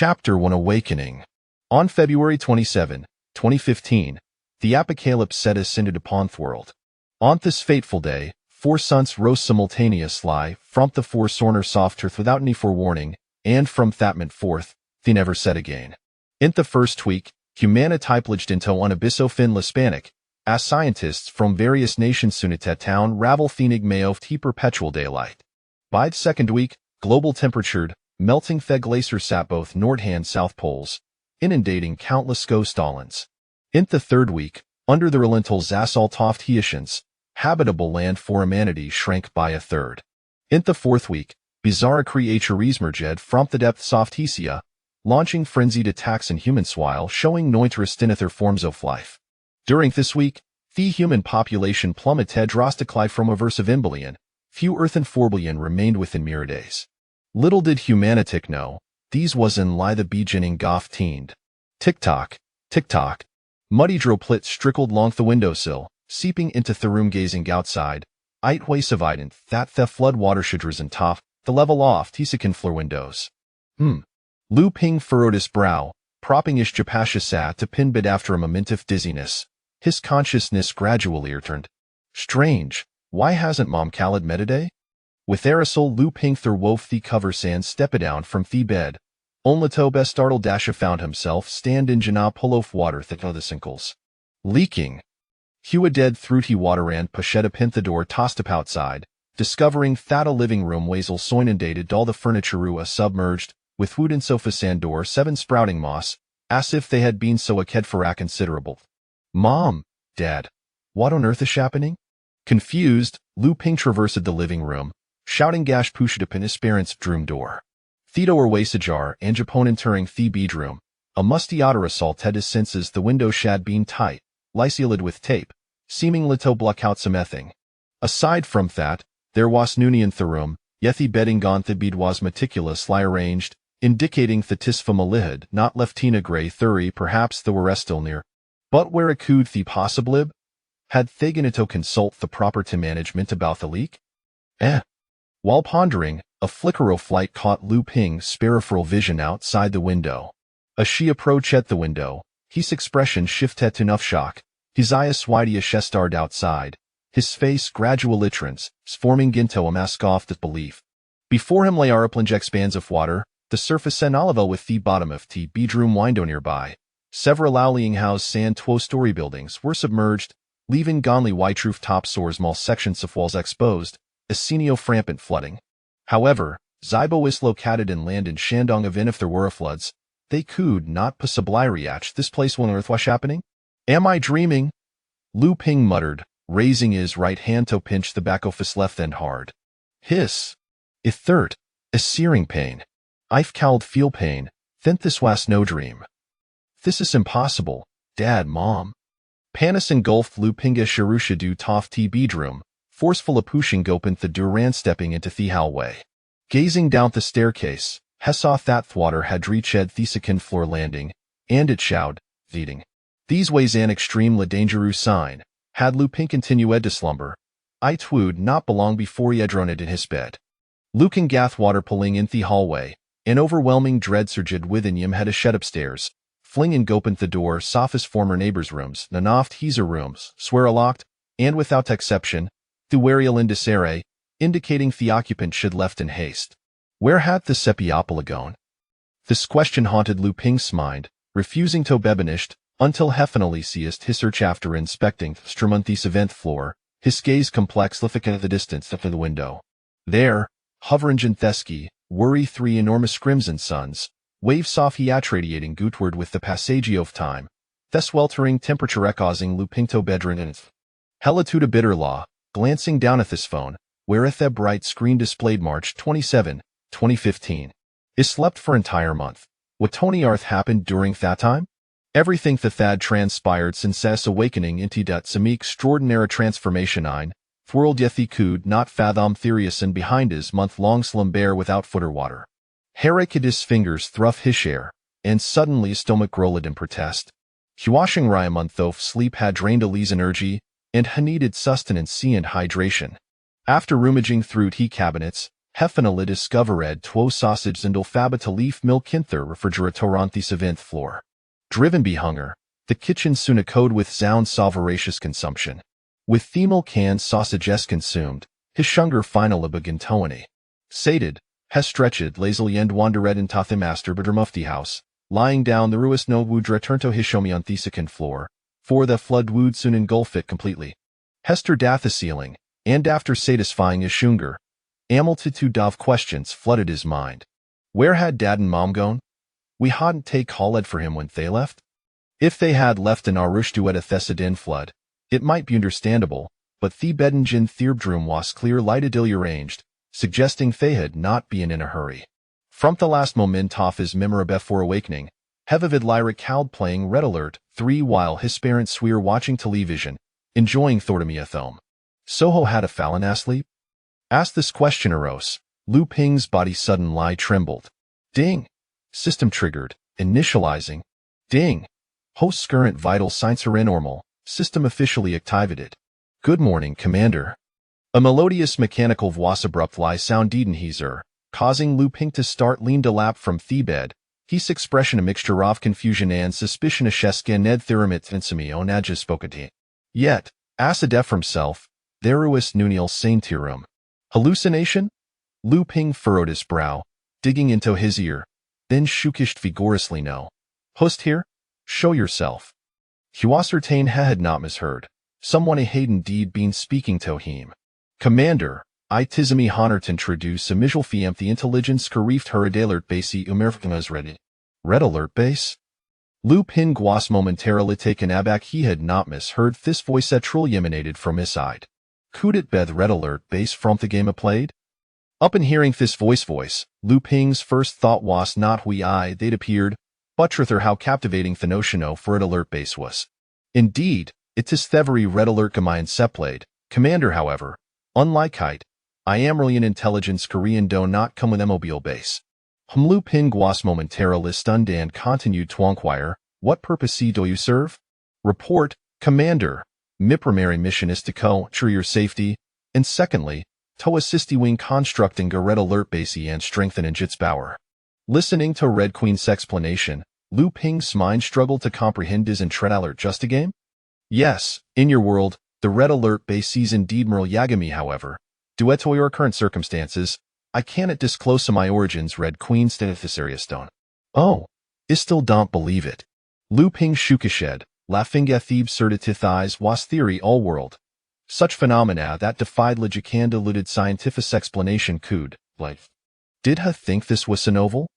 Chapter 1 Awakening. On February 27, 2015, the apocalypse set ascended upon the world. On this fateful day, four suns rose simultaneously from the four corners soft earth without any forewarning, and from that moment forth, they never set again. In the first week, humanity plunged into an abyss of Hispanic, as scientists from various nations soon at town ravel the enigma of the perpetual daylight. By the second week, global temperature melting the glaciers sat both north and south poles, inundating countless ghost islands. In the third week, under the relentless assault of Haitians, habitable land for humanity shrank by a third. In the fourth week, bizarre creatures emerged from the depths of Hesia, launching frenzied attacks on humans while showing no interest in other forms of life. During this week, the human population plummeted drastically from a verse of billion. Few earthen 4 billion remained within mere days. Little did humanity know, these was in lie the beginning of teened. Tick-tock, tick-tock. Muddy droplets trickled along the windowsill, seeping into the room gazing outside. It was evident that the flood water should risen top, the level off the second floor windows. Lu Ping furrowed his brow, propping his japasha sat to pin bid after a moment of dizziness. His consciousness gradually returned. Strange, why hasn't Mom Khaled met today? With aerosol Lu Ping wove the cover sand stepped down from the bed. Only to be startled Dasha found himself stand in Jana pull of water thick of the sinkles. Leaking. Hua dead through the water and pushed up the door tossed up outside, discovering that a living room was so inundated all the furniture submerged, with wood and sofa sand door 7 sprouting moss, as if they had been so a ked for a considerable. Mom, Dad, what on earth is happening? Confused, Lu Ping traversed the living room, shouting gash pushed up in his parents' room door. Thedo or waste ajar and Japon entering the bedroom. A musty otter assault had his senses the window shad been tight, lysealed with tape, seeming to block out some ething. Aside from that, there was noonie in the room, yet the bedding on the bed was meticulously arranged, indicating the tisfa malihid not left Tina Gray Thury perhaps the were still near. But where could the possiblib? Had Thaganito consult the property management about the leak? While pondering, a flicker of light caught Lu Ping's peripheral vision outside the window. As she approached at the window, his expression shifted to enough shock, his eyes wide as she stared outside, his face gradual iterations, forming into a mask of disbelief. Before him lay aeroplane expanse of water, the surface and olive with the bottom of the bedroom window nearby. Several Lowlying house sand 2-story buildings were submerged, leaving gonly white rooftop soars small sections of walls exposed, a scene of rampant flooding. However, Zibo is located in land in Shandong even if there were floods, they could not possibly reach this place when earth was happening. Am I dreaming? Lu Ping muttered, raising his right hand to pinch the back of his left hand hard. Hiss. A third, a searing pain. I've called feel pain, then this was no dream. This is impossible, Dad, Mom. Panis engulfed Lu Pinga Sharusha du tof t bedroom, forceful of pushing open the door stepping into the hallway. Gazing down the staircase, he saw that water had reached the second floor landing, and it showed, eating. These ways an extremely dangerous sign, had Lu Ping continued to slumber. It would not belong before he had drawn it in his bed. Luke gath water pulling in the hallway, an overwhelming dread surged within him had a shed upstairs, flinging open the door soft his former neighbors' rooms, nanoft his rooms, swear locked, and without exception, the warial indicere, indicating the occupant should left in haste. Where had the Sepiopoli gone? This question haunted Lu Ping's mind, refusing to bebenished, until finally seized his search after inspecting Strumonth's event floor, his gaze complex looking at the distance up to the window. There, hovering Gentheski, worry 3 enormous crimson suns, wave soft radiating gootward with the passage of time, thus weltering temperature causing Lu Ping to bedrin in its. Helitude a bitter law, glancing down at this phone, whereth the bright screen displayed March 27, 2015. Is slept for entire month. What Tony Arth happened during that time? Everything that had transpired since his awakening into that semi-extraordinary transformation world yet he could not fathom Theriason behind his month-long slumber without foot or water. Herrick his fingers thruff his share, and suddenly his stomach rolled in protest. Washing a month of sleep had drained Ali's energy, and he needed sustenance and hydration. After rummaging through tea cabinets, Hefenale discovered two sausage and alphabet leaf milk kinther refrigerator on the seventh floor. Driven by hunger, the kitchen soon echoed with sounds of voracious consumption. With themel canned sausages consumed, his hunger finally began toning. Sated, he stretched lazily and wandered into the master bedroom of the house, lying down the ruis no would return to his shomi on the second floor, for the flood would soon engulf it completely. Hester dath the ceiling, and after satisfying his hunger, a multitude of questions flooded his mind. Where had Dad and Mom gone? We hadn't take called for him when they left. If they had left in Arush to a Thessalon flood, it might be understandable, but the bedengine therbdroom was clear lightedly arranged, suggesting they had not been in a hurry. From the last moment of his memory before awakening, Hevavid lyric cowed playing Red Alert 3 while his parents were watching television, enjoying Thordomiathome. Soho had a fallen asleep? Asked this question arose. Lu Ping's body suddenly trembled. Ding! System triggered. Initializing. Ding! Host's current vital signs are normal. System officially activated. Good morning, Commander. A melodious mechanical voice abruptly sounded in his ear, causing Lu Ping to start lean to lap from the bed. His expression a mixture of confusion and suspicion a sheska ned theramit insimi onagis spokati. Yet, Asadef himself, theruis nuniel saintirum. Hallucination? Lu Ping furrowed his brow, digging into his ear, then shookished vigorously no. Host here? Show yourself. He ascertained he had not misheard. Someone had indeed been speaking to him. Commander, I tizami honor to introduce a misual fiam the intelligence carrieft her Red Alert base umerfkamas ready. Red Alert base? Lu Ping was momentarily taken aback. He had not misheard this voice that truly emanated from his side. Could it be the Red Alert base from the game I played? Upon hearing this voice, Lu Ping's first thought was not why they'd appeared, but rather how captivating the notion of Red Alert base was. Indeed, it is every Red Alert Gamayan seplayed. Commander, however, unlike height, I am really an intelligence Korean do not come with mobile base. Lu Ping was momentarily stunned and continued to inquire, what purpose do you serve? Report, Commander. My primary mission is to ensure your safety, and secondly, to assist you in constructing a Red Alert base and strengthening its power. Listening to Red Queen's explanation, Lu Ping's mind struggled to comprehend. Isn't Red Alert just a game? Yes, in your world, the Red Alert base is indeed Merle Yagami. However, due to your current circumstances, I cannot disclose my origins. Red Queen Stenithesarius Stone. Oh, I still don't believe it. Lu Ping shookished, laughing at the absurdity thighs was theory all world. Such phenomena that defied logic and eluded scientific explanation could, like. Did he think this was a novel?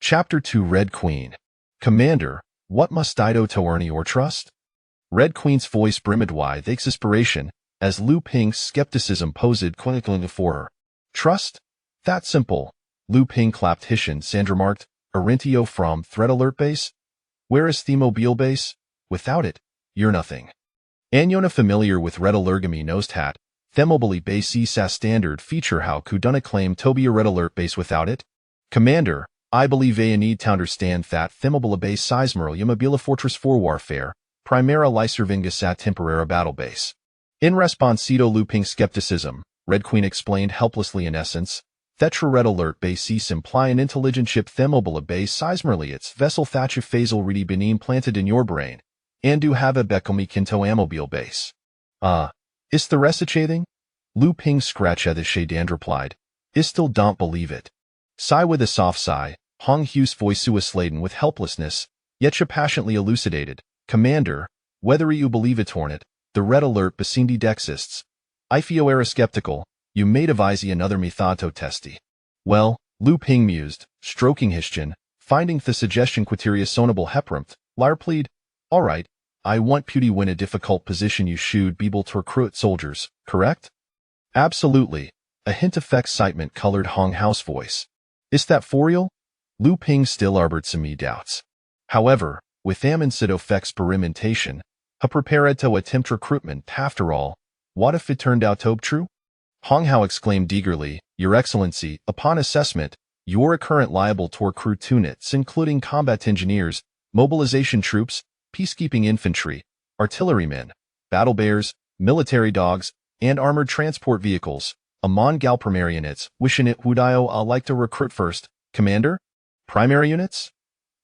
Chapter 2 Red Queen. Commander, what must I do to earn your trust? Red Queen's voice brimmed with exasperation, as Lu Ping's skepticism posed clinically before her. Trust? That simple. Lu Ping clapped his and remarked, Arintio from Threat Alert base? Where is the mobile base? Without it, you're nothing. Anyona familiar with Red Alergami nosed hat, Themobili base ESA standard feature how could claim to be a Red Alert base without it? Commander, I believe I need to understand that Themobila base seismeril Yamabila Fortress 4 warfare, primera lyservingus at temporara battle base. In response to Lu Ping's skepticism, Red Queen explained helplessly in essence, Thetra Red Alert base cease imply an intelligent ship Themobila base seismerly its vessel thatch of phasal ready benin planted in your brain, and do have a Bekomi Kinto Amobile base. Is the recichating? Lu Ping scratched at his shade and replied, I still don't believe it. Sigh with a soft sigh, Hong Hu's voice laden with helplessness, yet she passionately elucidated, Commander, whether you believe it or not, the Red Alert Basindi exists. I feel era skeptical, you may devise another methodo testi. Well, Lu Ping mused, stroking his chin, finding the suggestion quiteria sonable heprumpt, Lar plead, all right, I want Pewty win a difficult position you should be able to recruit soldiers, correct? Absolutely. A hint of excitement colored Hong Hao's voice. Is that for real? Lu Ping still harbored some doubts. However, with Amincido experimentation, he prepared to attempt recruitment. After all, what if it turned out to be true? Hong Hao exclaimed eagerly, Your Excellency, upon assessment, you are current liable to recruit 2 units including combat engineers, mobilization troops, peacekeeping infantry, artillerymen, battle bears, military dogs, and armored transport vehicles, Amon gal primary units, wishing it Hudayo like to recruit first. Commander? Primary units?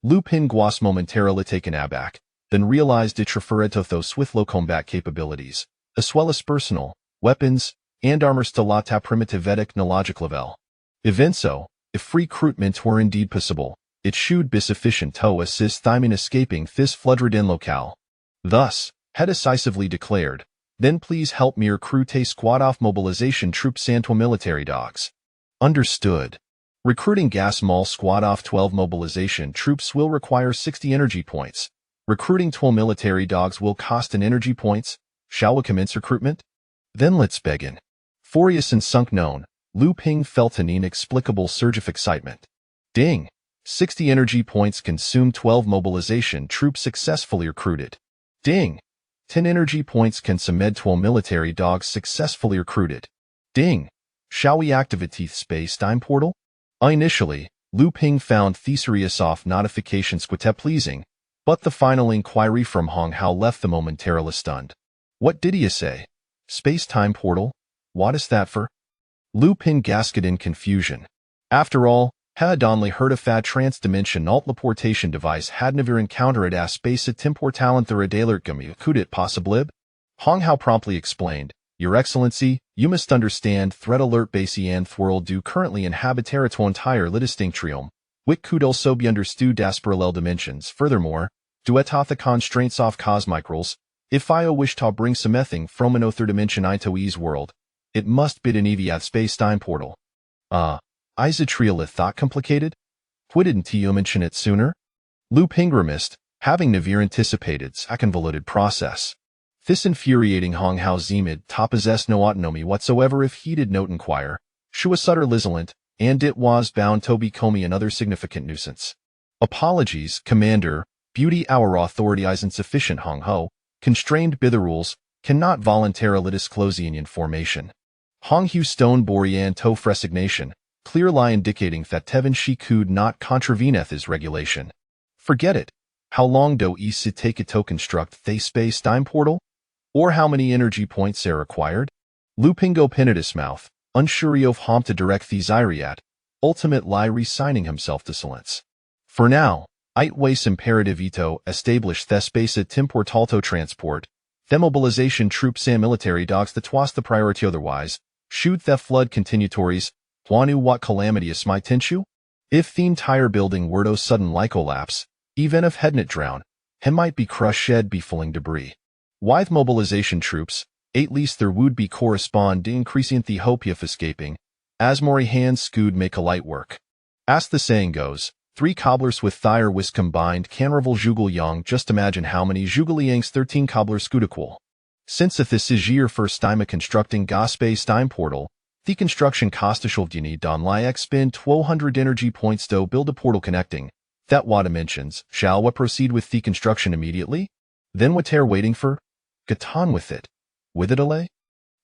Lu Ping was momentarily taken aback, then realized it referred to those with low combat capabilities, as well as personal, weapons, and armor still at a primitive Vedic logic level. Even so, if recruitment were indeed possible, it should be sufficient to assist them in escaping this flooded in locale. Thus, had decisively declared, then please help me recruit a squad of mobilization troops and 12 military dogs. Understood. Recruiting gas mall squad of 12 mobilization troops will require 60 energy points. Recruiting 12 military dogs will cost an energy points. Shall we commence recruitment? Then let's begin. Furious and sunk known, Lu Ping felt an inexplicable surge of excitement. Ding! 60 energy points consume 12 mobilization troops successfully recruited. Ding! 10 energy points consumed 12 military dogs successfully recruited. Ding! Shall we activate the space-time portal? Initially, Lu Ping found thesaurus off notifications quite pleasing, but the final inquiry from Hong Hao left the momentarily stunned. What did he say? Space-time portal? What is that for? Lu Ping gasped in confusion. After all, had only heard of that trans-dimensional teleportation device had never encountered a space temportal theridalergum could it possibly? Hong Hao promptly explained, Your Excellency, you must understand threat alert basi and world do currently inhabit territory entire distinctrium, which could also be understood as parallel dimensions. Furthermore, duetat the constraints of cosmicrals, if I wish to bring something from another dimension into E's world, it must bid an EV space-time portal. Is it really that complicated? Why didn't you mention it sooner? Lu Ping grimaced, having never anticipated a convoluted process. This infuriating Hong Hao Zemid to possess no autonomy whatsoever if he did not inquire. She was utter lizzlant, and it was bound to become another significant nuisance. Apologies, Commander, beauty our authority is insufficient Hong Hao, constrained by the rules, cannot voluntarily disclose the information. Hong Hu Stone Borian to resignation, clear lie indicating that Tevin she could not contraveneth his regulation. Forget it. How long do it take it to construct the space-time portal? Or how many energy points are required? Lu Ping opened his mouth, unsure of whom to direct these iriat, ultimately resigning himself to silence. For now, it was imperative to establish the space temportal transport, the mobilization troops and military dogs that was the priority otherwise, should the flood continuatories, Huanu what calamity is my tenshu? If the entire building were to sudden like collapse, even if hadn't drown, he might be crushed shed be falling debris. With mobilization troops, at least there would be correspond increasing the hope of escaping, as more hands scood make a light work. As the saying goes, 3 cobblers with thire was combined can rival Zhuge Yang. Just imagine how many Zhuge Liang's 13 cobblers could equal. Since if this is your first time constructing a space-time portal, the construction cost of you need on like spend 1200 energy points to build a portal connecting. That what dimensions, shall we proceed with the construction immediately? Then what are waiting for? Get on with it. With a delay?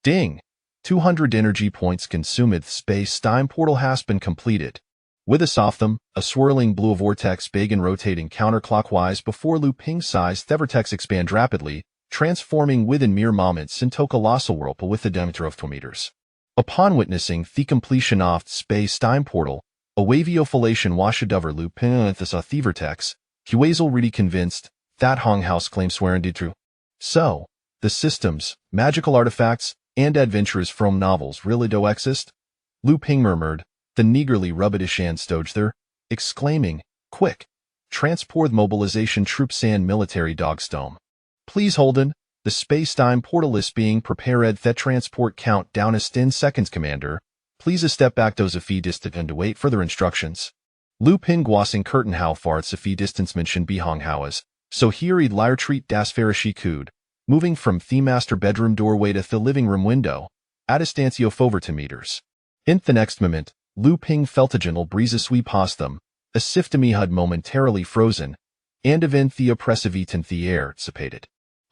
Ding! 200 energy points consumed space-time portal has been completed. With a softhum, a swirling blue vortex began rotating counterclockwise before Lu Ping's size the vortex expand rapidly, transforming within mere moments into a colossal whirlpool with a diameter of 2 meters. Upon witnessing the completion of space-time portal, a wavy oscillation washed over Lu Ping with the vortex, he was already convinced that Hong Hao's claims were indeed true. So, the systems, magical artifacts, and adventures from novels really do exist? Lu Ping murmured, then eagerly rubbed his hand stoge there, exclaiming, Quick! Transport mobilization troops and military dogstone. Please Holden, the space-time portal is being prepared that transport count down as 10 seconds Commander. Please a step back those a fee distant and await further instructions. Lu Ping guasing curtain how far it's a fee distance mentioned be Hong Hao is, so here he'd lyre treat das farishi cood, moving from the master bedroom doorway to the living room window, at a distancio of over 2 meters. In the next moment, Lu Ping felt a gentle breeze sweep past them, as if the had momentarily frozen, and event the oppressive heat in the air dissipated.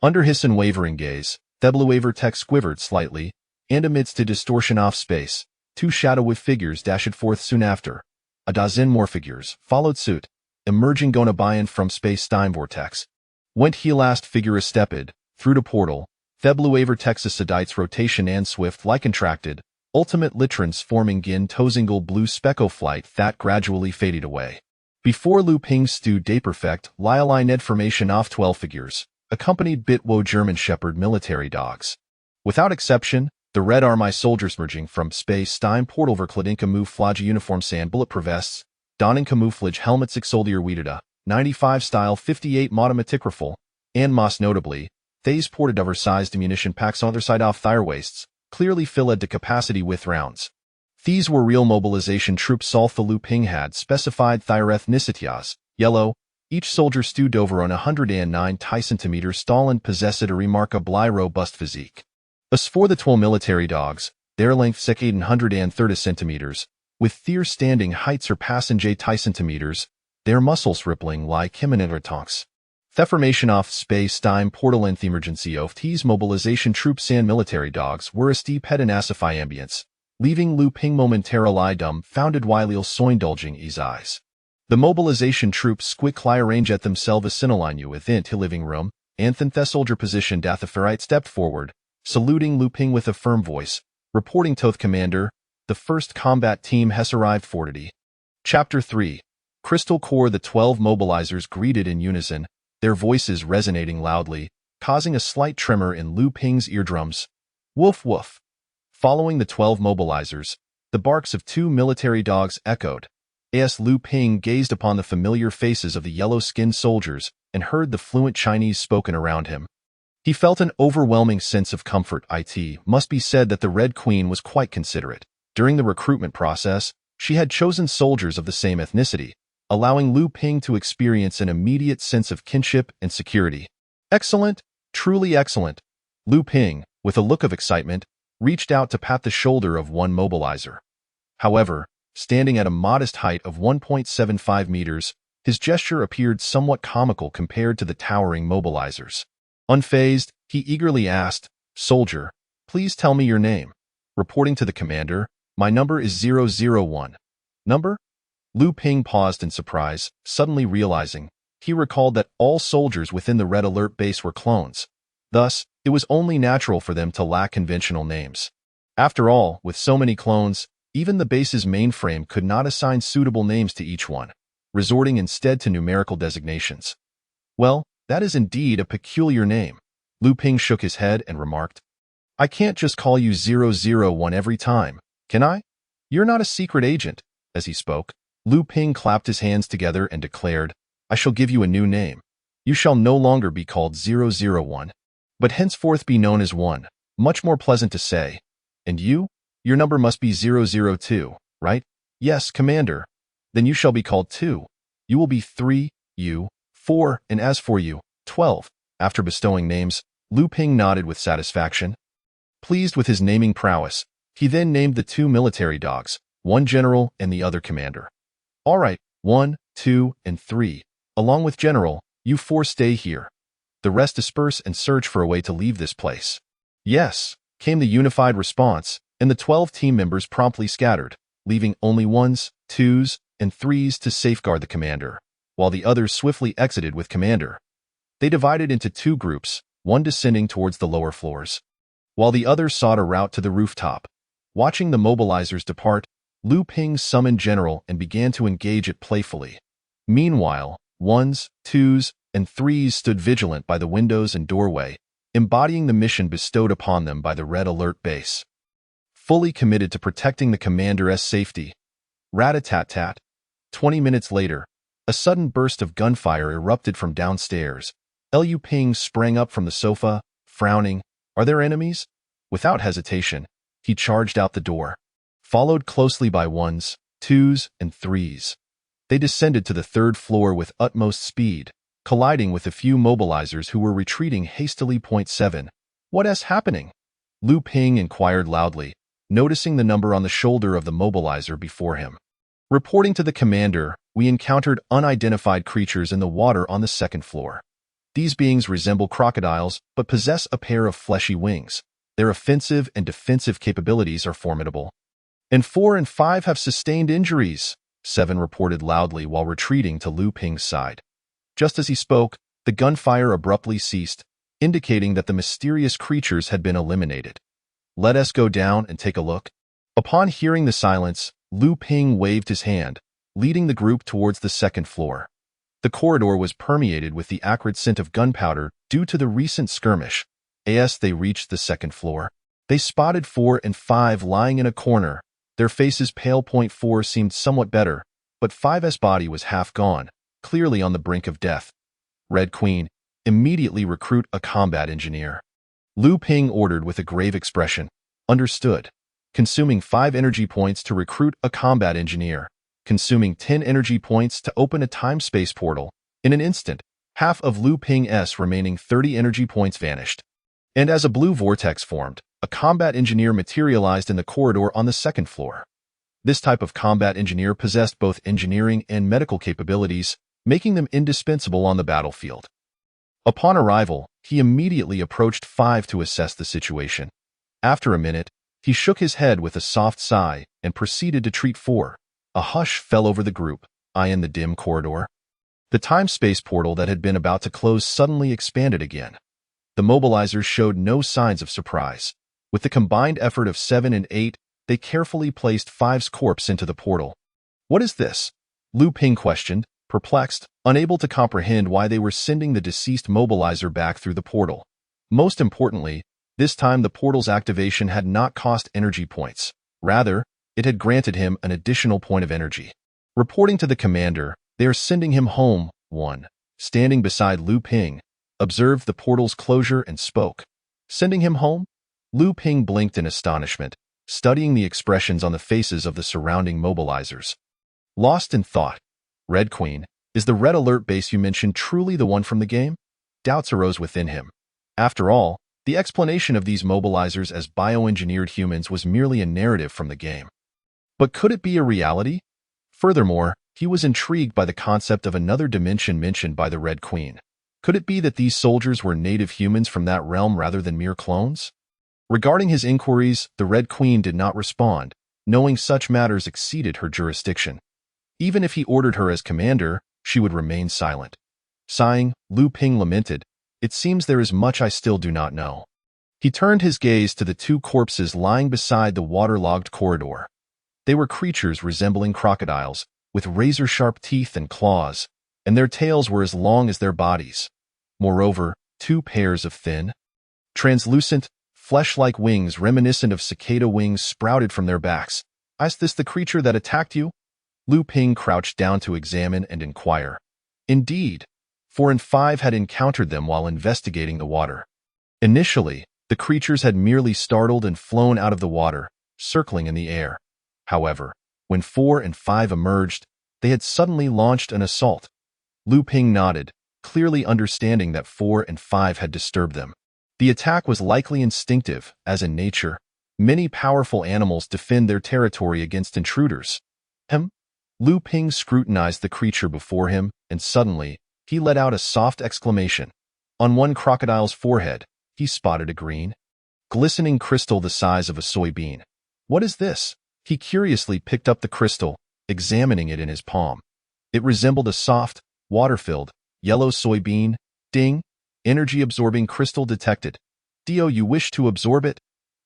Under his unwavering gaze, the blue vortex quivered slightly, and amidst a distortion off space, 2 shadowy figures dashed forth soon after. A dozen more figures followed suit, emerging gonabian from space-time vortex. Went he last figure stepped, through the portal, the blue vortex's sedites rotation and swift like contracted, ultimate litrans forming Gin Tozingle blue specko flight that gradually faded away. Before Lu Ping stu day perfect, Liali Ned formation off 12 figures, accompanied Bitwo German Shepherd military dogs. Without exception, the Red Army soldiers merging from Space Stein Portal verkleed camouflage uniform sand bulletproof vests, donning camouflage helmets exoldier Wiededa, 95 style 58 motomatic rifle, and most notably, Thay's ported oversized ammunition packs on other side off thigh waists, clearly filled to capacity with rounds. These were real mobilization troops Saltha Lu Ping had specified their ethnicities, yellow, each soldier stood over on 109 centimeters tall and possessed a remarkably robust physique. As for the 12 military dogs, their length 830 centimeters, with their standing height surpassing 8 centimeters, their muscles rippling like himmeneratonks. The formation off Space Time Portal and the emergency of these mobilization troops and military dogs were a steep head and assify ambience, leaving Lu Ping momentarily dumbfounded while soindulging his eyes. The mobilization troops quickly arrange at themselves a sinoline within the living room, and the soldier positioned at the ferrite stepped forward, saluting Lu Ping with a firm voice, reporting to the commander, the first combat team has arrived for today. Chapter 3. Crystal Core. The 12 mobilizers greeted in unison, their voices resonating loudly, causing a slight tremor in Lu Ping's eardrums. Woof woof. Following the 12 mobilizers, the barks of 2 military dogs echoed. As Lu Ping gazed upon the familiar faces of the yellow-skinned soldiers and heard the fluent Chinese spoken around him, he felt an overwhelming sense of comfort. It must be said that the Red Queen was quite considerate. During the recruitment process, she had chosen soldiers of the same ethnicity, allowing Lu Ping to experience an immediate sense of kinship and security. Excellent, truly excellent. Lu Ping, with a look of excitement, reached out to pat the shoulder of one mobilizer. However, standing at a modest height of 1.75 meters, his gesture appeared somewhat comical compared to the towering mobilizers. Unfazed, he eagerly asked, "Soldier, please tell me your name." Reporting to the commander, "My number is 001. Number?" Lu Ping paused in surprise, suddenly realizing he recalled that all soldiers within the Red Alert base were clones. Thus, it was only natural for them to lack conventional names. After all, with so many clones, even the base's mainframe could not assign suitable names to each one, resorting instead to numerical designations. "Well, that is indeed a peculiar name." Lu Ping shook his head and remarked, "I can't just call you 001 every time, can I? You're not a secret agent." As he spoke, Lu Ping clapped his hands together and declared, "I shall give you a new name. You shall no longer be called 001, but henceforth be known as 1, much more pleasant to say. And you? Your number must be 002, right?" "Yes, Commander." "Then you shall be called 2. You will be 3, you, 4, and as for you, 12. After bestowing names, Lu Ping nodded with satisfaction. Pleased with his naming prowess, he then named the 2 military dogs, one general and the other commander. "All right, 1, 2, and 3. Along with General, you 4 stay here. The rest disperse and search for a way to leave this place." "Yes," came the unified response, and the 12 team members promptly scattered, leaving only 1s, 2s, and 3s to safeguard the commander, while the others swiftly exited with commander. They divided into 2 groups, one descending towards the lower floors, while the others sought a route to the rooftop. Watching the mobilizers depart, Lu Ping summoned General and began to engage it playfully. Meanwhile, 1s, 2s, and 3s stood vigilant by the windows and doorway, embodying the mission bestowed upon them by the Red Alert base. Fully committed to protecting the commander's safety. Rat-a-tat-tat. 20 minutes later, a sudden burst of gunfire erupted from downstairs. Lu Ping sprang up from the sofa, frowning. "Are there enemies?" Without hesitation, he charged out the door, followed closely by 1s, 2s, and 3s. They descended to the 3rd floor with utmost speed, colliding with a few mobilizers who were retreating hastily. 7. "What is happening?" Lu Ping inquired loudly, noticing the number on the shoulder of the mobilizer before him. Reporting to the commander, "We encountered unidentified creatures in the water on the 2nd floor. These beings resemble crocodiles, but possess a pair of fleshy wings. Their offensive and defensive capabilities are formidable. And 4 and 5 have sustained injuries," 7 reported loudly while retreating to Lu Ping's side. Just as he spoke, the gunfire abruptly ceased, indicating that the mysterious creatures had been eliminated. "Let us go down and take a look." Upon hearing the silence, Lu Ping waved his hand, leading the group towards the second floor. The corridor was permeated with the acrid scent of gunpowder due to the recent skirmish. As they reached the second floor, they spotted 4 and 5 lying in a corner. Their faces pale. 4 seemed somewhat better, but 5's body was half gone, clearly on the brink of death. Red Queen, immediately recruit a combat engineer. Lu Ping ordered with a grave expression. Understood. Consuming 5 energy points to recruit a combat engineer. Consuming 10 energy points to open a time-space portal. In an instant, half of Lu Ping's remaining 30 energy points vanished. And as a blue vortex formed, a combat engineer materialized in the corridor on the second floor. This type of combat engineer possessed both engineering and medical capabilities, making them indispensable on the battlefield. Upon arrival, he immediately approached 5 to assess the situation. After a minute, he shook his head with a soft sigh and proceeded to treat 4. A hush fell over the group, in the dim corridor. The time-space portal that had been about to close suddenly expanded again. The mobilizers showed no signs of surprise. With the combined effort of 7 and 8, they carefully placed 5's corpse into the portal. What is this? Lu Ping questioned, perplexed, unable to comprehend why they were sending the deceased mobilizer back through the portal. Most importantly, this time the portal's activation had not cost energy points. Rather, it had granted him an additional point of energy. Reporting to the commander, they are sending him home. 1. Standing beside Lu Ping, observed the portal's closure and spoke. Sending him home? Lu Ping blinked in astonishment, studying the expressions on the faces of the surrounding mobilizers. Lost in thought. Red Queen, is the red alert base you mentioned truly the one from the game? Doubts arose within him. After all, the explanation of these mobilizers as bioengineered humans was merely a narrative from the game. But could it be a reality? Furthermore, he was intrigued by the concept of another dimension mentioned by the Red Queen. Could it be that these soldiers were native humans from that realm rather than mere clones? Regarding his inquiries, the Red Queen did not respond, knowing such matters exceeded her jurisdiction. Even if he ordered her as commander, she would remain silent. Sighing, Lu Ping lamented, "It seems there is much I still do not know." He turned his gaze to the 2 corpses lying beside the waterlogged corridor. They were creatures resembling crocodiles, with razor-sharp teeth and claws, and their tails were as long as their bodies. Moreover, 2 pairs of thin, translucent, flesh-like wings reminiscent of cicada wings sprouted from their backs. Is this the creature that attacked you? Lu Ping crouched down to examine and inquire. Indeed, 4 and 5 had encountered them while investigating the water. Initially, the creatures had merely startled and flown out of the water, circling in the air. However, when 4 and 5 emerged, they had suddenly launched an assault. Lu Ping nodded, clearly understanding that 4 and 5 had disturbed them. The attack was likely instinctive, as in nature, many powerful animals defend their territory against intruders. Lu Ping scrutinized the creature before him, and suddenly, he let out a soft exclamation. On one crocodile's forehead, he spotted a green, glistening crystal the size of a soybean. What is this? He curiously picked up the crystal, examining it in his palm. It resembled a soft, water-filled, yellow soybean. Ding! Energy-absorbing crystal detected. "Do you wish to absorb it?"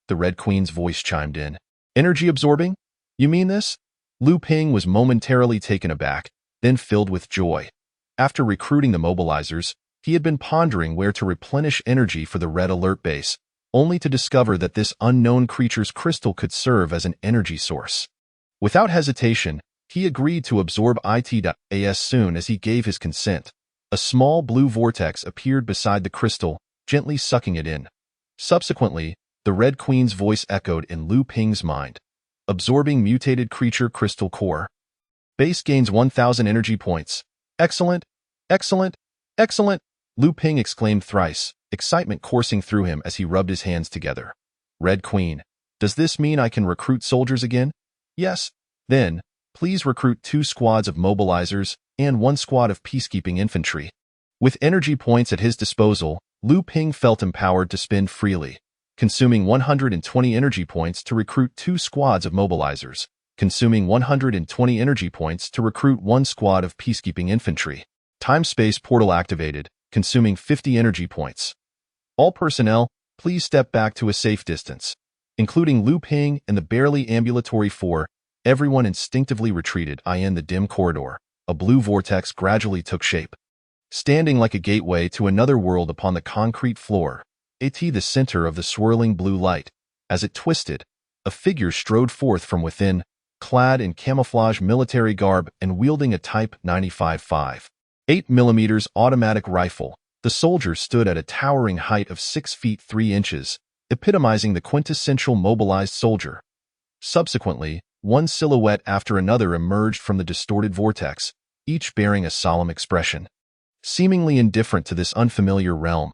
The Red Queen's voice chimed in. "Energy-absorbing? You mean this?" Lu Ping was momentarily taken aback, then filled with joy. After recruiting the mobilizers, he had been pondering where to replenish energy for the Red Alert base, only to discover that this unknown creature's crystal could serve as an energy source. Without hesitation, he agreed to absorb it as soon as he gave his consent. A small blue vortex appeared beside the crystal, gently sucking it in. Subsequently, the Red Queen's voice echoed in Lu Ping's mind. Absorbing mutated creature crystal core. Base gains 1,000 energy points. Excellent! Excellent! Excellent! Lu Ping exclaimed thrice, excitement coursing through him as he rubbed his hands together. Red Queen, does this mean I can recruit soldiers again? Yes. Then, please recruit 2 squads of mobilizers and 1 squad of peacekeeping infantry. With energy points at his disposal, Lu Ping felt empowered to spend freely, consuming 120 energy points to recruit 2 squads of mobilizers, consuming 120 energy points to recruit 1 squad of peacekeeping infantry. Time-space portal activated, consuming 50 energy points. All personnel, please step back to a safe distance. Including Lu Ping and the barely ambulatory four, everyone instinctively retreated. In the dim corridor, a blue vortex gradually took shape. Standing like a gateway to another world upon the concrete floor, the center of the swirling blue light, as it twisted, a figure strode forth from within, clad in camouflage military garb and wielding a Type 95.5 8mm automatic rifle. The soldier stood at a towering height of 6 feet 3 inches, epitomizing the quintessential mobilized soldier. Subsequently, one silhouette after another emerged from the distorted vortex, each bearing a solemn expression. Seemingly indifferent to this unfamiliar realm,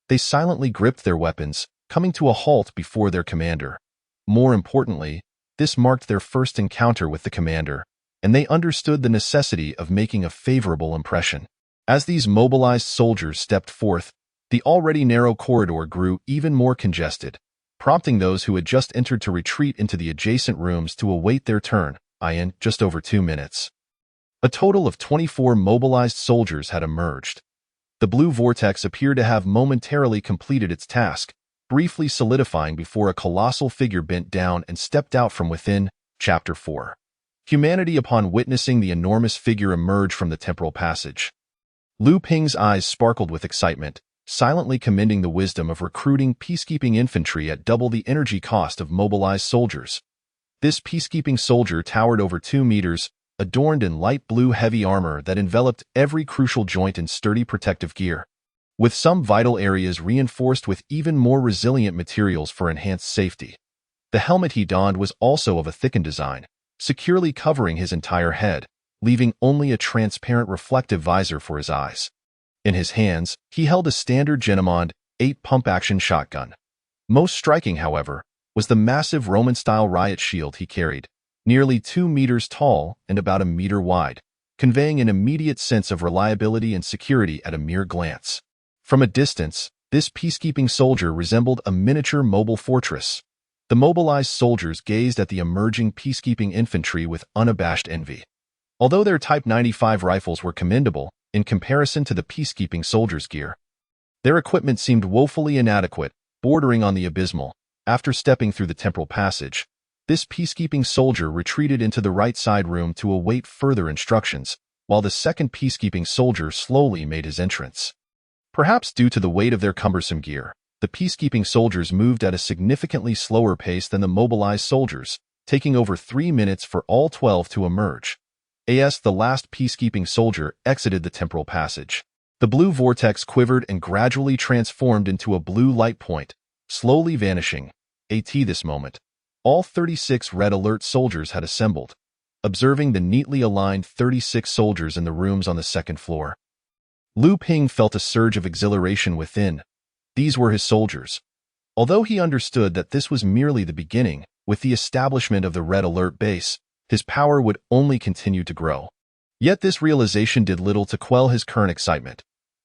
they silently gripped their weapons, coming to a halt before their commander. More importantly, this marked their first encounter with the commander, and they understood the necessity of making a favorable impression. As these mobilized soldiers stepped forth, the already narrow corridor grew even more congested, prompting those who had just entered to retreat into the adjacent rooms to await their turn. In just over 2 minutes, a total of 24 mobilized soldiers had emerged. The blue vortex appeared to have momentarily completed its task, briefly solidifying before a colossal figure bent down and stepped out from within. Chapter 4. Humanity upon witnessing the enormous figure emerge from the temporal passage. Lu Ping's eyes sparkled with excitement, silently commending the wisdom of recruiting peacekeeping infantry at double the energy cost of mobilized soldiers. This peacekeeping soldier towered over 2 meters, adorned in light blue heavy armor that enveloped every crucial joint in sturdy protective gear, with some vital areas reinforced with even more resilient materials for enhanced safety. The helmet he donned was also of a thickened design, securely covering his entire head, leaving only a transparent reflective visor for his eyes. In his hands, he held a standard Genomond 8 pump-action shotgun. Most striking, however, was the massive Roman-style riot shield he carried, nearly 2 meters tall and about 1 meter wide, conveying an immediate sense of reliability and security at a mere glance. From a distance, this peacekeeping soldier resembled a miniature mobile fortress. The mobilized soldiers gazed at the emerging peacekeeping infantry with unabashed envy. Although their Type 95 rifles were commendable in comparison to the peacekeeping soldiers' gear, their equipment seemed woefully inadequate, bordering on the abysmal. After stepping through the temporal passage, this peacekeeping soldier retreated into the right side room to await further instructions, while the second peacekeeping soldier slowly made his entrance. Perhaps due to the weight of their cumbersome gear, the peacekeeping soldiers moved at a significantly slower pace than the mobilized soldiers, taking over 3 minutes for all 12 to emerge. As the last peacekeeping soldier exited the temporal passage, the blue vortex quivered and gradually transformed into a blue light point, slowly vanishing. This moment, all 36 red alert soldiers had assembled, observing the neatly aligned 36 soldiers in the rooms on the second floor. Lu Ping felt a surge of exhilaration within. These were his soldiers. Although he understood that this was merely the beginning, with the establishment of the red alert base, his power would only continue to grow. Yet this realization did little to quell his current excitement.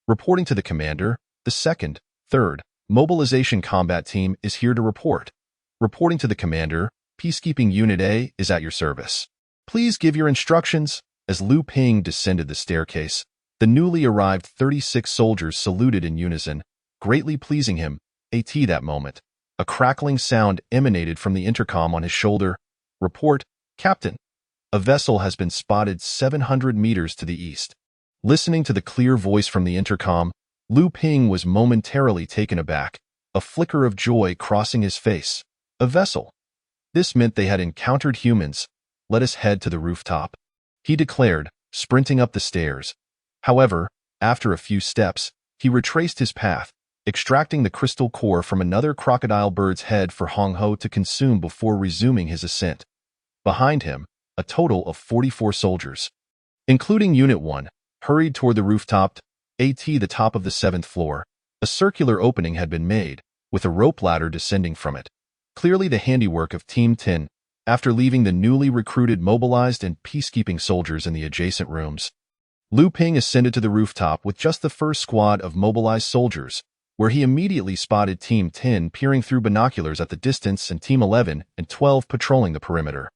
Reporting to the commander, the 2nd, 3rd Mobilization Combat Team is here to report. Reporting to the commander, Peacekeeping Unit A is at your service. Please give your instructions. As Lu Ping descended the staircase, the newly arrived 36 soldiers saluted in unison, greatly pleasing him. That moment, a crackling sound emanated from the intercom on his shoulder. Report, Captain. A vessel has been spotted 700 meters to the east. Listening to the clear voice from the intercom, Lu Ping was momentarily taken aback, a flicker of joy crossing his face. A vessel. This meant they had encountered humans. Let us head to the rooftop, he declared, sprinting up the stairs. However, after a few steps, he retraced his path, extracting the crystal core from another crocodile bird's head for Hong Ho to consume before resuming his ascent. Behind him, a total of 44 soldiers, including Unit 1, hurried toward the rooftop. The top of the 7th floor, a circular opening had been made, with a rope ladder descending from it. Clearly the handiwork of Team 10, after leaving the newly recruited mobilized and peacekeeping soldiers in the adjacent rooms. Lu Ping ascended to the rooftop with just the first squad of mobilized soldiers, where he immediately spotted Team 10 peering through binoculars at the distance and Team 11 and 12 patrolling the perimeter.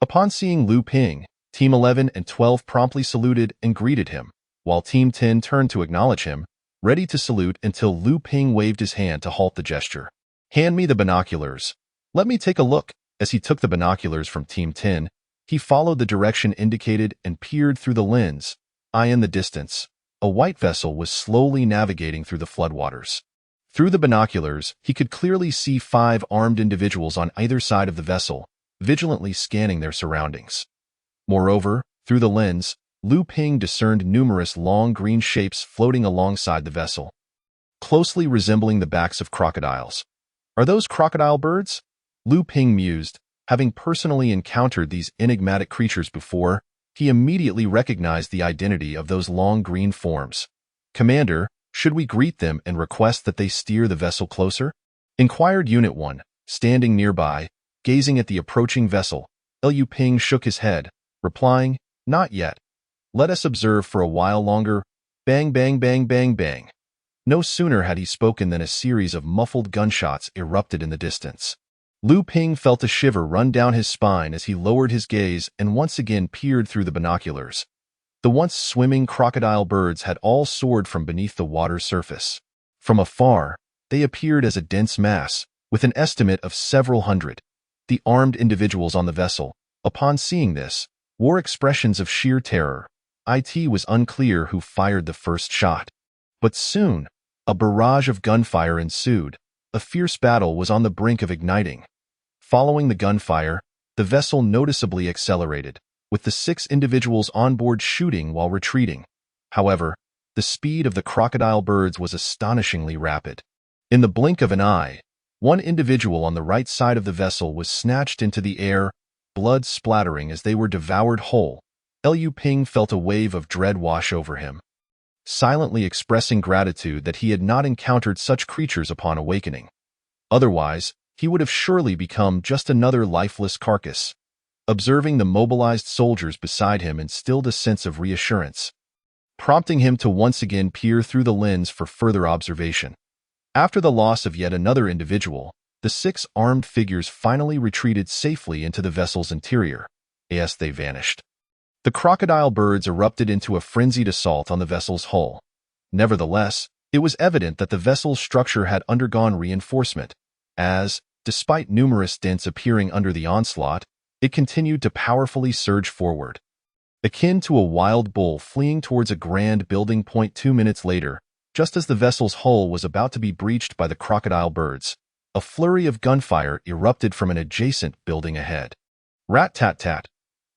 Upon seeing Lu Ping, Team 11 and 12 promptly saluted and greeted him, while Team 10 turned to acknowledge him, ready to salute until Lu Ping waved his hand to halt the gesture. Hand me the binoculars. Let me take a look. As he took the binoculars from Team 10, he followed the direction indicated and peered through the lens. In the distance, a white vessel was slowly navigating through the floodwaters. Through the binoculars, he could clearly see 5 armed individuals on either side of the vessel, vigilantly scanning their surroundings. Moreover, through the lens, Lu Ping discerned numerous long green shapes floating alongside the vessel, closely resembling the backs of crocodiles. Are those crocodile birds? Lu Ping mused. Having personally encountered these enigmatic creatures before, he immediately recognized the identity of those long green forms. Commander, should we greet them and request that they steer the vessel closer? Inquired Unit 1, standing nearby, gazing at the approaching vessel. Lu Ping shook his head, replying, "Not yet. Let us observe for a while longer." Bang, bang, bang, bang, bang. No sooner had he spoken than a series of muffled gunshots erupted in the distance. Lu Ping felt a shiver run down his spine as he lowered his gaze and once again peered through the binoculars. The once swimming crocodile birds had all soared from beneath the water's surface. From afar, they appeared as a dense mass, with an estimate of several hundred. The armed individuals on the vessel, upon seeing this, wore expressions of sheer terror. It was unclear who fired the first shot. But soon, a barrage of gunfire ensued. A fierce battle was on the brink of igniting. Following the gunfire, the vessel noticeably accelerated, with the 6 individuals on board shooting while retreating. However, the speed of the crocodile birds was astonishingly rapid. In the blink of an eye, one individual on the right side of the vessel was snatched into the air, blood splattering as they were devoured whole. Lu Ping felt a wave of dread wash over him, silently expressing gratitude that he had not encountered such creatures upon awakening. Otherwise, he would have surely become just another lifeless carcass. Observing the mobilized soldiers beside him instilled a sense of reassurance, prompting him to once again peer through the lens for further observation. After the loss of yet another individual, the 6 armed figures finally retreated safely into the vessel's interior. As they vanished, the crocodile birds erupted into a frenzied assault on the vessel's hull. Nevertheless, it was evident that the vessel's structure had undergone reinforcement, as, despite numerous dents appearing under the onslaught, it continued to powerfully surge forward. Akin to a wild bull fleeing towards a grand building. 2 minutes later, just as the vessel's hull was about to be breached by the crocodile birds, a flurry of gunfire erupted from an adjacent building ahead. Rat-tat-tat.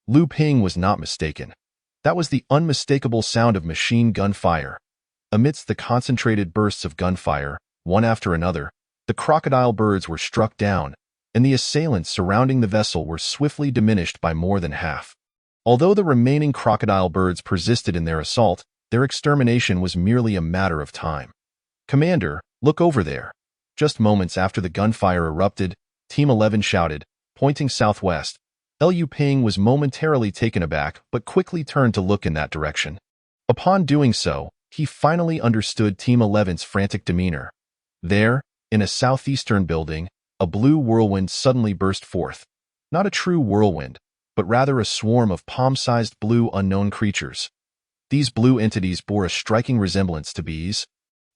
Lu Ping was not mistaken. That was the unmistakable sound of machine gun fire. Amidst the concentrated bursts of gunfire, one after another, the crocodile birds were struck down, and the assailants surrounding the vessel were swiftly diminished by more than half. Although the remaining crocodile birds persisted in their assault, their extermination was merely a matter of time. "Commander, look over there." Just moments after the gunfire erupted, Team 11 shouted, pointing southwest. Lu Ping was momentarily taken aback but quickly turned to look in that direction. Upon doing so, he finally understood Team 11's frantic demeanor. There, in a southeastern building, a blue whirlwind suddenly burst forth. Not a true whirlwind, but rather a swarm of palm-sized blue unknown creatures. These blue entities bore a striking resemblance to bees,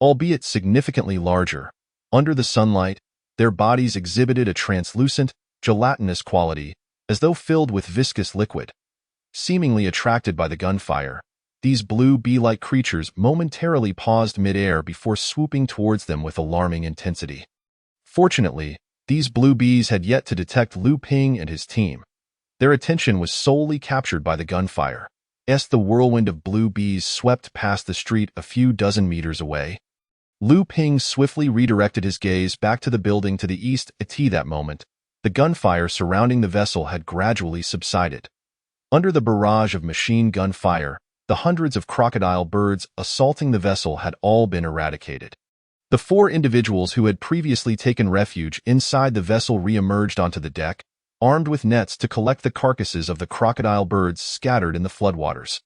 albeit significantly larger. Under the sunlight, their bodies exhibited a translucent, gelatinous quality, as though filled with viscous liquid. Seemingly attracted by the gunfire, these blue bee-like creatures momentarily paused mid-air before swooping towards them with alarming intensity. Fortunately, these blue bees had yet to detect Lu Ping and his team. Their attention was solely captured by the gunfire. As the whirlwind of blue bees swept past the street a few dozen meters away, Lu Ping swiftly redirected his gaze back to the building to the east. At that moment, the gunfire surrounding the vessel had gradually subsided. Under the barrage of machine gun fire, the hundreds of crocodile birds assaulting the vessel had all been eradicated. The 4 individuals who had previously taken refuge inside the vessel re-emerged onto the deck, armed with nets to collect the carcasses of the crocodile birds scattered in the floodwaters.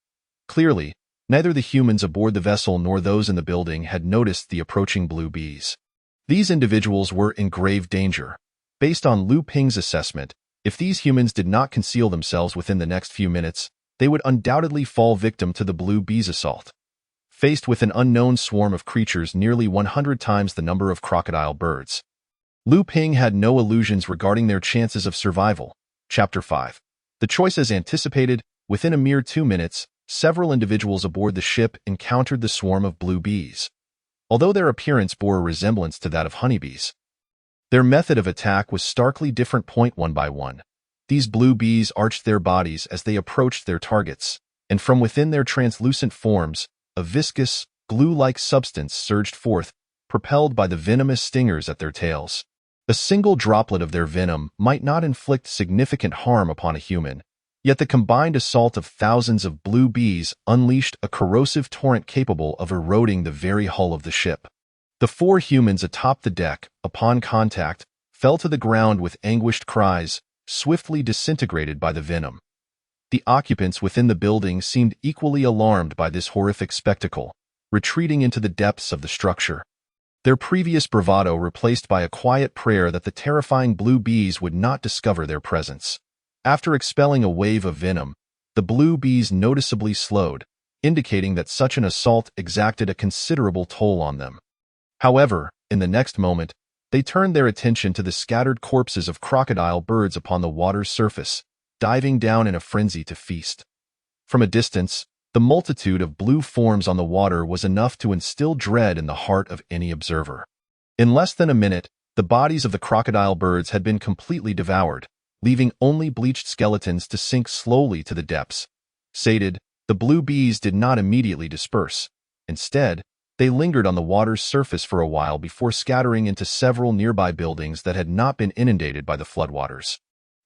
Clearly, neither the humans aboard the vessel nor those in the building had noticed the approaching blue bees. These individuals were in grave danger. Based on Lu Ping's assessment, if these humans did not conceal themselves within the next few minutes, they would undoubtedly fall victim to the blue bees' assault. Faced with an unknown swarm of creatures nearly 100 times the number of crocodile birds, Lu Ping had no illusions regarding their chances of survival. Chapter 5. The choice as anticipated, within a mere 2 minutes, several individuals aboard the ship encountered the swarm of blue bees. Although their appearance bore a resemblance to that of honeybees, their method of attack was starkly different. One by one, these blue bees arched their bodies as they approached their targets, and from within their translucent forms, a viscous, glue-like substance surged forth, propelled by the venomous stingers at their tails. A single droplet of their venom might not inflict significant harm upon a human, yet the combined assault of thousands of blue bees unleashed a corrosive torrent capable of eroding the very hull of the ship. The 4 humans atop the deck, upon contact, fell to the ground with anguished cries, swiftly disintegrated by the venom. The occupants within the building seemed equally alarmed by this horrific spectacle, retreating into the depths of the structure. Their previous bravado replaced by a quiet prayer that the terrifying blue bees would not discover their presence. After expelling a wave of venom, the blue bees noticeably slowed, indicating that such an assault exacted a considerable toll on them. However, in the next moment, they turned their attention to the scattered corpses of crocodile birds upon the water's surface, diving down in a frenzy to feast. From a distance, the multitude of blue forms on the water was enough to instill dread in the heart of any observer. In less than a minute, the bodies of the crocodile birds had been completely devoured, leaving only bleached skeletons to sink slowly to the depths. Sated, the blue bees did not immediately disperse. Instead, they lingered on the water's surface for a while before scattering into several nearby buildings that had not been inundated by the floodwaters.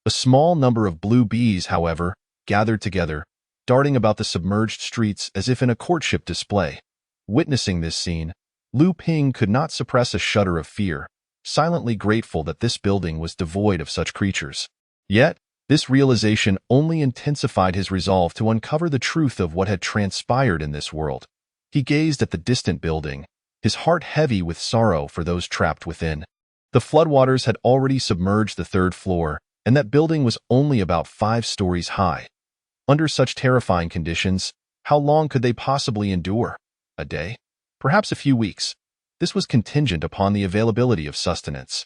A small number of blue bees, however, gathered together, darting about the submerged streets as if in a courtship display. Witnessing this scene, Lu Ping could not suppress a shudder of fear, silently grateful that this building was devoid of such creatures. Yet, this realization only intensified his resolve to uncover the truth of what had transpired in this world. He gazed at the distant building, his heart heavy with sorrow for those trapped within. The floodwaters had already submerged the 3rd floor, and that building was only about 5 stories high. Under such terrifying conditions, how long could they possibly endure? A day? Perhaps a few weeks. This was contingent upon the availability of sustenance.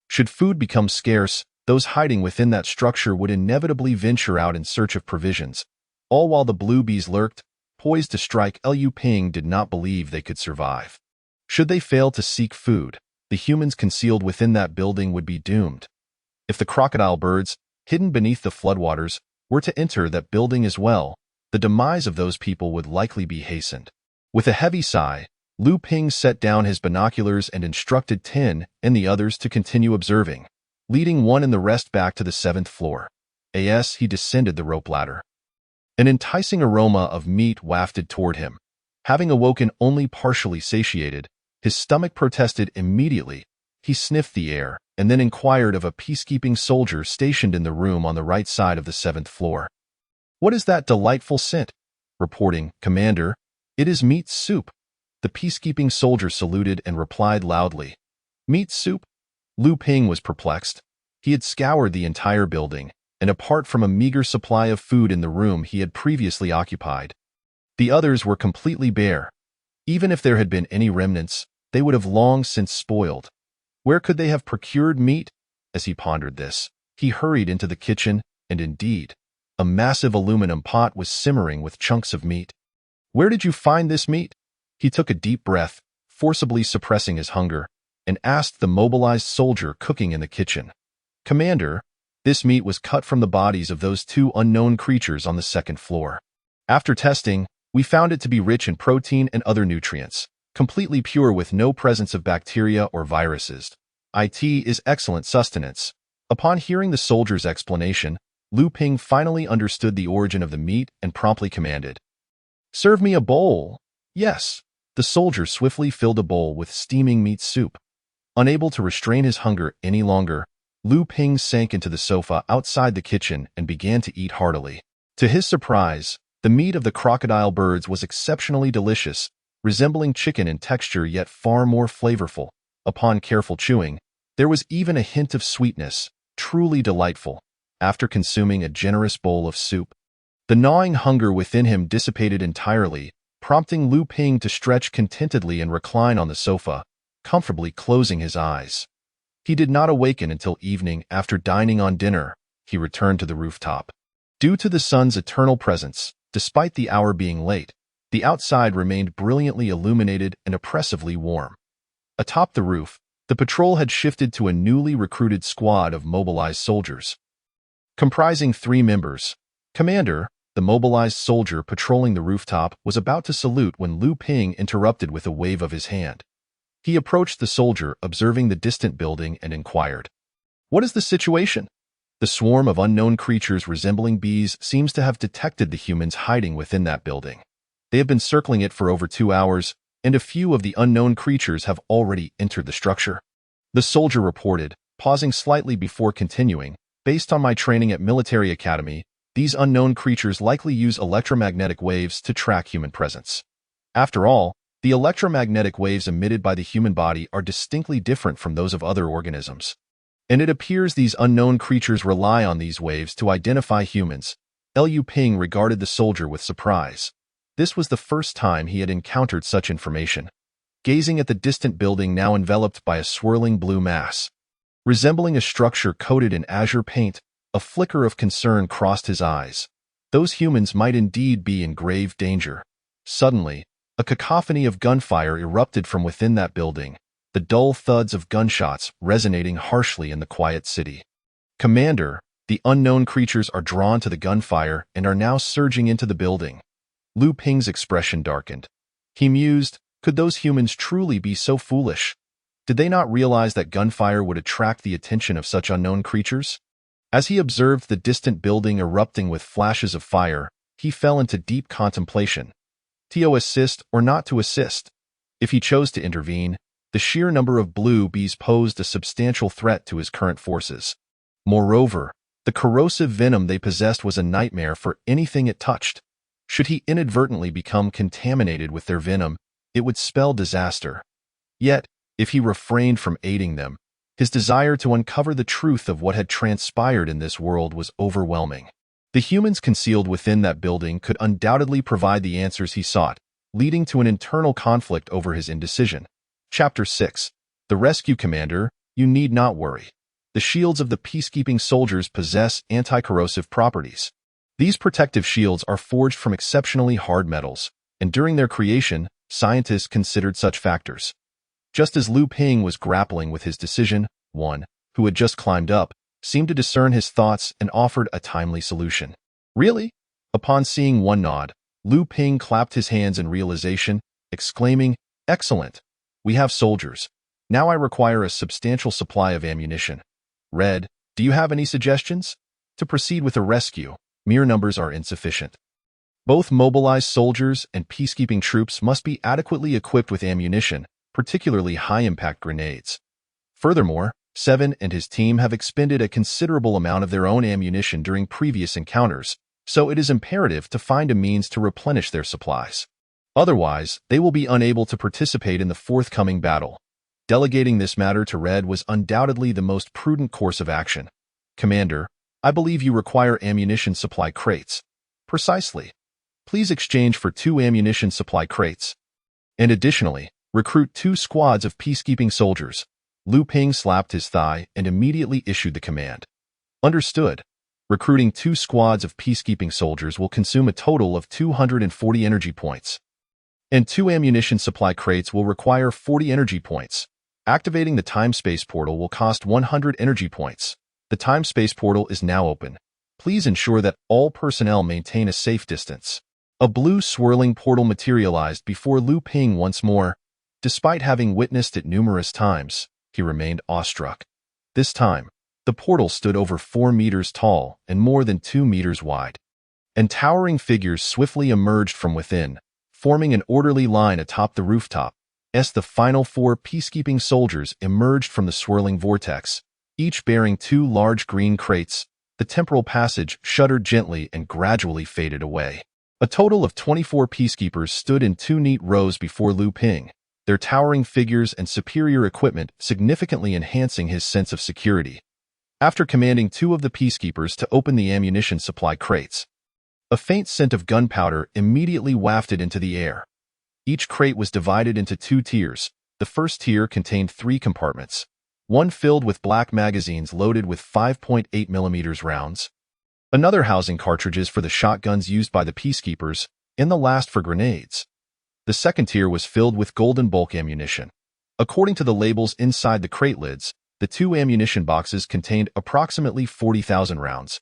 Should food become scarce, those hiding within that structure would inevitably venture out in search of provisions. All while the blue bees lurked, poised to strike, Lu Ping did not believe they could survive. Should they fail to seek food, the humans concealed within that building would be doomed. If the crocodile birds, hidden beneath the floodwaters, were to enter that building as well, the demise of those people would likely be hastened. With a heavy sigh, Lu Ping set down his binoculars and instructed Tin and the others to continue observing, leading one and the rest back to the 7th floor. As he descended the rope ladder, an enticing aroma of meat wafted toward him. Having awoken only partially satiated, his stomach protested immediately. He sniffed the air, and then inquired of a peacekeeping soldier stationed in the room on the right side of the 7th floor. "What is that delightful scent?" Reporting, "Commander, it is meat soup." The peacekeeping soldier saluted and replied loudly. "Meat soup?" Lu Ping was perplexed. He had scoured the entire building, and apart from a meager supply of food in the room he had previously occupied, the others were completely bare. Even if there had been any remnants, they would have long since spoiled. Where could they have procured meat? As he pondered this, he hurried into the kitchen, and indeed, a massive aluminum pot was simmering with chunks of meat. "Where did you find this meat?" He took a deep breath, forcibly suppressing his hunger, and asked the mobilized soldier cooking in the kitchen. "Commander, this meat was cut from the bodies of those 2 unknown creatures on the 2nd floor. After testing, we found it to be rich in protein and other nutrients, completely pure with no presence of bacteria or viruses. It is excellent sustenance." Upon hearing the soldier's explanation, Lu Ping finally understood the origin of the meat and promptly commanded, "Serve me a bowl." "Yes." The soldier swiftly filled a bowl with steaming meat soup. Unable to restrain his hunger any longer, Lu Ping sank into the sofa outside the kitchen and began to eat heartily. To his surprise, the meat of the crocodile birds was exceptionally delicious, resembling chicken in texture yet far more flavorful. Upon careful chewing, there was even a hint of sweetness, truly delightful. After consuming a generous bowl of soup, the gnawing hunger within him dissipated entirely, prompting Lu Ping to stretch contentedly and recline on the sofa, comfortably closing his eyes. He did not awaken until evening. After dining on dinner, he returned to the rooftop. Due to the sun's eternal presence, despite the hour being late, the outside remained brilliantly illuminated and oppressively warm. Atop the roof, the patrol had shifted to a newly recruited squad of mobilized soldiers. Comprising 3 members, Commander, the mobilized soldier patrolling the rooftop, was about to salute when Lu Ping interrupted with a wave of his hand. He approached the soldier, observing the distant building, and inquired, "What is the situation?" The swarm of unknown creatures resembling bees seems to have detected the humans hiding within that building. They have been circling it for over 2 hours, and a few of the unknown creatures have already entered the structure. The soldier reported, pausing slightly before continuing, "Based on my training at military academy, these unknown creatures likely use electromagnetic waves to track human presence. After all, the electromagnetic waves emitted by the human body are distinctly different from those of other organisms. And it appears these unknown creatures rely on these waves to identify humans." Lu Ping regarded the soldier with surprise. This was the first time he had encountered such information. Gazing at the distant building now enveloped by a swirling blue mass, resembling a structure coated in azure paint, a flicker of concern crossed his eyes. Those humans might indeed be in grave danger. Suddenly, a cacophony of gunfire erupted from within that building, the dull thuds of gunshots resonating harshly in the quiet city. "Commander, the unknown creatures are drawn to the gunfire and are now surging into the building." Lu Ping's expression darkened. He mused, could those humans truly be so foolish? Did they not realize that gunfire would attract the attention of such unknown creatures? As he observed the distant building erupting with flashes of fire, he fell into deep contemplation. To assist or not to assist? If he chose to intervene, the sheer number of blue bees posed a substantial threat to his current forces. Moreover, the corrosive venom they possessed was a nightmare for anything it touched. Should he inadvertently become contaminated with their venom, it would spell disaster. Yet, if he refrained from aiding them, his desire to uncover the truth of what had transpired in this world was overwhelming. The humans concealed within that building could undoubtedly provide the answers he sought, leading to an internal conflict over his indecision. Chapter 6. The Rescue Commander. You need not worry. The shields of the peacekeeping soldiers possess anti-corrosive properties. These protective shields are forged from exceptionally hard metals, and during their creation, scientists considered such factors. Just as Lu Ping was grappling with his decision, one, who had just climbed up, seemed to discern his thoughts and offered a timely solution. "Really?" Upon seeing one nod, Lu Ping clapped his hands in realization, exclaiming, "Excellent! We have soldiers. Now I require a substantial supply of ammunition. Red, do you have any suggestions? To proceed with a rescue, mere numbers are insufficient. Both mobilized soldiers and peacekeeping troops must be adequately equipped with ammunition, particularly high-impact grenades. Furthermore, Seven and his team have expended a considerable amount of their own ammunition during previous encounters, so it is imperative to find a means to replenish their supplies. Otherwise, they will be unable to participate in the forthcoming battle. Delegating this matter to Red was undoubtedly the most prudent course of action. Commander, I believe you require ammunition supply crates. Precisely. Please exchange for 2 ammunition supply crates. And additionally, recruit 2 squads of peacekeeping soldiers. Lu Ping slapped his thigh and immediately issued the command. Understood. Recruiting 2 squads of peacekeeping soldiers will consume a total of 240 energy points. And 2 ammunition supply crates will require 40 energy points. Activating the time-space portal will cost 100 energy points. The time-space portal is now open. Please ensure that all personnel maintain a safe distance. A blue swirling portal materialized before Lu Ping once more. Despite having witnessed it numerous times, he remained awestruck. This time, the portal stood over 4 meters tall and more than 2 meters wide. And towering figures swiftly emerged from within, forming an orderly line atop the rooftop. As the final 4 peacekeeping soldiers emerged from the swirling vortex, each bearing 2 large green crates, the temporal passage shuddered gently and gradually faded away. A total of 24 peacekeepers stood in 2 neat rows before Lu Ping, their towering figures and superior equipment significantly enhancing his sense of security. After commanding 2 of the peacekeepers to open the ammunition supply crates, a faint scent of gunpowder immediately wafted into the air. Each crate was divided into 2 tiers. The first tier contained 3 compartments. one filled with black magazines loaded with 5.8mm rounds, another housing cartridges for the shotguns used by the peacekeepers, and the last for grenades. The second tier was filled with golden bulk ammunition. According to the labels inside the crate lids, the two ammunition boxes contained approximately 40,000 rounds,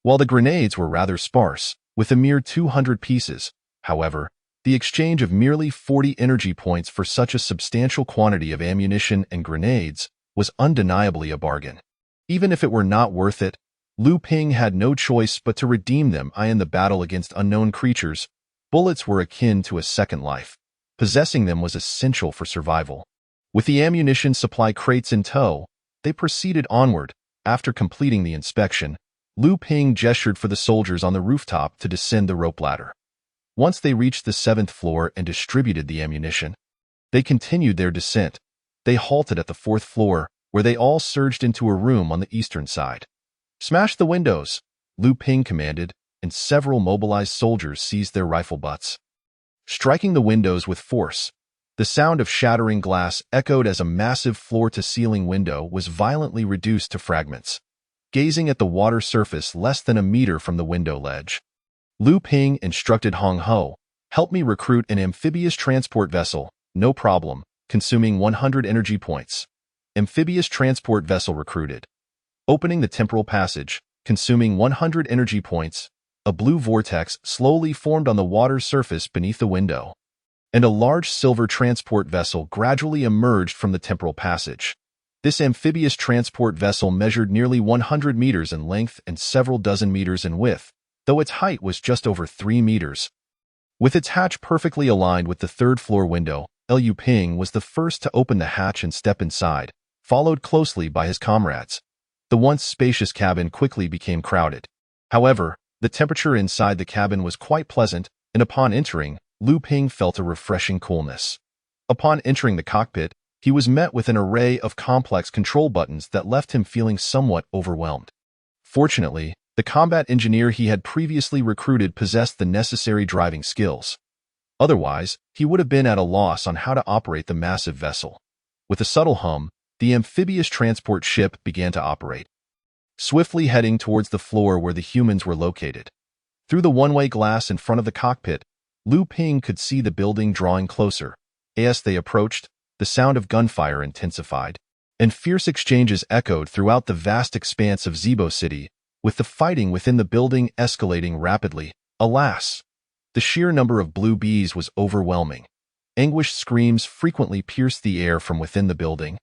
while the grenades were rather sparse, with a mere 200 pieces. However, the exchange of merely 40 energy points for such a substantial quantity of ammunition and grenades was undeniably a bargain. Even if it were not worth it, Liu Ping had no choice but to redeem them. In the battle against unknown creatures, bullets were akin to a second life. Possessing them was essential for survival. With the ammunition supply crates in tow, they proceeded onward. After completing the inspection, Liu Ping gestured for the soldiers on the rooftop to descend the rope ladder. Once they reached the 7th floor and distributed the ammunition, they continued their descent. They halted at the 4th floor, where they all surged into a room on the eastern side. "Smash the windows," Liu Ping commanded, and several mobilized soldiers seized their rifle butts. Striking the windows with force, the sound of shattering glass echoed as a massive floor-to-ceiling window was violently reduced to fragments. Gazing at the water surface less than a meter from the window ledge, Liu Ping instructed Hong Ho, "Help me recruit an amphibious transport vessel." "No problem," consuming 100 energy points. Amphibious transport vessel recruited. Opening the temporal passage, consuming 100 energy points, a blue vortex slowly formed on the water surface beneath the window, and a large silver transport vessel gradually emerged from the temporal passage. This amphibious transport vessel measured nearly 100 meters in length and several dozen meters in width, though its height was just over 3 meters. With its hatch perfectly aligned with the 3rd floor window, Liu Ping was the first to open the hatch and step inside, followed closely by his comrades. The once spacious cabin quickly became crowded. However, the temperature inside the cabin was quite pleasant, and upon entering, Liu Ping felt a refreshing coolness. Upon entering the cockpit, he was met with an array of complex control buttons that left him feeling somewhat overwhelmed. Fortunately, the combat engineer he had previously recruited possessed the necessary driving skills. Otherwise, he would have been at a loss on how to operate the massive vessel. With a subtle hum, the amphibious transport ship began to operate, swiftly heading towards the floor where the humans were located. Through the one-way glass in front of the cockpit, Liu Ping could see the building drawing closer. As they approached, the sound of gunfire intensified, and fierce exchanges echoed throughout the vast expanse of Zibo City, with the fighting within the building escalating rapidly. Alas! The sheer number of blue bees was overwhelming. Anguished screams frequently pierced the air from within the building,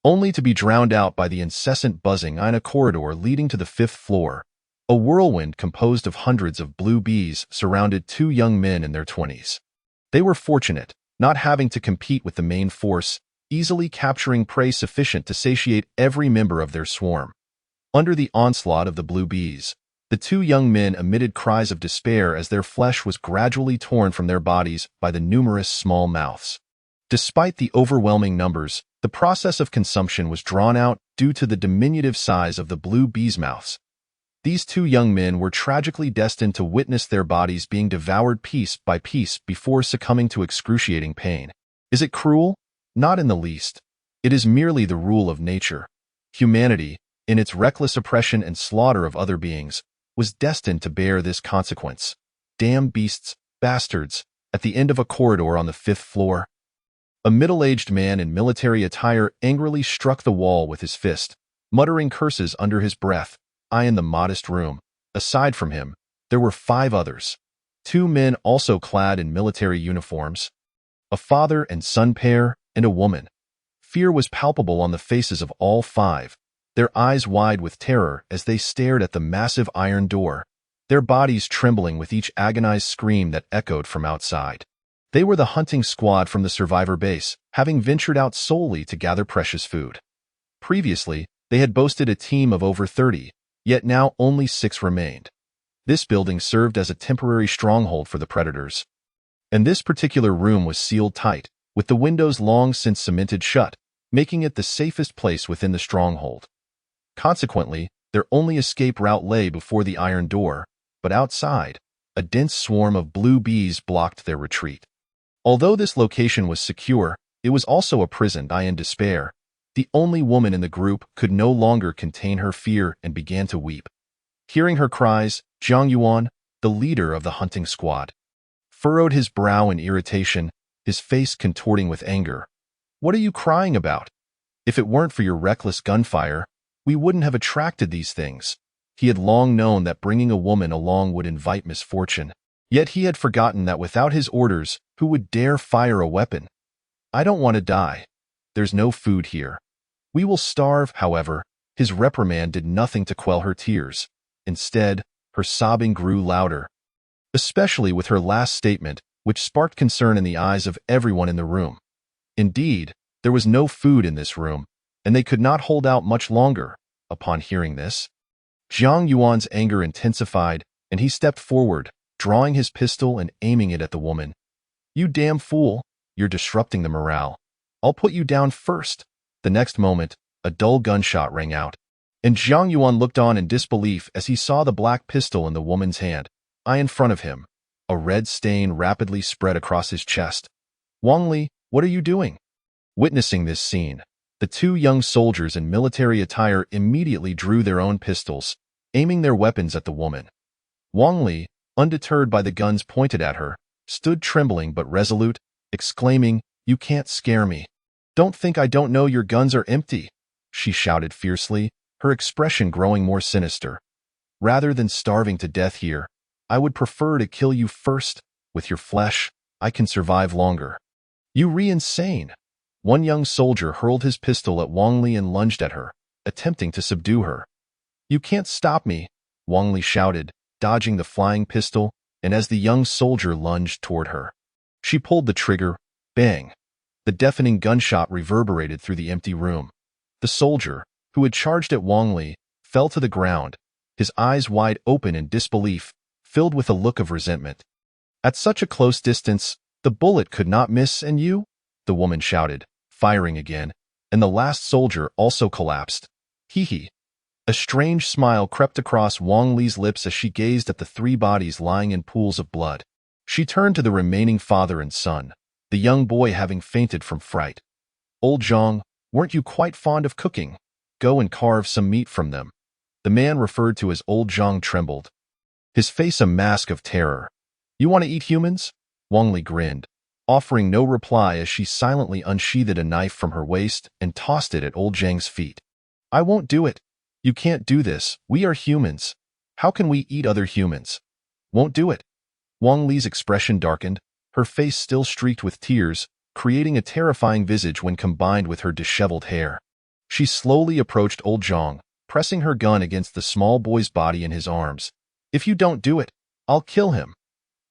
only to be drowned out by the incessant buzzing in a corridor leading to the 5th floor. A whirlwind composed of hundreds of blue bees surrounded two young men in their 20s. They were fortunate, not having to compete with the main force, easily capturing prey sufficient to satiate every member of their swarm. Under the onslaught of the blue bees, the two young men emitted cries of despair as their flesh was gradually torn from their bodies by the numerous small mouths. Despite the overwhelming numbers, the process of consumption was drawn out due to the diminutive size of the blue bees' mouths. These two young men were tragically destined to witness their bodies being devoured piece by piece before succumbing to excruciating pain. Is it cruel? Not in the least. It is merely the rule of nature. Humanity, in its reckless oppression and slaughter of other beings, was destined to bear this consequence. Damn beasts, bastards, at the end of a corridor on the 5th floor. A middle-aged man in military attire angrily struck the wall with his fist, muttering curses under his breath. In the modest room, aside from him, there were 5 others. 2 men also clad in military uniforms, a father and son pair, and a woman. Fear was palpable on the faces of all 5, their eyes wide with terror as they stared at the massive iron door, their bodies trembling with each agonized scream that echoed from outside. They were the hunting squad from the survivor base, having ventured out solely to gather precious food. Previously, they had boasted a team of over 30, yet now only 6 remained. This building served as a temporary stronghold for the predators, and this particular room was sealed tight, with the windows long since cemented shut, making it the safest place within the stronghold. Consequently, their only escape route lay before the iron door, but outside, a dense swarm of blue bees blocked their retreat. Although this location was secure, it was also a prison in despair. The only woman in the group could no longer contain her fear and began to weep. Hearing her cries, Zhang Yuan, the leader of the hunting squad, furrowed his brow in irritation, his face contorting with anger. "What are you crying about? If it weren't for your reckless gunfire, we wouldn't have attracted these things." He had long known that bringing a woman along would invite misfortune. Yet he had forgotten that without his orders, who would dare fire a weapon? "I don't want to die. There's no food here. We will starve." However, his reprimand did nothing to quell her tears. Instead, her sobbing grew louder, especially with her last statement, which sparked concern in the eyes of everyone in the room. Indeed, there was no food in this room, and they could not hold out much longer. Upon hearing this, Zhang Yuan's anger intensified, and he stepped forward, drawing his pistol and aiming it at the woman. "You damn fool, you're disrupting the morale. I'll put you down first." The next moment, a dull gunshot rang out, and Zhang Yuan looked on in disbelief as he saw the black pistol in the woman's hand. In front of him, a red stain rapidly spread across his chest. "Wang Li, what are you doing?" Witnessing this scene, the two young soldiers in military attire immediately drew their own pistols, aiming their weapons at the woman. Wang Li, undeterred by the guns pointed at her, stood trembling but resolute, exclaiming, "You can't scare me. Don't think I don't know your guns are empty," she shouted fiercely, her expression growing more sinister. "Rather than starving to death here, I would prefer to kill you first. With your flesh, I can survive longer." "You insane!" One young soldier hurled his pistol at Wang Li and lunged at her, attempting to subdue her. "You can't stop me," Wang Li shouted, dodging the flying pistol, and as the young soldier lunged toward her, she pulled the trigger. Bang! The deafening gunshot reverberated through the empty room. The soldier, who had charged at Wang Li, fell to the ground, his eyes wide open in disbelief, filled with a look of resentment. "At such a close distance, the bullet could not miss, and you?" the woman shouted, firing again, and the last soldier also collapsed. Hee. A strange smile crept across Wang Li's lips as she gazed at the three bodies lying in pools of blood. She turned to the remaining father and son, the young boy having fainted from fright. "Old Zhang, weren't you quite fond of cooking? Go and carve some meat from them." The man referred to as Old Zhang trembled, his face a mask of terror. "You want to eat humans?" Wang Li grinned, offering no reply as she silently unsheathed a knife from her waist and tossed it at Old Zhang's feet. "I won't do it. You can't do this. We are humans. How can we eat other humans?" "Won't do it." Wang Li's expression darkened, her face still streaked with tears, creating a terrifying visage when combined with her disheveled hair. She slowly approached Old Zhang, pressing her gun against the small boy's body in his arms. "If you don't do it, I'll kill him.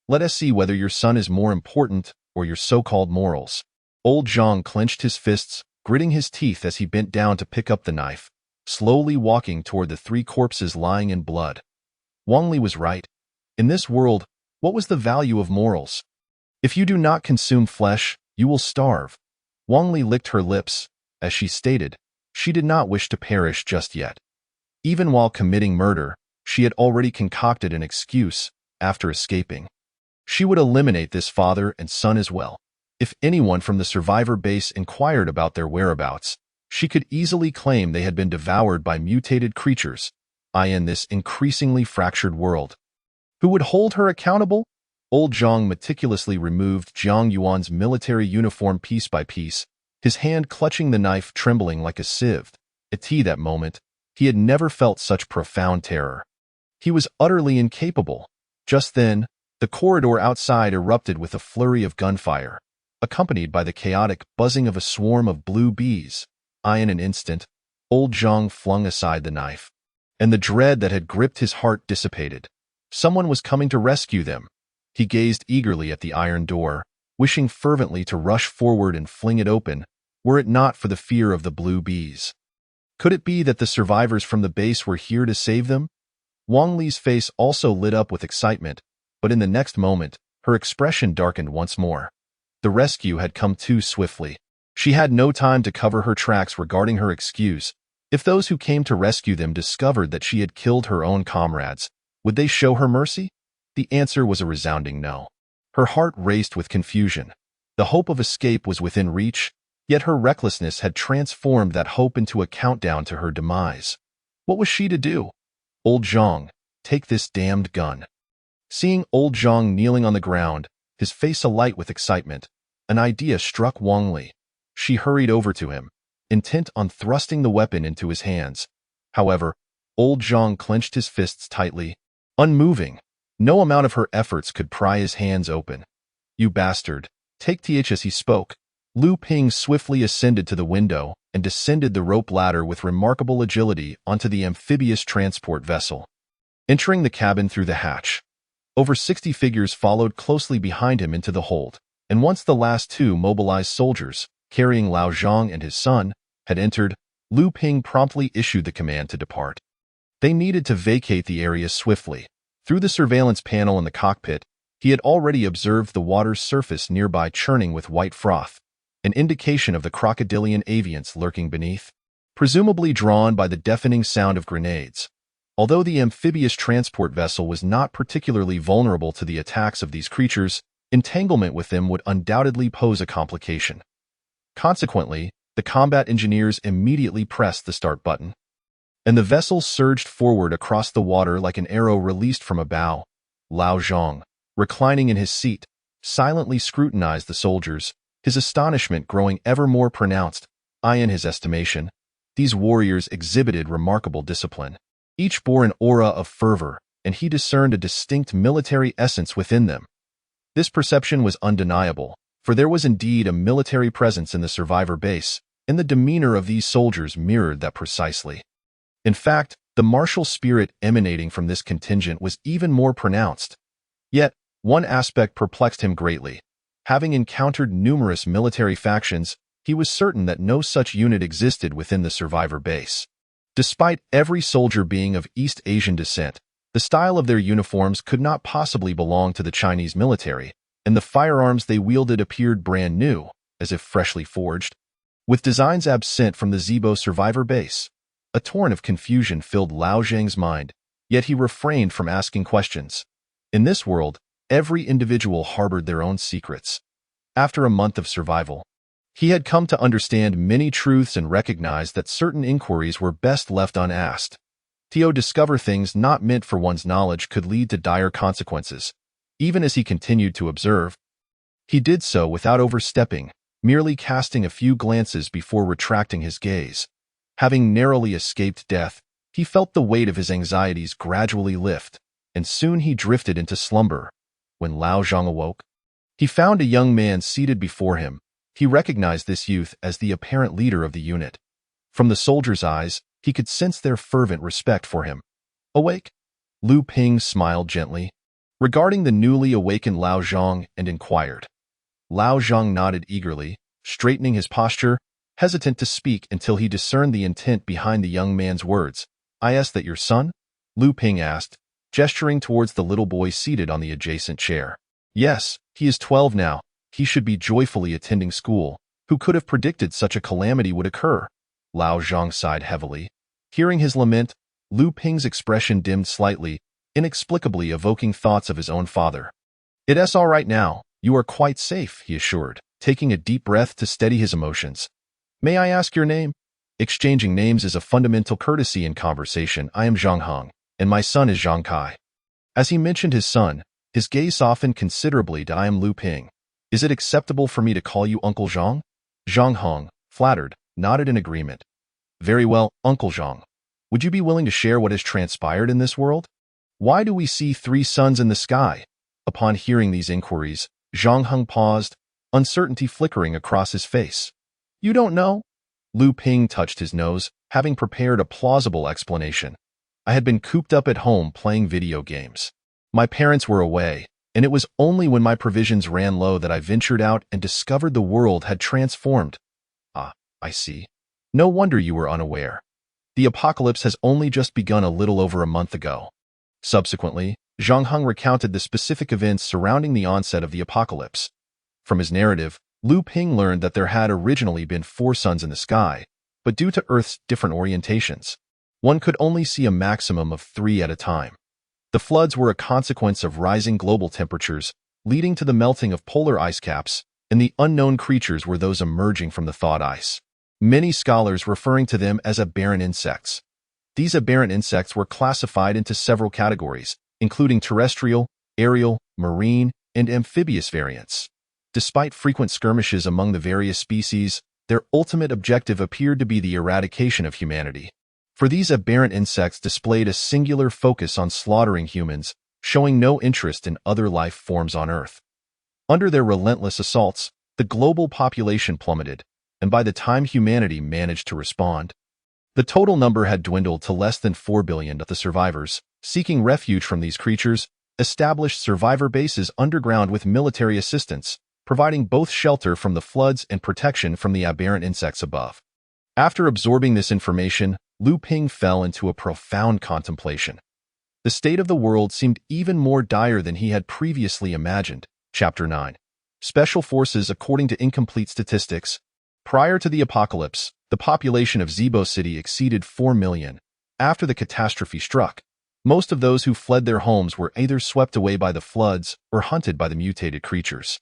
Let us see whether your son is more important or your so-called morals." Old Zhang clenched his fists, gritting his teeth as he bent down to pick up the knife, slowly walking toward the three corpses lying in blood. Wang Li was right. In this world, what was the value of morals? If you do not consume flesh, you will starve. Wang Li licked her lips. As she stated, she did not wish to perish just yet. Even while committing murder, she had already concocted an excuse after escaping. She would eliminate this father and son as well. If anyone from the survivor base inquired about their whereabouts, she could easily claim they had been devoured by mutated creatures, in this increasingly fractured world. Who would hold her accountable? Old Zhang meticulously removed Zhang Yuan's military uniform piece by piece, his hand clutching the knife trembling like a sieve. At that moment, he had never felt such profound terror. He was utterly incapable. Just then, the corridor outside erupted with a flurry of gunfire, accompanied by the chaotic buzzing of a swarm of blue bees. In an instant, Old Zhang flung aside the knife, and the dread that had gripped his heart dissipated. Someone was coming to rescue them. He gazed eagerly at the iron door, wishing fervently to rush forward and fling it open, were it not for the fear of the blue bees. Could it be that the survivors from the base were here to save them? Wang Li's face also lit up with excitement, but in the next moment, her expression darkened once more. The rescue had come too swiftly. She had no time to cover her tracks regarding her excuse. If those who came to rescue them discovered that she had killed her own comrades, would they show her mercy? The answer was a resounding no. Her heart raced with confusion. The hope of escape was within reach, Yet her recklessness had transformed that hope into a countdown to her demise. What was she to do? Old Zhang, take this damned gun. Seeing old Zhang kneeling on the ground, his face alight with excitement, an idea struck Wang Li. She hurried over to him, intent on thrusting the weapon into his hands. However, old Zhang clenched his fists tightly, unmoving. No amount of her efforts could pry his hands open. You bastard, take th. As he spoke, Lu Ping swiftly ascended to the window and descended the rope ladder with remarkable agility onto the amphibious transport vessel. Entering the cabin through the hatch, over 60 figures followed closely behind him into the hold, and once the last 2 mobilized soldiers, carrying Lao Zhang and his son, had entered, Lu Ping promptly issued the command to depart. They needed to vacate the area swiftly. Through the surveillance panel in the cockpit, he had already observed the water's surface nearby churning with white froth, an indication of the crocodilian avians lurking beneath, presumably drawn by the deafening sound of grenades. Although the amphibious transport vessel was not particularly vulnerable to the attacks of these creatures, entanglement with them would undoubtedly pose a complication. Consequently, the combat engineers immediately pressed the start button, and the vessel surged forward across the water like an arrow released from a bow. Lao Zhang, reclining in his seat, silently scrutinized the soldiers, his astonishment growing ever more pronounced. In his estimation, these warriors exhibited remarkable discipline. Each bore an aura of fervor, and he discerned a distinct military essence within them. This perception was undeniable, for there was indeed a military presence in the survivor base, and the demeanor of these soldiers mirrored that precisely. In fact, the martial spirit emanating from this contingent was even more pronounced. Yet, one aspect perplexed him greatly. Having encountered numerous military factions, he was certain that no such unit existed within the survivor base. Despite every soldier being of East Asian descent, the style of their uniforms could not possibly belong to the Chinese military, and the firearms they wielded appeared brand new, as if freshly forged, with designs absent from the Zibo survivor base. A torrent of confusion filled Lao Zhang's mind, yet he refrained from asking questions. In this world, every individual harbored their own secrets. After a month of survival, he had come to understand many truths and recognized that certain inquiries were best left unasked. To discover things not meant for one's knowledge could lead to dire consequences. Even as he continued to observe, he did so without overstepping, merely casting a few glances before retracting his gaze. Having narrowly escaped death, he felt the weight of his anxieties gradually lift, and soon he drifted into slumber. When Lao Zhang awoke, he found a young man seated before him. He recognized this youth as the apparent leader of the unit. From the soldiers' eyes, he could sense their fervent respect for him. Awake? Lu Ping smiled gently, regarding the newly awakened Lao Zhang, and inquired. Lao Zhang nodded eagerly, straightening his posture, hesitant to speak until he discerned the intent behind the young man's words. Is that your son? Lu Ping asked, gesturing towards the little boy seated on the adjacent chair. Yes, he is 12 now. He should be joyfully attending school. Who could have predicted such a calamity would occur? Lao Zhang sighed heavily. Hearing his lament, Lu Ping's expression dimmed slightly, inexplicably evoking thoughts of his own father. It's all right now. You are quite safe, he assured, taking a deep breath to steady his emotions. May I ask your name? Exchanging names is a fundamental courtesy in conversation. I am Zhang Heng, and my son is Zhang Kai. As he mentioned his son, his gaze softened considerably to I am Lu Ping. Is it acceptable for me to call you Uncle Zhang? Zhang Heng, flattered, nodded in agreement. Very well, Uncle Zhang. Would you be willing to share what has transpired in this world? Why do we see 3 suns in the sky? Upon hearing these inquiries, Zhang Heng paused, uncertainty flickering across his face. You don't know? Lu Ping touched his nose, having prepared a plausible explanation. I had been cooped up at home playing video games. My parents were away, and it was only when my provisions ran low that I ventured out and discovered the world had transformed. Ah, I see. No wonder you were unaware. The apocalypse has only just begun a little over a month ago. Subsequently, Zhang Heng recounted the specific events surrounding the onset of the apocalypse. From his narrative, Lu Ping learned that there had originally been 4 suns in the sky, but due to Earth's different orientations, one could only see a maximum of 3 at a time. The floods were a consequence of rising global temperatures, leading to the melting of polar ice caps, and the unknown creatures were those emerging from the thawed ice. Many scholars referring to them as aberrant insects. These aberrant insects were classified into several categories, including terrestrial, aerial, marine, and amphibious variants. Despite frequent skirmishes among the various species, their ultimate objective appeared to be the eradication of humanity. For these aberrant insects displayed a singular focus on slaughtering humans, showing no interest in other life forms on Earth. Under their relentless assaults, the global population plummeted, and by the time humanity managed to respond, the total number had dwindled to less than 4 billion. The survivors, seeking refuge from these creatures, established survivor bases underground with military assistance, providing both shelter from the floods and protection from the aberrant insects above. After absorbing this information, Lu Ping fell into a profound contemplation. The state of the world seemed even more dire than he had previously imagined. Chapter 9. Special Forces. According to incomplete statistics, prior to the apocalypse, the population of Zibo City exceeded 4 million. After the catastrophe struck, most of those who fled their homes were either swept away by the floods or hunted by the mutated creatures.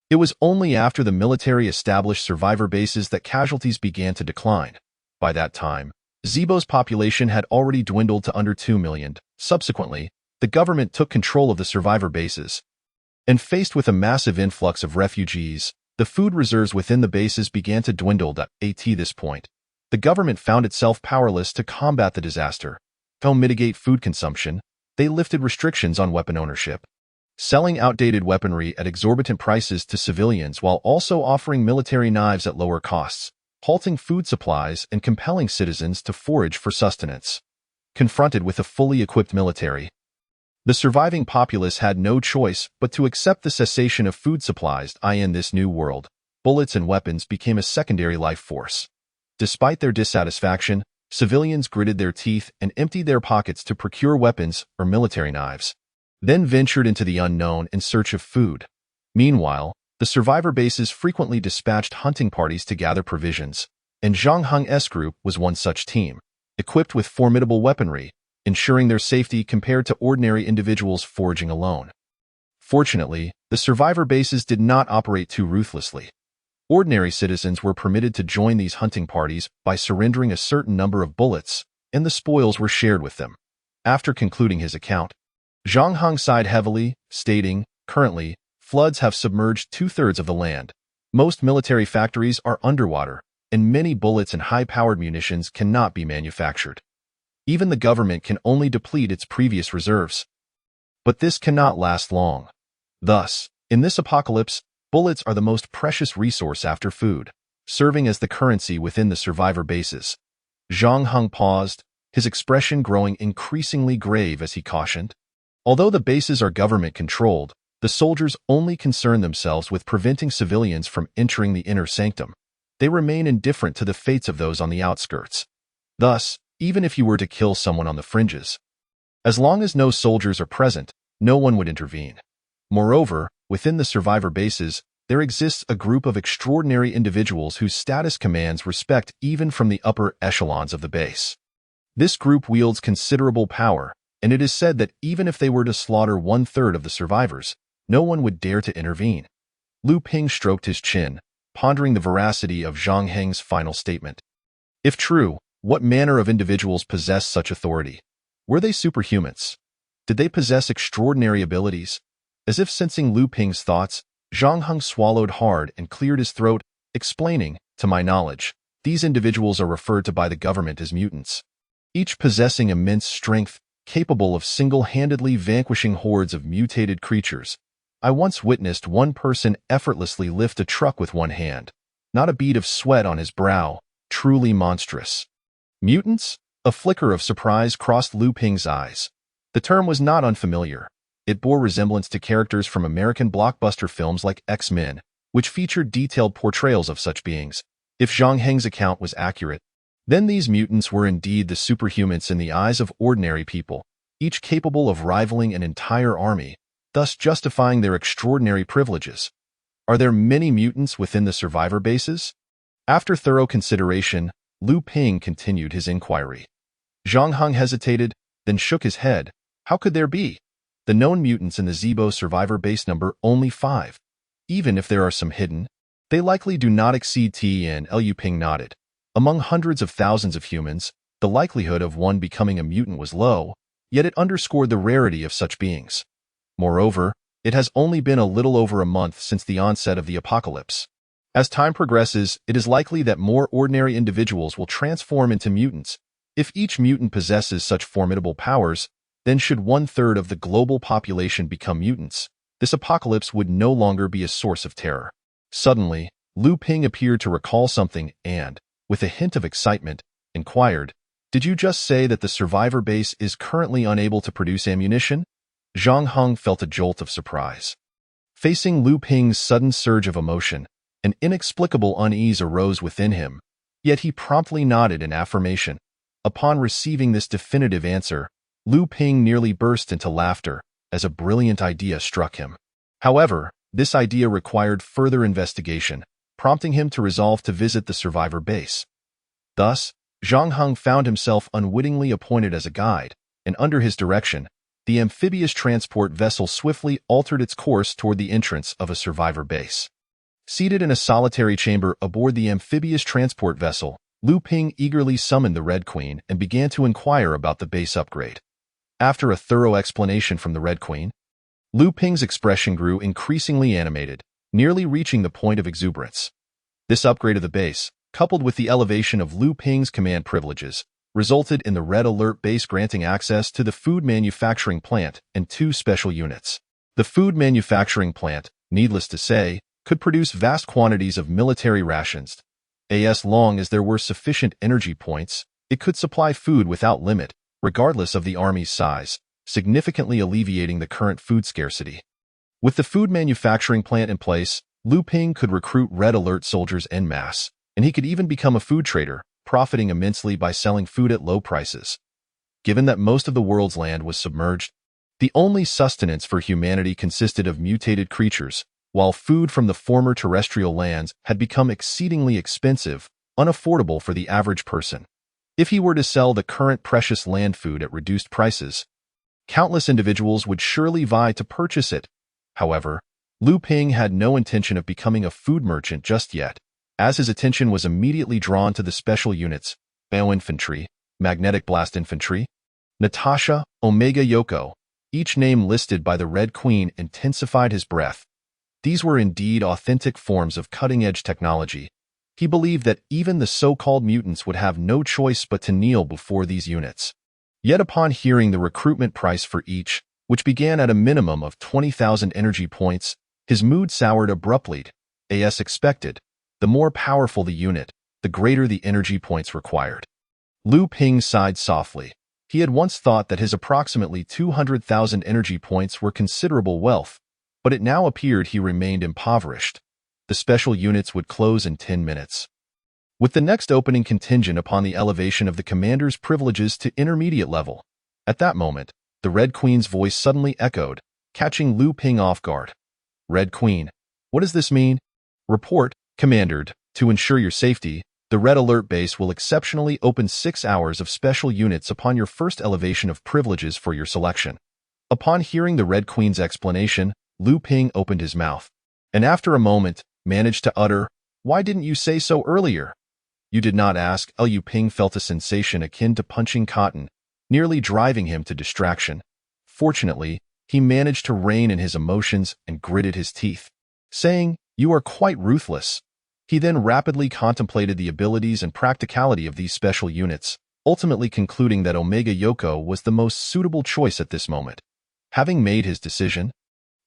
It was only after the military established survivor bases that casualties began to decline. By that time, Zibo's population had already dwindled to under 2 million. Subsequently, the government took control of the survivor bases. And faced with a massive influx of refugees, the food reserves within the bases began to dwindle. At this point, the government found itself powerless to combat the disaster. To mitigate food consumption, they lifted restrictions on weapon ownership, selling outdated weaponry at exorbitant prices to civilians while also offering military knives at lower costs, halting food supplies and compelling citizens to forage for sustenance. Confronted with a fully equipped military, the surviving populace had no choice but to accept the cessation of food supplies. In this new world, bullets and weapons became a secondary life force. Despite their dissatisfaction, civilians gritted their teeth and emptied their pockets to procure weapons or military knives, then ventured into the unknown in search of food. Meanwhile, the survivor bases frequently dispatched hunting parties to gather provisions, and Zhang Heng's group was one such team, equipped with formidable weaponry, ensuring their safety compared to ordinary individuals foraging alone. Fortunately, the survivor bases did not operate too ruthlessly. Ordinary citizens were permitted to join these hunting parties by surrendering a certain number of bullets, and the spoils were shared with them. After concluding his account, Zhang Heng sighed heavily, stating, "Currently, floods have submerged 2/3 of the land. Most military factories are underwater, and many bullets and high-powered munitions cannot be manufactured. Even the government can only deplete its previous reserves. But this cannot last long. Thus, in this apocalypse, bullets are the most precious resource after food, serving as the currency within the survivor bases." Zhang Heng paused, his expression growing increasingly grave as he cautioned, "Although the bases are government-controlled, the soldiers only concern themselves with preventing civilians from entering the inner sanctum. They remain indifferent to the fates of those on the outskirts. Thus, even if you were to kill someone on the fringes, as long as no soldiers are present, no one would intervene. Moreover, within the survivor bases, there exists a group of extraordinary individuals whose status commands respect even from the upper echelons of the base. This group wields considerable power, and it is said that even if they were to slaughter 1/3 of the survivors, no one would dare to intervene." Lu Ping stroked his chin, pondering the veracity of Zhang Heng's final statement. If true, what manner of individuals possessed such authority? Were they superhumans? Did they possess extraordinary abilities? As if sensing Lu Ping's thoughts, Zhang Heng swallowed hard and cleared his throat, explaining, "To my knowledge, these individuals are referred to by the government as mutants, each possessing immense strength, capable of single-handedly vanquishing hordes of mutated creatures. I once witnessed one person effortlessly lift a truck with one hand, not a bead of sweat on his brow, truly monstrous." Mutants? A flicker of surprise crossed Lu Ping's eyes. The term was not unfamiliar. It bore resemblance to characters from American blockbuster films like X-Men, which featured detailed portrayals of such beings. If Zhang Heng's account was accurate, then these mutants were indeed the superhumans in the eyes of ordinary people, each capable of rivaling an entire army, thus justifying their extraordinary privileges. Are there many mutants within the survivor bases? After thorough consideration, Lu Ping continued his inquiry. Zhang Heng hesitated, then shook his head. How could there be? The known mutants in the Zibo survivor base number only 5. Even if there are some hidden, They likely do not exceed T, and Liu Ping nodded. Among hundreds of thousands of humans, the likelihood of one becoming a mutant was low, yet it underscored the rarity of such beings. Moreover, it has only been a little over a month since the onset of the apocalypse. As time progresses, it is likely that more ordinary individuals will transform into mutants. If each mutant possesses such formidable powers, then should 1/3 of the global population become mutants, this apocalypse would no longer be a source of terror. Suddenly, Liu Ping appeared to recall something and, with a hint of excitement, inquired, "Did you just say that the survivor base is currently unable to produce ammunition?" Zhang Heng felt a jolt of surprise. Facing Liu Ping's sudden surge of emotion, an inexplicable unease arose within him, yet he promptly nodded in affirmation. Upon receiving this definitive answer, Liu Ping nearly burst into laughter as a brilliant idea struck him. However, this idea required further investigation, prompting him to resolve to visit the survivor base. Thus, Zhang Heng found himself unwittingly appointed as a guide, and under his direction, the amphibious transport vessel swiftly altered its course toward the entrance of a survivor base. Seated in a solitary chamber aboard the amphibious transport vessel, Liu Ping eagerly summoned the Red Queen and began to inquire about the base upgrade. After a thorough explanation from the Red Queen, Liu Ping's expression grew increasingly animated, nearly reaching the point of exuberance. This upgrade of the base, coupled with the elevation of Liu Ping's command privileges, resulted in the Red Alert base granting access to the food manufacturing plant and 2 special units. The food manufacturing plant, needless to say, could produce vast quantities of military rations. As long as there were sufficient energy points, it could supply food without limit, regardless of the army's size, significantly alleviating the current food scarcity. With the food manufacturing plant in place, Liu Ping could recruit Red Alert soldiers en masse, and he could even become a food trader, profiting immensely by selling food at low prices. Given that most of the world's land was submerged, the only sustenance for humanity consisted of mutated creatures, while food from the former terrestrial lands had become exceedingly expensive, unaffordable for the average person. If he were to sell the current precious land food at reduced prices, countless individuals would surely vie to purchase it. However, Liu Ping had no intention of becoming a food merchant just yet, as his attention was immediately drawn to the special units, Bioinfantry, Magnetic Blast Infantry, Natasha, Omega Yoko. Each name listed by the Red Queen intensified his breath. These were indeed authentic forms of cutting-edge technology. He believed that even the so-called mutants would have no choice but to kneel before these units. Yet upon hearing the recruitment price for each, which began at a minimum of 20,000 energy points, his mood soured abruptly. As expected, the more powerful the unit, the greater the energy points required. Liu Ping sighed softly. He had once thought that his approximately 200,000 energy points were considerable wealth, but it now appeared he remained impoverished. The special units would close in 10 minutes. With the next opening contingent upon the elevation of the commander's privileges to intermediate level. At that moment, the Red Queen's voice suddenly echoed, catching Liu Ping off guard. Red Queen, what does this mean? Report, Commander. To ensure your safety, the Red Alert base will exceptionally open 6 hours of special units upon your first elevation of privileges for your selection. Upon hearing the Red Queen's explanation, Liu Ping opened his mouth, and after a moment, managed to utter, "Why didn't you say so earlier?" You did not ask. Liu Ping felt a sensation akin to punching cotton, nearly driving him to distraction. Fortunately, he managed to rein in his emotions and gritted his teeth, saying, "You are quite ruthless." He then rapidly contemplated the abilities and practicality of these special units, ultimately concluding that Omega Yoko was the most suitable choice at this moment. Having made his decision,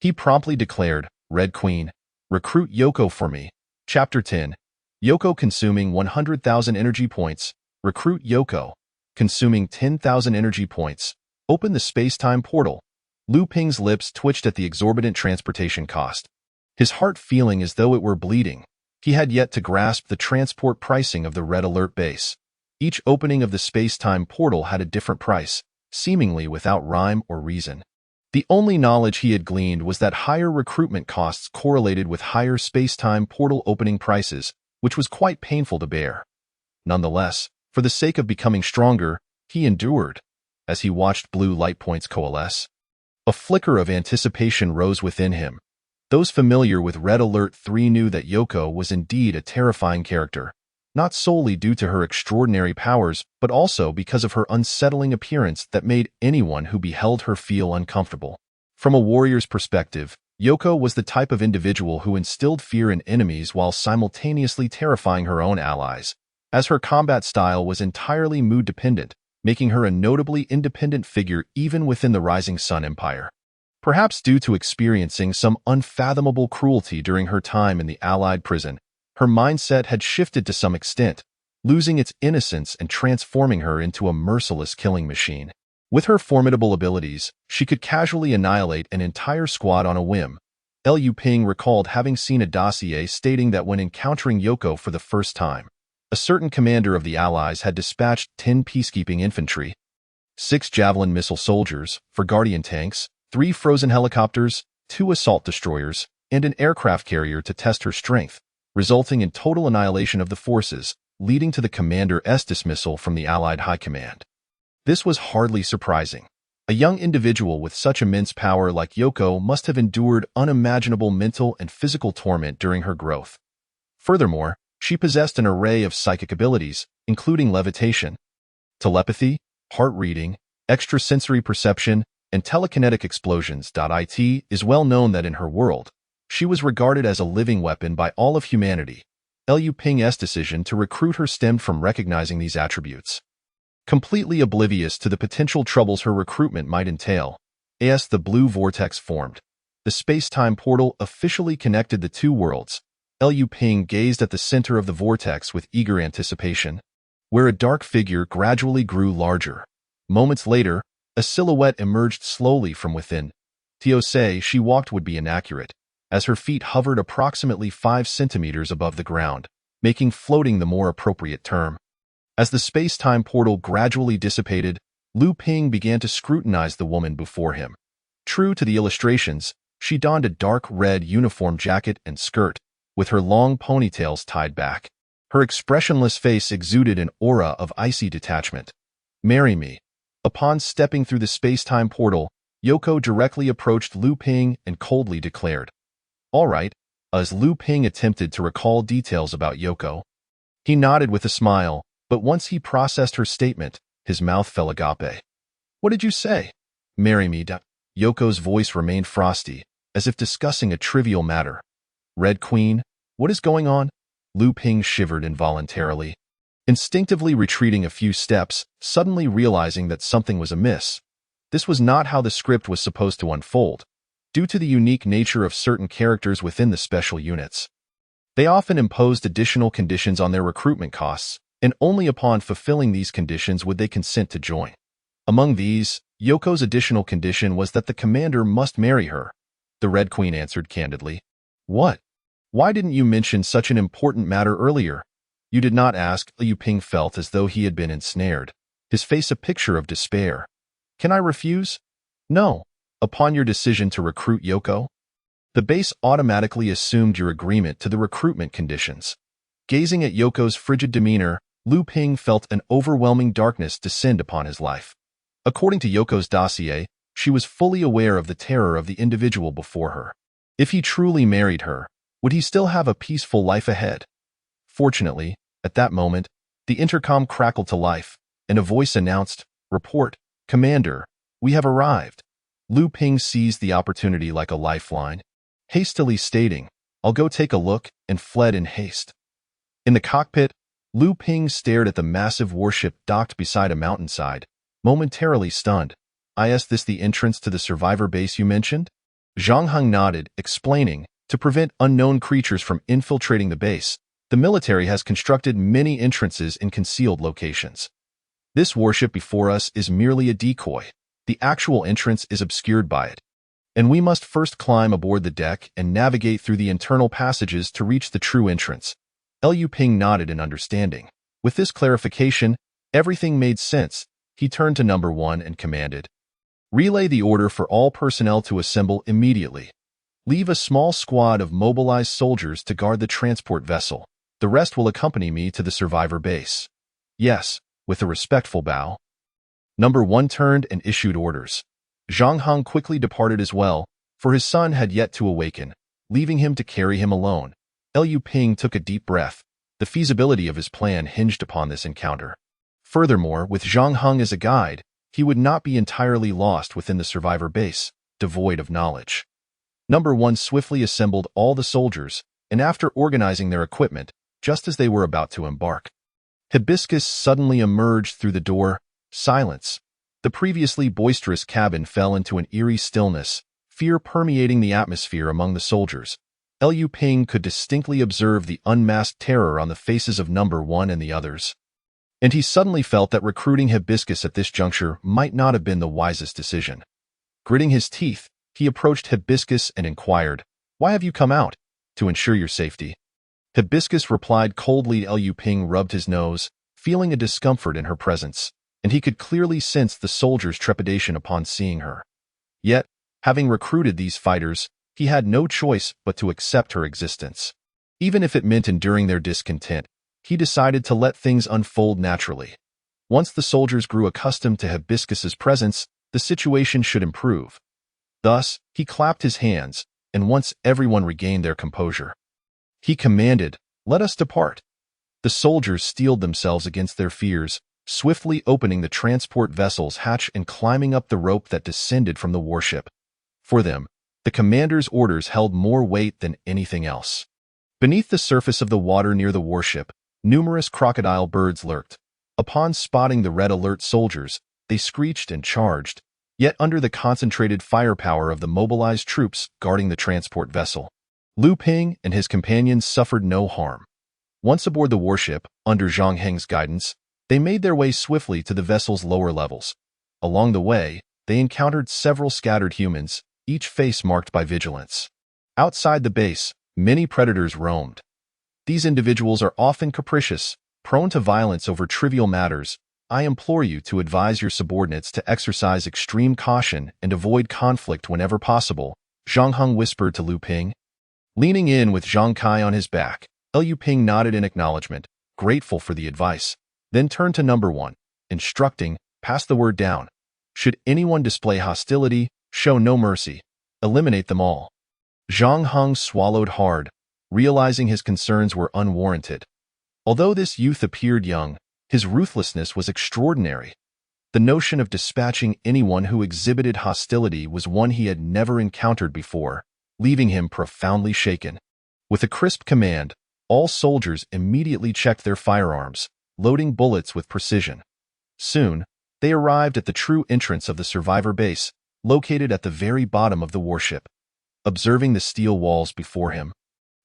he promptly declared, "Red Queen, recruit Yoko for me." Chapter 10. Yoko consuming 100,000 energy points. Recruit Yoko. Consuming 10,000 energy points. Open the space-time portal. Liu Ping's lips twitched at the exorbitant transportation cost, his heart feeling as though it were bleeding. He had yet to grasp the transport pricing of the Red Alert base. Each opening of the space-time portal had a different price, seemingly without rhyme or reason. The only knowledge he had gleaned was that higher recruitment costs correlated with higher space-time portal opening prices, which was quite painful to bear. Nonetheless, for the sake of becoming stronger, he endured. As he watched blue light points coalesce, a flicker of anticipation rose within him. Those familiar with Red Alert 3 knew that Yoko was indeed a terrifying character, not solely due to her extraordinary powers, but also because of her unsettling appearance that made anyone who beheld her feel uncomfortable. From a warrior's perspective, Yoko was the type of individual who instilled fear in enemies while simultaneously terrifying her own allies, as her combat style was entirely mood-dependent, making her a notably independent figure even within the Rising Sun Empire. Perhaps due to experiencing some unfathomable cruelty during her time in the Allied prison, her mindset had shifted to some extent, losing its innocence and transforming her into a merciless killing machine. With her formidable abilities, she could casually annihilate an entire squad on a whim. Liu Ping recalled having seen a dossier stating that when encountering Yoko for the first time, a certain commander of the Allies had dispatched 10 peacekeeping infantry, 6 Javelin missile soldiers, 4 Guardian tanks, 3 frozen helicopters, 2 assault destroyers, and an aircraft carrier to test her strength, resulting in total annihilation of the forces, leading to the commander's dismissal from the Allied High Command. This was hardly surprising. A young individual with such immense power like Yoko must have endured unimaginable mental and physical torment during her growth. Furthermore, she possessed an array of psychic abilities, including levitation, telepathy, heart reading, extrasensory perception, and telekinetic explosions. It is well known that in her world, she was regarded as a living weapon by all of humanity. Liu Ping's decision to recruit her stemmed from recognizing these attributes. Completely oblivious to the potential troubles her recruitment might entail, as the blue vortex formed, the space-time portal officially connected the two worlds. Liu Ping gazed at the center of the vortex with eager anticipation, where a dark figure gradually grew larger. Moments later, a silhouette emerged slowly from within. To say she walked would be inaccurate, as her feet hovered approximately 5 centimeters above the ground, making floating the more appropriate term. As the space-time portal gradually dissipated, Liu Ping began to scrutinize the woman before him. True to the illustrations, she donned a dark red uniform jacket and skirt, with her long ponytails tied back. Her expressionless face exuded an aura of icy detachment. "Marry me." Upon stepping through the space-time portal, Yoko directly approached Liu Ping and coldly declared, "All right," as Liu Ping attempted to recall details about Yoko. He nodded with a smile, but once he processed her statement, his mouth fell agape. "What did you say?" "Marry me." Yoko's voice remained frosty, as if discussing a trivial matter. "Red Queen, what is going on?" Liu Ping shivered involuntarily, instinctively retreating a few steps, suddenly realizing that something was amiss. This was not how the script was supposed to unfold, due to the unique nature of certain characters within the special units. They often imposed additional conditions on their recruitment costs, and only upon fulfilling these conditions would they consent to join. Among these, Yoko's additional condition was that the commander must marry her. The Red Queen answered candidly. "What? Why didn't you mention such an important matter earlier?" "You did not ask." Liu Ping felt as though he had been ensnared, his face a picture of despair. "Can I refuse?" "No." "Upon your decision to recruit Yoko?" The base automatically assumed your agreement to the recruitment conditions. Gazing at Yoko's frigid demeanor, Liu Ping felt an overwhelming darkness descend upon his life. According to Yoko's dossier, she was fully aware of the terror of the individual before her. If he truly married her, would he still have a peaceful life ahead? Fortunately, at that moment, the intercom crackled to life, and a voice announced, "Report, Commander, we have arrived." Liu Ping seized the opportunity like a lifeline, hastily stating, "I'll go take a look," and fled in haste. In the cockpit, Liu Ping stared at the massive warship docked beside a mountainside, momentarily stunned. "Is this the entrance to the survivor base you mentioned?" Zhang Heng nodded, explaining, "To prevent unknown creatures from infiltrating the base, the military has constructed many entrances in concealed locations. This warship before us is merely a decoy. The actual entrance is obscured by it, and we must first climb aboard the deck and navigate through the internal passages to reach the true entrance." Liu Ping nodded in understanding. With this clarification, everything made sense. He turned to number 1 and commanded, "Relay the order for all personnel to assemble immediately. Leave a small squad of mobilized soldiers to guard the transport vessel. The rest will accompany me to the survivor base." "Yes," with a respectful bow. Number 1 turned and issued orders. Zhang Heng quickly departed as well, for his son had yet to awaken, leaving him to carry him alone. Liu Ping took a deep breath. The feasibility of his plan hinged upon this encounter. Furthermore, with Zhang Heng as a guide, he would not be entirely lost within the survivor base, devoid of knowledge. Number 1 swiftly assembled all the soldiers, and after organizing their equipment, just as they were about to embark, Hibiscus suddenly emerged through the door. Silence. The previously boisterous cabin fell into an eerie stillness, fear permeating the atmosphere among the soldiers. Liu Ping could distinctly observe the unmasked terror on the faces of Number 1 and the others. And he suddenly felt that recruiting Hibiscus at this juncture might not have been the wisest decision. Gritting his teeth, he approached Hibiscus and inquired, "Why have you come out?" "To ensure your safety." Hibiscus replied coldly. Liu Ping rubbed his nose, feeling a discomfort in her presence, and he could clearly sense the soldiers' trepidation upon seeing her. Yet, having recruited these fighters, he had no choice but to accept her existence. Even if it meant enduring their discontent, he decided to let things unfold naturally. Once the soldiers grew accustomed to Hibiscus's presence, the situation should improve. Thus, he clapped his hands, and once everyone regained their composure, he commanded, "Let us depart." The soldiers steeled themselves against their fears, swiftly opening the transport vessel's hatch and climbing up the rope that descended from the warship. For them, the commander's orders held more weight than anything else. Beneath the surface of the water near the warship, numerous crocodile birds lurked. Upon spotting the red alert soldiers, they screeched and charged, yet under the concentrated firepower of the mobilized troops guarding the transport vessel, Liu Ping and his companions suffered no harm. Once aboard the warship, under Zhang Heng's guidance, they made their way swiftly to the vessel's lower levels. Along the way, they encountered several scattered humans, each face marked by vigilance. Outside the base, many predators roamed. These individuals are often capricious, prone to violence over trivial matters. I implore you to advise your subordinates to exercise extreme caution and avoid conflict whenever possible, Zhang Heng whispered to Liu Ping. Leaning in with Zhang Kai on his back, Liu Ping nodded in acknowledgement, grateful for the advice, then turned to Number 1, instructing, "Pass the word down. Should anyone display hostility, show no mercy. Eliminate them all." Zhang Heng swallowed hard, realizing his concerns were unwarranted. Although this youth appeared young, his ruthlessness was extraordinary. The notion of dispatching anyone who exhibited hostility was one he had never encountered before, leaving him profoundly shaken. With a crisp command, all soldiers immediately checked their firearms, loading bullets with precision. Soon, they arrived at the true entrance of the survivor base, located at the very bottom of the warship. Observing the steel walls before him,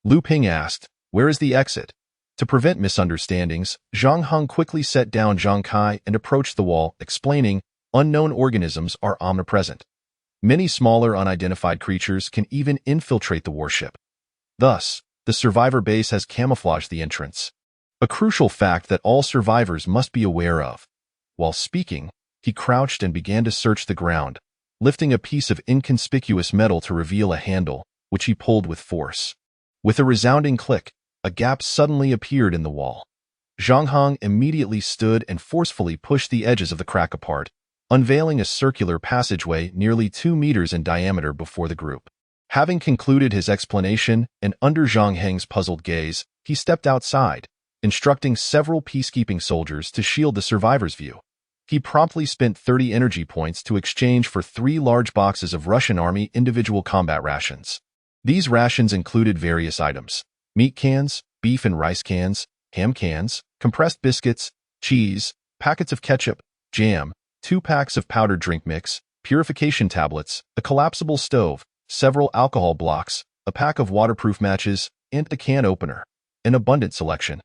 Liu Ping asked, "Where is the exit?" To prevent misunderstandings, Zhang Heng quickly set down Zhang Kai and approached the wall, explaining, "Unknown organisms are omnipresent. Many smaller unidentified creatures can even infiltrate the warship. Thus, the survivor base has camouflaged the entrance, a crucial fact that all survivors must be aware of." While speaking, he crouched and began to search the ground, lifting a piece of inconspicuous metal to reveal a handle, which he pulled with force. With a resounding click, a gap suddenly appeared in the wall. Zhang Heng immediately stood and forcefully pushed the edges of the crack apart, unveiling a circular passageway nearly 2 meters in diameter before the group. Having concluded his explanation and under Zhang Heng's puzzled gaze, he stepped outside, instructing several peacekeeping soldiers to shield the survivors' view. He promptly spent 30 energy points to exchange for 3 large boxes of Russian Army individual combat rations. These rations included various items: meat cans, beef and rice cans, ham cans, compressed biscuits, cheese, packets of ketchup, jam, 2 packs of powdered drink mix, purification tablets, a collapsible stove, several alcohol blocks, a pack of waterproof matches, and a can opener. An abundant selection,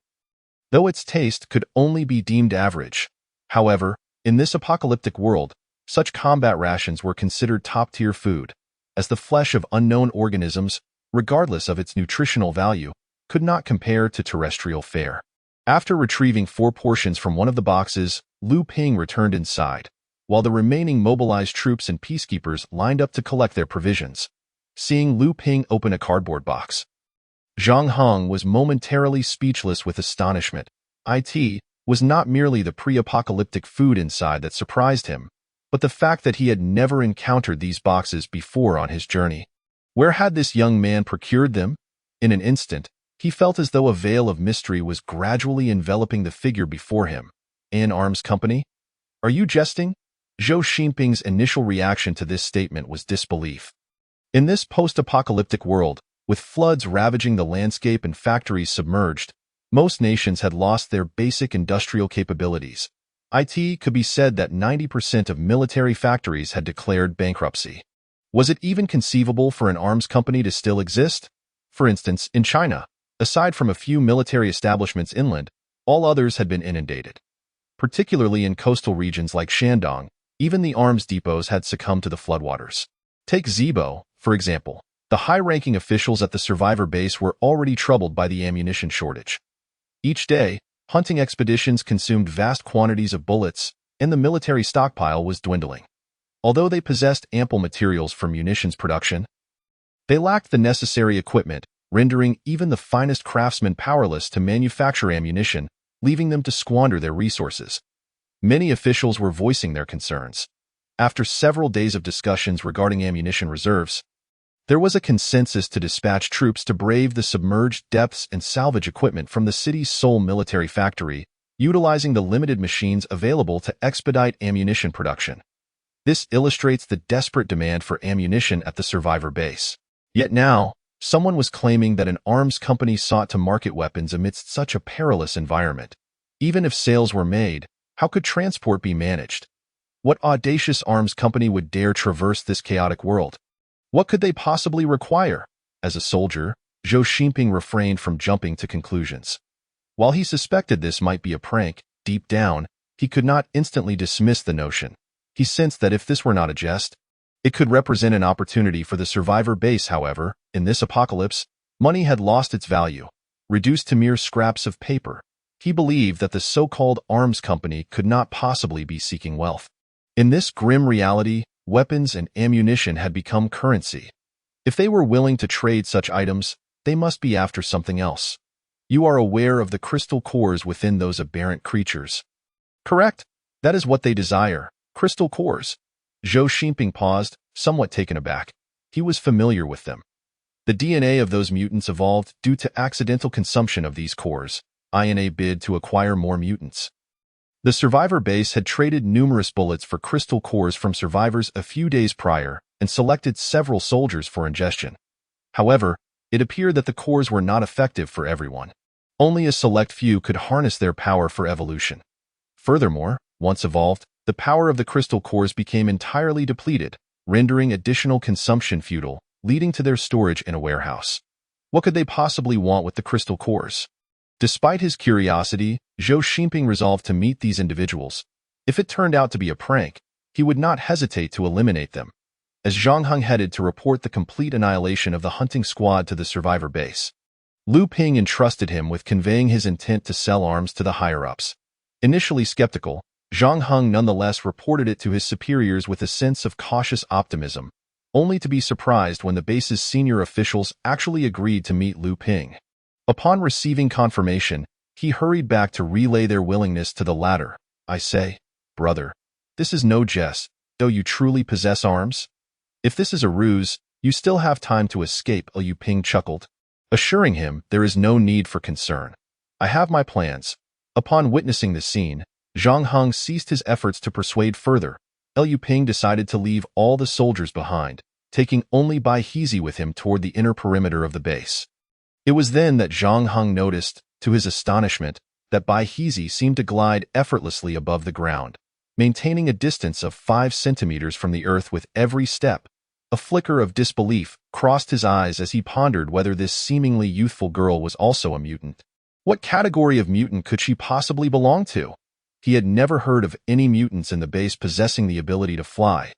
though its taste could only be deemed average. However, in this apocalyptic world, such combat rations were considered top-tier food, as the flesh of unknown organisms, regardless of its nutritional value, could not compare to terrestrial fare. After retrieving 4 portions from one of the boxes, Liu Ping returned inside, while the remaining mobilized troops and peacekeepers lined up to collect their provisions. Seeing Liu Ping open a cardboard box, Zhang Heng was momentarily speechless with astonishment. It was not merely the pre-apocalyptic food inside that surprised him, but the fact that he had never encountered these boxes before on his journey. Where had this young man procured them? In an instant, he felt as though a veil of mystery was gradually enveloping the figure before him. An arms company? Are you jesting? Zhou Xinping's initial reaction to this statement was disbelief. In this post-apocalyptic world, with floods ravaging the landscape and factories submerged, most nations had lost their basic industrial capabilities. It could be said that 90% of military factories had declared bankruptcy. Was it even conceivable for an arms company to still exist? For instance, in China, aside from a few military establishments inland, all others had been inundated. Particularly in coastal regions like Shandong, even the arms depots had succumbed to the floodwaters. Take Zibo, for example. The high-ranking officials at the survivor base were already troubled by the ammunition shortage. Each day, hunting expeditions consumed vast quantities of bullets, and the military stockpile was dwindling. Although they possessed ample materials for munitions production, they lacked the necessary equipment, rendering even the finest craftsmen powerless to manufacture ammunition, leaving them to squander their resources. Many officials were voicing their concerns. After several days of discussions regarding ammunition reserves, there was a consensus to dispatch troops to brave the submerged depths and salvage equipment from the city's sole military factory, utilizing the limited machines available to expedite ammunition production. This illustrates the desperate demand for ammunition at the survivor base. Yet now, someone was claiming that an arms company sought to market weapons amidst such a perilous environment. Even if sales were made, how could transport be managed? What audacious arms company would dare traverse this chaotic world? What could they possibly require? As a soldier, Zhou Xinping refrained from jumping to conclusions. While he suspected this might be a prank, deep down, he could not instantly dismiss the notion. He sensed that if this were not a jest, it could represent an opportunity for the survivor base. However, in this apocalypse, money had lost its value, reduced to mere scraps of paper. He believed that the so-called arms company could not possibly be seeking wealth. In this grim reality, weapons and ammunition had become currency. If they were willing to trade such items, they must be after something else. You are aware of the crystal cores within those aberrant creatures. Correct? That is what they desire, crystal cores. Zhou Xinping paused, somewhat taken aback. He was familiar with them. The DNA of those mutants evolved due to accidental consumption of these cores, in a bid to acquire more mutants. The survivor base had traded numerous bullets for crystal cores from survivors a few days prior and selected several soldiers for ingestion. However, it appeared that the cores were not effective for everyone. Only a select few could harness their power for evolution. Furthermore, once evolved, the power of the crystal cores became entirely depleted, rendering additional consumption futile, leading to their storage in a warehouse. What could they possibly want with the crystal cores? Despite his curiosity, Zhou Xinping resolved to meet these individuals. If it turned out to be a prank, he would not hesitate to eliminate them. As Zhang Heng headed to report the complete annihilation of the hunting squad to the survivor base, Lu Ping entrusted him with conveying his intent to sell arms to the higher-ups. Initially skeptical, Zhang Heng nonetheless reported it to his superiors with a sense of cautious optimism, only to be surprised when the base's senior officials actually agreed to meet Lu Ping. Upon receiving confirmation, he hurried back to relay their willingness to the latter. I say, brother, this is no jest, though you truly possess arms. If this is a ruse, you still have time to escape, Lu Ping chuckled, assuring him there is no need for concern. I have my plans. Upon witnessing the scene, Zhang Heng ceased his efforts to persuade further. Lu Ping decided to leave all the soldiers behind, taking only Bai Hezi with him toward the inner perimeter of the base. It was then that Zhang Heng noticed, to his astonishment, that Bai Hezi seemed to glide effortlessly above the ground, maintaining a distance of 5 centimeters from the earth with every step. A flicker of disbelief crossed his eyes as he pondered whether this seemingly youthful girl was also a mutant. What category of mutant could she possibly belong to? He had never heard of any mutants in the base possessing the ability to fly.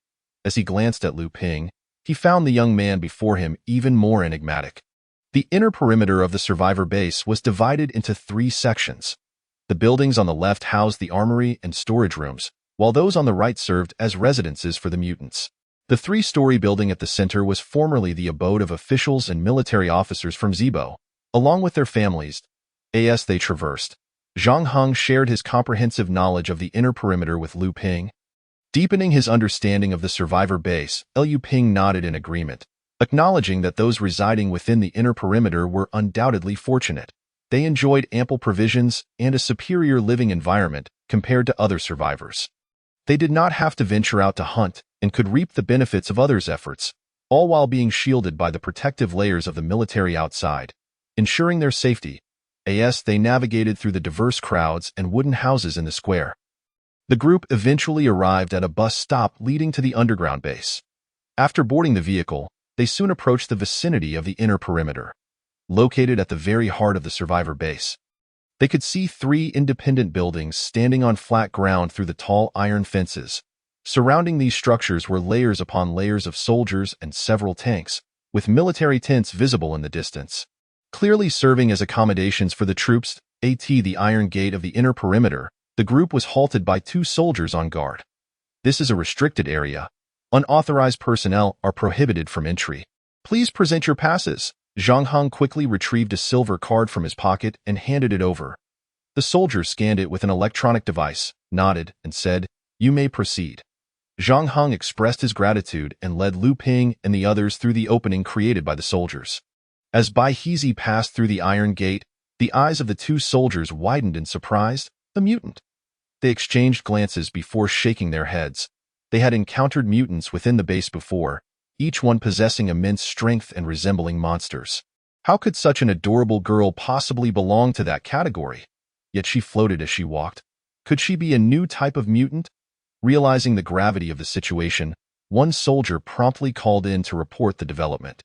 As he glanced at Lu Ping, he found the young man before him even more enigmatic. The inner perimeter of the survivor base was divided into 3 sections. The buildings on the left housed the armory and storage rooms, while those on the right served as residences for the mutants. The 3-story building at the center was formerly the abode of officials and military officers from Zibo, along with their families, as they traversed. Zhang Heng shared his comprehensive knowledge of the inner perimeter with Lu Ping. Deepening his understanding of the survivor base, Lu Ping nodded in agreement, acknowledging that those residing within the inner perimeter were undoubtedly fortunate. They enjoyed ample provisions and a superior living environment compared to other survivors. They did not have to venture out to hunt and could reap the benefits of others' efforts, all while being shielded by the protective layers of the military outside, ensuring their safety. As they navigated through the diverse crowds and wooden houses in the square, the group eventually arrived at a bus stop leading to the underground base. After boarding the vehicle, they soon approached the vicinity of the inner perimeter, located at the very heart of the survivor base. They could see 3 independent buildings standing on flat ground through the tall iron fences. Surrounding these structures were layers upon layers of soldiers and several tanks, with military tents visible in the distance, clearly serving as accommodations for the troops. At the iron gate of the inner perimeter, the group was halted by 2 soldiers on guard. This is a restricted area. Unauthorized personnel are prohibited from entry. Please present your passes. Zhang Heng quickly retrieved a silver card from his pocket and handed it over. The soldier scanned it with an electronic device, nodded, and said, "You may proceed." Zhang Heng expressed his gratitude and led Lu Ping and the others through the opening created by the soldiers. As Bai Hezi passed through the iron gate, the eyes of the 2 soldiers widened in surprise. The mutant. They exchanged glances before shaking their heads. They had encountered mutants within the base before, each one possessing immense strength and resembling monsters. How could such an adorable girl possibly belong to that category? Yet she floated as she walked. Could she be a new type of mutant? Realizing the gravity of the situation, one soldier promptly called in to report the development.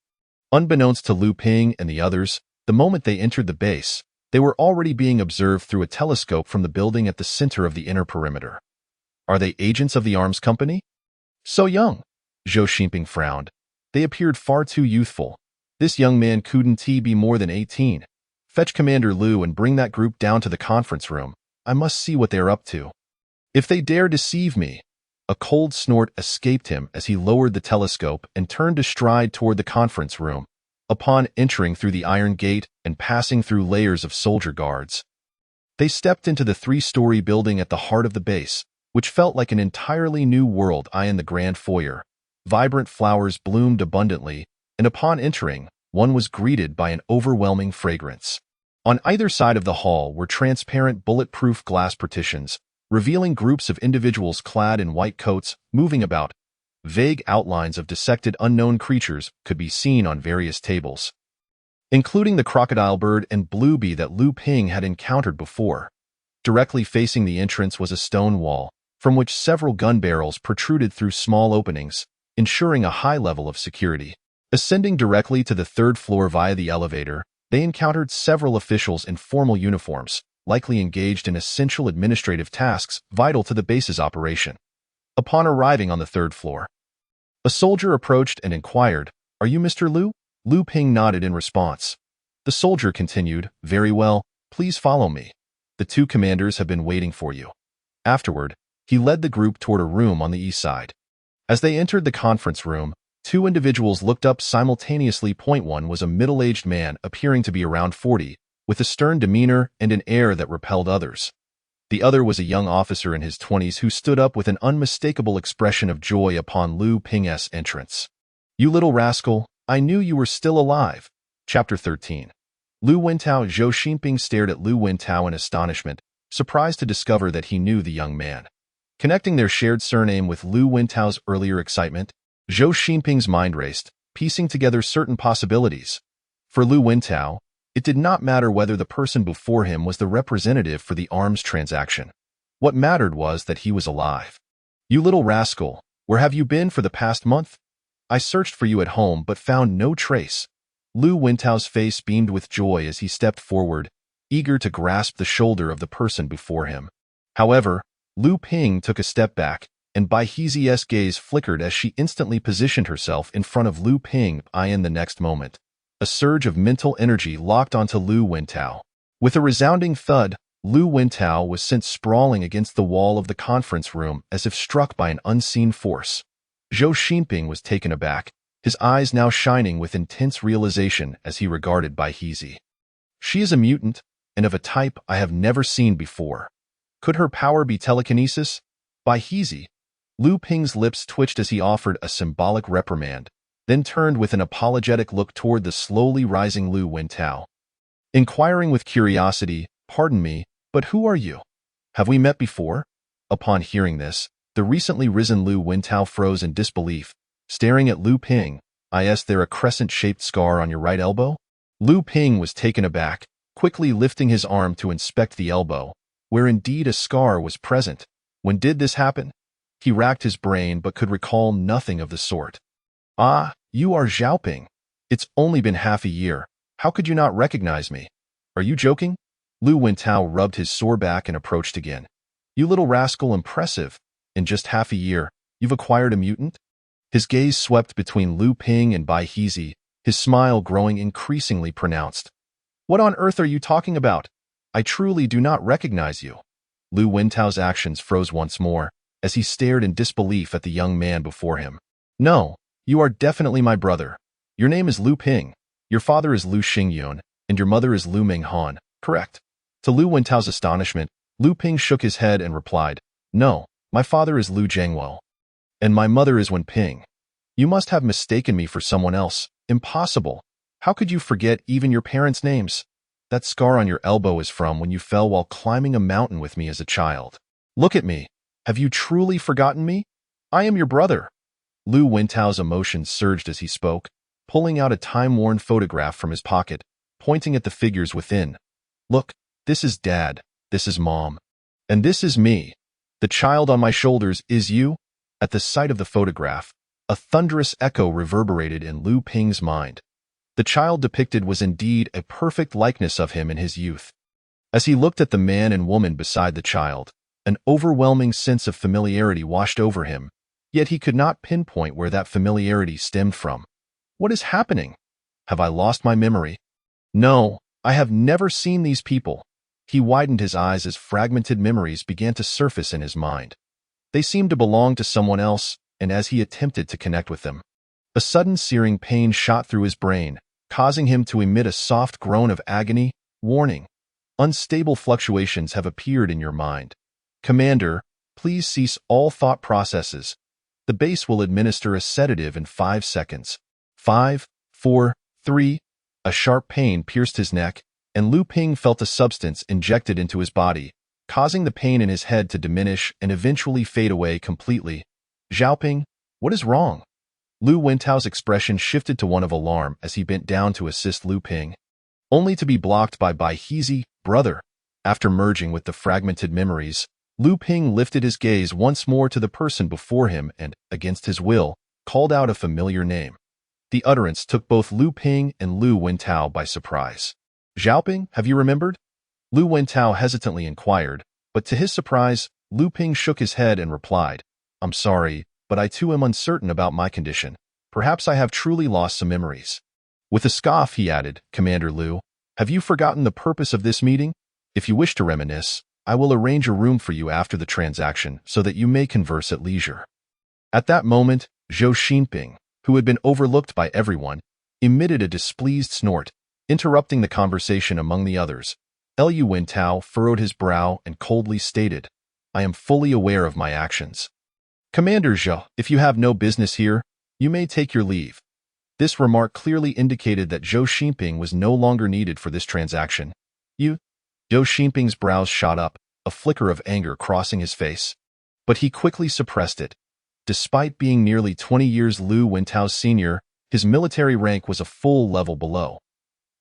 Unbeknownst to Lu Ping and the others, the moment they entered the base, they were already being observed through a telescope from the building at the center of the inner perimeter. Are they agents of the arms company? So young. Zhou Xinping frowned. They appeared far too youthful. This young man couldn't be more than 18. Fetch Commander Lu and bring that group down to the conference room. I must see what they're up to. If they dare deceive me. A cold snort escaped him as he lowered the telescope and turned to stride toward the conference room. Upon entering through the iron gate and passing through layers of soldier guards, they stepped into the 3-story building at the heart of the base, which felt like an entirely new world. In the grand foyer, vibrant flowers bloomed abundantly, and upon entering, one was greeted by an overwhelming fragrance. On either side of the hall were transparent bulletproof glass partitions, revealing groups of individuals clad in white coats moving about. Vague outlines of dissected unknown creatures could be seen on various tables, including the crocodile bird and bluebee that Lu Ping had encountered before. Directly facing the entrance was a stone wall, from which several gun barrels protruded through small openings, ensuring a high level of security. Ascending directly to the 3rd floor via the elevator, they encountered several officials in formal uniforms, likely engaged in essential administrative tasks vital to the base's operation. Upon arriving on the 3rd floor, a soldier approached and inquired, "Are you Mr. Lu?" Lu Ping nodded in response. The soldier continued, "Very well, please follow me. The 2 commanders have been waiting for you." Afterward, he led the group toward a room on the east side. As they entered the conference room, 2 individuals looked up simultaneously. One was a middle-aged man appearing to be around 40, with a stern demeanor and an air that repelled others. The other was a young officer in his 20s who stood up with an unmistakable expression of joy upon Lu Ping's entrance. "You little rascal, I knew you were still alive." Chapter 13. Lu Wentao. Zhou Xinping stared at Lu Wentao in astonishment, surprised to discover that he knew the young man. Connecting their shared surname with Lu Wentao's earlier excitement, Zhou Xinping's mind raced, piecing together certain possibilities. For Lu Wentao, it did not matter whether the person before him was the representative for the arms transaction. What mattered was that he was alive. "You little rascal, where have you been for the past month? I searched for you at home but found no trace." Lu Wentao's face beamed with joy as he stepped forward, eager to grasp the shoulder of the person before him. However, Lu Ping took a step back, and Bai Hezi's gaze flickered as she instantly positioned herself in front of Lu Ping. In the next moment, a surge of mental energy locked onto Lu Wentao. With a resounding thud, Lu Wentao was sent sprawling against the wall of the conference room as if struck by an unseen force. Zhou Xinping was taken aback, his eyes now shining with intense realization as he regarded Bai Hezi. She is a mutant, and of a type I have never seen before. Could her power be telekinesis? Bai Hezi. Lu Ping's lips twitched as he offered a symbolic reprimand. then turned with an apologetic look toward the slowly rising Lu Wintao. Inquiring with curiosity, "Pardon me, but who are you? Have we met before?" Upon hearing this, the recently risen Lu Wintao froze in disbelief, staring at Lu Ping. "Is there a crescent-shaped scar on your right elbow?" Lu Ping was taken aback, quickly lifting his arm to inspect the elbow, where indeed a scar was present. When did this happen? He racked his brain but could recall nothing of the sort. "Ah, you are Xiaoping. It's only been half a year. How could you not recognize me? Are you joking?" Lu Wintao rubbed his sore back and approached again. "You little rascal, impressive. In just half a year, you've acquired a mutant?" His gaze swept between Lu Ping and Bai Heezy, his smile growing increasingly pronounced. "What on earth are you talking about? I truly do not recognize you." Lu Wintao's actions froze once more, as he stared in disbelief at the young man before him. "No, you are definitely my brother. Your name is Lu Ping. Your father is Lu Xingyun, and your mother is Lu Minghan, correct?" To Lu Wintao's astonishment, Lu Ping shook his head and replied, "No, my father is Lu Zhengwo, and my mother is Wen Ping. You must have mistaken me for someone else. Impossible. How could you forget even your parents' names? That scar on your elbow is from when you fell while climbing a mountain with me as a child. Look at me. Have you truly forgotten me? I am your brother." Lu Wintao's emotions surged as he spoke, pulling out a time-worn photograph from his pocket, pointing at the figures within. "Look, this is Dad, this is Mom, and this is me. The child on my shoulders is you?" At the sight of the photograph, a thunderous echo reverberated in Lu Ping's mind. The child depicted was indeed a perfect likeness of him in his youth. As he looked at the man and woman beside the child, an overwhelming sense of familiarity washed over him, yet he could not pinpoint where that familiarity stemmed from. What is happening? Have I lost my memory? No, I have never seen these people. He widened his eyes as fragmented memories began to surface in his mind. They seemed to belong to someone else, and as he attempted to connect with them, a sudden searing pain shot through his brain, causing him to emit a soft groan of agony. "Warning. Unstable fluctuations have appeared in your mind. Commander, please cease all thought processes. The base will administer a sedative in 5 seconds. 5, 4, 3. A sharp pain pierced his neck, and Lu Ping felt a substance injected into his body, causing the pain in his head to diminish and eventually fade away completely. "Xiaoping, what is wrong?" Lu Wintao's expression shifted to one of alarm as he bent down to assist Lu Ping, only to be blocked by Bai Heezy. "Brother." After merging with the fragmented memories, Lu Ping lifted his gaze once more to the person before him and, against his will, called out a familiar name. The utterance took both Lu Ping and Lu Wintao by surprise. "Xiaoping, have you remembered?" Lu Wintao hesitantly inquired, but to his surprise, Lu Ping shook his head and replied, "I'm sorry, but I too am uncertain about my condition. Perhaps I have truly lost some memories." With a scoff, he added, "Commander Lu, have you forgotten the purpose of this meeting? If you wish to reminisce, I will arrange a room for you after the transaction so that you may converse at leisure." At that moment, Zhou Xinping, who had been overlooked by everyone, emitted a displeased snort, interrupting the conversation among the others. Lu Wintao furrowed his brow and coldly stated, "I am fully aware of my actions. Commander Zhou, if you have no business here, you may take your leave." This remark clearly indicated that Zhou Xinping was no longer needed for this transaction. "You?" Zhou Xinping's brows shot up, a flicker of anger crossing his face. But he quickly suppressed it. Despite being nearly 20 years Lu Wintao's senior, his military rank was a full level below.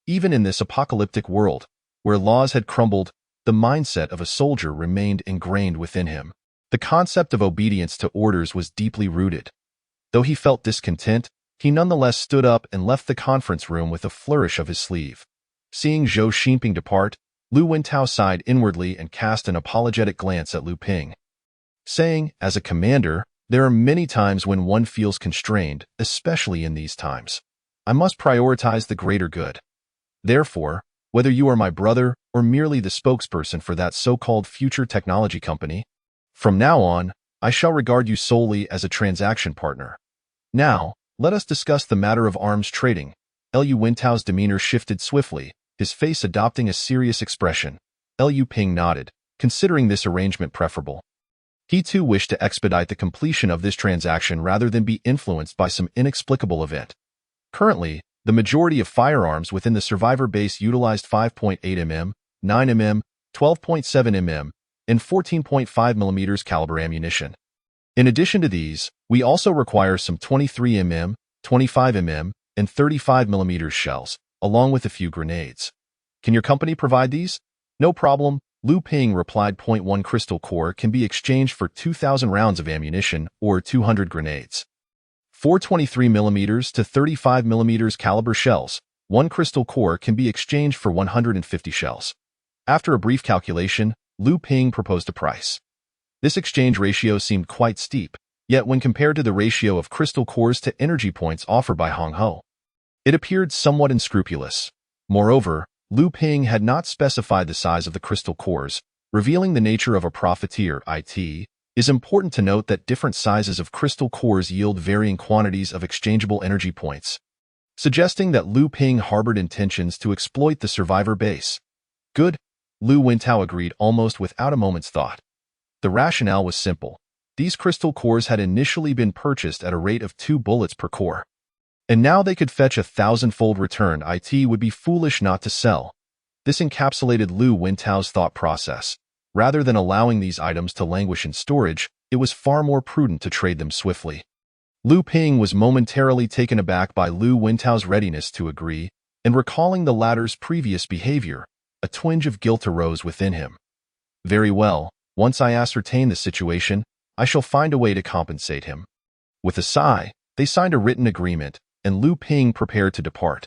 Even in this apocalyptic world, where laws had crumbled, the mindset of a soldier remained ingrained within him. The concept of obedience to orders was deeply rooted. Though he felt discontent, he nonetheless stood up and left the conference room with a flourish of his sleeve. Seeing Zhou Xinping depart, Lu Wintao sighed inwardly and cast an apologetic glance at Lu Ping, saying, "As a commander, there are many times when one feels constrained, especially in these times. I must prioritize the greater good. Therefore, whether you are my brother or merely the spokesperson for that so-called future technology company, from now on, I shall regard you solely as a transaction partner. Now, let us discuss the matter of arms trading." Lu Wintao's demeanor shifted swiftly, his face adopting a serious expression. Lu Ping nodded, considering this arrangement preferable. He too wished to expedite the completion of this transaction rather than be influenced by some inexplicable event. Currently, the majority of firearms within the survivor base utilized 5.8 mm, 9 mm, 12.7 mm, and 14.5 mm caliber ammunition. In addition to these, we also require some 23 mm, 25 mm, and 35 mm shells, along with a few grenades. Can your company provide these? No problem, Lu Ping replied. .1 crystal core can be exchanged for 2,000 rounds of ammunition or 200 grenades. 4 23 mm to 35 mm caliber shells. 1 crystal core can be exchanged for 150 shells. After a brief calculation, Lu Ping proposed a price. This exchange ratio seemed quite steep, yet when compared to the ratio of crystal cores to energy points offered by Hong Ho, it appeared somewhat unscrupulous. Moreover, Lu Ping had not specified the size of the crystal cores, revealing the nature of a profiteer. It is important to note that different sizes of crystal cores yield varying quantities of exchangeable energy points, suggesting that Lu Ping harbored intentions to exploit the survivor base. Good, Lu Wintao agreed almost without a moment's thought. The rationale was simple. These crystal cores had initially been purchased at a rate of 2 bullets per core, and now they could fetch a 1,000-fold return. It would be foolish not to sell. This encapsulated Lu Wintao's thought process. Rather than allowing these items to languish in storage, it was far more prudent to trade them swiftly. Lu Ping was momentarily taken aback by Lu Wintao's readiness to agree, and recalling the latter's previous behavior, a twinge of guilt arose within him. Very well, once I ascertain the situation, I shall find a way to compensate him. With a sigh, they signed a written agreement, and Lu Ping prepared to depart.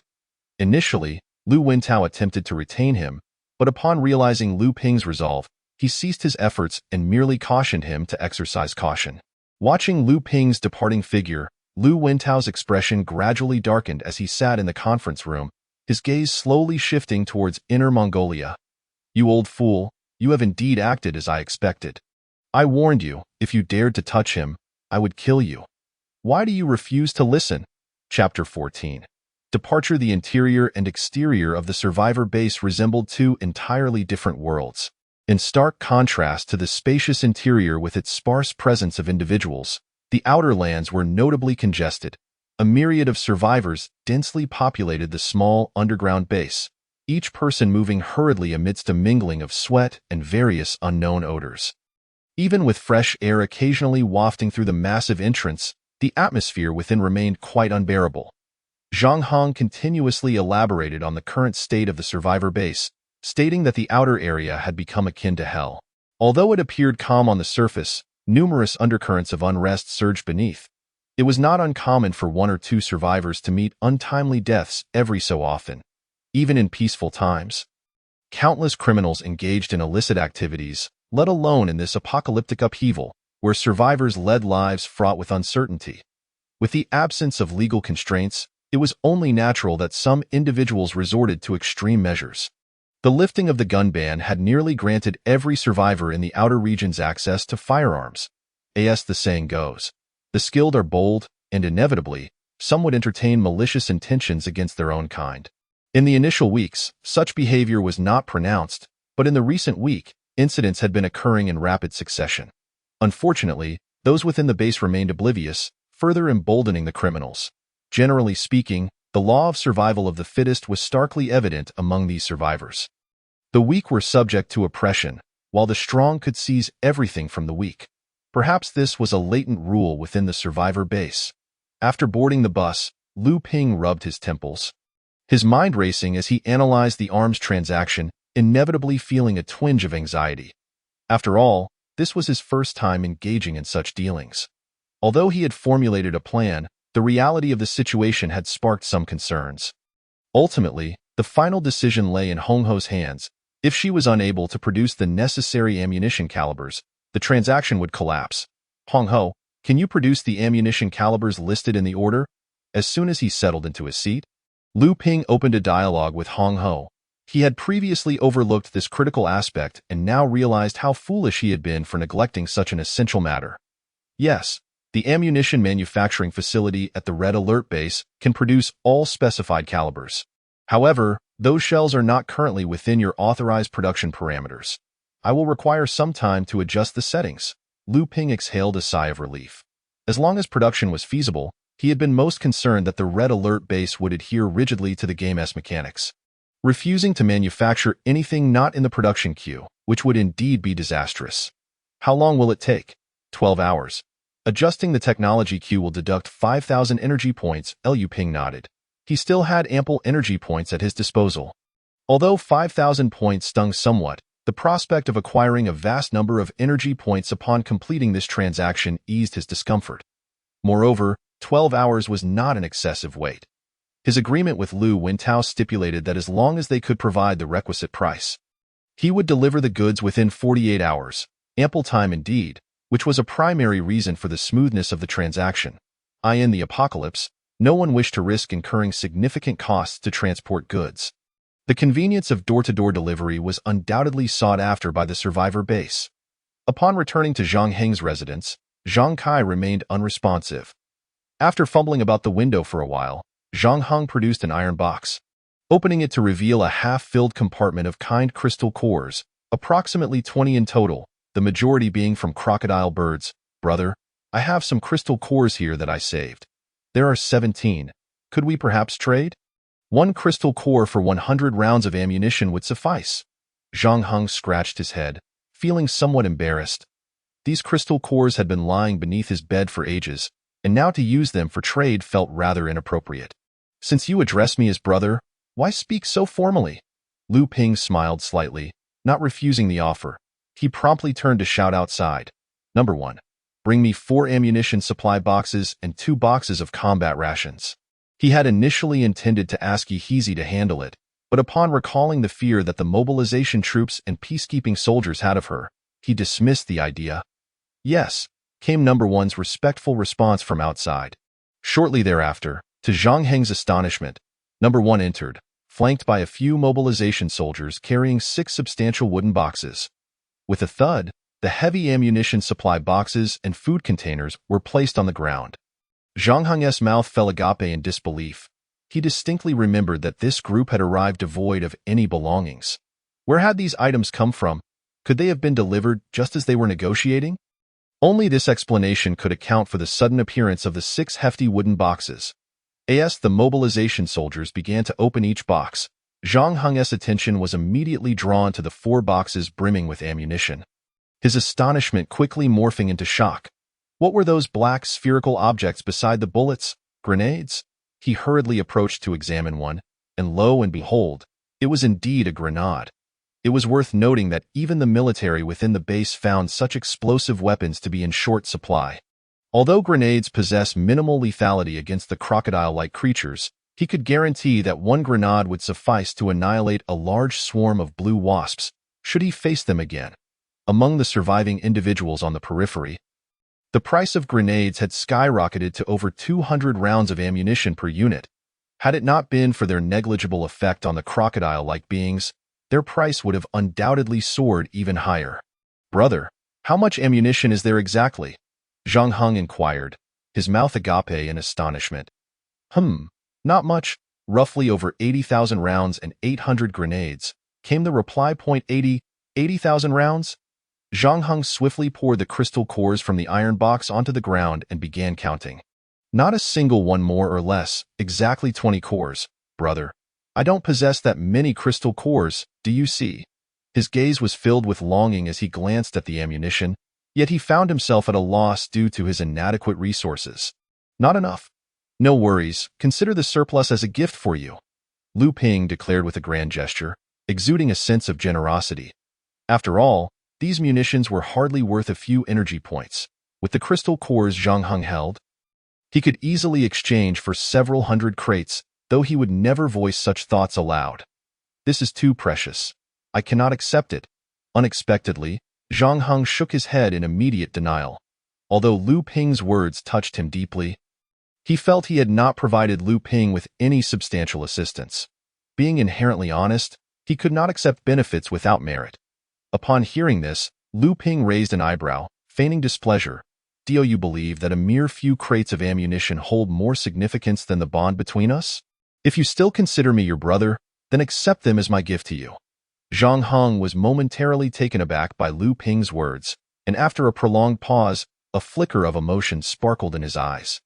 Initially, Lu Wintao attempted to retain him, but upon realizing Lu Ping's resolve, he ceased his efforts and merely cautioned him to exercise caution. Watching Lu Ping's departing figure, Lu Wintao's expression gradually darkened as he sat in the conference room, his gaze slowly shifting towards Inner Mongolia. You old fool, you have indeed acted as I expected. I warned you, if you dared to touch him, I would kill you. Why do you refuse to listen? Chapter 14. Departure. The interior and exterior of the survivor base resembled two entirely different worlds. In stark contrast to the spacious interior with its sparse presence of individuals, the outer lands were notably congested. A myriad of survivors densely populated the small underground base, each person moving hurriedly amidst a mingling of sweat and various unknown odors. Even with fresh air occasionally wafting through the massive entrance, the atmosphere within remained quite unbearable. Zhang Hong continuously elaborated on the current state of the survivor base, stating that the outer area had become akin to hell. Although it appeared calm on the surface, numerous undercurrents of unrest surged beneath. It was not uncommon for 1 or 2 survivors to meet untimely deaths every so often, even in peaceful times. Countless criminals engaged in illicit activities, let alone in this apocalyptic upheaval, where survivors led lives fraught with uncertainty. With the absence of legal constraints, it was only natural that some individuals resorted to extreme measures. The lifting of the gun ban had nearly granted every survivor in the outer regions access to firearms. As the saying goes, the skilled are bold, and inevitably, some would entertain malicious intentions against their own kind. In the initial weeks, such behavior was not pronounced, but in the recent week, incidents had been occurring in rapid succession. Unfortunately, those within the base remained oblivious, further emboldening the criminals. Generally speaking, the law of survival of the fittest was starkly evident among these survivors. The weak were subject to oppression, while the strong could seize everything from the weak. Perhaps this was a latent rule within the survivor base. After boarding the bus, Lu Ping rubbed his temples, his mind racing as he analyzed the arms transaction, inevitably feeling a twinge of anxiety. After all, this was his first time engaging in such dealings. Although he had formulated a plan, the reality of the situation had sparked some concerns. Ultimately, the final decision lay in Hong Ho's hands. If she was unable to produce the necessary ammunition calibers, the transaction would collapse. Hong Ho, can you produce the ammunition calibers listed in the order? As soon as he settled into his seat, Lu Ping opened a dialogue with Hong Ho. He had previously overlooked this critical aspect and now realized how foolish he had been for neglecting such an essential matter. Yes, the ammunition manufacturing facility at the Red Alert base can produce all specified calibers. However, those shells are not currently within your authorized production parameters. I will require some time to adjust the settings, Lu Ping exhaled a sigh of relief. As long as production was feasible, he had been most concerned that the Red Alert base would adhere rigidly to the game's mechanics, refusing to manufacture anything not in the production queue, which would indeed be disastrous. How long will it take? 12 hours. Adjusting the technology queue will deduct 5,000 energy points, Lu Ping nodded. He still had ample energy points at his disposal. Although 5,000 points stung somewhat, the prospect of acquiring a vast number of energy points upon completing this transaction eased his discomfort. Moreover, 12 hours was not an excessive wait. His agreement with Lu Wintao stipulated that as long as they could provide the requisite price, he would deliver the goods within 48 hours, ample time indeed, which was a primary reason for the smoothness of the transaction. In the apocalypse, no one wished to risk incurring significant costs to transport goods. The convenience of door-to-door delivery was undoubtedly sought after by the survivor base. Upon returning to Zhang Heng's residence, Zhang Kai remained unresponsive. After fumbling about the window for a while, Zhang Heng produced an iron box, opening it to reveal a half-filled compartment of kind crystal cores, approximately 20 in total, the majority being from crocodile birds. Brother, I have some crystal cores here that I saved. There are 17. Could we perhaps trade? 1 crystal core for 100 rounds of ammunition would suffice. Zhang Heng scratched his head, feeling somewhat embarrassed. These crystal cores had been lying beneath his bed for ages, and now to use them for trade felt rather inappropriate. Since you address me as brother, why speak so formally? Lu Ping smiled slightly, not refusing the offer. He promptly turned to shout outside. Number 1. Bring me 4 ammunition supply boxes and 2 boxes of combat rations. He had initially intended to ask Yehizi to handle it, but upon recalling the fear that the mobilization troops and peacekeeping soldiers had of her, he dismissed the idea. Yes, came Number 1's respectful response from outside. Shortly thereafter, to Zhang Heng's astonishment, Number 1 entered, flanked by a few mobilization soldiers carrying 6 substantial wooden boxes. With a thud, the heavy ammunition supply boxes and food containers were placed on the ground. Zhang Heng's mouth fell agape in disbelief. He distinctly remembered that this group had arrived devoid of any belongings. Where had these items come from? Could they have been delivered just as they were negotiating? Only this explanation could account for the sudden appearance of the 6 hefty wooden boxes. As the mobilization soldiers began to open each box, Zhang Heng's attention was immediately drawn to the 4 boxes brimming with ammunition. His astonishment quickly morphing into shock. What were those black spherical objects beside the bullets? Grenades? He hurriedly approached to examine one, and lo and behold, it was indeed a grenade. It was worth noting that even the military within the base found such explosive weapons to be in short supply. Although grenades possess minimal lethality against the crocodile-like creatures, he could guarantee that 1 grenade would suffice to annihilate a large swarm of blue wasps, should he face them again. Among the surviving individuals on the periphery, the price of grenades had skyrocketed to over 200 rounds of ammunition per unit. Had it not been for their negligible effect on the crocodile-like beings, their price would have undoubtedly soared even higher. Brother, how much ammunition is there exactly? Zhang Heng inquired, his mouth agape in astonishment. Not much, roughly over 80,000 rounds and 800 grenades, came the reply. 80,000 rounds? Zhang Heng swiftly poured the crystal cores from the iron box onto the ground and began counting. Not a single one more or less, exactly 20 cores, brother. I don't possess that many crystal cores, do you see? His gaze was filled with longing as he glanced at the ammunition, yet he found himself at a loss due to his inadequate resources. Not enough. No worries, consider the surplus as a gift for you, Lu Ping declared with a grand gesture, exuding a sense of generosity. After all, these munitions were hardly worth a few energy points. With the crystal cores Zhang Heng held, he could easily exchange for several hundred crates, though he would never voice such thoughts aloud. This is too precious. I cannot accept it. Unexpectedly, Zhang Heng shook his head in immediate denial. Although Lu Ping's words touched him deeply, he felt he had not provided Lu Ping with any substantial assistance. Being inherently honest, he could not accept benefits without merit. Upon hearing this, Lu Ping raised an eyebrow, feigning displeasure. Do you believe that a mere few crates of ammunition hold more significance than the bond between us? If you still consider me your brother, then accept them as my gift to you. Zhang Heng was momentarily taken aback by Lu Ping's words, and after a prolonged pause, a flicker of emotion sparkled in his eyes.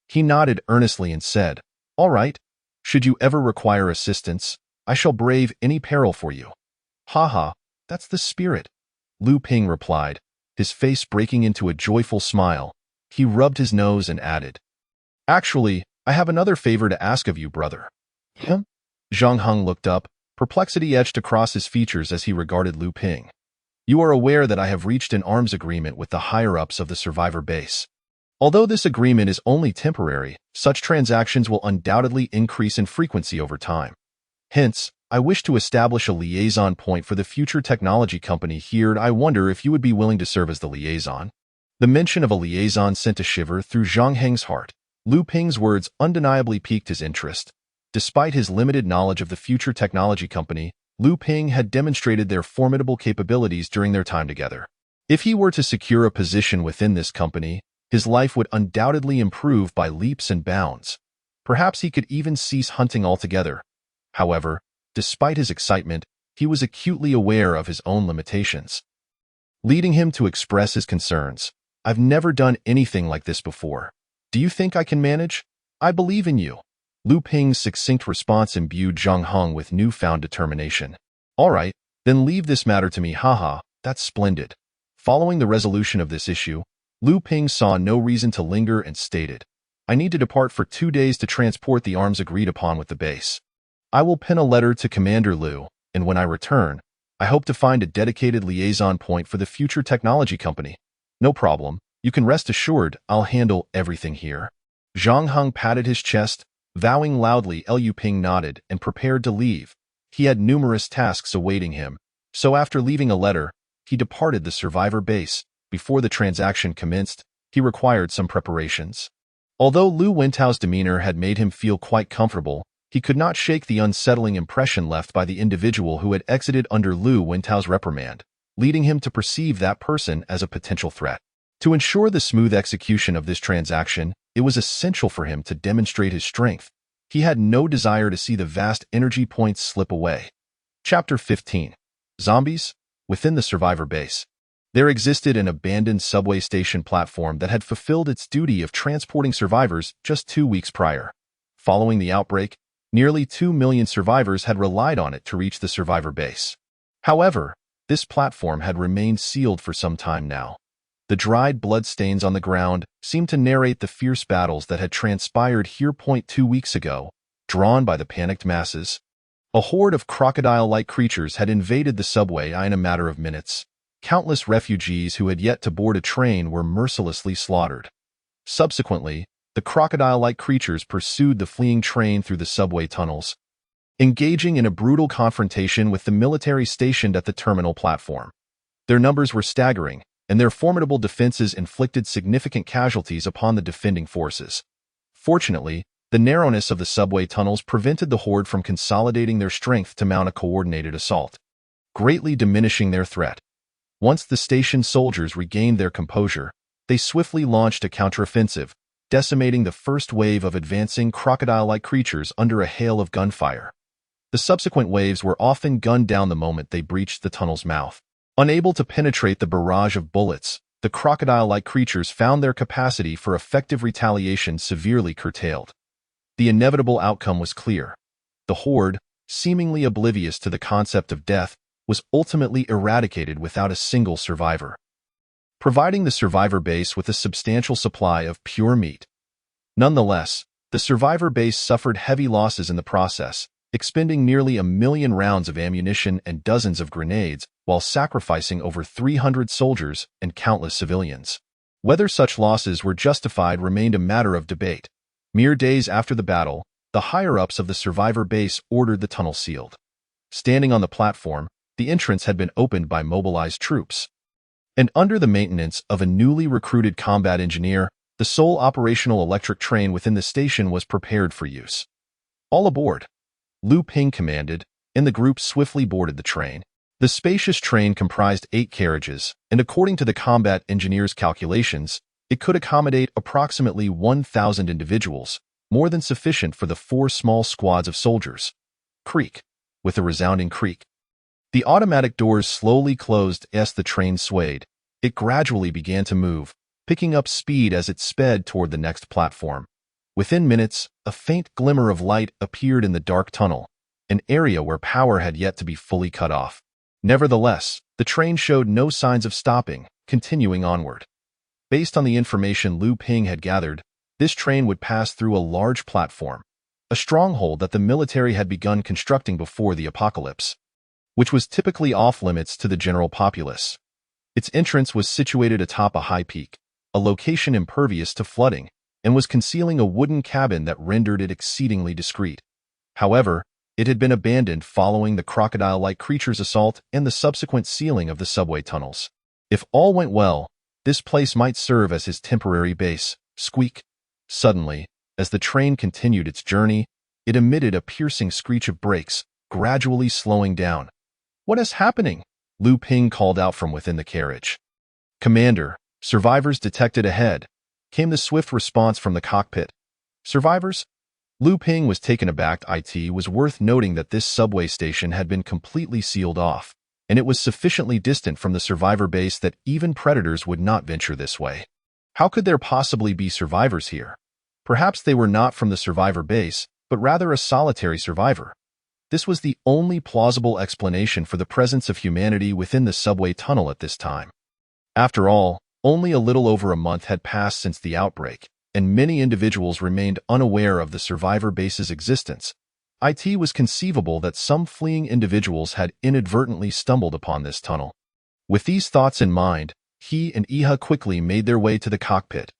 He nodded earnestly and said, "All right. Should you ever require assistance, I shall brave any peril for you." "Ha ha, that's the spirit," Lu Ping replied, his face breaking into a joyful smile. He rubbed his nose and added, "Actually, I have another favor to ask of you, brother." "Him?" Zhang Heng looked up, perplexity etched across his features as he regarded Lu Ping. "You are aware that I have reached an arms agreement with the higher-ups of the survivor base. Although this agreement is only temporary, such transactions will undoubtedly increase in frequency over time. Hence, I wish to establish a liaison point for the future technology company here. I wonder if you would be willing to serve as the liaison." The mention of a liaison sent a shiver through Zhang Heng's heart. Lu Ping's words undeniably piqued his interest. Despite his limited knowledge of the future technology company, Lu Ping had demonstrated their formidable capabilities during their time together. If he were to secure a position within this company, his life would undoubtedly improve by leaps and bounds. Perhaps he could even cease hunting altogether. However, despite his excitement, he was acutely aware of his own limitations, leading him to express his concerns. "I've never done anything like this before. Do you think I can manage? I believe in you." Lu Ping's succinct response imbued Zhang Heng with newfound determination. "All right, then leave this matter to me. Haha, that's splendid." Following the resolution of this issue, Lu Ping saw no reason to linger and stated, "I need to depart for 2 days to transport the arms agreed upon with the base. I will pen a letter to Commander Liu, and when I return, I hope to find a dedicated liaison point for the future technology company." "No problem. You can rest assured I'll handle everything here." Zhang Heng patted his chest, vowing loudly. Lu Ping nodded and prepared to leave. He had numerous tasks awaiting him, so after leaving a letter, he departed the survivor base. Before the transaction commenced, he required some preparations. Although Lu Wentao's demeanor had made him feel quite comfortable, he could not shake the unsettling impression left by the individual who had exited under Lu Wentao's reprimand, leading him to perceive that person as a potential threat. To ensure the smooth execution of this transaction, it was essential for him to demonstrate his strength. He had no desire to see the vast energy points slip away. Chapter 15. Zombies? Within the survivor base, there existed an abandoned subway station platform that had fulfilled its duty of transporting survivors just 2 weeks prior. Following the outbreak, nearly 2 million survivors had relied on it to reach the survivor base. However, this platform had remained sealed for some time now. The dried bloodstains on the ground seemed to narrate the fierce battles that had transpired here. 2 weeks ago, drawn by the panicked masses, a horde of crocodile-like creatures had invaded the subway in a matter of minutes. Countless refugees who had yet to board a train were mercilessly slaughtered. Subsequently, the crocodile-like creatures pursued the fleeing train through the subway tunnels, engaging in a brutal confrontation with the military stationed at the terminal platform. Their numbers were staggering, and their formidable defenses inflicted significant casualties upon the defending forces. Fortunately, the narrowness of the subway tunnels prevented the horde from consolidating their strength to mount a coordinated assault, greatly diminishing their threat. Once the station soldiers regained their composure, they swiftly launched a counteroffensive, decimating the first wave of advancing crocodile-like creatures under a hail of gunfire. The subsequent waves were often gunned down the moment they breached the tunnel's mouth. Unable to penetrate the barrage of bullets, the crocodile-like creatures found their capacity for effective retaliation severely curtailed. The inevitable outcome was clear. The horde, seemingly oblivious to the concept of death, was ultimately eradicated without a single survivor, providing the survivor base with a substantial supply of pure meat. Nonetheless, the survivor base suffered heavy losses in the process, expending nearly 1 million rounds of ammunition and dozens of grenades, while sacrificing over 300 soldiers and countless civilians. Whether such losses were justified remained a matter of debate. Mere days after the battle, the higher-ups of the survivor base ordered the tunnel sealed. Standing on the platform, the entrance had been opened by mobilized troops, and under the maintenance of a newly recruited combat engineer, the sole operational electric train within the station was prepared for use. "All aboard," Lu Ping commanded, and the group swiftly boarded the train. The spacious train comprised 8 carriages, and according to the combat engineer's calculations, it could accommodate approximately 1,000 individuals, more than sufficient for the 4 small squads of soldiers. Creak. With a resounding creak, the automatic doors slowly closed as the train swayed, It gradually began to move, picking up speed as it sped toward the next platform. Within minutes, a faint glimmer of light appeared in the dark tunnel, an area where power had yet to be fully cut off. Nevertheless, the train showed no signs of stopping, continuing onward. Based on the information Lu Ping had gathered, this train would pass through a large platform, a stronghold that the military had begun constructing before the apocalypse, which was typically off-limits to the general populace. Its entrance was situated atop a high peak, a location impervious to flooding, and was concealing a wooden cabin that rendered it exceedingly discreet. However, it had been abandoned following the crocodile-like creature's assault and the subsequent sealing of the subway tunnels. If all went well, this place might serve as his temporary base. Squeak! Suddenly, as the train continued its journey, it emitted a piercing screech of brakes, gradually slowing down. "What is happening?" Lu Ping called out from within the carriage. "Commander, survivors detected ahead," came the swift response from the cockpit. "Survivors?" Lu Ping was taken aback. It was worth noting that this subway station had been completely sealed off, and it was sufficiently distant from the survivor base that even predators would not venture this way. How could there possibly be survivors here? Perhaps they were not from the survivor base, but rather a solitary survivor. This was the only plausible explanation for the presence of humanity within the subway tunnel at this time. After all, only a little over a month had passed since the outbreak, and many individuals remained unaware of the survivor base's existence. It was conceivable that some fleeing individuals had inadvertently stumbled upon this tunnel. With these thoughts in mind, he and Iha quickly made their way to the cockpit.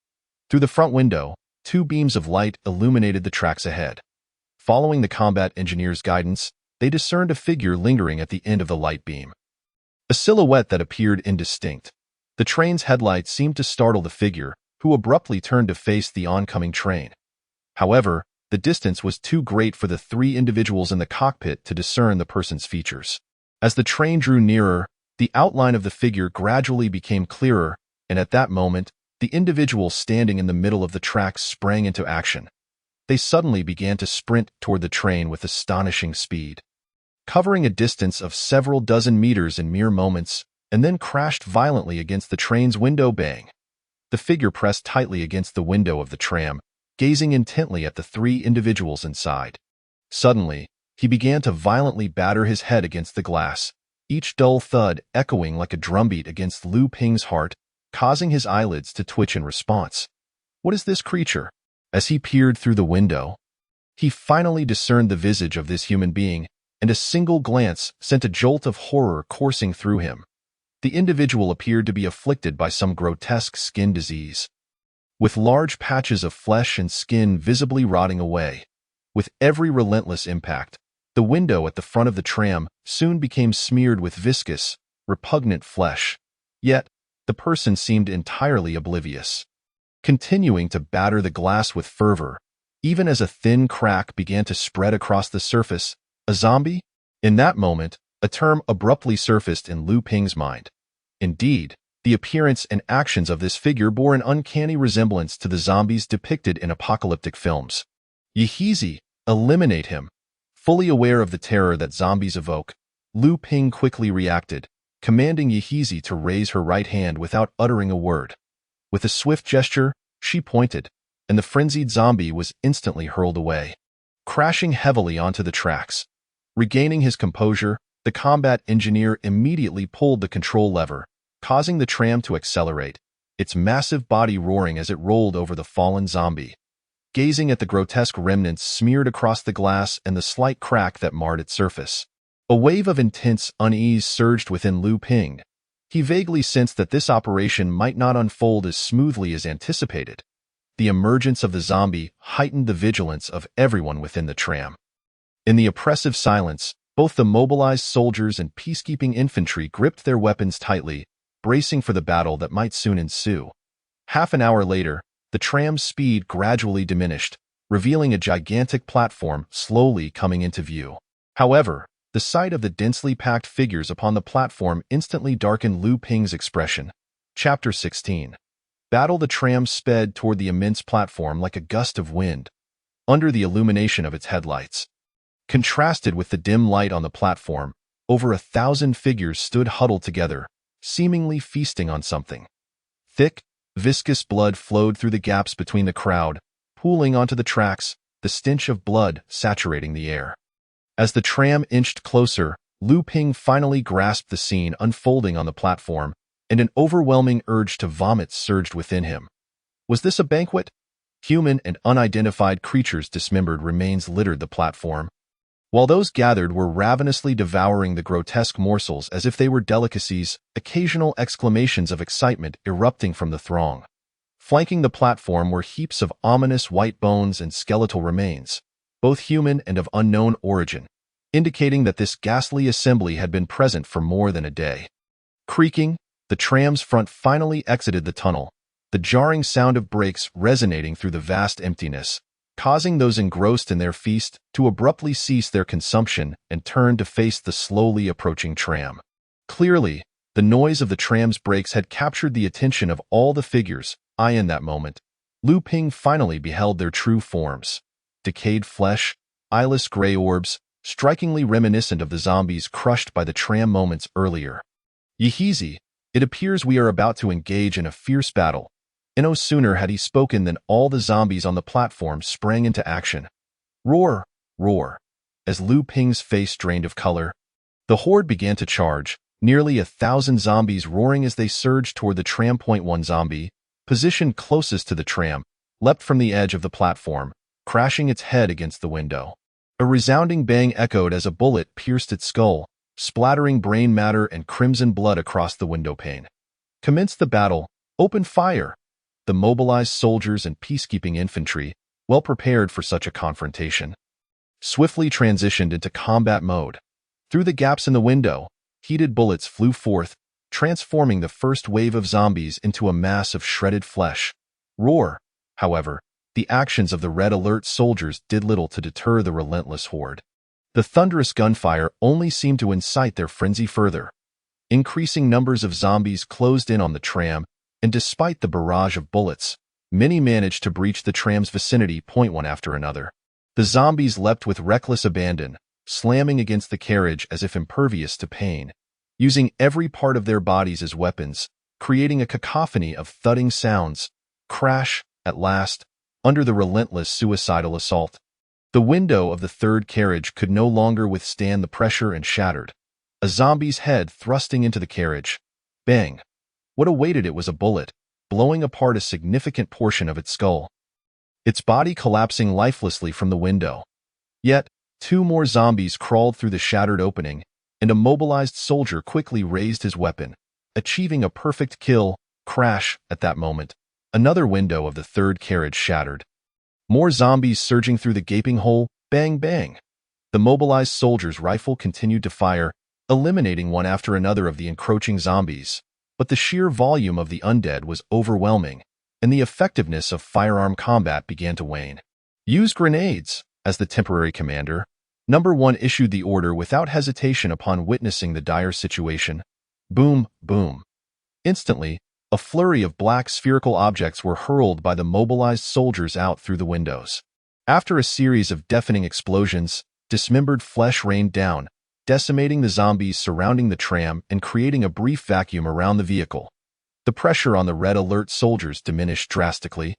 Through the front window, two beams of light illuminated the tracks ahead. Following the combat engineer's guidance, they discerned a figure lingering at the end of the light beam. A silhouette that appeared indistinct. The train's headlights seemed to startle the figure, who abruptly turned to face the oncoming train. However, the distance was too great for the three individuals in the cockpit to discern the person's features. As the train drew nearer, the outline of the figure gradually became clearer, and at that moment, the individual standing in the middle of the tracks sprang into action. They suddenly began to sprint toward the train with astonishing speed, covering a distance of several dozen meters in mere moments, and then crashed violently against the train's window. Bang! The figure pressed tightly against the window of the tram, gazing intently at the three individuals inside. Suddenly, he began to violently batter his head against the glass, each dull thud echoing like a drumbeat against Lu Ping's heart, causing his eyelids to twitch in response. What is this creature? As he peered through the window, he finally discerned the visage of this human being, and a single glance sent a jolt of horror coursing through him. The individual appeared to be afflicted by some grotesque skin disease, with large patches of flesh and skin visibly rotting away. With every relentless impact, the window at the front of the tram soon became smeared with viscous, repugnant flesh. Yet, the person seemed entirely oblivious, continuing to batter the glass with fervor, even as a thin crack began to spread across the surface. A zombie? In that moment, a term abruptly surfaced in Lu Ping's mind. Indeed, the appearance and actions of this figure bore an uncanny resemblance to the zombies depicted in apocalyptic films. Yehizi, eliminate him. Fully aware of the terror that zombies evoke, Lu Ping quickly reacted, commanding Yehizi to raise her right hand without uttering a word. With a swift gesture, she pointed, and the frenzied zombie was instantly hurled away, crashing heavily onto the tracks. Regaining his composure, the combat engineer immediately pulled the control lever, causing the tram to accelerate, its massive body roaring as it rolled over the fallen zombie. Gazing at the grotesque remnants smeared across the glass and the slight crack that marred its surface, a wave of intense unease surged within Lu Ping. He vaguely sensed that this operation might not unfold as smoothly as anticipated. The emergence of the zombie heightened the vigilance of everyone within the tram. In the oppressive silence, both the mobilized soldiers and peacekeeping infantry gripped their weapons tightly, bracing for the battle that might soon ensue. Half an hour later, the tram's speed gradually diminished, revealing a gigantic platform slowly coming into view. However, the sight of the densely packed figures upon the platform instantly darkened Lu Ping's expression. Chapter 16. Battle. The tram sped toward the immense platform like a gust of wind, under the illumination of its headlights. Contrasted with the dim light on the platform, over 1,000 figures stood huddled together, seemingly feasting on something. Thick, viscous blood flowed through the gaps between the crowd, pooling onto the tracks, the stench of blood saturating the air. As the tram inched closer, Lu Ping finally grasped the scene unfolding on the platform, and an overwhelming urge to vomit surged within him. Was this a banquet? Human and unidentified creatures' dismembered remains littered the platform, while those gathered were ravenously devouring the grotesque morsels as if they were delicacies, occasional exclamations of excitement erupting from the throng. Flanking the platform were heaps of ominous white bones and skeletal remains, both human and of unknown origin, indicating that this ghastly assembly had been present for more than a day. Creaking, the tram's front finally exited the tunnel, the jarring sound of brakes resonating through the vast emptiness, causing those engrossed in their feast to abruptly cease their consumption and turn to face the slowly approaching tram. Clearly, the noise of the tram's brakes had captured the attention of all the figures. In that moment, Lu Ping finally beheld their true forms. Decayed flesh, eyeless gray orbs, strikingly reminiscent of the zombies crushed by the tram moments earlier. Yeezy, it appears we are about to engage in a fierce battle. And no sooner had he spoken than all the zombies on the platform sprang into action. Roar, roar. As Lu Ping's face drained of color, the horde began to charge, nearly 1,000 zombies roaring as they surged toward the tram. One zombie, positioned closest to the tram, leapt from the edge of the platform, crashing its head against the window. A resounding bang echoed as a bullet pierced its skull, splattering brain matter and crimson blood across the windowpane. Commence the battle. Open fire. The mobilized soldiers and peacekeeping infantry, well prepared for such a confrontation, swiftly transitioned into combat mode. Through the gaps in the window, heated bullets flew forth, transforming the first wave of zombies into a mass of shredded flesh. Roar. However, the actions of the red alert soldiers did little to deter the relentless horde. The thunderous gunfire only seemed to incite their frenzy further. Increasing numbers of zombies closed in on the tram, and despite the barrage of bullets, many managed to breach the tram's vicinity. One after another. The zombies leapt with reckless abandon, slamming against the carriage as if impervious to pain, using every part of their bodies as weapons, creating a cacophony of thudding sounds. Crash, at last, under the relentless suicidal assault. The window of the third carriage could no longer withstand the pressure and shattered, a zombie's head thrusting into the carriage. Bang! What awaited it was a bullet, blowing apart a significant portion of its skull, its body collapsing lifelessly from the window. Yet, 2 more zombies crawled through the shattered opening, and a mobilized soldier quickly raised his weapon, achieving a perfect kill. Crash, at that moment, another window of the third carriage shattered. More zombies surging through the gaping hole. Bang, bang. The mobilized soldier's rifle continued to fire, eliminating one after another of the encroaching zombies. But the sheer volume of the undead was overwhelming, and the effectiveness of firearm combat began to wane. Use grenades. As the temporary commander, Number 1 issued the order without hesitation upon witnessing the dire situation. Boom, boom. Instantly, a flurry of black spherical objects were hurled by the mobilized soldiers out through the windows. After a series of deafening explosions, dismembered flesh rained down, decimating the zombies surrounding the tram and creating a brief vacuum around the vehicle. The pressure on the red alert soldiers diminished drastically.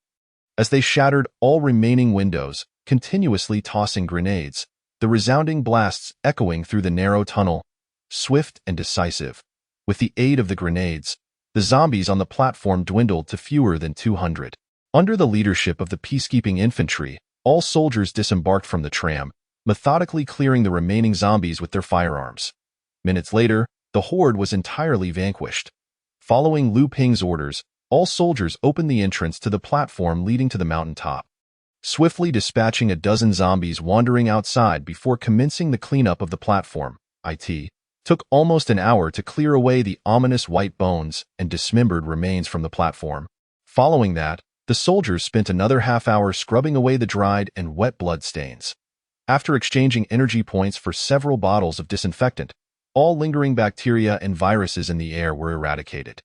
As they shattered all remaining windows, continuously tossing grenades, the resounding blasts echoing through the narrow tunnel, swift and decisive. With the aid of the grenades, the zombies on the platform dwindled to fewer than 200. Under the leadership of the peacekeeping infantry, all soldiers disembarked from the tram, methodically clearing the remaining zombies with their firearms. Minutes later, the horde was entirely vanquished. Following Lu Ping's orders, all soldiers opened the entrance to the platform leading to the mountaintop, swiftly dispatching a dozen zombies wandering outside before commencing the cleanup of the platform. It took almost an hour to clear away the ominous white bones and dismembered remains from the platform. Following that, the soldiers spent another half-hour scrubbing away the dried and wet blood stains. After exchanging energy points for several bottles of disinfectant, all lingering bacteria and viruses in the air were eradicated,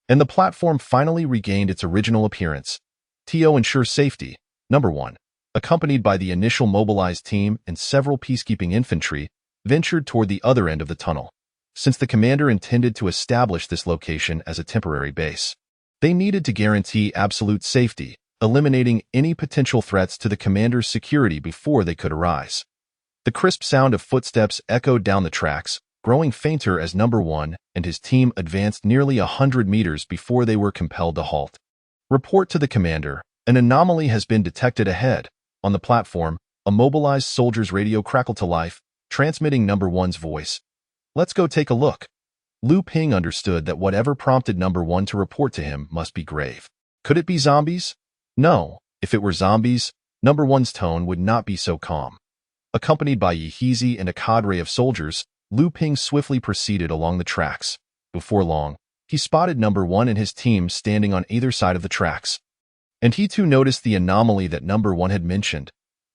and the platform finally regained its original appearance. To ensure safety, Number 1, accompanied by the initial mobilized team and several peacekeeping infantry, ventured toward the other end of the tunnel, since the commander intended to establish this location as a temporary base. They needed to guarantee absolute safety, eliminating any potential threats to the commander's security before they could arise. The crisp sound of footsteps echoed down the tracks, growing fainter as Number 1 and his team advanced nearly 100 meters before they were compelled to halt. Report to the commander. An anomaly has been detected ahead. On the platform, a mobilized soldier's radio crackled to life, transmitting Number 1's voice. Let's go take a look. Lu Ping understood that whatever prompted Number 1 to report to him must be grave. Could it be zombies? No. If it were zombies, Number 1's tone would not be so calm. Accompanied by Yehizi and a cadre of soldiers, Lu Ping swiftly proceeded along the tracks. Before long, he spotted Number 1 and his team standing on either side of the tracks. And he too noticed the anomaly that Number 1 had mentioned.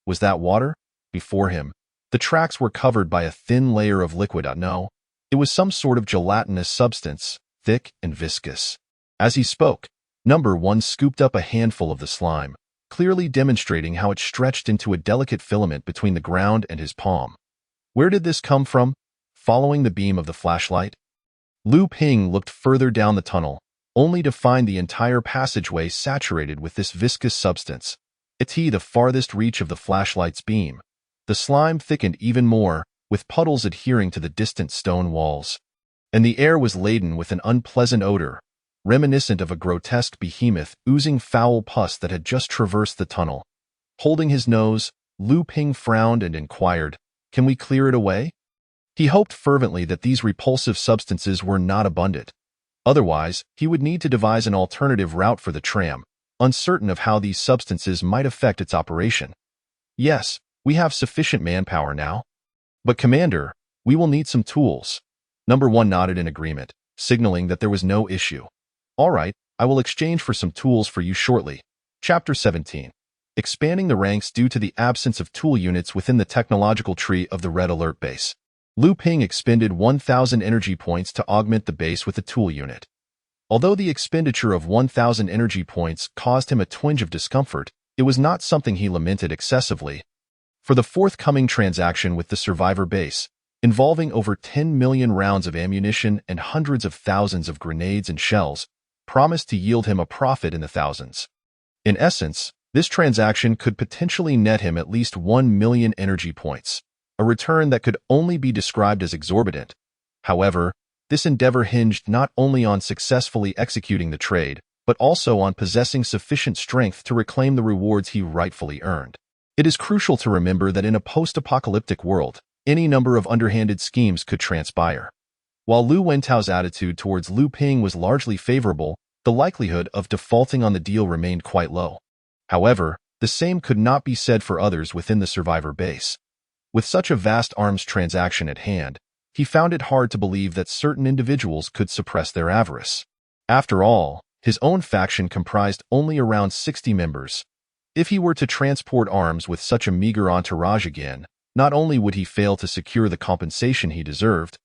Was that water? Before him, the tracks were covered by a thin layer of liquid. No, it was some sort of gelatinous substance, thick and viscous. As he spoke, Number 1 scooped up a handful of the slime, clearly demonstrating how it stretched into a delicate filament between the ground and his palm. Where did this come from? Following the beam of the flashlight, Lu Ping looked further down the tunnel, only to find the entire passageway saturated with this viscous substance. It's the farthest reach of the flashlight's beam. The slime thickened even more, with puddles adhering to the distant stone walls. And the air was laden with an unpleasant odor, reminiscent of a grotesque behemoth oozing foul pus that had just traversed the tunnel. Holding his nose, Lu Ping frowned and inquired, "Can we clear it away?" He hoped fervently that these repulsive substances were not abundant. Otherwise, he would need to devise an alternative route for the tram, uncertain of how these substances might affect its operation. "Yes, we have sufficient manpower now. But Commander, we will need some tools." Number 1 nodded in agreement, signaling that there was no issue. "All right, I will exchange for some tools for you shortly." Chapter 17. Expanding the ranks due to the absence of tool units within the technological tree of the Red Alert base. Lu Ping expended 1,000 energy points to augment the base with a tool unit. Although the expenditure of 1,000 energy points caused him a twinge of discomfort, it was not something he lamented excessively. For the forthcoming transaction with the survivor base, involving over 10 million rounds of ammunition and hundreds of thousands of grenades and shells, promised to yield him a profit in the thousands. In essence, this transaction could potentially net him at least 1 million energy points, a return that could only be described as exorbitant. However, this endeavor hinged not only on successfully executing the trade, but also on possessing sufficient strength to reclaim the rewards he rightfully earned. It is crucial to remember that in a post-apocalyptic world, any number of underhanded schemes could transpire. While Lu Wentao's attitude towards Lu Ping was largely favorable, the likelihood of defaulting on the deal remained quite low. However, the same could not be said for others within the survivor base. With such a vast arms transaction at hand, he found it hard to believe that certain individuals could suppress their avarice. After all, his own faction comprised only around 60 members. If he were to transport arms with such a meager entourage again, not only would he fail to secure the compensation he deserved,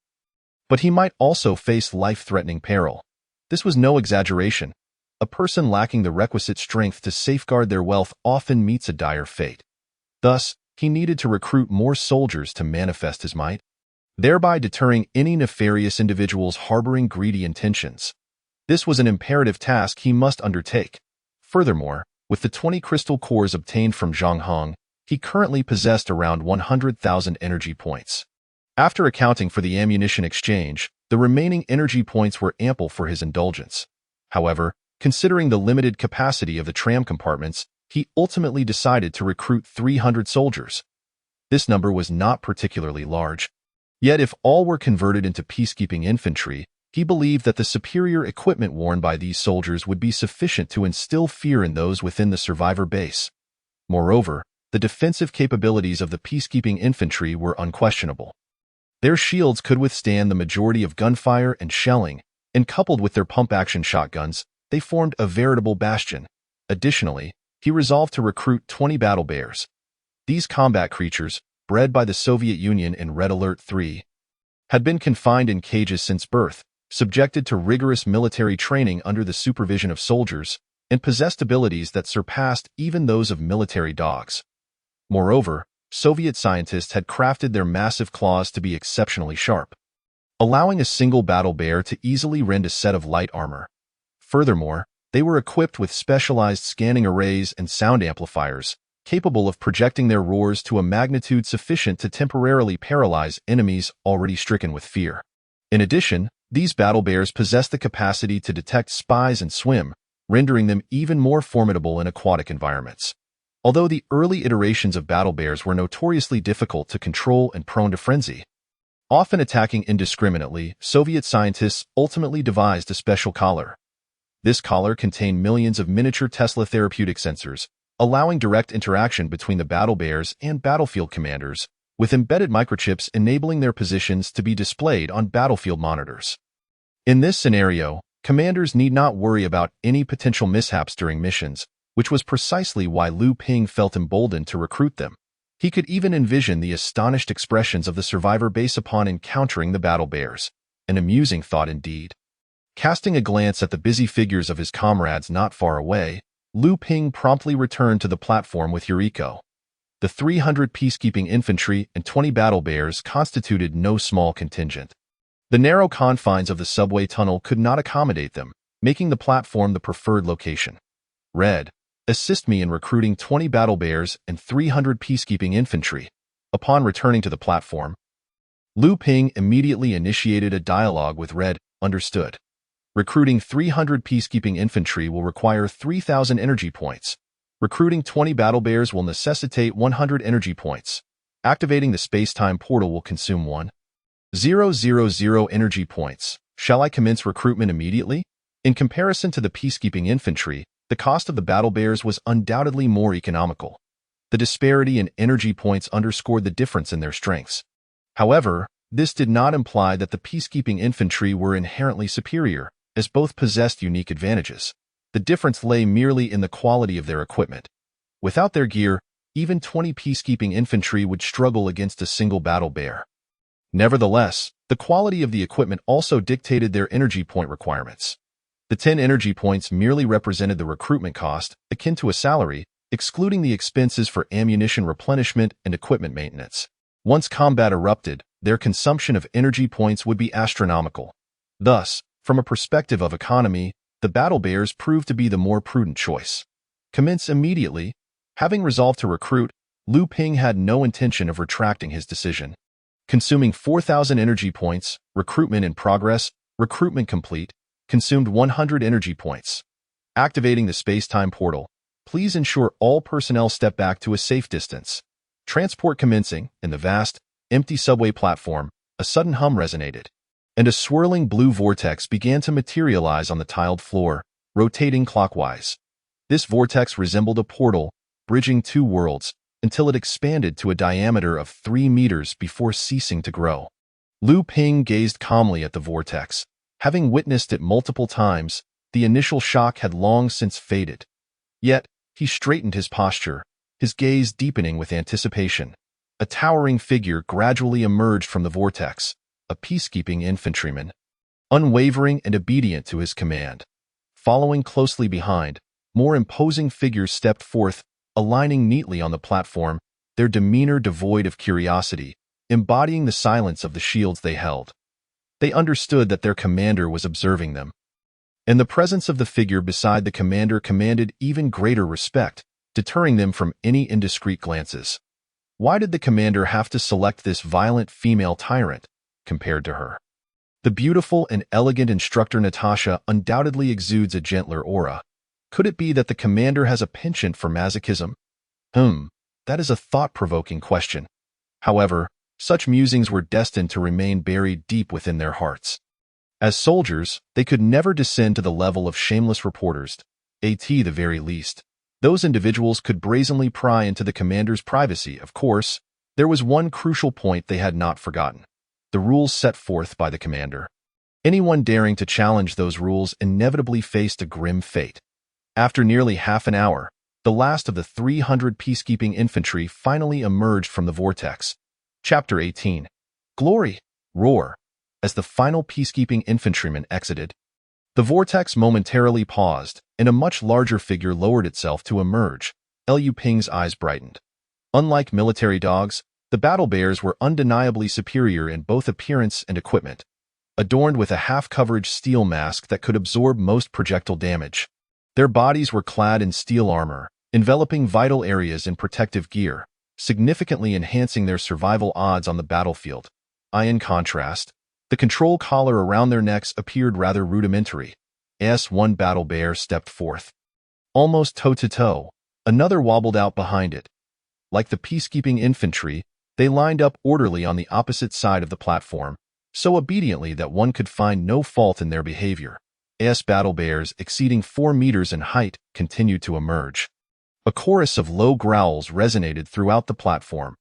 but he might also face life-threatening peril. This was no exaggeration. A person lacking the requisite strength to safeguard their wealth often meets a dire fate. Thus, he needed to recruit more soldiers to manifest his might, thereby deterring any nefarious individuals harboring greedy intentions. This was an imperative task he must undertake. Furthermore, with the 20 crystal cores obtained from Zhang Hong, he currently possessed around 100,000 energy points. After accounting for the ammunition exchange, the remaining energy points were ample for his indulgence. However, considering the limited capacity of the tram compartments, he ultimately decided to recruit 300 soldiers. This number was not particularly large. Yet if all were converted into peacekeeping infantry, he believed that the superior equipment worn by these soldiers would be sufficient to instill fear in those within the survivor base. Moreover, the defensive capabilities of the peacekeeping infantry were unquestionable. Their shields could withstand the majority of gunfire and shelling, and coupled with their pump-action shotguns, they formed a veritable bastion. Additionally, he resolved to recruit 20 battle bears. These combat creatures, bred by the Soviet Union in Red Alert 3, had been confined in cages since birth, subjected to rigorous military training under the supervision of soldiers, and possessed abilities that surpassed even those of military dogs. Moreover, Soviet scientists had crafted their massive claws to be exceptionally sharp. allowing a single battle bear to easily rend a set of light armor. Furthermore, they were equipped with specialized scanning arrays and sound amplifiers, capable of projecting their roars to a magnitude sufficient to temporarily paralyze enemies already stricken with fear. In addition, these battle bears possess the capacity to detect spies and swim, rendering them even more formidable in aquatic environments. Although the early iterations of battle bears were notoriously difficult to control and prone to frenzy, often attacking indiscriminately, Soviet scientists ultimately devised a special collar. This collar contained millions of miniature Tesla therapeutic sensors, allowing direct interaction between the battle bears and battlefield commanders, with embedded microchips enabling their positions to be displayed on battlefield monitors. In this scenario, commanders need not worry about any potential mishaps during missions, which was precisely why Liu Ping felt emboldened to recruit them. He could even envision the astonished expressions of the survivor base upon encountering the battle bears. An amusing thought indeed. Casting a glance at the busy figures of his comrades not far away, Liu Ping promptly returned to the platform with Yuriko. The 300 peacekeeping infantry and 20 battle bears constituted no small contingent. The narrow confines of the subway tunnel could not accommodate them, making the platform the preferred location. Red, assist me in recruiting 20 battle bears and 300 peacekeeping infantry. Upon returning to the platform, Liu Ping immediately initiated a dialogue with Red. Understood. Recruiting 300 peacekeeping infantry will require 3,000 energy points. Recruiting 20 battle bears will necessitate 100 energy points. Activating the space-time portal will consume 1,000 energy points. Shall I commence recruitment immediately? In comparison to the peacekeeping infantry, the cost of the battle bears was undoubtedly more economical. The disparity in energy points underscored the difference in their strengths. However, this did not imply that the peacekeeping infantry were inherently superior, as both possessed unique advantages. The difference lay merely in the quality of their equipment. Without their gear, even 20 peacekeeping infantry would struggle against a single battle bear. Nevertheless, the quality of the equipment also dictated their energy point requirements. The 10 energy points merely represented the recruitment cost, akin to a salary, excluding the expenses for ammunition replenishment and equipment maintenance. Once combat erupted, their consumption of energy points would be astronomical. Thus, from a perspective of economy, the battle bears proved to be the more prudent choice. Commence immediately. Having resolved to recruit, Liu Ping had no intention of retracting his decision. Consuming 4,000 energy points, recruitment in progress, recruitment complete, consumed 100 energy points. Activating the space-time portal, please ensure all personnel step back to a safe distance. Transport commencing. In the vast, empty subway platform, a sudden hum resonated, and a swirling blue vortex began to materialize on the tiled floor, rotating clockwise. This vortex resembled a portal, bridging two worlds, until it expanded to a diameter of 3 meters before ceasing to grow. Liu Ping gazed calmly at the vortex. Having witnessed it multiple times, the initial shock had long since faded. Yet, he straightened his posture, his gaze deepening with anticipation. A towering figure gradually emerged from the vortex, a peacekeeping infantryman, unwavering and obedient to his command. Following closely behind, more imposing figures stepped forth, aligning neatly on the platform, their demeanor devoid of curiosity, embodying the silence of the shields they held. They understood that their commander was observing them. And the presence of the figure beside the commander commanded even greater respect, deterring them from any indiscreet glances. Why did the commander have to select this violent female tyrant, compared to her? The beautiful and elegant instructor Natasha undoubtedly exudes a gentler aura. Could it be that the commander has a penchant for masochism? That is a thought-provoking question. However, such musings were destined to remain buried deep within their hearts. As soldiers, they could never descend to the level of shameless reporters, at the very least. Those individuals could brazenly pry into the commander's privacy. Of course, there was one crucial point they had not forgotten: the rules set forth by the commander. Anyone daring to challenge those rules inevitably faced a grim fate. After nearly half an hour, the last of the 300 peacekeeping infantry finally emerged from the vortex. Chapter 18. Glory! Roar! As the final peacekeeping infantryman exited, the vortex momentarily paused, and a much larger figure lowered itself to emerge. Liu Ping's eyes brightened. Unlike military dogs, the battle bears were undeniably superior in both appearance and equipment. adorned with a half-coverage steel mask that could absorb most projectile damage. Their bodies were clad in steel armor, enveloping vital areas in protective gear, significantly enhancing their survival odds on the battlefield. In contrast, the control collar around their necks appeared rather rudimentary. As one battle bear stepped forth, almost toe-to-toe, another wobbled out behind it. Like the peacekeeping infantry, they lined up orderly on the opposite side of the platform, so obediently that one could find no fault in their behavior. Battle bears exceeding 4 meters in height continued to emerge. A chorus of low growls resonated throughout the platform.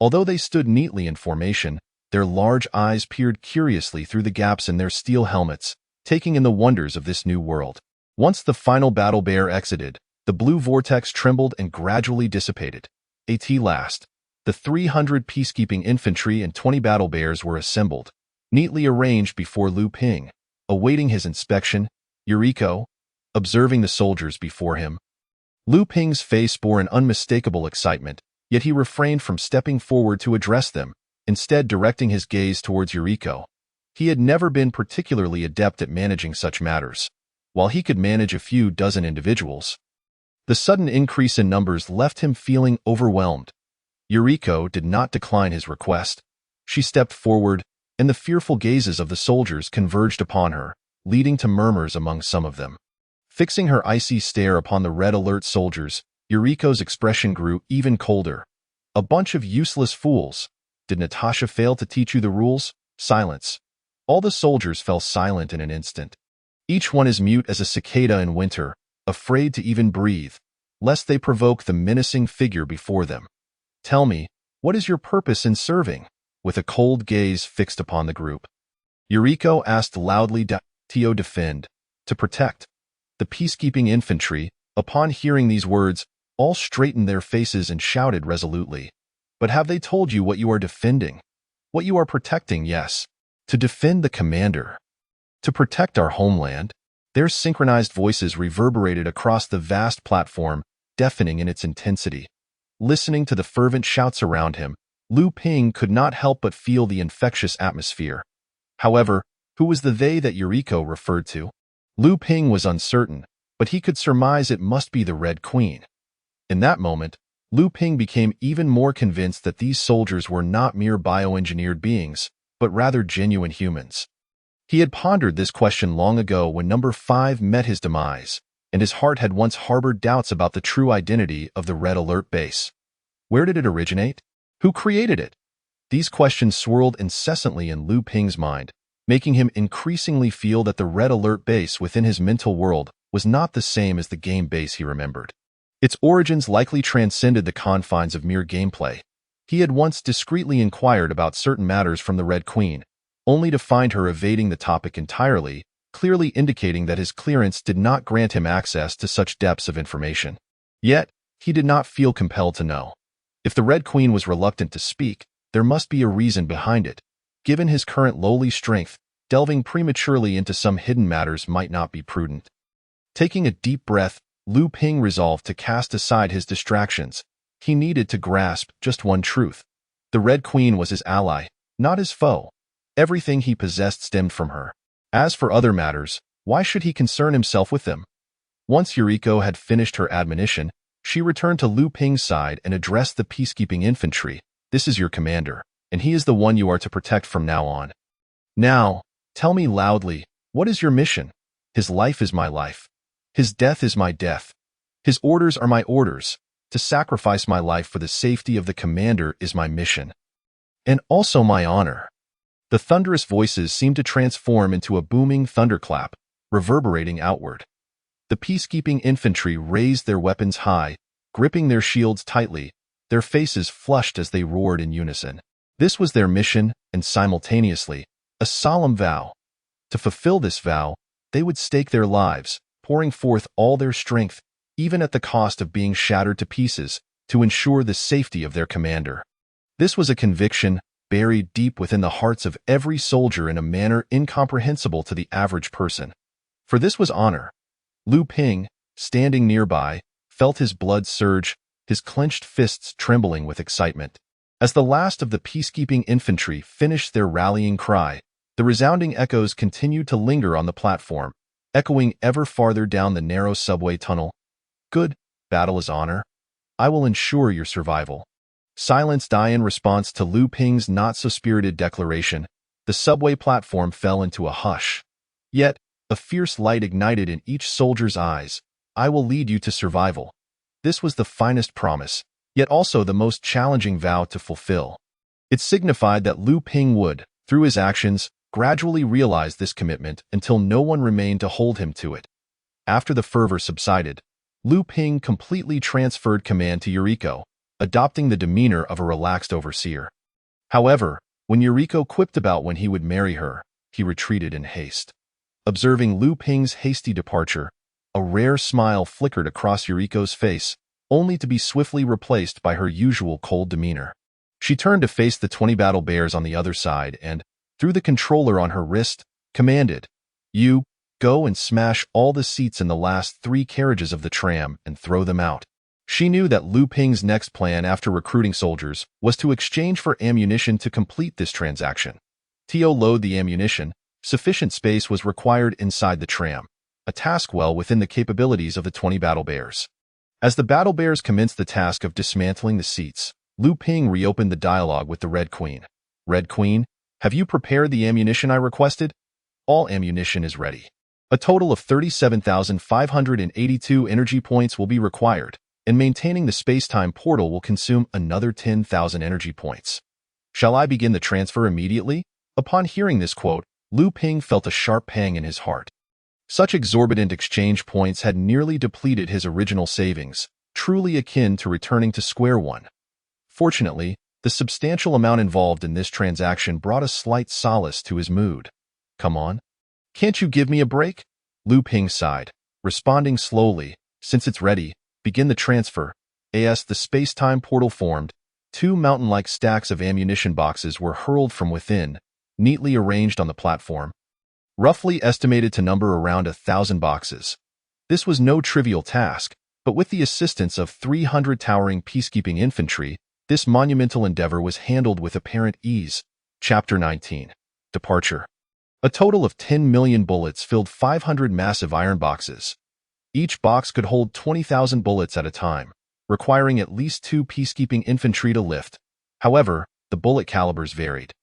Although they stood neatly in formation, their large eyes peered curiously through the gaps in their steel helmets, taking in the wonders of this new world. Once the final battle bear exited, the blue vortex trembled and gradually dissipated. At last, the 300 peacekeeping infantry and 20 battle bears were assembled, neatly arranged before Lu Ping, awaiting his inspection. Yuriko, observing the soldiers before him. Lu Ping's face bore an unmistakable excitement, yet he refrained from stepping forward to address them, instead directing his gaze towards Yuriko. He had never been particularly adept at managing such matters. While he could manage a few dozen individuals, the sudden increase in numbers left him feeling overwhelmed. Yuriko did not decline his request. She stepped forward, and the fearful gazes of the soldiers converged upon her, leading to murmurs among some of them. Fixing her icy stare upon the red alert soldiers, Yuriko's expression grew even colder. A bunch of useless fools. Did Natasha fail to teach you the rules? Silence. All the soldiers fell silent in an instant. Each one as mute as a cicada in winter, afraid to even breathe, lest they provoke the menacing figure before them. Tell me, what is your purpose in serving? With a cold gaze fixed upon the group, Yuriko asked loudly, to defend, to protect. The peacekeeping infantry, upon hearing these words, all straightened their faces and shouted resolutely. But have they told you what you are defending? What you are protecting? Yes. To defend the commander. To protect our homeland. Their synchronized voices reverberated across the vast platform, deafening in its intensity. Listening to the fervent shouts around him, Lu Ping could not help but feel the infectious atmosphere. However, who was the they that Yuriko referred to? Lu Ping was uncertain, but he could surmise it must be the Red Queen. In that moment, Lu Ping became even more convinced that these soldiers were not mere bioengineered beings, but rather genuine humans. He had pondered this question long ago when Number 5 met his demise, and his heart had once harbored doubts about the true identity of the Red Alert base. Where did it originate? Who created it? These questions swirled incessantly in Lu Ping's mind, making him increasingly feel that the Red Alert base within his mental world was not the same as the game base he remembered. Its origins likely transcended the confines of mere gameplay. He had once discreetly inquired about certain matters from the Red Queen, only to find her evading the topic entirely, clearly indicating that his clearance did not grant him access to such depths of information. Yet, he did not feel compelled to know. If the Red Queen was reluctant to speak, there must be a reason behind it. Given his current lowly strength, delving prematurely into some hidden matters might not be prudent. Taking a deep breath, Lu Ping resolved to cast aside his distractions. He needed to grasp just one truth. The Red Queen was his ally, not his foe. Everything he possessed stemmed from her. As for other matters, why should he concern himself with them? Once Yuriko had finished her admonition, she returned to Lu Ping's side and addressed the peacekeeping infantry. This is your commander, and he is the one you are to protect from now on. Now, tell me loudly, what is your mission? His life is my life. His death is my death. His orders are my orders. To sacrifice my life for the safety of the commander is my mission. And also my honor. The thunderous voices seemed to transform into a booming thunderclap, reverberating outward. The peacekeeping infantry raised their weapons high, gripping their shields tightly, their faces flushed as they roared in unison. This was their mission, and simultaneously, a solemn vow. To fulfill this vow, they would stake their lives, pouring forth all their strength, even at the cost of being shattered to pieces, to ensure the safety of their commander. This was a conviction buried deep within the hearts of every soldier in a manner incomprehensible to the average person. For this was honor. Lu Ping, standing nearby, felt his blood surge, his clenched fists trembling with excitement. As the last of the peacekeeping infantry finished their rallying cry, The resounding echoes continued to linger on the platform, echoing ever farther down the narrow subway tunnel. "Good, battle is honor. I will ensure your survival." Silence died in response to Lu Ping's not-so-spirited declaration. The subway platform fell into a hush. Yet, a fierce light ignited in each soldier's eyes. "I will lead you to survival." This was the finest promise, yet also the most challenging vow to fulfill. It signified that Lu Ping would, through his actions, gradually realize this commitment until no one remained to hold him to it. After the fervor subsided, Lu Ping completely transferred command to Yuriko, adopting the demeanor of a relaxed overseer. However, when Yuriko quipped about when he would marry her, he retreated in haste. Observing Lu Ping's hasty departure, a rare smile flickered across Yuriko's face, only to be swiftly replaced by her usual cold demeanor. She turned to face the 20 battle bears on the other side and, through the controller on her wrist, commanded, "You, go and smash all the seats in the last 3 carriages of the tram and throw them out." She knew that Lu Ping's next plan after recruiting soldiers was to exchange for ammunition to complete this transaction. To load the ammunition, sufficient space was required inside the tram, a task well within the capabilities of the 20 battle bears. As the battle bears commenced the task of dismantling the seats, Lu Ping reopened the dialogue with the Red Queen. "Red Queen, have you prepared the ammunition I requested?" "All ammunition is ready. A total of 37,582 energy points will be required, and maintaining the space-time portal will consume another 10,000 energy points. Shall I begin the transfer immediately?" Upon hearing this quote, Lu Ping felt a sharp pang in his heart. Such exorbitant exchange points had nearly depleted his original savings, truly akin to returning to square one. Fortunately, the substantial amount involved in this transaction brought a slight solace to his mood. "Come on. Can't you give me a break?" Lu Ping sighed, responding slowly, "Since it's ready, begin the transfer." As the space-time portal formed, 2 mountain-like stacks of ammunition boxes were hurled from within, neatly arranged on the platform, roughly estimated to number around 1,000 boxes. This was no trivial task, but with the assistance of 300 towering peacekeeping infantry, this monumental endeavor was handled with apparent ease. Chapter 19. Departure. A total of 10 million bullets filled 500 massive iron boxes. Each box could hold 20,000 bullets at a time, requiring at least 2 peacekeeping infantry to lift. However, the bullet calibers varied,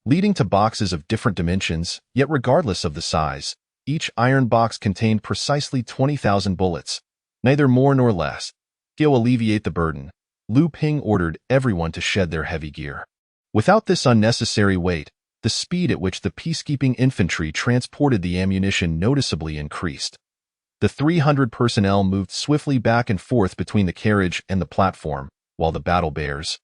leading to boxes of different dimensions, yet regardless of the size, each iron box contained precisely 20,000 bullets, neither more nor less. To alleviate the burden, Lu Ping ordered everyone to shed their heavy gear. Without this unnecessary weight, the speed at which the peacekeeping infantry transported the ammunition noticeably increased. The 300 personnel moved swiftly back and forth between the carriage and the platform, while the battle bears,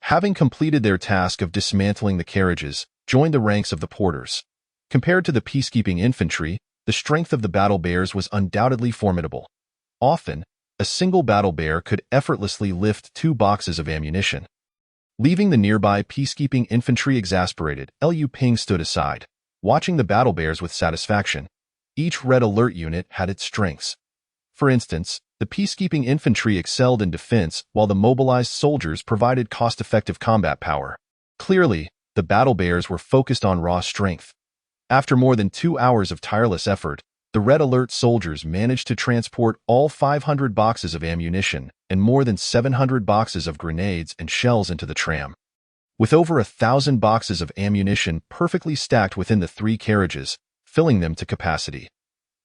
having completed their task of dismantling the carriages, joined the ranks of the porters. Compared to the peacekeeping infantry, the strength of the battle bears was undoubtedly formidable. Often, a single battle bear could effortlessly lift 2 boxes of ammunition. Leaving the nearby peacekeeping infantry exasperated, Lu Ping stood aside, watching the battle bears with satisfaction. Each Red Alert unit had its strengths. For instance, the peacekeeping infantry excelled in defense while the mobilized soldiers provided cost-effective combat power. Clearly, the battle bears were focused on raw strength. After more than 2 hours of tireless effort, the Red Alert soldiers managed to transport all 500 boxes of ammunition and more than 700 boxes of grenades and shells into the tram. With over 1,000 boxes of ammunition perfectly stacked within the 3 carriages, filling them to capacity.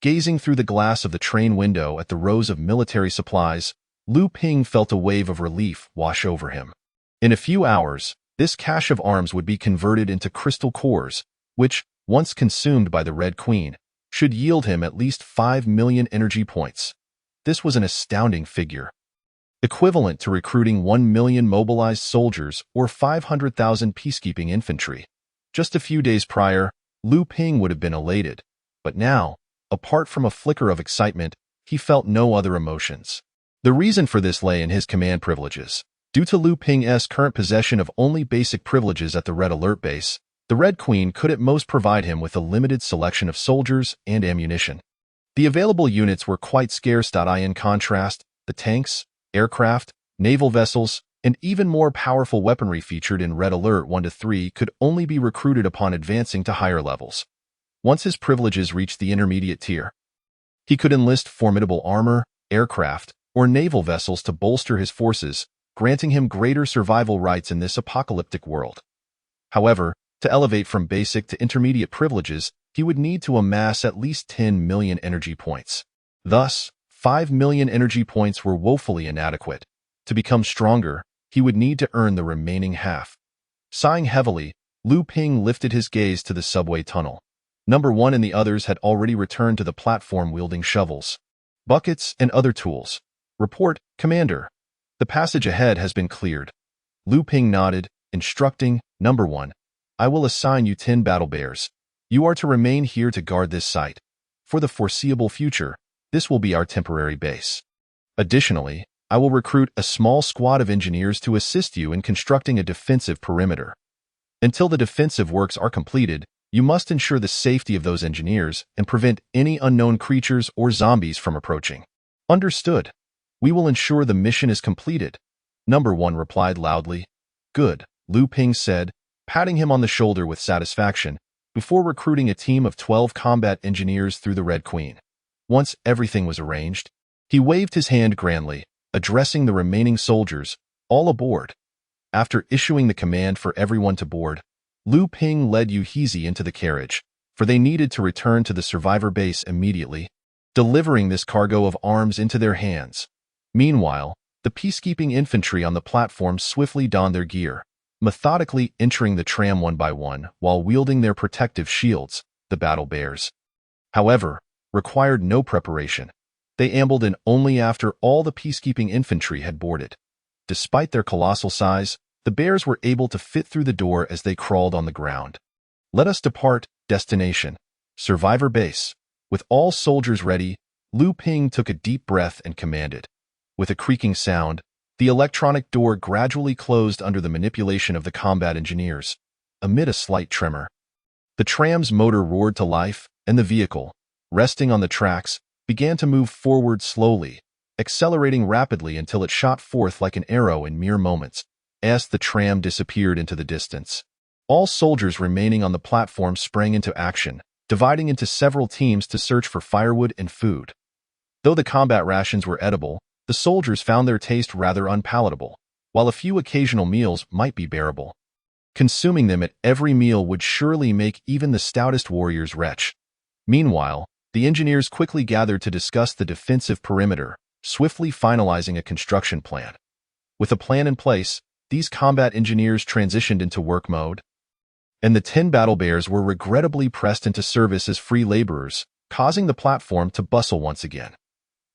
Gazing through the glass of the train window at the rows of military supplies, Lu Ping felt a wave of relief wash over him. In a few hours, this cache of arms would be converted into crystal cores, which, once consumed by the Red Queen, should yield him at least 5 million energy points. This was an astounding figure, equivalent to recruiting 1 million mobilized soldiers or 500,000 peacekeeping infantry. Just a few days prior, Lu Ping would have been elated, but now, apart from a flicker of excitement, he felt no other emotions. The reason for this lay in his command privileges. Due to Lu Ping's current possession of only basic privileges at the Red Alert base, the Red Queen could at most provide him with a limited selection of soldiers and ammunition. The available units were quite scarce. In contrast, the tanks, aircraft, naval vessels, and even more powerful weaponry featured in Red Alert 1-3 could only be recruited upon advancing to higher levels. Once his privileges reached the intermediate tier, he could enlist formidable armor, aircraft, or naval vessels to bolster his forces, granting him greater survival rights in this apocalyptic world. However, to elevate from basic to intermediate privileges, he would need to amass at least 10 million energy points. Thus, 5 million energy points were woefully inadequate. To become stronger, he would need to earn the remaining half. Sighing heavily, Liu Ping lifted his gaze to the subway tunnel. Number 1 and the others had already returned to the platform wielding shovels, buckets, and other tools. "Report, Commander. The passage ahead has been cleared." Liu Ping nodded, instructing, "Number 1, I will assign you 10 battle bears. You are to remain here to guard this site. For the foreseeable future, this will be our temporary base. Additionally, I will recruit a small squad of engineers to assist you in constructing a defensive perimeter. Until the defensive works are completed, you must ensure the safety of those engineers and prevent any unknown creatures or zombies from approaching." "Understood. We will ensure the mission is completed," Number 1 replied loudly. "Good," Liu Ping said, patting him on the shoulder with satisfaction, before recruiting a team of 12 combat engineers through the Red Queen. Once everything was arranged, he waved his hand grandly, addressing the remaining soldiers, "All aboard." After issuing the command for everyone to board, Liu Ping led Yu Hezi into the carriage, for they needed to return to the survivor base immediately, delivering this cargo of arms into their hands. Meanwhile, the peacekeeping infantry on the platform swiftly donned their gear, methodically entering the tram one by one while wielding their protective shields, the battle bears. However, required no preparation. They ambled in only after all the peacekeeping infantry had boarded. Despite their colossal size, the bears were able to fit through the door as they crawled on the ground. "Let us depart. Destination: Survivor Base." With all soldiers ready, Liu Ping took a deep breath and commanded. With a creaking sound, the electronic door gradually closed under the manipulation of the combat engineers. Amid a slight tremor, the tram's motor roared to life, and the vehicle, resting on the tracks, began to move forward slowly, accelerating rapidly until it shot forth like an arrow in mere moments, as the tram disappeared into the distance. All soldiers remaining on the platform sprang into action, dividing into several teams to search for firewood and food. Though the combat rations were edible, the soldiers found their taste rather unpalatable, while a few occasional meals might be bearable. Consuming them at every meal would surely make even the stoutest warriors retch. Meanwhile, the engineers quickly gathered to discuss the defensive perimeter, swiftly finalizing a construction plan. With a plan in place, these combat engineers transitioned into work mode, and the 10 battle bears were regrettably pressed into service as free laborers, causing the platform to bustle once again.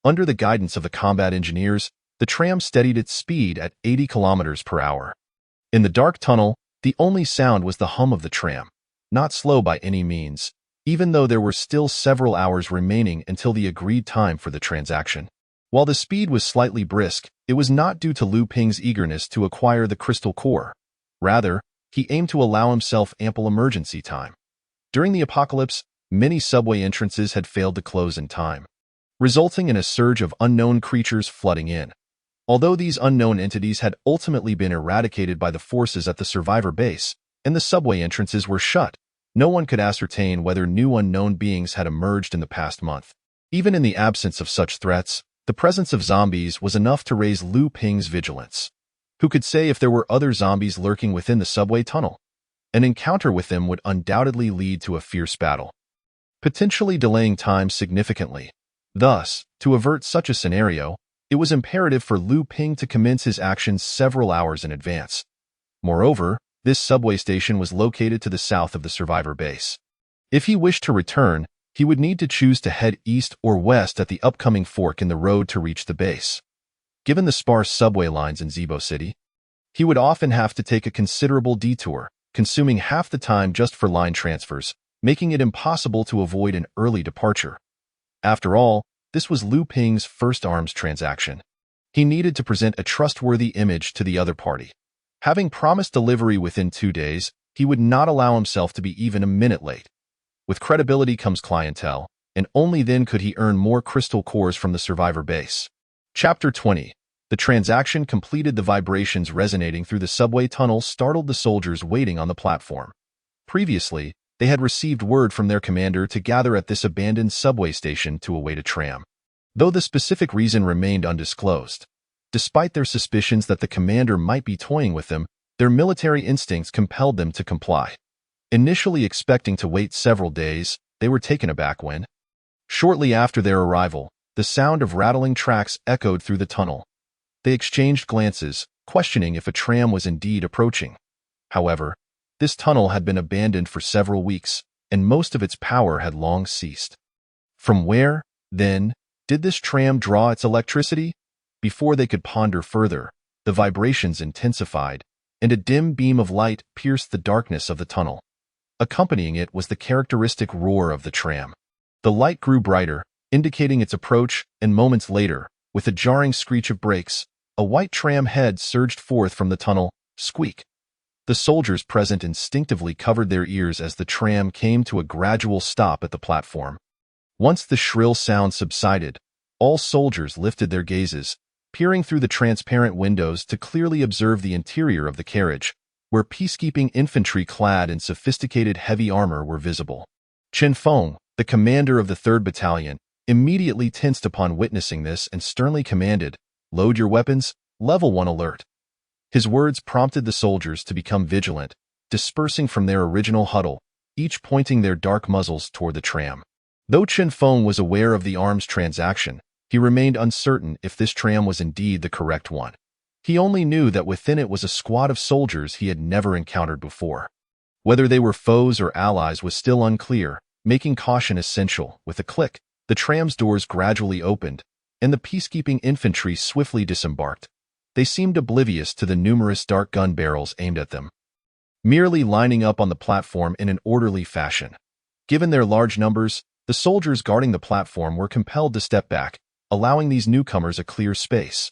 Under the guidance of the combat engineers, the tram steadied its speed at 80 kilometers per hour. In the dark tunnel, the only sound was the hum of the tram, not slow by any means, even though there were still several hours remaining until the agreed time for the transaction. While the speed was slightly brisk, it was not due to Liu Ping's eagerness to acquire the crystal core. Rather, he aimed to allow himself ample emergency time. During the apocalypse, many subway entrances had failed to close in time, resulting in a surge of unknown creatures flooding in. Although these unknown entities had ultimately been eradicated by the forces at the survivor base, and the subway entrances were shut, no one could ascertain whether new unknown beings had emerged in the past month. Even in the absence of such threats, the presence of zombies was enough to raise Liu Ping's vigilance. Who could say if there were other zombies lurking within the subway tunnel? An encounter with them would undoubtedly lead to a fierce battle, potentially delaying time significantly. Thus, to avert such a scenario, it was imperative for Liu Ping to commence his actions several hours in advance. Moreover, this subway station was located to the south of the survivor base. If he wished to return, he would need to choose to head east or west at the upcoming fork in the road to reach the base. Given the sparse subway lines in Zibo City, he would often have to take a considerable detour, consuming half the time just for line transfers, making it impossible to avoid an early departure. After all, this was Liu Ping's first arms transaction. He needed to present a trustworthy image to the other party. Having promised delivery within 2 days, he would not allow himself to be even a minute late. With credibility comes clientele, and only then could he earn more crystal cores from the survivor base. Chapter 20. The transaction completed. The vibrations resonating through the subway tunnel startled the soldiers waiting on the platform. Previously, they had received word from their commander to gather at this abandoned subway station to await a tram, though the specific reason remained undisclosed. Despite their suspicions that the commander might be toying with them, their military instincts compelled them to comply. Initially expecting to wait several days, they were taken aback when, shortly after their arrival, the sound of rattling tracks echoed through the tunnel. They exchanged glances, questioning if a tram was indeed approaching. However, this tunnel had been abandoned for several weeks, and most of its power had long ceased. From where, then, did this tram draw its electricity? Before they could ponder further, the vibrations intensified, and a dim beam of light pierced the darkness of the tunnel. Accompanying it was the characteristic roar of the tram. The light grew brighter, indicating its approach, and moments later, with a jarring screech of brakes, a white tram head surged forth from the tunnel. Squeak! The soldiers present instinctively covered their ears as the tram came to a gradual stop at the platform. Once the shrill sound subsided, all soldiers lifted their gazes, peering through the transparent windows to clearly observe the interior of the carriage, where peacekeeping infantry clad in sophisticated heavy armor were visible. Chen Feng, the commander of the 3rd Battalion, immediately tensed upon witnessing this and sternly commanded, "Load your weapons, level 1 alert." His words prompted the soldiers to become vigilant, dispersing from their original huddle, each pointing their dark muzzles toward the tram. Though Chen Feng was aware of the arms transaction, he remained uncertain if this tram was indeed the correct one. He only knew that within it was a squad of soldiers he had never encountered before. Whether they were foes or allies was still unclear, making caution essential. With a click, the tram's doors gradually opened, and the peacekeeping infantry swiftly disembarked. They seemed oblivious to the numerous dark gun barrels aimed at them, merely lining up on the platform in an orderly fashion. Given their large numbers, the soldiers guarding the platform were compelled to step back, allowing these newcomers a clear space.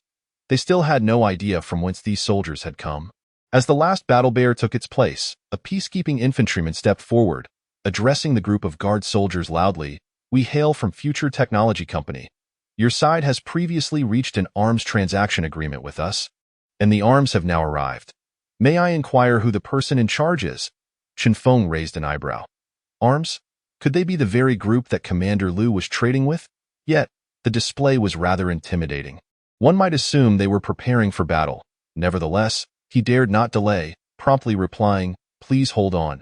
They still had no idea from whence these soldiers had come. As the last battle bear took its place, a peacekeeping infantryman stepped forward, addressing the group of guard soldiers loudly, "We hail from Future Technology Company. Your side has previously reached an arms transaction agreement with us, and the arms have now arrived. May I inquire who the person in charge is?" Chen Feng raised an eyebrow. Arms? Could they be the very group that Commander Liu was trading with? Yet, the display was rather intimidating. One might assume they were preparing for battle. Nevertheless, he dared not delay, promptly replying, "Please hold on.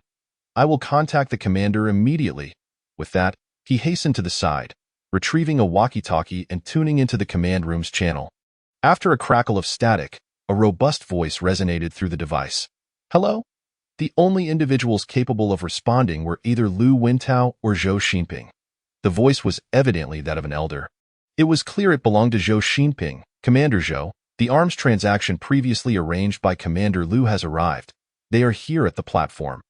I will contact the commander immediately." With that, he hastened to the side, retrieving a walkie-talkie and tuning into the command room's channel. After a crackle of static, a robust voice resonated through the device. "Hello?" The only individuals capable of responding were either Lu Wintao or Zhou Xinping. The voice was evidently that of an elder. It was clear it belonged to Zhou Xinping. "Commander Zhou, the arms transaction previously arranged by Commander Liu has arrived. They are here at the platform.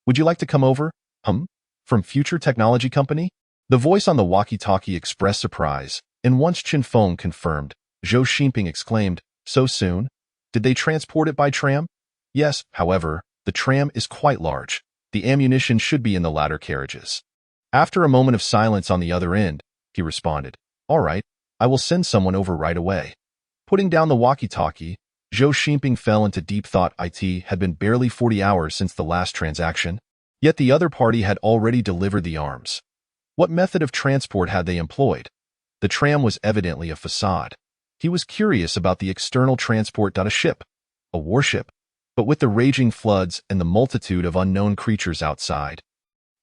Would you like to come over?" From Future Technology Company? The voice on the walkie-talkie expressed surprise, and once Chen Feng confirmed, Zhou Xinping exclaimed, "So soon? Did they transport it by tram?" "Yes, however, the tram is quite large. The ammunition should be in the latter carriages." After a moment of silence on the other end, he responded, "All right, I will send someone over right away." Putting down the walkie-talkie, Zhou Xinping fell into deep thought. It had been barely 40 hours since the last transaction, yet the other party had already delivered the arms. What method of transport had they employed? The tram was evidently a facade. He was curious about the external transport. A ship, a warship, but with the raging floods and the multitude of unknown creatures outside,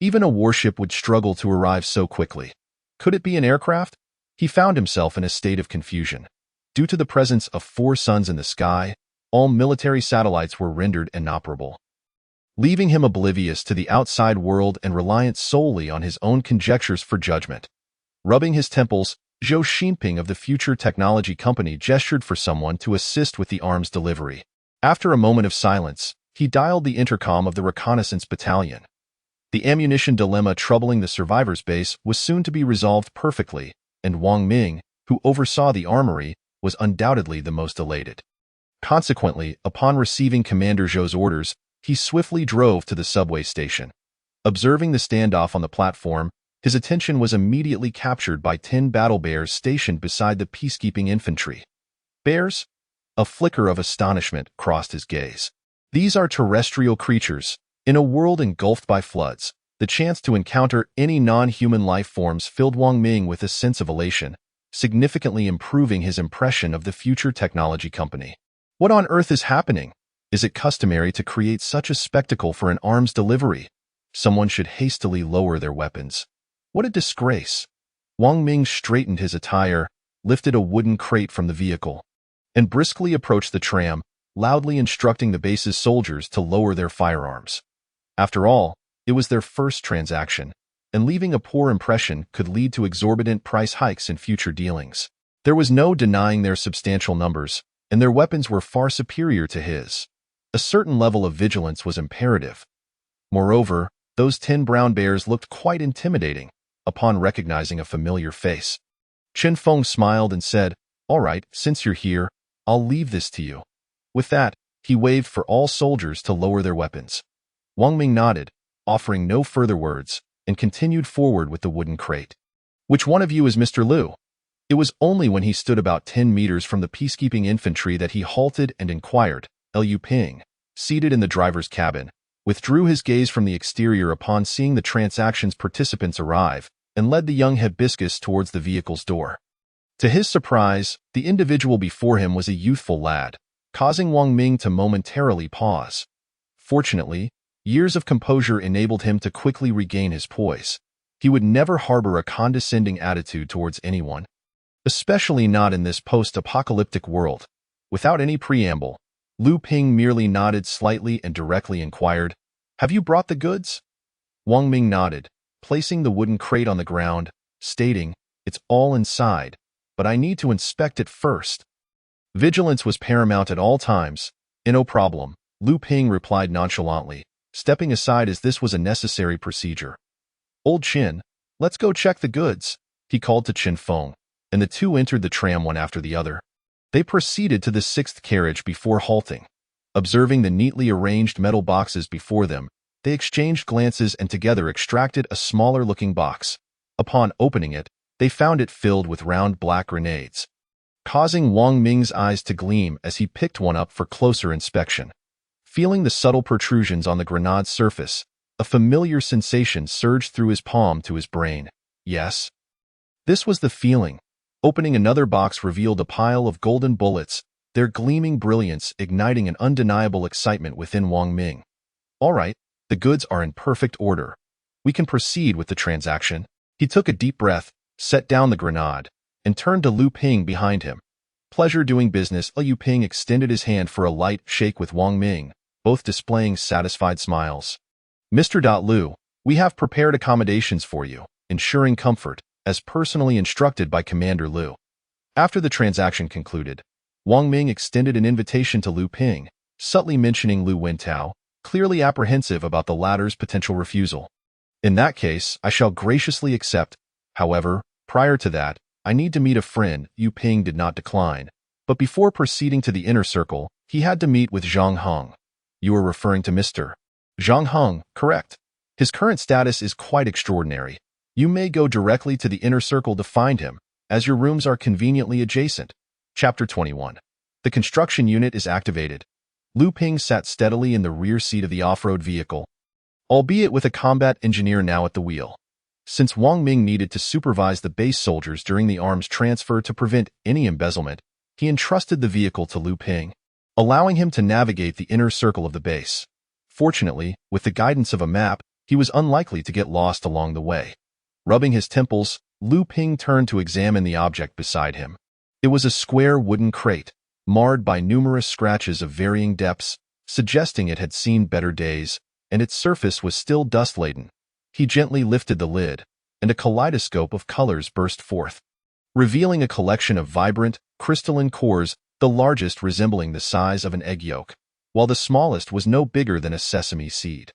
even a warship would struggle to arrive so quickly. Could it be an aircraft? He found himself in a state of confusion. Due to the presence of 4 suns in the sky, all military satellites were rendered inoperable, leaving him oblivious to the outside world and reliant solely on his own conjectures for judgment. Rubbing his temples, Zhou Xinping of the Future Technology Company gestured for someone to assist with the arms delivery. After a moment of silence, he dialed the intercom of the reconnaissance battalion. The ammunition dilemma troubling the survivors' base was soon to be resolved perfectly, and Wang Ming, who oversaw the armory, was undoubtedly the most elated. Consequently, upon receiving Commander Zhou's orders, he swiftly drove to the subway station. Observing the standoff on the platform, his attention was immediately captured by 10 battle bears stationed beside the peacekeeping infantry. Bears? A flicker of astonishment crossed his gaze. These are terrestrial creatures. In a world engulfed by floods, the chance to encounter any non-human life forms filled Wang Ming with a sense of elation, significantly improving his impression of the future technology company. What on earth is happening? Is it customary to create such a spectacle for an arms delivery? Someone should hastily lower their weapons. What a disgrace! Wang Ming straightened his attire, lifted a wooden crate from the vehicle, and briskly approached the tram, loudly instructing the base's soldiers to lower their firearms. After all, it was their first transaction, and leaving a poor impression could lead to exorbitant price hikes in future dealings. There was no denying their substantial numbers, and their weapons were far superior to his. A certain level of vigilance was imperative. Moreover, those 10 brown bears looked quite intimidating upon recognizing a familiar face. Chen Feng smiled and said, "All right, since you're here, I'll leave this to you." With that, he waved for all soldiers to lower their weapons. Wang Ming nodded, offering no further words, and continued forward with the wooden crate. "Which one of you is Mr. Liu?" It was only when he stood about 10 meters from the peacekeeping infantry that he halted and inquired. Liu Ping, seated in the driver's cabin, withdrew his gaze from the exterior upon seeing the transaction's participants arrive, and led the young hibiscus towards the vehicle's door. To his surprise, the individual before him was a youthful lad, causing Wang Ming to momentarily pause. Fortunately, years of composure enabled him to quickly regain his poise. He would never harbor a condescending attitude towards anyone, especially not in this post-apocalyptic world. Without any preamble, Liu Ping merely nodded slightly and directly inquired, "Have you brought the goods?" Wang Ming nodded, placing the wooden crate on the ground, stating, "It's all inside, but I need to inspect it first." Vigilance was paramount at all times. "No problem," Liu Ping replied nonchalantly, stepping aside as this was a necessary procedure. "Old Qin, let's go check the goods," he called to Chen Feng, and the two entered the tram one after the other. They proceeded to the 6th carriage before halting. Observing the neatly arranged metal boxes before them, they exchanged glances and together extracted a smaller-looking box. Upon opening it, they found it filled with round black grenades, causing Wang Ming's eyes to gleam as he picked one up for closer inspection. Feeling the subtle protrusions on the grenade's surface, a familiar sensation surged through his palm to his brain. Yes, this was the feeling. Opening another box revealed a pile of golden bullets, their gleaming brilliance igniting an undeniable excitement within Wang Ming. "All right, the goods are in perfect order. We can proceed with the transaction." He took a deep breath, set down the grenade, and turned to Liu Ping behind him. "Pleasure doing business." Liu Ping extended his hand for a light shake with Wang Ming, both displaying satisfied smiles. "Mr. Liu, we have prepared accommodations for you, ensuring comfort, as personally instructed by Commander Liu." After the transaction concluded, Wang Ming extended an invitation to Liu Ping, subtly mentioning Lu Wentao, clearly apprehensive about the latter's potential refusal. "In that case, I shall graciously accept. However, prior to that, I need to meet a friend." Liu Ping did not decline, but before proceeding to the inner circle, he had to meet with Zhang Heng. "You are referring to Mr. Zhang Heng, correct? His current status is quite extraordinary. You may go directly to the inner circle to find him, as your rooms are conveniently adjacent." Chapter 21. The construction unit is activated. Liu Ping sat steadily in the rear seat of the off-road vehicle, albeit with a combat engineer now at the wheel. Since Wang Ming needed to supervise the base soldiers during the arms transfer to prevent any embezzlement, he entrusted the vehicle to Liu Ping, allowing him to navigate the inner circle of the base. Fortunately, with the guidance of a map, he was unlikely to get lost along the way. Rubbing his temples, Liu Ping turned to examine the object beside him. It was a square wooden crate, marred by numerous scratches of varying depths, suggesting it had seen better days, and its surface was still dust-laden. He gently lifted the lid, and a kaleidoscope of colors burst forth, revealing a collection of vibrant, crystalline cores, the largest resembling the size of an egg yolk, while the smallest was no bigger than a sesame seed.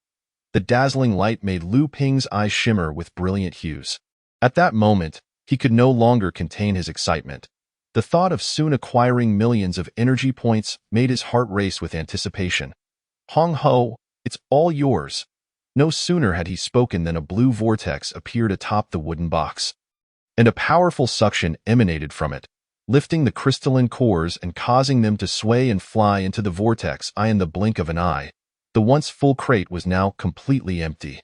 The dazzling light made Liu Ping's eyes shimmer with brilliant hues. At that moment, he could no longer contain his excitement. The thought of soon acquiring millions of energy points made his heart race with anticipation. "Hong Ho, it's all yours." No sooner had he spoken than a blue vortex appeared atop the wooden box, and a powerful suction emanated from it. lifting the crystalline cores and causing them to sway and fly into the vortex in the blink of an eye. The once full crate was now completely empty.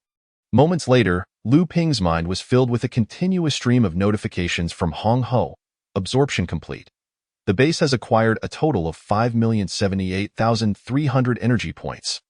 Moments later, Lu Ping's mind was filled with a continuous stream of notifications from Hong Ho. Absorption complete. The base has acquired a total of 5,078,300 energy points.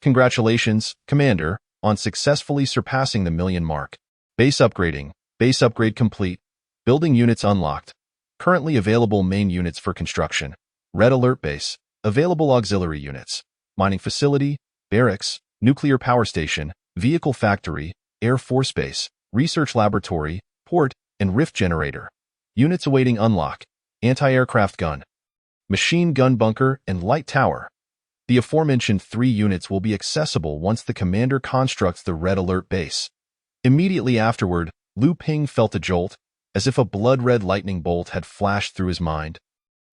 Congratulations, Commander, on successfully surpassing the million mark. Base upgrading. Base upgrade complete. Building units unlocked. Currently available main units for construction. Red alert base. Available auxiliary units. Mining facility, barracks, nuclear power station, vehicle factory, Air Force Base, research laboratory, port, and rift generator. Units awaiting unlock. Anti-aircraft gun, machine gun bunker, and light tower. The aforementioned 3 units will be accessible once the commander constructs the red alert base. Immediately afterward, Lu Ping felt a jolt, as if a blood-red lightning bolt had flashed through his mind.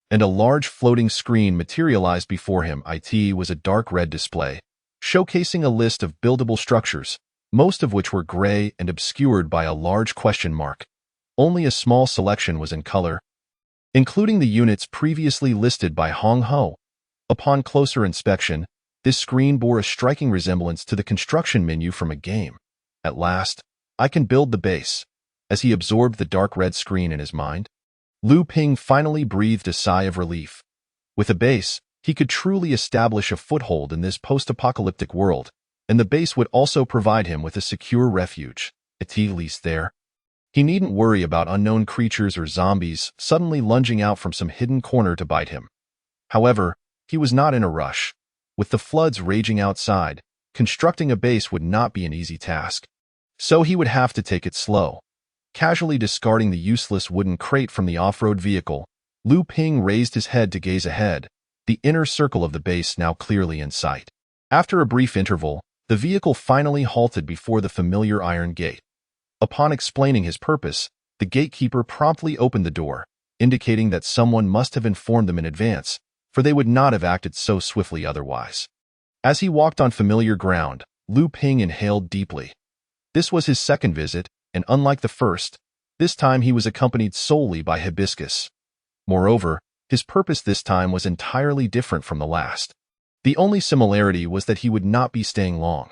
And a large floating screen materialized before him. It was a dark red display, showcasing a list of buildable structures, most of which were gray and obscured by a large question mark. Only a small selection was in color, including the units previously listed by Hong Ho. Upon closer inspection, this screen bore a striking resemblance to the construction menu from a game. At last, I can build the base. As he absorbed the dark red screen in his mind, Lu Ping finally breathed a sigh of relief. With a base, he could truly establish a foothold in this post-apocalyptic world, and the base would also provide him with a secure refuge, at least there. He needn't worry about unknown creatures or zombies suddenly lunging out from some hidden corner to bite him. However, he was not in a rush. With the floods raging outside, constructing a base would not be an easy task. So he would have to take it slow. Casually discarding the useless wooden crate from the off-road vehicle, Lu Ping raised his head to gaze ahead, the inner circle of the base now clearly in sight. After a brief interval, the vehicle finally halted before the familiar iron gate. Upon explaining his purpose, the gatekeeper promptly opened the door, indicating that someone must have informed them in advance, for they would not have acted so swiftly otherwise. As he walked on familiar ground, Lu Ping inhaled deeply. This was his second visit, and unlike the first, this time he was accompanied solely by Hibiscus. Moreover, his purpose this time was entirely different from the last. The only similarity was that he would not be staying long.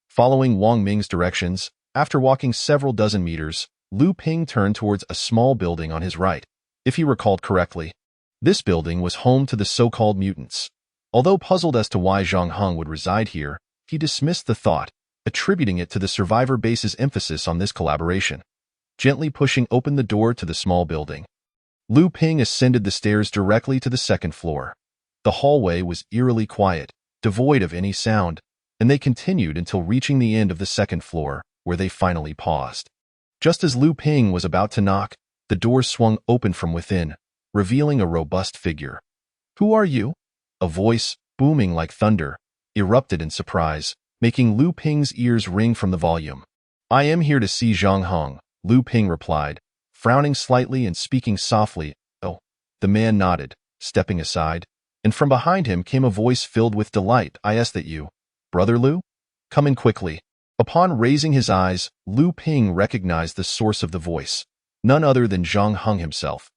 Following Wang Ming's directions, after walking several dozen meters, Lu Ping turned towards a small building on his right. If he recalled correctly, this building was home to the so-called mutants. Although puzzled as to why Zhang Heng would reside here, he dismissed the thought, attributing it to the survivor base's emphasis on this collaboration. Gently pushing open the door to the small building, Lu Ping ascended the stairs directly to the second floor. The hallway was eerily quiet, devoid of any sound, and they continued until reaching the end of the second floor, where they finally paused. Just as Lu Ping was about to knock, the door swung open from within, revealing a robust figure. "Who are you?" A voice, booming like thunder, erupted in surprise, making Lu Ping's ears ring from the volume. "I am here to see Zhang Heng," Lu Ping replied, frowning slightly and speaking softly. "Oh." The man nodded, stepping aside, and from behind him came a voice filled with delight. "Is that you, Brother Lu? Come in quickly." Upon raising his eyes, Lu Ping recognized the source of the voice, none other than Zhang Heng himself.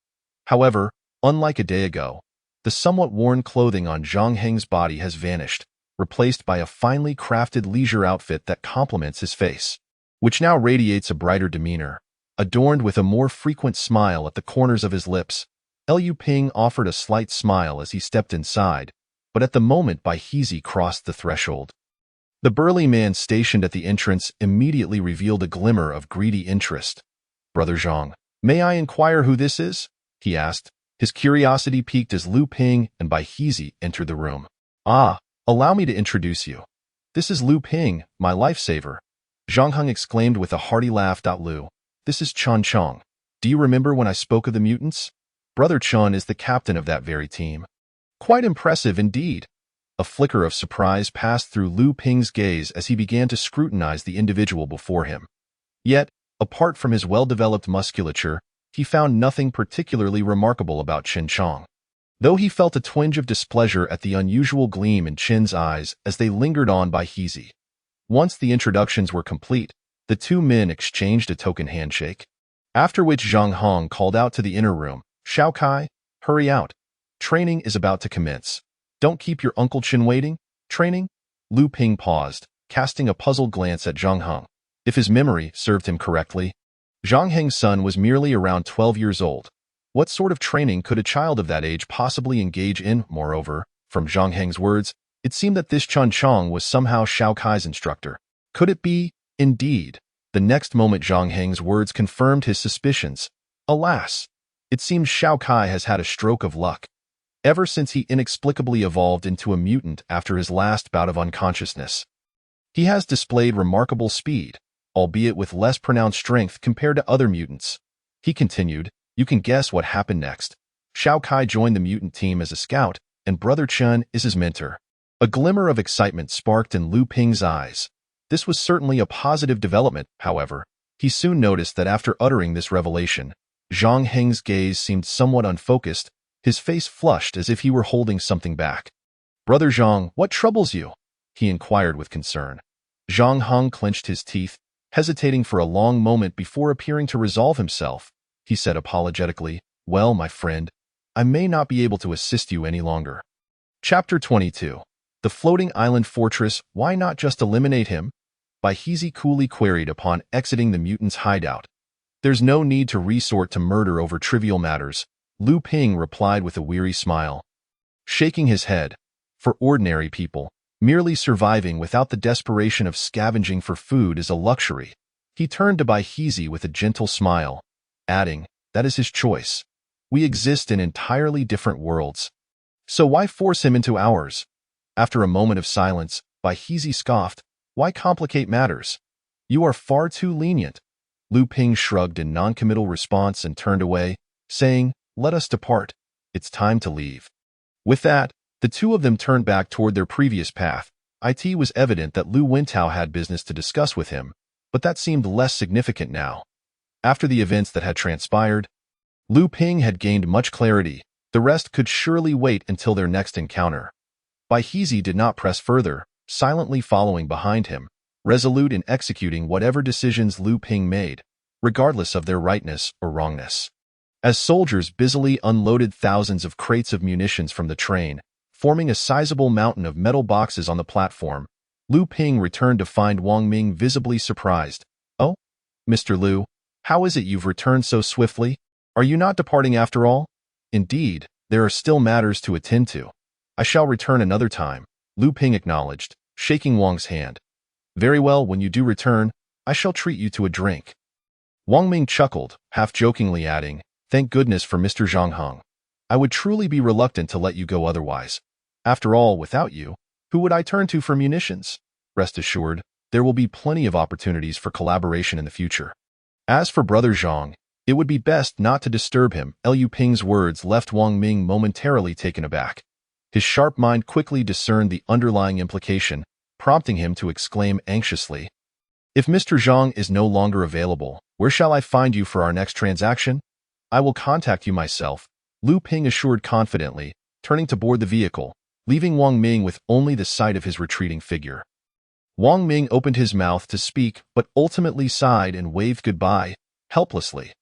However, unlike a day ago, the somewhat worn clothing on Zhang Heng's body has vanished, replaced by a finely crafted leisure outfit that complements his face, which now radiates a brighter demeanor. Adorned with a more frequent smile at the corners of his lips, Lu Ping offered a slight smile as he stepped inside, but at the moment Bai Heezy crossed the threshold. The burly man stationed at the entrance immediately revealed a glimmer of greedy interest. "Brother Zhang, may I inquire who this is?" he asked, his curiosity piqued as Lu Ping and Bai Heezy entered the room. "Ah, allow me to introduce you. This is Lu Ping, my lifesaver," Zhang Heng exclaimed with a hearty laugh. "Lu, this is Chun Chong. Do you remember when I spoke of the mutants? Brother Chun is the captain of that very team." "Quite impressive indeed." A flicker of surprise passed through Lu Ping's gaze as he began to scrutinize the individual before him. Yet, apart from his well-developed musculature, he found nothing particularly remarkable about Chen Chong. Though he felt a twinge of displeasure at the unusual gleam in Chen's eyes as they lingered on by Heezy. Once the introductions were complete, the two men exchanged a token handshake, after which Zhang Heng called out to the inner room, "Shao Kai, Hurry out. Training is about to commence. Don't keep your Uncle Chin waiting. Training? Lu Ping paused, casting a puzzled glance at Zhang Heng. If his memory served him correctly, Zhang Heng's son was merely around 12 years old. What sort of training could a child of that age possibly engage in? Moreover, from Zhang Heng's words, it seemed that this Chun Chong was somehow Xiao Kai's instructor. Could it be? Indeed. The next moment Zhang Heng's words confirmed his suspicions. Alas, it seems Xiao Kai has had a stroke of luck. Ever since he inexplicably evolved into a mutant after his last bout of unconsciousness, he has displayed remarkable speed, albeit with less pronounced strength compared to other mutants. He continued, you can guess what happened next. Xiao Kai joined the mutant team as a scout, and Brother Chun is his mentor. A glimmer of excitement sparked in Lu Ping's eyes. This was certainly a positive development, however. He soon noticed that after uttering this revelation, Zhang Heng's gaze seemed somewhat unfocused, his face flushed as if he were holding something back. Brother Zhang, what troubles you? He inquired with concern. Zhang Heng clenched his teeth, hesitating for a long moment before appearing to resolve himself. He said apologetically, well, my friend, I may not be able to assist you any longer. Chapter 22. The Floating Island Fortress, Why Not Just Eliminate Him? By Heezy coolly queried upon exiting the mutant's hideout. There's no need to resort to murder over trivial matters, Lu Ping replied with a weary smile. Shaking his head, for ordinary people, merely surviving without the desperation of scavenging for food is a luxury. He turned to Bai Heezy with a gentle smile, adding, that is his choice. We exist in entirely different worlds. So why force him into ours? After a moment of silence, Bai Heezy scoffed, why complicate matters? You are far too lenient. Lu Ping shrugged in noncommittal response and turned away, saying, let us depart. It's time to leave. With that, the two of them turned back toward their previous path. It was evident that Lu Wentao had business to discuss with him, but that seemed less significant now. After the events that had transpired, Lu Ping had gained much clarity. The rest could surely wait until their next encounter. Bai Heezy did not press further, silently following behind him, resolute in executing whatever decisions Lu Ping made, regardless of their rightness or wrongness. As soldiers busily unloaded thousands of crates of munitions from the train, forming a sizable mountain of metal boxes on the platform, Lu Ping returned to find Wang Ming visibly surprised. Oh, Mr. Lu, how is it you've returned so swiftly? Are you not departing after all? Indeed, there are still matters to attend to. I shall return another time, Lu Ping acknowledged, shaking Wang's hand. Very well, when you do return, I shall treat you to a drink. Wang Ming chuckled, half-jokingly adding, thank goodness for Mr. Zhang Heng. I would truly be reluctant to let you go otherwise. After all, without you, who would I turn to for munitions? Rest assured, there will be plenty of opportunities for collaboration in the future. As for Brother Zhang, it would be best not to disturb him. Lu Ping's words left Wang Ming momentarily taken aback. His sharp mind quickly discerned the underlying implication, prompting him to exclaim anxiously, if Mr. Zhang is no longer available, where shall I find you for our next transaction? I will contact you myself, Lu Ping assured confidently, turning to board the vehicle, leaving Wang Ming with only the sight of his retreating figure. Wang Ming opened his mouth to speak, but ultimately sighed and waved goodbye, helplessly.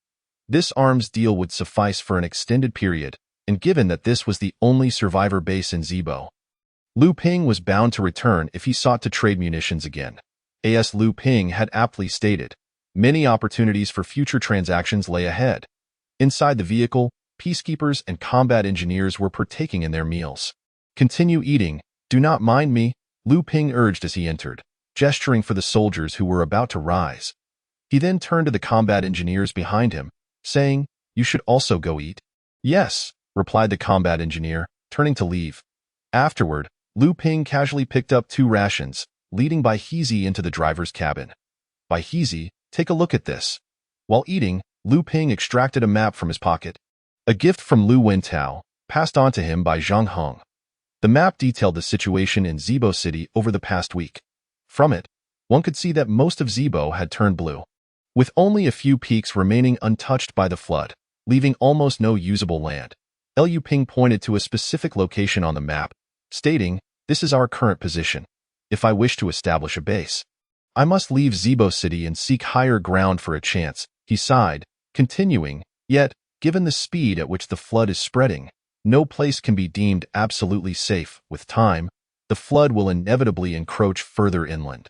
This arms deal would suffice for an extended period, and given that this was the only survivor base in Zibo, Lu Ping was bound to return if he sought to trade munitions again. As Lu Ping had aptly stated, many opportunities for future transactions lay ahead. Inside the vehicle, peacekeepers and combat engineers were partaking in their meals. Continue eating, do not mind me, Lu Ping urged as he entered, gesturing for the soldiers who were about to rise. He then turned to the combat engineers behind him, saying, you should also go eat. Yes, replied the combat engineer, turning to leave. Afterward, Lu Ping casually picked up 2 rations, leading Bai Heezy into the driver's cabin. Bai Heezy, take a look at this. While eating, Lu Ping extracted a map from his pocket. A gift from Lu Wentao, passed on to him by Zhang Heng. The map detailed the situation in Zibo City over the past week. From it, one could see that most of Zibo had turned blue, with only a few peaks remaining untouched by the flood, leaving almost no usable land. Lu Ping pointed to a specific location on the map, stating, this is our current position. If I wish to establish a base, I must leave Zibo City and seek higher ground for a chance, he sighed, continuing, yet, given the speed at which the flood is spreading, no place can be deemed absolutely safe. With time, the flood will inevitably encroach further inland.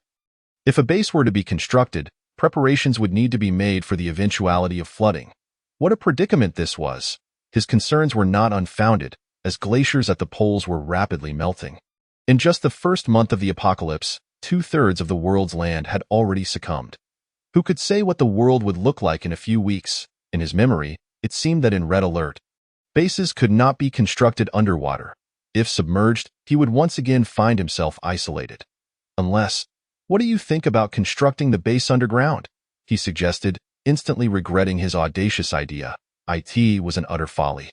If a base were to be constructed, preparations would need to be made for the eventuality of flooding. What a predicament this was! His concerns were not unfounded, as glaciers at the poles were rapidly melting. In just the first month of the apocalypse, 2/3 of the world's land had already succumbed. Who could say what the world would look like in a few weeks? In his memory, it seemed that in red alert, bases could not be constructed underwater. If submerged, he would once again find himself isolated. Unless, what do you think about constructing the base underground? He suggested, instantly regretting his audacious idea. It was an utter folly.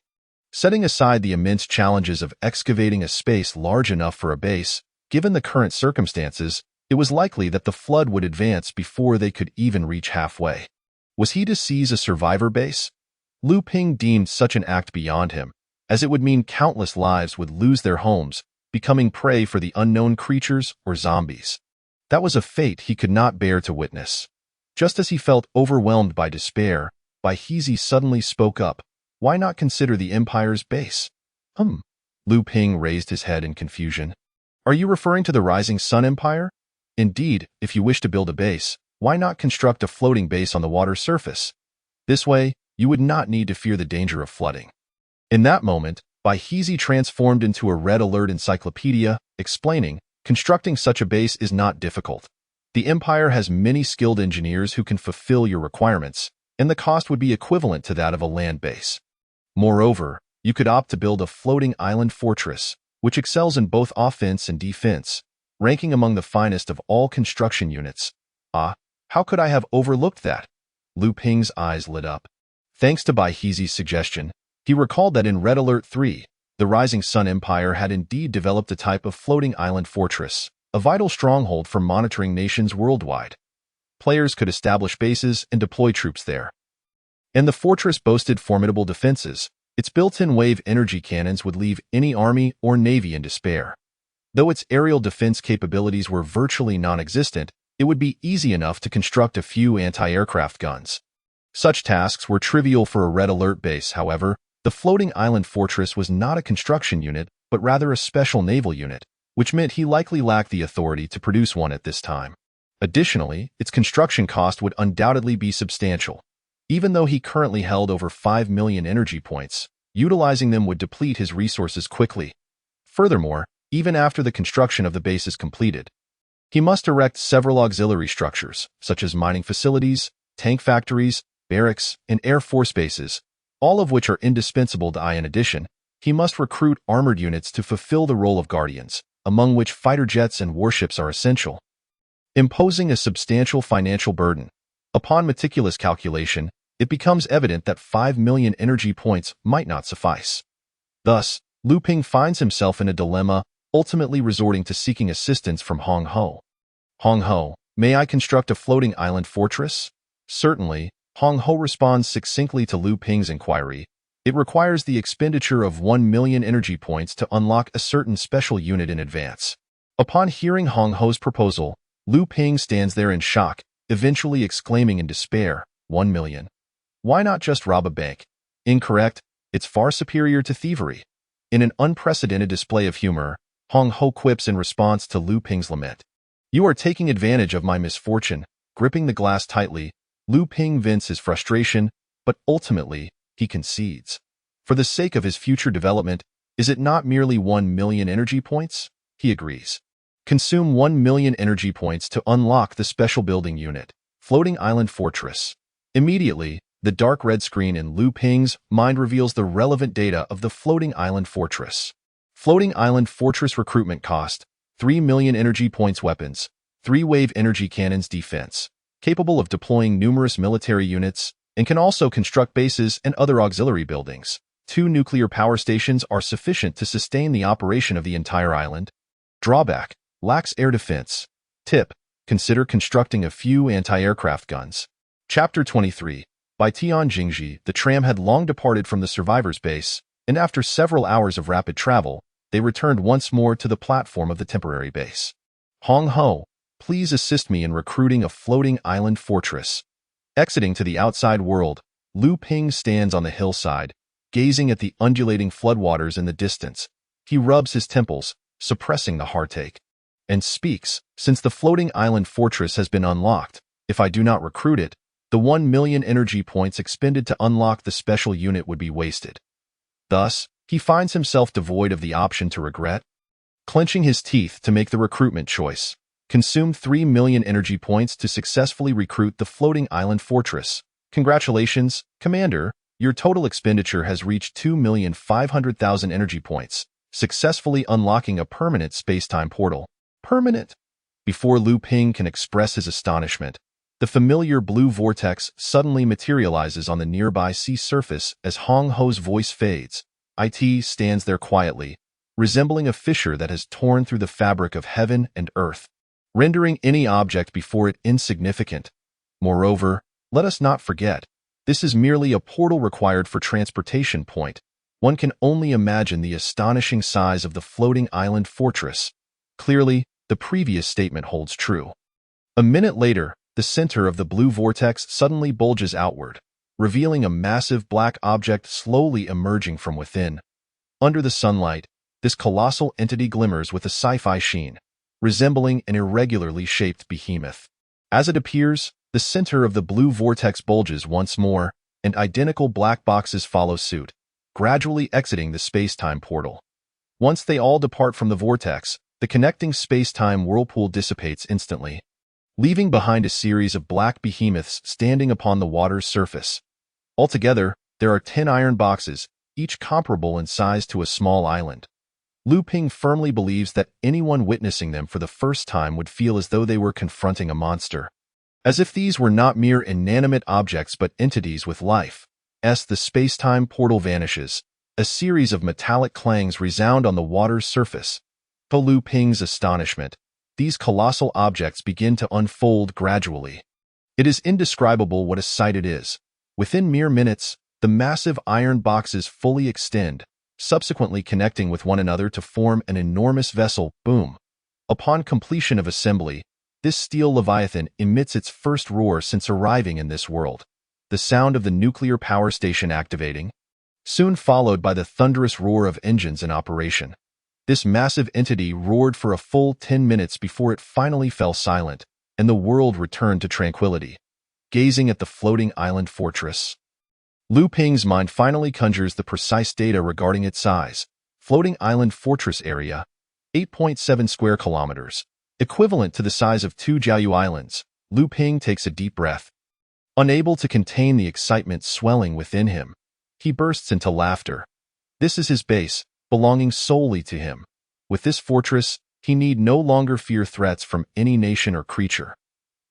Setting aside the immense challenges of excavating a space large enough for a base, given the current circumstances, it was likely that the flood would advance before they could even reach halfway. Was he to seize a survivor base? Lu Ping deemed such an act beyond him, as it would mean countless lives would lose their homes, becoming prey for the unknown creatures or zombies. That was a fate he could not bear to witness. Just as he felt overwhelmed by despair, Bai Hezi suddenly spoke up. Why not consider the Empire's base? Lu Ping raised his head in confusion. Are you referring to the Rising Sun Empire? Indeed, if you wish to build a base, why not construct a floating base on the water's surface? This way, you would not need to fear the danger of flooding. In that moment, Bai Hezi transformed into a red alert encyclopedia, explaining, constructing such a base is not difficult. The Empire has many skilled engineers who can fulfill your requirements, and the cost would be equivalent to that of a land base. Moreover, you could opt to build a floating island fortress, which excels in both offense and defense, ranking among the finest of all construction units. Ah, how could I have overlooked that? Lu Ping's eyes lit up. Thanks to Bai Hezi's suggestion, he recalled that in Red Alert 3, the Rising Sun Empire had indeed developed a type of floating island fortress, a vital stronghold for monitoring nations worldwide. Players could establish bases and deploy troops there. And the fortress boasted formidable defenses. Its built-in wave energy cannons would leave any army or navy in despair. Though its aerial defense capabilities were virtually non-existent, it would be easy enough to construct a few anti-aircraft guns. Such tasks were trivial for a Red Alert base, however. The floating island fortress was not a construction unit, but rather a special naval unit, which meant he likely lacked the authority to produce one at this time. Additionally, its construction cost would undoubtedly be substantial. Even though he currently held over 5 million energy points, utilizing them would deplete his resources quickly. Furthermore, even after the construction of the base is completed, he must erect several auxiliary structures, such as mining facilities, tank factories, barracks, and air force bases, all of which are indispensable to I. In addition, he must recruit armored units to fulfill the role of guardians, among which fighter jets and warships are essential, imposing a substantial financial burden. Upon meticulous calculation, it becomes evident that 5 million energy points might not suffice. Thus, Lu Ping finds himself in a dilemma, ultimately resorting to seeking assistance from Hong Ho. Hong Ho, may I construct a floating island fortress? Certainly, Hong Ho responds succinctly to Lu Ping's inquiry. It requires the expenditure of 1 million energy points to unlock a certain special unit in advance. Upon hearing Hong Ho's proposal, Lu Ping stands there in shock, eventually exclaiming in despair, 1 million. Why not just rob a bank? Incorrect, it's far superior to thievery. In an unprecedented display of humor, Hong Ho quips in response to Lu Ping's lament. You are taking advantage of my misfortune. Gripping the glass tightly, Lu Ping vents his frustration, but ultimately, he concedes. For the sake of his future development, is it not merely 1 million energy points? He agrees. Consume 1 million energy points to unlock the special building unit, Floating Island Fortress. Immediately, the dark red screen in Lu Ping's mind reveals the relevant data of the Floating Island Fortress. Floating Island Fortress recruitment cost, 3 million energy points weapons, 3 wave energy cannons defense, capable of deploying numerous military units, and can also construct bases and other auxiliary buildings. 2 nuclear power stations are sufficient to sustain the operation of the entire island. Drawback: lacks air defense. Tip: consider constructing a few anti-aircraft guns. Chapter 23. By Tian Jingji, the tram had long departed from the survivors' base, and after several hours of rapid travel, they returned once more to the platform of the temporary base. Hong Ho, please assist me in recruiting a floating island fortress. Exiting to the outside world, Lu Ping stands on the hillside, gazing at the undulating floodwaters in the distance. He rubs his temples, suppressing the heartache, and speaks, "Since the floating island fortress has been unlocked, if I do not recruit it, the 1 million energy points expended to unlock the special unit would be wasted." Thus, he finds himself devoid of the option to regret. Clenching his teeth to make the recruitment choice, consume 3 million energy points to successfully recruit the floating island fortress. Congratulations, Commander, your total expenditure has reached 2,500,000 energy points, successfully unlocking a permanent space-time portal. Permanent? Before Lu Ping can express his astonishment, the familiar blue vortex suddenly materializes on the nearby sea surface as Hong Ho's voice fades. It stands there quietly, resembling a fissure that has torn through the fabric of heaven and earth, rendering any object before it insignificant. Moreover, let us not forget, this is merely a portal required for transportation point. One can only imagine the astonishing size of the floating island fortress. Clearly, the previous statement holds true. A minute later, the center of the blue vortex suddenly bulges outward, revealing a massive black object slowly emerging from within. Under the sunlight, this colossal entity glimmers with a sci-fi sheen, resembling an irregularly shaped behemoth. As it appears, the center of the blue vortex bulges once more, and identical black boxes follow suit, gradually exiting the space-time portal. Once they all depart from the vortex, the connecting space-time whirlpool dissipates instantly, leaving behind a series of black behemoths standing upon the water's surface. Altogether, there are 10 iron boxes, each comparable in size to a small island. Lu Ping firmly believes that anyone witnessing them for the first time would feel as though they were confronting a monster. As if these were not mere inanimate objects but entities with life. As the space-time portal vanishes, a series of metallic clangs resound on the water's surface. To Lu Ping's astonishment, these colossal objects begin to unfold gradually. It is indescribable what a sight it is. Within mere minutes, the massive iron boxes fully extend, subsequently connecting with one another to form an enormous vessel. Boom! Upon completion of assembly, this steel leviathan emits its first roar since arriving in this world, the sound of the nuclear power station activating, soon followed by the thunderous roar of engines in operation. This massive entity roared for a full 10 minutes before it finally fell silent, and the world returned to tranquility. Gazing at the floating island fortress, Lu Ping's mind finally conjures the precise data regarding its size. Floating island fortress area, 8.7 square kilometers, equivalent to the size of 2 Jiaoyu Islands. Lu Ping takes a deep breath. Unable to contain the excitement swelling within him, he bursts into laughter. This is his base, belonging solely to him. With this fortress, he need no longer fear threats from any nation or creature.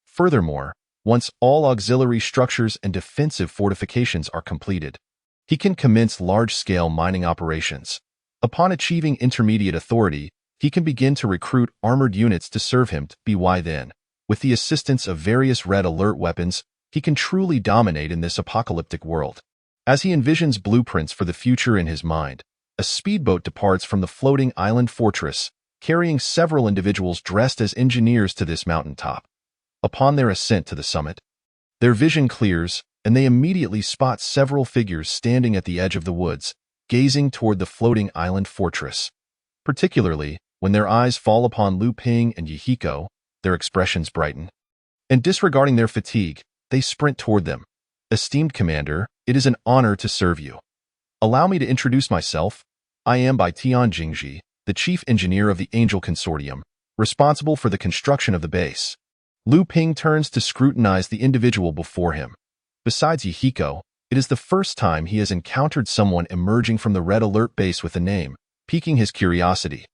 Furthermore, once all auxiliary structures and defensive fortifications are completed, he can commence large-scale mining operations. Upon achieving intermediate authority, he can begin to recruit armored units to serve him. Then, with the assistance of various red alert weapons, he can truly dominate in this apocalyptic world. As he envisions blueprints for the future in his mind, a speedboat departs from the floating island fortress, carrying several individuals dressed as engineers to this mountaintop. Upon their ascent to the summit, their vision clears, and they immediately spot several figures standing at the edge of the woods, gazing toward the floating island fortress. Particularly, when their eyes fall upon Lu Ping and Yihiko, their expressions brighten. And disregarding their fatigue, they sprint toward them. "Esteemed Commander, it is an honor to serve you. Allow me to introduce myself. I am Bai Tianjingji, the chief engineer of the Angel Consortium, responsible for the construction of the base." Lu Ping turns to scrutinize the individual before him. Besides Yihiko, it is the first time he has encountered someone emerging from the red alert base with a name, piquing his curiosity.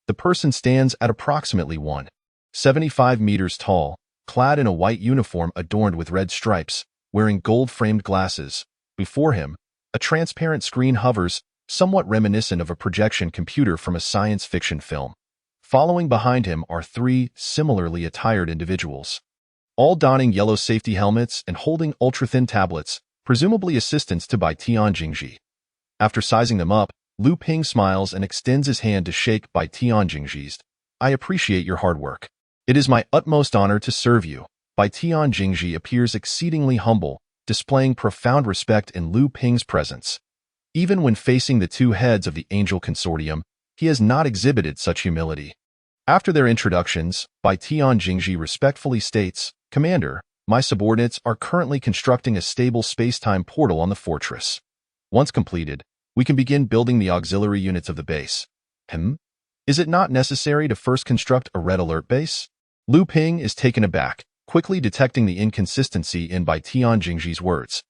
The person stands at approximately 1.75 meters tall, clad in a white uniform adorned with red stripes, wearing gold-framed glasses. Before him, a transparent screen hovers, somewhat reminiscent of a projection computer from a science fiction film. Following behind him are 3 similarly attired individuals, all donning yellow safety helmets and holding ultra-thin tablets, presumably assistants to Bai Tianjingji. After sizing them up, Lu Ping smiles and extends his hand to shake Bai Tianjingji's. "I appreciate your hard work. It is my utmost honor to serve you." Bai Tianjingji appears exceedingly humble, displaying profound respect in Lu Ping's presence. Even when facing the two heads of the Angel Consortium, he has not exhibited such humility. After their introductions, Bai Tian Jingji respectfully states, "Commander, my subordinates are currently constructing a stable space-time portal on the fortress. Once completed, we can begin building the auxiliary units of the base." Is it not necessary to first construct a red alert base? Lu Ping is taken aback, quickly detecting the inconsistency in Bai Tian Jingji's words.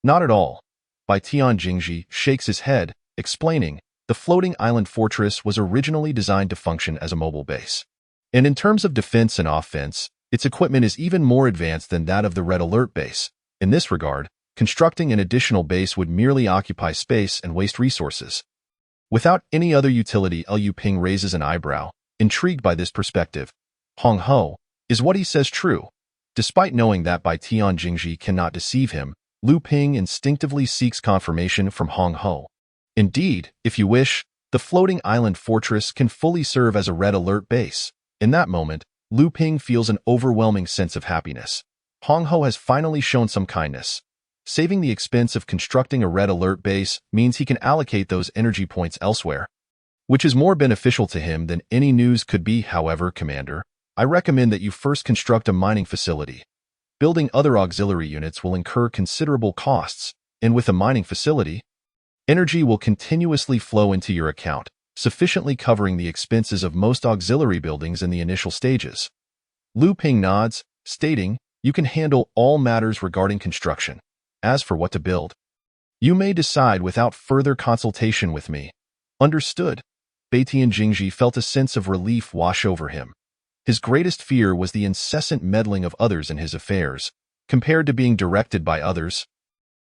Not at all. Bai Tian Jingji shakes his head, explaining, the floating island fortress was originally designed to function as a mobile base. And in terms of defense and offense, its equipment is even more advanced than that of the red alert base. In this regard, constructing an additional base would merely occupy space and waste resources. Without any other utility, Lu Ping raises an eyebrow, intrigued by this perspective. Hong Ho, is what he says true? Despite knowing that Bai Tian Jingji cannot deceive him, Lu Ping instinctively seeks confirmation from Hong Ho. Indeed, if you wish, the floating island fortress can fully serve as a red alert base. In that moment, Lu Ping feels an overwhelming sense of happiness. Hong Ho has finally shown some kindness. Saving the expense of constructing a red alert base means he can allocate those energy points elsewhere, which is more beneficial to him than any news could be. However, Commander, I recommend that you first construct a mining facility. Building other auxiliary units will incur considerable costs, and with a mining facility, energy will continuously flow into your account, sufficiently covering the expenses of most auxiliary buildings in the initial stages. Lu Ping nods, stating, "You can handle all matters regarding construction. As for what to build, you may decide without further consultation with me." Understood. Bai Tian Jingji felt a sense of relief wash over him. His greatest fear was the incessant meddling of others in his affairs. Compared to being directed by others,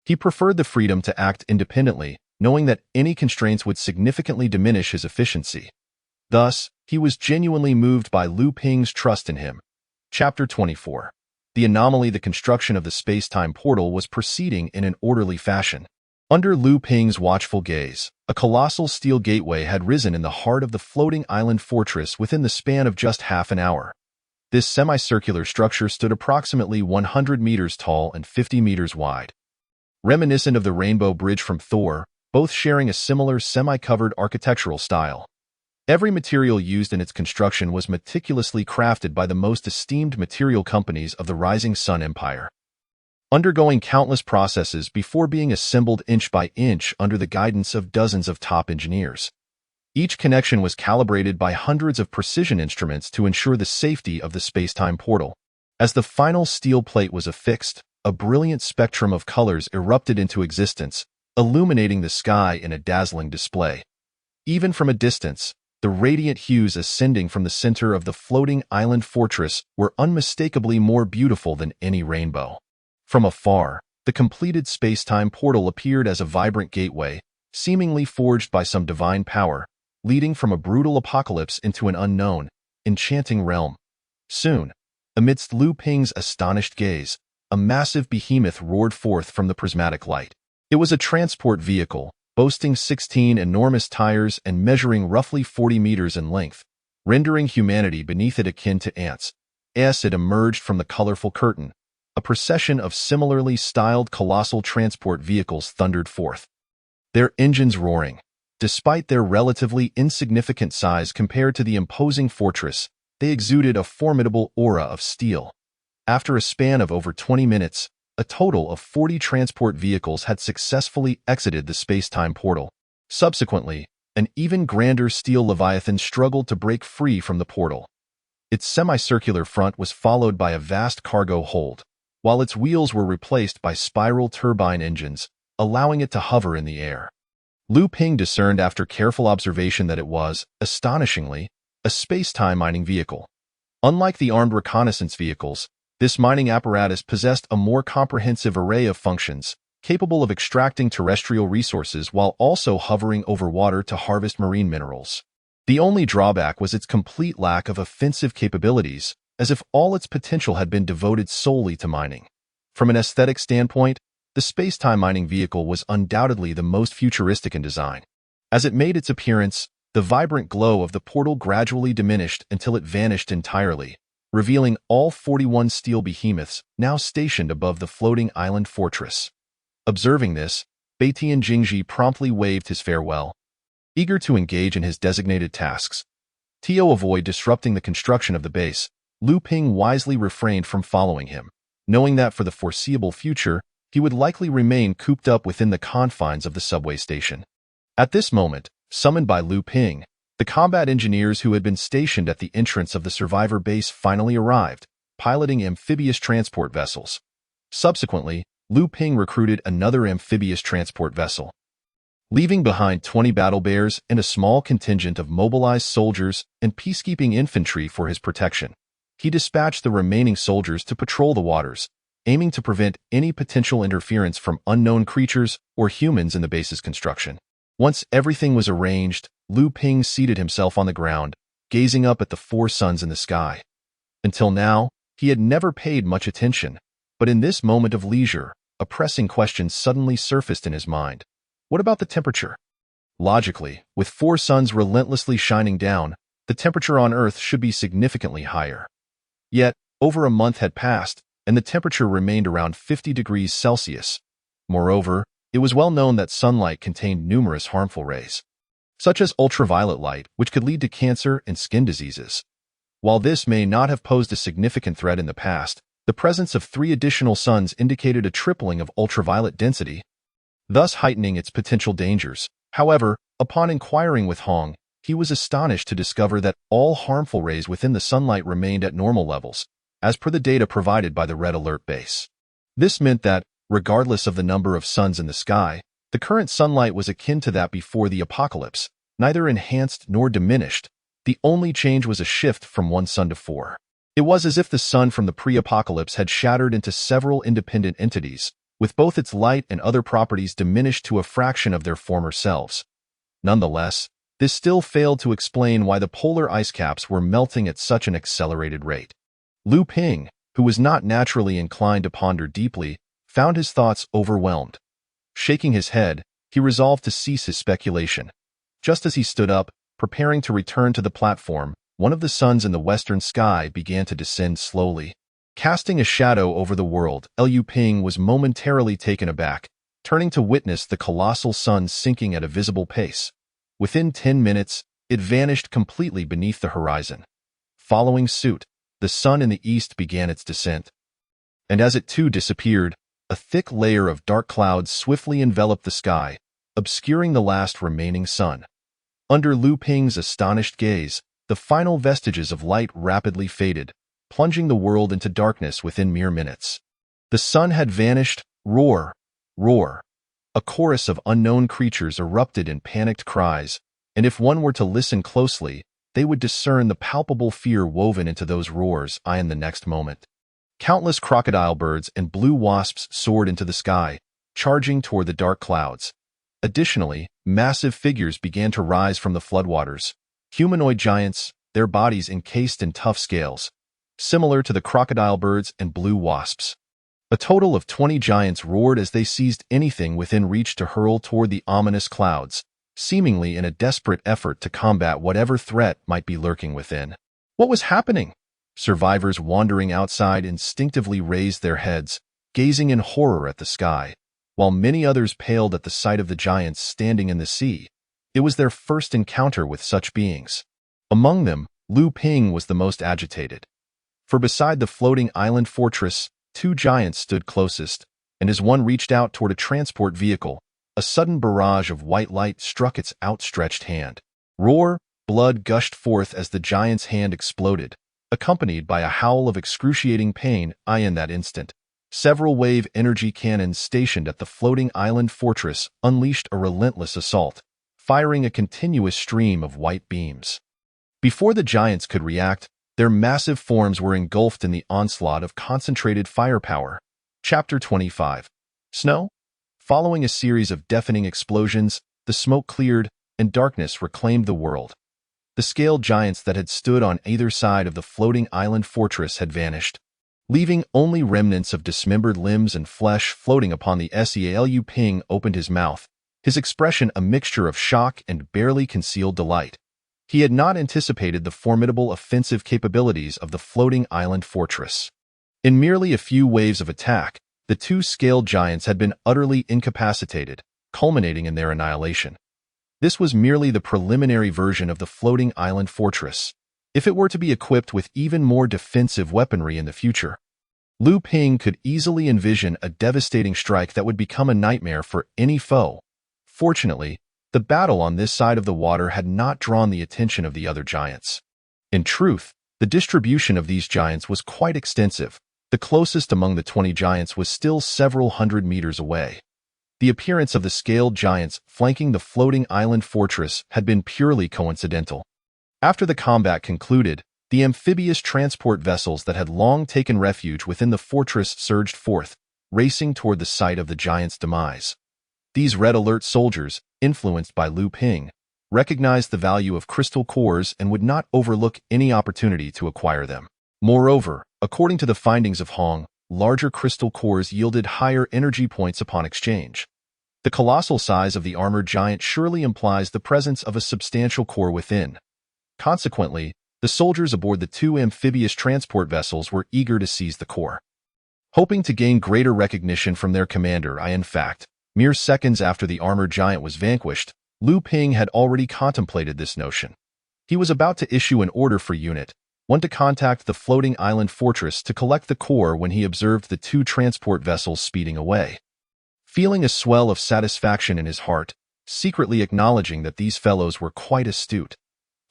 he preferred the freedom to act independently, knowing that any constraints would significantly diminish his efficiency. Thus, he was genuinely moved by Lu Ping's trust in him. Chapter 24. The anomaly. The construction of the space-time portal was proceeding in an orderly fashion. Under Lu Ping's watchful gaze, a colossal steel gateway had risen in the heart of the floating island fortress within the span of just half an hour. This semicircular structure stood approximately 100 meters tall and 50 meters wide. Reminiscent of the Rainbow Bridge from Thor, both sharing a similar semi-covered architectural style. Every material used in its construction was meticulously crafted by the most esteemed material companies of the Rising Sun Empire, undergoing countless processes before being assembled inch by inch under the guidance of dozens of top engineers. Each connection was calibrated by hundreds of precision instruments to ensure the safety of the space-time portal. As the final steel plate was affixed, a brilliant spectrum of colors erupted into existence, illuminating the sky in a dazzling display. Even from a distance, the radiant hues ascending from the center of the floating island fortress were unmistakably more beautiful than any rainbow. From afar, the completed space-time portal appeared as a vibrant gateway, seemingly forged by some divine power, leading from a brutal apocalypse into an unknown, enchanting realm. Soon, amidst Lu Ping's astonished gaze, a massive behemoth roared forth from the prismatic light. It was a transport vehicle, boasting 16 enormous tires and measuring roughly 40 meters in length, rendering humanity beneath it akin to ants. As it emerged from the colorful curtain, a procession of similarly styled colossal transport vehicles thundered forth, their engines roaring. Despite their relatively insignificant size compared to the imposing fortress, they exuded a formidable aura of steel. After a span of over 20 minutes, a total of 40 transport vehicles had successfully exited the space-time portal. Subsequently, an even grander steel leviathan struggled to break free from the portal. Its semicircular front was followed by a vast cargo hold, while its wheels were replaced by spiral turbine engines, allowing it to hover in the air. Lu Ping discerned after careful observation that it was, astonishingly, a space-time mining vehicle. Unlike the armed reconnaissance vehicles, this mining apparatus possessed a more comprehensive array of functions, capable of extracting terrestrial resources while also hovering over water to harvest marine minerals. The only drawback was its complete lack of offensive capabilities, as if all its potential had been devoted solely to mining. From an aesthetic standpoint, the space-time mining vehicle was undoubtedly the most futuristic in design. As it made its appearance, the vibrant glow of the portal gradually diminished until it vanished entirely, revealing all 41 steel behemoths now stationed above the floating island fortress. Observing this, Beitian Jingji promptly waved his farewell. Eager to engage in his designated tasks, to avoid disrupting the construction of the base, Lu Ping wisely refrained from following him, knowing that for the foreseeable future, he would likely remain cooped up within the confines of the subway station. At this moment, summoned by Lu Ping, the combat engineers who had been stationed at the entrance of the survivor base finally arrived, piloting amphibious transport vessels. Subsequently, Lu Ping recruited another amphibious transport vessel. Leaving behind 20 battle bears and a small contingent of mobilized soldiers and peacekeeping infantry for his protection, he dispatched the remaining soldiers to patrol the waters, aiming to prevent any potential interference from unknown creatures or humans in the base's construction. Once everything was arranged, Lu Ping seated himself on the ground, gazing up at the four suns in the sky. Until now, he had never paid much attention, but in this moment of leisure, a pressing question suddenly surfaced in his mind. What about the temperature? Logically, with four suns relentlessly shining down, the temperature on Earth should be significantly higher. Yet, over a month had passed, and the temperature remained around 50 degrees Celsius. Moreover, it was well known that sunlight contained numerous harmful rays, such as ultraviolet light, which could lead to cancer and skin diseases. While this may not have posed a significant threat in the past, the presence of 3 additional suns indicated a tripling of ultraviolet density, thus heightening its potential dangers. However, upon inquiring with Hong, he was astonished to discover that all harmful rays within the sunlight remained at normal levels, as per the data provided by the Red Alert base. This meant that, regardless of the number of suns in the sky, the current sunlight was akin to that before the apocalypse, neither enhanced nor diminished. The only change was a shift from 1 sun to 4. It was as if the sun from the pre-apocalypse had shattered into several independent entities, with both its light and other properties diminished to a fraction of their former selves. Nonetheless, this still failed to explain why the polar ice caps were melting at such an accelerated rate. Lu Ping, who was not naturally inclined to ponder deeply, found his thoughts overwhelmed. Shaking his head, he resolved to cease his speculation. Just as he stood up, preparing to return to the platform, one of the suns in the western sky began to descend slowly. Casting a shadow over the world, Lu Ping was momentarily taken aback, turning to witness the colossal sun sinking at a visible pace. Within 10 minutes, it vanished completely beneath the horizon. Following suit, the sun in the east began its descent. And as it too disappeared, a thick layer of dark clouds swiftly enveloped the sky, obscuring the last remaining sun. Under Lu Ping's astonished gaze, the final vestiges of light rapidly faded, plunging the world into darkness within mere minutes. The sun had vanished. Roar! Roar! A chorus of unknown creatures erupted in panicked cries, and if one were to listen closely, they would discern the palpable fear woven into those roars in the next moment. Countless crocodile birds and blue wasps soared into the sky, charging toward the dark clouds. Additionally, massive figures began to rise from the floodwaters. Humanoid giants, their bodies encased in tough scales, similar to the crocodile birds and blue wasps. A total of 20 giants roared as they seized anything within reach to hurl toward the ominous clouds, seemingly in a desperate effort to combat whatever threat might be lurking within. What was happening? Survivors wandering outside instinctively raised their heads, gazing in horror at the sky, while many others paled at the sight of the giants standing in the sea. It was their first encounter with such beings. Among them, Lu Ping was the most agitated. For beside the floating island fortress, 2 giants stood closest, and as one reached out toward a transport vehicle, a sudden barrage of white light struck its outstretched hand. Roar! Blood gushed forth as the giant's hand exploded, accompanied by a howl of excruciating pain. In that instant, several wave energy cannons stationed at the floating island fortress unleashed a relentless assault, firing a continuous stream of white beams. Before the giants could react, their massive forms were engulfed in the onslaught of concentrated firepower. Chapter 25. Snow? Following a series of deafening explosions, the smoke cleared, and darkness reclaimed the world. The scaled giants that had stood on either side of the floating island fortress had vanished, leaving only remnants of dismembered limbs and flesh floating upon the sea. Lu Ping opened his mouth, his expression a mixture of shock and barely concealed delight. He had not anticipated the formidable offensive capabilities of the floating island fortress. In merely a few waves of attack, the two scaled giants had been utterly incapacitated, culminating in their annihilation. This was merely the preliminary version of the floating island fortress. If it were to be equipped with even more defensive weaponry in the future, Lu Ping could easily envision a devastating strike that would become a nightmare for any foe. Fortunately, the battle on this side of the water had not drawn the attention of the other giants. In truth, the distribution of these giants was quite extensive. The closest among the 20 giants was still several hundred meters away. The appearance of the scaled giants flanking the floating island fortress had been purely coincidental. After the combat concluded, the amphibious transport vessels that had long taken refuge within the fortress surged forth, racing toward the site of the giants' demise. These red alert soldiers, influenced by Lu Ping, recognized the value of crystal cores and would not overlook any opportunity to acquire them. Moreover, according to the findings of Hong, larger crystal cores yielded higher energy points upon exchange. The colossal size of the armored giant surely implies the presence of a substantial core within. Consequently, the soldiers aboard the two amphibious transport vessels were eager to seize the core. Hoping to gain greater recognition from their commander, in fact, mere seconds after the armored giant was vanquished, Lu Ping had already contemplated this notion. He was about to issue an order for Unit 1 to contact the floating island fortress to collect the core when he observed the two transport vessels speeding away. Feeling a swell of satisfaction in his heart, secretly acknowledging that these fellows were quite astute,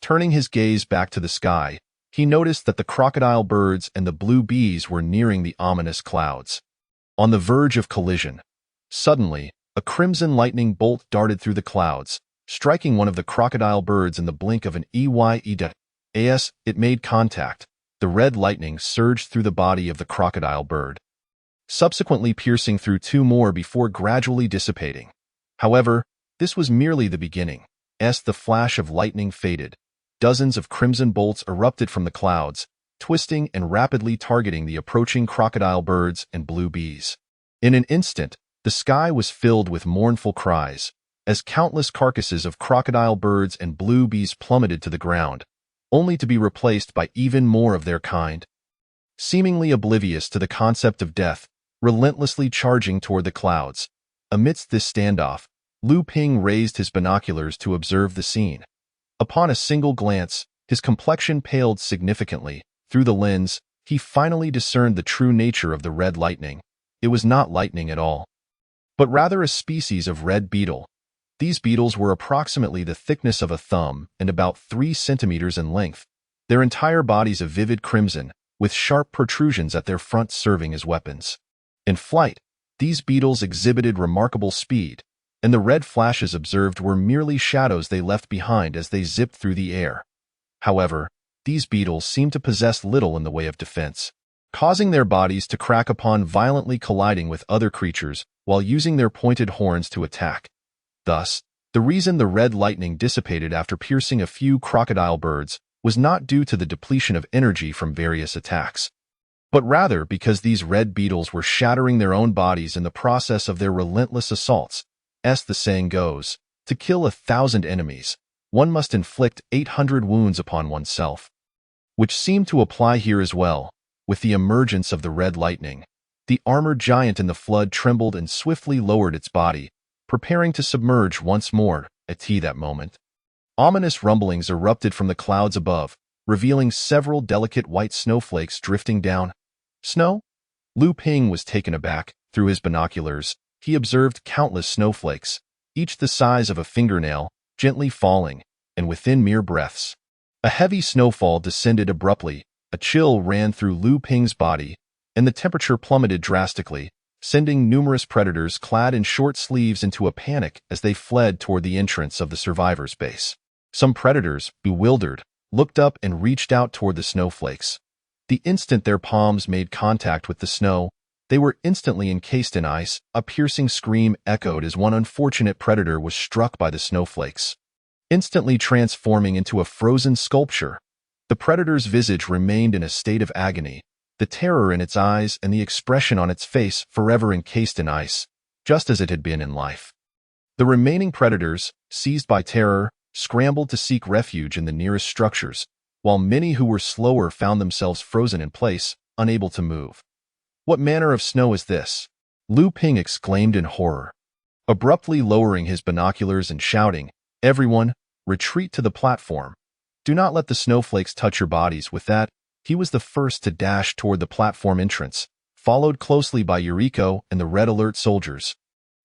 turning his gaze back to the sky, he noticed that the crocodile birds and the blue bees were nearing the ominous clouds. On the verge of collision, suddenly, a crimson lightning bolt darted through the clouds, striking one of the crocodile birds in the blink of an eye. As it made contact, the red lightning surged through the body of the crocodile bird, subsequently piercing through two more before gradually dissipating. However, this was merely the beginning. As the flash of lightning faded, dozens of crimson bolts erupted from the clouds, twisting and rapidly targeting the approaching crocodile birds and blue bees. In an instant, the sky was filled with mournful cries, as countless carcasses of crocodile birds and blue bees plummeted to the ground, only to be replaced by even more of their kind. Seemingly oblivious to the concept of death, relentlessly charging toward the clouds. Amidst this standoff, Lu Ping raised his binoculars to observe the scene. Upon a single glance, his complexion paled significantly. Through the lens, he finally discerned the true nature of the red lightning. It was not lightning at all, but rather a species of red beetle. These beetles were approximately the thickness of a thumb and about 3 centimeters in length, their entire bodies of vivid crimson, with sharp protrusions at their fronts serving as weapons. In flight, these beetles exhibited remarkable speed, and the red flashes observed were merely shadows they left behind as they zipped through the air. However, these beetles seemed to possess little in the way of defense, causing their bodies to crack upon violently colliding with other creatures while using their pointed horns to attack. Thus, the reason the red lightning dissipated after piercing a few crocodile birds was not due to the depletion of energy from various attacks, but rather because these red beetles were shattering their own bodies in the process of their relentless assaults. As the saying goes, to kill 1,000 enemies, one must inflict 800 wounds upon oneself, which seemed to apply here as well. With the emergence of the red lightning, the armored giant in the flood trembled and swiftly lowered its body, preparing to submerge once more. At that moment, ominous rumblings erupted from the clouds above, revealing several delicate white snowflakes drifting down. Snow? Lu Ping was taken aback. Through his binoculars, he observed countless snowflakes, each the size of a fingernail, gently falling, and within mere breaths. A heavy snowfall descended abruptly, a chill ran through Lu Ping's body, and the temperature plummeted drastically, sending numerous predators clad in short sleeves into a panic as they fled toward the entrance of the survivors' base. Some predators, bewildered, looked up and reached out toward the snowflakes. The instant their palms made contact with the snow, they were instantly encased in ice. A piercing scream echoed as one unfortunate predator was struck by the snowflakes, instantly transforming into a frozen sculpture. The predator's visage remained in a state of agony, the terror in its eyes and the expression on its face forever encased in ice, just as it had been in life. The remaining predators, seized by terror, scrambled to seek refuge in the nearest structures, while many who were slower found themselves frozen in place, unable to move. "What manner of snow is this?" Lu Ping exclaimed in horror, abruptly lowering his binoculars and shouting, "Everyone, retreat to the platform. Do not let the snowflakes touch your bodies." With that, he was the first to dash toward the platform entrance, followed closely by Yuriko and the Red Alert soldiers,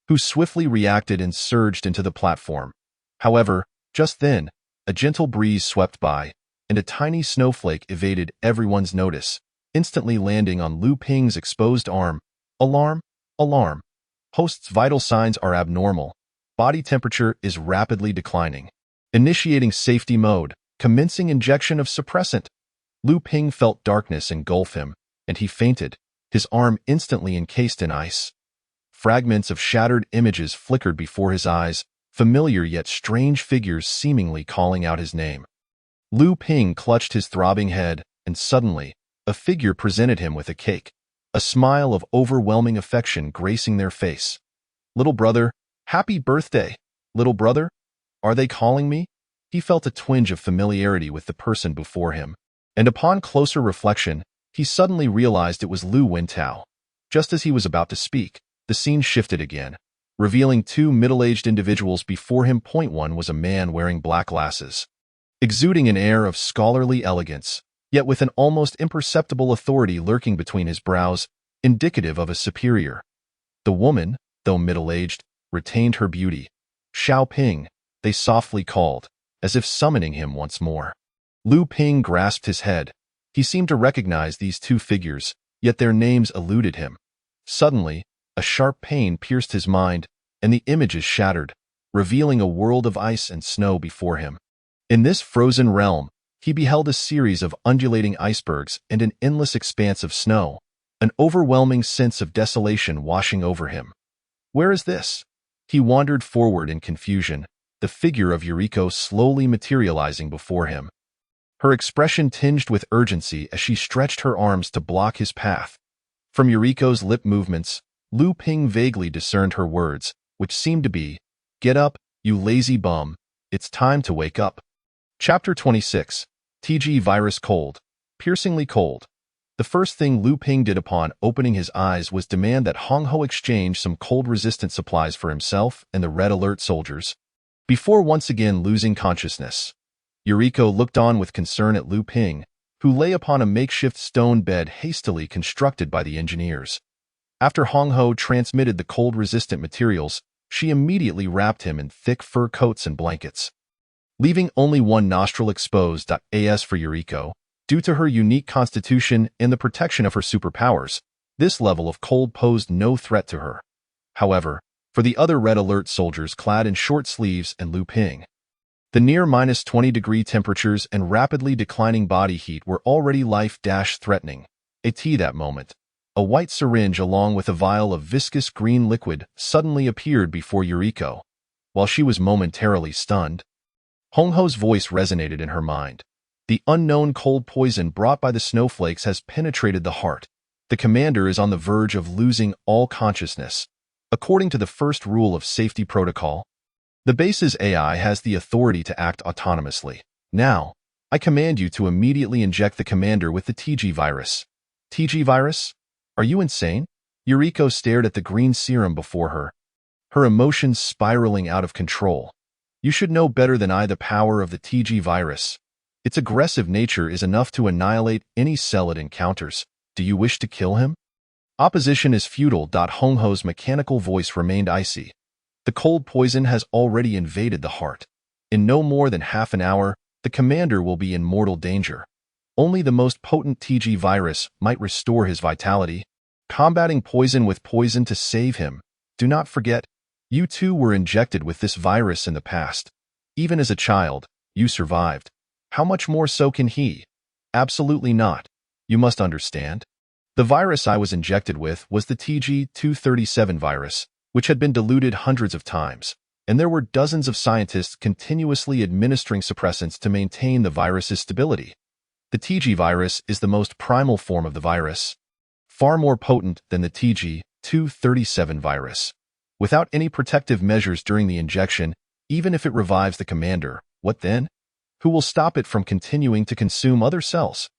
who swiftly reacted and surged into the platform. However, just then, a gentle breeze swept by, and a tiny snowflake evaded everyone's notice, instantly landing on Lu Ping's exposed arm. "Alarm! Alarm! Host's vital signs are abnormal. Body temperature is rapidly declining. Initiating safety mode. Commencing injection of suppressant." Lu Ping felt darkness engulf him, and he fainted, his arm instantly encased in ice. Fragments of shattered images flickered before his eyes, familiar yet strange figures seemingly calling out his name. Lu Ping clutched his throbbing head, and suddenly, a figure presented him with a cake, a smile of overwhelming affection gracing their face. "Little brother, happy birthday! Little brother? Are they calling me?" He felt a twinge of familiarity with the person before him, and upon closer reflection, he suddenly realized it was Lu Wintao. Just as he was about to speak, the scene shifted again, revealing two middle-aged individuals before him. One was a man wearing black glasses, exuding an air of scholarly elegance, yet with an almost imperceptible authority lurking between his brows, indicative of a superior. The woman, though middle-aged, retained her beauty. "Xiao Ping," they softly called, as if summoning him once more. Lu Ping grasped his head. He seemed to recognize these two figures, yet their names eluded him. Suddenly, a sharp pain pierced his mind, and the images shattered, revealing a world of ice and snow before him. In this frozen realm, he beheld a series of undulating icebergs and an endless expanse of snow, an overwhelming sense of desolation washing over him. "Where is this?" He wandered forward in confusion, the figure of Yuriko slowly materializing before him. Her expression tinged with urgency as she stretched her arms to block his path. From Yuriko's lip movements, Lu Ping vaguely discerned her words, which seemed to be, "Get up, you lazy bum. It's time to wake up." Chapter 26. TG Virus Cold. Piercingly cold. The first thing Lu Ping did upon opening his eyes was demand that Hong Ho exchange some cold-resistant supplies for himself and the Red Alert soldiers, before once again losing consciousness. Yuriko looked on with concern at Lu Ping, who lay upon a makeshift stone bed hastily constructed by the engineers. After Hong Ho transmitted the cold-resistant materials, she immediately wrapped him in thick fur coats and blankets, leaving only one nostril exposed. As for Yuriko, due to her unique constitution and the protection of her superpowers, this level of cold posed no threat to her. However, for the other Red Alert soldiers clad in short sleeves and Lu Ping, the near -20-degree temperatures and rapidly declining body heat were already life-threatening. That moment, a white syringe along with a vial of viscous green liquid suddenly appeared before Yuriko. While she was momentarily stunned, Hong Ho's voice resonated in her mind. "The unknown cold poison brought by the snowflakes has penetrated the heart. The commander is on the verge of losing all consciousness. According to the first rule of safety protocol, the base's AI has the authority to act autonomously. Now, I command you to immediately inject the commander with the TG virus." "TG virus? Are you insane?" Yuriko stared at the green serum before her, her emotions spiraling out of control. "You should know better than I the power of the TG virus. Its aggressive nature is enough to annihilate any cell it encounters. Do you wish to kill him?" "Opposition is futile." Hong Ho's mechanical voice remained icy. "The cold poison has already invaded the heart. In no more than half an hour, the commander will be in mortal danger. Only the most potent TG virus might restore his vitality. Combating poison with poison to save him. Do not forget, you too were injected with this virus in the past. Even as a child, you survived. How much more so can he?" "Absolutely not. You must understand. The virus I was injected with was the TG-237 virus, which had been diluted hundreds of times, and there were dozens of scientists continuously administering suppressants to maintain the virus's stability. The TG virus is the most primal form of the virus, far more potent than the TG-237 virus. Without any protective measures during the injection, even if it revives the commander, What then? Who will stop it from continuing to consume other cells?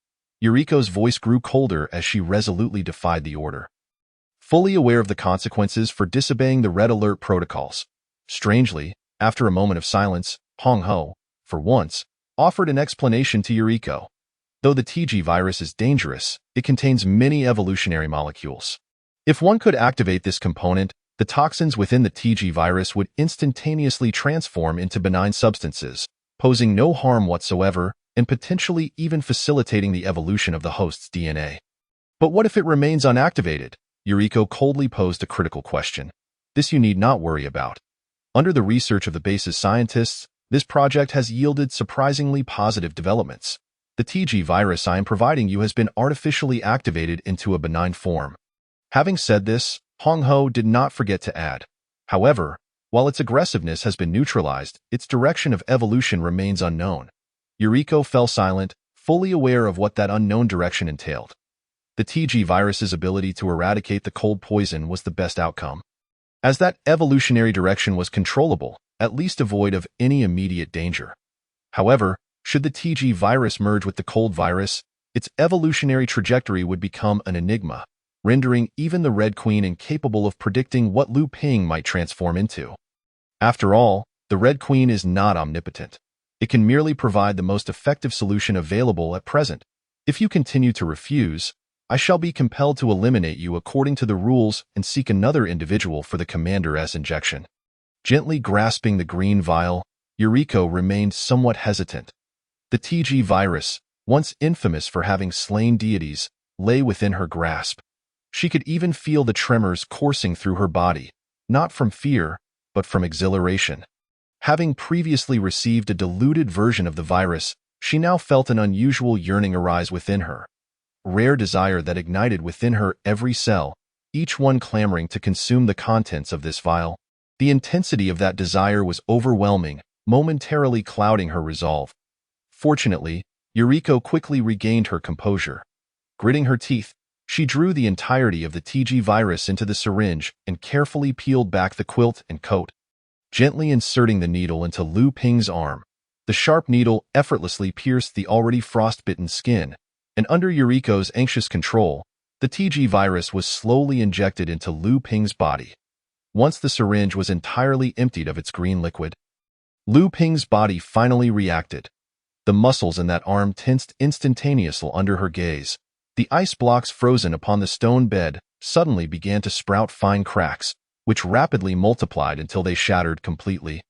Yuriko's voice grew colder as she resolutely defied the order, fully aware of the consequences for disobeying the red alert protocols. Strangely, after a moment of silence, Hong Ho, for once, offered an explanation to Yuriko. Though the TG virus is dangerous, it contains many evolutionary molecules. If one could activate this component, the toxins within the TG virus would instantaneously transform into benign substances, posing no harm whatsoever and potentially even facilitating the evolution of the host's DNA. But what if it remains unactivated? Yuriko coldly posed a critical question. This you need not worry about. Under the research of the base's scientists, this project has yielded surprisingly positive developments. The TG virus I am providing you has been artificially activated into a benign form. Having said this, Hong Ho did not forget to add, however, while its aggressiveness has been neutralized, its direction of evolution remains unknown. Yuriko fell silent, fully aware of what that unknown direction entailed. The TG virus's ability to eradicate the cold poison was the best outcome, as that evolutionary direction was controllable, at least devoid of any immediate danger. However, should the TG virus merge with the cold virus, its evolutionary trajectory would become an enigma, rendering even the Red Queen incapable of predicting what Lu Ping might transform into. After all, the Red Queen is not omnipotent. It can merely provide the most effective solution available at present. If you continue to refuse, I shall be compelled to eliminate you according to the rules and seek another individual for the Commander's injection. Gently grasping the green vial, Yuriko remained somewhat hesitant. The TG virus, once infamous for having slain deities, lay within her grasp. She could even feel the tremors coursing through her body, not from fear, but from exhilaration. Having previously received a diluted version of the virus, she now felt an unusual yearning arise within her. Rare desire that ignited within her every cell, each one clamoring to consume the contents of this vial. The intensity of that desire was overwhelming, momentarily clouding her resolve. Fortunately, Yuriko quickly regained her composure. Gritting her teeth, she drew the entirety of the TG virus into the syringe and carefully peeled back the quilt and coat. Gently inserting the needle into Lu Ping's arm, the sharp needle effortlessly pierced the already frostbitten skin, and under Yuriko's anxious control, the TG virus was slowly injected into Lu Ping's body. Once the syringe was entirely emptied of its green liquid, Lu Ping's body finally reacted. The muscles in that arm tensed instantaneously under her gaze. The ice blocks frozen upon the stone bed suddenly began to sprout fine cracks, which rapidly multiplied until they shattered completely,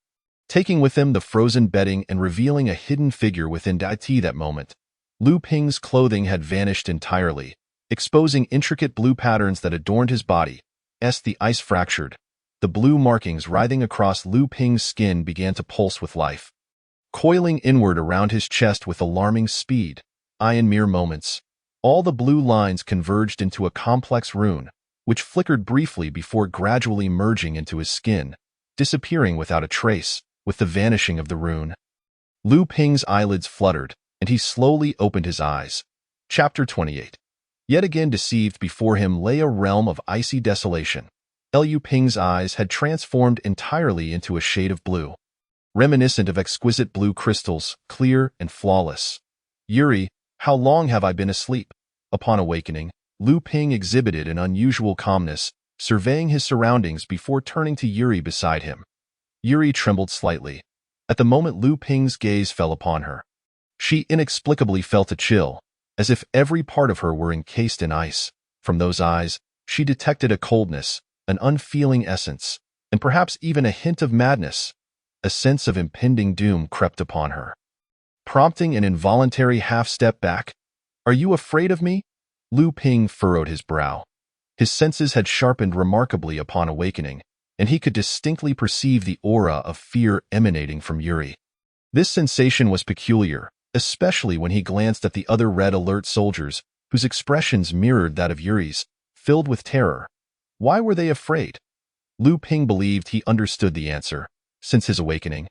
taking with them the frozen bedding and revealing a hidden figure within it. That moment, Lu Ping's clothing had vanished entirely, exposing intricate blue patterns that adorned his body. As the ice fractured, the blue markings writhing across Lu Ping's skin began to pulse with life, coiling inward around his chest with alarming speed. In mere moments, all the blue lines converged into a complex rune, which flickered briefly before gradually merging into his skin, disappearing without a trace. With the vanishing of the rune, Lu Ping's eyelids fluttered, and he slowly opened his eyes. Chapter 28. Yet again deceived, before him lay a realm of icy desolation. Lu Ping's eyes had transformed entirely into a shade of blue, reminiscent of exquisite blue crystals, clear and flawless. Yuri, how long have I been asleep? Upon awakening, Lu Ping exhibited an unusual calmness, surveying his surroundings before turning to Yuri beside him. Yuri trembled slightly. At the moment Lu Ping's gaze fell upon her, she inexplicably felt a chill, as if every part of her were encased in ice. From those eyes, she detected a coldness, an unfeeling essence, and perhaps even a hint of madness. A sense of impending doom crept upon her, prompting an involuntary half-step back. "Are you afraid of me?" Lu Ping furrowed his brow. His senses had sharpened remarkably upon awakening, and he could distinctly perceive the aura of fear emanating from Yuri. This sensation was peculiar, especially when he glanced at the other red alert soldiers, whose expressions mirrored that of Yuri's, filled with terror. Why were they afraid? Lu Ping believed he understood the answer. Since his awakening,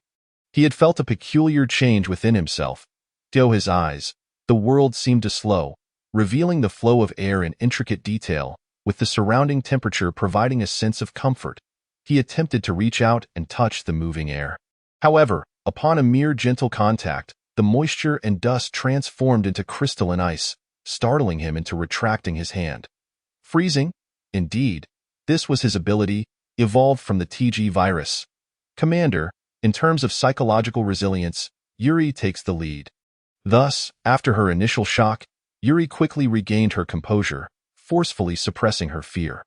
he had felt a peculiar change within himself. Though his eyes, the world seemed to slow, revealing the flow of air in intricate detail, with the surrounding temperature providing a sense of comfort. He attempted to reach out and touch the moving air. However, Upon a mere gentle contact, the moisture and dust transformed into crystalline ice, startling him into retracting his hand. Freezing? Indeed, this was his ability, evolved from the TG virus. Commander, in terms of psychological resilience, Yuri takes the lead. Thus, after her initial shock, Yuri quickly regained her composure, forcefully suppressing her fear.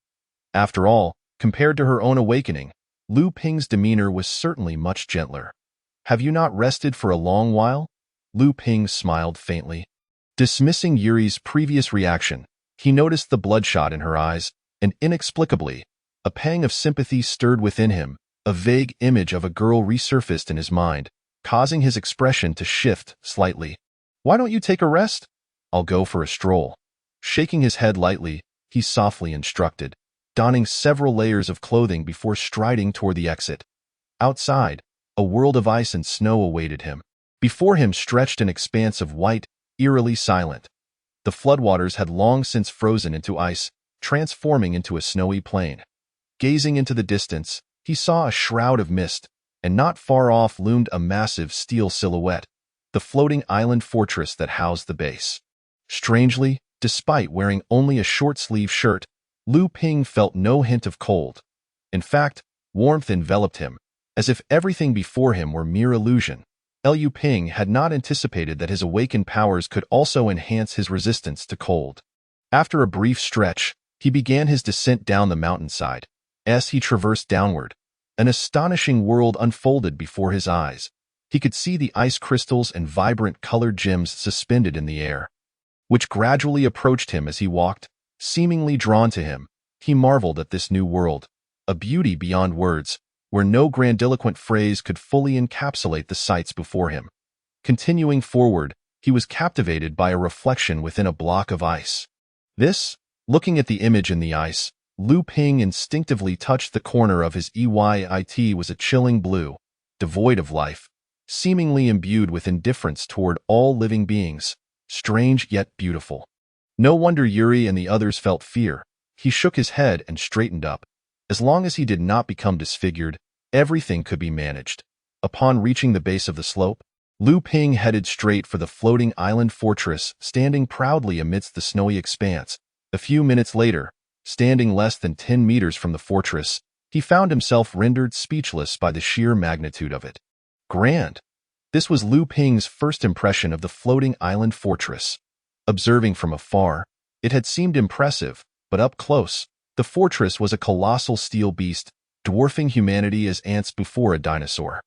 After all, compared to her own awakening, Lu Ping's demeanor was certainly much gentler. Have you not rested for a long while? Lu Ping smiled faintly. Dismissing Yuri's previous reaction, he noticed the bloodshot in her eyes, and inexplicably, a pang of sympathy stirred within him. A vague image of a girl resurfaced in his mind, causing his expression to shift slightly. Why don't you take a rest? I'll go for a stroll. Shaking his head lightly, he softly instructed, donning several layers of clothing before striding toward the exit. Outside, a world of ice and snow awaited him. Before him stretched an expanse of white, eerily silent. The floodwaters had long since frozen into ice, transforming into a snowy plain. Gazing into the distance, he saw a shroud of mist, and not far off loomed a massive steel silhouette, the floating island fortress that housed the base. Strangely, despite wearing only a short-sleeved shirt, Lu Ping felt no hint of cold. In fact, warmth enveloped him, as if everything before him were mere illusion. Lu Ping had not anticipated that his awakened powers could also enhance his resistance to cold. After a brief stretch, he began his descent down the mountainside. As he traversed downward, an astonishing world unfolded before his eyes. He could see the ice crystals and vibrant colored gems suspended in the air, which gradually approached him as he walked, seemingly drawn to him. He marveled at this new world, a beauty beyond words, where no grandiloquent phrase could fully encapsulate the sights before him. Continuing forward, he was captivated by a reflection within a block of ice. Looking at the image in the ice, Lu Ping instinctively touched the corner of his EYIT was a chilling blue, devoid of life, seemingly imbued with indifference toward all living beings, strange yet beautiful. No wonder Yuri and the others felt fear. He shook his head and straightened up. As long as he did not become disfigured, everything could be managed. Upon reaching the base of the slope, Lu Ping headed straight for the floating island fortress, standing proudly amidst the snowy expanse. A few minutes later, standing less than 10 meters from the fortress, he found himself rendered speechless by the sheer magnitude of it. Grand. This was Lu Ping's first impression of the floating island fortress. Observing from afar, it had seemed impressive, but up close, the fortress was a colossal steel beast, dwarfing humanity as ants before a dinosaur.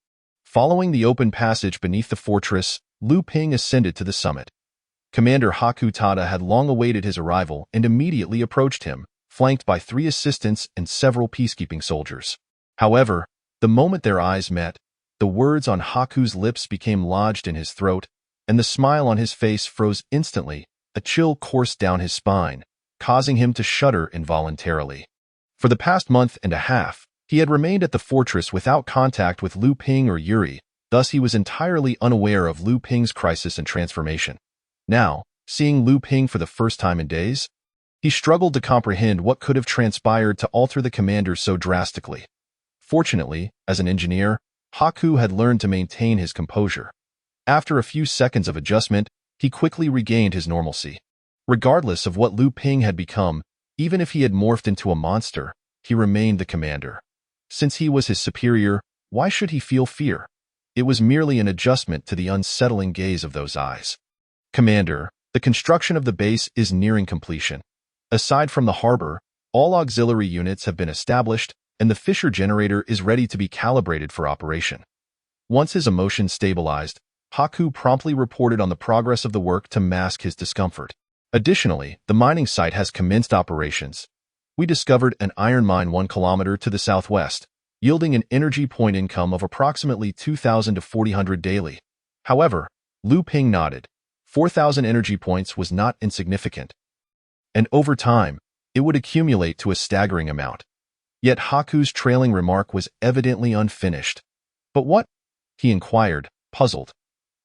Following the open passage beneath the fortress, Lu Ping ascended to the summit. Commander Haku Tada had long awaited his arrival and immediately approached him, flanked by 3 assistants and several peacekeeping soldiers. However, the moment their eyes met, the words on Haku's lips became lodged in his throat, and the smile on his face froze instantly. A chill coursed down his spine, causing him to shudder involuntarily. For the past month and a half, he had remained at the fortress without contact with Lu Ping or Yuri, thus he was entirely unaware of Lu Ping's crisis and transformation. Now, seeing Lu Ping for the first time in days, he struggled to comprehend what could have transpired to alter the commander so drastically. Fortunately, as an engineer, Haku had learned to maintain his composure. After a few seconds of adjustment, he quickly regained his normalcy. Regardless of what Lu Ping had become, even if he had morphed into a monster, he remained the commander. Since he was his superior, why should he feel fear? It was merely an adjustment to the unsettling gaze of those eyes. Commander, the construction of the base is nearing completion. Aside from the harbor, all auxiliary units have been established, and the Fisher generator is ready to be calibrated for operation. Once his emotions stabilized, Haku promptly reported on the progress of the work to mask his discomfort. Additionally, the mining site has commenced operations. We discovered an iron mine 1 kilometer to the southwest, yielding an energy point income of approximately 2,000 to 4,000 daily. However, Lu Ping nodded. 4,000 energy points was not insignificant, and over time, it would accumulate to a staggering amount. Yet Haku's trailing remark was evidently unfinished. But what? He inquired, puzzled.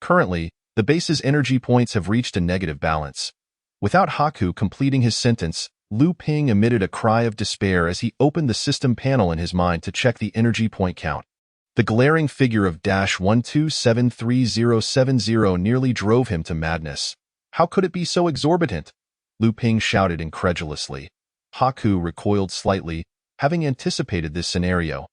Currently, the base's energy points have reached a negative balance. Without Haku completing his sentence, Lu Ping emitted a cry of despair as he opened the system panel in his mind to check the energy point count. The glaring figure of -1273070 nearly drove him to madness. How could it be so exorbitant? Lu Ping shouted incredulously. Haku recoiled slightly, having anticipated this scenario.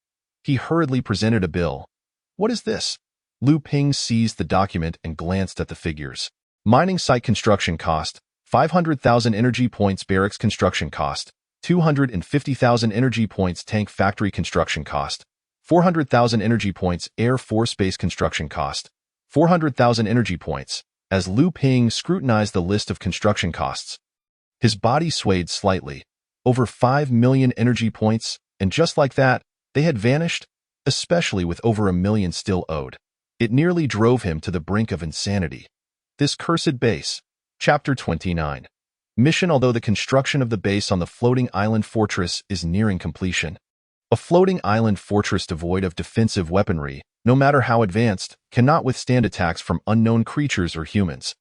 He hurriedly presented a bill. What is this? Lu Ping seized the document and glanced at the figures. Mining site construction cost, 500,000 energy points. Barracks construction cost, 250,000 energy points. Tank factory construction cost, 400,000 energy points. Air Force base construction cost, 400,000 energy points. As Lu Ping scrutinized the list of construction costs, his body swayed slightly. Over 5 million energy points, and just like that, they had vanished, especially with over 1 million still owed. It nearly drove him to the brink of insanity. This cursed base. Chapter 29. Mission. Although the construction of the base on the floating island fortress is nearing completion, a floating island fortress devoid of defensive weaponry, no matter how advanced, cannot withstand attacks from unknown creatures or humans.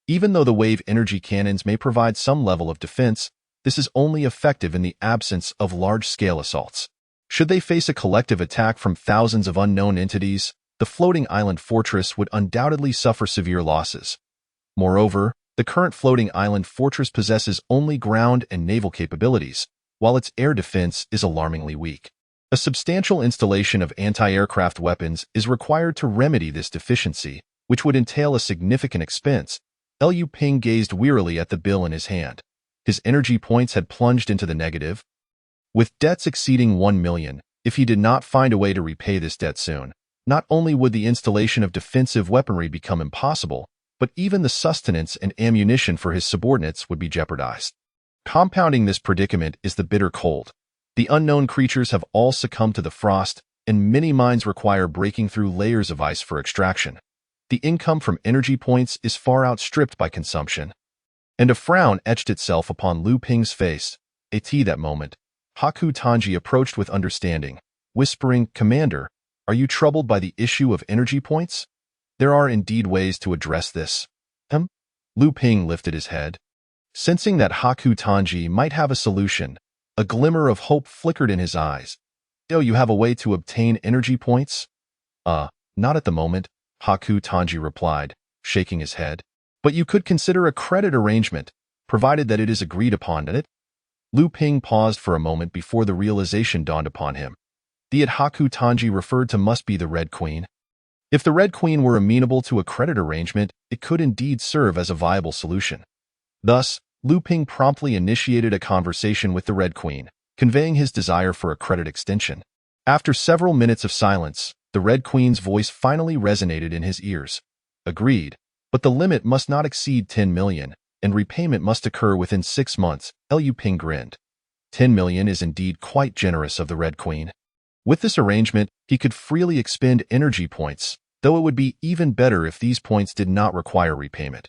Even though the wave energy cannons may provide some level of defense, this is only effective in the absence of large-scale assaults. Should they face a collective attack from thousands of unknown entities, the floating island fortress would undoubtedly suffer severe losses. Moreover, the current floating island fortress possesses only ground and naval capabilities, while its air defense is alarmingly weak. A substantial installation of anti-aircraft weapons is required to remedy this deficiency, which would entail a significant expense. Lu Ping gazed wearily at the bill in his hand. His energy points had plunged into the negative. With debts exceeding 1 million, if he did not find a way to repay this debt soon, not only would the installation of defensive weaponry become impossible, but even the sustenance and ammunition for his subordinates would be jeopardized. Compounding this predicament is the bitter cold. The unknown creatures have all succumbed to the frost, and many mines require breaking through layers of ice for extraction. The income from energy points is far outstripped by consumption. And a frown etched itself upon Lu Ping's face. At that moment, Haku Tanji approached with understanding, whispering, "Commander, are you troubled by the issue of energy points? There are indeed ways to address this." Lu Ping lifted his head. Sensing that Haku Tanji might have a solution, a glimmer of hope flickered in his eyes. "Oh, you have a way to obtain energy points?" Not at the moment," Haku Tanji replied, shaking his head. "But you could consider a credit arrangement, provided that it is agreed upon it." Lu Ping paused for a moment before the realization dawned upon him. The Haku Tanji referred to must be the Red Queen. If the Red Queen were amenable to a credit arrangement, it could indeed serve as a viable solution. Thus, Lu Ping promptly initiated a conversation with the Red Queen, conveying his desire for a credit extension. After several minutes of silence, the Red Queen's voice finally resonated in his ears. "Agreed, but the limit must not exceed 10 million, and repayment must occur within 6 months, Lu Ping grinned. 10 million is indeed quite generous of the Red Queen. With this arrangement, he could freely expend energy points, though it would be even better if these points did not require repayment.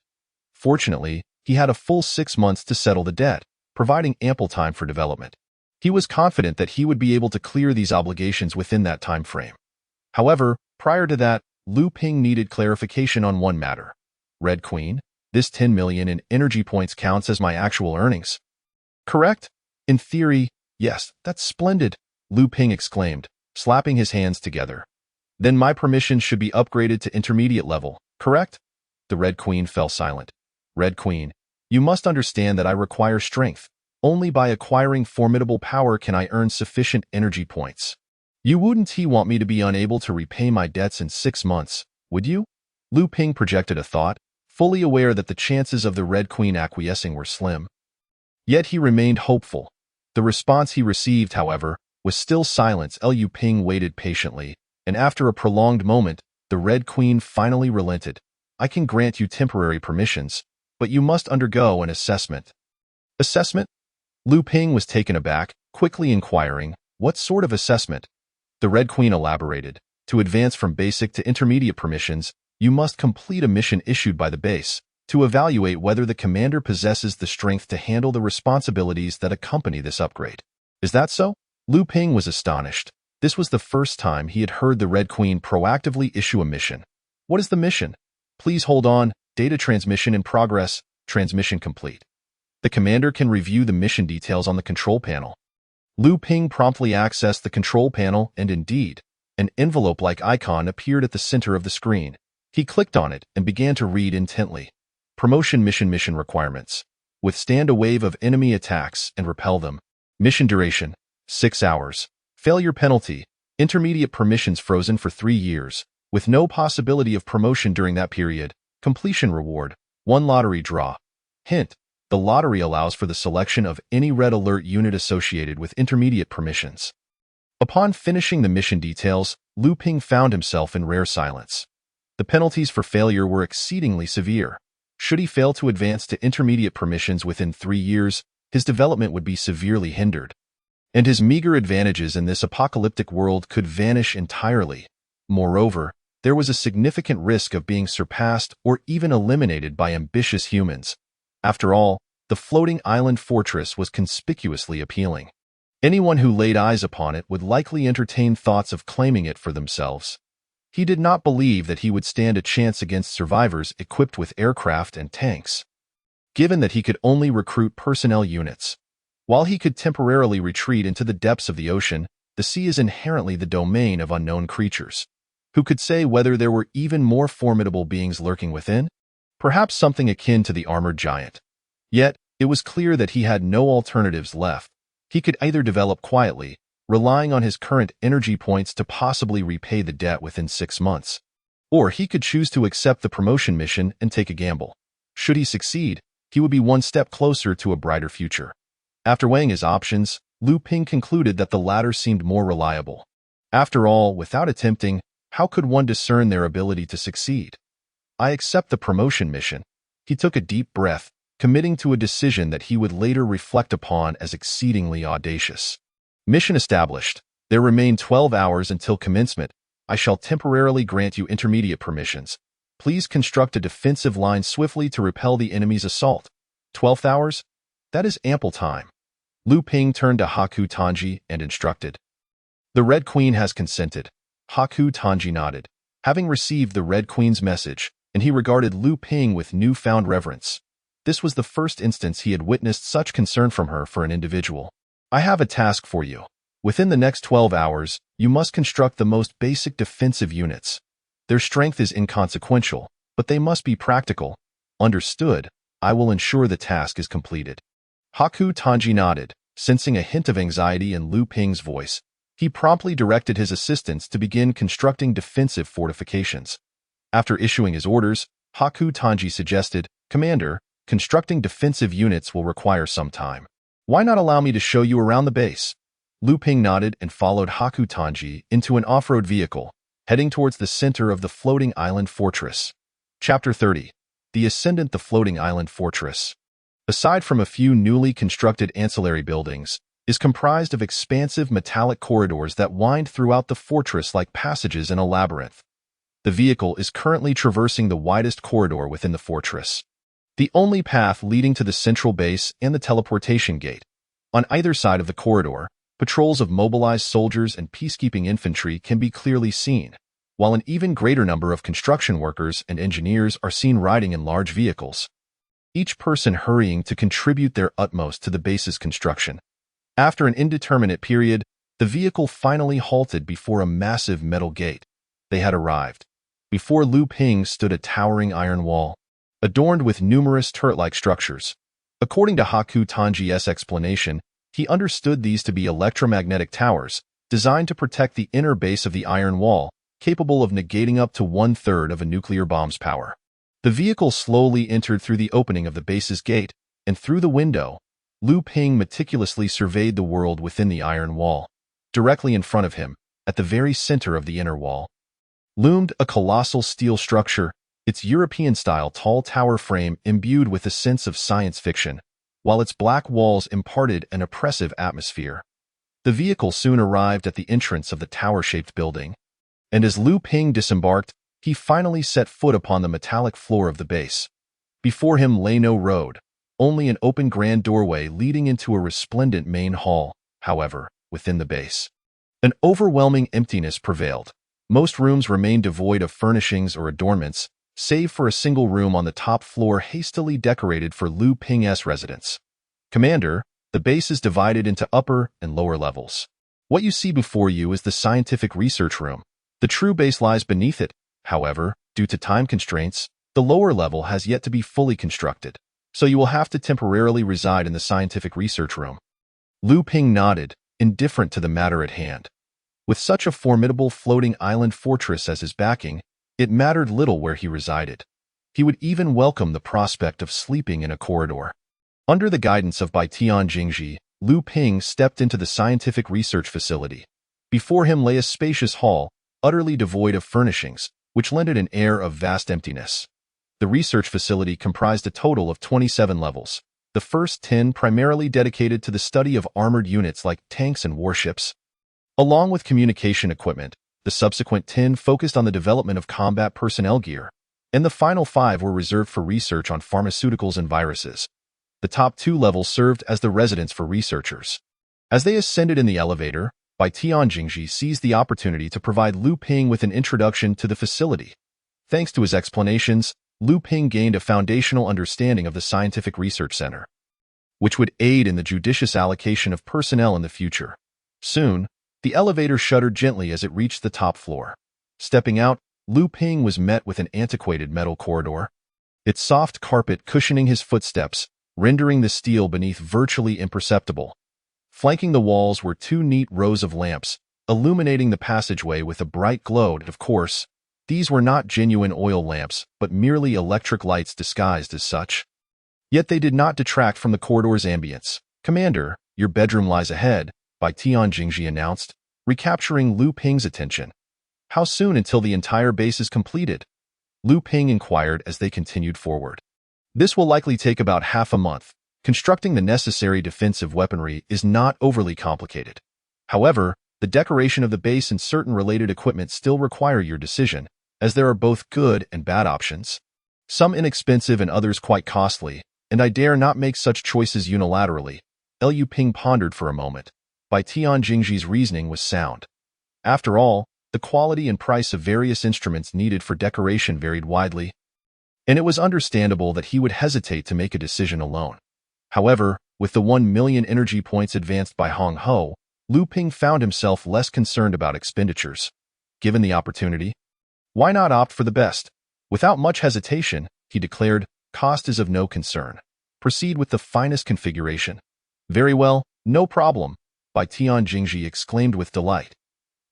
Fortunately, he had a full 6 months to settle the debt, providing ample time for development. He was confident that he would be able to clear these obligations within that time frame. However, prior to that, Lu Ping needed clarification on one matter. "Red Queen, this 10 million in energy points counts as my actual earnings?" "Correct? In theory, yes, that's splendid," Lu Ping exclaimed, slapping his hands together. "Then my permissions should be upgraded to intermediate level, correct?" The Red Queen fell silent. "Red Queen, you must understand that I require strength. Only by acquiring formidable power can I earn sufficient energy points. You wouldn't want me to be unable to repay my debts in 6 months, would you?" Lu Ping projected a thought, fully aware that the chances of the Red Queen acquiescing were slim. Yet he remained hopeful. The response he received, however, was still silence. Lu Ping waited patiently, and after a prolonged moment, the Red Queen finally relented. "I can grant you temporary permissions, but you must undergo an assessment." "Assessment?" Lu Ping was taken aback, quickly inquiring, "What sort of assessment?" The Red Queen elaborated. "To advance from basic to intermediate permissions, you must complete a mission issued by the base to evaluate whether the commander possesses the strength to handle the responsibilities that accompany this upgrade." "Is that so?" Lu Ping was astonished. This was the first time he had heard the Red Queen proactively issue a mission. "What is the mission?" "Please hold on. Data transmission in progress. Transmission complete." The commander can review the mission details on the control panel. Lu Ping promptly accessed the control panel, and indeed, an envelope-like icon appeared at the center of the screen. He clicked on it and began to read intently. Promotion mission requirements. Withstand a wave of enemy attacks and repel them. Mission duration, 6 hours. Failure penalty, intermediate permissions frozen for 3 years, with no possibility of promotion during that period. Completion reward, 1 lottery draw. Hint, the lottery allows for the selection of any red alert unit associated with intermediate permissions. Upon finishing the mission details, Lu Ping found himself in rare silence. The penalties for failure were exceedingly severe. Should he fail to advance to intermediate permissions within 3 years, his development would be severely hindered. And his meager advantages in this apocalyptic world could vanish entirely. Moreover, there was a significant risk of being surpassed or even eliminated by ambitious humans. After all, the floating island fortress was conspicuously appealing. Anyone who laid eyes upon it would likely entertain thoughts of claiming it for themselves. He did not believe that he would stand a chance against survivors equipped with aircraft and tanks. Given that he could only recruit personnel units. While he could temporarily retreat into the depths of the ocean, the sea is inherently the domain of unknown creatures. Who could say whether there were even more formidable beings lurking within? Perhaps something akin to the armored giant. Yet, it was clear that he had no alternatives left. He could either develop quietly, relying on his current energy points to possibly repay the debt within 6 months, or he could choose to accept the promotion mission and take a gamble. Should he succeed, he would be one step closer to a brighter future. After weighing his options, Lu Ping concluded that the latter seemed more reliable. After all, without attempting, how could one discern their ability to succeed? I accept the promotion mission. He took a deep breath, committing to a decision that he would later reflect upon as exceedingly audacious. Mission established. There remain 12 hours until commencement. I shall temporarily grant you intermediate permissions. Please construct a defensive line swiftly to repel the enemy's assault. 12 hours? That is ample time. Lu Ping turned to Haku Tanji and instructed. The Red Queen has consented. Haku Tanji nodded, having received the Red Queen's message, and he regarded Lu Ping with newfound reverence. This was the first instance he had witnessed such concern from her for an individual. I have a task for you. Within the next 12 hours, you must construct the most basic defensive units. Their strength is inconsequential, but they must be practical. Understood. I will ensure the task is completed. Haku Tanji nodded, sensing a hint of anxiety in Lu Ping's voice. He promptly directed his assistants to begin constructing defensive fortifications. After issuing his orders, Haku Tanji suggested, Commander, constructing defensive units will require some time. Why not allow me to show you around the base? Lu Ping nodded and followed Haku Tanji into an off-road vehicle, heading towards the center of the floating island fortress. Chapter 30. The Ascendant, the Floating Island Fortress. Aside from a few newly constructed ancillary buildings, is comprised of expansive metallic corridors that wind throughout the fortress like passages in a labyrinth. The vehicle is currently traversing the widest corridor within the fortress, the only path leading to the central base and the teleportation gate. On either side of the corridor, patrols of mobilized soldiers and peacekeeping infantry can be clearly seen, while an even greater number of construction workers and engineers are seen riding in large vehicles, each person hurrying to contribute their utmost to the base's construction. After an indeterminate period, the vehicle finally halted before a massive metal gate. They had arrived. Before Lu Ping stood a towering iron wall, adorned with numerous turret-like structures. According to Haku Tanji's explanation, he understood these to be electromagnetic towers, designed to protect the inner base of the iron wall, capable of negating up to 1/3 of a nuclear bomb's power. The vehicle slowly entered through the opening of the base's gate, and through the window, Lu Ping meticulously surveyed the world within the iron wall. Directly in front of him, at the very center of the inner wall, loomed a colossal steel structure, its European-style tall tower frame imbued with a sense of science fiction, while its black walls imparted an oppressive atmosphere. The vehicle soon arrived at the entrance of the tower-shaped building, and as Lu Ping disembarked, he finally set foot upon the metallic floor of the base. Before him lay no road, only an open grand doorway leading into a resplendent main hall. However, within the base, an overwhelming emptiness prevailed. Most rooms remained devoid of furnishings or adornments, save for a single room on the top floor hastily decorated for Lu Ping's residence. Commander, the base is divided into upper and lower levels. What you see before you is the scientific research room. The true base lies beneath it. However, due to time constraints, the lower level has yet to be fully constructed, so you will have to temporarily reside in the scientific research room. Lu Ping nodded, indifferent to the matter at hand. With such a formidable floating island fortress as his backing, it mattered little where he resided. He would even welcome the prospect of sleeping in a corridor. Under the guidance of Bai Tian Jingji, Lu Ping stepped into the scientific research facility. Before him lay a spacious hall, utterly devoid of furnishings, which lent it an air of vast emptiness. The research facility comprised a total of 27 levels, the first 10 primarily dedicated to the study of armored units like tanks and warships. Along with communication equipment, the subsequent 10 focused on the development of combat personnel gear, and the final 5 were reserved for research on pharmaceuticals and viruses. The top 2 levels served as the residence for researchers. As they ascended in the elevator, Bai Tian Jingji seized the opportunity to provide Lu Ping with an introduction to the facility. Thanks to his explanations, Lu Ping gained a foundational understanding of the Scientific Research Center, which would aid in the judicious allocation of personnel in the future. Soon, the elevator shuddered gently as it reached the top floor. Stepping out, Lu Ping was met with an antiquated metal corridor, its soft carpet cushioning his footsteps, rendering the steel beneath virtually imperceptible. Flanking the walls were 2 neat rows of lamps, illuminating the passageway with a bright glow. Of course, these were not genuine oil lamps, but merely electric lights disguised as such. Yet they did not detract from the corridor's ambience. "Commander, your bedroom lies ahead," Bai Tian Jingji announced, recapturing Lu Ping's attention. "How soon until the entire base is completed?" Lu Ping inquired as they continued forward. "This will likely take about half a month. Constructing the necessary defensive weaponry is not overly complicated. However, the decoration of the base and certain related equipment still require your decision, as there are both good and bad options. Some inexpensive and others quite costly, and I dare not make such choices unilaterally." Lu Ping pondered for a moment. Bai Tian Jingji's reasoning was sound. After all, the quality and price of various instruments needed for decoration varied widely, and it was understandable that he would hesitate to make a decision alone. However, with the 1 million energy points advanced by Hong Ho, Lu Ping found himself less concerned about expenditures. Given the opportunity, why not opt for the best? Without much hesitation, he declared, "Cost is of no concern. Proceed with the finest configuration." "Very well, no problem," Bai Tian Jingji exclaimed with delight.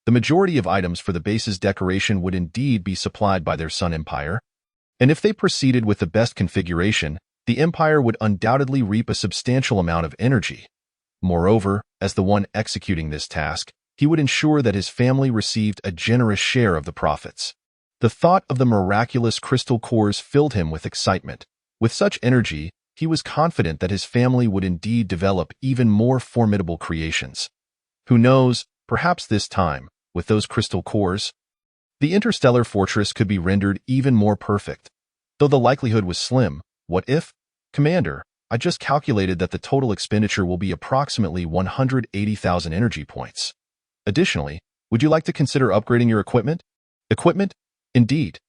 The majority of items for the base's decoration would indeed be supplied by their Sun Empire, and if they proceeded with the best configuration, the Empire would undoubtedly reap a substantial amount of energy. Moreover, as the one executing this task, he would ensure that his family received a generous share of the profits. The thought of the miraculous crystal cores filled him with excitement. With such energy, he was confident that his family would indeed develop even more formidable creations. Who knows, perhaps this time, with those crystal cores, the interstellar fortress could be rendered even more perfect. Though the likelihood was slim, what if? "Commander, I just calculated that the total expenditure will be approximately 180,000 energy points. Additionally, would you like to consider upgrading your equipment?" "Equipment? Indeed.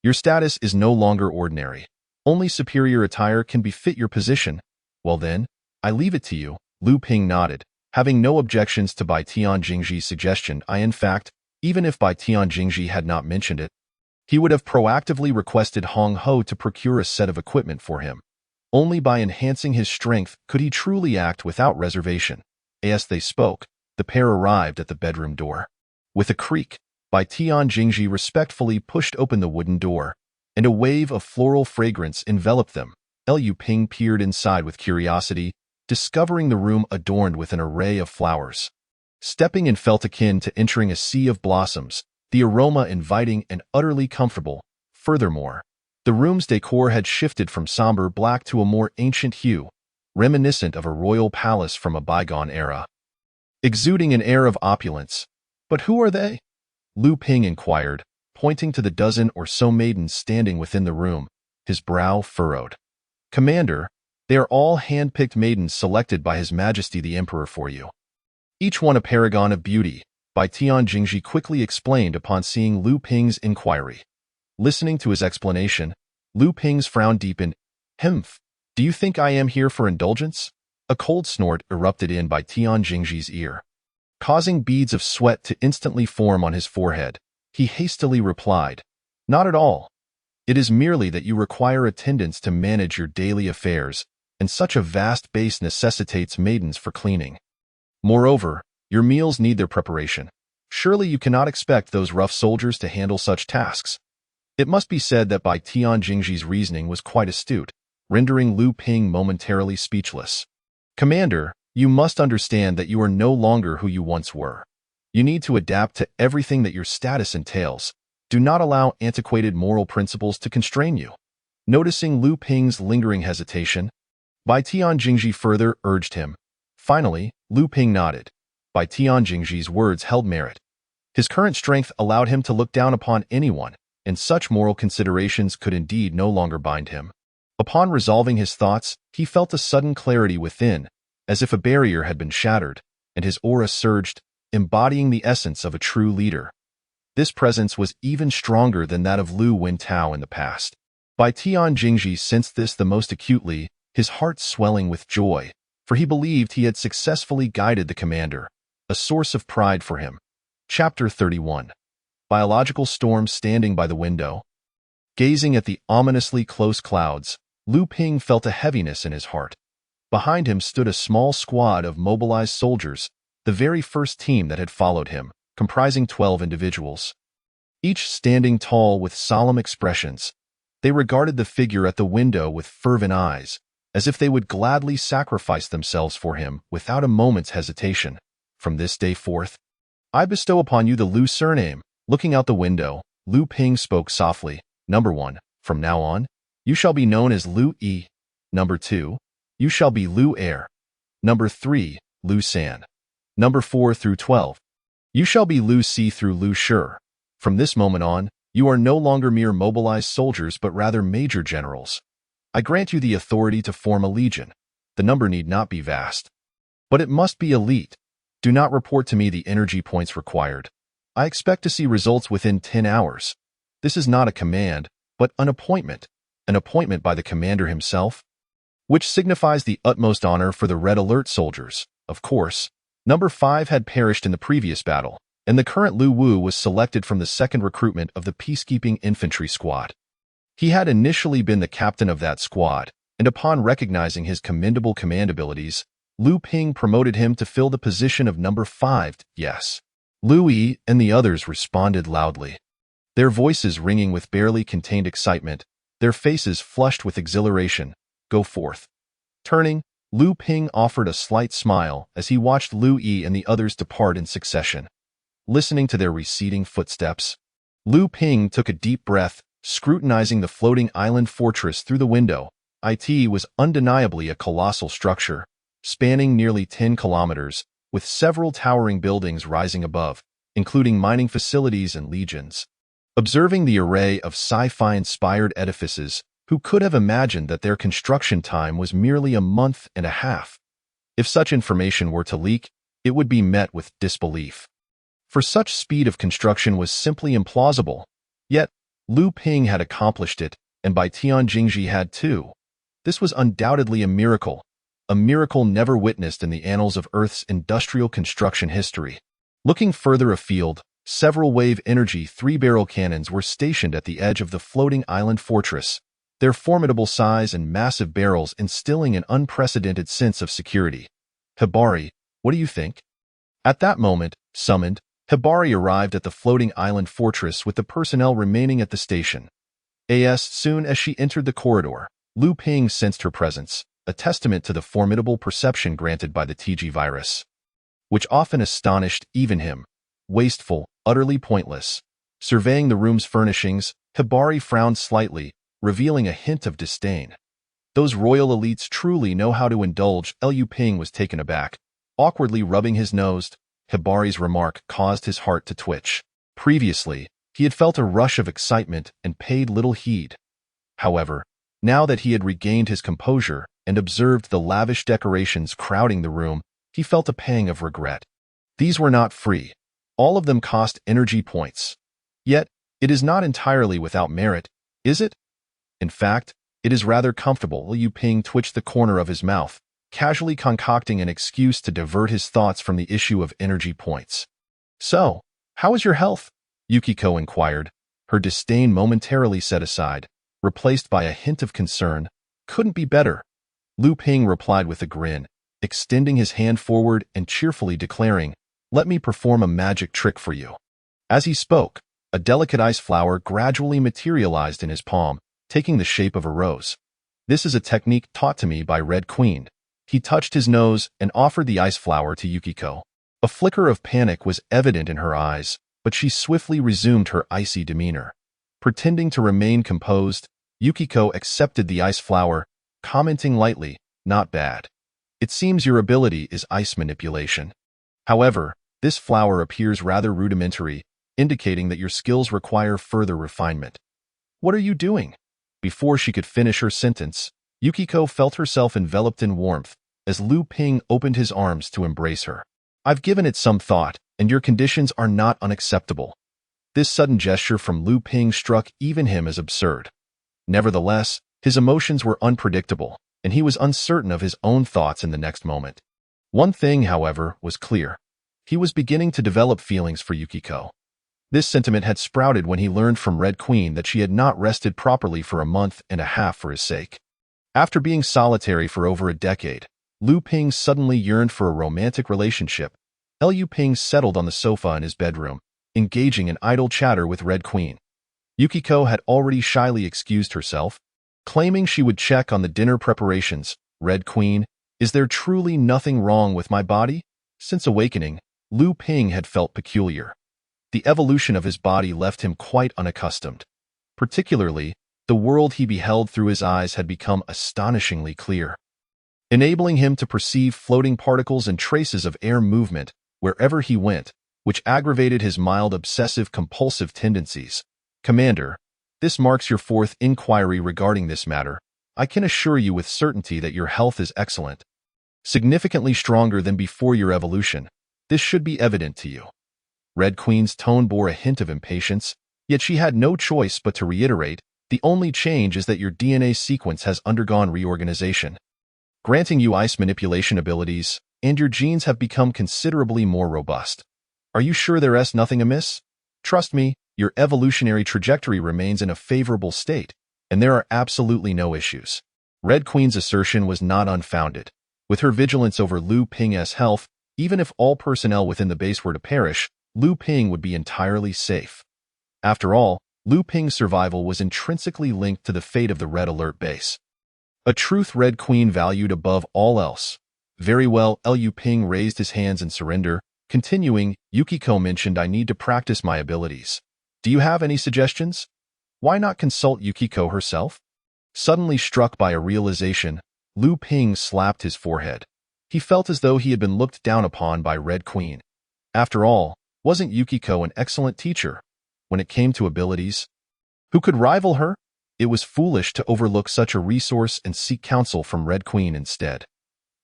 Your status is no longer ordinary. Only superior attire can befit your position." "Well then, I leave it to you," Lu Ping nodded, having no objections to Bai Tian Jingji's suggestion. In fact, even if Bai Tian Jingji had not mentioned it, he would have proactively requested Hong Ho to procure a set of equipment for him. Only by enhancing his strength could he truly act without reservation. As they spoke, the pair arrived at the bedroom door. With a creak, Bai Tian Jingji respectfully pushed open the wooden door, and a wave of floral fragrance enveloped them. Lu Ping peered inside with curiosity, discovering the room adorned with an array of flowers. Stepping in felt akin to entering a sea of blossoms, the aroma inviting and utterly comfortable. Furthermore, the room's decor had shifted from somber black to a more ancient hue, reminiscent of a royal palace from a bygone era, exuding an air of opulence. "But who are they?" Lu Ping inquired, pointing to the dozen or so maidens standing within the room, his brow furrowed. "Commander, they are all hand-picked maidens selected by His Majesty the Emperor for you. Each one a paragon of beauty," Bai Tian Jingji quickly explained upon seeing Lu Ping's inquiry. Listening to his explanation, Lu Ping's frown deepened. "Humph, do you think I am here for indulgence?" A cold snort erupted in Bai Tian Jingji's ear. causing beads of sweat to instantly form on his forehead. He hastily replied, "Not at all. It is merely that you require attendants to manage your daily affairs, and such a vast base necessitates maidens for cleaning. Moreover, your meals need their preparation. Surely you cannot expect those rough soldiers to handle such tasks." It must be said that Bai Tian Jingji's reasoning was quite astute, rendering Lu Ping momentarily speechless. "Commander, you must understand that you are no longer who you once were. You need to adapt to everything that your status entails. Do not allow antiquated moral principles to constrain you." Noticing Lu Ping's lingering hesitation, Bai Tian Jingji further urged him. Finally, Lu Ping nodded. Bai Tian Jingji's words held merit. His current strength allowed him to look down upon anyone, and such moral considerations could indeed no longer bind him. Upon resolving his thoughts, he felt a sudden clarity within, as if a barrier had been shattered, and his aura surged, embodying the essence of a true leader. This presence was even stronger than that of Lu Wintao in the past. Bai Tian Jingji sensed this the most acutely, his heart swelling with joy, for he believed he had successfully guided the commander, a source of pride for him. Chapter 31. Biological storm. Standing by the window, gazing at the ominously close clouds, Lu Ping felt a heaviness in his heart. Behind him stood a small squad of mobilized soldiers, the very first team that had followed him, comprising 12 individuals. Each standing tall with solemn expressions, they regarded the figure at the window with fervent eyes, as if they would gladly sacrifice themselves for him without a moment's hesitation. "From this day forth, I bestow upon you the Lu surname." Looking out the window, Lu Ping spoke softly. "Number 1, from now on, you shall be known as Lu Yi. Number 2, you shall be Lu Air. Number 3, Lu San. Number 4 through 12, you shall be Lu Si through Lu Shi. From this moment on, you are no longer mere mobilized soldiers but rather major generals. I grant you the authority to form a legion. The number need not be vast, but it must be elite. Do not report to me the energy points required. I expect to see results within 10 hours. This is not a command, but an appointment by the commander himself, which signifies the utmost honor for the Red Alert soldiers. Of course, number 5 had perished in the previous battle, and the current Lu Wu was selected from the second recruitment of the peacekeeping infantry squad. He had initially been the captain of that squad, and upon recognizing his commendable command abilities, Lu Ping promoted him to fill the position of number 5. Yes. Lu Yi and the others responded loudly, their voices ringing with barely contained excitement, their faces flushed with exhilaration. "Go forth." Turning, Lu Ping offered a slight smile as he watched Lu Yi and the others depart in succession. Listening to their receding footsteps, Lu Ping took a deep breath, scrutinizing the floating island fortress through the window. It was undeniably a colossal structure, spanning nearly 10 kilometers, with several towering buildings rising above, including mining facilities and legions. Observing the array of sci-fi-inspired edifices, who could have imagined that their construction time was merely a month and a half? If such information were to leak, it would be met with disbelief. For such speed of construction was simply implausible. Yet, Lu Ping had accomplished it, and Bai Tian Jingji had too. This was undoubtedly a miracle never witnessed in the annals of Earth's industrial construction history. Looking further afield, several wave-energy 3-barrel cannons were stationed at the edge of the floating island fortress, their formidable size and massive barrels instilling an unprecedented sense of security. "Hibari, what do you think?" At that moment, summoned, Hibari arrived at the floating island fortress with the personnel remaining at the station. As soon as she entered the corridor, Lu Ping sensed her presence, a testament to the formidable perception granted by the TG virus, which often astonished even him. Wasteful, utterly pointless. Surveying the room's furnishings, Hibari frowned slightly, revealing a hint of disdain. Those royal elites truly know how to indulge. Lu Ping was taken aback. Awkwardly rubbing his nose, Hibari's remark caused his heart to twitch. Previously, he had felt a rush of excitement and paid little heed. However, now that he had regained his composure and observed the lavish decorations crowding the room, he felt a pang of regret. These were not free. All of them cost energy points. Yet, it is not entirely without merit, is it? In fact, it is rather comfortable. Lu Ping twitched the corner of his mouth, casually concocting an excuse to divert his thoughts from the issue of energy points. "So, how is your health?" Yukiko inquired, her disdain momentarily set aside, replaced by a hint of concern. "Couldn't be better," Lu Ping replied with a grin, extending his hand forward and cheerfully declaring, "Let me perform a magic trick for you." As he spoke, a delicate ice flower gradually materialized in his palm, taking the shape of a rose. "This is a technique taught to me by Red Queen." He touched his nose and offered the ice flower to Yukiko. A flicker of panic was evident in her eyes, but she swiftly resumed her icy demeanor. Pretending to remain composed, Yukiko accepted the ice flower, commenting lightly, "Not bad. It seems your ability is ice manipulation. However, this flower appears rather rudimentary, indicating that your skills require further refinement." "What are you doing?" Before she could finish her sentence, Yukiko felt herself enveloped in warmth as Lu Ping opened his arms to embrace her. "I've given it some thought, and your conditions are not unacceptable." This sudden gesture from Lu Ping struck even him as absurd. Nevertheless, his emotions were unpredictable, and he was uncertain of his own thoughts in the next moment. One thing, however, was clear. He was beginning to develop feelings for Yukiko. This sentiment had sprouted when he learned from Red Queen that she had not rested properly for a month and a half for his sake. After being solitary for over a decade, Lu Ping suddenly yearned for a romantic relationship. Lu Ping settled on the sofa in his bedroom, engaging in idle chatter with Red Queen. Yukiko had already shyly excused herself, claiming she would check on the dinner preparations. "Red Queen, is there truly nothing wrong with my body?" Since awakening, Lu Ping had felt peculiar. The evolution of his body left him quite unaccustomed. Particularly, the world he beheld through his eyes had become astonishingly clear, enabling him to perceive floating particles and traces of air movement wherever he went, which aggravated his mild obsessive-compulsive tendencies. "Commander, this marks your fourth inquiry regarding this matter. I can assure you with certainty that your health is excellent, significantly stronger than before your evolution. This should be evident to you." Red Queen's tone bore a hint of impatience, yet she had no choice but to reiterate, "The only change is that your DNA sequence has undergone reorganization, granting you ice manipulation abilities, and your genes have become considerably more robust. Are you sure there is nothing amiss? Trust me, your evolutionary trajectory remains in a favorable state, and there are absolutely no issues." Red Queen's assertion was not unfounded. With her vigilance over Lu Ping's health, even if all personnel within the base were to perish, Lu Ping would be entirely safe. After all, Lu Ping's survival was intrinsically linked to the fate of the Red Alert base, a truth Red Queen valued above all else. "Very well." Lu Ping raised his hands in surrender, continuing, "Yukiko mentioned I need to practice my abilities. Do you have any suggestions? Why not consult Yukiko herself?" Suddenly struck by a realization, Lu Ping slapped his forehead. He felt as though he had been looked down upon by Red Queen. After all, wasn't Yukiko an excellent teacher? When it came to abilities, who could rival her? It was foolish to overlook such a resource and seek counsel from Red Queen instead.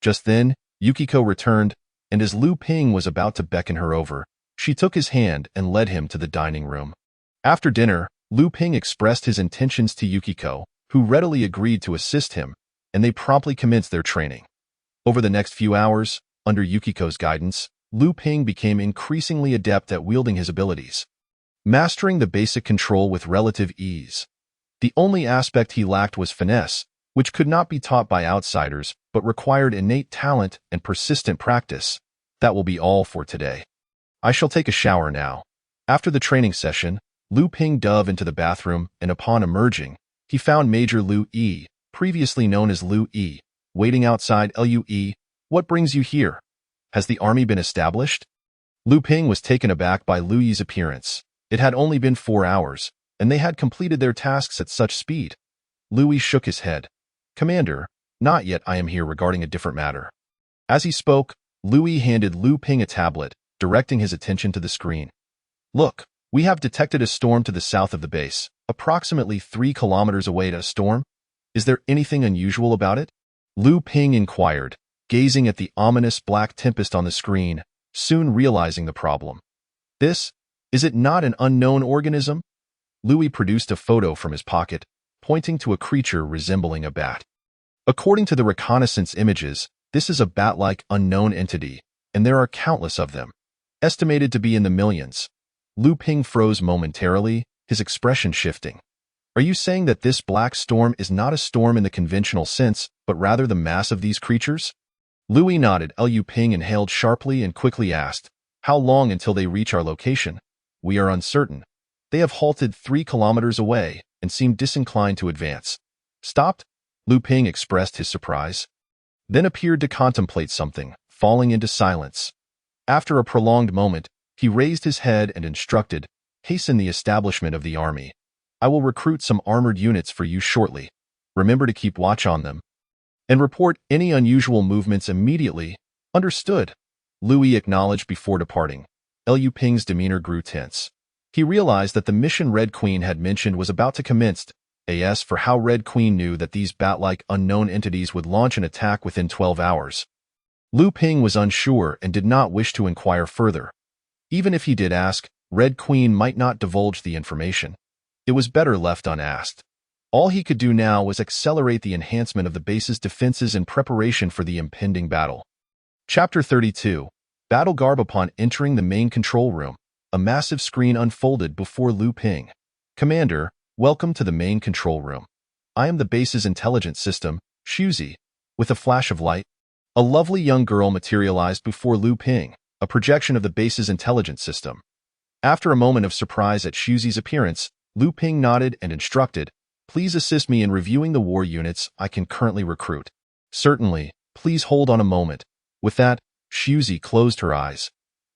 Just then, Yukiko returned, and as Lu Ping was about to beckon her over, she took his hand and led him to the dining room. After dinner, Lu Ping expressed his intentions to Yukiko, who readily agreed to assist him, and they promptly commenced their training. Over the next few hours, under Yukiko's guidance, Lu Ping became increasingly adept at wielding his abilities, mastering the basic control with relative ease. The only aspect he lacked was finesse, which could not be taught by outsiders but required innate talent and persistent practice. That will be all for today. I shall take a shower now. After the training session, Lu Ping dove into the bathroom, and upon emerging, he found Major Lu Yi, previously known as Lu Yi, waiting outside. "Lu Yi, what brings you here? Has the army been established?" Lu Ping was taken aback by Lu Yi's appearance. It had only been 4 hours, and they had completed their tasks at such speed. Lu Yi shook his head. "Commander, not yet. I am here regarding a different matter." As he spoke, Lu Yi handed Lu Ping a tablet, directing his attention to the screen. "Look, we have detected a storm to the south of the base, approximately 3 kilometers away. A storm? Is there anything unusual about it?" Lu Ping inquired, gazing at the ominous black tempest on the screen, soon realizing the problem. Is it not an unknown organism?" Louis produced a photo from his pocket, pointing to a creature resembling a bat. According to the reconnaissance images, This is a bat-like unknown entity, and there are countless of them, estimated to be in the millions. Lu Ping froze momentarily, his expression shifting. Are you saying that this black storm is not a storm in the conventional sense, but rather the mass of these creatures? Louis nodded. Liu Ping inhaled sharply and quickly asked, how long until they reach our location? We are uncertain. They have halted 3 kilometers away and seem disinclined to advance. Stopped? Lu Ping expressed his surprise, then appeared to contemplate something, falling into silence. After a prolonged moment, he raised his head and instructed, hasten the establishment of the army. I will recruit some armored units for you shortly. Remember to keep watch on them. And report any unusual movements immediately. Understood. Louis acknowledged before departing. Liu Ping's demeanor grew tense. He realized that the mission Red Queen had mentioned was about to commence. As for how Red Queen knew that these bat-like unknown entities would launch an attack within 12 hours. Lu Ping was unsure and did not wish to inquire further. Even if he did ask, Red Queen might not divulge the information. It was better left unasked. All he could do now was accelerate the enhancement of the base's defenses in preparation for the impending battle. Chapter 32. Battle Garb. Upon entering the main control room, a massive screen unfolded before Lu Ping. Commander, welcome to the main control room. I am the base's intelligence system, Shuzi. With a flash of light, a lovely young girl materialized before Lu Ping, a projection of the base's intelligence system. After a moment of surprise at Shuzi's appearance, Lu Ping nodded and instructed, please assist me in reviewing the war units I can currently recruit. Certainly, please hold on a moment. With that, Shuzi closed her eyes.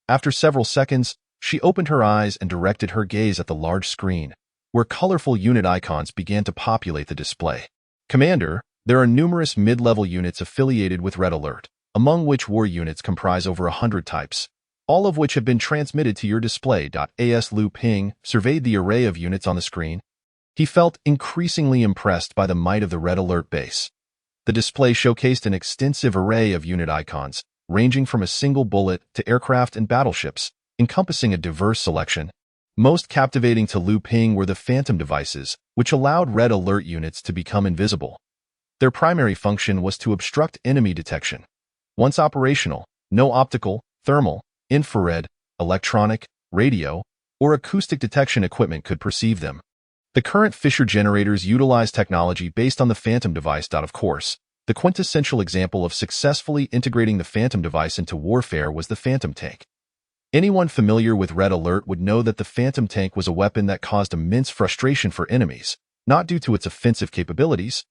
After several seconds, she opened her eyes and directed her gaze at the large screen, where colorful unit icons began to populate the display. Commander, there are numerous mid-level units affiliated with Red Alert, among which war units comprise over 100 types, all of which have been transmitted to your display. As Lu Ping surveyed the array of units on the screen, he felt increasingly impressed by the might of the Red Alert base. The display showcased an extensive array of unit icons, ranging from a single bullet to aircraft and battleships, encompassing a diverse selection. Most captivating to Lu Ping were the phantom devices, which allowed Red Alert units to become invisible. Their primary function was to obstruct enemy detection. Once operational, no optical, thermal, infrared, electronic, radio, or acoustic detection equipment could perceive them. The current Fisher generators utilize technology based on the Phantom device. Of course, the quintessential example of successfully integrating the Phantom device into warfare was the Phantom tank. Anyone familiar with Red Alert would know that the Phantom tank was a weapon that caused immense frustration for enemies, not due to its offensive capabilities,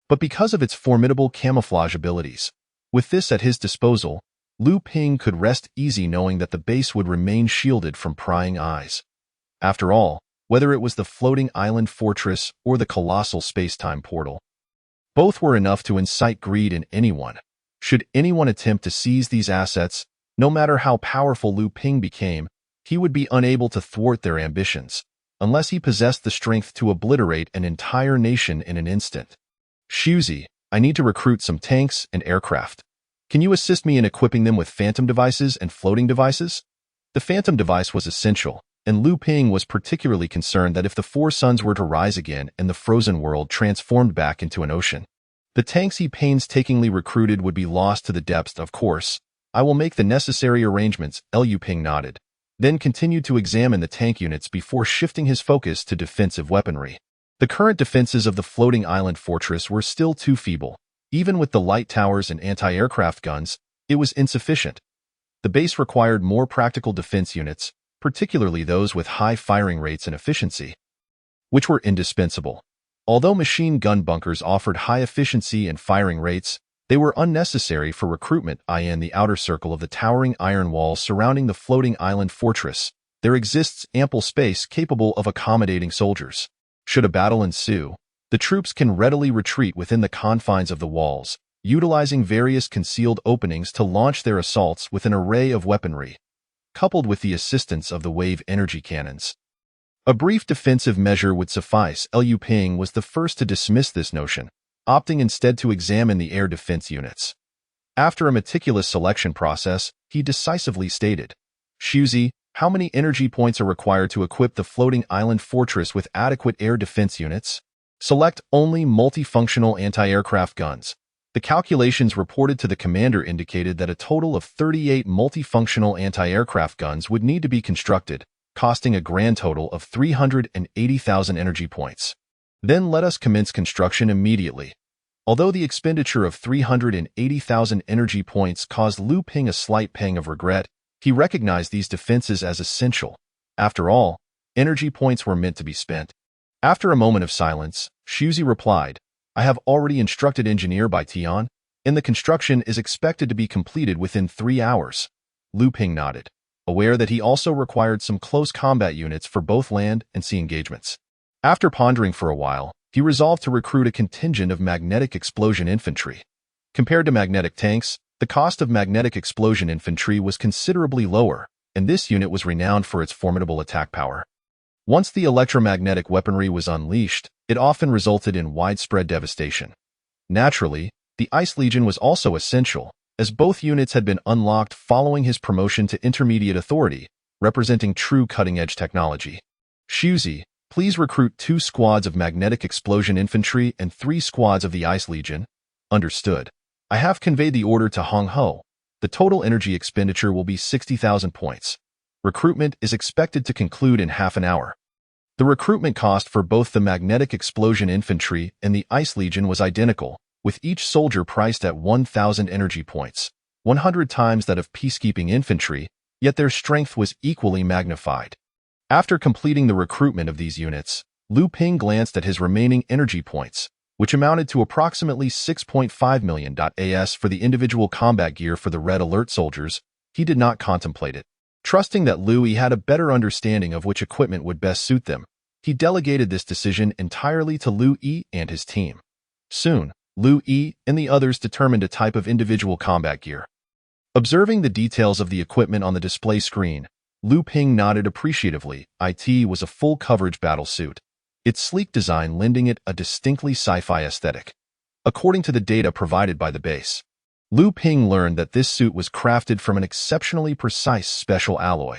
but because of its formidable camouflage abilities. With this at his disposal, Lu Ping could rest easy knowing that the base would remain shielded from prying eyes. After all, whether it was the floating island fortress or the colossal space-time portal, both were enough to incite greed in anyone. Should anyone attempt to seize these assets, no matter how powerful Lu Ping became, he would be unable to thwart their ambitions, unless he possessed the strength to obliterate an entire nation in an instant. Shuzi, I need to recruit some tanks and aircraft. Can you assist me in equipping them with Phantom devices and floating devices? The Phantom device was essential, and Lu Ping was particularly concerned that if the Four Suns were to rise again and the frozen world transformed back into an ocean, the tanks he painstakingly recruited would be lost to the depths. Of course, I will make the necessary arrangements. Liu Ping nodded, then continued to examine the tank units before shifting his focus to defensive weaponry. The current defenses of the floating island fortress were still too feeble. Even with the light towers and anti-aircraft guns, it was insufficient. The base required more practical defense units, particularly those with high firing rates and efficiency, which were indispensable. Although machine gun bunkers offered high efficiency and firing rates, they were unnecessary for recruitment. In the outer circle of the towering iron walls surrounding the floating island fortress, there exists ample space capable of accommodating soldiers. Should a battle ensue, the troops can readily retreat within the confines of the walls, utilizing various concealed openings to launch their assaults with an array of weaponry, coupled with the assistance of the wave energy cannons. A brief defensive measure would suffice. Liu Ping was the first to dismiss this notion, opting instead to examine the air defense units. After a meticulous selection process, he decisively stated, Shuzi, how many energy points are required to equip the floating island fortress with adequate air defense units? Select only multifunctional anti-aircraft guns. The calculations reported to the commander indicated that a total of 38 multifunctional anti-aircraft guns would need to be constructed, costing a grand total of 380,000 energy points. Then let us commence construction immediately. Although the expenditure of 380,000 energy points caused Lu Ping a slight pang of regret, he recognized these defenses as essential. After all, energy points were meant to be spent. After a moment of silence, Shuzi replied, I have already instructed Engineer Bai Tian, and the construction is expected to be completed within 3 hours. Lu Ping nodded, aware that he also required some close combat units for both land and sea engagements. After pondering for a while, he resolved to recruit a contingent of magnetic explosion infantry. Compared to magnetic tanks, the cost of magnetic explosion infantry was considerably lower, and this unit was renowned for its formidable attack power. Once the electromagnetic weaponry was unleashed, it often resulted in widespread devastation. Naturally, the Ice Legion was also essential, as both units had been unlocked following his promotion to intermediate authority, representing true cutting-edge technology. Shuzi, please recruit 2 squads of magnetic explosion infantry and 3 squads of the Ice Legion. Understood. I have conveyed the order to Hong Ho. The total energy expenditure will be 60,000 points. Recruitment is expected to conclude in half an hour. The recruitment cost for both the magnetic explosion infantry and the Ice Legion was identical, with each soldier priced at 1,000 energy points, 100 times that of peacekeeping infantry, yet their strength was equally magnified. After completing the recruitment of these units, Lu Ping glanced at his remaining energy points, which amounted to approximately 6.5 million. As for the individual combat gear for the Red Alert soldiers, he did not contemplate it. Trusting that Lu Yi had a better understanding of which equipment would best suit them, he delegated this decision entirely to Lu Yi and his team. Soon, Lu Yi and the others determined a type of individual combat gear. Observing the details of the equipment on the display screen, Lu Ping nodded appreciatively. It was a full-coverage battle suit, its sleek design lending it a distinctly sci-fi aesthetic. According to the data provided by the base, Lu Ping learned that this suit was crafted from an exceptionally precise special alloy.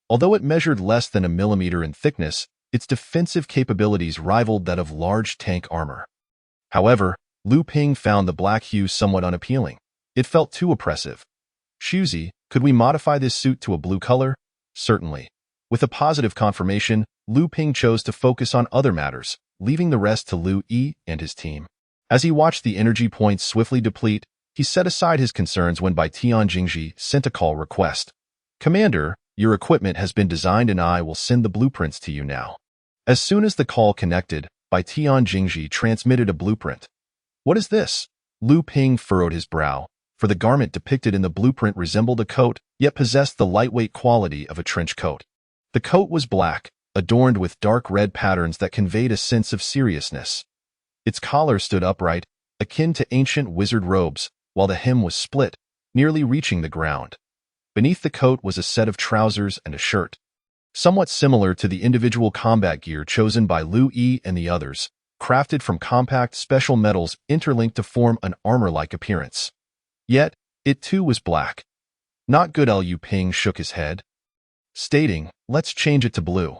Although it measured less than a millimeter in thickness, its defensive capabilities rivaled that of large tank armor. However, Lu Ping found the black hue somewhat unappealing. It felt too oppressive. Shuzi, could we modify this suit to a blue color? Certainly. With a positive confirmation, Lu Ping chose to focus on other matters, leaving the rest to Lu Yi and his team. As he watched the energy points swiftly deplete, he set aside his concerns when Bai Tian Jingji sent a call request. Commander, your equipment has been designed and I will send the blueprints to you now. As soon as the call connected, Bai Tian Jingji transmitted a blueprint. What is this? Lu Ping furrowed his brow, for the garment depicted in the blueprint resembled a coat, yet possessed the lightweight quality of a trench coat. The coat was black, adorned with dark red patterns that conveyed a sense of seriousness. Its collar stood upright, akin to ancient wizard robes, while the hem was split, nearly reaching the ground. Beneath the coat was a set of trousers and a shirt. Somewhat similar to the individual combat gear chosen by Lu Yi and the others, crafted from compact special metals interlinked to form an armor-like appearance. Yet, it too was black. Not good. Lu Ping shook his head, stating, let's change it to blue.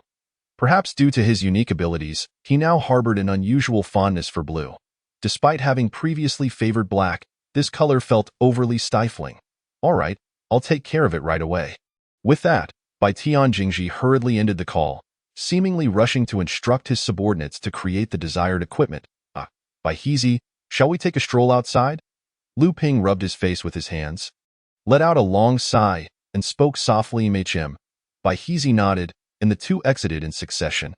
Perhaps due to his unique abilities, he now harbored an unusual fondness for blue. Despite having previously favored black, this color felt overly stifling. All right, I'll take care of it right away. With that, Bai Tian Jingji hurriedly ended the call, seemingly rushing to instruct his subordinates to create the desired equipment. Bai Hizi, shall we take a stroll outside? Lu Ping rubbed his face with his hands, let out a long sigh, and spoke softly. Machem. Bai Hizi nodded, and the two exited in succession.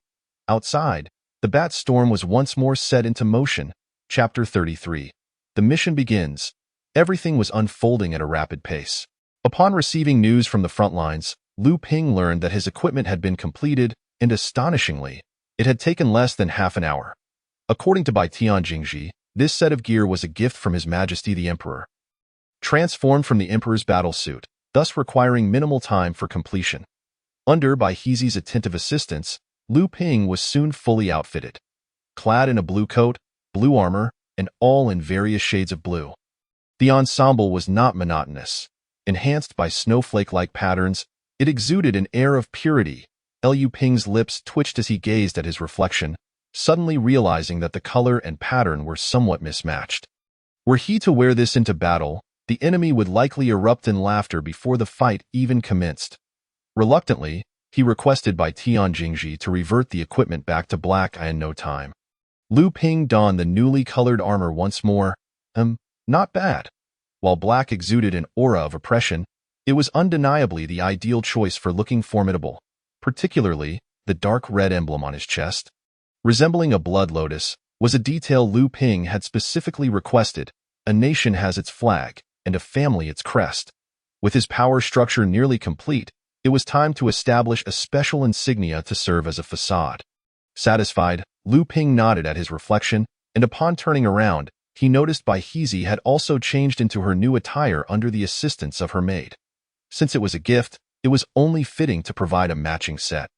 Outside, the bat storm was once more set into motion. Chapter 33. The mission begins. Everything was unfolding at a rapid pace. Upon receiving news from the front lines, Lu Ping learned that his equipment had been completed, and astonishingly, it had taken less than half an hour. According to Bai Tian Jingji, this set of gear was a gift from His Majesty the Emperor, transformed from the Emperor's battle suit, thus requiring minimal time for completion. Under Bai Hizi's attentive assistance, Lu Ping was soon fully outfitted. Clad in a blue coat, blue armor, and all in various shades of blue. The ensemble was not monotonous. Enhanced by snowflake-like patterns, it exuded an air of purity. Lu Ping's lips twitched as he gazed at his reflection, suddenly realizing that the color and pattern were somewhat mismatched. Were he to wear this into battle, the enemy would likely erupt in laughter before the fight even commenced. Reluctantly, he requested by Tian Jingji to revert the equipment back to black in no time. Lu Ping donned the newly colored armor once more. Not bad. While black exuded an aura of oppression, it was undeniably the ideal choice for looking formidable, particularly the dark red emblem on his chest. Resembling a blood lotus, was a detail Lu Ping had specifically requested. A nation has its flag, and a family its crest. With his power structure nearly complete, it was time to establish a special insignia to serve as a facade. Satisfied, Lu Ping nodded at his reflection, and upon turning around, he noticed Bai Hezi had also changed into her new attire under the assistance of her maid. Since it was a gift, it was only fitting to provide a matching set.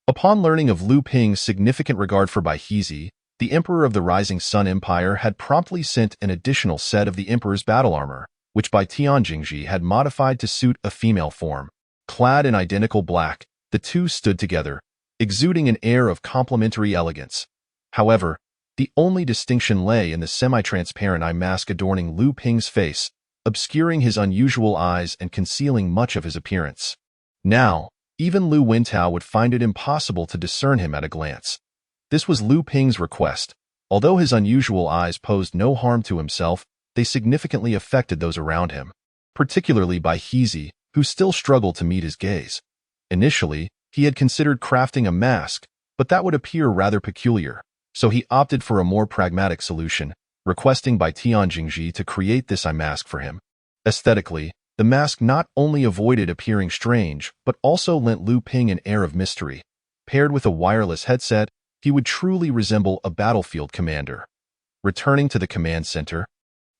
Upon learning of Lu Ping's significant regard for Bai Hezi, the Emperor of the Rising Sun Empire had promptly sent an additional set of the Emperor's battle armor, which Bai Tian Jingji had modified to suit a female form. Clad in identical black, the two stood together, exuding an air of complementary elegance. However, the only distinction lay in the semi-transparent eye mask adorning Lu Ping's face, obscuring his unusual eyes and concealing much of his appearance. Now, even Lu Wintao would find it impossible to discern him at a glance. This was Lu Ping's request. Although his unusual eyes posed no harm to himself, they significantly affected those around him, particularly Bai Hezi, who still struggled to meet his gaze. Initially, he had considered crafting a mask, but that would appear rather peculiar, so he opted for a more pragmatic solution, requesting Bai Tian Jingji to create this eye mask for him. Aesthetically, the mask not only avoided appearing strange, but also lent Lu Ping an air of mystery. Paired with a wireless headset, he would truly resemble a battlefield commander. Returning to the command center,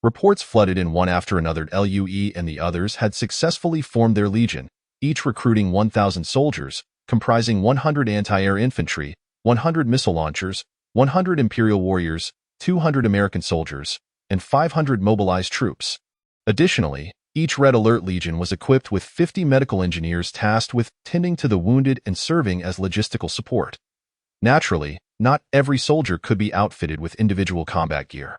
reports flooded in one after another. Lue and the others had successfully formed their legion, each recruiting 1,000 soldiers, comprising 100 anti-air infantry, 100 missile launchers, 100 Imperial warriors, 200 American soldiers, and 500 mobilized troops. Additionally, each Red Alert Legion was equipped with 50 medical engineers tasked with tending to the wounded and serving as logistical support. Naturally, not every soldier could be outfitted with individual combat gear.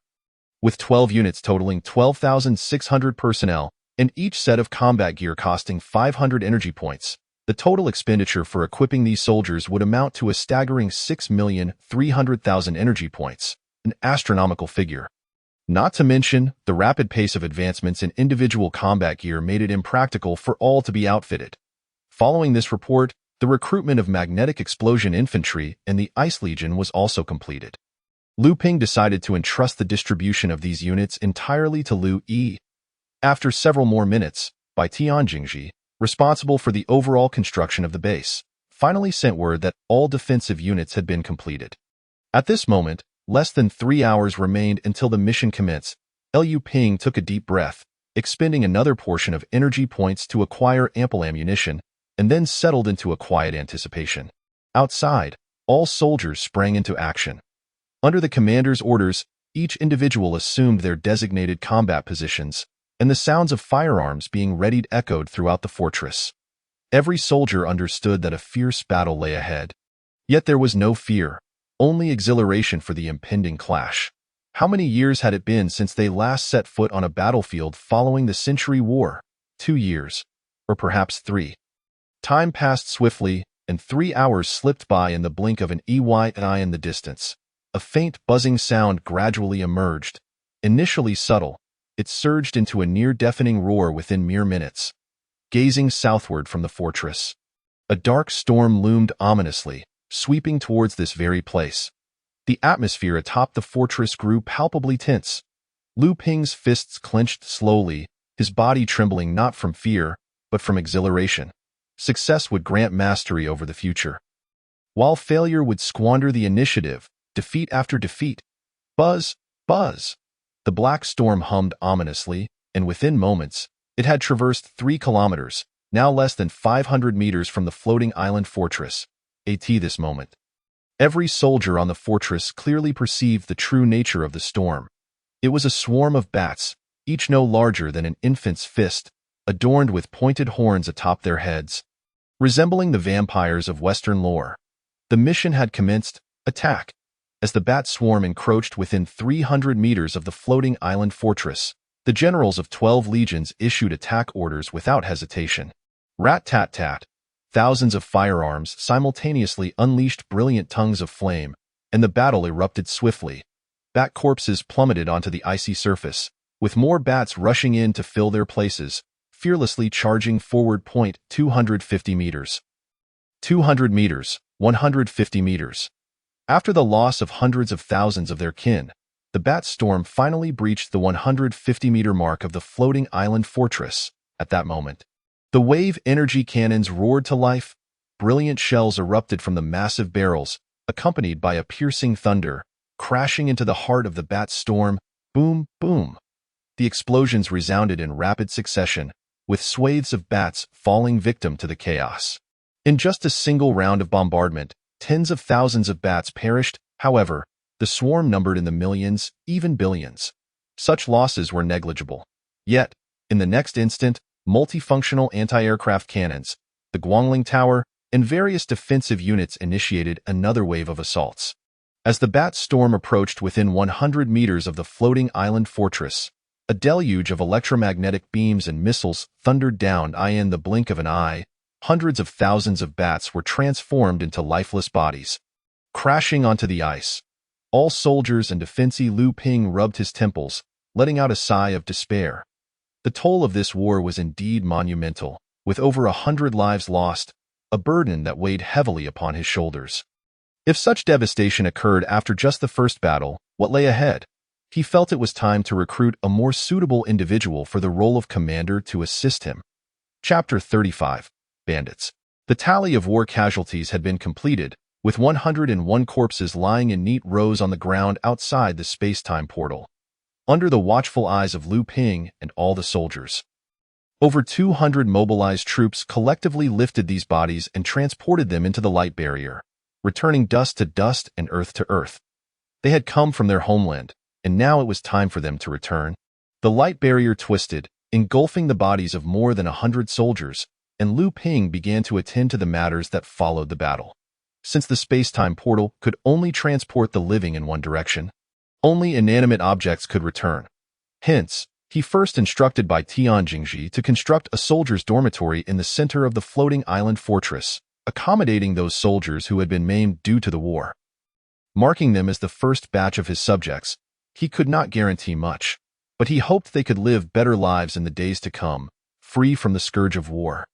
With 12 units totaling 12,600 personnel, and each set of combat gear costing 500 energy points, the total expenditure for equipping these soldiers would amount to a staggering 6,300,000 energy points, an astronomical figure. Not to mention, the rapid pace of advancements in individual combat gear made it impractical for all to be outfitted. Following this report, the recruitment of magnetic explosion infantry and the Ice Legion was also completed. Lu Ping decided to entrust the distribution of these units entirely to Lu Yi. After several more minutes, Bai Tian Jingji, responsible for the overall construction of the base, finally sent word that all defensive units had been completed. At this moment, less than 3 hours remained until the mission commenced. Lu Ping took a deep breath, expending another portion of energy points to acquire ample ammunition, and then settled into a quiet anticipation. Outside, all soldiers sprang into action. Under the commander's orders, each individual assumed their designated combat positions, and the sounds of firearms being readied echoed throughout the fortress. Every soldier understood that a fierce battle lay ahead. Yet there was no fear, only exhilaration for the impending clash. How many years had it been since they last set foot on a battlefield following the Century War? 2 years, or perhaps 3. Time passed swiftly, and 3 hours slipped by in the blink of an eye in the distance. A faint buzzing sound gradually emerged. Initially subtle, it surged into a near-deafening roar within mere minutes. Gazing southward from the fortress, a dark storm loomed ominously, sweeping towards this very place. The atmosphere atop the fortress grew palpably tense. Lu Ping's fists clenched slowly, his body trembling not from fear, but from exhilaration. Success would grant mastery over the future, while failure would squander the initiative, defeat after defeat. Buzz, buzz. The black storm hummed ominously, and within moments, it had traversed 3 kilometers, now less than 500 meters from the floating island fortress. This moment, every soldier on the fortress clearly perceived the true nature of the storm. It was a swarm of bats, each no larger than an infant's fist, adorned with pointed horns atop their heads. Resembling the vampires of Western lore, the mission had commenced. Attack. As the bat swarm encroached within 300 meters of the floating island fortress, the generals of 12 legions issued attack orders without hesitation. Rat-tat-tat. Thousands of firearms simultaneously unleashed brilliant tongues of flame, and the battle erupted swiftly. Bat corpses plummeted onto the icy surface, with more bats rushing in to fill their places, fearlessly charging forward. 250 meters. 200 meters. 150 meters. After the loss of hundreds of thousands of their kin, the bat storm finally breached the 150-meter mark of the floating island fortress. At that moment, the wave energy cannons roared to life. Brilliant shells erupted from the massive barrels, accompanied by a piercing thunder, crashing into the heart of the bat storm. Boom, boom. The explosions resounded in rapid succession, with swathes of bats falling victim to the chaos. In just a single round of bombardment, tens of thousands of bats perished. However, the swarm numbered in the millions, even billions. Such losses were negligible. Yet, in the next instant, multifunctional anti-aircraft cannons, the Guangling Tower, and various defensive units initiated another wave of assaults. As the bat storm approached within 100 meters of the floating island fortress, a deluge of electromagnetic beams and missiles thundered down. In the blink of an eye, hundreds of thousands of bats were transformed into lifeless bodies, crashing onto the ice. All soldiers and defensees. Lu Ping rubbed his temples, letting out a sigh of despair. The toll of this war was indeed monumental, with over 100 lives lost, a burden that weighed heavily upon his shoulders. If such devastation occurred after just the first battle, what lay ahead? He felt it was time to recruit a more suitable individual for the role of commander to assist him. Chapter 35. Bandits. The tally of war casualties had been completed, with 101 corpses lying in neat rows on the ground outside the space-time portal, under the watchful eyes of Lu Ping and all the soldiers. Over 200 mobilized troops collectively lifted these bodies and transported them into the light barrier, returning dust to dust and earth to earth. They had come from their homeland, and now it was time for them to return. The light barrier twisted, engulfing the bodies of more than 100 soldiers, and Lu Ping began to attend to the matters that followed the battle. Since the space-time portal could only transport the living in one direction, only inanimate objects could return. Hence, he first instructed by Tian Jingji to construct a soldier's dormitory in the center of the floating island fortress, accommodating those soldiers who had been maimed due to the war. Marking them as the first batch of his subjects, he could not guarantee much, but he hoped they could live better lives in the days to come, free from the scourge of war.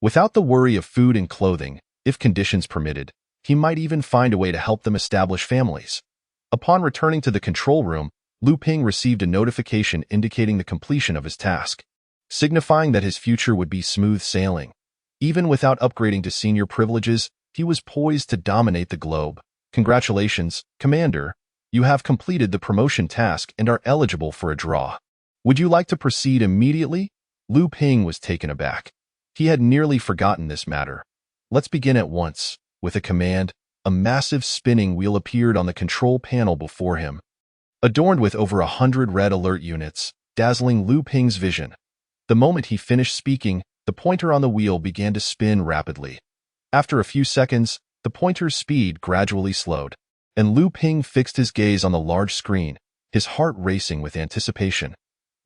Without the worry of food and clothing, if conditions permitted, he might even find a way to help them establish families. Upon returning to the control room, Lu Ping received a notification indicating the completion of his task, signifying that his future would be smooth sailing. Even without upgrading to senior privileges, he was poised to dominate the globe. Congratulations, Commander. You have completed the promotion task and are eligible for a draw. Would you like to proceed immediately? Lu Ping was taken aback. He had nearly forgotten this matter. Let's begin at once. With a command, a massive spinning wheel appeared on the control panel before him, adorned with over 100 red alert units, dazzling Lu Ping's vision. The moment he finished speaking, the pointer on the wheel began to spin rapidly. After a few seconds, the pointer's speed gradually slowed, and Lu Ping fixed his gaze on the large screen, his heart racing with anticipation.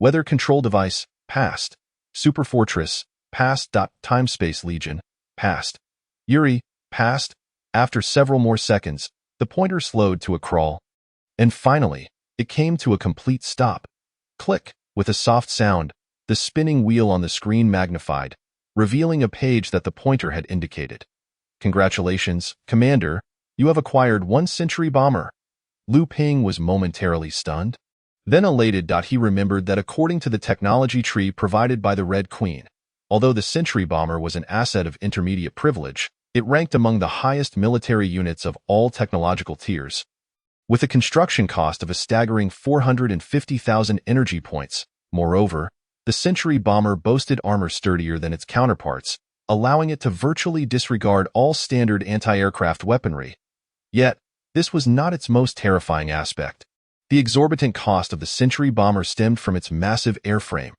Weather control device, passed. Super Fortress, passed. Time-Space Legion, passed. Yuri, passed. After several more seconds, the pointer slowed to a crawl. And finally, it came to a complete stop. Click! With a soft sound, the spinning wheel on the screen magnified, revealing a page that the pointer had indicated. Congratulations, Commander, you have acquired 1 Century Bomber. Lu Ping was momentarily stunned. Then elated. He remembered that according to the technology tree provided by the Red Queen, although the Century Bomber was an asset of intermediate privilege, it ranked among the highest military units of all technological tiers. With a construction cost of a staggering 450,000 energy points, moreover, the Century Bomber boasted armor sturdier than its counterparts, allowing it to virtually disregard all standard anti-aircraft weaponry. Yet, this was not its most terrifying aspect. The exorbitant cost of the Century Bomber stemmed from its massive airframe.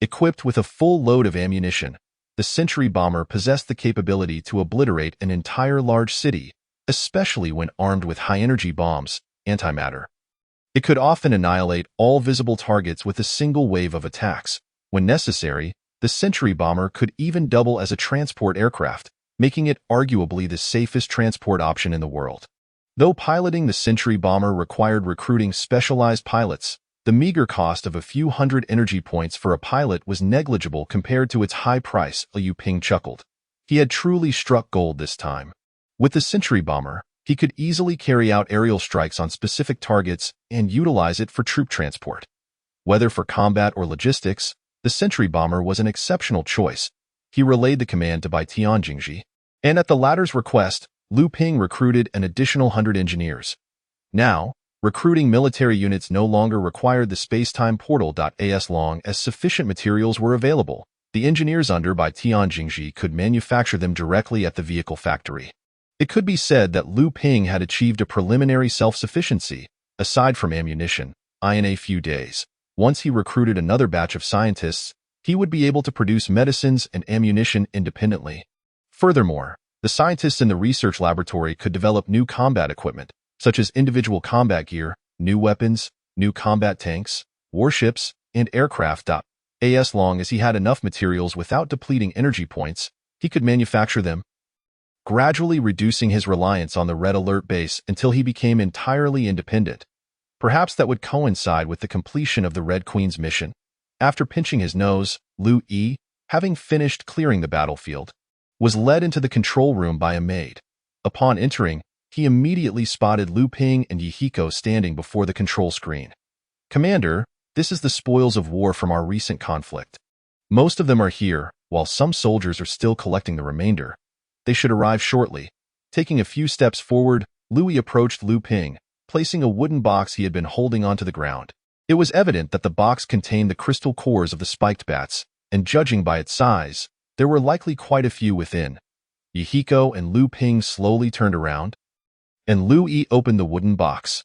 Equipped with a full load of ammunition, the Century Bomber possessed the capability to obliterate an entire large city, especially when armed with high-energy bombs, antimatter. It could often annihilate all visible targets with a single wave of attacks. When necessary, the Sentry bomber could even double as a transport aircraft, making it arguably the safest transport option in the world. Though piloting the Sentry bomber required recruiting specialized pilots, the meager cost of a few hundred energy points for a pilot was negligible compared to its high price, Liu Ping chuckled. He had truly struck gold this time. With the Sentry bomber, he could easily carry out aerial strikes on specific targets and utilize it for troop transport. Whether for combat or logistics, the Sentry bomber was an exceptional choice. He relayed the command to Bai Tianjingji, and at the latter's request, Liu Ping recruited an additional 100 engineers. Now, recruiting military units no longer required the space-time portal. As long as sufficient materials were available, the engineers under Bai Tianjingji could manufacture them directly at the vehicle factory. It could be said that Liu Ping had achieved a preliminary self-sufficiency, aside from ammunition, in a few days. Once he recruited another batch of scientists, he would be able to produce medicines and ammunition independently. Furthermore, the scientists in the research laboratory could develop new combat equipment, such as individual combat gear, new weapons, new combat tanks, warships, and aircraft. As long as he had enough materials without depleting energy points, he could manufacture them, gradually reducing his reliance on the Red Alert base until he became entirely independent. Perhaps that would coincide with the completion of the Red Queen's mission. After pinching his nose, Liu Yi, having finished clearing the battlefield, was led into the control room by a maid. Upon entering, he immediately spotted Liu Ping and Yihiko standing before the control screen. "Commander, this is the spoils of war from our recent conflict. Most of them are here, while some soldiers are still collecting the remainder. They should arrive shortly." Taking a few steps forward, Liu Yi approached Liu Ping, placing a wooden box he had been holding onto the ground. It was evident that the box contained the crystal cores of the spiked bats, and judging by its size, there were likely quite a few within. Yihiko and Liu Ping slowly turned around, and Liu Yi opened the wooden box.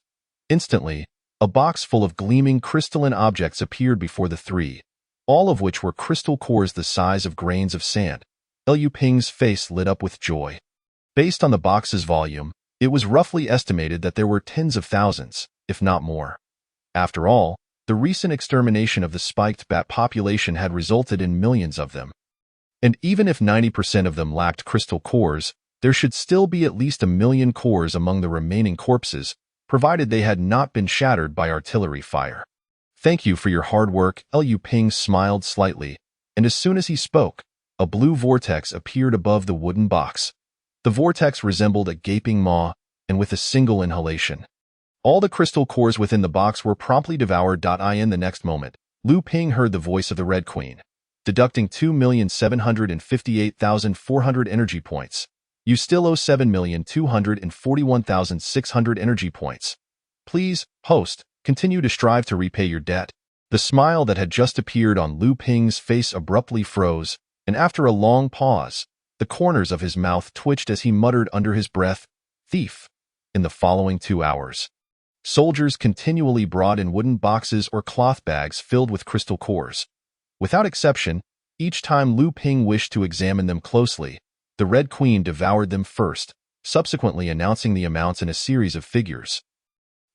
Instantly, a box full of gleaming crystalline objects appeared before the three, all of which were crystal cores the size of grains of sand. Liu Ping's face lit up with joy. Based on the box's volume, it was roughly estimated that there were tens of thousands, if not more. After all, the recent extermination of the spiked bat population had resulted in millions of them. And even if 90% of them lacked crystal cores, there should still be at least 1 million cores among the remaining corpses, provided they had not been shattered by artillery fire. "Thank you for your hard work." Liu Ping smiled slightly, and as soon as he spoke, a blue vortex appeared above the wooden box. The vortex resembled a gaping maw, and with a single inhalation, all the crystal cores within the box were promptly devoured. In the next moment, Liu Ping heard the voice of the Red Queen, deducting 2,758,400 energy points. "You still owe 7,241,600 energy points. Please, host, continue to strive to repay your debt." The smile that had just appeared on Liu Ping's face abruptly froze, and after a long pause, the corners of his mouth twitched as he muttered under his breath, "Thief." In the following 2 hours, soldiers continually brought in wooden boxes or cloth bags filled with crystal cores. Without exception, each time Liu Ping wished to examine them closely, the Red Queen devoured them first, subsequently announcing the amounts in a series of figures,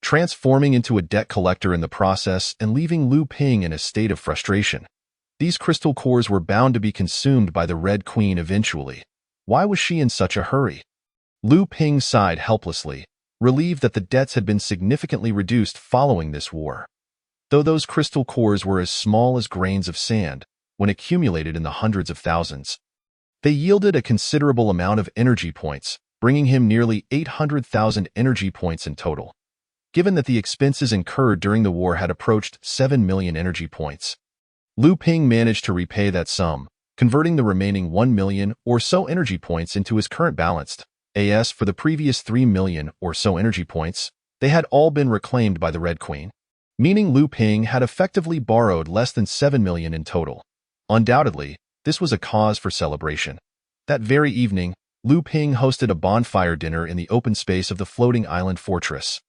transforming into a debt collector in the process and leaving Liu Ping in a state of frustration. These crystal cores were bound to be consumed by the Red Queen eventually. Why was she in such a hurry? Liu Ping sighed helplessly, relieved that the debts had been significantly reduced following this war. Though those crystal cores were as small as grains of sand, when accumulated in the hundreds of thousands, they yielded a considerable amount of energy points, bringing him nearly 800,000 energy points in total. Given that the expenses incurred during the war had approached 7 million energy points, Liu Ping managed to repay that sum, converting the remaining 1 million or so energy points into his current balance. As for the previous 3 million or so energy points, they had all been reclaimed by the Red Queen, meaning Liu Ping had effectively borrowed less than 7 million in total. Undoubtedly, this was a cause for celebration. That very evening, Liu Ping hosted a bonfire dinner in the open space of the floating island fortress.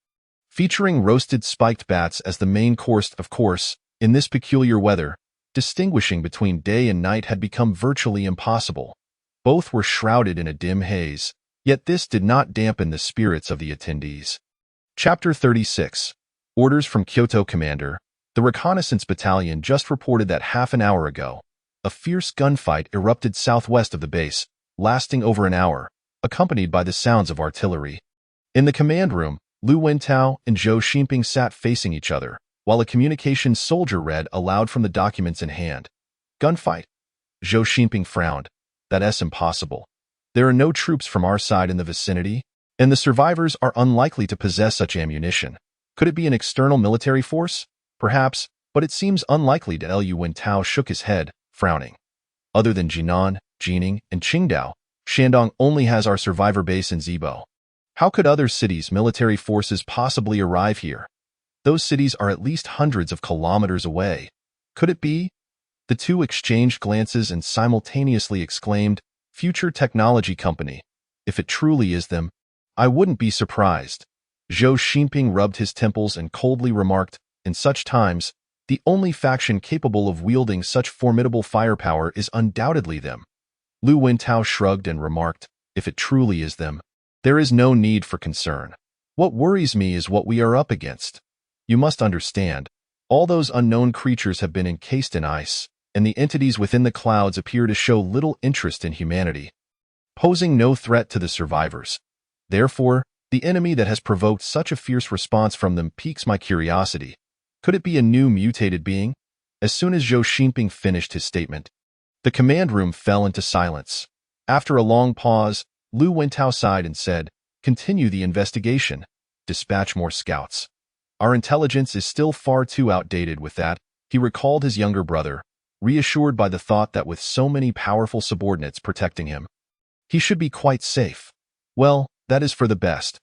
Featuring roasted spiked bats as the main course, of course, in this peculiar weather, distinguishing between day and night had become virtually impossible. Both were shrouded in a dim haze, yet this did not dampen the spirits of the attendees. Chapter 36. Orders from Kyoto Commander. The reconnaissance battalion just reported that half an hour ago, a fierce gunfight erupted southwest of the base, lasting over an hour, accompanied by the sounds of artillery. In the command room, Lu Wentao and Zhou Xinping sat facing each other, while a communications soldier read aloud from the documents in hand. Gunfight? Zhou Xinping frowned. That's impossible. There are no troops from our side in the vicinity, and the survivors are unlikely to possess such ammunition. Could it be an external military force? Perhaps, but it seems unlikely. Lu Wentao shook his head, frowning. Other than Jinan, Jining, and Qingdao, Shandong only has our survivor base in Zibo. How could other cities' military forces possibly arrive here? Those cities are at least hundreds of kilometers away. Could it be? The two exchanged glances and simultaneously exclaimed, "Future Technology Company. If it truly is them, I wouldn't be surprised." Zhou Xinping rubbed his temples and coldly remarked, "In such times, the only faction capable of wielding such formidable firepower is undoubtedly them." Lu Wentao shrugged and remarked, "If it truly is them, there is no need for concern. What worries me is what we are up against. You must understand, all those unknown creatures have been encased in ice, and the entities within the clouds appear to show little interest in humanity, posing no threat to the survivors. Therefore, the enemy that has provoked such a fierce response from them piques my curiosity. Could it be a new mutated being?" As soon as Zhou Xinping finished his statement, the command room fell into silence. After a long pause, Lu Wentao sighed and said, "Continue the investigation. Dispatch more scouts. Our intelligence is still far too outdated with that." He recalled his younger brother, reassured by the thought that with so many powerful subordinates protecting him, he should be quite safe. "Well, that is for the best."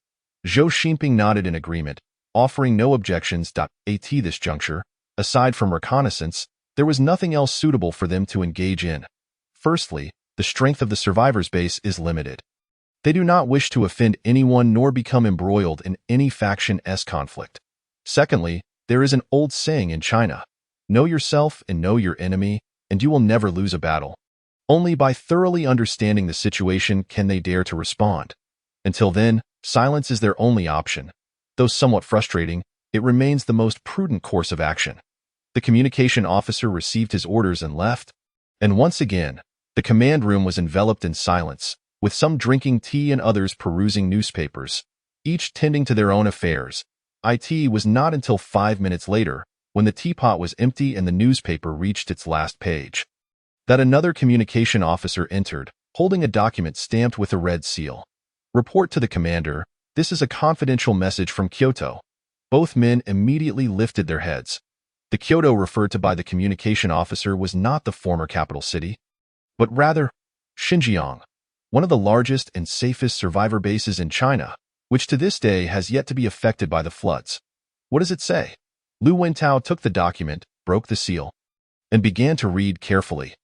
Zhou Xinping nodded in agreement, offering no objections. At this juncture, aside from reconnaissance, there was nothing else suitable for them to engage in. Firstly, the strength of the survivors' base is limited. They do not wish to offend anyone nor become embroiled in any faction-s conflict. Secondly, there is an old saying in China, "Know yourself and know your enemy, and you will never lose a battle." Only by thoroughly understanding the situation can they dare to respond. Until then, silence is their only option. Though somewhat frustrating, it remains the most prudent course of action. The communication officer received his orders and left, and once again, the command room was enveloped in silence, with some drinking tea and others perusing newspapers, each tending to their own affairs. It was not until 5 minutes later, when the teapot was empty and the newspaper reached its last page, that another communication officer entered, holding a document stamped with a red seal. "Report to the commander. This is a confidential message from Kyoto." Both men immediately lifted their heads. The Kyoto referred to by the communication officer was not the former capital city, but rather Xinjiang, one of the largest and safest survivor bases in China, which to this day has yet to be affected by the floods. What does it say? Lu Wentao took the document, broke the seal, and began to read carefully.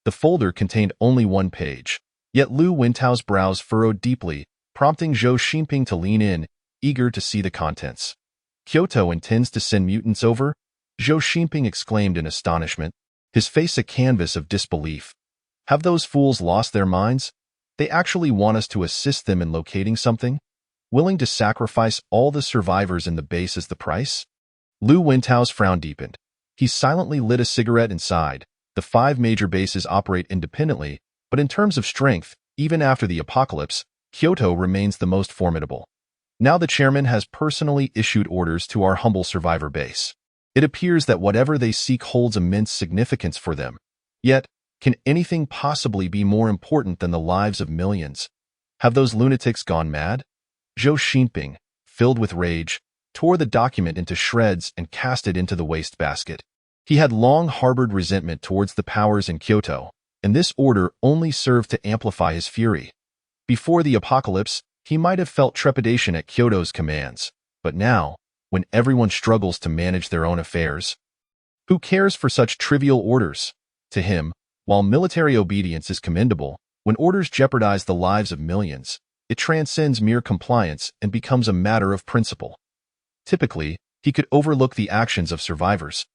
The folder contained only one page, yet Lu Wentao's brows furrowed deeply, prompting Zhou Xinping to lean in, eager to see the contents. "Kyoto intends to send mutants over?" Zhou Xinping exclaimed in astonishment, his face a canvas of disbelief. "Have those fools lost their minds? They actually want us to assist them in locating something? Willing to sacrifice all the survivors in the base as the price?" Lu Wentao's frown deepened. He silently lit a cigarette and sighed. The 5 major bases operate independently, but in terms of strength, even after the apocalypse, Kyoto remains the most formidable. Now the chairman has personally issued orders to our humble survivor base. It appears that whatever they seek holds immense significance for them. Yet, can anything possibly be more important than the lives of millions? Have those lunatics gone mad? Zhou Xinping, filled with rage, tore the document into shreds and cast it into the wastebasket. He had long harbored resentment towards the powers in Kyoto, and this order only served to amplify his fury. Before the apocalypse, he might have felt trepidation at Kyoto's commands, but now, when everyone struggles to manage their own affairs, who cares for such trivial orders? To him, while military obedience is commendable, when orders jeopardize the lives of millions, it transcends mere compliance and becomes a matter of principle. Typically, he could overlook the actions of survivors,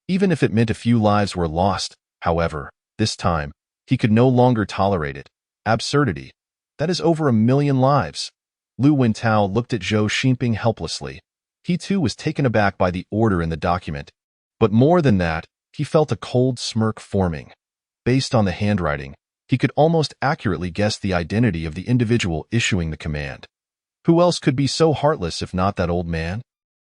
even if it meant a few lives were lost. However, this time, he could no longer tolerate it. Absurdity. That is over 1 million lives. Lu Wintao looked at Zhou Xinping helplessly. He too was taken aback by the order in the document. But more than that, he felt a cold smirk forming. Based on the handwriting, he could almost accurately guess the identity of the individual issuing the command. Who else could be so heartless if not that old man?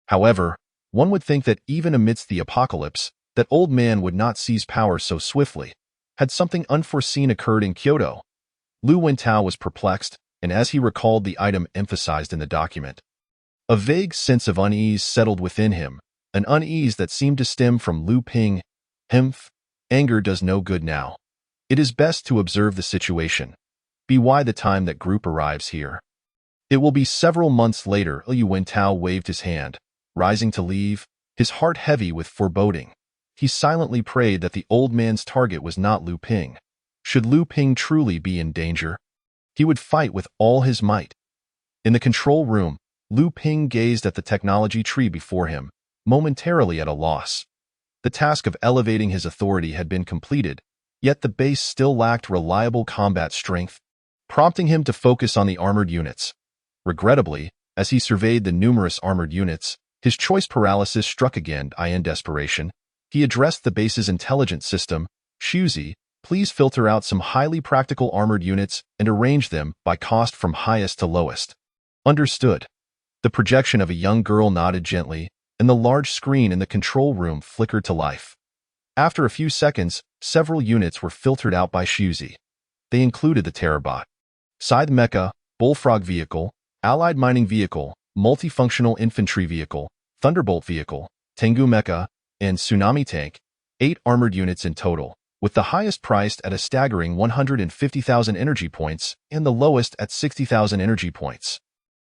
However, one would think that even amidst the apocalypse, that old man would not seize power so swiftly. Had something unforeseen occurred in Kyoto? Lu Wintao was perplexed, and as he recalled the item emphasized in the document, a vague sense of unease settled within him, an unease that seemed to stem from Lu Ping. Humph, anger does no good now. It is best to observe the situation. Be why the time that group arrives here. It will be several months later. Lu Wintao waved his hand, rising to leave, his heart heavy with foreboding. He silently prayed that the old man's target was not Lu Ping. Should Lu Ping truly be in danger, he would fight with all his might. In the control room, Lu Ping gazed at the technology tree before him, momentarily at a loss. The task of elevating his authority had been completed, yet the base still lacked reliable combat strength, prompting him to focus on the armored units. Regrettably, as he surveyed the numerous armored units, his choice paralysis struck again. In desperation, he addressed the base's intelligence system. Shuzi, please filter out some highly practical armored units and arrange them by cost from highest to lowest. Understood. The projection of a young girl nodded gently, and the large screen in the control room flickered to life. After a few seconds, several units were filtered out by Shuzi. They included the Terabot, Scythe Mecha, Bullfrog Vehicle, Allied Mining Vehicle, Multifunctional Infantry Vehicle, Thunderbolt Vehicle, Tengu Mecha, and Tsunami Tank, 8 armored units in total, with the highest priced at a staggering 150,000 energy points and the lowest at 60,000 energy points.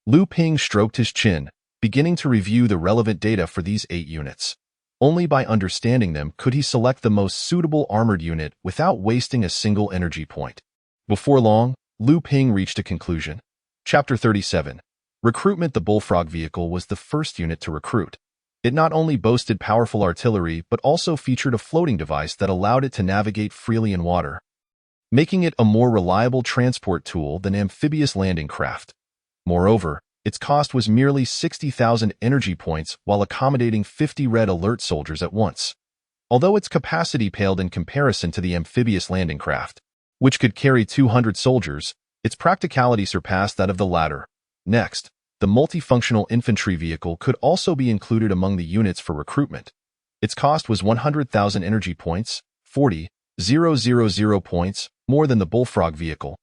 Lu Ping stroked his chin, beginning to review the relevant data for these 8 units. Only by understanding them could he select the most suitable armored unit without wasting a single energy point. Before long, Lu Ping reached a conclusion. Chapter 37. Recruitment. The Bullfrog Vehicle was the first unit to recruit. It not only boasted powerful artillery but also featured a floating device that allowed it to navigate freely in water, making it a more reliable transport tool than amphibious landing craft. Moreover, its cost was merely 60,000 energy points while accommodating 50 red alert soldiers at once. Although its capacity paled in comparison to the amphibious landing craft, which could carry 200 soldiers, its practicality surpassed that of the latter. Next, the multifunctional infantry vehicle could also be included among the units for recruitment. Its cost was 100,000 energy points, 40,000 points, more than the Bullfrog vehicle.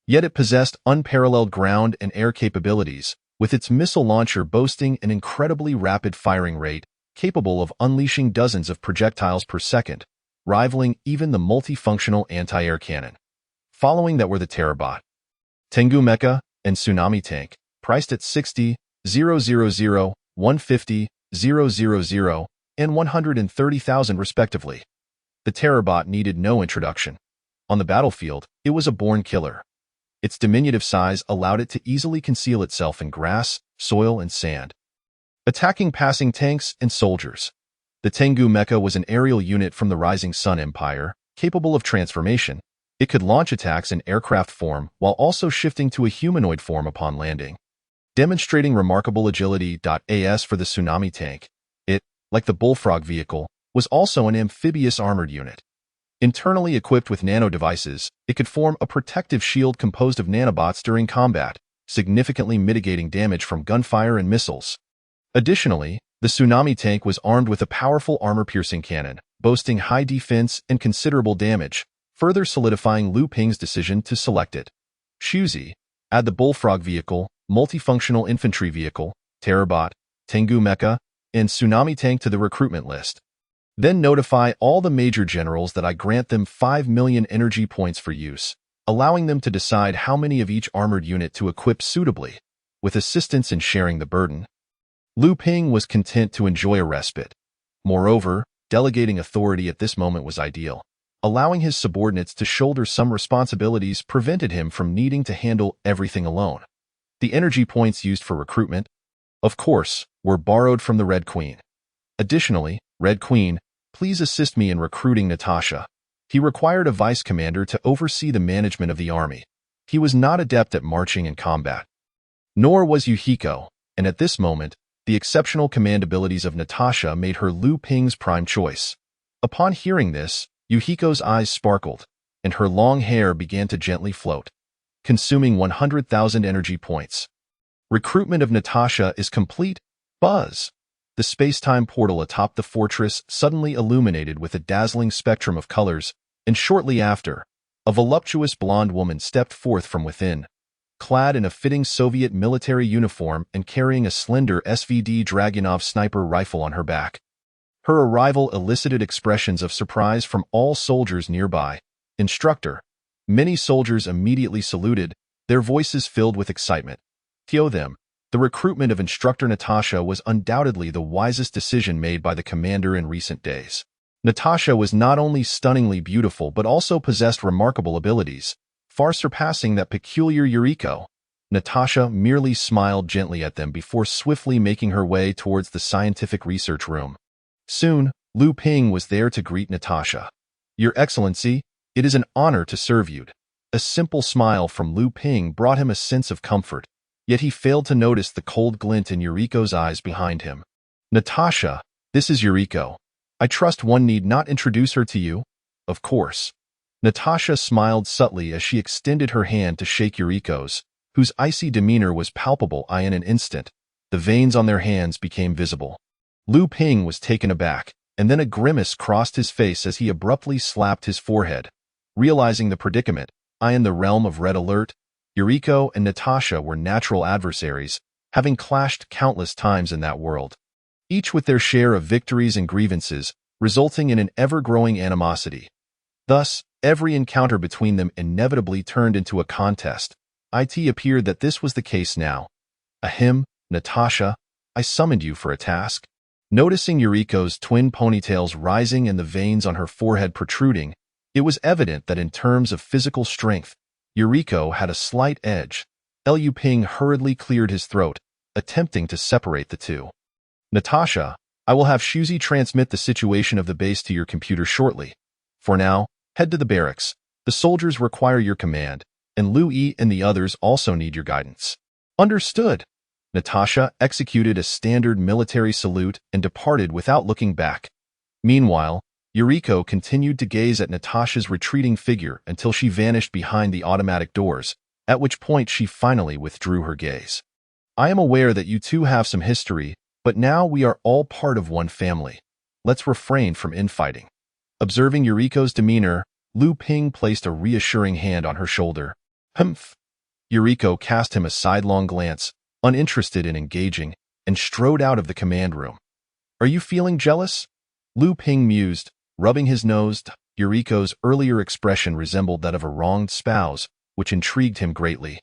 Yet it possessed unparalleled ground and air capabilities, with its missile launcher boasting an incredibly rapid firing rate, capable of unleashing dozens of projectiles per second, rivaling even the multifunctional anti-air cannon. Following that were the Terabot, Tengu Mecha, and Tsunami Tank, priced at 60,000, 150,000, and 130,000 respectively. The Terabot needed no introduction. On the battlefield, it was a born killer. Its diminutive size allowed it to easily conceal itself in grass, soil, and sand, attacking passing tanks and soldiers. The Tengu Mecha was an aerial unit from the Rising Sun Empire, capable of transformation. It could launch attacks in aircraft form while also shifting to a humanoid form upon landing, demonstrating remarkable agility. As for the Tsunami Tank, it, like the Bullfrog vehicle, was also an amphibious armored unit. Internally equipped with nano devices, it could form a protective shield composed of nanobots during combat, significantly mitigating damage from gunfire and missiles. Additionally, the Tsunami Tank was armed with a powerful armor-piercing cannon, boasting high defense and considerable damage, further solidifying Lu Ping's decision to select it. Shuzi, add the Bullfrog vehicle, multifunctional infantry vehicle, Terabot, Tengu Mecha, and Tsunami Tank to the recruitment list. Then notify all the major generals that I grant them 5 million energy points for use, allowing them to decide how many of each armored unit to equip suitably, with assistance in sharing the burden. Lu Ping was content to enjoy a respite. Moreover, delegating authority at this moment was ideal. Allowing his subordinates to shoulder some responsibilities prevented him from needing to handle everything alone. The energy points used for recruitment, of course, were borrowed from the Red Queen. Additionally, Red Queen, please assist me in recruiting Natasha. He required a vice commander to oversee the management of the army. He was not adept at marching and combat. Nor was Yuhiko, and at this moment, the exceptional command abilities of Natasha made her Lu Ping's prime choice. Upon hearing this, Yuhiko's eyes sparkled, and her long hair began to gently float, consuming 100,000 energy points. Recruitment of Natasha is complete. Buzz! The space-time portal atop the fortress suddenly illuminated with a dazzling spectrum of colors, and shortly after, a voluptuous blonde woman stepped forth from within, clad in a fitting Soviet military uniform and carrying a slender SVD Dragunov sniper rifle on her back. Her arrival elicited expressions of surprise from all soldiers nearby. Instructor. Many soldiers immediately saluted, their voices filled with excitement. To them, the recruitment of Instructor Natasha was undoubtedly the wisest decision made by the commander in recent days. Natasha was not only stunningly beautiful but also possessed remarkable abilities, far surpassing that peculiar Yuriko. Natasha merely smiled gently at them before swiftly making her way towards the scientific research room. Soon, Lu Ping was there to greet Natasha. "Your Excellency, it is an honor to serve you." A simple smile from Lu Ping brought him a sense of comfort, yet he failed to notice the cold glint in Yuriko's eyes behind him. "Natasha, this is Yuriko. I trust one need not introduce her to you?" "Of course." Natasha smiled subtly as she extended her hand to shake Yuriko's, whose icy demeanor was palpable. In an instant, the veins on their hands became visible. Lu Ping was taken aback, and then a grimace crossed his face as he abruptly slapped his forehead. Realizing the predicament, in the realm of Red Alert, Yuriko and Natasha were natural adversaries, having clashed countless times in that world, each with their share of victories and grievances, resulting in an ever-growing animosity. Thus, every encounter between them inevitably turned into a contest. It appeared that this was the case now. "Ahem, Natasha, I summoned you for a task." Noticing Yuriko's twin ponytails rising and the veins on her forehead protruding, it was evident that in terms of physical strength, Yuriko had a slight edge. Lu Ping hurriedly cleared his throat, attempting to separate the two. "Natasha, I will have Shuzi transmit the situation of the base to your computer shortly. For now, head to the barracks. The soldiers require your command, and Lu Yi and the others also need your guidance." "Understood." Natasha executed a standard military salute and departed without looking back. Meanwhile, Yuriko continued to gaze at Natasha's retreating figure until she vanished behind the automatic doors, at which point she finally withdrew her gaze. "I am aware that you two have some history, but now we are all part of one family. Let's refrain from infighting." Observing Yuriko's demeanor, Lu Ping placed a reassuring hand on her shoulder. "Humph." Yuriko cast him a sidelong glance, uninterested in engaging, and strode out of the command room. "Are you feeling jealous?" Lu Ping mused, rubbing his nose. Yuriko's earlier expression resembled that of a wronged spouse, which intrigued him greatly.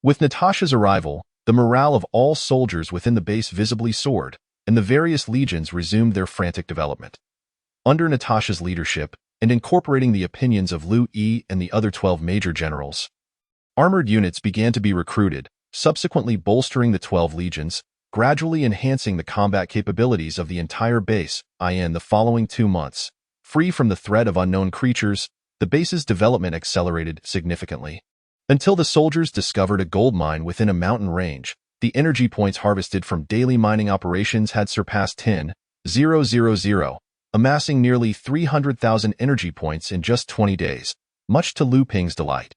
With Natasha's arrival, the morale of all soldiers within the base visibly soared, and the various legions resumed their frantic development. Under Natasha's leadership, and incorporating the opinions of Lu Yi and the other 12 major generals, armored units began to be recruited, subsequently bolstering the 12 legions, gradually enhancing the combat capabilities of the entire base. In the following 2 months, free from the threat of unknown creatures, the base's development accelerated significantly. Until the soldiers discovered a gold mine within a mountain range, the energy points harvested from daily mining operations had surpassed 10,000, amassing nearly 300,000 energy points in just 20 days, much to Lu Ping's delight.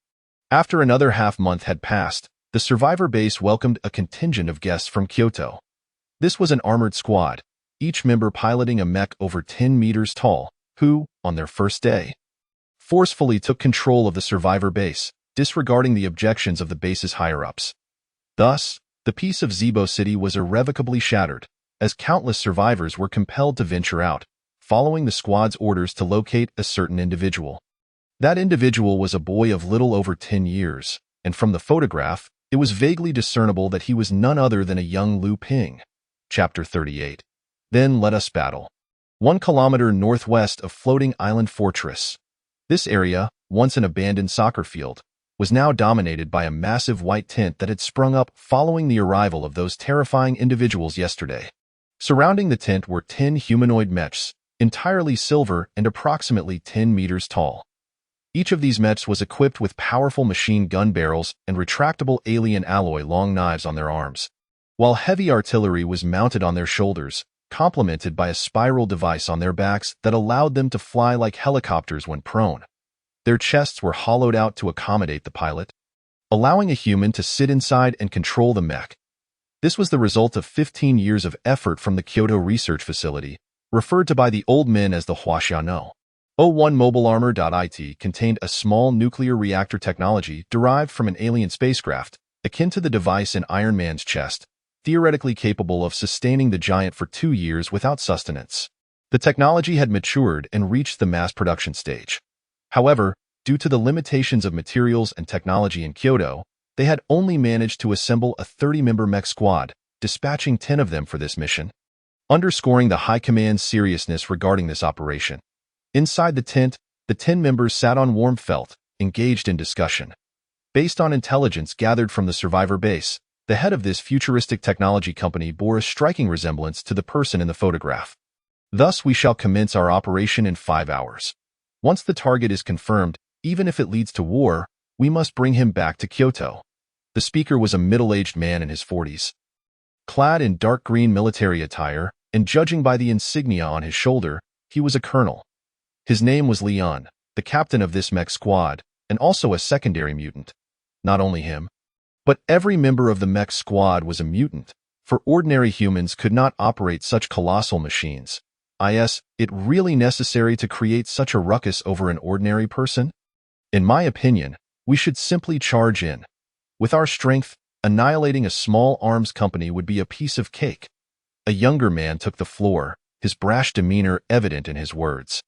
After another half-month had passed, the survivor base welcomed a contingent of guests from Kyoto. This was an armored squad, each member piloting a mech over 10 meters tall, who, on their first day, forcefully took control of the survivor base, disregarding the objections of the base's higher-ups. Thus, the peace of Zibo City was irrevocably shattered, as countless survivors were compelled to venture out, following the squad's orders to locate a certain individual. That individual was a boy of little over 10 years, and from the photograph, it was vaguely discernible that he was none other than a young Lu Ping. Chapter 38. Then let us battle. 1 kilometer northwest of Floating Island Fortress. This area, once an abandoned soccer field, was now dominated by a massive white tent that had sprung up following the arrival of those terrifying individuals yesterday. Surrounding the tent were 10 humanoid mechs, entirely silver and approximately 10 meters tall. Each of these mechs was equipped with powerful machine gun barrels and retractable alien alloy long knives on their arms, while heavy artillery was mounted on their shoulders, complemented by a spiral device on their backs that allowed them to fly like helicopters when prone. Their chests were hollowed out to accommodate the pilot, allowing a human to sit inside and control the mech. This was the result of 15 years of effort from the Kyoto Research Facility, referred to by the old men as the Huaxiano. 01 Mobile Armor.it contained a small nuclear reactor technology derived from an alien spacecraft, akin to the device in Iron Man's chest, theoretically capable of sustaining the giant for 2 years without sustenance. The technology had matured and reached the mass production stage. However, due to the limitations of materials and technology in Kyoto, they had only managed to assemble a 30-member mech squad, dispatching 10 of them for this mission, underscoring the High Command's seriousness regarding this operation. Inside the tent, the 10 members sat on warm felt, engaged in discussion. Based on intelligence gathered from the survivor base, the head of this futuristic technology company bore a striking resemblance to the person in the photograph. Thus, we shall commence our operation in 5 hours. Once the target is confirmed, even if it leads to war, we must bring him back to Kyoto. The speaker was a middle-aged man in his 40s. Clad in dark green military attire, and judging by the insignia on his shoulder, he was a colonel. His name was Leon, the captain of this mech squad, and also a secondary mutant. Not only him, but every member of the mech squad was a mutant, for ordinary humans could not operate such colossal machines. Is it really necessary to create such a ruckus over an ordinary person? In my opinion, we should simply charge in. With our strength, annihilating a small arms company would be a piece of cake. A younger man took the floor, his brash demeanor evident in his words.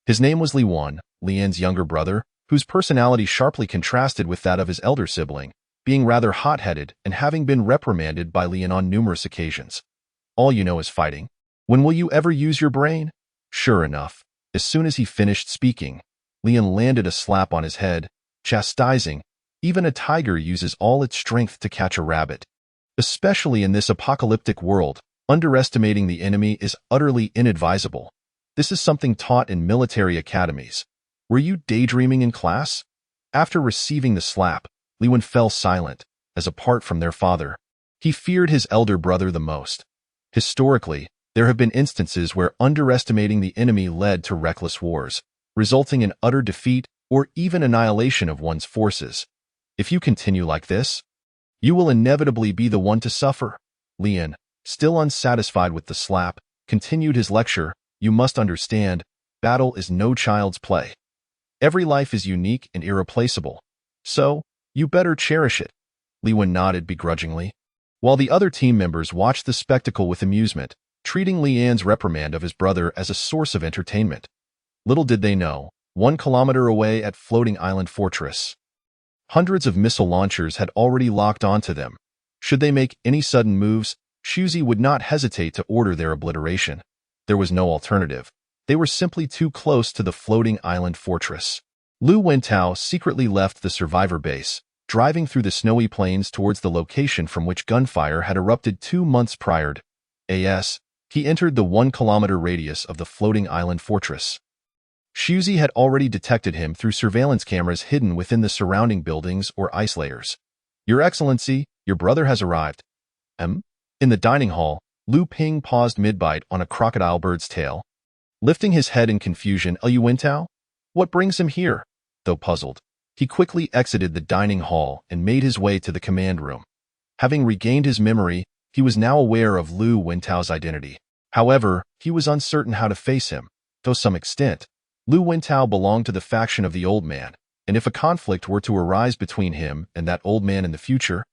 His name was Liwan, Lian's younger brother, whose personality sharply contrasted with that of his elder sibling, being rather hot-headed and having been reprimanded by Lian on numerous occasions. All you know is fighting. When will you ever use your brain? Sure enough, as soon as he finished speaking, Lian landed a slap on his head, chastising. Even a tiger uses all its strength to catch a rabbit. Especially in this apocalyptic world, underestimating the enemy is utterly inadvisable. This is something taught in military academies. Were you daydreaming in class? After receiving the slap, Liwan fell silent, as apart from their father. He feared his elder brother the most. Historically, there have been instances where underestimating the enemy led to reckless wars, resulting in utter defeat or even annihilation of one's forces. If you continue like this, you will inevitably be the one to suffer. Lian, still unsatisfied with the slap, continued his lecture. You must understand, battle is no child's play. Every life is unique and irreplaceable. So, you better cherish it. Liwan nodded begrudgingly, while the other team members watched the spectacle with amusement, treating Lian's reprimand of his brother as a source of entertainment. Little did they know, 1 kilometer away at Floating Island Fortress, hundreds of missile launchers had already locked onto them. Should they make any sudden moves, Shuzi would not hesitate to order their obliteration. There was no alternative. They were simply too close to the Floating Island Fortress. Lu Wentao secretly left the survivor base, driving through the snowy plains towards the location from which gunfire had erupted 2 months prior. He entered the 1 kilometer radius of the Floating Island Fortress. Shuzi had already detected him through surveillance cameras hidden within the surrounding buildings or ice layers. Your Excellency, your brother has arrived. In the dining hall, Lu Ping paused mid-bite on a crocodile bird's tail. Lifting his head in confusion, Lu Wentao? What brings him here? Though puzzled, he quickly exited the dining hall and made his way to the command room. Having regained his memory, he was now aware of Lu Wentao's identity. However, he was uncertain how to face him. To some extent, Lu Wentao belonged to the faction of the old man, and if a conflict were to arise between him and that old man in the future,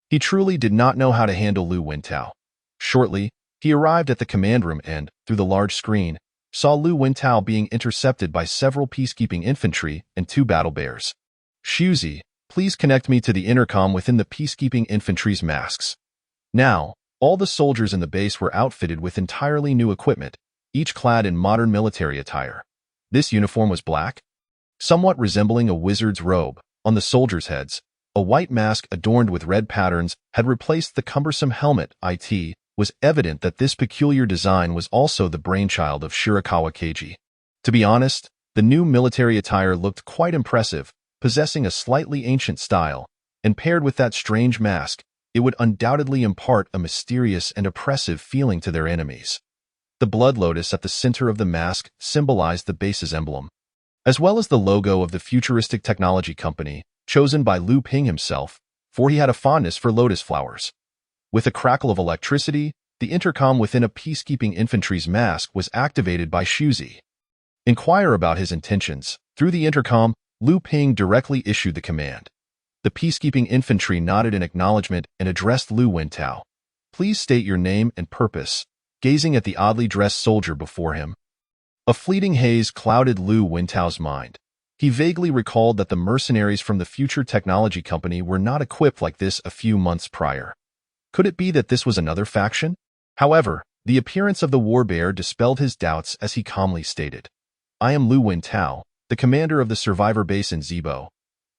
he truly did not know how to handle Lu Wentao. Shortly, he arrived at the command room and, through the large screen, saw Lu Wentao being intercepted by several peacekeeping infantry and 2 battle bears. Shuzi, please connect me to the intercom within the peacekeeping infantry's masks. Now, all the soldiers in the base were outfitted with entirely new equipment, each clad in modern military attire. This uniform was black, somewhat resembling a wizard's robe. On the soldiers' heads, a white mask adorned with red patterns had replaced the cumbersome helmet. It was evident that this peculiar design was also the brainchild of Shirakawa Keiji. To be honest, The new military attire looked quite impressive, possessing a slightly ancient style, and paired with that strange mask, it would undoubtedly impart a mysterious and oppressive feeling to their enemies. The blood lotus at the center of the mask symbolized the base's emblem, as well as the logo of the futuristic technology company, chosen by Lu Ping himself, for he had a fondness for lotus flowers. With a crackle of electricity, the intercom within a peacekeeping infantry's mask was activated by Shuzi. Inquire about his intentions. Through the intercom, Lu Ping directly issued the command. The peacekeeping infantry nodded in acknowledgement and addressed Lu Wentao. Please state your name and purpose, gazing at the oddly dressed soldier before him. A fleeting haze clouded Lu Wentao's mind. He vaguely recalled that the mercenaries from the future technology company were not equipped like this a few months prior. Could it be that this was another faction? However, the appearance of the warbear dispelled his doubts as he calmly stated, I am Lu Wentao, the commander of the survivor base in Zibo.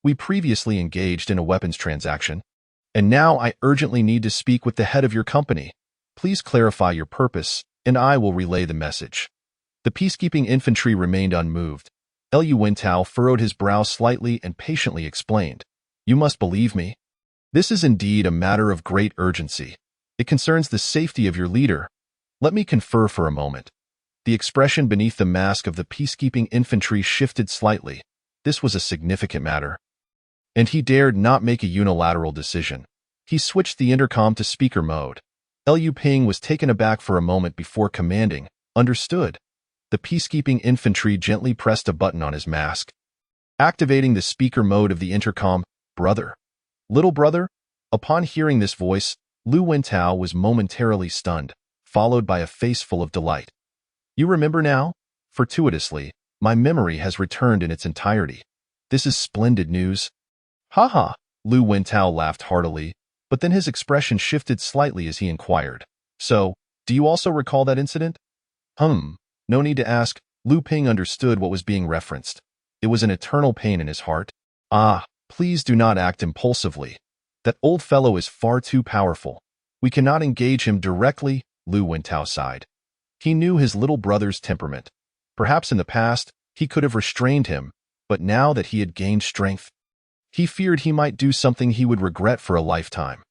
We previously engaged in a weapons transaction, and now I urgently need to speak with the head of your company. Please clarify your purpose, and I will relay the message. The peacekeeping infantry remained unmoved. Lu Wentao furrowed his brow slightly and patiently explained, You must believe me. This is indeed a matter of great urgency. It concerns the safety of your leader. Let me confer for a moment. The expression beneath the mask of the peacekeeping infantry shifted slightly. This was a significant matter, and he dared not make a unilateral decision. He switched the intercom to speaker mode. Lu Ping was taken aback for a moment before commanding, Understood. The peacekeeping infantry gently pressed a button on his mask, activating the speaker mode of the intercom. Brother. Little brother? Upon hearing this voice, Lu Wentao was momentarily stunned, followed by a face full of delight. You remember now? Fortuitously, my memory has returned in its entirety. This is splendid news. Ha! Lu Wentao laughed heartily, but then his expression shifted slightly as he inquired. So, do you also recall that incident? No need to ask. Lu Ping understood what was being referenced. It was an eternal pain in his heart. Please do not act impulsively. That old fellow is far too powerful. We cannot engage him directly, Lu Wentao sighed. He knew his little brother's temperament. Perhaps in the past, he could have restrained him, but now that he had gained strength, he feared he might do something he would regret for a lifetime.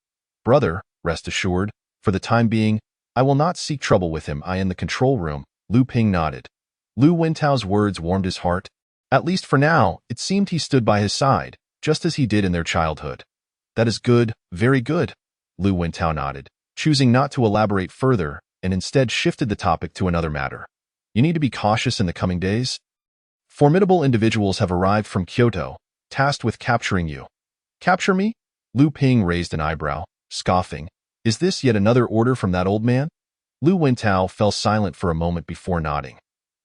Brother, rest assured, for the time being, I will not seek trouble with him. I in the control room. Lu Ping nodded. Lu Wentao's words warmed his heart. At least for now, it seemed he stood by his side, just as he did in their childhood. That is good, very good, Lu Wentao nodded, choosing not to elaborate further, and instead shifted the topic to another matter. You need to be cautious in the coming days. Formidable individuals have arrived from Kyoto, tasked with capturing you. Capture me? Lu Ping raised an eyebrow, scoffing. Is this yet another order from that old man? Lu Wentao fell silent for a moment before nodding.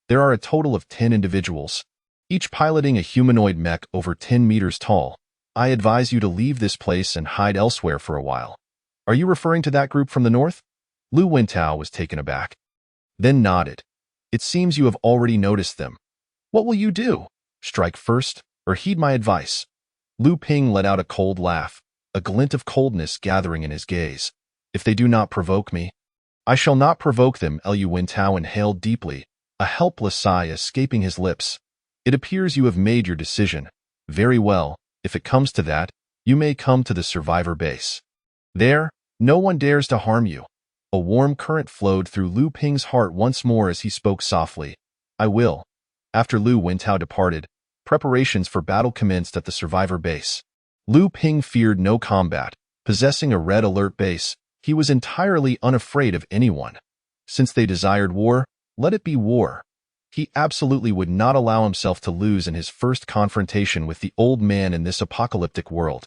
There are a total of 10 individuals, each piloting a humanoid mech over 10 meters tall. I advise you to leave this place and hide elsewhere for a while. Are you referring to that group from the north? Lu Wentao was taken aback, then nodded. It seems you have already noticed them. What will you do? Strike first, or heed my advice? Lu Ping let out a cold laugh, a glint of coldness gathering in his gaze. If they do not provoke me, I shall not provoke them. Lu Wentao inhaled deeply, a helpless sigh escaping his lips. It appears you have made your decision. Very well, if it comes to that, you may come to the survivor base. There, no one dares to harm you. A warm current flowed through Lu Ping's heart once more as he spoke softly. I will. After Lu Wentao departed, preparations for battle commenced at the survivor base. Lu Ping feared no combat. Possessing a red alert base, he was entirely unafraid of anyone. Since they desired war, let it be war. He absolutely would not allow himself to lose in his first confrontation with the old man in this apocalyptic world.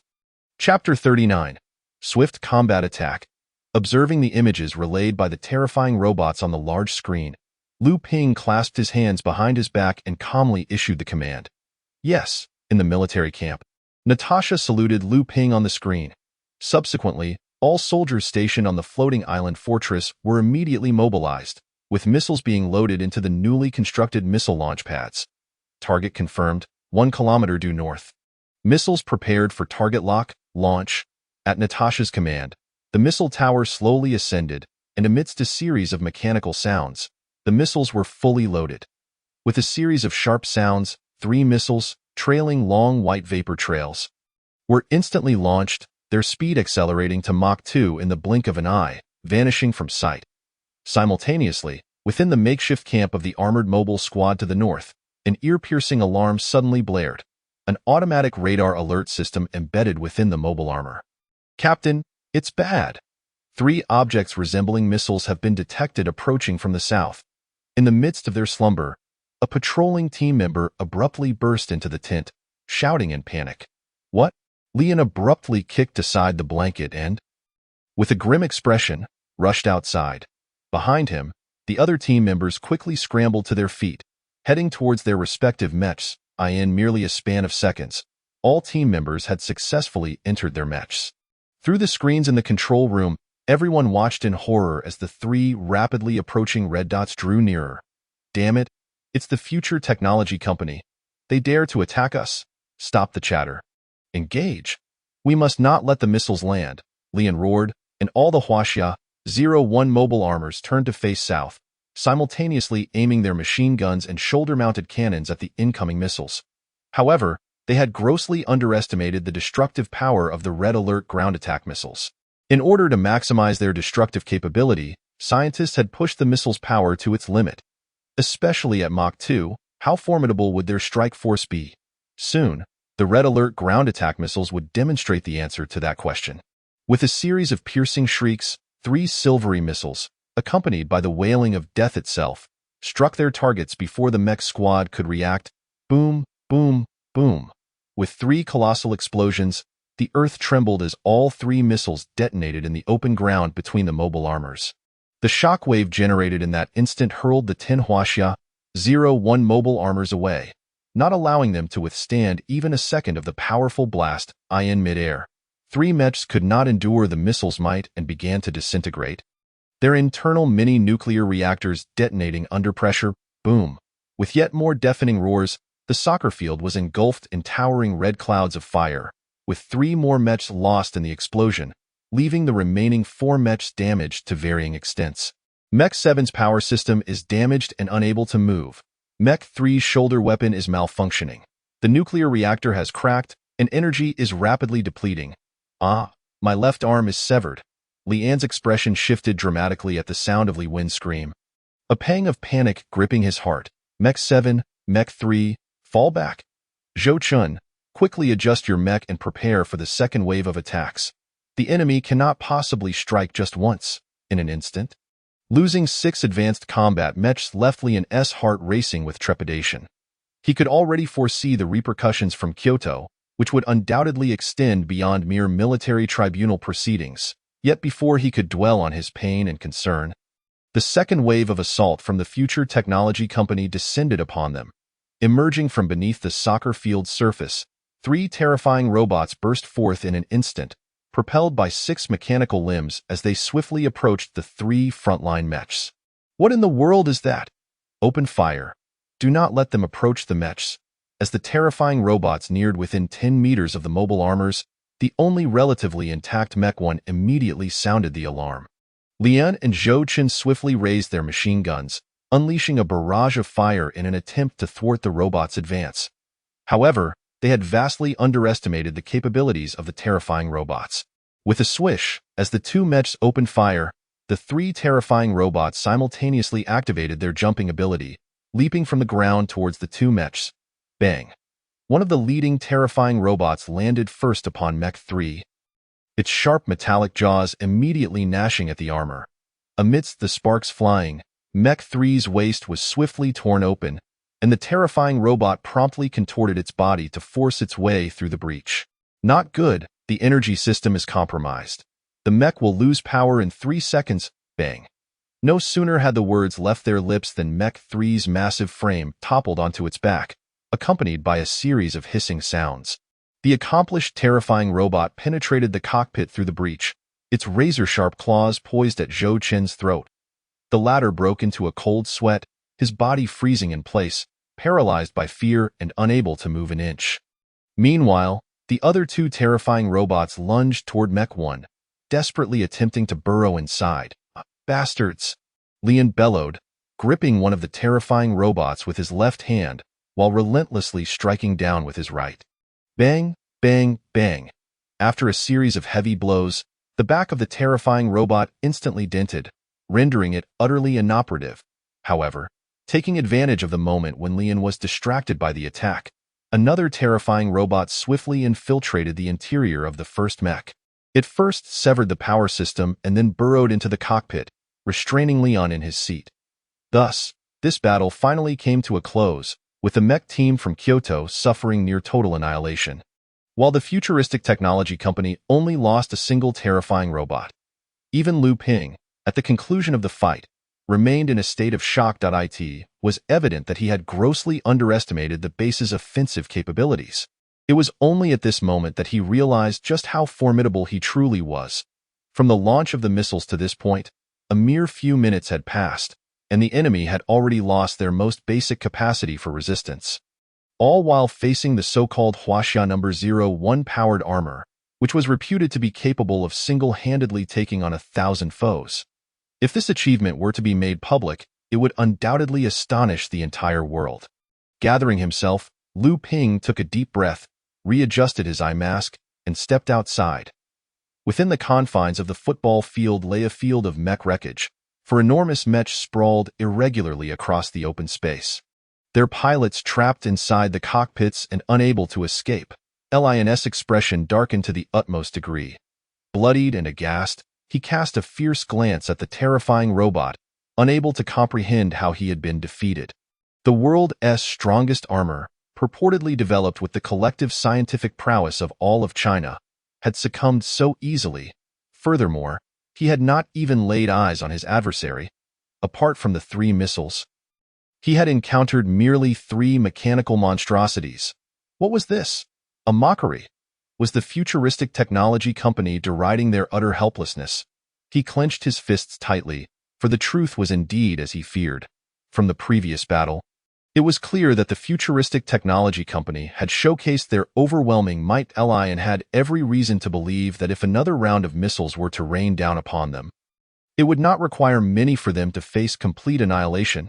Chapter 39. Swift Combat Attack. Observing the images relayed by the terrifying robots on the large screen, Lu Ping clasped his hands behind his back and calmly issued the command. Yes, in the military camp. Natasha saluted Lu Ping on the screen. Subsequently, all soldiers stationed on the floating island fortress were immediately mobilized, with missiles being loaded into the newly constructed missile launch pads. Target confirmed, 1 kilometer due north. Missiles prepared for target lock, launch. At Natasha's command, the missile tower slowly ascended, and amidst a series of mechanical sounds, the missiles were fully loaded. With a series of sharp sounds, 3 missiles, trailing long white vapor trails, were instantly launched, their speed accelerating to Mach 2 in the blink of an eye, vanishing from sight. Simultaneously, within the makeshift camp of the armored mobile squad to the north, an ear-piercing alarm suddenly blared, an automatic radar alert system embedded within the mobile armor. "Captain, it's bad. 3 objects resembling missiles have been detected approaching from the south." In the midst of their slumber, a patrolling team member abruptly burst into the tent, shouting in panic. "What?" Leon abruptly kicked aside the blanket and, with a grim expression, rushed outside. Behind him, the other team members quickly scrambled to their feet, heading towards their respective mechs. In merely a span of seconds, all team members had successfully entered their mechs. Through the screens in the control room, everyone watched in horror as the 3 rapidly approaching red dots drew nearer. "Damn it, it's the Future Technology Company. They dare to attack us." "Stop the chatter. Engage. We must not let the missiles land," Leon roared, and all the Huaxia 01 mobile armors turned to face south, simultaneously aiming their machine guns and shoulder-mounted cannons at the incoming missiles. However, they had grossly underestimated the destructive power of the Red Alert ground attack missiles. In order to maximize their destructive capability, scientists had pushed the missile's power to its limit. Especially at Mach 2, how formidable would their strike force be? Soon, the Red Alert ground attack missiles would demonstrate the answer to that question. With a series of piercing shrieks, 3 silvery missiles, accompanied by the wailing of death itself, struck their targets before the mech squad could react. Boom, boom, boom. With 3 colossal explosions, the earth trembled as all 3 missiles detonated in the open ground between the mobile armors. The shockwave generated in that instant hurled the 10 Huaxia 01 mobile armors away, not allowing them to withstand even a second of the powerful blast in midair. 3 mechs could not endure the missile's might and began to disintegrate, their internal mini-nuclear reactors detonating under pressure. Boom. With yet more deafening roars, the soccer field was engulfed in towering red clouds of fire, with 3 more mechs lost in the explosion, leaving the remaining 4 mechs damaged to varying extents. Mech 7's power system is damaged and unable to move. Mech 3's shoulder weapon is malfunctioning. The nuclear reactor has cracked, and energy is rapidly depleting. My left arm is severed." Lian's expression shifted dramatically at the sound of Li Wen's scream. A pang of panic gripping his heart. "Mech 7, Mech 3, fall back. Zhou Chun, quickly adjust your mech and prepare for the second wave of attacks. The enemy cannot possibly strike just once, in an instant." Losing 6 advanced combat mechs left Lian's heart racing with trepidation. He could already foresee the repercussions from Kyoto, which would undoubtedly extend beyond mere military tribunal proceedings. Yet before he could dwell on his pain and concern, the second wave of assault from the Future Technology Company descended upon them. Emerging from beneath the soccer field's surface, 3 terrifying robots burst forth in an instant, propelled by 6 mechanical limbs as they swiftly approached the 3 frontline mechs. "What in the world is that?" "Open fire. Do not let them approach the mechs." As the terrifying robots neared within 10 meters of the mobile armors, the only relatively intact Mech 1 immediately sounded the alarm. Lian and Zhou Chun swiftly raised their machine guns, unleashing a barrage of fire in an attempt to thwart the robot's advance. However, they had vastly underestimated the capabilities of the terrifying robots. With a swish, as the 2 mechs opened fire, the 3 terrifying robots simultaneously activated their jumping ability, leaping from the ground towards the 2 mechs. Bang! One of the leading terrifying robots landed first upon Mech 3, its sharp metallic jaws immediately gnashing at the armor. Amidst the sparks flying, Mech 3's waist was swiftly torn open, and the terrifying robot promptly contorted its body to force its way through the breach. "Not good, the energy system is compromised. The mech will lose power in 3 seconds, bang." No sooner had the words left their lips than Mech 3's massive frame toppled onto its back, accompanied by a series of hissing sounds. The accomplished terrifying robot penetrated the cockpit through the breach, its razor-sharp claws poised at Zhou Chen's throat. The latter broke into a cold sweat, his body freezing in place, paralyzed by fear and unable to move an inch. Meanwhile, the other 2 terrifying robots lunged toward Mech 1, desperately attempting to burrow inside. "Bastards!" Lian bellowed, gripping one of the terrifying robots with his left hand while relentlessly striking down with his right. Bang, bang, bang. After a series of heavy blows, the back of the terrifying robot instantly dented, rendering it utterly inoperative. However, taking advantage of the moment when Lian was distracted by the attack, another terrifying robot swiftly infiltrated the interior of the first mech. It first severed the power system and then burrowed into the cockpit, restraining Leon in his seat. Thus, this battle finally came to a close, with the mech team from Kyoto suffering near total annihilation, while the futuristic technology company only lost a single terrifying robot. Even Liu Ping, at the conclusion of the fight, remained in a state of shock. It was evident that he had grossly underestimated the base's offensive capabilities. It was only at this moment that he realized just how formidable he truly was. From the launch of the missiles to this point, a mere few minutes had passed, and the enemy had already lost their most basic capacity for resistance. All while facing the so-called Huaxia No. 01 powered armor, which was reputed to be capable of single-handedly taking on 1,000 foes. If this achievement were to be made public, it would undoubtedly astonish the entire world. Gathering himself, Liu Ping took a deep breath, readjusted his eye mask, and stepped outside. Within the confines of the football field lay a field of mech wreckage, for enormous mechs sprawled irregularly across the open space. Their pilots trapped inside the cockpits and unable to escape. Lin's expression darkened to the utmost degree. Bloodied and aghast, he cast a fierce glance at the terrifying robot, unable to comprehend how he had been defeated. The world's strongest armor, purportedly developed with the collective scientific prowess of all of China, had succumbed so easily. Furthermore, he had not even laid eyes on his adversary. Apart from the 3 missiles, he had encountered merely 3 mechanical monstrosities. What was this? A mockery? Was the futuristic technology company deriding their utter helplessness? He clenched his fists tightly, for the truth was indeed as he feared. From the previous battle, it was clear that the futuristic technology company had showcased their overwhelming might and had every reason to believe that if another round of missiles were to rain down upon them, it would not require many for them to face complete annihilation.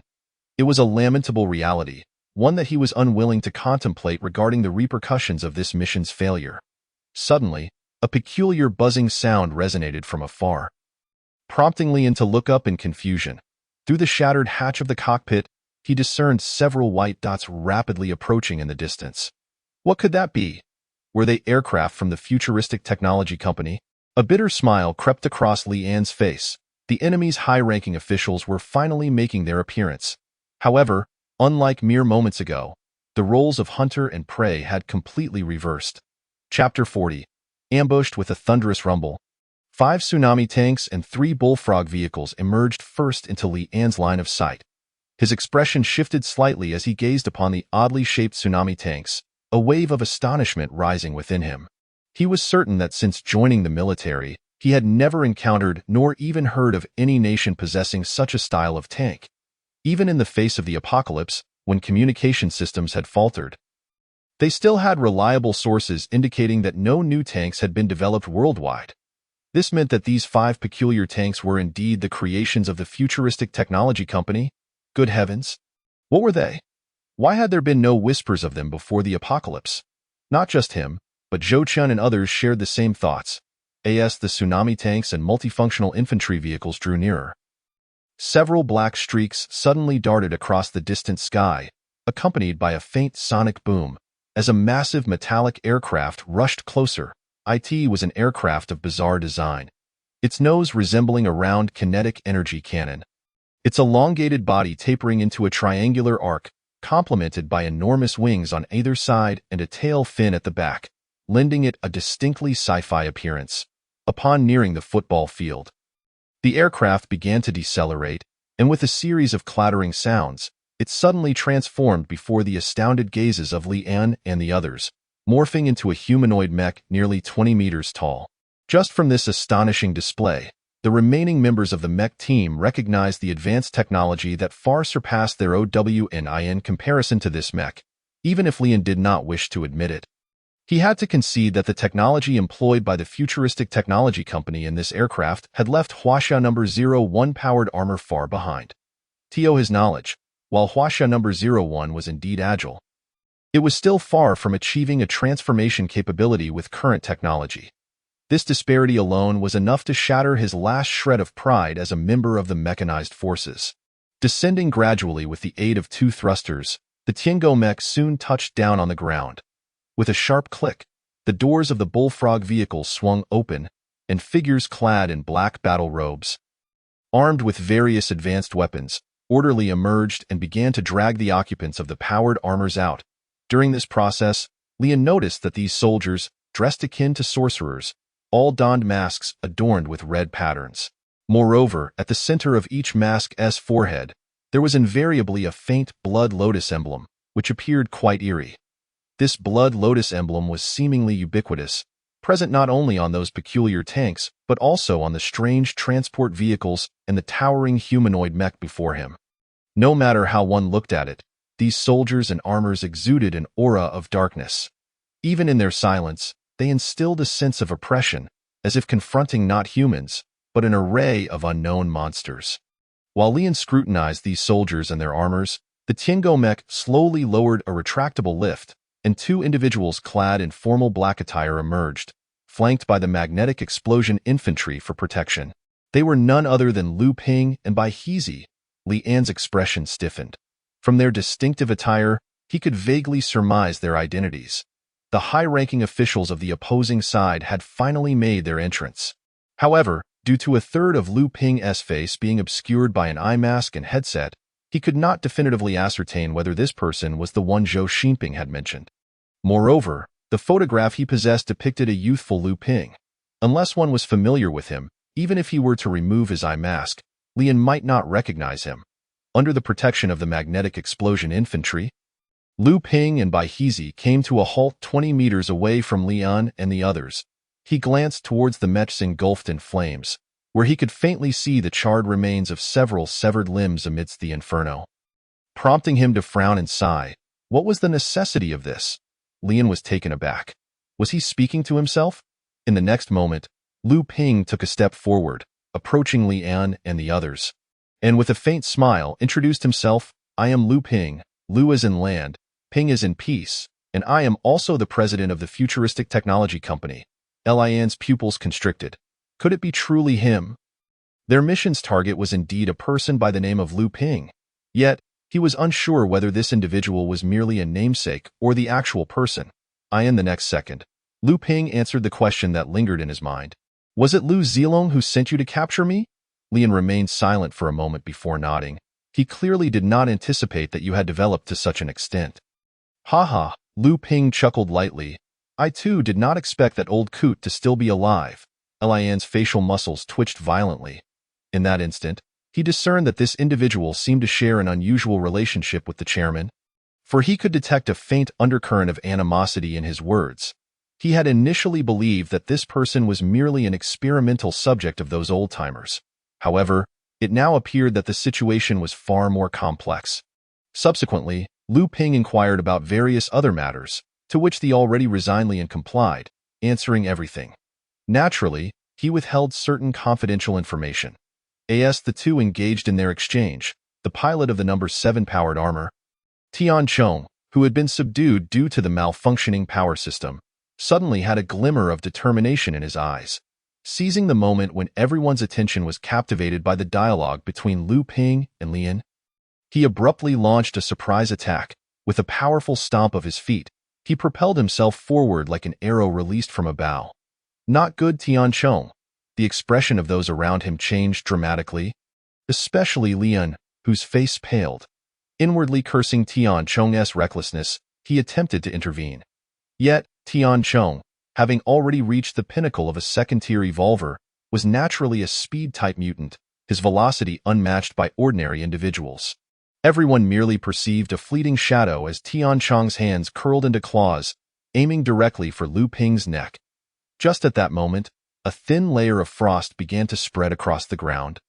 It was a lamentable reality, one that he was unwilling to contemplate regarding the repercussions of this mission's failure. Suddenly, a peculiar buzzing sound resonated from afar, prompting Lian to look up in confusion. Through the shattered hatch of the cockpit, he discerned several white dots rapidly approaching in the distance. What could that be? Were they aircraft from the futuristic technology company? A bitter smile crept across Lian's face. The enemy's high-ranking officials were finally making their appearance. However, unlike mere moments ago, the roles of hunter and prey had completely reversed. Chapter 40. Ambushed with a thunderous rumble. 5 tsunami tanks and 3 bullfrog vehicles emerged first into Lian's line of sight. His expression shifted slightly as he gazed upon the oddly shaped tsunami tanks, a wave of astonishment rising within him. He was certain that since joining the military, he had never encountered nor even heard of any nation possessing such a style of tank. Even in the face of the apocalypse, when communication systems had faltered, they still had reliable sources indicating that no new tanks had been developed worldwide. This meant that these 5 peculiar tanks were indeed the creations of the futuristic technology company. Good heavens! What were they? Why had there been no whispers of them before the apocalypse? Not just him, but Zhou Chun and others shared the same thoughts. The tsunami tanks and multifunctional infantry vehicles drew nearer. Several black streaks suddenly darted across the distant sky, accompanied by a faint sonic boom, as a massive metallic aircraft rushed closer. It was an aircraft of bizarre design, its nose resembling a round kinetic energy cannon, its elongated body tapering into a triangular arc, complemented by enormous wings on either side and a tail fin at the back, lending it a distinctly sci-fi appearance. Upon nearing the football field, the aircraft began to decelerate, and with a series of clattering sounds, it suddenly transformed before the astounded gazes of Lian and the others, morphing into a humanoid mech nearly 20 meters tall. Just from this astonishing display, the remaining members of the mech team recognized the advanced technology that far surpassed their own in comparison to this mech, even if Lian did not wish to admit it. He had to concede that the technology employed by the futuristic technology company in this aircraft had left Huaxia No. 01 powered armor far behind. his knowledge, while Huaxia number 01 was indeed agile. It was still far from achieving a transformation capability with current technology. This disparity alone was enough to shatter his last shred of pride as a member of the mechanized forces. Descending gradually with the aid of 2 thrusters, the Tiango mech soon touched down on the ground. With a sharp click, the doors of the bullfrog vehicle swung open, and figures clad in black battle robes, armed with various advanced weapons, orderly emerged and began to drag the occupants of the powered armors out. During this process, Leon noticed that these soldiers, dressed akin to sorcerers, all donned masks adorned with red patterns. Moreover, at the center of each mask's forehead, there was invariably a faint blood lotus emblem, which appeared quite eerie. This blood lotus emblem was seemingly ubiquitous, present not only on those peculiar tanks, but also on the strange transport vehicles and the towering humanoid mech before him. No matter how one looked at it, these soldiers and armors exuded an aura of darkness. Even in their silence, they instilled a sense of oppression, as if confronting not humans, but an array of unknown monsters. While Leon scrutinized these soldiers and their armors, the Tiango mech slowly lowered a retractable lift, and 2 individuals clad in formal black attire emerged, flanked by the magnetic explosion infantry for protection. They were none other than Lu Ping and Bai Hezi. Li An's expression stiffened. From their distinctive attire, he could vaguely surmise their identities. The high-ranking officials of the opposing side had finally made their entrance. However, due to a third of Lu Ping's face being obscured by an eye mask and headset, he could not definitively ascertain whether this person was the one Zhou Xinping had mentioned. Moreover, the photograph he possessed depicted a youthful Lu Ping. Unless one was familiar with him, even if he were to remove his eye mask, Leon might not recognize him. Under the protection of the magnetic explosion infantry, Lu Ping and Bai Hezi came to a halt 20 meters away from Leon and the others. He glanced towards the mechs engulfed in flames, where he could faintly see the charred remains of several severed limbs amidst the inferno. Prompting him to frown and sigh, what was the necessity of this? Leon was taken aback. Was he speaking to himself? In the next moment, Lu Ping took a step forward, approaching Leon and the others, and with a faint smile introduced himself. I am Lu Ping, Lu as in land, Ping as in peace, and I am also the president of the futuristic technology company. Lian's pupils constricted. Could it be truly him? Their mission's target was indeed a person by the name of Lu Ping. Yet, he was unsure whether this individual was merely a namesake or the actual person. In the next second, Lu Ping answered the question that lingered in his mind. Was it Lu Zilong who sent you to capture me? Leon remained silent for a moment before nodding. He clearly did not anticipate that you had developed to such an extent. Ha, Lu Ping chuckled lightly. I too did not expect that old coot to still be alive. Lian's facial muscles twitched violently. In that instant, he discerned that this individual seemed to share an unusual relationship with the chairman, for he could detect a faint undercurrent of animosity in his words. He had initially believed that this person was merely an experimental subject of those old-timers. However, it now appeared that the situation was far more complex. Subsequently, Lu Ping inquired about various other matters, to which the already resigned Leon complied, answering everything. Naturally, he withheld certain confidential information. As the two engaged in their exchange, the pilot of the number 7 powered armor, Tian Chong, who had been subdued due to the malfunctioning power system, suddenly had a glimmer of determination in his eyes. Seizing the moment when everyone's attention was captivated by the dialogue between Lu Ping and Leon, he abruptly launched a surprise attack. With a powerful stomp of his feet, he propelled himself forward like an arrow released from a bow. Not good, Tian Chong. The expression of those around him changed dramatically, especially Leon, whose face paled. Inwardly cursing Tian Chong's recklessness, he attempted to intervene. Yet, Tian Chong, having already reached the pinnacle of a second-tier evolver, was naturally a speed-type mutant, his velocity unmatched by ordinary individuals. Everyone merely perceived a fleeting shadow as Tian Chong's hands curled into claws, aiming directly for Lu Ping's neck. Just at that moment, a thin layer of frost began to spread across the ground,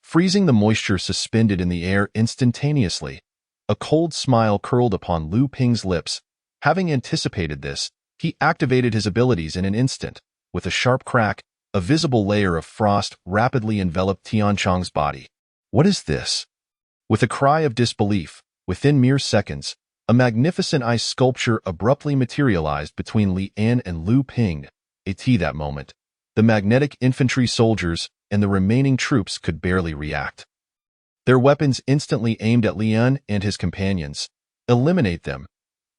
freezing the moisture suspended in the air instantaneously. A cold smile curled upon Lu Ping's lips. Having anticipated this, he activated his abilities in an instant. With a sharp crack, a visible layer of frost rapidly enveloped Tian Chong's body. What is this? With a cry of disbelief, within mere seconds, a magnificent ice sculpture abruptly materialized between Li An and Lu Ping. That moment, the magnetic infantry soldiers and the remaining troops could barely react. Their weapons instantly aimed at Li An and his companions. Eliminate them.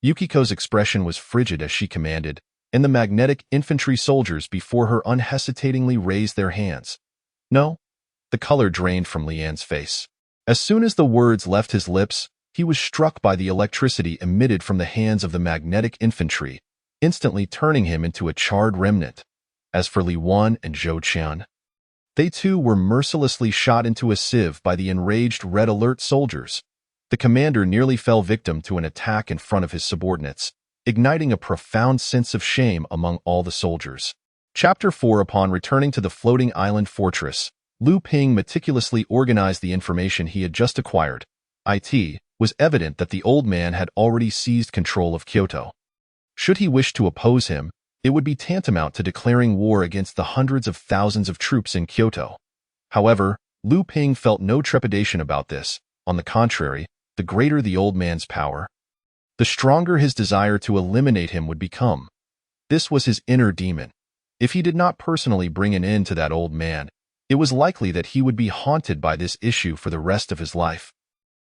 Yukiko's expression was frigid as she commanded, and the magnetic infantry soldiers before her unhesitatingly raised their hands. No. The color drained from Li An's face. As soon as the words left his lips, he was struck by the electricity emitted from the hands of the magnetic infantry, instantly turning him into a charred remnant. As for Li Wan and Zhou Qian, they too were mercilessly shot into a sieve by the enraged Red Alert soldiers. The commander nearly fell victim to an attack in front of his subordinates, igniting a profound sense of shame among all the soldiers. Chapter 4. Upon returning to the floating island fortress, Lu Ping meticulously organized the information he had just acquired. It was evident that the old man had already seized control of Kyoto. Should he wish to oppose him, it would be tantamount to declaring war against the hundreds of thousands of troops in Kyoto. However, Lu Ping felt no trepidation about this. On the contrary, the greater the old man's power, the stronger his desire to eliminate him would become. This was his inner demon. If he did not personally bring an end to that old man, it was likely that he would be haunted by this issue for the rest of his life.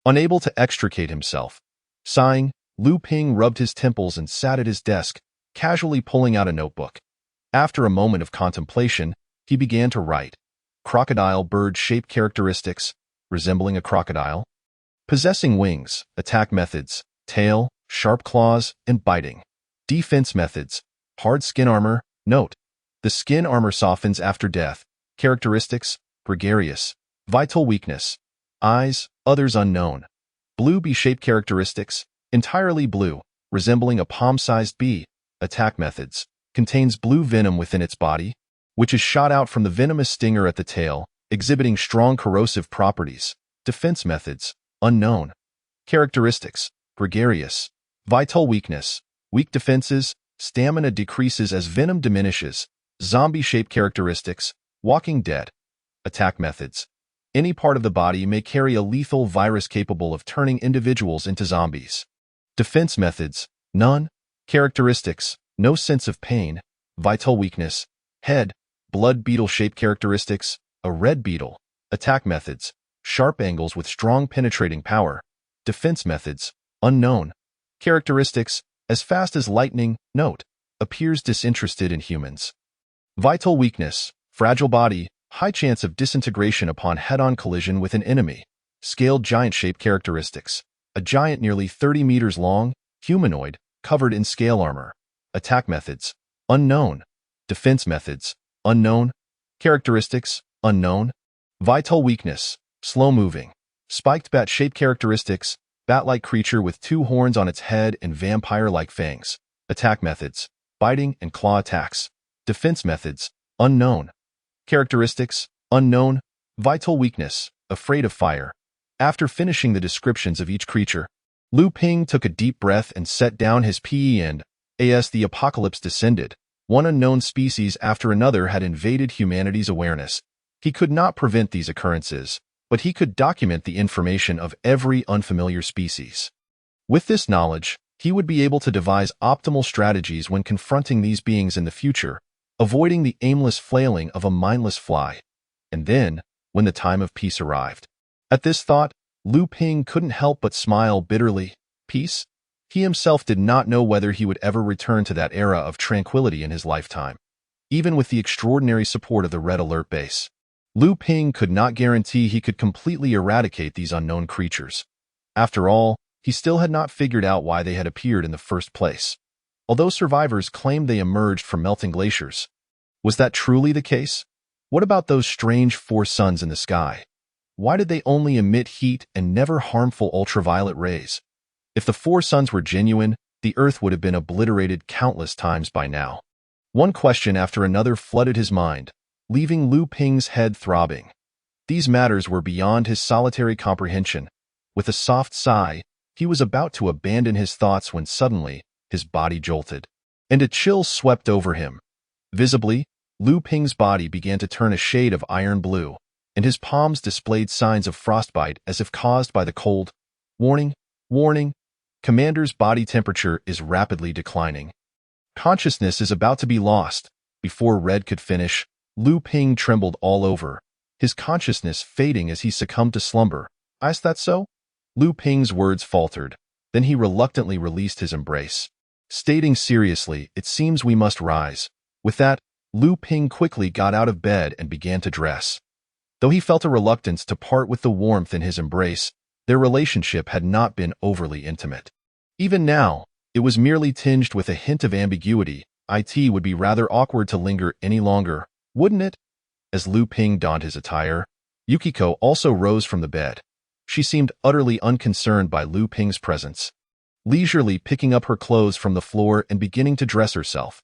Unable to extricate himself, sighing, Lu Ping rubbed his temples and sat at his desk, casually pulling out a notebook. After a moment of contemplation, he began to write. Crocodile bird-shaped characteristics, resembling a crocodile. Possessing wings, attack methods, tail, sharp claws, and biting. Defense methods, hard skin armor. Note: the skin armor softens after death. Characteristics, gregarious. Vital weakness. Eyes, others unknown. Blue bee-shaped characteristics, entirely blue, resembling a palm-sized bee. Attack methods, contains blue venom within its body, which is shot out from the venomous stinger at the tail, exhibiting strong corrosive properties. Defense methods, unknown. Characteristics, gregarious. Vital weakness, weak defenses, stamina decreases as venom diminishes. Zombie-shaped characteristics, Walking Dead. Attack methods, any part of the body may carry a lethal virus capable of turning individuals into zombies. Defense methods, none. Characteristics, no sense of pain. Vital weakness, head. Blood beetle-shaped characteristics, a red beetle. Attack methods, sharp angles with strong penetrating power. Defense methods, unknown. Characteristics, as fast as lightning. Note: appears disinterested in humans. Vital weakness, fragile body, high chance of disintegration upon head-on collision with an enemy. Scaled giant-shaped characteristics, a giant nearly 30 meters long, humanoid, covered in scale armor. Attack methods, unknown. Defense methods, unknown. Characteristics, unknown. Vital weakness, slow-moving. Spiked bat-shaped characteristics, bat-like creature with 2 horns on its head and vampire-like fangs. Attack methods, biting and claw attacks. Defense methods, unknown. Characteristics, unknown. Vital weakness, afraid of fire. After finishing the descriptions of each creature, Lu Ping took a deep breath and set down his pen. As the apocalypse descended, one unknown species after another had invaded humanity's awareness. He could not prevent these occurrences, but he could document the information of every unfamiliar species. With this knowledge, he would be able to devise optimal strategies when confronting these beings in the future, avoiding the aimless flailing of a mindless fly. And then, when the time of peace arrived. At this thought, Lu Ping couldn't help but smile bitterly. Peace? He himself did not know whether he would ever return to that era of tranquility in his lifetime. Even with the extraordinary support of the Red Alert base, Lu Ping could not guarantee he could completely eradicate these unknown creatures. After all, he still had not figured out why they had appeared in the first place. Although survivors claimed they emerged from melting glaciers. Was that truly the case? What about those strange 4 suns in the sky? Why did they only emit heat and never harmful ultraviolet rays? If the 4 suns were genuine, the Earth would have been obliterated countless times by now. One question after another flooded his mind, leaving Lu Ping's head throbbing. These matters were beyond his solitary comprehension. With a soft sigh, he was about to abandon his thoughts when suddenly, his body jolted, and a chill swept over him. Visibly, Lu Ping's body began to turn a shade of iron blue, and his palms displayed signs of frostbite as if caused by the cold. Warning, warning, Commander's body temperature is rapidly declining. Consciousness is about to be lost. Before Red could finish, Lu Ping trembled all over, his consciousness fading as he succumbed to slumber. Is that so? Lu Ping's words faltered. Then he reluctantly released his embrace, stating seriously, "It seems we must rise." With that, Lu Ping quickly got out of bed and began to dress. Though he felt a reluctance to part with the warmth in his embrace, their relationship had not been overly intimate. Even now, it was merely tinged with a hint of ambiguity. It would be rather awkward to linger any longer, wouldn't it? As Lu Ping donned his attire, Yukiko also rose from the bed. She seemed utterly unconcerned by Lu Ping's presence, leisurely picking up her clothes from the floor and beginning to dress herself.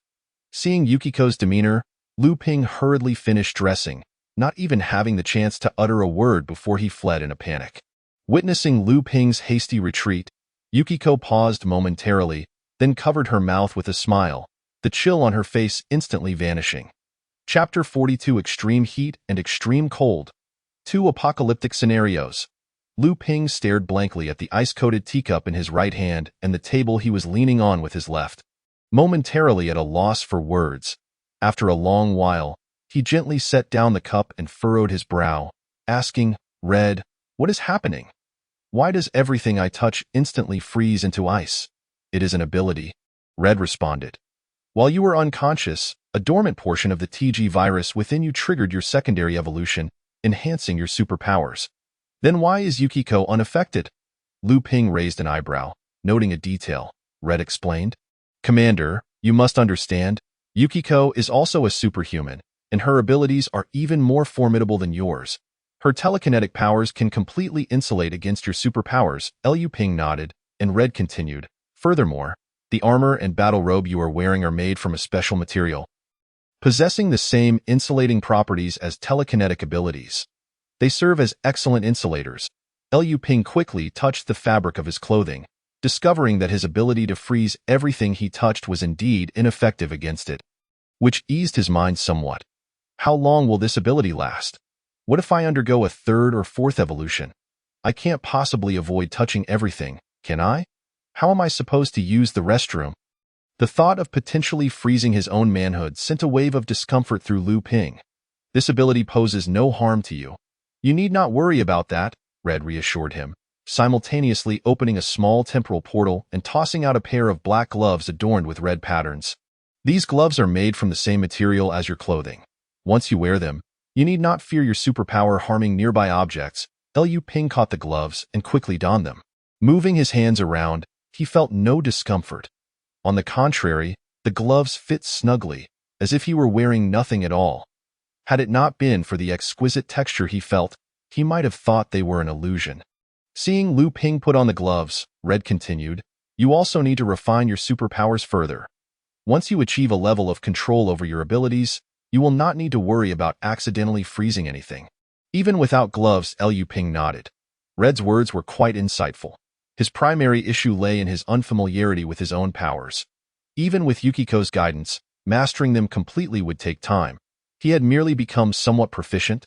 Seeing Yukiko's demeanor, Lu Ping hurriedly finished dressing, not even having the chance to utter a word before he fled in a panic. Witnessing Lu Ping's hasty retreat, Yukiko paused momentarily, then covered her mouth with a smile, the chill on her face instantly vanishing. Chapter 42: Extreme Heat and Extreme Cold. Two apocalyptic scenarios. Lu Ping stared blankly at the ice-coated teacup in his right hand and the table he was leaning on with his left, momentarily at a loss for words. After a long while, he gently set down the cup and furrowed his brow, asking, "Red, what is happening? Why does everything I touch instantly freeze into ice?" "It is an ability," Red responded. "While you were unconscious, a dormant portion of the TG virus within you triggered your secondary evolution, enhancing your superpowers. Then why is Yukiko unaffected?" Lu Ping raised an eyebrow, noting a detail. Red explained, "Commander, you must understand, Yukiko is also a superhuman, and her abilities are even more formidable than yours. Her telekinetic powers can completely insulate against your superpowers." Lu Ping nodded, and Red continued, "Furthermore, the armor and battle robe you are wearing are made from a special material, possessing the same insulating properties as telekinetic abilities. They serve as excellent insulators." Lu Ping quickly touched the fabric of his clothing, discovering that his ability to freeze everything he touched was indeed ineffective against it, which eased his mind somewhat. How long will this ability last? What if I undergo a third or fourth evolution? I can't possibly avoid touching everything, can I? How am I supposed to use the restroom? The thought of potentially freezing his own manhood sent a wave of discomfort through Lu Ping. "This ability poses no harm to you. You need not worry about that," Red reassured him, simultaneously opening a small temporal portal and tossing out a pair of black gloves adorned with red patterns. "These gloves are made from the same material as your clothing. Once you wear them, you need not fear your superpower harming nearby objects." Lu Ping caught the gloves and quickly donned them. Moving his hands around, he felt no discomfort. On the contrary, the gloves fit snugly, as if he were wearing nothing at all. Had it not been for the exquisite texture he felt, he might have thought they were an illusion. Seeing Lu Ping put on the gloves, Red continued, "You also need to refine your superpowers further. Once you achieve a level of control over your abilities, you will not need to worry about accidentally freezing anything." Even without gloves, Lu Ping nodded. Red's words were quite insightful. His primary issue lay in his unfamiliarity with his own powers. Even with Yukiko's guidance, mastering them completely would take time. He had merely become somewhat proficient,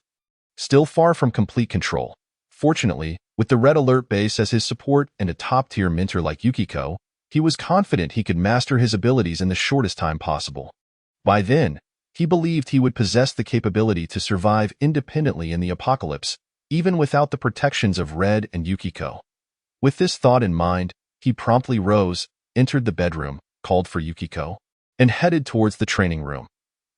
still far from complete control. Fortunately, with the Red Alert base as his support and a top-tier mentor like Yukiko, he was confident he could master his abilities in the shortest time possible. By then, he believed he would possess the capability to survive independently in the apocalypse, even without the protections of Red and Yukiko. With this thought in mind, he promptly rose, entered the bedroom, called for Yukiko, and headed towards the training room.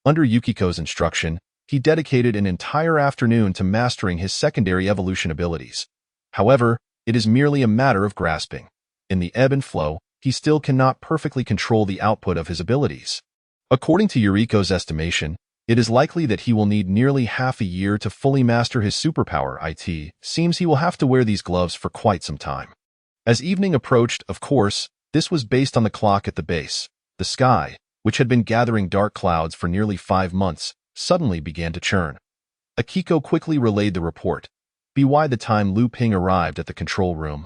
Under Yukiko's instruction, he dedicated an entire afternoon to mastering his secondary evolution abilities. However, it is merely a matter of grasping. In the ebb and flow, he still cannot perfectly control the output of his abilities. According to Yuriko's estimation, it is likely that he will need nearly half a year to fully master his superpower. It seems he will have to wear these gloves for quite some time. As evening approached, of course, this was based on the clock at the base. The sky, which had been gathering dark clouds for nearly 5 months, suddenly began to churn. Akiko quickly relayed the report. By the time Lu Ping arrived at the control room,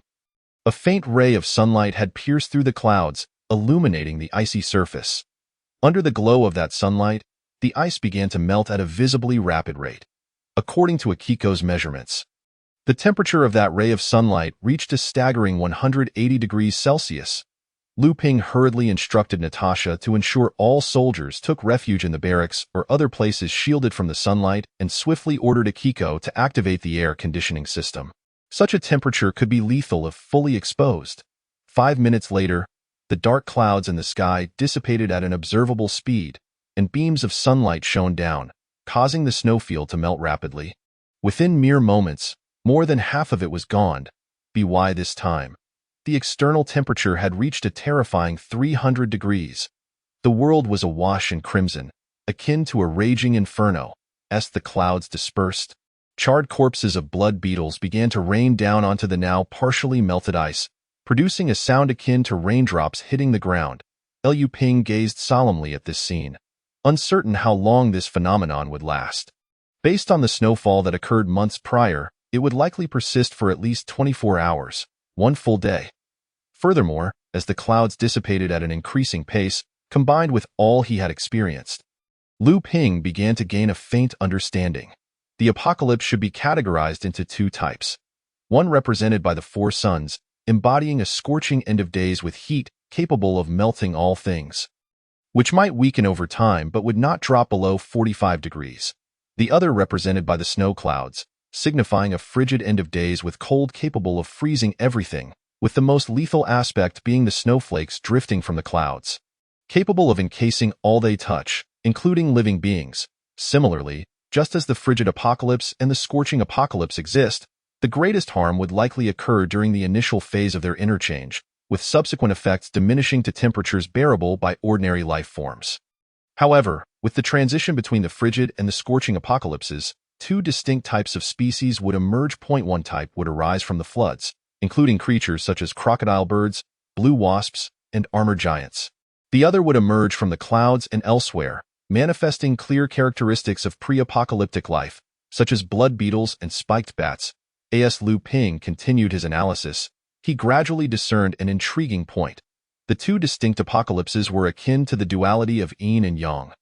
a faint ray of sunlight had pierced through the clouds, illuminating the icy surface. Under the glow of that sunlight, the ice began to melt at a visibly rapid rate. according to Akiko's measurements. The temperature of that ray of sunlight reached a staggering 180 degrees Celsius. Lu Ping hurriedly instructed Natasha to ensure all soldiers took refuge in the barracks or other places shielded from the sunlight and swiftly ordered Akiko to activate the air conditioning system. Such a temperature could be lethal if fully exposed. 5 minutes later, the dark clouds in the sky dissipated at an observable speed, and beams of sunlight shone down, causing the snowfield to melt rapidly. Within mere moments, more than half of it was gone. By this time, the external temperature had reached a terrifying 300 degrees. The world was awash in crimson, akin to a raging inferno. As the clouds dispersed, charred corpses of blood beetles began to rain down onto the now partially melted ice, producing a sound akin to raindrops hitting the ground. Lu Ping gazed solemnly at this scene, uncertain how long this phenomenon would last. Based on the snowfall that occurred months prior, it would likely persist for at least 24 hours, one full day. Furthermore, as the clouds dissipated at an increasing pace, combined with all he had experienced, Lu Ping began to gain a faint understanding. The apocalypse should be categorized into two types. One represented by the four suns, embodying a scorching end of days with heat capable of melting all things, which might weaken over time but would not drop below 45 degrees. The other represented by the snow clouds, signifying a frigid end of days with cold capable of freezing everything, with the most lethal aspect being the snowflakes drifting from the clouds, capable of encasing all they touch, including living beings. Similarly, just as the frigid apocalypse and the scorching apocalypse exist, the greatest harm would likely occur during the initial phase of their interchange, with subsequent effects diminishing to temperatures bearable by ordinary life forms. However, with the transition between the frigid and the scorching apocalypses, two distinct types of species would emerge. One type would arise from the floods, including creatures such as crocodile birds, blue wasps, and armored giants. The other would emerge from the clouds and elsewhere, manifesting clear characteristics of pre-apocalyptic life, such as blood beetles and spiked bats. As Lu Ping continued his analysis, he gradually discerned an intriguing point. The two distinct apocalypses were akin to the duality of yin and yang,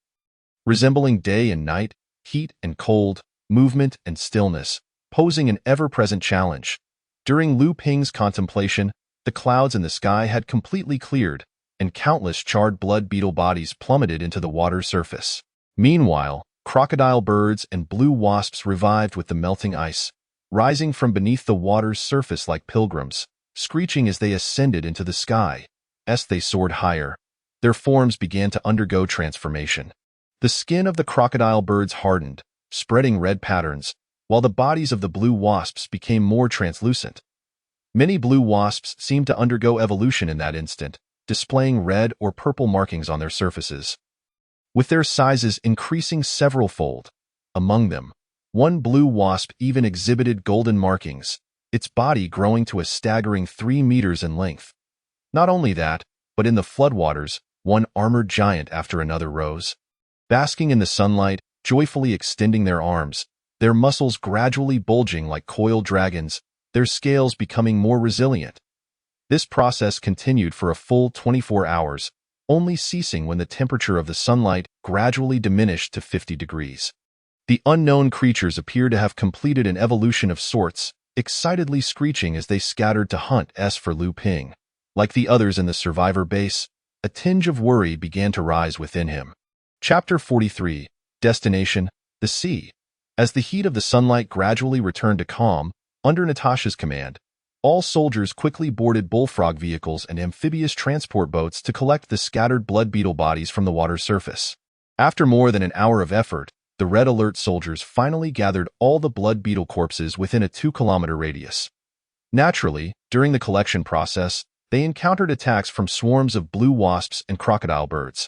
resembling day and night, heat and cold, movement and stillness, posing an ever-present challenge. During Lu Ping's contemplation, the clouds in the sky had completely cleared, and countless charred blood beetle bodies plummeted into the water's surface. Meanwhile, crocodile birds and blue wasps revived with the melting ice, rising from beneath the water's surface like pilgrims, screeching as they ascended into the sky. As they soared higher, their forms began to undergo transformation. The skin of the crocodile birds hardened, spreading red patterns, while the bodies of the blue wasps became more translucent. Many blue wasps seemed to undergo evolution in that instant, displaying red or purple markings on their surfaces, with their sizes increasing several-fold. Among them, one blue wasp even exhibited golden markings, its body growing to a staggering 3 meters in length. Not only that, but in the floodwaters, one armored giant after another rose, basking in the sunlight, joyfully extending their arms, their muscles gradually bulging like coiled dragons, their scales becoming more resilient. This process continued for a full 24 hours, only ceasing when the temperature of the sunlight gradually diminished to 50 degrees. The unknown creatures appeared to have completed an evolution of sorts, excitedly screeching as they scattered to hunt. As for Lu Ping, like the others in the survivor base, a tinge of worry began to rise within him. Chapter 43. Destination: the sea. As the heat of the sunlight gradually returned to calm, under Natasha's command, all soldiers quickly boarded bullfrog vehicles and amphibious transport boats to collect the scattered blood beetle bodies from the water's surface. After more than an hour of effort, the Red Alert soldiers finally gathered all the blood beetle corpses within a 2-kilometer radius. Naturally, during the collection process, they encountered attacks from swarms of blue wasps and crocodile birds.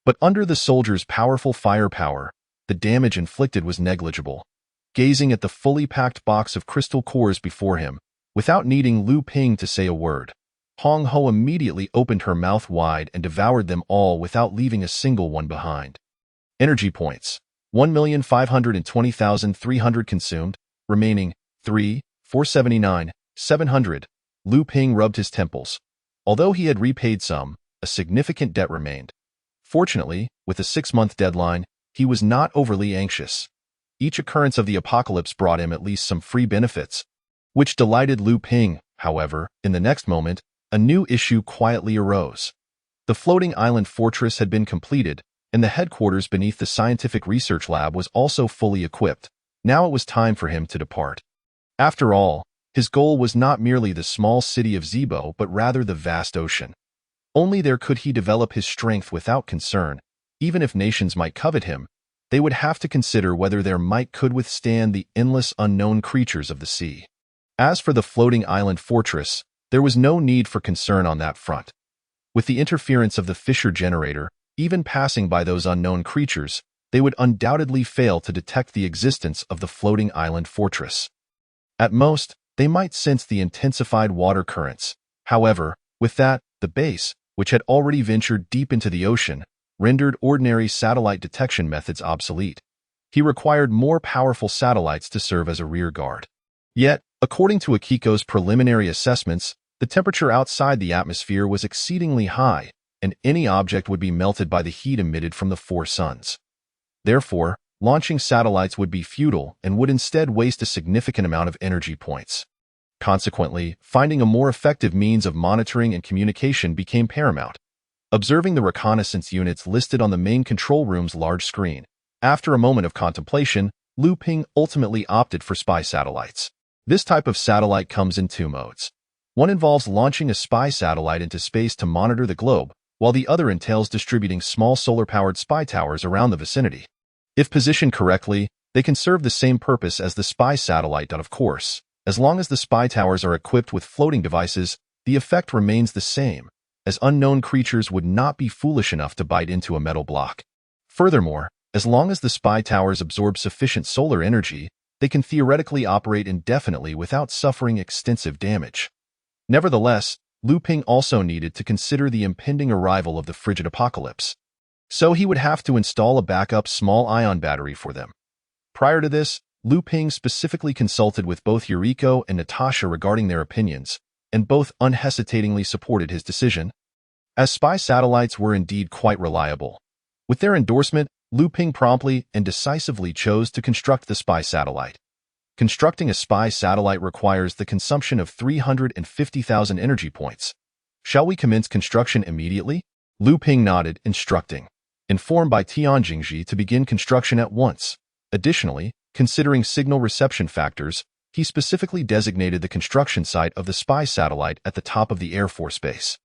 But under the soldiers' powerful firepower, the damage inflicted was negligible. Gazing at the fully packed box of crystal cores before him, without needing Lu Ping to say a word, Hong Ho immediately opened her mouth wide and devoured them all without leaving a single one behind. Energy points: 1,520,300 consumed, remaining 479,700. Lu Ping rubbed his temples. Although he had repaid some, a significant debt remained. Fortunately, with a 6-month deadline, he was not overly anxious. Each occurrence of the apocalypse brought him at least some free benefits, which delighted Lu Ping. However, in the next moment, a new issue quietly arose. The floating island fortress had been completed, and the headquarters beneath the scientific research lab was also fully equipped. Now it was time for him to depart. After all, his goal was not merely the small city of Zibo, but rather the vast ocean. Only there could he develop his strength without concern. Even if nations might covet him, they would have to consider whether their might could withstand the endless unknown creatures of the sea. As for the floating island fortress, there was no need for concern on that front. With the interference of the Fisher generator, even passing by those unknown creatures, they would undoubtedly fail to detect the existence of the floating island fortress. At most, they might sense the intensified water currents. However, with that, the base, which had already ventured deep into the ocean, rendered ordinary satellite detection methods obsolete. He required more powerful satellites to serve as a rear guard. Yet, according to Akiko's preliminary assessments, the temperature outside the atmosphere was exceedingly high, and any object would be melted by the heat emitted from the four suns. Therefore, launching satellites would be futile and would instead waste a significant amount of energy points. Consequently, finding a more effective means of monitoring and communication became paramount. Observing the reconnaissance units listed on the main control room's large screen, after a moment of contemplation, Lu Ping ultimately opted for spy satellites. This type of satellite comes in two modes. One involves launching a spy satellite into space to monitor the globe, while the other entails distributing small solar-powered spy towers around the vicinity. If positioned correctly, they can serve the same purpose as the spy satellite, of course. As long as the spy towers are equipped with floating devices, the effect remains the same, as unknown creatures would not be foolish enough to bite into a metal block. Furthermore, as long as the spy towers absorb sufficient solar energy, they can theoretically operate indefinitely without suffering extensive damage. Nevertheless, Lu Ping also needed to consider the impending arrival of the frigid apocalypse. So he would have to install a backup small-ion battery for them. Prior to this, Lu Ping specifically consulted with both Yuriko and Natasha regarding their opinions, and both unhesitatingly supported his decision, as spy satellites were indeed quite reliable. With their endorsement, Lu Ping promptly and decisively chose to construct the spy satellite. Constructing a spy satellite requires the consumption of 350,000 energy points. Shall we commence construction immediately? Lu Ping nodded, instructing, informed by Tianjingji to begin construction at once. Additionally, considering signal reception factors, he specifically designated the construction site of the spy satellite at the top of the Air Force Base,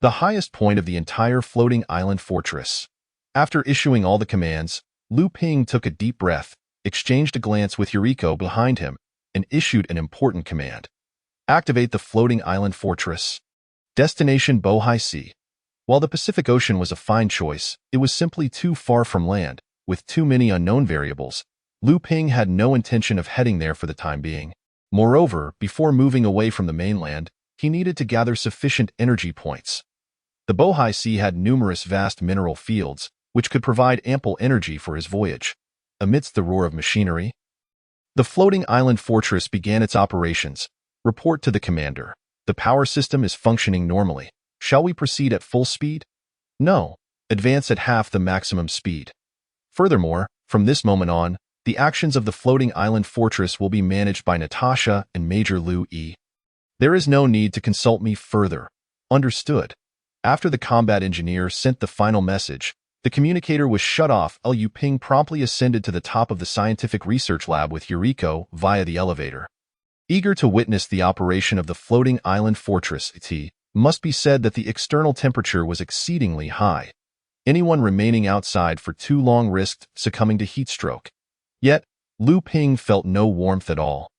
the highest point of the entire floating island fortress. After issuing all the commands, Lu Ping took a deep breath, exchanged a glance with Yuriko behind him, and issued an important command. Activate the floating island fortress. Destination Bohai Sea. While the Pacific Ocean was a fine choice, it was simply too far from land, with too many unknown variables. Lu Ping had no intention of heading there for the time being. Moreover, before moving away from the mainland, he needed to gather sufficient energy points. The Bohai Sea had numerous vast mineral fields, which could provide ample energy for his voyage. Amidst the roar of machinery, the floating island fortress began its operations. Report to the commander. The power system is functioning normally. Shall we proceed at full speed? No. Advance at half the maximum speed. Furthermore, from this moment on, the actions of the floating island fortress will be managed by Natasha and Major Lu Yi. There is no need to consult me further. Understood. After the combat engineer sent the final message, the communicator was shut off. Lu Ping promptly ascended to the top of the scientific research lab with Yuriko via the elevator. Eager to witness the operation of the floating island fortress, it must be said that the external temperature was exceedingly high. Anyone remaining outside for too long risked succumbing to heat stroke. Yet, Lu Ping felt no warmth at all.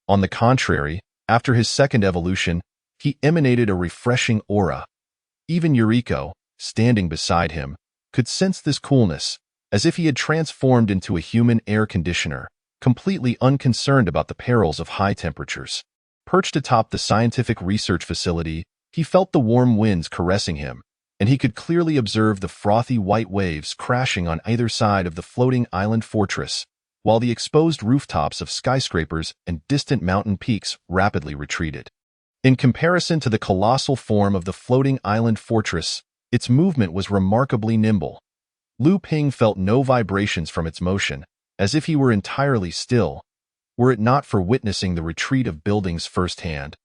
On the contrary, after his second evolution, he emanated a refreshing aura. Even Yuriko, standing beside him, could sense this coolness, as if he had transformed into a human air conditioner, completely unconcerned about the perils of high temperatures. Perched atop the scientific research facility, he felt the warm winds caressing him, and he could clearly observe the frothy white waves crashing on either side of the floating island fortress, while the exposed rooftops of skyscrapers and distant mountain peaks rapidly retreated. In comparison to the colossal form of the floating island fortress, its movement was remarkably nimble. Lu Ping felt no vibrations from its motion, as if he were entirely still, were it not for witnessing the retreat of buildings firsthand.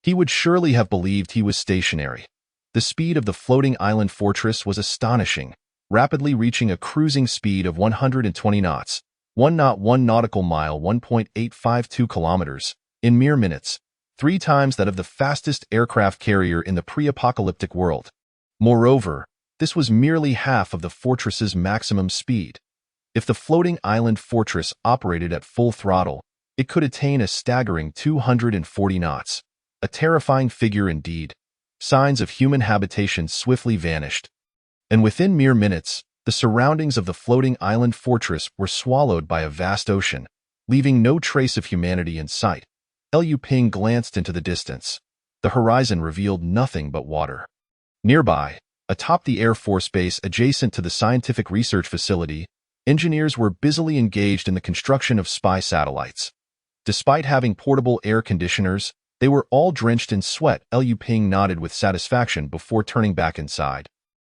He would surely have believed he was stationary. The speed of the floating island fortress was astonishing, rapidly reaching a cruising speed of 120 knots, 1 knot 1 nautical mile 1.852 kilometers, in mere minutes, 3 times that of the fastest aircraft carrier in the pre-apocalyptic world. Moreover, this was merely half of the fortress's maximum speed. If the floating island fortress operated at full throttle, it could attain a staggering 240 knots. A terrifying figure indeed. Signs of human habitation swiftly vanished, and within mere minutes, the surroundings of the floating island fortress were swallowed by a vast ocean, leaving no trace of humanity in sight. Liu Ping glanced into the distance. The horizon revealed nothing but water. Nearby, atop the Air Force base adjacent to the scientific research facility, engineers were busily engaged in the construction of spy satellites. Despite having portable air conditioners, they were all drenched in sweat. Liu Ping nodded with satisfaction before turning back inside.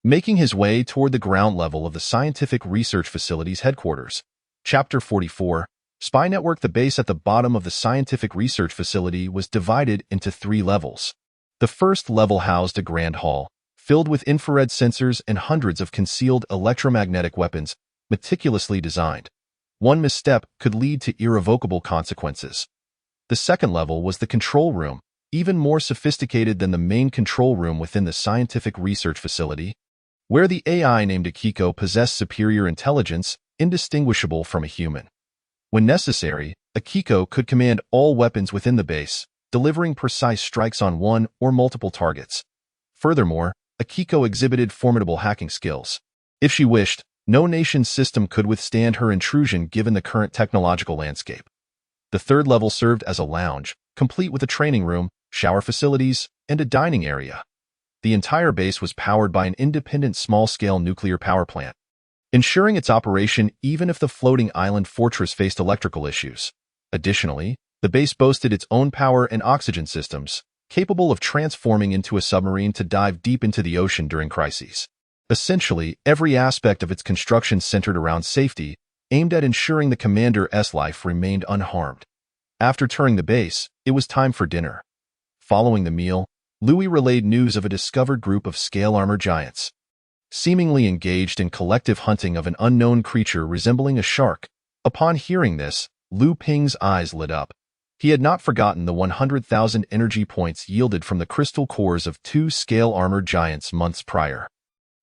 Making his way toward the ground level of the scientific research facility's headquarters. Chapter 44, Spy Network. The base at the bottom of the scientific research facility was divided into 3 levels. The first level housed a grand hall, filled with infrared sensors and hundreds of concealed electromagnetic weapons, meticulously designed. One misstep could lead to irrevocable consequences. The second level was the control room, even more sophisticated than the main control room within the scientific research facility, where the AI named Akiko possessed superior intelligence, indistinguishable from a human. When necessary, Akiko could command all weapons within the base, delivering precise strikes on one or multiple targets. Furthermore, Akiko exhibited formidable hacking skills. If she wished, no nation's system could withstand her intrusion given the current technological landscape. The third level served as a lounge, complete with a training room, shower facilities, and a dining area. The entire base was powered by an independent small-scale nuclear power plant, ensuring its operation even if the floating island fortress faced electrical issues. Additionally, the base boasted its own power and oxygen systems, capable of transforming into a submarine to dive deep into the ocean during crises. Essentially, every aspect of its construction centered around safety, aimed at ensuring the commander's life remained unharmed. After touring the base, it was time for dinner. Following the meal, Louis relayed news of a discovered group of scale armor giants, seemingly engaged in collective hunting of an unknown creature resembling a shark. Upon hearing this, Liu Ping's eyes lit up. He had not forgotten the 100,000 energy points yielded from the crystal cores of 2 scale armor giants months prior.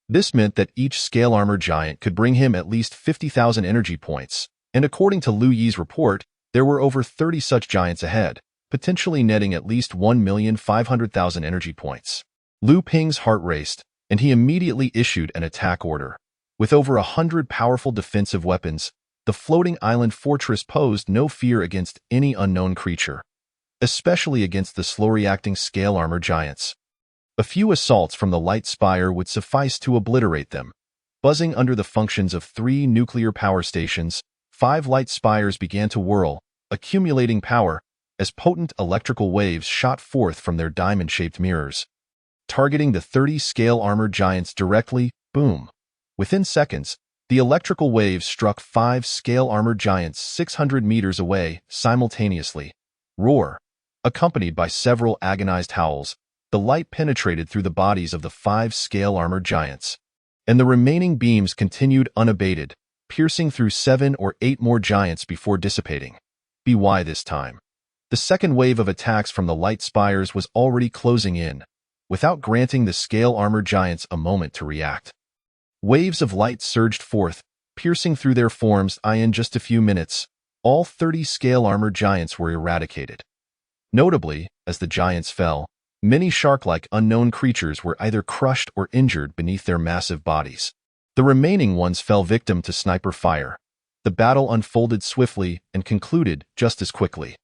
This meant that each scale armor giant could bring him at least 50,000 energy points, and according to Liu Yi's report, there were over 30 such giants ahead, potentially netting at least 1,500,000 energy points. Liu Ping's heart raced, and he immediately issued an attack order. With over 100 powerful defensive weapons, the floating island fortress posed no fear against any unknown creature, especially against the slow-reacting scale armor giants. A few assaults from the light spire would suffice to obliterate them. Buzzing under the functions of 3 nuclear power stations, 5 light spires began to whirl, accumulating power, as potent electrical waves shot forth from their diamond-shaped mirrors. Targeting the 30 scale armor giants directly, boom. Within seconds, the electrical waves struck 5 scale armor giants 600 meters away simultaneously. Roar. Accompanied by several agonized howls, the light penetrated through the bodies of the 5 scale armor giants, and the remaining beams continued unabated, piercing through 7 or 8 more giants before dissipating. By this time, the second wave of attacks from the light spires was already closing in, without granting the scale armor giants a moment to react. Waves of light surged forth, piercing through their forms. In just a few minutes, all 30 scale armor giants were eradicated. Notably, as the giants fell, many shark-like unknown creatures were either crushed or injured beneath their massive bodies. The remaining ones fell victim to sniper fire. The battle unfolded swiftly and concluded just as quickly.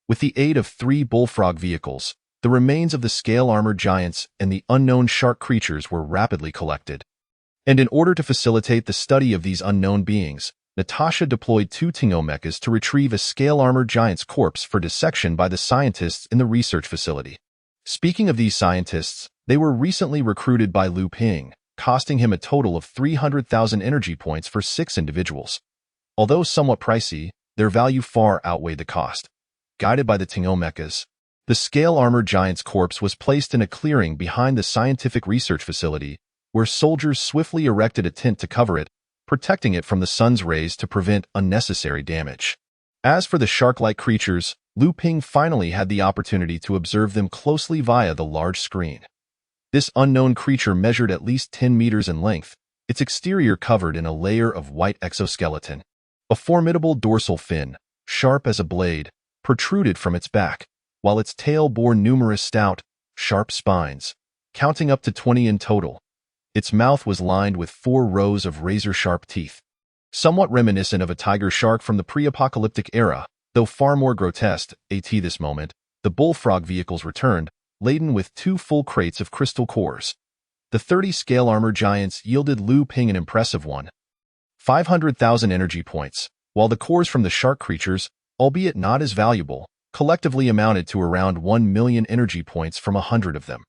With the aid of 3 bullfrog vehicles, the remains of the scale armor giants and the unknown shark creatures were rapidly collected. And in order to facilitate the study of these unknown beings, Natasha deployed 2 Tingo mechas to retrieve a scale armor giant's corpse for dissection by the scientists in the research facility. Speaking of these scientists, they were recently recruited by Liu Ping, costing him a total of 300,000 energy points for 6 individuals. Although somewhat pricey, their value far outweighed the cost. Guided by the Tingo mechas, the scale-armored giant's corpse was placed in a clearing behind the scientific research facility, where soldiers swiftly erected a tent to cover it, protecting it from the sun's rays to prevent unnecessary damage. As for the shark-like creatures, Lu Ping finally had the opportunity to observe them closely via the large screen. This unknown creature measured at least 10 meters in length, its exterior covered in a layer of white exoskeleton. A formidable dorsal fin, sharp as a blade, protruded from its back, while its tail bore numerous stout, sharp spines, counting up to 20 in total. Its mouth was lined with 4 rows of razor-sharp teeth. Somewhat reminiscent of a tiger shark from the pre-apocalyptic era, though far more grotesque, at this moment, the bullfrog vehicles returned, laden with 2 full crates of crystal cores. The 30 scale armor giants yielded Lu Ping an impressive 500,000 energy points, while the cores from the shark creatures, albeit not as valuable, collectively amounted to around 1 million energy points from 100 of them.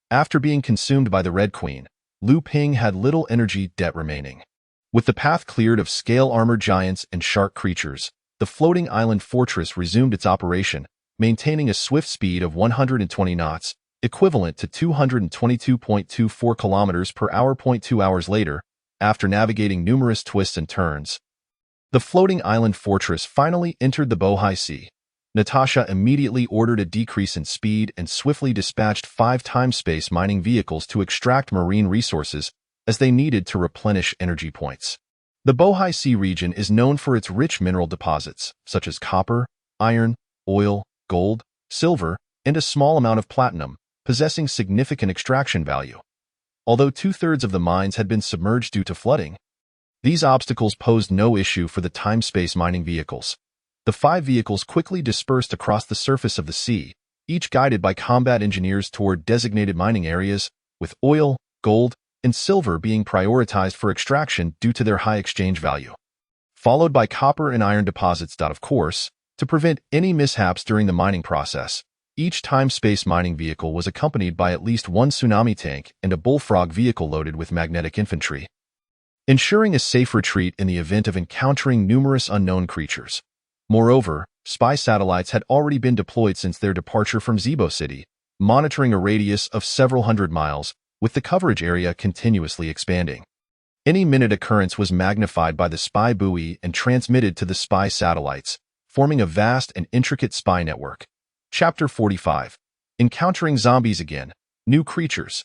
After being consumed by the Red Queen, Lu Ping had little energy debt remaining. With the path cleared of scale-armored giants and shark creatures, the floating island fortress resumed its operation, maintaining a swift speed of 120 knots, equivalent to 222.24 kilometers per hour. 2 hours later, after navigating numerous twists and turns, the floating island fortress finally entered the Bohai Sea. Natasha immediately ordered a decrease in speed and swiftly dispatched 5 time-space mining vehicles to extract marine resources, as they needed to replenish energy points. The Bohai Sea region is known for its rich mineral deposits, such as copper, iron, oil, gold, silver, and a small amount of platinum, possessing significant extraction value. Although 2/3 of the mines had been submerged due to flooding, these obstacles posed no issue for the time-space mining vehicles. The 5 vehicles quickly dispersed across the surface of the sea, each guided by combat engineers toward designated mining areas, with oil, gold, and silver being prioritized for extraction due to their high exchange value. Followed by copper and iron deposits. Of course, to prevent any mishaps during the mining process, each time-space mining vehicle was accompanied by at least 1 tsunami tank and a bullfrog vehicle loaded with magnetic infantry, ensuring a safe retreat in the event of encountering numerous unknown creatures. Moreover, spy satellites had already been deployed since their departure from Zibo City, monitoring a radius of several hundred miles, with the coverage area continuously expanding. Any minute occurrence was magnified by the spy buoy and transmitted to the spy satellites, forming a vast and intricate spy network. Chapter 45. Encountering zombies again, new creatures.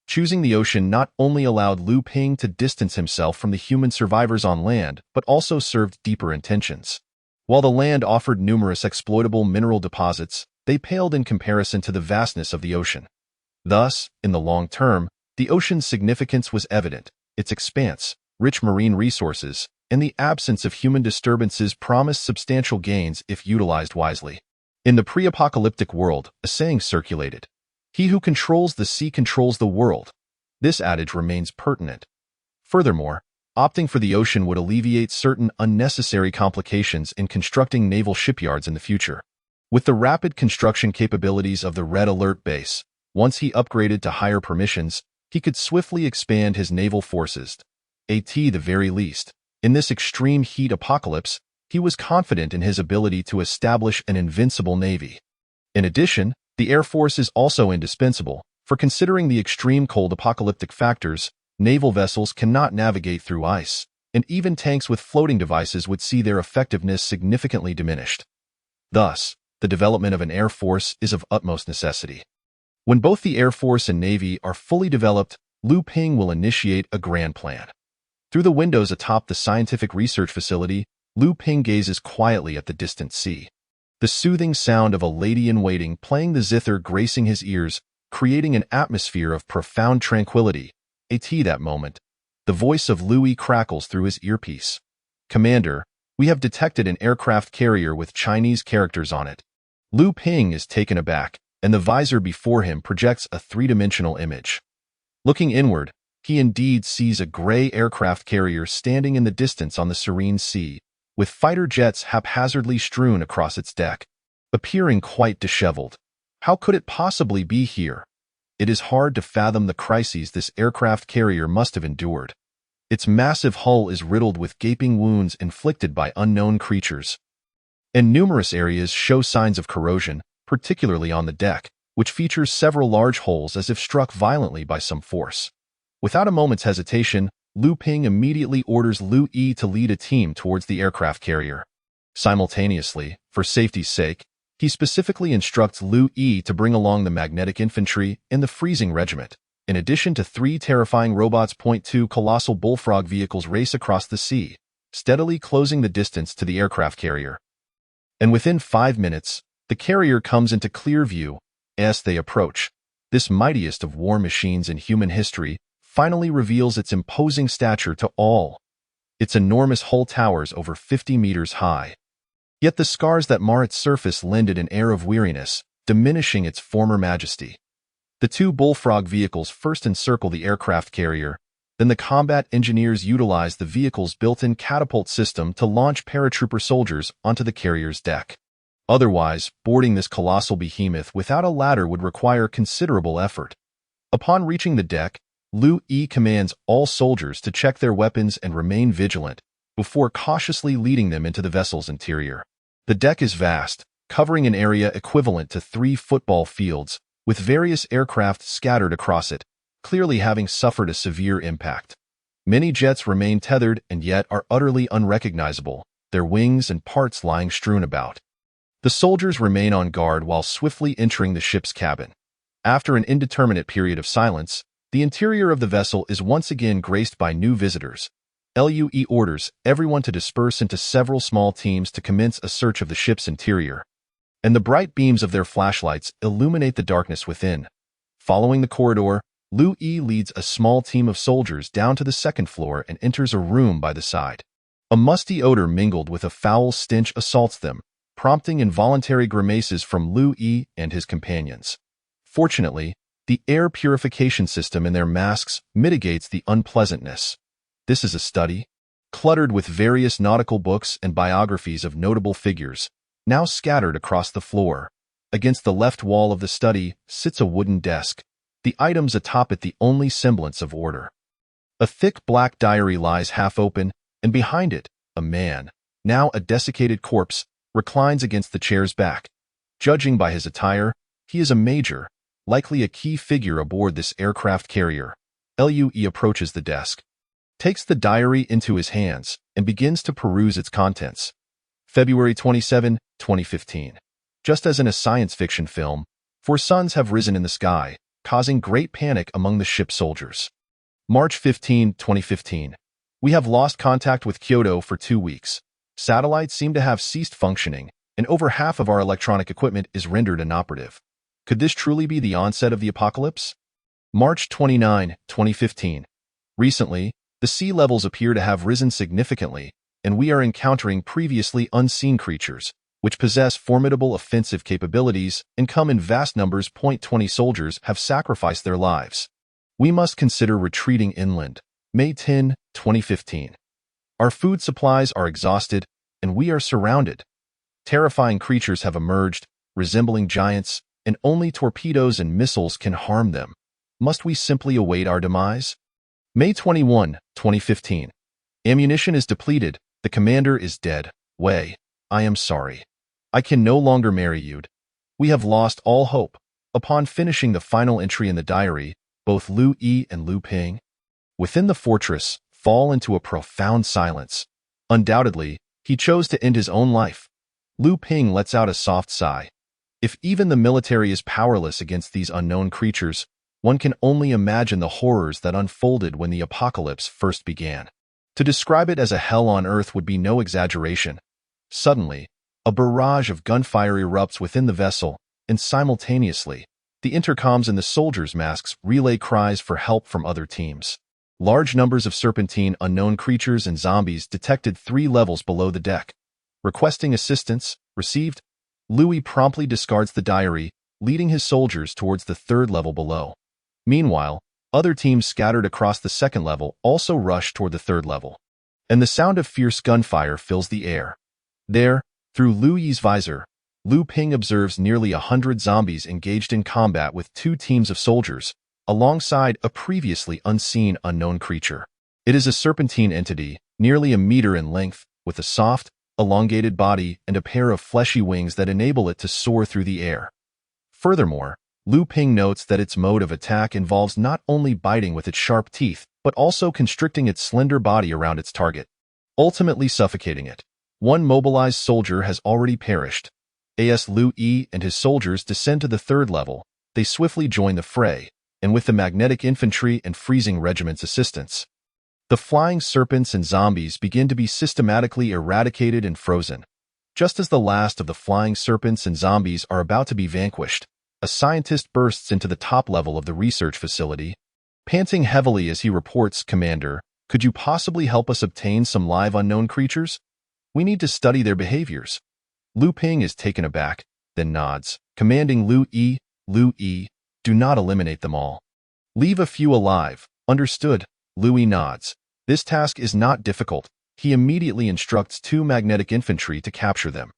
Choosing the ocean not only allowed Lu Ping to distance himself from the human survivors on land, but also served deeper intentions. While the land offered numerous exploitable mineral deposits, they paled in comparison to the vastness of the ocean. Thus, in the long term, the ocean's significance was evident. Its expanse, rich marine resources, and the absence of human disturbances promised substantial gains if utilized wisely. In the pre-apocalyptic world, a saying circulated, "He who controls the sea controls the world." This adage remains pertinent. Furthermore, opting for the ocean would alleviate certain unnecessary complications in constructing naval shipyards in the future. With the rapid construction capabilities of the Red Alert base, once he upgraded to higher permissions, he could swiftly expand his naval forces. At the very least, in this extreme heat apocalypse, he was confident in his ability to establish an invincible navy. In addition, the Air Force is also indispensable, for considering the extreme cold apocalyptic factors, naval vessels cannot navigate through ice, and even tanks with floating devices would see their effectiveness significantly diminished. Thus, the development of an Air Force is of utmost necessity. When both the Air Force and Navy are fully developed, Lu Ping will initiate a grand plan. Through the windows atop the scientific research facility, Lu Ping gazes quietly at the distant sea. The soothing sound of a lady-in-waiting playing the zither gracing his ears, creating an atmosphere of profound tranquility. At that moment, the voice of Louis crackles through his earpiece. "Commander, we have detected an aircraft carrier with Chinese characters on it." Lu Ping is taken aback, and the visor before him projects a 3-dimensional image. Looking inward, he indeed sees a gray aircraft carrier standing in the distance on the serene sea, with fighter jets haphazardly strewn across its deck, appearing quite disheveled. How could it possibly be here? It is hard to fathom the crises this aircraft carrier must have endured. Its massive hull is riddled with gaping wounds inflicted by unknown creatures, and numerous areas show signs of corrosion, particularly on the deck, which features several large holes as if struck violently by some force. Without a moment's hesitation, Lu Ping immediately orders Lu Yi to lead a team towards the aircraft carrier. Simultaneously, for safety's sake, he specifically instructs Lu Yi to bring along the magnetic infantry and the freezing regiment, in addition to 3 terrifying robots. 2 colossal bullfrog vehicles race across the sea, steadily closing the distance to the aircraft carrier. And within 5 minutes, the carrier comes into clear view. As they approach, this mightiest of war machines in human history finally reveals its imposing stature to all. Its enormous hull towers over 50 meters high. Yet the scars that mar its surface lend it an air of weariness, diminishing its former majesty. The 2 bullfrog vehicles first encircle the aircraft carrier, then the combat engineers utilize the vehicle's built-in catapult system to launch paratrooper soldiers onto the carrier's deck. Otherwise, boarding this colossal behemoth without a ladder would require considerable effort. Upon reaching the deck, Lu Yi commands all soldiers to check their weapons and remain vigilant, before cautiously leading them into the vessel's interior. The deck is vast, covering an area equivalent to 3 football fields, with various aircraft scattered across it, clearly having suffered a severe impact. Many jets remain tethered and yet are utterly unrecognizable, their wings and parts lying strewn about. The soldiers remain on guard while swiftly entering the ship's cabin. After an indeterminate period of silence, the interior of the vessel is once again graced by new visitors. Lu Yi orders everyone to disperse into several small teams to commence a search of the ship's interior, and the bright beams of their flashlights illuminate the darkness within. Following the corridor, Lu Yi leads a small team of soldiers down to the 2nd floor and enters a room by the side. A musty odor mingled with a foul stench assaults them, prompting involuntary grimaces from Lu Yi and his companions. Fortunately, the air purification system in their masks mitigates the unpleasantness. This is a study, cluttered with various nautical books and biographies of notable figures, now scattered across the floor. Against the left wall of the study sits a wooden desk, the items atop it the only semblance of order. A thick black diary lies half open, and behind it, a man, now a desiccated corpse, reclines against the chair's back. Judging by his attire, he is a major, likely a key figure aboard this aircraft carrier. Lu Yi approaches the desk, takes the diary into his hands, and begins to peruse its contents. February 27, 2015. Just as in a science fiction film, 4 suns have risen in the sky, causing great panic among the ship's soldiers. March 15, 2015. We have lost contact with Kyoto for 2 weeks. Satellites seem to have ceased functioning, and over half of our electronic equipment is rendered inoperative. Could this truly be the onset of the apocalypse? March 29, 2015. Recently, the sea levels appear to have risen significantly, and we are encountering previously unseen creatures, which possess formidable offensive capabilities and come in vast numbers. 20 soldiers have sacrificed their lives. We must consider retreating inland. May 10, 2015. Our food supplies are exhausted, and we are surrounded. Terrifying creatures have emerged, resembling giants, and only torpedoes and missiles can harm them. Must we simply await our demise? May 21, 2015. Ammunition is depleted. The commander is dead. Wei, I am sorry. I can no longer marry you. We have lost all hope. Upon finishing the final entry in the diary, both Lu Yi and Lu Ping, within the fortress, fall into a profound silence. Undoubtedly, he chose to end his own life. Lu Ping lets out a soft sigh. If even the military is powerless against these unknown creatures, one can only imagine the horrors that unfolded when the apocalypse first began. To describe it as a hell on earth would be no exaggeration. Suddenly, a barrage of gunfire erupts within the vessel, and simultaneously, the intercoms in the soldiers' masks relay cries for help from other teams. Large numbers of serpentine unknown creatures and zombies detected 3 levels below the deck. Requesting assistance, received. Louis promptly discards the diary, leading his soldiers towards the 3rd level below. Meanwhile, other teams scattered across the 2nd level also rush toward the 3rd level, and the sound of fierce gunfire fills the air. There, through Louis's visor, Lu Ping observes nearly 100 zombies engaged in combat with 2 teams of soldiers, alongside a previously unseen unknown creature. It is a serpentine entity, nearly a meter in length, with a soft, elongated body and a pair of fleshy wings that enable it to soar through the air. Furthermore, Lu Ping notes that its mode of attack involves not only biting with its sharp teeth, but also constricting its slender body around its target, ultimately suffocating it. One mobilized soldier has already perished. As Lu Yi and his soldiers descend to the third level, they swiftly join the fray, and with the magnetic infantry and freezing regiment's assistance, the flying serpents and zombies begin to be systematically eradicated and frozen. Just as the last of the flying serpents and zombies are about to be vanquished, a scientist bursts into the top level of the research facility. Panting heavily as he reports, "Commander, could you possibly help us obtain some live unknown creatures? We need to study their behaviors." Lu Ping is taken aback, then nods, commanding Lu Yi, "Do not eliminate them all. Leave a few alive." "Understood." Lu Yi nods. This task is not difficult. He immediately instructs 2 magnetic infantry to capture them.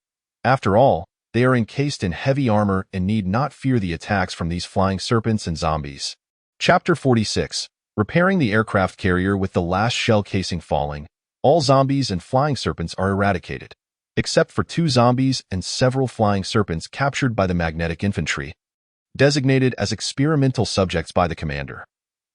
After all, they are encased in heavy armor and need not fear the attacks from these flying serpents and zombies. Chapter 46. Repairing the aircraft carrier. With the last shell casing falling, all zombies and flying serpents are eradicated, except for 2 zombies and several flying serpents captured by the magnetic infantry, designated as experimental subjects by the commander.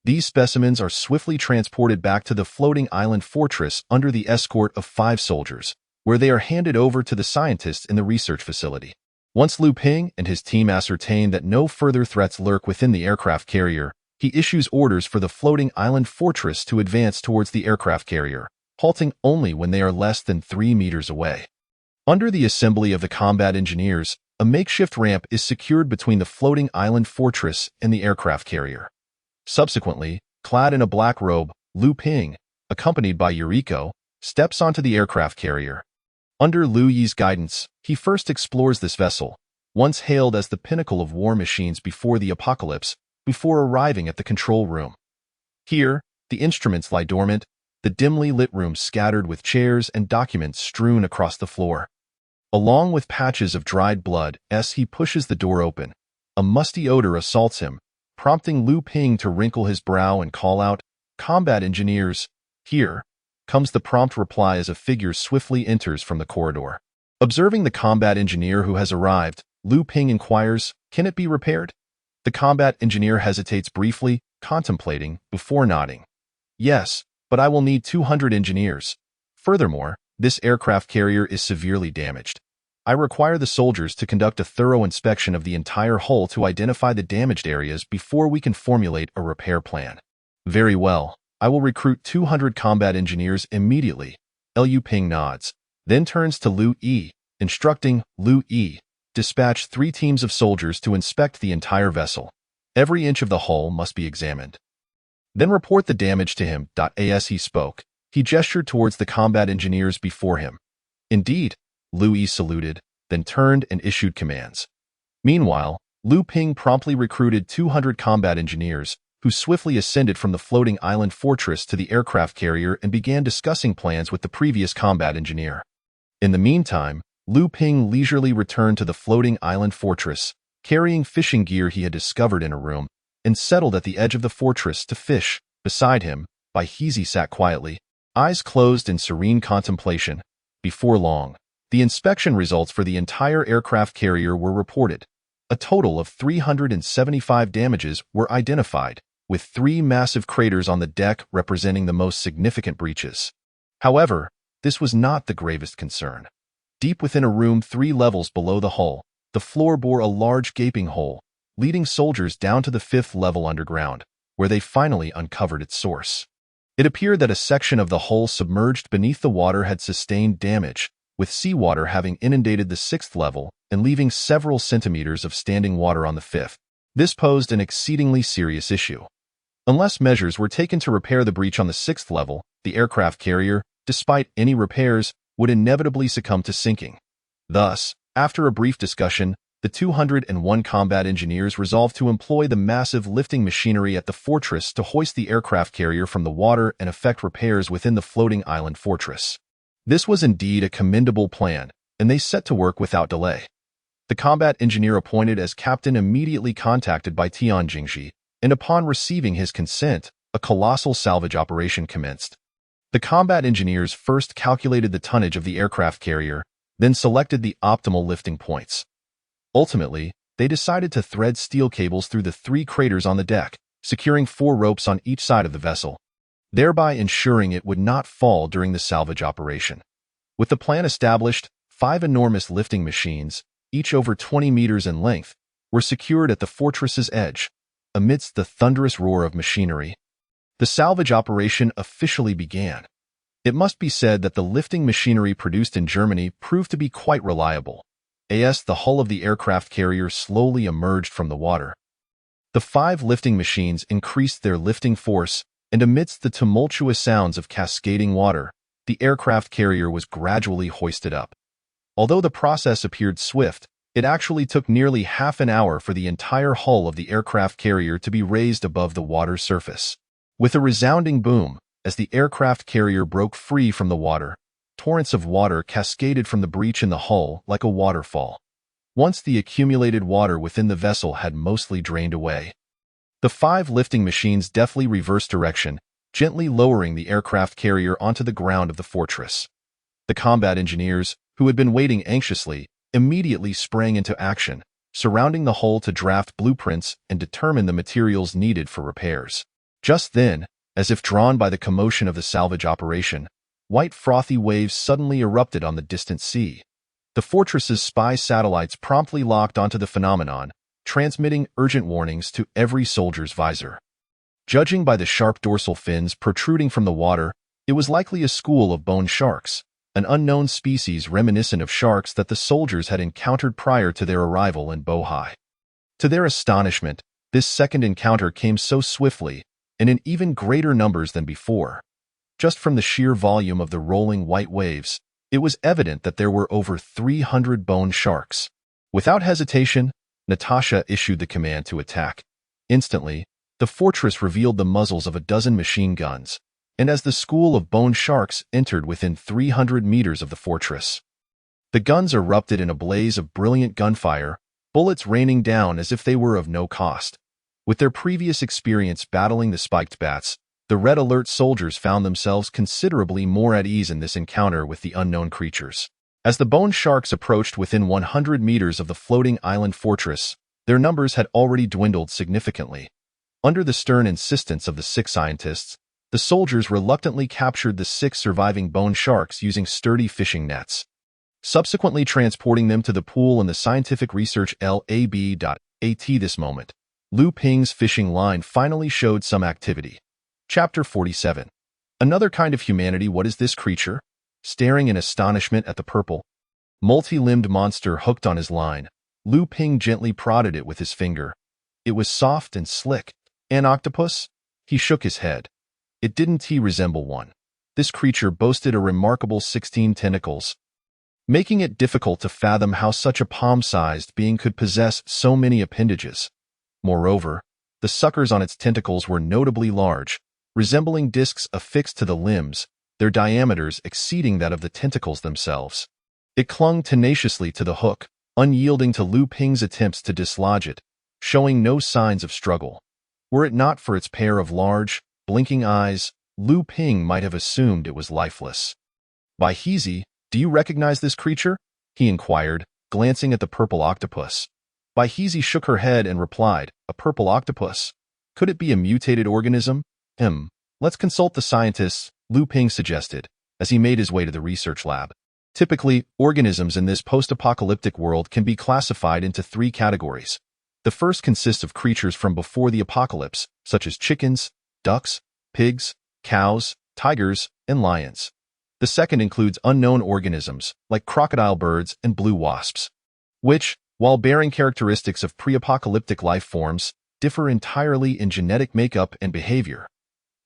These specimens are swiftly transported back to the floating island fortress under the escort of 5 soldiers, where they are handed over to the scientists in the research facility. Once Lu Ping and his team ascertain that no further threats lurk within the aircraft carrier, he issues orders for the floating island fortress to advance towards the aircraft carrier, halting only when they are less than 3 meters away. Under the assembly of the combat engineers, a makeshift ramp is secured between the floating island fortress and the aircraft carrier. Subsequently, clad in a black robe, Lu Ping, accompanied by Yuriko, steps onto the aircraft carrier. Under Lu Yi's guidance, he first explores this vessel, once hailed as the pinnacle of war machines before the apocalypse, before arriving at the control room. Here, the instruments lie dormant, the dimly lit room scattered with chairs and documents strewn across the floor. Along with patches of dried blood, as he pushes the door open, a musty odor assaults him, prompting Lu Ping to wrinkle his brow and call out, "Combat engineers!" "Here," comes the prompt reply as a figure swiftly enters from the corridor. Observing the combat engineer who has arrived, Lu Ping inquires, "Can it be repaired?" The combat engineer hesitates briefly, contemplating, before nodding. "Yes, but I will need 200 engineers. Furthermore, this aircraft carrier is severely damaged. I require the soldiers to conduct a thorough inspection of the entire hull to identify the damaged areas before we can formulate a repair plan." "Very well. I will recruit 200 combat engineers immediately." Lu Ping nods, then turns to Lu Yi, instructing Lu Yi, "Dispatch 3 teams of soldiers to inspect the entire vessel. Every inch of the hull must be examined. Then report the damage to him." As he spoke, he gestured towards the combat engineers before him. "Indeed." Lu Yi saluted, then turned and issued commands. Meanwhile, Lu Ping promptly recruited 200 combat engineers, who swiftly ascended from the floating island fortress to the aircraft carrier and began discussing plans with the previous combat engineer. In the meantime, Lu Ping leisurely returned to the floating island fortress, carrying fishing gear he had discovered in a room, and settled at the edge of the fortress to fish. Beside him, Bai Hezi sat quietly, eyes closed in serene contemplation. Before long, the inspection results for the entire aircraft carrier were reported. A total of 375 damages were identified, with 3 massive craters on the deck representing the most significant breaches. However, this was not the gravest concern. Deep within a room 3 levels below the hull, the floor bore a large gaping hole, leading soldiers down to the 5th level underground, where they finally uncovered its source. It appeared that a section of the hull submerged beneath the water had sustained damage, with seawater having inundated the 6th level and leaving several centimeters of standing water on the 5th. This posed an exceedingly serious issue. Unless measures were taken to repair the breach on the 6th level, the aircraft carrier, despite any repairs, would inevitably succumb to sinking. Thus, after a brief discussion, the 201 combat engineers resolved to employ the massive lifting machinery at the fortress to hoist the aircraft carrier from the water and effect repairs within the floating island fortress. This was indeed a commendable plan, and they set to work without delay. The combat engineer appointed as captain immediately contacted by Tian Jingji, and upon receiving his consent, a colossal salvage operation commenced. The combat engineers first calculated the tonnage of the aircraft carrier, then selected the optimal lifting points. Ultimately, they decided to thread steel cables through the 3 craters on the deck, securing 4 ropes on each side of the vessel, thereby ensuring it would not fall during the salvage operation. With the plan established, 5 enormous lifting machines, each over 20 meters in length, were secured at the fortress's edge, amidst the thunderous roar of machinery. The salvage operation officially began. It must be said that the lifting machinery produced in Germany proved to be quite reliable. As the hull of the aircraft carrier slowly emerged from the water, the 5 lifting machines increased their lifting force, and amidst the tumultuous sounds of cascading water, the aircraft carrier was gradually hoisted up. Although the process appeared swift, it actually took nearly half an hour for the entire hull of the aircraft carrier to be raised above the water's surface. With a resounding boom, as the aircraft carrier broke free from the water, torrents of water cascaded from the breach in the hull like a waterfall. Once the accumulated water within the vessel had mostly drained away, the 5 lifting machines deftly reversed direction, gently lowering the aircraft carrier onto the ground of the fortress. The combat engineers, who had been waiting anxiously, immediately sprang into action, surrounding the hull to draft blueprints and determine the materials needed for repairs. Just then, as if drawn by the commotion of the salvage operation, white frothy waves suddenly erupted on the distant sea. The fortress's spy satellites promptly locked onto the phenomenon, transmitting urgent warnings to every soldier's visor. Judging by the sharp dorsal fins protruding from the water, it was likely a school of bone sharks, an unknown species reminiscent of sharks that the soldiers had encountered prior to their arrival in Bohai. To their astonishment, this second encounter came so swiftly, and in even greater numbers than before. Just from the sheer volume of the rolling white waves, it was evident that there were over 300 bone sharks. Without hesitation, Natasha issued the command to attack. Instantly, the fortress revealed the muzzles of a dozen machine guns, and as the school of bone sharks entered within 300 meters of the fortress, the guns erupted in a blaze of brilliant gunfire, bullets raining down as if they were of no cost. With their previous experience battling the spiked bats, the red alert soldiers found themselves considerably more at ease in this encounter with the unknown creatures. As the bone sharks approached within 100 meters of the floating island fortress, their numbers had already dwindled significantly. Under the stern insistence of the 6 scientists, the soldiers reluctantly captured the 6 surviving bone sharks using sturdy fishing nets, subsequently transporting them to the pool in the Scientific Research Lab.at. This moment, Lu Ping's fishing line finally showed some activity. Chapter 47. Another kind of humanity. What is this creature? Staring in astonishment at the purple, multi-limbed monster hooked on his line, Lu Ping gently prodded it with his finger. It was soft and slick. An octopus? He shook his head. It didn't resemble one. This creature boasted a remarkable 16 tentacles, making it difficult to fathom how such a palm-sized being could possess so many appendages. Moreover, the suckers on its tentacles were notably large, resembling discs affixed to the limbs, their diameters exceeding that of the tentacles themselves. It clung tenaciously to the hook, unyielding to Lu Ping's attempts to dislodge it, showing no signs of struggle. Were it not for its pair of large, blinking eyes, Lu Ping might have assumed it was lifeless. "By Hezi, do you recognize this creature?" he inquired, glancing at the purple octopus. Bai Hezi shook her head and replied, "A purple octopus? Could it be a mutated organism? Let's consult the scientists," Lu Ping suggested, as he made his way to the research lab. Typically, organisms in this post-apocalyptic world can be classified into 3 categories. The first consists of creatures from before the apocalypse, such as chickens, ducks, pigs, cows, tigers, and lions. The second includes unknown organisms, like crocodile birds and blue wasps, which, while bearing characteristics of pre-apocalyptic life forms, differ entirely in genetic makeup and behavior.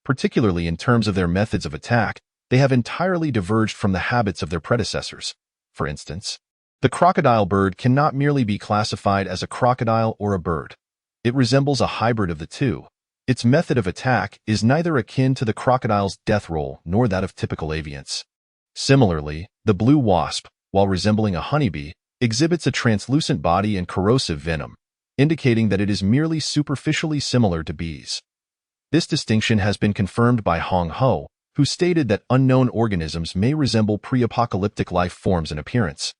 Particularly in terms of their methods of attack, they have entirely diverged from the habits of their predecessors. For instance, the crocodile bird cannot merely be classified as a crocodile or a bird. It resembles a hybrid of the two. Its method of attack is neither akin to the crocodile's death roll nor that of typical avians. Similarly, the blue wasp, while resembling a honeybee, exhibits a translucent body and corrosive venom, indicating that it is merely superficially similar to bees. This distinction has been confirmed by Hong Ho, who stated that unknown organisms may resemble pre-apocalyptic life forms in appearance.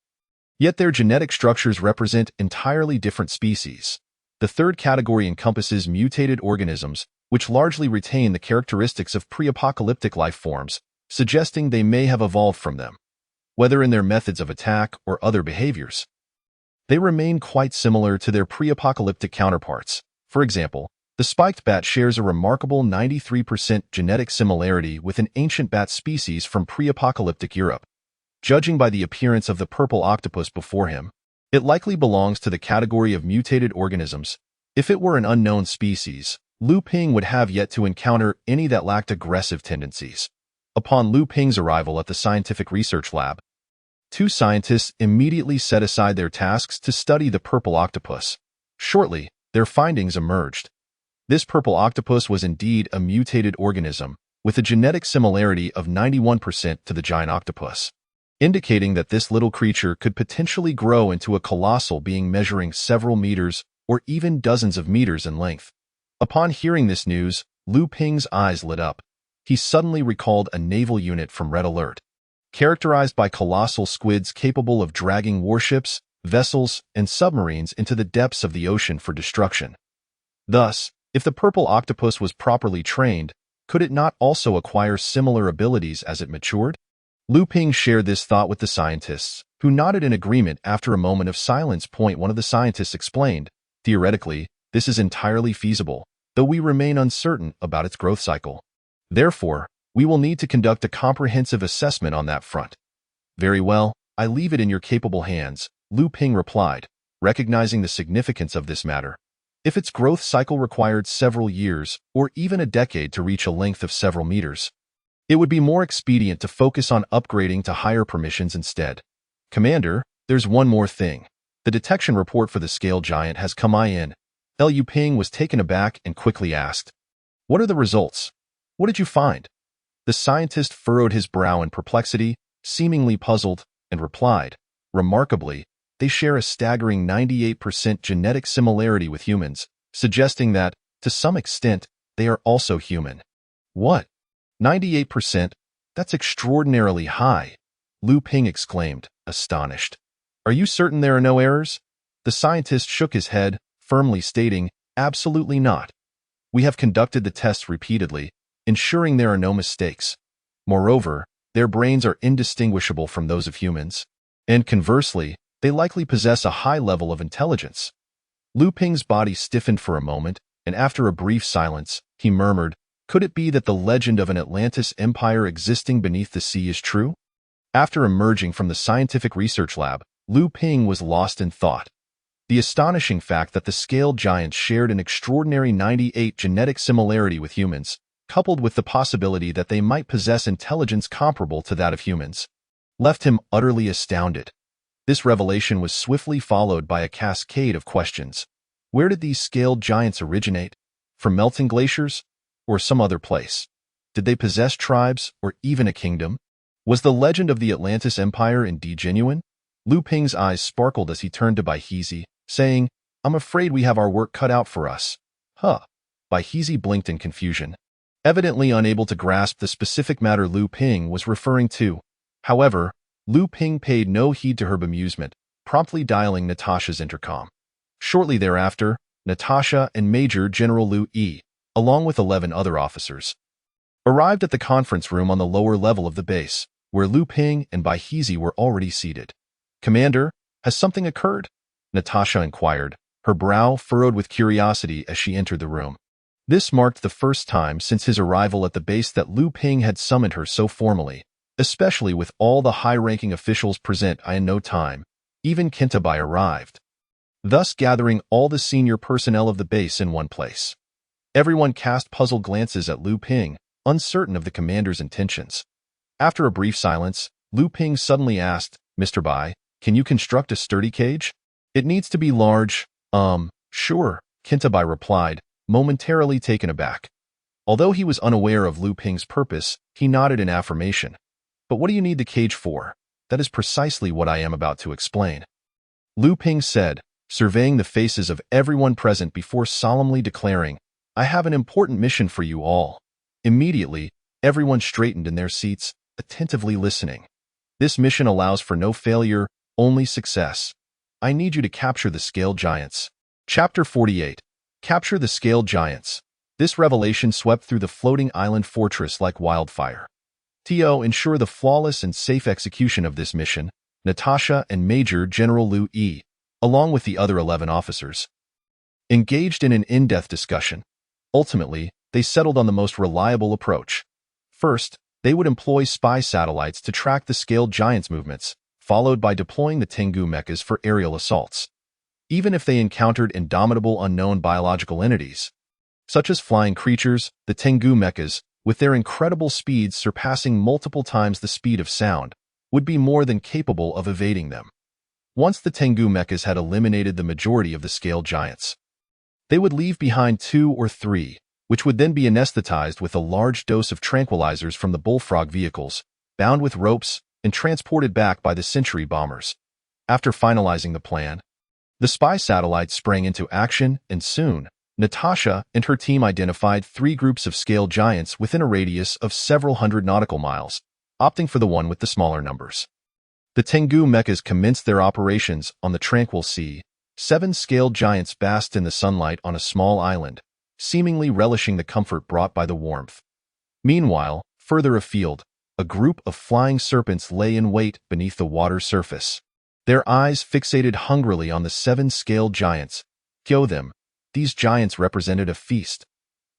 Yet their genetic structures represent entirely different species. The third category encompasses mutated organisms, which largely retain the characteristics of pre-apocalyptic life forms, suggesting they may have evolved from them. Whether in their methods of attack or other behaviors, they remain quite similar to their pre-apocalyptic counterparts. For example, the spiked bat shares a remarkable 93% genetic similarity with an ancient bat species from pre-apocalyptic Europe. Judging by the appearance of the purple octopus before him, it likely belongs to the category of mutated organisms. If it were an unknown species, Lu Ping would have yet to encounter any that lacked aggressive tendencies. Upon Lu Ping's arrival at the scientific research lab, two scientists immediately set aside their tasks to study the purple octopus. Shortly, their findings emerged. This purple octopus was indeed a mutated organism, with a genetic similarity of 91% to the giant octopus, indicating that this little creature could potentially grow into a colossal being measuring several meters or even dozens of meters in length. Upon hearing this news, Lu Ping's eyes lit up. He suddenly recalled a naval unit from Red Alert, characterized by colossal squids capable of dragging warships, vessels, and submarines into the depths of the ocean for destruction. Thus, if the purple octopus was properly trained, could it not also acquire similar abilities as it matured? Lu Ping shared this thought with the scientists, who nodded in agreement. After a moment of silence, one of the scientists explained, "Theoretically, this is entirely feasible, though we remain uncertain about its growth cycle. Therefore, we will need to conduct a comprehensive assessment on that front." "Very well, I leave it in your capable hands," Lu Ping replied, recognizing the significance of this matter. If its growth cycle required several years or even a decade to reach a length of several meters, it would be more expedient to focus on upgrading to higher permissions instead. "Commander, there's one more thing. The detection report for the scale giant has come in." Lu Ping was taken aback and quickly asked, "What are the results? What did you find?" The scientist furrowed his brow in perplexity, seemingly puzzled, and replied, "Remarkably, they share a staggering 98% genetic similarity with humans, suggesting that, to some extent, they are also human." "What? 98%? That's extraordinarily high," Lu Ping exclaimed, astonished. "Are you certain there are no errors?" The scientist shook his head, firmly stating, "Absolutely not. We have conducted the tests repeatedly, ensuring there are no mistakes. Moreover, their brains are indistinguishable from those of humans, and conversely, they likely possess a high level of intelligence." Lu Ping's body stiffened for a moment, and after a brief silence, he murmured, "Could it be that the legend of an Atlantis empire existing beneath the sea is true?" After emerging from the scientific research lab, Lu Ping was lost in thought. The astonishing fact that the scaled giants shared an extraordinary 98 genetic similarity with humans, coupled with the possibility that they might possess intelligence comparable to that of humans, left him utterly astounded. This revelation was swiftly followed by a cascade of questions. Where did these scaled giants originate? From melting glaciers? Or some other place? Did they possess tribes or even a kingdom? Was the legend of the Atlantis Empire indeed genuine? Lu Ping's eyes sparkled as he turned to Baihizi, saying, "I'm afraid we have our work cut out for us." "Huh." Baihizi blinked in confusion, evidently unable to grasp the specific matter Lu Ping was referring to. However, Lu Ping paid no heed to her bemusement, promptly dialing Natasha's intercom. Shortly thereafter, Natasha and Major General Lu Yi, along with 11 other officers, arrived at the conference room on the lower level of the base, where Lu Ping and Baihizi were already seated. "Commander, has something occurred?" Natasha inquired, her brow furrowed with curiosity as she entered the room. This marked the first time since his arrival at the base that Lu Ping had summoned her so formally, especially with all the high-ranking officials present. In no time, even Kintabai arrived, thus gathering all the senior personnel of the base in one place. Everyone cast puzzled glances at Lu Ping, uncertain of the commander's intentions. After a brief silence, Lu Ping suddenly asked, "Mr. Bai, can you construct a sturdy cage? It needs to be large." Sure," Kintabai replied, momentarily taken aback. Although he was unaware of Lu Ping's purpose, he nodded in affirmation. "But what do you need the cage for?" "That is precisely what I am about to explain," Lu Ping said, surveying the faces of everyone present before solemnly declaring, "I have an important mission for you all." Immediately, Everyone straightened in their seats, attentively listening. This mission allows for no failure, only success. I need you to capture the Scale Giants. Chapter 48. Capture the Scale Giants. This revelation swept through the floating island fortress like wildfire. To ensure the flawless and safe execution of this mission, Natasha and Major General Liu Yi, along with the other 11 officers, engaged in an in-depth discussion. Ultimately, they settled on the most reliable approach. First, they would employ spy satellites to track the Scale Giants' movements, followed by deploying the Tengu mechas for aerial assaults. Even if they encountered indomitable unknown biological entities, such as flying creatures, the Tengu mechas, with their incredible speeds surpassing multiple times the speed of sound, would be more than capable of evading them. Once the Tengu mechas had eliminated the majority of the Scale Giants, they would leave behind 2 or 3, which would then be anesthetized with a large dose of tranquilizers from the bullfrog vehicles, bound with ropes, and transported back by the Century bombers. After finalizing the plan, the spy satellites sprang into action, and soon, Natasha and her team identified 3 groups of Scale Giants within a radius of several hundred nautical miles, opting for the one with the smaller numbers. The Tengu mechas commenced their operations on the tranquil sea. 7 Scale Giants basked in the sunlight on a small island, seemingly relishing the comfort brought by the warmth. Meanwhile, further afield, a group of flying serpents lay in wait beneath the water's surface. Their eyes fixated hungrily on the 7 Scale Giants. To them, these giants represented a feast.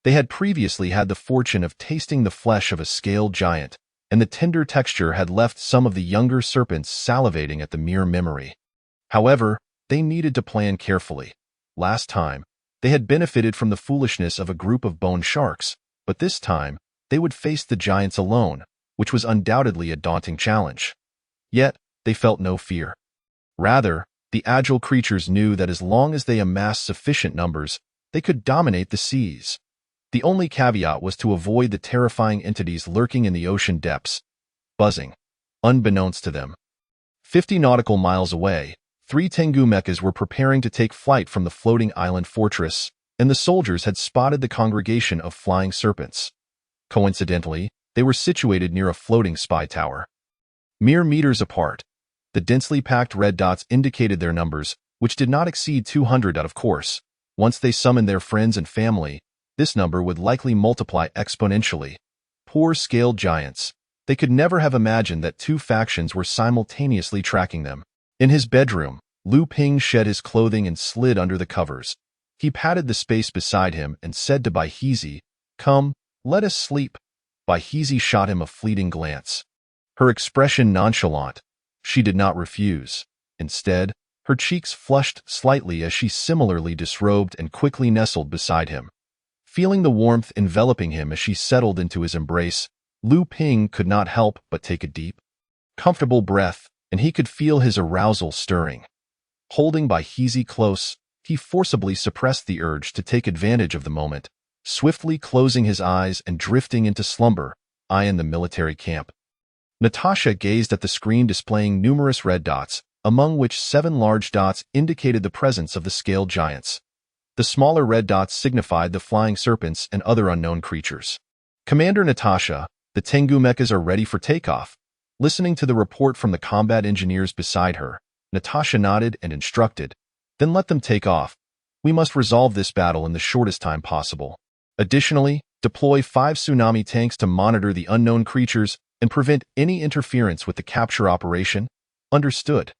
They had previously had the fortune of tasting the flesh of a Scale Giant, and the tender texture had left some of the younger serpents salivating at the mere memory. However, they needed to plan carefully. Last time, they had benefited from the foolishness of a group of bone sharks, but this time, they would face the giants alone, which was undoubtedly a daunting challenge. Yet, they felt no fear. Rather, the agile creatures knew that as long as they amassed sufficient numbers, they could dominate the seas. The only caveat was to avoid the terrifying entities lurking in the ocean depths, buzzing, unbeknownst to them. 50 nautical miles away, 3 Tengu mechas were preparing to take flight from the floating island fortress, and the soldiers had spotted the congregation of flying serpents. Coincidentally, they were situated near a floating spy tower. Mere meters apart, the densely packed red dots indicated their numbers, which did not exceed 200 out of course. Once they summoned their friends and family, this number would likely multiply exponentially. Poor Scale Giants. They could never have imagined that 2 factions were simultaneously tracking them. In his bedroom, Liu Ping shed his clothing and slid under the covers. He patted the space beside him and said to Bai Hezi, "Come, let us sleep." Bai Hezi shot him a fleeting glance. Her expression nonchalant. She did not refuse. Instead, her cheeks flushed slightly as she similarly disrobed and quickly nestled beside him. Feeling the warmth enveloping him as she settled into his embrace, Liu Ping could not help but take a deep, comfortable breath, and he could feel his arousal stirring. Holding Bai Hezi close, he forcibly suppressed the urge to take advantage of the moment, swiftly closing his eyes and drifting into slumber, in the military camp. Natasha gazed at the screen displaying numerous red dots, among which 7 large dots indicated the presence of the Scale Giants. The smaller red dots signified the flying serpents and other unknown creatures. "Commander Natasha, the Tengu mechas are ready for takeoff." Listening to the report from the combat engineers beside her, Natasha nodded and instructed, "Then let them take off. We must resolve this battle in the shortest time possible. Additionally, deploy 5 tsunami tanks to monitor the unknown creatures and prevent any interference with the capture operation." Understood.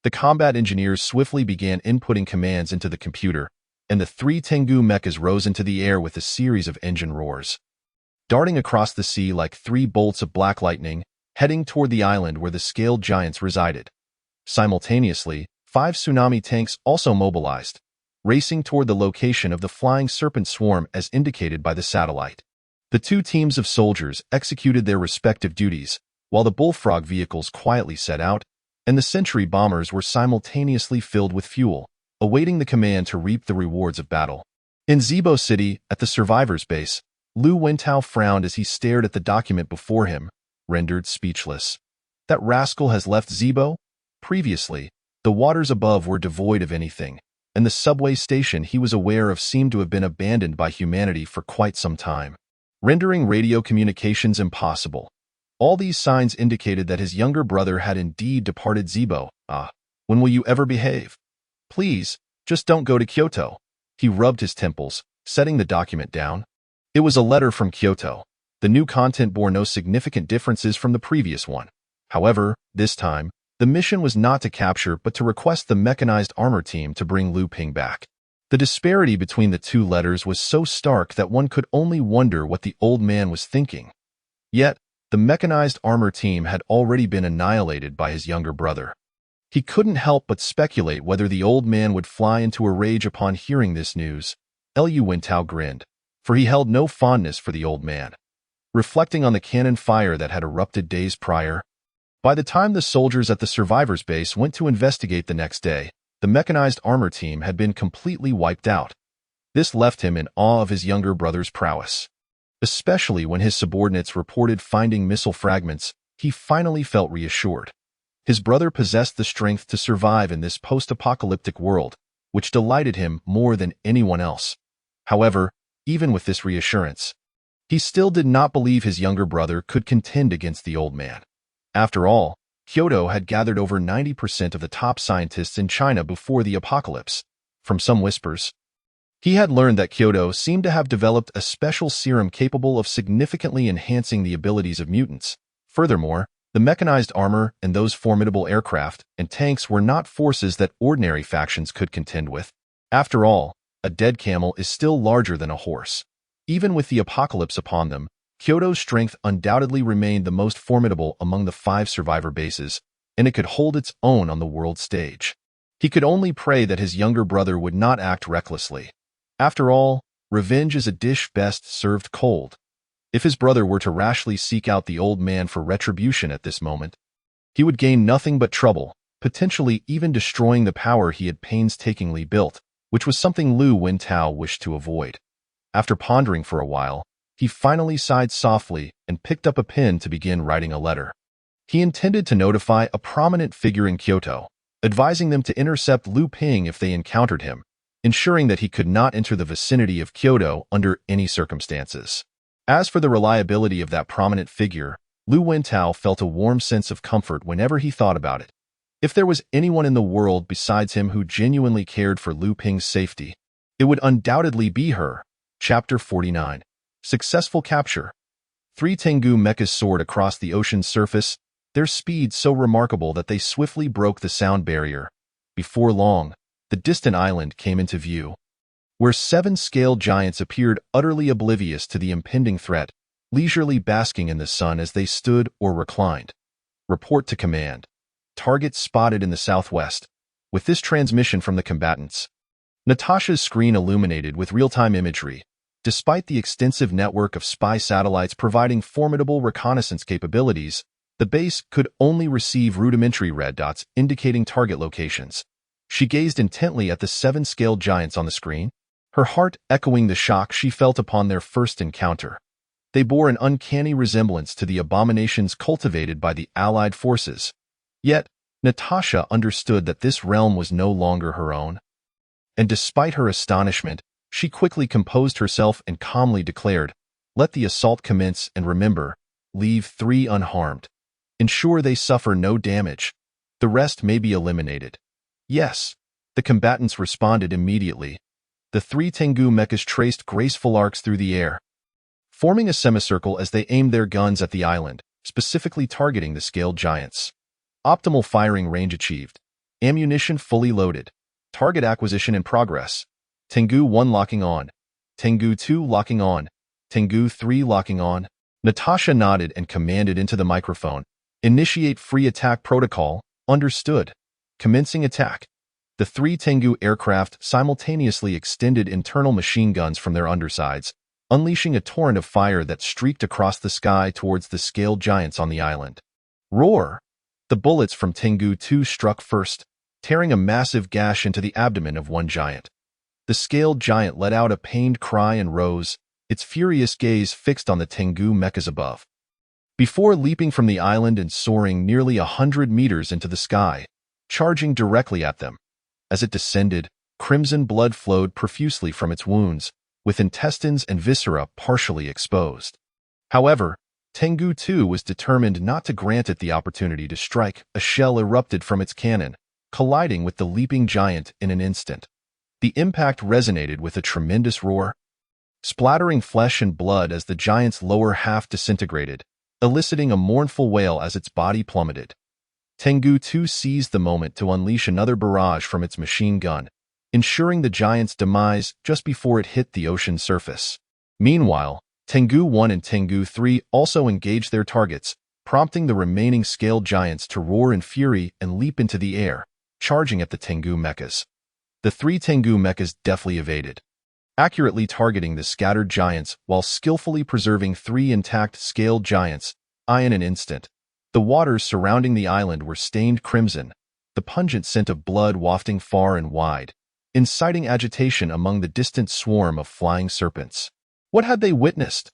The combat engineers swiftly began inputting commands into the computer, and the 3 Tengu mechas rose into the air with a series of engine roars. Darting across the sea like 3 bolts of black lightning, heading toward the island where the Scale Giants resided. Simultaneously, 5 tsunami tanks also mobilized, racing toward the location of the flying serpent swarm as indicated by the satellite. The 2 teams of soldiers executed their respective duties, while the bullfrog vehicles quietly set out, and the Century bombers were simultaneously filled with fuel, awaiting the command to reap the rewards of battle. In Zibo City, at the survivors' base, Lu Wentao frowned as he stared at the document before him, rendered speechless. That rascal has left Zibo? Previously, the waters above were devoid of anything, and the subway station he was aware of seemed to have been abandoned by humanity for quite some time. rendering radio communications impossible. All these signs indicated that his younger brother had indeed departed Zibo. When will you ever behave? Please, just don't go to Kyoto. He rubbed his temples, setting the document down. It was a letter from Kyoto. The new content bore no significant differences from the previous one. However, this time, the mission was not to capture but to request the mechanized armor team to bring Lu Ping back. The disparity between the two letters was so stark that one could only wonder what the old man was thinking. Yet, the mechanized armor team had already been annihilated by his younger brother. He couldn't help but speculate whether the old man would fly into a rage upon hearing this news. Liu Wentao grinned, for he held no fondness for the old man. Reflecting on the cannon fire that had erupted days prior, by the time the soldiers at the survivors' base went to investigate the next day, the mechanized armor team had been completely wiped out. This left him in awe of his younger brother's prowess. Especially when his subordinates reported finding missile fragments, he finally felt reassured. His brother possessed the strength to survive in this post-apocalyptic world, which delighted him more than anyone else. However, even with this reassurance, he still did not believe his younger brother could contend against the old man. After all, Kyoto had gathered over 90% of the top scientists in China before the apocalypse. From some whispers, he had learned that Kyoto seemed to have developed a special serum capable of significantly enhancing the abilities of mutants. Furthermore, the mechanized armor and those formidable aircraft and tanks were not forces that ordinary factions could contend with. After all, a dead camel is still larger than a horse. Even with the apocalypse upon them, Kyoto's strength undoubtedly remained the most formidable among the 5 survivor bases, and it could hold its own on the world stage. He could only pray that his younger brother would not act recklessly. After all, revenge is a dish best served cold. If his brother were to rashly seek out the old man for retribution at this moment, he would gain nothing but trouble, potentially even destroying the power he had painstakingly built, which was something Liu Wentao wished to avoid. After pondering for a while, he finally sighed softly and picked up a pen to begin writing a letter. He intended to notify a prominent figure in Kyoto, advising them to intercept Lu Ping if they encountered him, ensuring that he could not enter the vicinity of Kyoto under any circumstances. As for the reliability of that prominent figure, Liu Wentao felt a warm sense of comfort whenever he thought about it. If there was anyone in the world besides him who genuinely cared for Lu Ping's safety, it would undoubtedly be her. Chapter 49. Successful Capture. 3 Tengu mechas soared across the ocean's surface, their speed so remarkable that they swiftly broke the sound barrier. Before long, the distant island came into view, where 7 scaled giants appeared utterly oblivious to the impending threat, leisurely basking in the sun as they stood or reclined. Report to command. Target spotted in the southwest. With this transmission from the combatants, Natasha's screen illuminated with real-time imagery. Despite the extensive network of spy satellites providing formidable reconnaissance capabilities, the base could only receive rudimentary red dots indicating target locations. She gazed intently at the 7 scaled giants on the screen, her heart echoing the shock she felt upon their first encounter. They bore an uncanny resemblance to the abominations cultivated by the Allied forces. Yet, Natasha understood that this realm was no longer her own. And despite her astonishment, she quickly composed herself and calmly declared, "Let the assault commence, and remember, leave 3 unharmed. Ensure they suffer no damage. The rest may be eliminated." Yes, the combatants responded immediately. The 3 Tengu mechas traced graceful arcs through the air, forming a semicircle as they aimed their guns at the island, specifically targeting the scaled giants. Optimal firing range achieved. Ammunition fully loaded. Target acquisition in progress. Tengu 1 locking on. Tengu 2 locking on. Tengu 3 locking on. Natasha nodded and commanded into the microphone. Initiate free attack protocol. Understood. Commencing attack. The 3 Tengu aircraft simultaneously extended internal machine guns from their undersides, unleashing a torrent of fire that streaked across the sky towards the scaled giants on the island. Roar! The bullets from Tengu 2 struck first, tearing a massive gash into the abdomen of one giant. The scaled giant let out a pained cry and rose, its furious gaze fixed on the Tengu mechas above. Before leaping from the island and soaring nearly 100 meters into the sky, charging directly at them. As it descended, crimson blood flowed profusely from its wounds, with intestines and viscera partially exposed. However, Tengu II was determined not to grant it the opportunity to strike. A shell erupted from its cannon, colliding with the leaping giant in an instant. The impact resonated with a tremendous roar, splattering flesh and blood as the giant's lower half disintegrated, eliciting a mournful wail as its body plummeted. Tengu II seized the moment to unleash another barrage from its machine gun, ensuring the giant's demise just before it hit the ocean surface. Meanwhile, Tengu I and Tengu III also engaged their targets, prompting the remaining scaled giants to roar in fury and leap into the air, charging at the Tengu mechas. The three Tengu mechas deftly evaded, accurately targeting the scattered giants while skillfully preserving three intact scaled giants. In an instant, the waters surrounding the island were stained crimson, the pungent scent of blood wafting far and wide, inciting agitation among the distant swarm of flying serpents. What had they witnessed?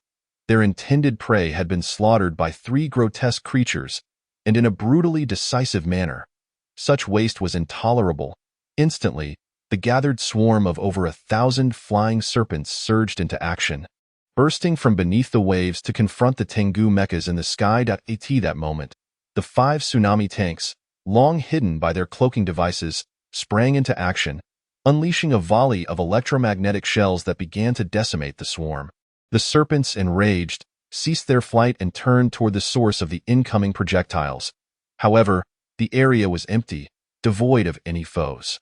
Their intended prey had been slaughtered by three grotesque creatures, and in a brutally decisive manner. Such waste was intolerable. Instantly, the gathered swarm of over 1,000 flying serpents surged into action, bursting from beneath the waves to confront the Tengu mechas in the sky. At that moment, the 5 tsunami tanks, long hidden by their cloaking devices, sprang into action, unleashing a volley of electromagnetic shells that began to decimate the swarm. The serpents, enraged, ceased their flight and turned toward the source of the incoming projectiles. However, the area was empty, devoid of any foes.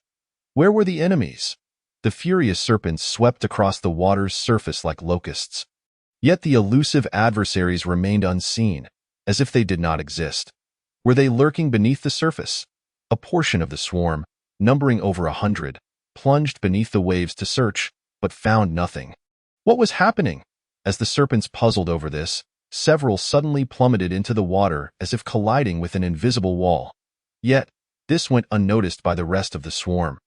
Where were the enemies? The furious serpents swept across the water's surface like locusts. Yet the elusive adversaries remained unseen, as if they did not exist. Were they lurking beneath the surface? A portion of the swarm, numbering over 100, plunged beneath the waves to search, but found nothing. What was happening? As the serpents puzzled over this, several suddenly plummeted into the water as if colliding with an invisible wall. Yet, this went unnoticed by the rest of the swarm.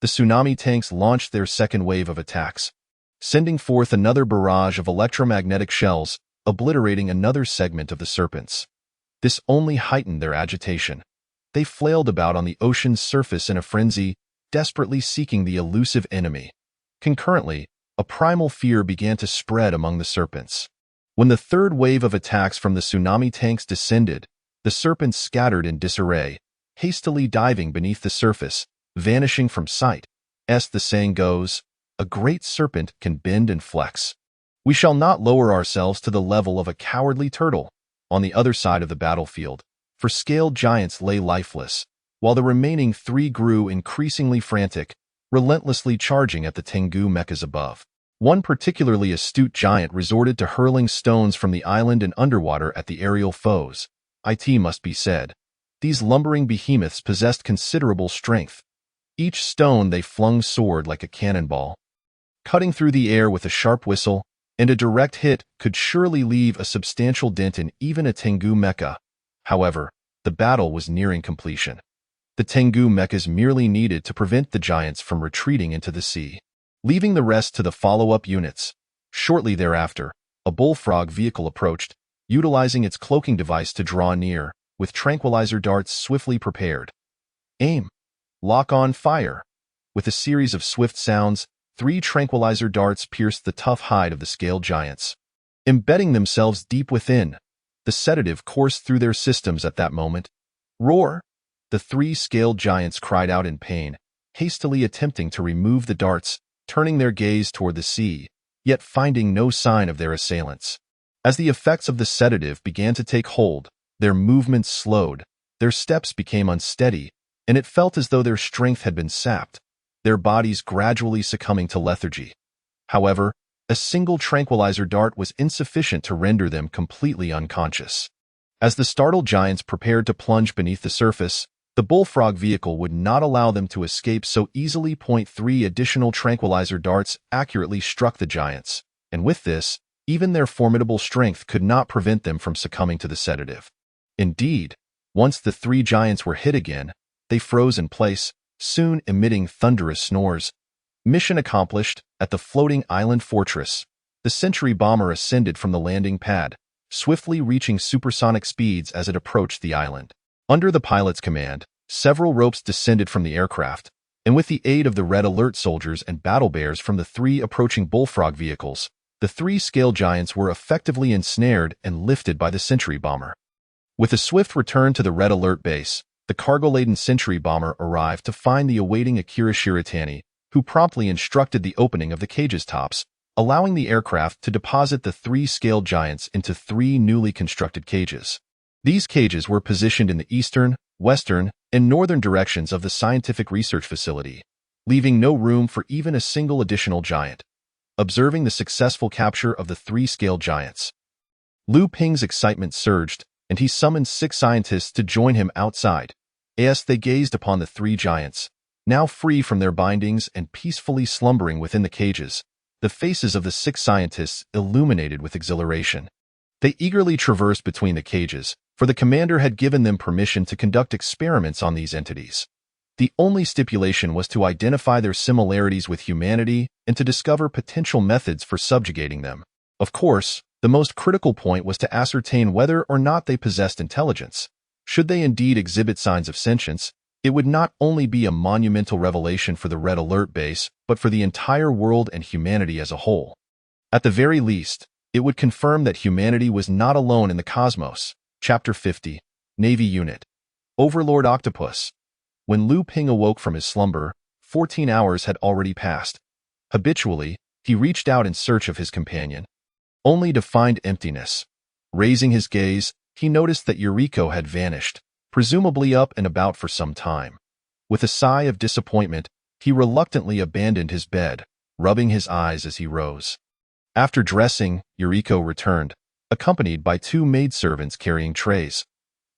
The tsunami tanks launched their second wave of attacks, sending forth another barrage of electromagnetic shells, obliterating another segment of the serpents. This only heightened their agitation. They flailed about on the ocean's surface in a frenzy, desperately seeking the elusive enemy. Concurrently, a primal fear began to spread among the serpents. When the third wave of attacks from the tsunami tanks descended, the serpents scattered in disarray, hastily diving beneath the surface, vanishing from sight. As the saying goes, a great serpent can bend and flex. We shall not lower ourselves to the level of a cowardly turtle. On the other side of the battlefield, for scaled giants lay lifeless, while the remaining three grew increasingly frantic, relentlessly charging at the Tengu mechas above. One particularly astute giant resorted to hurling stones from the island and underwater at the aerial foes. It must be said, these lumbering behemoths possessed considerable strength. Each stone they flung soared like a cannonball, cutting through the air with a sharp whistle, and a direct hit could surely leave a substantial dent in even a Tengu mecha. However, the battle was nearing completion. The Tengu mechas merely needed to prevent the giants from retreating into the sea, leaving the rest to the follow-up units. Shortly thereafter, a bullfrog vehicle approached, utilizing its cloaking device to draw near, with tranquilizer darts swiftly prepared. Aim. Lock on, fire. With a series of swift sounds, 3 tranquilizer darts pierced the tough hide of the scaled giants. Embedding themselves deep within, the sedative coursed through their systems at that moment. Roar! The 3 scaled giants cried out in pain, hastily attempting to remove the darts, turning their gaze toward the sea, yet finding no sign of their assailants. As the effects of the sedative began to take hold, their movements slowed, their steps became unsteady, and it felt as though their strength had been sapped, their bodies gradually succumbing to lethargy. However, a single tranquilizer dart was insufficient to render them completely unconscious. As the startled giants prepared to plunge beneath the surface, the bullfrog vehicle would not allow them to escape so easily. 3 additional tranquilizer darts accurately struck the giants, and with this, even their formidable strength could not prevent them from succumbing to the sedative. Indeed, once the 3 giants were hit again, they froze in place, soon emitting thunderous snores. Mission accomplished. At the floating island fortress, the Sentry bomber ascended from the landing pad, swiftly reaching supersonic speeds as it approached the island. Under the pilot's command, several ropes descended from the aircraft, And with the aid of the Red Alert soldiers and battle bears from the 3 approaching bullfrog vehicles, the 3 scale giants were effectively ensnared and lifted by the sentry bomber. With a swift return to the Red Alert base, the cargo-laden sentry bomber arrived to find the awaiting Akira Shiratani, who promptly instructed the opening of the cage's tops, allowing the aircraft to deposit the 3 scale giants into 3 newly constructed cages. These cages were positioned in the eastern, western, and northern directions of the scientific research facility, leaving no room for even a single additional giant. Observing the successful capture of the 3 scale giants, Lu Ping's excitement surged, and he summoned 6 scientists to join him outside. As they gazed upon the 3 giants, now free from their bindings and peacefully slumbering within the cages, the faces of the 6 scientists illuminated with exhilaration. They eagerly traversed between the cages, for the commander had given them permission to conduct experiments on these entities. The only stipulation was to identify their similarities with humanity and to discover potential methods for subjugating them. Of course, the most critical point was to ascertain whether or not they possessed intelligence. Should they indeed exhibit signs of sentience, it would not only be a monumental revelation for the Red Alert base, but for the entire world and humanity as a whole. At the very least, it would confirm that humanity was not alone in the cosmos. Chapter 50, Navy Unit. Overlord Octopus. When Lu Ping awoke from his slumber, 14 hours had already passed. Habitually, he reached out in search of his companion, only to find emptiness. Raising his gaze, he noticed that Yuriko had vanished, presumably up and about for some time. With a sigh of disappointment, he reluctantly abandoned his bed, rubbing his eyes as he rose. After dressing, Yuriko returned, accompanied by 2 maidservants carrying trays.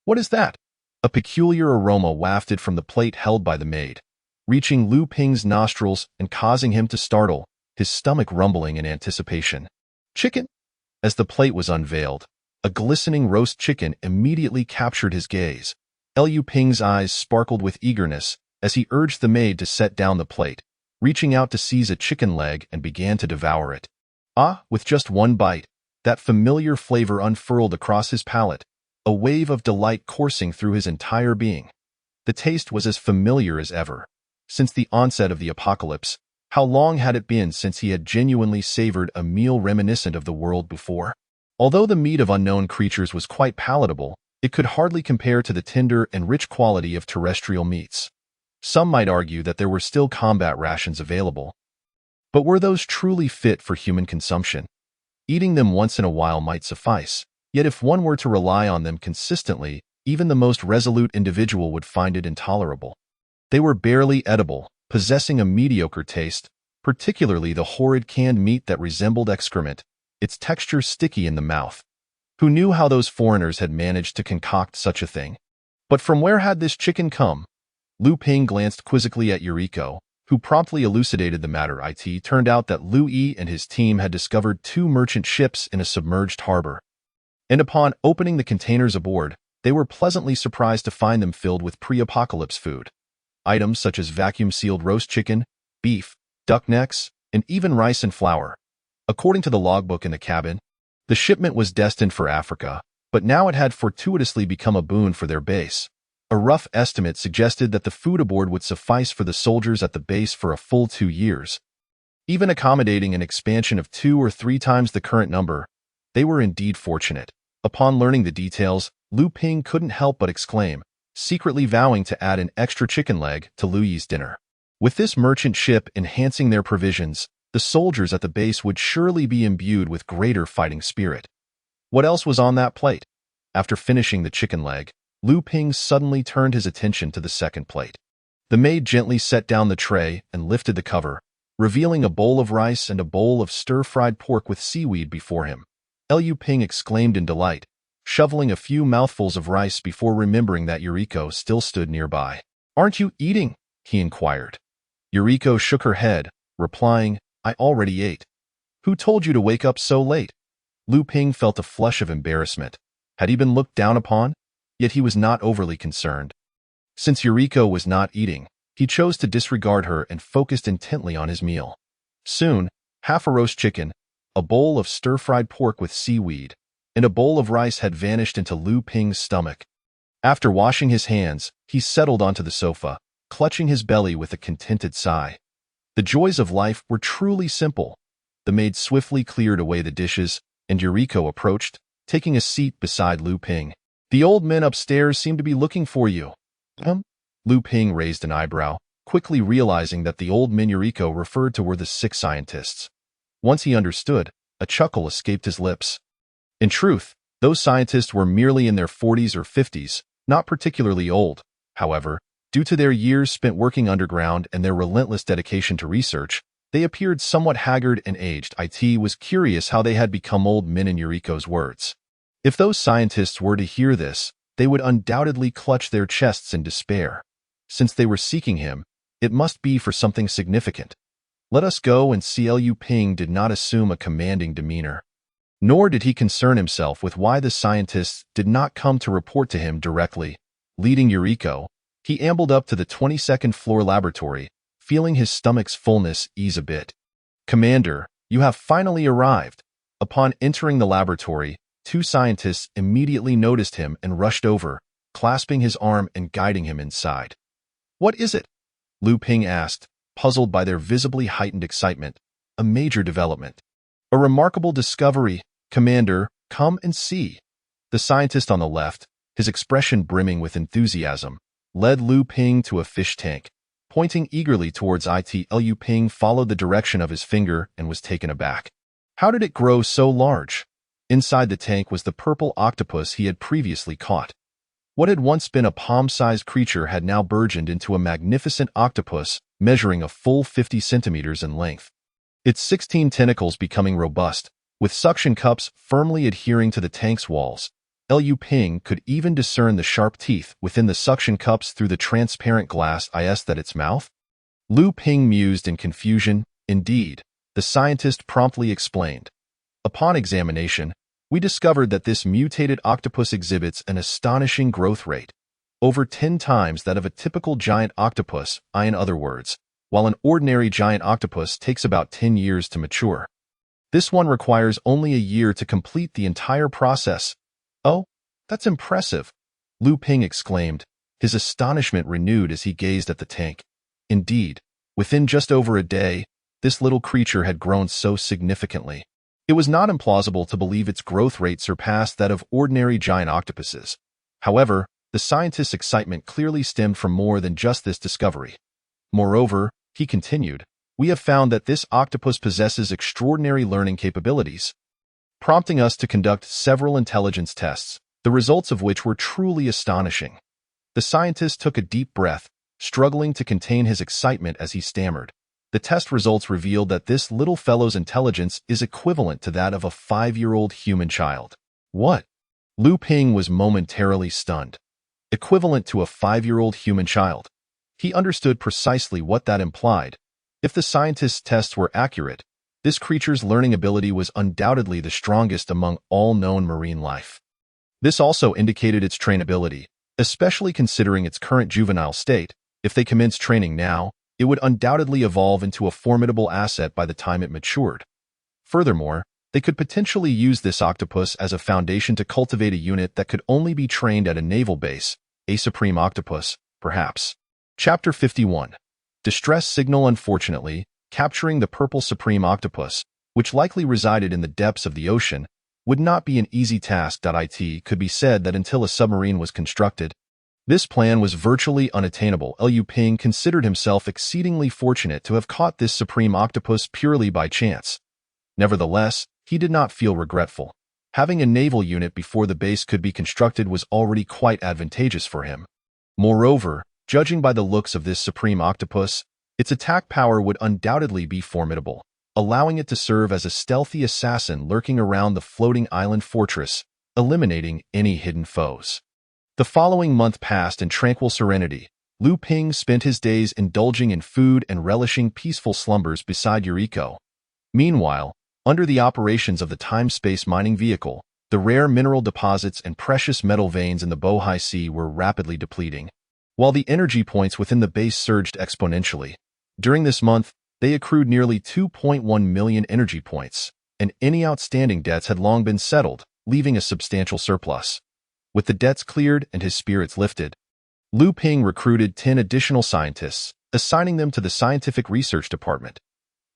"What is that?" A peculiar aroma wafted from the plate held by the maid, reaching Lu Ping's nostrils and causing him to startle, his stomach rumbling in anticipation. "Chicken?" As the plate was unveiled, a glistening roast chicken immediately captured his gaze. Lu Ping's eyes sparkled with eagerness as he urged the maid to set down the plate, reaching out to seize a chicken leg and began to devour it. With just one bite, that familiar flavor unfurled across his palate, a wave of delight coursing through his entire being. The taste was as familiar as ever. Since the onset of the apocalypse, how long had it been since he had genuinely savored a meal reminiscent of the world before? Although the meat of unknown creatures was quite palatable, it could hardly compare to the tender and rich quality of terrestrial meats. Some might argue that there were still combat rations available. But were those truly fit for human consumption? Eating them once in a while might suffice, yet if one were to rely on them consistently, even the most resolute individual would find it intolerable. They were barely edible, possessing a mediocre taste, particularly the horrid canned meat that resembled excrement, its texture sticky in the mouth. Who knew how those foreigners had managed to concoct such a thing? But from where had this chicken come? Lu Ping glanced quizzically at Yuriko, who promptly elucidated the matter. It turned out that Lu Yi and his team had discovered 2 merchant ships in a submerged harbor. And upon opening the containers aboard, they were pleasantly surprised to find them filled with pre-apocalypse food. Items such as vacuum-sealed roast chicken, beef, duck necks, and even rice and flour. According to the logbook in the cabin, the shipment was destined for Africa, but now it had fortuitously become a boon for their base. A rough estimate suggested that the food aboard would suffice for the soldiers at the base for a full 2 years. Even accommodating an expansion of 2 or 3 times the current number, they were indeed fortunate. Upon learning the details, Lu Ping couldn't help but exclaim, secretly vowing to add an extra chicken leg to Lu Yi's dinner. With this merchant ship enhancing their provisions, the soldiers at the base would surely be imbued with greater fighting spirit. What else was on that plate? After finishing the chicken leg, Lu Ping suddenly turned his attention to the second plate. The maid gently set down the tray and lifted the cover, revealing a bowl of rice and a bowl of stir-fried pork with seaweed before him. Lu Ping exclaimed in delight, shoveling a few mouthfuls of rice before remembering that Yuriko still stood nearby. "Aren't you eating?" he inquired. Yuriko shook her head, replying, "I already ate." "Who told you to wake up so late?" Lu Ping felt a flush of embarrassment. Had he been looked down upon? Yet he was not overly concerned. Since Yuriko was not eating, he chose to disregard her and focused intently on his meal. Soon, half a roast chicken, a bowl of stir-fried pork with seaweed, and a bowl of rice had vanished into Lu Ping's stomach. After washing his hands, he settled onto the sofa, clutching his belly with a contented sigh. The joys of life were truly simple. The maid swiftly cleared away the dishes, and Yuriko approached, taking a seat beside Lu Ping. The old men upstairs seem to be looking for you. Lu Ping raised an eyebrow, quickly realizing that the old men Yuriko referred to were the 6 scientists. Once he understood, a chuckle escaped his lips. In truth, those scientists were merely in their 40s or 50s, not particularly old. However, due to their years spent working underground and their relentless dedication to research, they appeared somewhat haggard and aged. It was curious how they had become old men in Yuriko's words. If those scientists were to hear this, they would undoubtedly clutch their chests in despair. Since they were seeking him, it must be for something significant. Let us go and see. Lu Ping did not assume a commanding demeanor. Nor did he concern himself with why the scientists did not come to report to him directly. Leading Yuriko, he ambled up to the 22nd floor laboratory, feeling his stomach's fullness ease a bit. Commander, you have finally arrived. Upon entering the laboratory, 2 scientists immediately noticed him and rushed over, clasping his arm and guiding him inside. What is it? Lu Ping asked, puzzled by their visibly heightened excitement. A major development. A remarkable discovery. Commander, come and see. The scientist on the left, his expression brimming with enthusiasm, led Lu Ping to a fish tank. Pointing eagerly towards it, Lu Ping followed the direction of his finger and was taken aback. How did it grow so large? Inside the tank was the purple octopus he had previously caught. What had once been a palm-sized creature had now burgeoned into a magnificent octopus measuring a full 50 centimeters in length. Its 16 tentacles becoming robust, with suction cups firmly adhering to the tank's walls. Lu Ping could even discern the sharp teeth within the suction cups through the transparent glass at its mouth. Lu Ping mused in confusion. Indeed, the scientist promptly explained. Upon examination, we discovered that this mutated octopus exhibits an astonishing growth rate, over 10 times that of a typical giant octopus, in other words, while an ordinary giant octopus takes about 10 years to mature. This one requires only a year to complete the entire process. Oh, that's impressive, Lu Ping exclaimed, his astonishment renewed as he gazed at the tank. Indeed, within just over a day, this little creature had grown so significantly. It was not implausible to believe its growth rate surpassed that of ordinary giant octopuses. However, the scientist's excitement clearly stemmed from more than just this discovery. Moreover, he continued, we have found that this octopus possesses extraordinary learning capabilities, prompting us to conduct several intelligence tests, the results of which were truly astonishing. The scientist took a deep breath, struggling to contain his excitement as he stammered. The test results revealed that this little fellow's intelligence is equivalent to that of a 5-year-old human child. What? Lu Ping was momentarily stunned. Equivalent to a 5-year-old human child. He understood precisely what that implied. If the scientist's tests were accurate, this creature's learning ability was undoubtedly the strongest among all known marine life. This also indicated its trainability, especially considering its current juvenile state. If they commenced training now, it would undoubtedly evolve into a formidable asset by the time it matured. Furthermore, they could potentially use this octopus as a foundation to cultivate a unit that could only be trained at a naval base, a supreme octopus, perhaps. Chapter 51. Distress signal. Unfortunately, capturing the purple supreme octopus, which likely resided in the depths of the ocean, would not be an easy task. It could be said that until a submarine was constructed, this plan was virtually unattainable. Lu Ping considered himself exceedingly fortunate to have caught this supreme octopus purely by chance. Nevertheless, he did not feel regretful. Having a naval unit before the base could be constructed was already quite advantageous for him. Moreover, judging by the looks of this supreme octopus, its attack power would undoubtedly be formidable, allowing it to serve as a stealthy assassin lurking around the floating island fortress, eliminating any hidden foes. The following month passed in tranquil serenity. Lu Ping spent his days indulging in food and relishing peaceful slumbers beside Yuriko. Meanwhile, under the operations of the time-space mining vehicle, the rare mineral deposits and precious metal veins in the Bohai Sea were rapidly depleting, while the energy points within the base surged exponentially. During this month, they accrued nearly 2.1 million energy points, and any outstanding debts had long been settled, leaving a substantial surplus. With the debts cleared and his spirits lifted, Liu Ping recruited 10 additional scientists, assigning them to the scientific research department.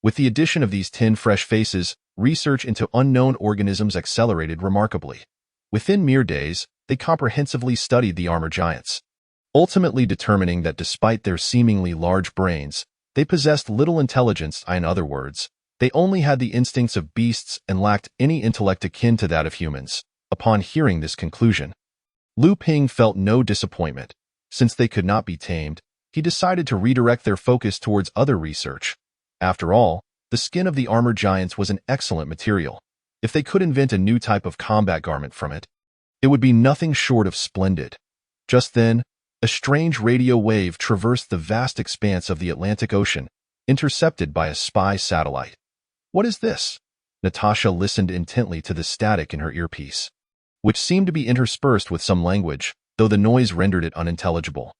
With the addition of these 10 fresh faces, research into unknown organisms accelerated remarkably. Within mere days, they comprehensively studied the armor giants, ultimately determining that despite their seemingly large brains, they possessed little intelligence. In other words, they only had the instincts of beasts and lacked any intellect akin to that of humans. Upon hearing this conclusion, Liu Ping felt no disappointment. Since they could not be tamed, he decided to redirect their focus towards other research. After all, the skin of the armor giants was an excellent material. If they could invent a new type of combat garment from it, it would be nothing short of splendid. Just then, a strange radio wave traversed the vast expanse of the Atlantic Ocean, intercepted by a spy satellite. What is this? Natasha listened intently to the static in her earpiece, which seemed to be interspersed with some language, though the noise rendered it unintelligible.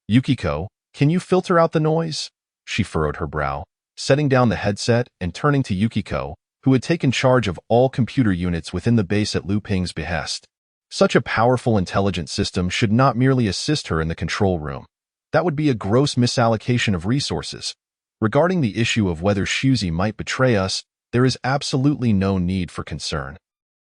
Yukiko, can you filter out the noise? She furrowed her brow, setting down the headset and turning to Yukiko, who had taken charge of all computer units within the base at Liu Ping's behest. Such a powerful intelligent system should not merely assist her in the control room. That would be a gross misallocation of resources. Regarding the issue of whether Shuzi might betray us, there is absolutely no need for concern.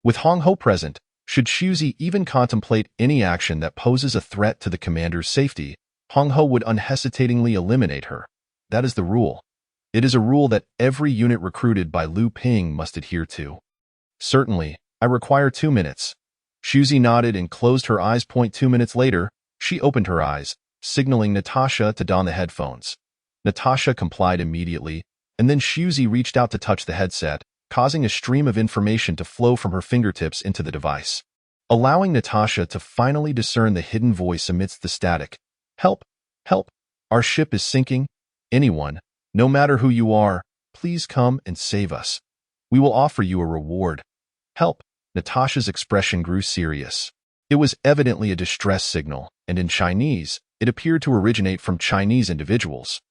With Hong Ho present, should Shuzi even contemplate any action that poses a threat to the commander's safety, Hong Ho would unhesitatingly eliminate her. That is the rule. It is a rule that every unit recruited by Liu Ping must adhere to. Certainly, I require 2 minutes. Shuzi nodded and closed her eyes. 2 minutes later, she opened her eyes, signaling Natasha to don the headphones. Natasha complied immediately, and then Shuzi reached out to touch the headset, causing a stream of information to flow from her fingertips into the device, allowing Natasha to finally discern the hidden voice amidst the static. Help! Help! Our ship is sinking. Anyone, no matter who you are, please come and save us. We will offer you a reward. Help! Natasha's expression grew serious. It was evidently a distress signal, and in Chinese, it appeared to originate from Chinese individuals.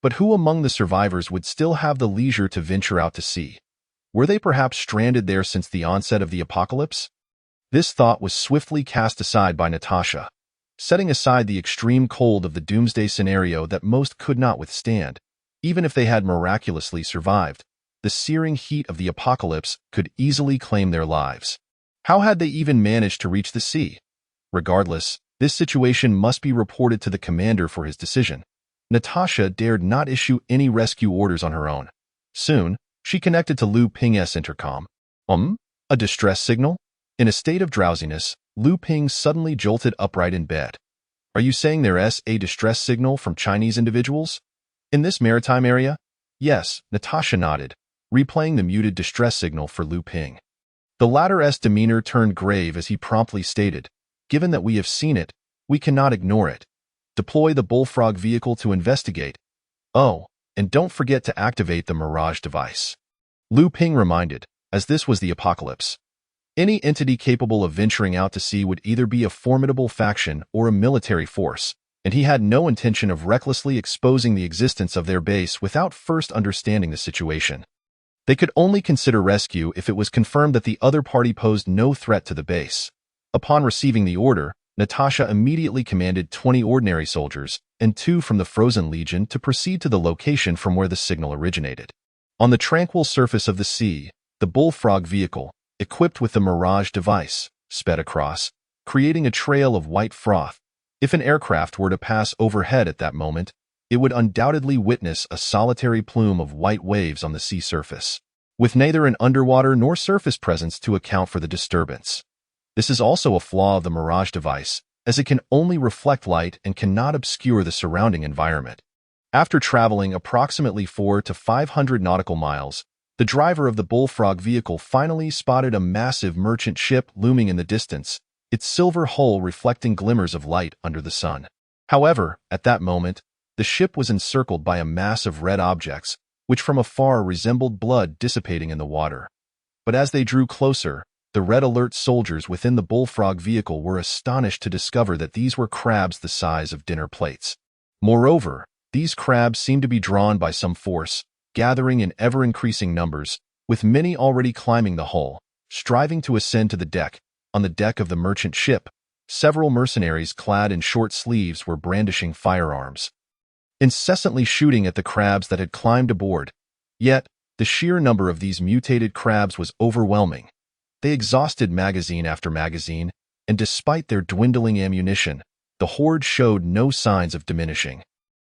But who among the survivors would still have the leisure to venture out to sea? Were they perhaps stranded there since the onset of the apocalypse? This thought was swiftly cast aside by Natasha. Setting aside the extreme cold of the Doomsday scenario that most could not withstand, even if they had miraculously survived, the searing heat of the apocalypse could easily claim their lives. How had they even managed to reach the sea? Regardless, this situation must be reported to the commander for his decision. Natasha dared not issue any rescue orders on her own. Soon, she connected to Liu Ping's intercom. A distress signal? In a state of drowsiness, Liu Ping suddenly jolted upright in bed. Are you saying there's a distress signal from Chinese individuals? In this maritime area? Yes, Natasha nodded, replaying the muted distress signal for Liu Ping. The latter's demeanor turned grave as he promptly stated, given that we have seen it, we cannot ignore it. Deploy the Bullfrog vehicle to investigate. Oh, and don't forget to activate the Mirage device. Liu Ping reminded, as this was the apocalypse. Any entity capable of venturing out to sea would either be a formidable faction or a military force, and he had no intention of recklessly exposing the existence of their base without first understanding the situation. They could only consider rescue if it was confirmed that the other party posed no threat to the base. Upon receiving the order, Natasha immediately commanded 20 ordinary soldiers and 2 from the Frozen Legion to proceed to the location from where the signal originated. On the tranquil surface of the sea, the Bullfrog vehicle, equipped with the Mirage device, sped across, creating a trail of white froth. If an aircraft were to pass overhead at that moment, it would undoubtedly witness a solitary plume of white waves on the sea surface, with neither an underwater nor surface presence to account for the disturbance. This is also a flaw of the Mirage device, as it can only reflect light and cannot obscure the surrounding environment. After traveling approximately 400 to 500 nautical miles, the driver of the Bullfrog vehicle finally spotted a massive merchant ship looming in the distance, its silver hull reflecting glimmers of light under the sun. However, at that moment, the ship was encircled by a mass of red objects, which from afar resembled blood dissipating in the water. But as they drew closer, the red alert soldiers within the Bullfrog vehicle were astonished to discover that these were crabs the size of dinner plates. Moreover, these crabs seemed to be drawn by some force, gathering in ever-increasing numbers, with many already climbing the hull, striving to ascend to the deck. On the deck of the merchant ship, Several mercenaries clad in short sleeves were brandishing firearms, incessantly shooting at the crabs that had climbed aboard. Yet, the sheer number of these mutated crabs was overwhelming. They exhausted magazine after magazine, and despite their dwindling ammunition, the horde showed no signs of diminishing.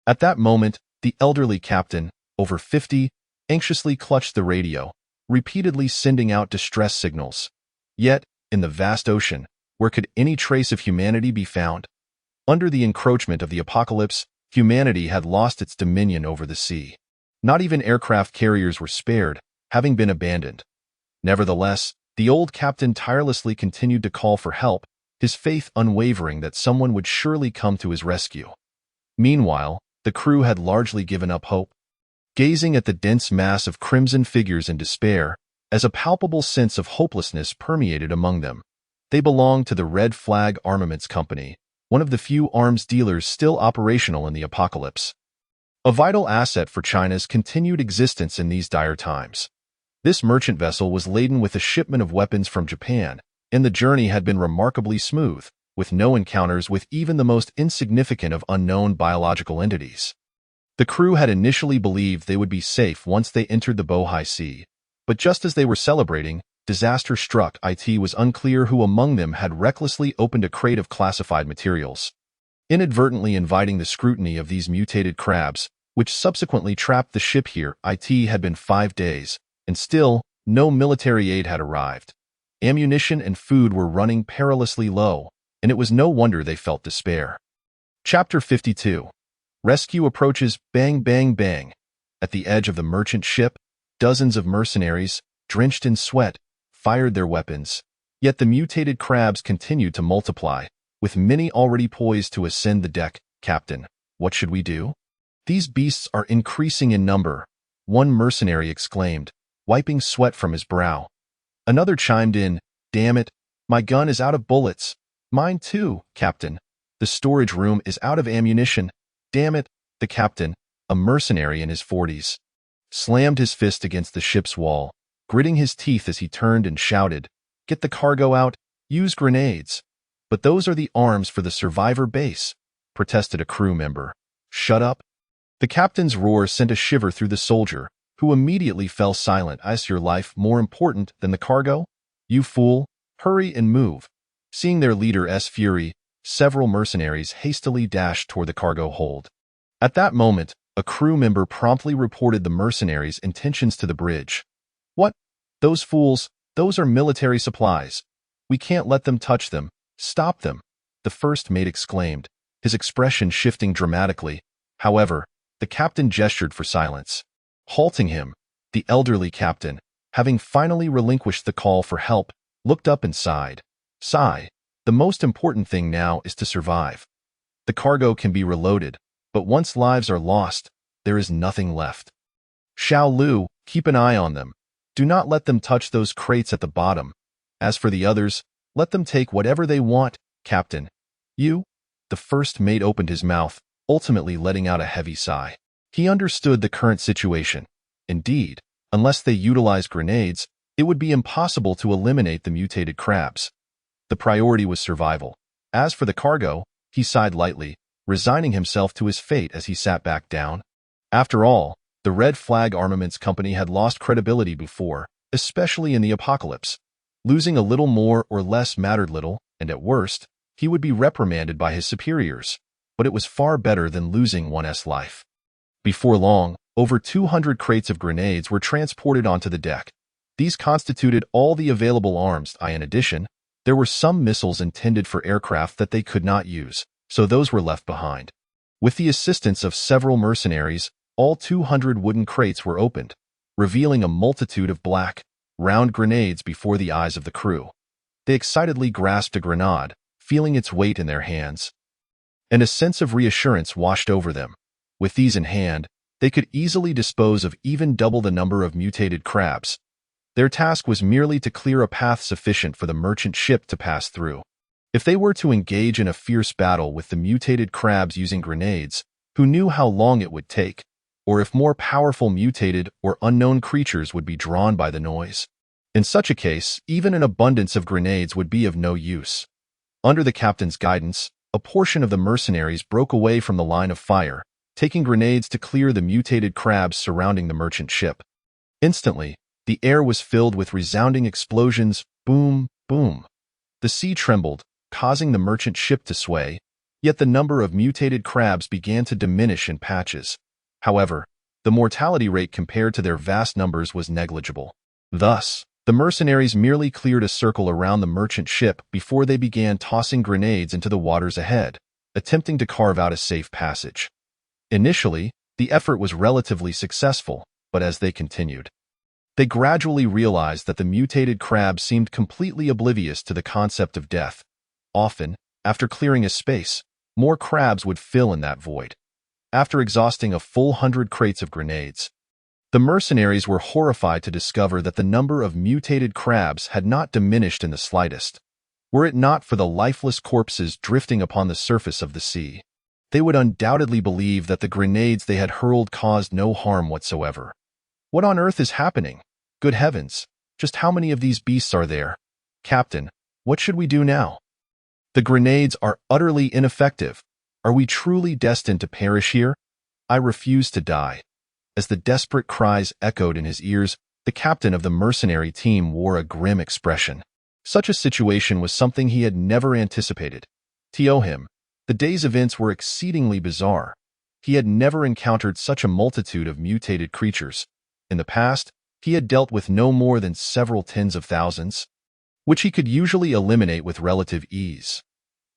At that moment, the elderly captain, over 50, anxiously clutched the radio, repeatedly sending out distress signals. Yet, in the vast ocean, where could any trace of humanity be found? Under the encroachment of the apocalypse, humanity had lost its dominion over the sea. Not even aircraft carriers were spared, having been abandoned. Nevertheless, the old captain tirelessly continued to call for help, his faith unwavering that someone would surely come to his rescue. Meanwhile, the crew had largely given up hope. Gazing at the dense mass of crimson figures in despair, as a palpable sense of hopelessness permeated among them. They belonged to the Red Flag Armaments Company, one of the few arms dealers still operational in the apocalypse. A vital asset for China's continued existence in these dire times. This merchant vessel was laden with a shipment of weapons from Japan, and the journey had been remarkably smooth, with no encounters with even the most insignificant of unknown biological entities. The crew had initially believed they would be safe once they entered the Bohai Sea, but just as they were celebrating, disaster struck. It was unclear who among them had recklessly opened a crate of classified materials, inadvertently inviting the scrutiny of these mutated crabs, which subsequently trapped the ship here. It had been 5 days, and still, no military aid had arrived. Ammunition and food were running perilously low, and it was no wonder they felt despair. Chapter 52. Rescue approaches. Bang, bang, bang. At the edge of the merchant ship, dozens of mercenaries, drenched in sweat, fired their weapons. Yet the mutated crabs continued to multiply, with many already poised to ascend the deck. Captain, what should we do? These beasts are increasing in number, one mercenary exclaimed, wiping sweat from his brow. Another chimed in, damn it, my gun is out of bullets. Mine too, Captain. The storage room is out of ammunition. Damn it, the captain, a mercenary in his 40s, slammed his fist against the ship's wall, gritting his teeth as he turned and shouted, get the cargo out, use grenades. But those are the arms for the survivor base, protested a crew member. Shut up. The captain's roar sent a shiver through the soldier, who immediately fell silent. Is your life more important than the cargo? You fool, hurry and move. Seeing their leader's fury, several mercenaries hastily dashed toward the cargo hold. At that moment, a crew member promptly reported the mercenaries' intentions to the bridge. What? Those fools, those are military supplies. We can't let them touch them. Stop them, the first mate exclaimed, his expression shifting dramatically. However, the captain gestured for silence. Halting him, the elderly captain, having finally relinquished the call for help, looked up and sighed. Sigh, the most important thing now is to survive. The cargo can be reloaded, but once lives are lost, there is nothing left. Xiao Lu, keep an eye on them. Do not let them touch those crates at the bottom. As for the others, let them take whatever they want, Captain. You? The first mate opened his mouth, ultimately letting out a heavy sigh. He understood the current situation. Indeed, unless they utilized grenades, it would be impossible to eliminate the mutated crabs. The priority was survival. As for the cargo, he sighed lightly, resigning himself to his fate as he sat back down. After all, the Red Flag Armaments Company had lost credibility before, especially in the apocalypse. Losing a little more or less mattered little, and at worst, he would be reprimanded by his superiors. But it was far better than losing one's life. Before long, over 200 crates of grenades were transported onto the deck. These constituted all the available arms. In addition, there were some missiles intended for aircraft that they could not use, so those were left behind. With the assistance of several mercenaries, all 200 wooden crates were opened, revealing a multitude of black, round grenades before the eyes of the crew. They excitedly grasped a grenade, feeling its weight in their hands. And a sense of reassurance washed over them. With these in hand, they could easily dispose of even double the number of mutated crabs. Their task was merely to clear a path sufficient for the merchant ship to pass through. If they were to engage in a fierce battle with the mutated crabs using grenades, who knew how long it would take, or if more powerful mutated or unknown creatures would be drawn by the noise. In such a case, even an abundance of grenades would be of no use. Under the captain's guidance, a portion of the mercenaries broke away from the line of fire, taking grenades to clear the mutated crabs surrounding the merchant ship. Instantly, the air was filled with resounding explosions, boom, boom. The sea trembled, causing the merchant ship to sway, yet the number of mutated crabs began to diminish in patches. However, the mortality rate compared to their vast numbers was negligible. Thus, the mercenaries merely cleared a circle around the merchant ship before they began tossing grenades into the waters ahead, attempting to carve out a safe passage. Initially, the effort was relatively successful, but as they continued, they gradually realized that the mutated crabs seemed completely oblivious to the concept of death. Often, after clearing a space, more crabs would fill in that void. After exhausting a full 100 crates of grenades, the mercenaries were horrified to discover that the number of mutated crabs had not diminished in the slightest. Were it not for the lifeless corpses drifting upon the surface of the sea, they would undoubtedly believe that the grenades they had hurled caused no harm whatsoever. What on earth is happening? Good heavens, just how many of these beasts are there? Captain, what should we do now? The grenades are utterly ineffective. Are we truly destined to perish here? I refuse to die. As the desperate cries echoed in his ears, the captain of the mercenary team wore a grim expression. Such a situation was something he had never anticipated. To him, the day's events were exceedingly bizarre. He had never encountered such a multitude of mutated creatures. In the past, he had dealt with no more than several tens of thousands, which he could usually eliminate with relative ease.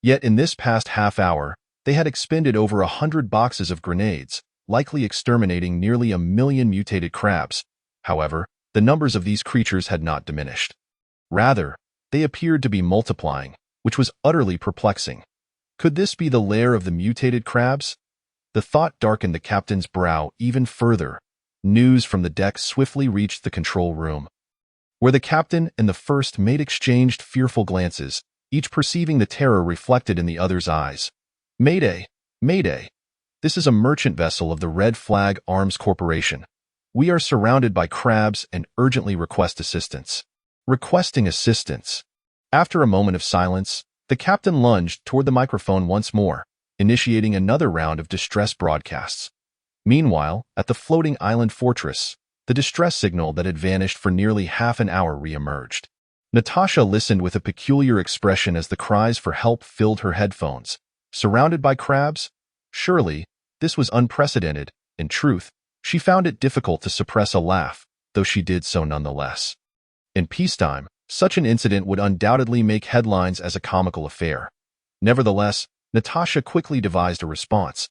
Yet in this past half hour, they had expended over 100 boxes of grenades, likely exterminating nearly 1 million mutated crabs. However, the numbers of these creatures had not diminished. Rather, they appeared to be multiplying, which was utterly perplexing. Could this be the lair of the mutated crabs? The thought darkened the captain's brow even further. News from the deck swiftly reached the control room, where the captain and the first mate exchanged fearful glances, each perceiving the terror reflected in the other's eyes. Mayday! Mayday! This is a merchant vessel of the Red Flag Arms Corporation. We are surrounded by crabs and urgently request assistance. Requesting assistance. After a moment of silence, the captain lunged toward the microphone once more, initiating another round of distress broadcasts. Meanwhile, at the floating island fortress, the distress signal that had vanished for nearly half an hour re-emerged. Natasha listened with a peculiar expression as the cries for help filled her headphones. Surrounded by crabs? Surely, this was unprecedented. In truth, she found it difficult to suppress a laugh, though she did so nonetheless. In peacetime, such an incident would undoubtedly make headlines as a comical affair. Nevertheless, Natasha quickly devised a response.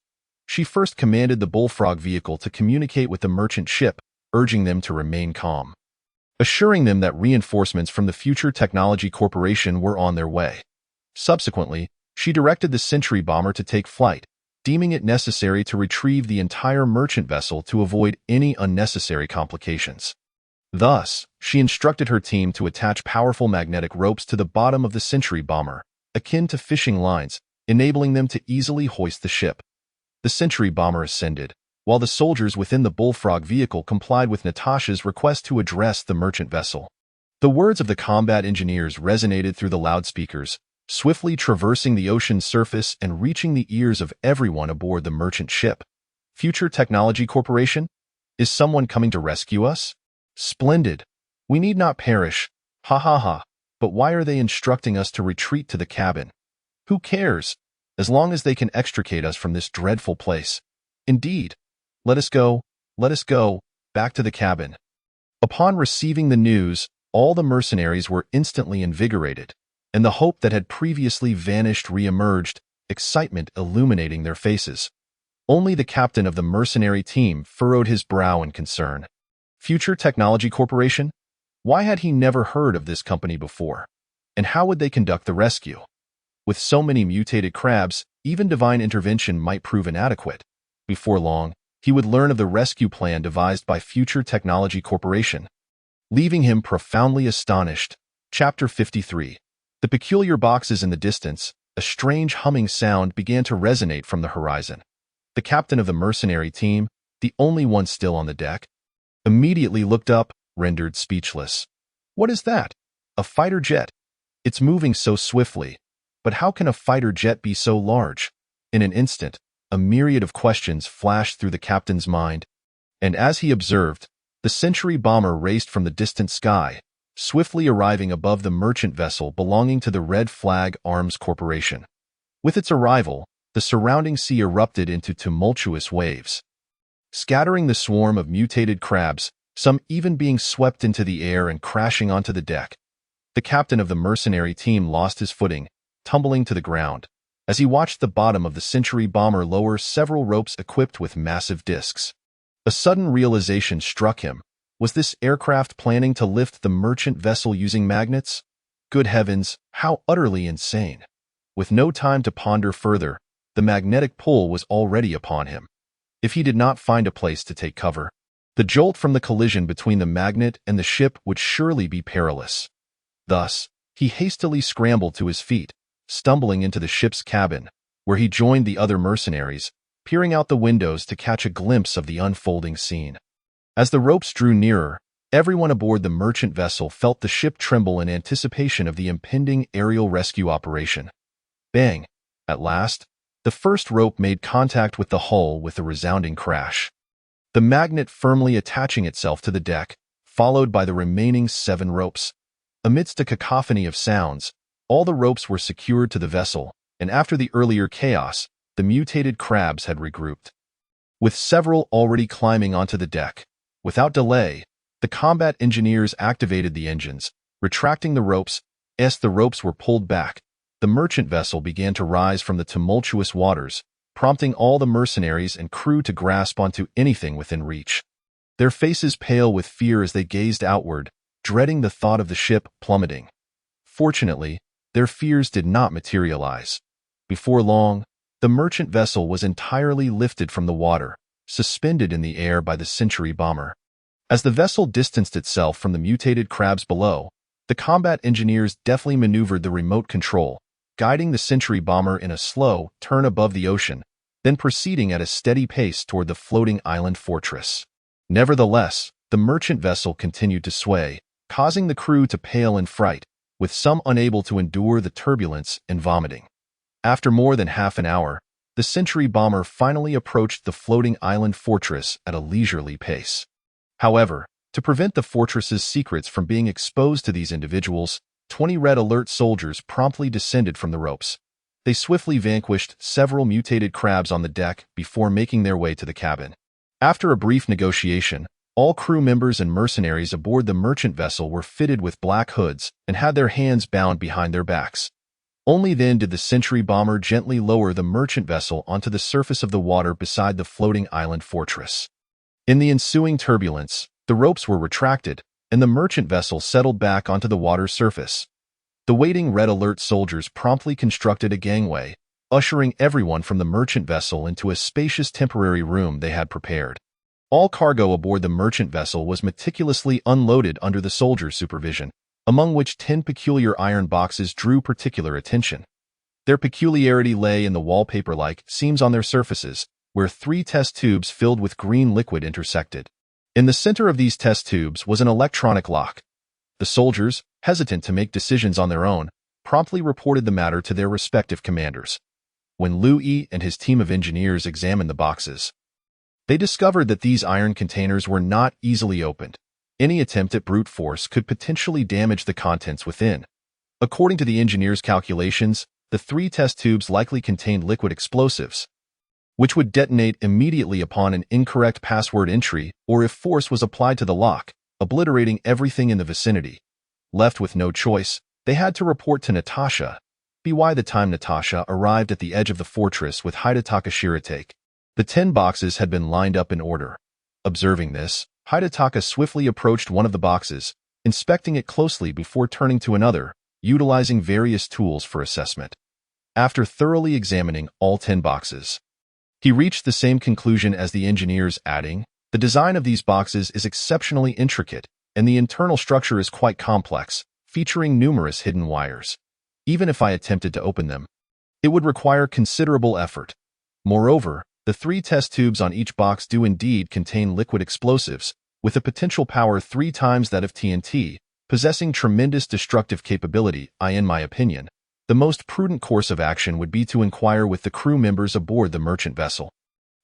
She first commanded the Bullfrog vehicle to communicate with the merchant ship, urging them to remain calm, assuring them that reinforcements from the Future Technology Corporation were on their way. Subsequently, she directed the sentry bomber to take flight, deeming it necessary to retrieve the entire merchant vessel to avoid any unnecessary complications. Thus, she instructed her team to attach powerful magnetic ropes to the bottom of the sentry bomber, akin to fishing lines, enabling them to easily hoist the ship. The sentry bomber ascended, while the soldiers within the Bullfrog vehicle complied with Natasha's request to address the merchant vessel. The words of the combat engineers resonated through the loudspeakers, swiftly traversing the ocean's surface and reaching the ears of everyone aboard the merchant ship. Future Technology Corporation? Is someone coming to rescue us? Splendid. We need not perish. Ha ha ha. But why are they instructing us to retreat to the cabin? Who cares? As long as they can extricate us from this dreadful place. Indeed. Let us go, back to the cabin. Upon receiving the news, all the mercenaries were instantly invigorated, and the hope that had previously vanished re-emerged, excitement illuminating their faces. Only the captain of the mercenary team furrowed his brow in concern. Future Technology Corporation? Why had he never heard of this company before? And how would they conduct the rescue? With so many mutated crabs, even divine intervention might prove inadequate. Before long, he would learn of the rescue plan devised by Future Technology Corporation, leaving him profoundly astonished. Chapter 53. The peculiar boxes in the distance, a strange humming sound began to resonate from the horizon. The captain of the mercenary team, the only one still on the deck, immediately looked up, rendered speechless. What is that? A fighter jet. It's moving so swiftly. But how can a fighter jet be so large? In an instant, a myriad of questions flashed through the captain's mind, and as he observed, the Century bomber raced from the distant sky, swiftly arriving above the merchant vessel belonging to the Red Flag Arms Corporation. With its arrival, the surrounding sea erupted into tumultuous waves, scattering the swarm of mutated crabs, some even being swept into the air and crashing onto the deck. The captain of the mercenary team lost his footing, tumbling to the ground, as he watched the bottom of the Century bomber lower several ropes equipped with massive discs. A sudden realization struck him. Was this aircraft planning to lift the merchant vessel using magnets? Good heavens, how utterly insane! With no time to ponder further, the magnetic pull was already upon him. If he did not find a place to take cover, the jolt from the collision between the magnet and the ship would surely be perilous. Thus, he hastily scrambled to his feet, stumbling into the ship's cabin, where he joined the other mercenaries, peering out the windows to catch a glimpse of the unfolding scene. As the ropes drew nearer, everyone aboard the merchant vessel felt the ship tremble in anticipation of the impending aerial rescue operation. Bang! At last, the first rope made contact with the hull with a resounding crash, the magnet firmly attaching itself to the deck, followed by the remaining 7 ropes. Amidst a cacophony of sounds, all the ropes were secured to the vessel, and after the earlier chaos, the mutated crabs had regrouped, with several already climbing onto the deck. Without delay, the combat engineers activated the engines, retracting the ropes. As the ropes were pulled back, the merchant vessel began to rise from the tumultuous waters, prompting all the mercenaries and crew to grasp onto anything within reach. Their faces pale with fear as they gazed outward, dreading the thought of the ship plummeting. Fortunately, their fears did not materialize. Before long, the merchant vessel was entirely lifted from the water, suspended in the air by the Century bomber. As the vessel distanced itself from the mutated crabs below, the combat engineers deftly maneuvered the remote control, guiding the Century bomber in a slow turn above the ocean, then proceeding at a steady pace toward the floating island fortress. Nevertheless, the merchant vessel continued to sway, causing the crew to pale in fright, with some unable to endure the turbulence and vomiting. After more than half an hour, the Century bomber finally approached the floating island fortress at a leisurely pace. However, to prevent the fortress's secrets from being exposed to these individuals, 20 Red Alert soldiers promptly descended from the ropes. They swiftly vanquished several mutated crabs on the deck before making their way to the cabin. After a brief negotiation, all crew members and mercenaries aboard the merchant vessel were fitted with black hoods and had their hands bound behind their backs. Only then did the Century bomber gently lower the merchant vessel onto the surface of the water beside the floating island fortress. In the ensuing turbulence, the ropes were retracted, and the merchant vessel settled back onto the water's surface. The waiting Red Alert soldiers promptly constructed a gangway, ushering everyone from the merchant vessel into a spacious temporary room they had prepared. All cargo aboard the merchant vessel was meticulously unloaded under the soldiers' supervision, among which 10 peculiar iron boxes drew particular attention. Their peculiarity lay in the wallpaper-like seams on their surfaces, where 3 test tubes filled with green liquid intersected. In the center of these test tubes was an electronic lock. The soldiers, hesitant to make decisions on their own, promptly reported the matter to their respective commanders. When Louis and his team of engineers examined the boxes, they discovered that these iron containers were not easily opened. Any attempt at brute force could potentially damage the contents within. According to the engineers' calculations, the 3 test tubes likely contained liquid explosives, which would detonate immediately upon an incorrect password entry or if force was applied to the lock, obliterating everything in the vicinity. Left with no choice, they had to report to Natasha. By the time Natasha arrived at the edge of the fortress with Hidetaka Shiratake, the 10 boxes had been lined up in order. Observing this, Hidetaka swiftly approached one of the boxes, inspecting it closely before turning to another, utilizing various tools for assessment. After thoroughly examining all 10 boxes, he reached the same conclusion as the engineers, adding, "The design of these boxes is exceptionally intricate, and the internal structure is quite complex, featuring numerous hidden wires. Even if I attempted to open them, it would require considerable effort. Moreover, the 3 test tubes on each box do indeed contain liquid explosives, with a potential power 3 times that of TNT, possessing tremendous destructive capability. In my opinion, The most prudent course of action would be to inquire with the crew members aboard the merchant vessel.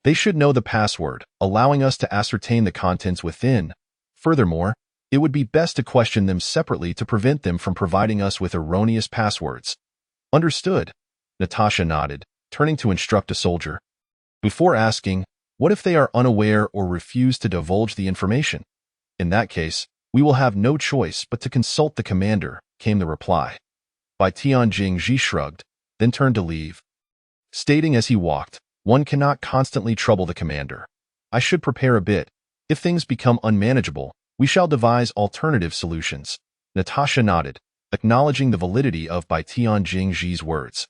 They should know the password, allowing us to ascertain the contents within. Furthermore, it would be best to question them separately to prevent them from providing us with erroneous passwords. Understood, Natasha nodded, turning to instruct a soldier. Before asking, what if they are unaware or refuse to divulge the information? In that case, we will have no choice but to consult the commander, came the reply. Bai Tianjing shrugged, then turned to leave, stating as he walked, one cannot constantly trouble the commander. I should prepare a bit. If things become unmanageable, we shall devise alternative solutions. Natasha nodded, acknowledging the validity of Bai Tianjing's words.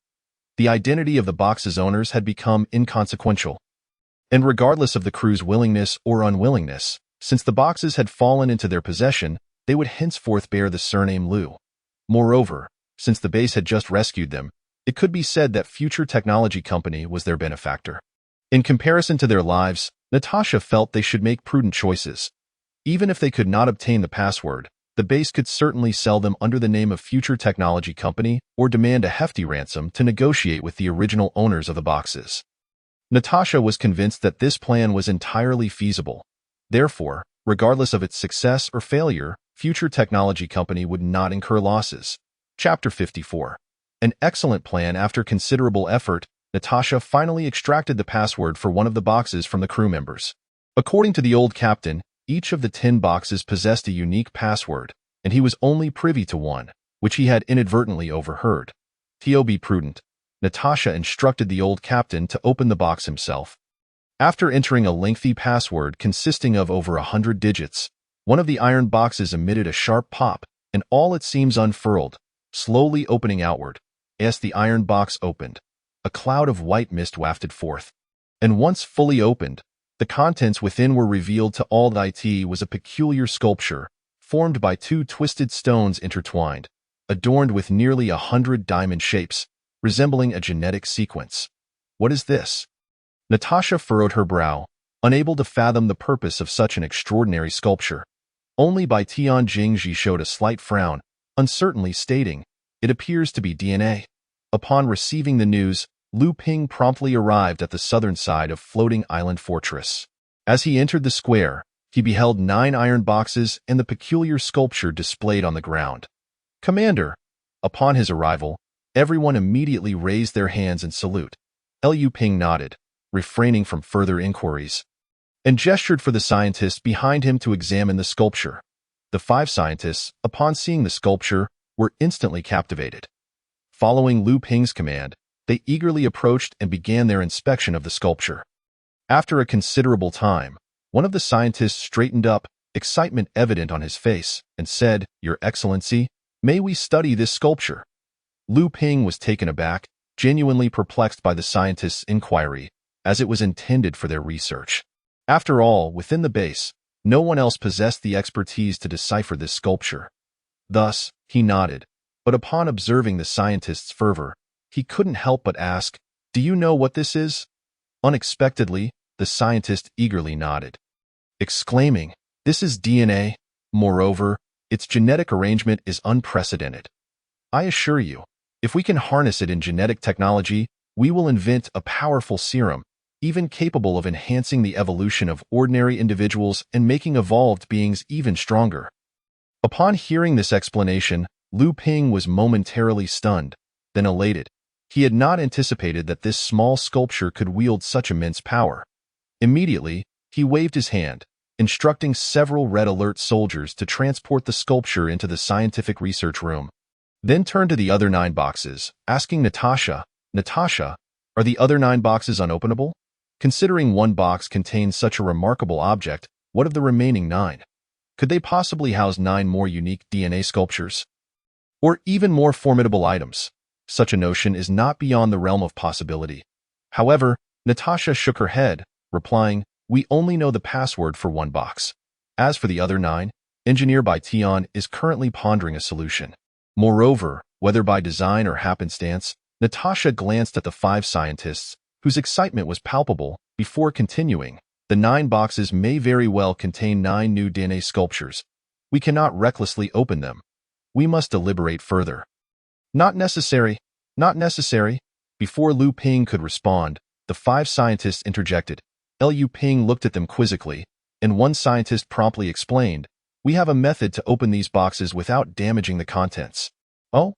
The identity of the box's owners had become inconsequential. And regardless of the crew's willingness or unwillingness, since the boxes had fallen into their possession, they would henceforth bear the surname Liu. Moreover, since the base had just rescued them, it could be said that Future Technology Company was their benefactor. In comparison to their lives, Natasha felt they should make prudent choices. Even if they could not obtain the password, the base could certainly sell them under the name of Future Technology Company or demand a hefty ransom to negotiate with the original owners of the boxes. Natasha was convinced that this plan was entirely feasible. Therefore, regardless of its success or failure, Future Technology Company would not incur losses. Chapter 54. An excellent plan. After considerable effort, Natasha finally extracted the password for one of the boxes from the crew members. According to the old captain, each of the 10 boxes possessed a unique password, and he was only privy to one, which he had inadvertently overheard. To be prudent, Natasha instructed the old captain to open the box himself. After entering a lengthy password consisting of over 100 digits, one of the iron boxes emitted a sharp pop, and all its seams unfurled, slowly opening outward. As the iron box opened, a cloud of white mist wafted forth, and once fully opened, the contents within were revealed to all. It was a peculiar sculpture, formed by 2 twisted stones intertwined, adorned with nearly 100 diamond shapes, resembling a genetic sequence. What is this? Natasha furrowed her brow, unable to fathom the purpose of such an extraordinary sculpture. Only Bai Tianjing showed a slight frown, uncertainly stating, "It appears to be DNA." Upon receiving the news, Lu Ping promptly arrived at the southern side of Floating Island Fortress. As he entered the square, he beheld 9 iron boxes and the peculiar sculpture displayed on the ground. "Commander!" Upon his arrival, everyone immediately raised their hands in salute. Lu Ping nodded, refraining from further inquiries, and gestured for the scientists behind him to examine the sculpture. The 5 scientists, upon seeing the sculpture, were instantly captivated. Following Lu Ping's command, they eagerly approached and began their inspection of the sculpture. After a considerable time, one of the scientists straightened up, excitement evident on his face, and said, "Your Excellency, may we study this sculpture?" Lu Ping was taken aback, genuinely perplexed by the scientists' inquiry, as it was intended for their research. After all, within the base, no one else possessed the expertise to decipher this sculpture. Thus, he nodded, but upon observing the scientist's fervor, he couldn't help but ask, "Do you know what this is?" Unexpectedly, the scientist eagerly nodded, exclaiming, "This is DNA. Moreover, its genetic arrangement is unprecedented. I assure you, if we can harness it in genetic technology, we will invent a powerful serum, even capable of enhancing the evolution of ordinary individuals and making evolved beings even stronger." Upon hearing this explanation, Lu Ping was momentarily stunned, then elated. He had not anticipated that this small sculpture could wield such immense power. Immediately, he waved his hand, instructing several red alert soldiers to transport the sculpture into the scientific research room. Then turned to the other 9 boxes, asking Natasha, "Natasha, are the other 9 boxes unopenable? Considering one box contains such a remarkable object, what of the remaining 9? Could they possibly house 9 more unique DNA sculptures? Or even more formidable items? Such a notion is not beyond the realm of possibility." However, Natasha shook her head, replying, "We only know the password for one box. As for the other 9, Engineer Bai Tian is currently pondering a solution." Moreover, whether by design or happenstance, Natasha glanced at the 5 scientists, whose excitement was palpable, before continuing, "The 9 boxes may very well contain 9 new DNA sculptures. We cannot recklessly open them. We must deliberate further." "Not necessary," Not necessary. Before Lu Ping could respond, the 5 scientists interjected. Lu Ping looked at them quizzically, and one scientist promptly explained, "We have a method to open these boxes without damaging the contents." "Oh?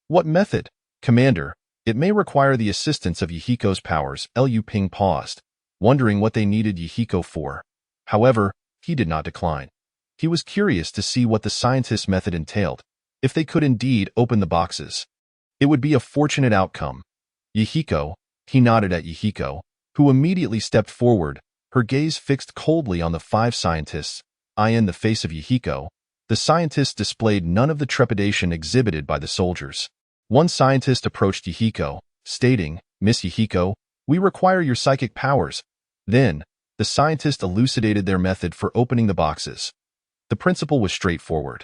What method?" "Commander, it may require the assistance of Yihiko's powers." Lu Ping paused, wondering what they needed Yihiko for. However, he did not decline. He was curious to see what the scientist's method entailed. If they could indeed open the boxes, it would be a fortunate outcome. Yihiko, he nodded at Yihiko, who immediately stepped forward, her gaze fixed coldly on the 5 scientists. In the face of Yihiko, the scientists displayed none of the trepidation exhibited by the soldiers. One scientist approached Yihiko, stating, "Miss Yihiko, we require your psychic powers." Then, the scientist elucidated their method for opening the boxes. The principle was straightforward.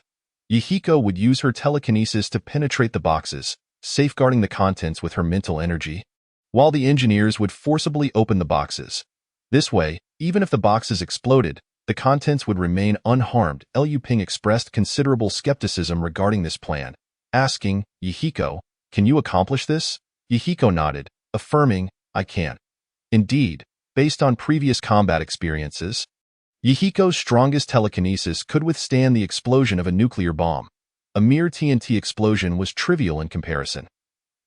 Yihiko would use her telekinesis to penetrate the boxes, safeguarding the contents with her mental energy, while the engineers would forcibly open the boxes. This way, even if the boxes exploded, the contents would remain unharmed. Lu Ping expressed considerable skepticism regarding this plan, asking, "Yihiko, can you accomplish this?" Yihiko nodded, affirming, "I can." Indeed, based on previous combat experiences, Yihiko's strongest telekinesis could withstand the explosion of a nuclear bomb. A mere TNT explosion was trivial in comparison.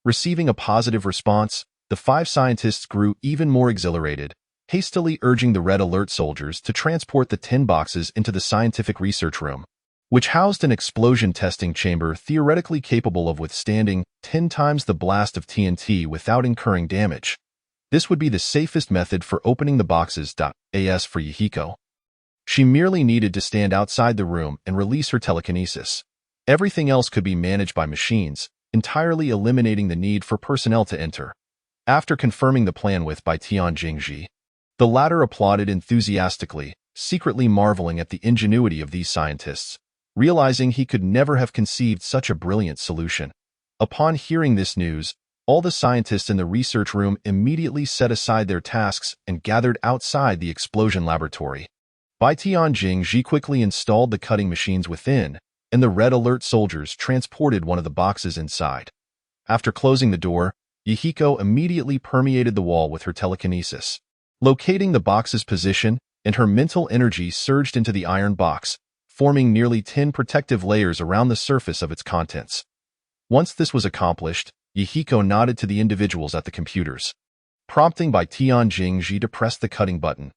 Receiving a positive response, the 5 scientists grew even more exhilarated, hastily urging the Red Alert soldiers to transport the 10 boxes into the scientific research room, which housed an explosion testing chamber theoretically capable of withstanding 10 times the blast of TNT without incurring damage. This would be the safest method for opening the boxes. As for Yihiko, she merely needed to stand outside the room and release her telekinesis. Everything else could be managed by machines, entirely eliminating the need for personnel to enter. After confirming the plan with by Tian Jingji, the latter applauded enthusiastically, secretly marveling at the ingenuity of these scientists, realizing he could never have conceived such a brilliant solution. Upon hearing this news, all the scientists in the research room immediately set aside their tasks and gathered outside the explosion laboratory. Bai Tianjing Ji quickly installed the cutting machines within, and the Red Alert soldiers transported one of the boxes inside. After closing the door, Yihiko immediately permeated the wall with her telekinesis, locating the box's position, and her mental energy surged into the iron box, forming nearly 10 protective layers around the surface of its contents. Once this was accomplished, Yihiko nodded to the individuals at the computers, prompting Bai Tianjing Ji to press the cutting button.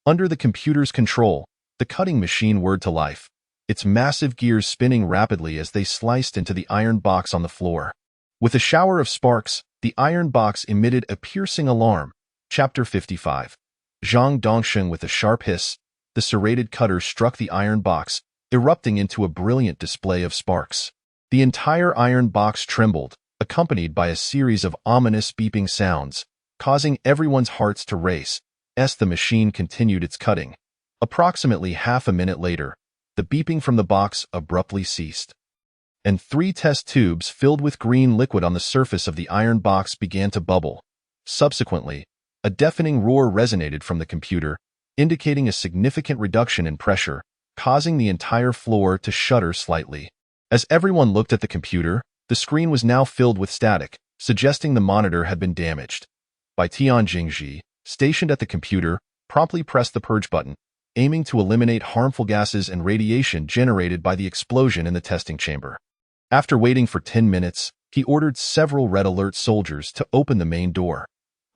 Under the computer's control, the cutting machine whirred to life, its massive gears spinning rapidly as they sliced into the iron box on the floor. With a shower of sparks, the iron box emitted a piercing alarm. Chapter 55. Zhang Dongsheng with a sharp hiss, the serrated cutter struck the iron box, erupting into a brilliant display of sparks. The entire iron box trembled, accompanied by a series of ominous beeping sounds, causing everyone's hearts to race as the machine continued its cutting. Approximately half a minute later, the beeping from the box abruptly ceased, and 3 test tubes filled with green liquid on the surface of the iron box began to bubble. Subsequently, a deafening roar resonated from the computer, indicating a significant reduction in pressure, causing the entire floor to shudder slightly. As everyone looked at the computer, the screen was now filled with static, suggesting the monitor had been damaged. Bai Tianjing Ji, stationed at the computer, promptly pressed the purge button, aiming to eliminate harmful gases and radiation generated by the explosion in the testing chamber. After waiting for 10 minutes, he ordered several Red Alert soldiers to open the main door.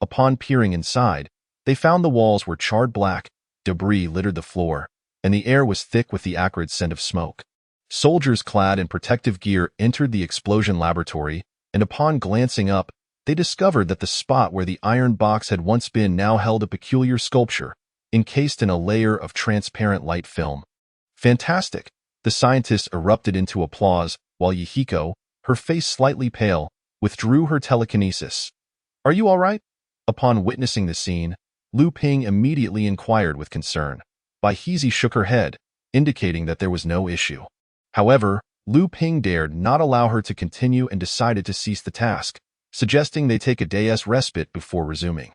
Upon peering inside, they found the walls were charred black, debris littered the floor, and the air was thick with the acrid scent of smoke. Soldiers clad in protective gear entered the explosion laboratory, and upon glancing up, they discovered that the spot where the iron box had once been now held a peculiar sculpture, encased in a layer of transparent light film. "Fantastic!" The scientists erupted into applause, while Yihiko, her face slightly pale, withdrew her telekinesis. "Are you all right?" Upon witnessing the scene, Lu Ping immediately inquired with concern. Bai Hezi shook her head, indicating that there was no issue. However, Lu Ping dared not allow her to continue and decided to cease the task, suggesting they take a day's respite before resuming.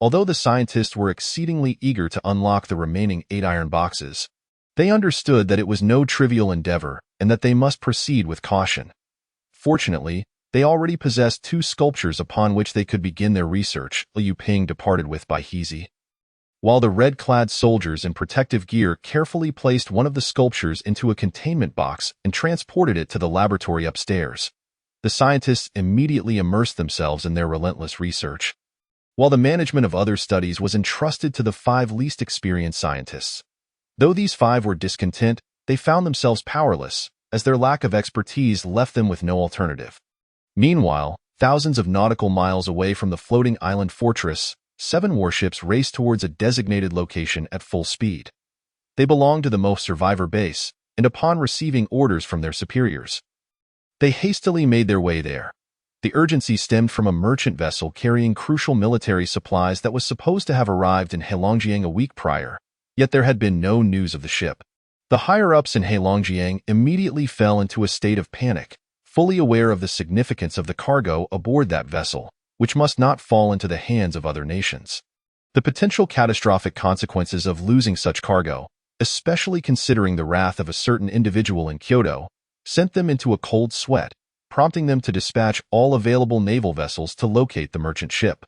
Although the scientists were exceedingly eager to unlock the remaining 8 iron boxes, they understood that it was no trivial endeavor and that they must proceed with caution. Fortunately, They already possessed 2 sculptures upon which they could begin their research, Liu Ping departed with by Hezi. While the red-clad soldiers in protective gear carefully placed one of the sculptures into a containment box and transported it to the laboratory upstairs, the scientists immediately immersed themselves in their relentless research, while the management of other studies was entrusted to the 5 least experienced scientists. Though these 5 were discontent, they found themselves powerless, as their lack of expertise left them with no alternative. Meanwhile, thousands of nautical miles away from the floating island fortress, 7 warships raced towards a designated location at full speed. They belonged to the most survivor base, and upon receiving orders from their superiors, they hastily made their way there. The urgency stemmed from a merchant vessel carrying crucial military supplies that was supposed to have arrived in Heilongjiang a week prior, yet there had been no news of the ship. The higher-ups in Heilongjiang immediately fell into a state of panic, fully aware of the significance of the cargo aboard that vessel, which must not fall into the hands of other nations. The potential catastrophic consequences of losing such cargo, especially considering the wrath of a certain individual in Kyoto, sent them into a cold sweat, prompting them to dispatch all available naval vessels to locate the merchant ship.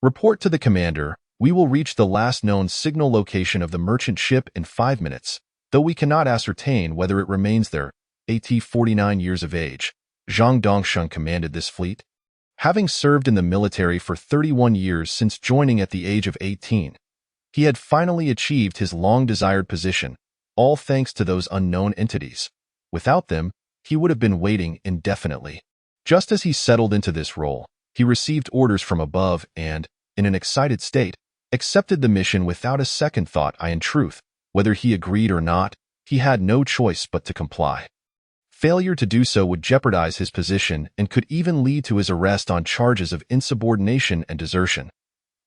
Report to the commander, we will reach the last known signal location of the merchant ship in 5 minutes, though we cannot ascertain whether it remains there. At 49 years of age, Zhang Dongsheng commanded this fleet. Having served in the military for 31 years since joining at the age of 18, he had finally achieved his long-desired position, all thanks to those unknown entities. Without them, he would have been waiting indefinitely. Just as he settled into this role, he received orders from above and, in an excited state, accepted the mission without a second thought. In truth, whether he agreed or not, he had no choice but to comply. Failure to do so would jeopardize his position and could even lead to his arrest on charges of insubordination and desertion.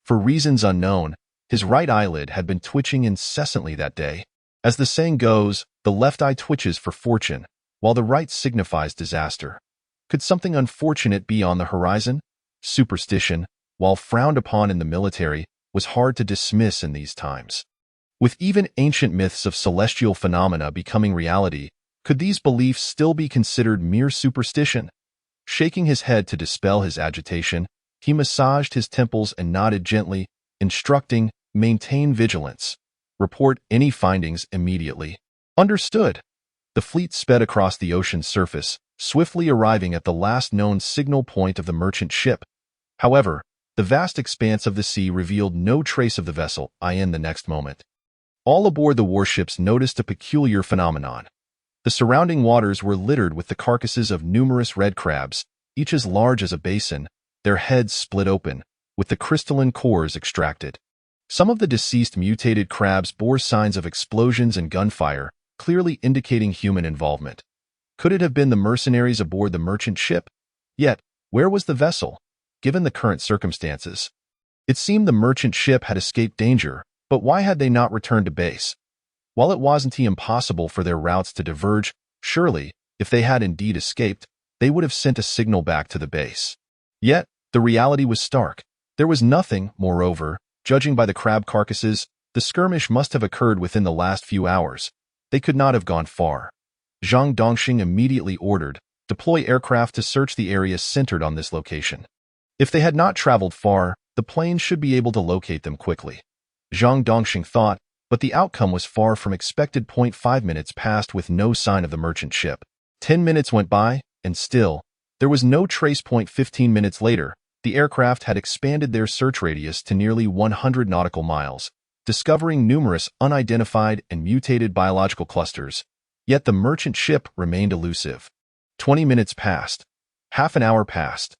For reasons unknown, his right eyelid had been twitching incessantly that day. As the saying goes, the left eye twitches for fortune, while the right signifies disaster. Could something unfortunate be on the horizon? Superstition, while frowned upon in the military, was hard to dismiss in these times. With even ancient myths of celestial phenomena becoming reality, could these beliefs still be considered mere superstition? Shaking his head to dispel his agitation, he massaged his temples and nodded gently, instructing, maintain vigilance. Report any findings immediately. Understood. The fleet sped across the ocean's surface, swiftly arriving at the last known signal point of the merchant ship. However, the vast expanse of the sea revealed no trace of the vessel. In the next moment, all aboard the warships noticed a peculiar phenomenon. The surrounding waters were littered with the carcasses of numerous red crabs, each as large as a basin, their heads split open, with the crystalline cores extracted. Some of the deceased mutated crabs bore signs of explosions and gunfire, clearly indicating human involvement. Could it have been the mercenaries aboard the merchant ship? Yet, where was the vessel, given the current circumstances? It seemed the merchant ship had escaped danger, but why had they not returned to base? While it wasn't impossible for their routes to diverge, surely, if they had indeed escaped, they would have sent a signal back to the base. Yet, the reality was stark. There was nothing, moreover, judging by the crab carcasses, the skirmish must have occurred within the last few hours. They could not have gone far. Zhang Dongsheng immediately ordered, deploy aircraft to search the area centered on this location. If they had not traveled far, the planes should be able to locate them quickly. Zhang Dongsheng thought, but the outcome was far from expected. 5 minutes passed with no sign of the merchant ship. 10 minutes went by, and still, there was no trace. 15 minutes later, the aircraft had expanded their search radius to nearly 100 nautical miles, discovering numerous unidentified and mutated biological clusters, yet the merchant ship remained elusive. 20 minutes passed. Half an hour passed.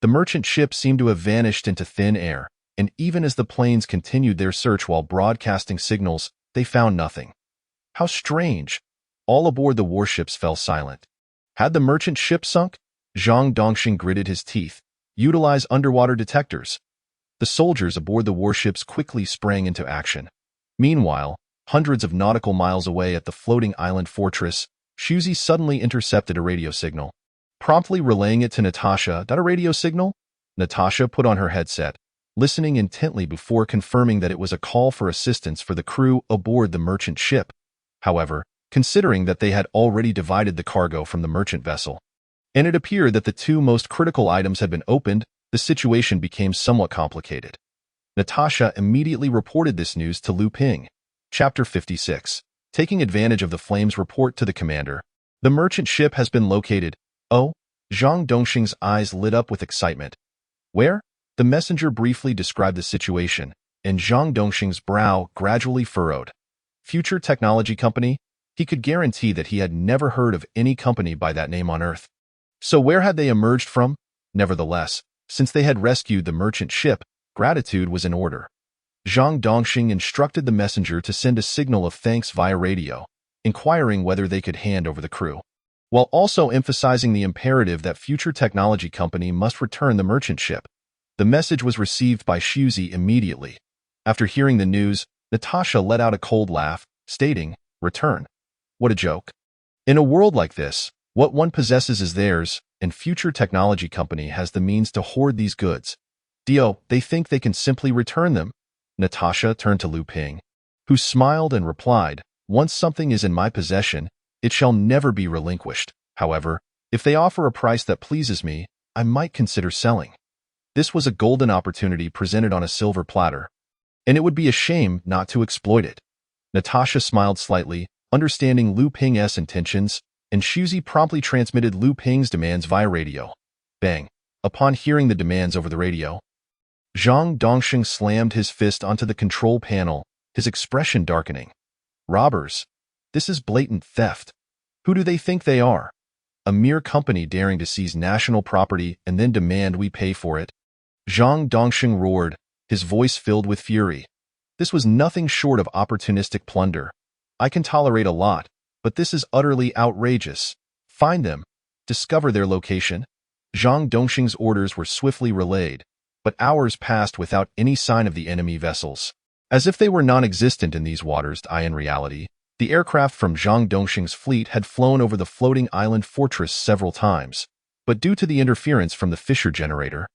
The merchant ship seemed to have vanished into thin air, and even as the planes continued their search while broadcasting signals, they found nothing. How strange! All aboard the warships fell silent. Had the merchant ship sunk? Zhang Dongsheng gritted his teeth. Utilize underwater detectors. The soldiers aboard the warships quickly sprang into action. Meanwhile, hundreds of nautical miles away at the floating island fortress, Shuzi suddenly intercepted a radio signal. Promptly relaying it to Natasha. "That a radio signal?" Natasha put on her headset, listening intently before confirming that it was a call for assistance for the crew aboard the merchant ship. However, considering that they had already divided the cargo from the merchant vessel, and it appeared that the two most critical items had been opened. The situation became somewhat complicated. Natasha immediately reported this news to Lu Ping. Chapter 56. Taking advantage of the flames, report to the commander. The merchant ship has been located. Oh, Zhang Dongxing's eyes lit up with excitement. Where? The messenger briefly described the situation, and Zhang Dongxing's brow gradually furrowed. Future Technology Company? He could guarantee that he had never heard of any company by that name on Earth. So where had they emerged from? Nevertheless, since they had rescued the merchant ship, gratitude was in order. Zhang Dongxing instructed the messenger to send a signal of thanks via radio, inquiring whether they could hand over the crew, while also emphasizing the imperative that Future Technology Company must return the merchant ship. The message was received by Shuzi immediately. After hearing the news, Natasha let out a cold laugh, stating, "Return? What a joke. In a world like this, what one possesses is theirs, and Future Technology Company has the means to hoard these goods. They think they can simply return them?" Natasha turned to Lu Ping, who smiled and replied, "Once something is in my possession, it shall never be relinquished. However, if they offer a price that pleases me, I might consider selling." This was a golden opportunity presented on a silver platter, and it would be a shame not to exploit it. Natasha smiled slightly, understanding Lu Ping's intentions, and Shuzi promptly transmitted Lu Ping's demands via radio. Bang! Upon hearing the demands over the radio, Zhang Dongxing slammed his fist onto the control panel, his expression darkening. "Robbers! This is blatant theft. Who do they think they are? A mere company daring to seize national property and then demand we pay for it?" Zhang Dongxing roared, his voice filled with fury. "This was nothing short of opportunistic plunder. I can tolerate a lot, but this is utterly outrageous. Find them. Discover their location." Zhang Dongxing's orders were swiftly relayed, but hours passed without any sign of the enemy vessels. As if they were non-existent in these waters, in reality, the aircraft from Zhang Dongxing's fleet had flown over the floating island fortress several times, but due to the interference from the fissure generator,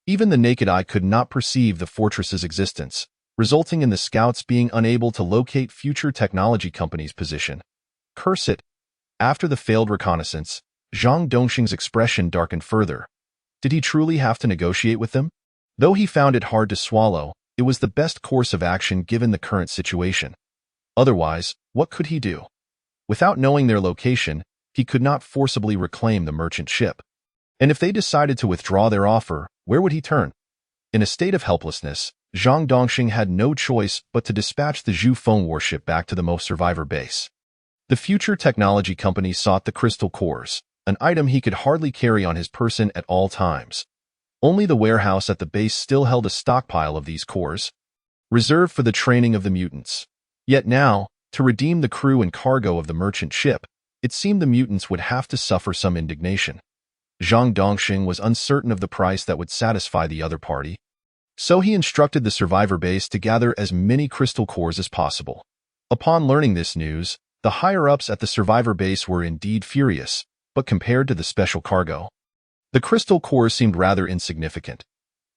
even the naked eye could not perceive the fortress's existence, resulting in the scouts being unable to locate Future Technology Company's position. Curse it! After the failed reconnaissance, Zhang Dongxing's expression darkened further. Did he truly have to negotiate with them? Though he found it hard to swallow, it was the best course of action given the current situation. Otherwise, what could he do? Without knowing their location, he could not forcibly reclaim the merchant ship. And if they decided to withdraw their offer, where would he turn? In a state of helplessness, Zhang Dongxing had no choice but to dispatch the Zhu Feng warship back to the Mo survivor base. The Future Technology Company sought the crystal cores, an item he could hardly carry on his person at all times. Only the warehouse at the base still held a stockpile of these cores, reserved for the training of the mutants. Yet now, to redeem the crew and cargo of the merchant ship, it seemed the mutants would have to suffer some indignation. Zhang Dongxing was uncertain of the price that would satisfy the other party, so he instructed the survivor base to gather as many crystal cores as possible. Upon learning this news, the higher-ups at the survivor base were indeed furious, but compared to the special cargo, the crystal cores seemed rather insignificant.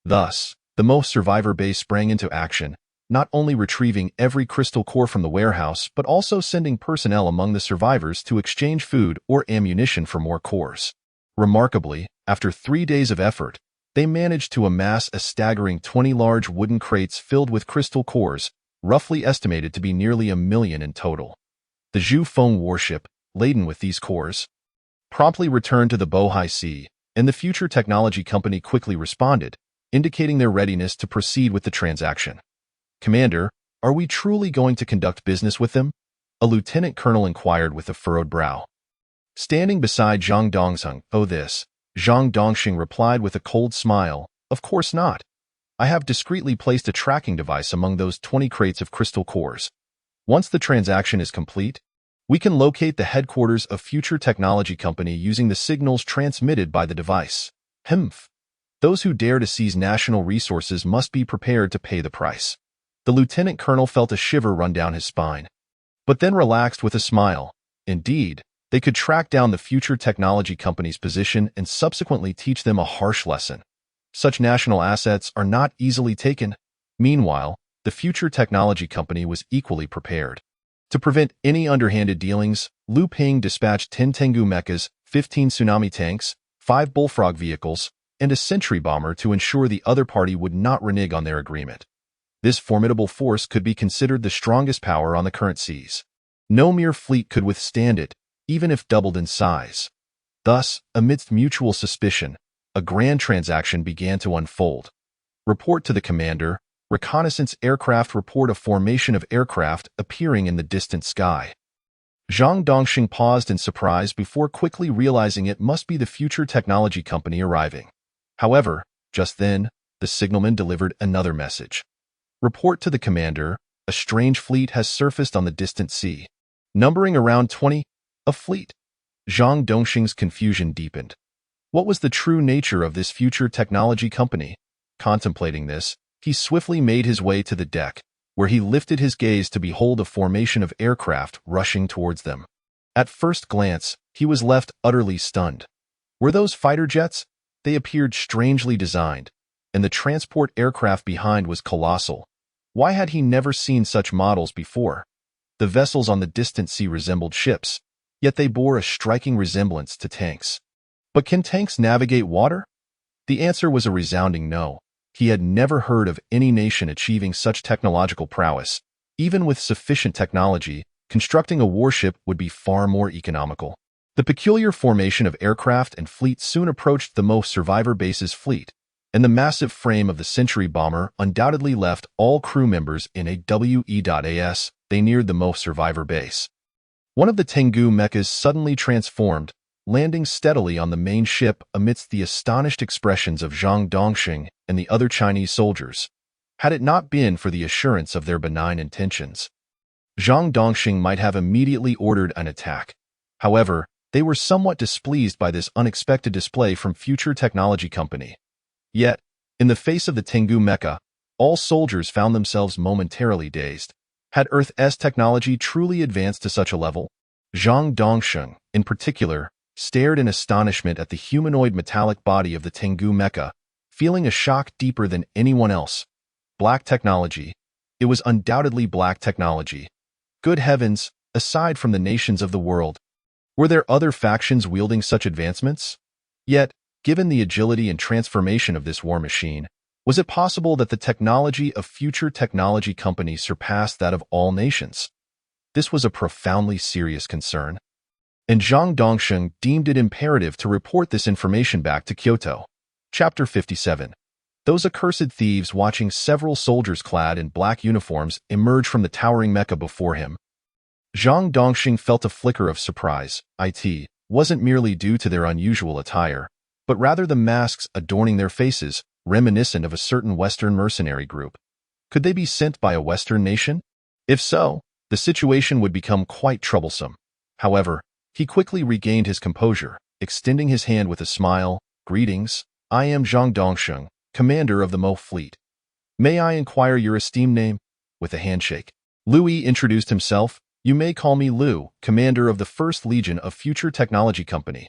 Thus, the Mo survivor base sprang into action, not only retrieving every crystal core from the warehouse but also sending personnel among the survivors to exchange food or ammunition for more cores. Remarkably, after 3 days of effort, they managed to amass a staggering 20 large wooden crates filled with crystal cores, roughly estimated to be nearly 1 million in total. The Zhu Feng warship, laden with these cores, promptly returned to the Bohai Sea, and the Future Technology Company quickly responded, indicating their readiness to proceed with the transaction. "Commander, are we truly going to conduct business with them?" a lieutenant colonel inquired with a furrowed brow. Standing beside Zhang Dongxing, Zhang Dongxing replied with a cold smile, "Of course not. I have discreetly placed a tracking device among those 20 crates of crystal cores. Once the transaction is complete, we can locate the headquarters of Future Technology Company using the signals transmitted by the device. Those who dare to seize national resources must be prepared to pay the price." The lieutenant colonel felt a shiver run down his spine, but then relaxed with a smile. Indeed, they could track down the Future Technology Company's position and subsequently teach them a harsh lesson. Such national assets are not easily taken. Meanwhile, the Future Technology Company was equally prepared. To prevent any underhanded dealings, Lu Ping dispatched 10 Tengu mechas 15 tsunami tanks, 5 bullfrog vehicles, and a sentry bomber to ensure the other party would not renege on their agreement. This formidable force could be considered the strongest power on the current seas. No mere fleet could withstand it, even if doubled in size. Thus, amidst mutual suspicion, a grand transaction began to unfold. Report to the commander. Reconnaissance aircraft report a formation of aircraft appearing in the distant sky. Zhang Dongxing paused in surprise before quickly realizing it must be the Future Technology Company arriving. However, just then, the signalman delivered another message. Report to the commander. A strange fleet has surfaced on the distant sea. Numbering around 20, a fleet. Zhang Dongxing's confusion deepened. What was the true nature of this Future Technology Company? Contemplating this, he swiftly made his way to the deck, where he lifted his gaze to behold a formation of aircraft rushing towards them. At first glance, he was left utterly stunned. Were those fighter jets? They appeared strangely designed, and the transport aircraft behind was colossal. Why had he never seen such models before? The vessels on the distant sea resembled ships, yet they bore a striking resemblance to tanks. But can tanks navigate water? The answer was a resounding no. He had never heard of any nation achieving such technological prowess. Even with sufficient technology, constructing a warship would be far more economical. The peculiar formation of aircraft and fleet soon approached the Mo survivor base's fleet, and the massive frame of the Century bomber undoubtedly left all crew members in a WE.AS. They neared the Mo survivor base. One of the Tengu mechas suddenly transformed, landing steadily on the main ship amidst the astonished expressions of Zhang Dongxing and the other Chinese soldiers. Had it not been for the assurance of their benign intentions, Zhang Dongxing might have immediately ordered an attack. However, they were somewhat displeased by this unexpected display from Future Technology Company. Yet, in the face of the Tengu mecha, all soldiers found themselves momentarily dazed. Had Earth's technology truly advanced to such a level? Zhang Dongxing, in particular, stared in astonishment at the humanoid metallic body of the Tengu mecha, feeling a shock deeper than anyone else. Black technology. It was undoubtedly black technology. Good heavens, aside from the nations of the world, were there other factions wielding such advancements? Yet, given the agility and transformation of this war machine, was it possible that the technology of Future Technology Company surpassed that of all nations? This was a profoundly serious concern, and Zhang Dongxing deemed it imperative to report this information back to Kyoto. Chapter 57. Those accursed thieves watching several soldiers clad in black uniforms emerge from the towering mecha before him. Zhang Dongxing felt a flicker of surprise. It wasn't merely due to their unusual attire, but rather the masks adorning their faces, reminiscent of a certain Western mercenary group. Could they be sent by a Western nation? If so, the situation would become quite troublesome. However, he quickly regained his composure, extending his hand with a smile. Greetings, I am Zhang Dongxing, commander of the Mo fleet. May I inquire your esteemed name? With a handshake, Lu Yi introduced himself. You may call me Lu, commander of the 1st Legion of Future Technology Company.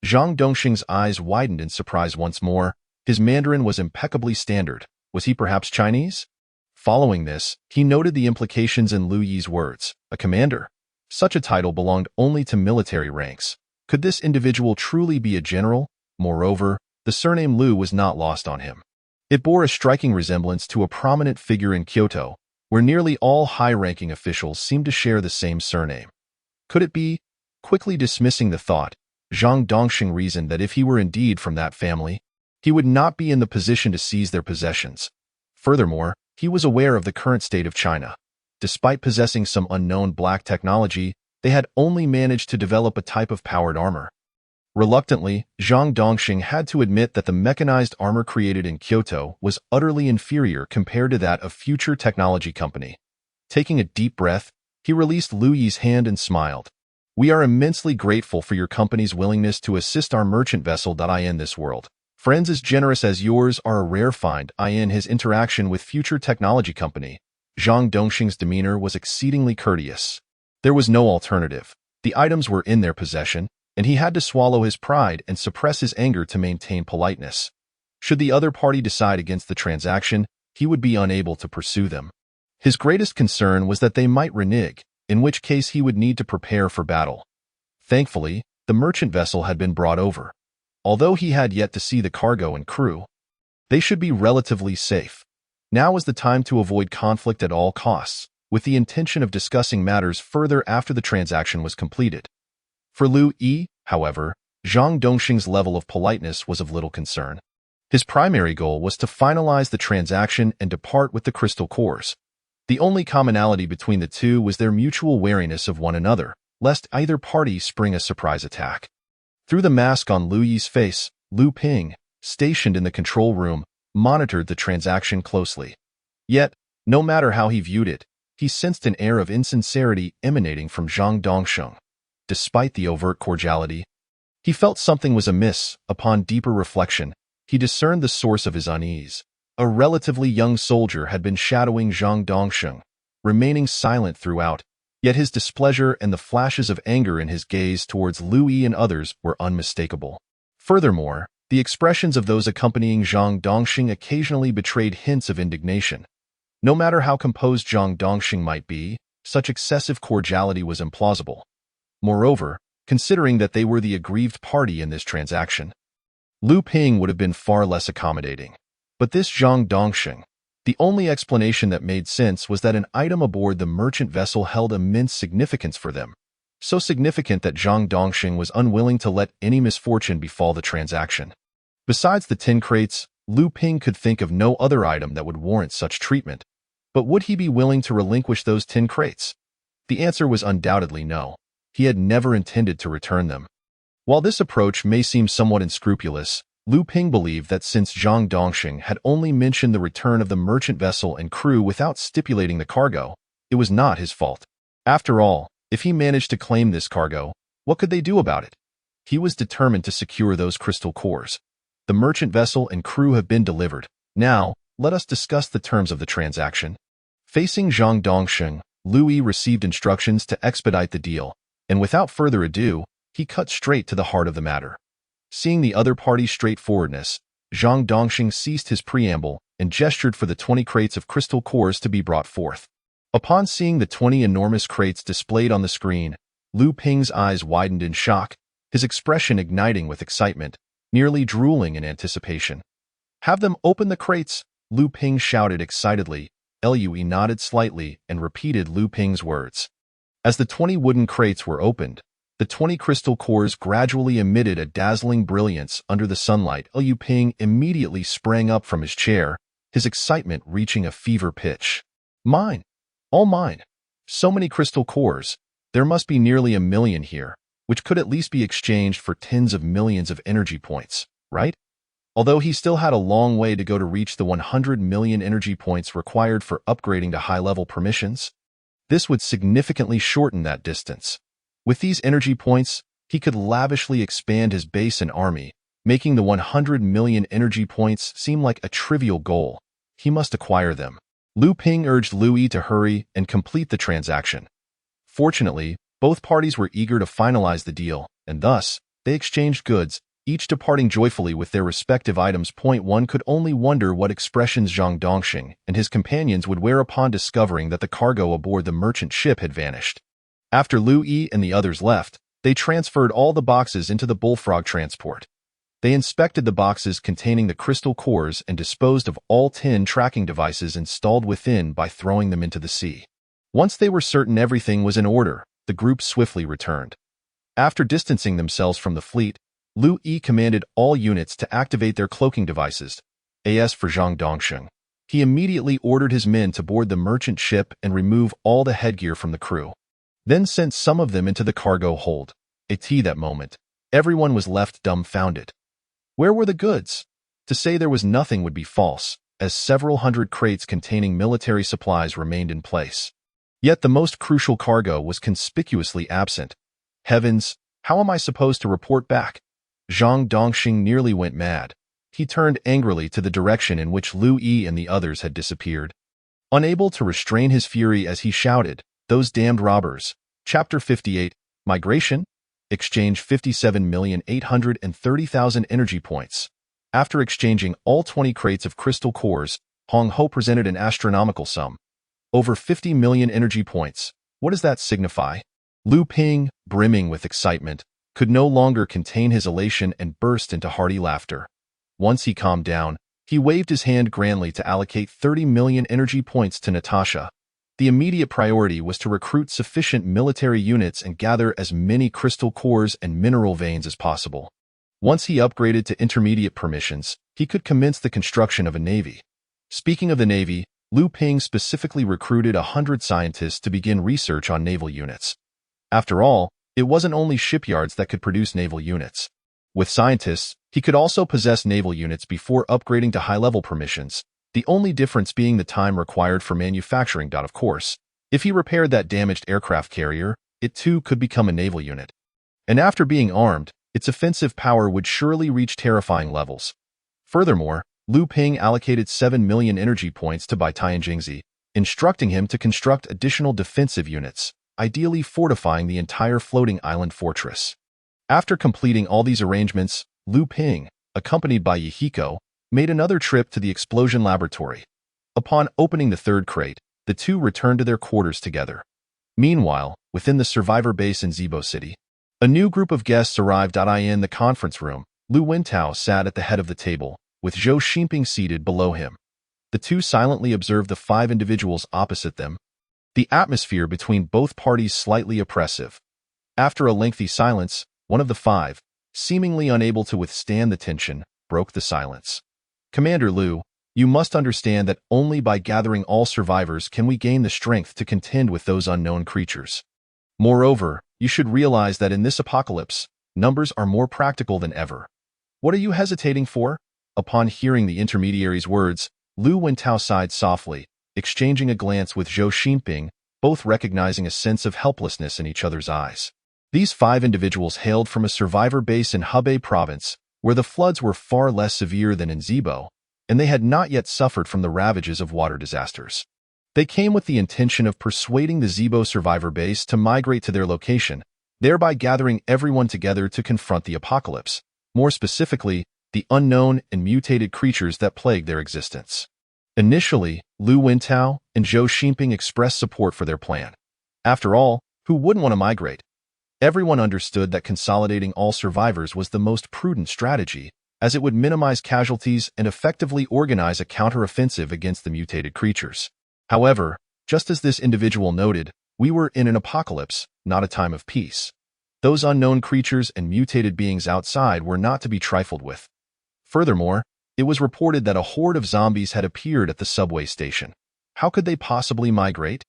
Zhang Dongxing's eyes widened in surprise once more. His Mandarin was impeccably standard. Was he perhaps Chinese? Following this, he noted the implications in Lu Yi's words. A commander? Such a title belonged only to military ranks. Could this individual truly be a general? Moreover, the surname Lu was not lost on him. It bore a striking resemblance to a prominent figure in Kyoto, where nearly all high-ranking officials seemed to share the same surname. Could it be? Quickly dismissing the thought, Zhang Dongxing reasoned that if he were indeed from that family, he would not be in the position to seize their possessions. Furthermore, he was aware of the current state of China. Despite possessing some unknown black technology, they had only managed to develop a type of powered armor. Reluctantly, Zhang Dongxing had to admit that the mechanized armor created in Kyoto was utterly inferior compared to that of Future Technology Company. Taking a deep breath, he released Lu Yi's hand and smiled. We are immensely grateful for your company's willingness to assist our merchant vessel in this world. Friends as generous as yours are a rare find. In his interaction with Future Technology Company, Zhang Dongxing's demeanor was exceedingly courteous. There was no alternative. The items were in their possession, and he had to swallow his pride and suppress his anger to maintain politeness. Should the other party decide against the transaction, he would be unable to pursue them. His greatest concern was that they might renege, in which case he would need to prepare for battle. Thankfully, the merchant vessel had been brought over. Although he had yet to see the cargo and crew, they should be relatively safe. Now was the time to avoid conflict at all costs, with the intention of discussing matters further after the transaction was completed. For Lu Yi, however, Zhang Dongxing's level of politeness was of little concern. His primary goal was to finalize the transaction and depart with the crystal cores. The only commonality between the two was their mutual wariness of one another, lest either party spring a surprise attack. Through the mask on Lu Yi's face, Lu Ping, stationed in the control room, monitored the transaction closely. Yet, no matter how he viewed it, he sensed an air of insincerity emanating from Zhang Dongxing. Despite the overt cordiality, he felt something was amiss. Upon deeper reflection, he discerned the source of his unease. A relatively young soldier had been shadowing Zhang Dongxing, remaining silent throughout, yet his displeasure and the flashes of anger in his gaze towards Lu Yi and others were unmistakable. Furthermore, the expressions of those accompanying Zhang Dongxing occasionally betrayed hints of indignation. No matter how composed Zhang Dongxing might be, such excessive cordiality was implausible. Moreover, considering that they were the aggrieved party in this transaction, Lu Ping would have been far less accommodating. But this Zhang Dongxing, the only explanation that made sense was that an item aboard the merchant vessel held immense significance for them, so significant that Zhang Dongxing was unwilling to let any misfortune befall the transaction. Besides the tin crates, Lu Ping could think of no other item that would warrant such treatment. But would he be willing to relinquish those tin crates? The answer was undoubtedly no. He had never intended to return them. While this approach may seem somewhat unscrupulous, Lu Ping believed that since Zhang Dongxing had only mentioned the return of the merchant vessel and crew without stipulating the cargo, it was not his fault. After all, if he managed to claim this cargo, what could they do about it? He was determined to secure those crystal cores. The merchant vessel and crew have been delivered. Now, let us discuss the terms of the transaction. Facing Zhang Dongxing, Lu Yi received instructions to expedite the deal, and without further ado, he cut straight to the heart of the matter. Seeing the other party's straightforwardness, Zhang Dongxing ceased his preamble and gestured for the 20 crates of crystal cores to be brought forth. Upon seeing the 20 enormous crates displayed on the screen, Lu Ping's eyes widened in shock, his expression igniting with excitement, nearly drooling in anticipation. "Have them open the crates!" Lu Ping shouted excitedly. Lui nodded slightly and repeated Lu Ping's words. As the 20 wooden crates were opened, the 20 crystal cores gradually emitted a dazzling brilliance under the sunlight. Lu Ping immediately sprang up from his chair, his excitement reaching a fever pitch. "Mine! All mine! So many crystal cores! There must be nearly 1,000,000 here, which could at least be exchanged for tens of millions of energy points, right?" Although he still had a long way to go to reach the 100 million energy points required for upgrading to high-level permissions, this would significantly shorten that distance. With these energy points, he could lavishly expand his base and army, making the 100 million energy points seem like a trivial goal. He must acquire them. Lu Ping urged Lu Yi to hurry and complete the transaction. Fortunately, both parties were eager to finalize the deal, and thus, they exchanged goods, each departing joyfully with their respective items. One could only wonder what expressions Zhang Dongxing and his companions would wear upon discovering that the cargo aboard the merchant ship had vanished. After Lu Yi and the others left, they transferred all the boxes into the bullfrog transport. They inspected the boxes containing the crystal cores and disposed of all 10 tracking devices installed within by throwing them into the sea. Once they were certain everything was in order, the group swiftly returned. After distancing themselves from the fleet, Lu Yi commanded all units to activate their cloaking devices. As for Zhang Dongxing, he immediately ordered his men to board the merchant ship and remove all the headgear from the crew, then sent some of them into the cargo hold. At that moment, everyone was left dumbfounded. Where were the goods? To say there was nothing would be false, as several hundred crates containing military supplies remained in place. Yet the most crucial cargo was conspicuously absent. Heavens, how am I supposed to report back? Zhang Dongxing nearly went mad. He turned angrily to the direction in which Lu Yi and the others had disappeared. Unable to restrain his fury as he shouted, "Those damned robbers!" Chapter 58, Migration? Exchange 57,830,000 energy points. After exchanging all 20 crates of crystal cores, Hong Ho presented an astronomical sum. Over 50 million energy points. What does that signify? Lu Ping, brimming with excitement, could no longer contain his elation and burst into hearty laughter. Once he calmed down, he waved his hand grandly to allocate 30 million energy points to Natasha. The immediate priority was to recruit sufficient military units and gather as many crystal cores and mineral veins as possible. Once he upgraded to intermediate permissions, he could commence the construction of a navy. Speaking of the navy, Liu Ping specifically recruited 100 scientists to begin research on naval units. After all, it wasn't only shipyards that could produce naval units. With scientists, he could also possess naval units before upgrading to high-level permissions, the only difference being the time required for manufacturing. Of course, if he repaired that damaged aircraft carrier, it too could become a naval unit. And after being armed, its offensive power would surely reach terrifying levels. Furthermore, Liu Ping allocated 7 million energy points to Bai Tianjingzi, instructing him to construct additional defensive units, ideally fortifying the entire floating island fortress. After completing all these arrangements, Liu Ping, accompanied by Yihiko, made another trip to the explosion laboratory. Upon opening the third crate, the two returned to their quarters together. Meanwhile, within the survivor base in Zibo City, a new group of guests arrived. In the conference room, Lu Wentao sat at the head of the table, with Zhou Xinping seated below him. The two silently observed the 5 individuals opposite them, the atmosphere between both parties slightly oppressive. After a lengthy silence, one of the 5, seemingly unable to withstand the tension, broke the silence. "Commander Liu, you must understand that only by gathering all survivors can we gain the strength to contend with those unknown creatures. Moreover, you should realize that in this apocalypse, numbers are more practical than ever. What are you hesitating for?" Upon hearing the intermediary's words, Lu Wentao sighed softly, exchanging a glance with Zhou Xinping, both recognizing a sense of helplessness in each other's eyes. These 5 individuals hailed from a survivor base in Hebei province, where the floods were far less severe than in Zibo, and they had not yet suffered from the ravages of water disasters. They came with the intention of persuading the Zibo survivor base to migrate to their location, thereby gathering everyone together to confront the apocalypse, more specifically, the unknown and mutated creatures that plague their existence. Initially, Lu Wentao and Zhou Xinping expressed support for their plan. After all, who wouldn't want to migrate? Everyone understood that consolidating all survivors was the most prudent strategy, as it would minimize casualties and effectively organize a counteroffensive against the mutated creatures. However, just as this individual noted, we were in an apocalypse, not a time of peace. Those unknown creatures and mutated beings outside were not to be trifled with. Furthermore, it was reported that a horde of zombies had appeared at the subway station. How could they possibly migrate?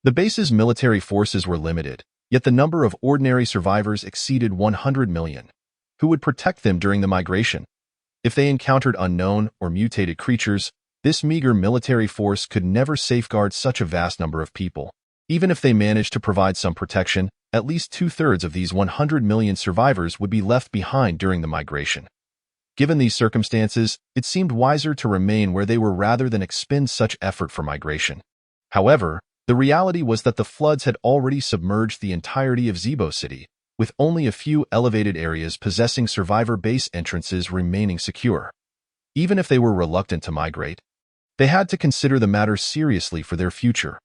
The base's military forces were limited, yet the number of ordinary survivors exceeded 100 million. Who would protect them during the migration? If they encountered unknown or mutated creatures, this meager military force could never safeguard such a vast number of people. Even if they managed to provide some protection, at least 2/3 of these 100 million survivors would be left behind during the migration. Given these circumstances, it seemed wiser to remain where they were rather than expend such effort for migration. However, the reality was that the floods had already submerged the entirety of Zibo City, with only a few elevated areas possessing survivor base entrances remaining secure. Even if they were reluctant to migrate, they had to consider the matter seriously for their future.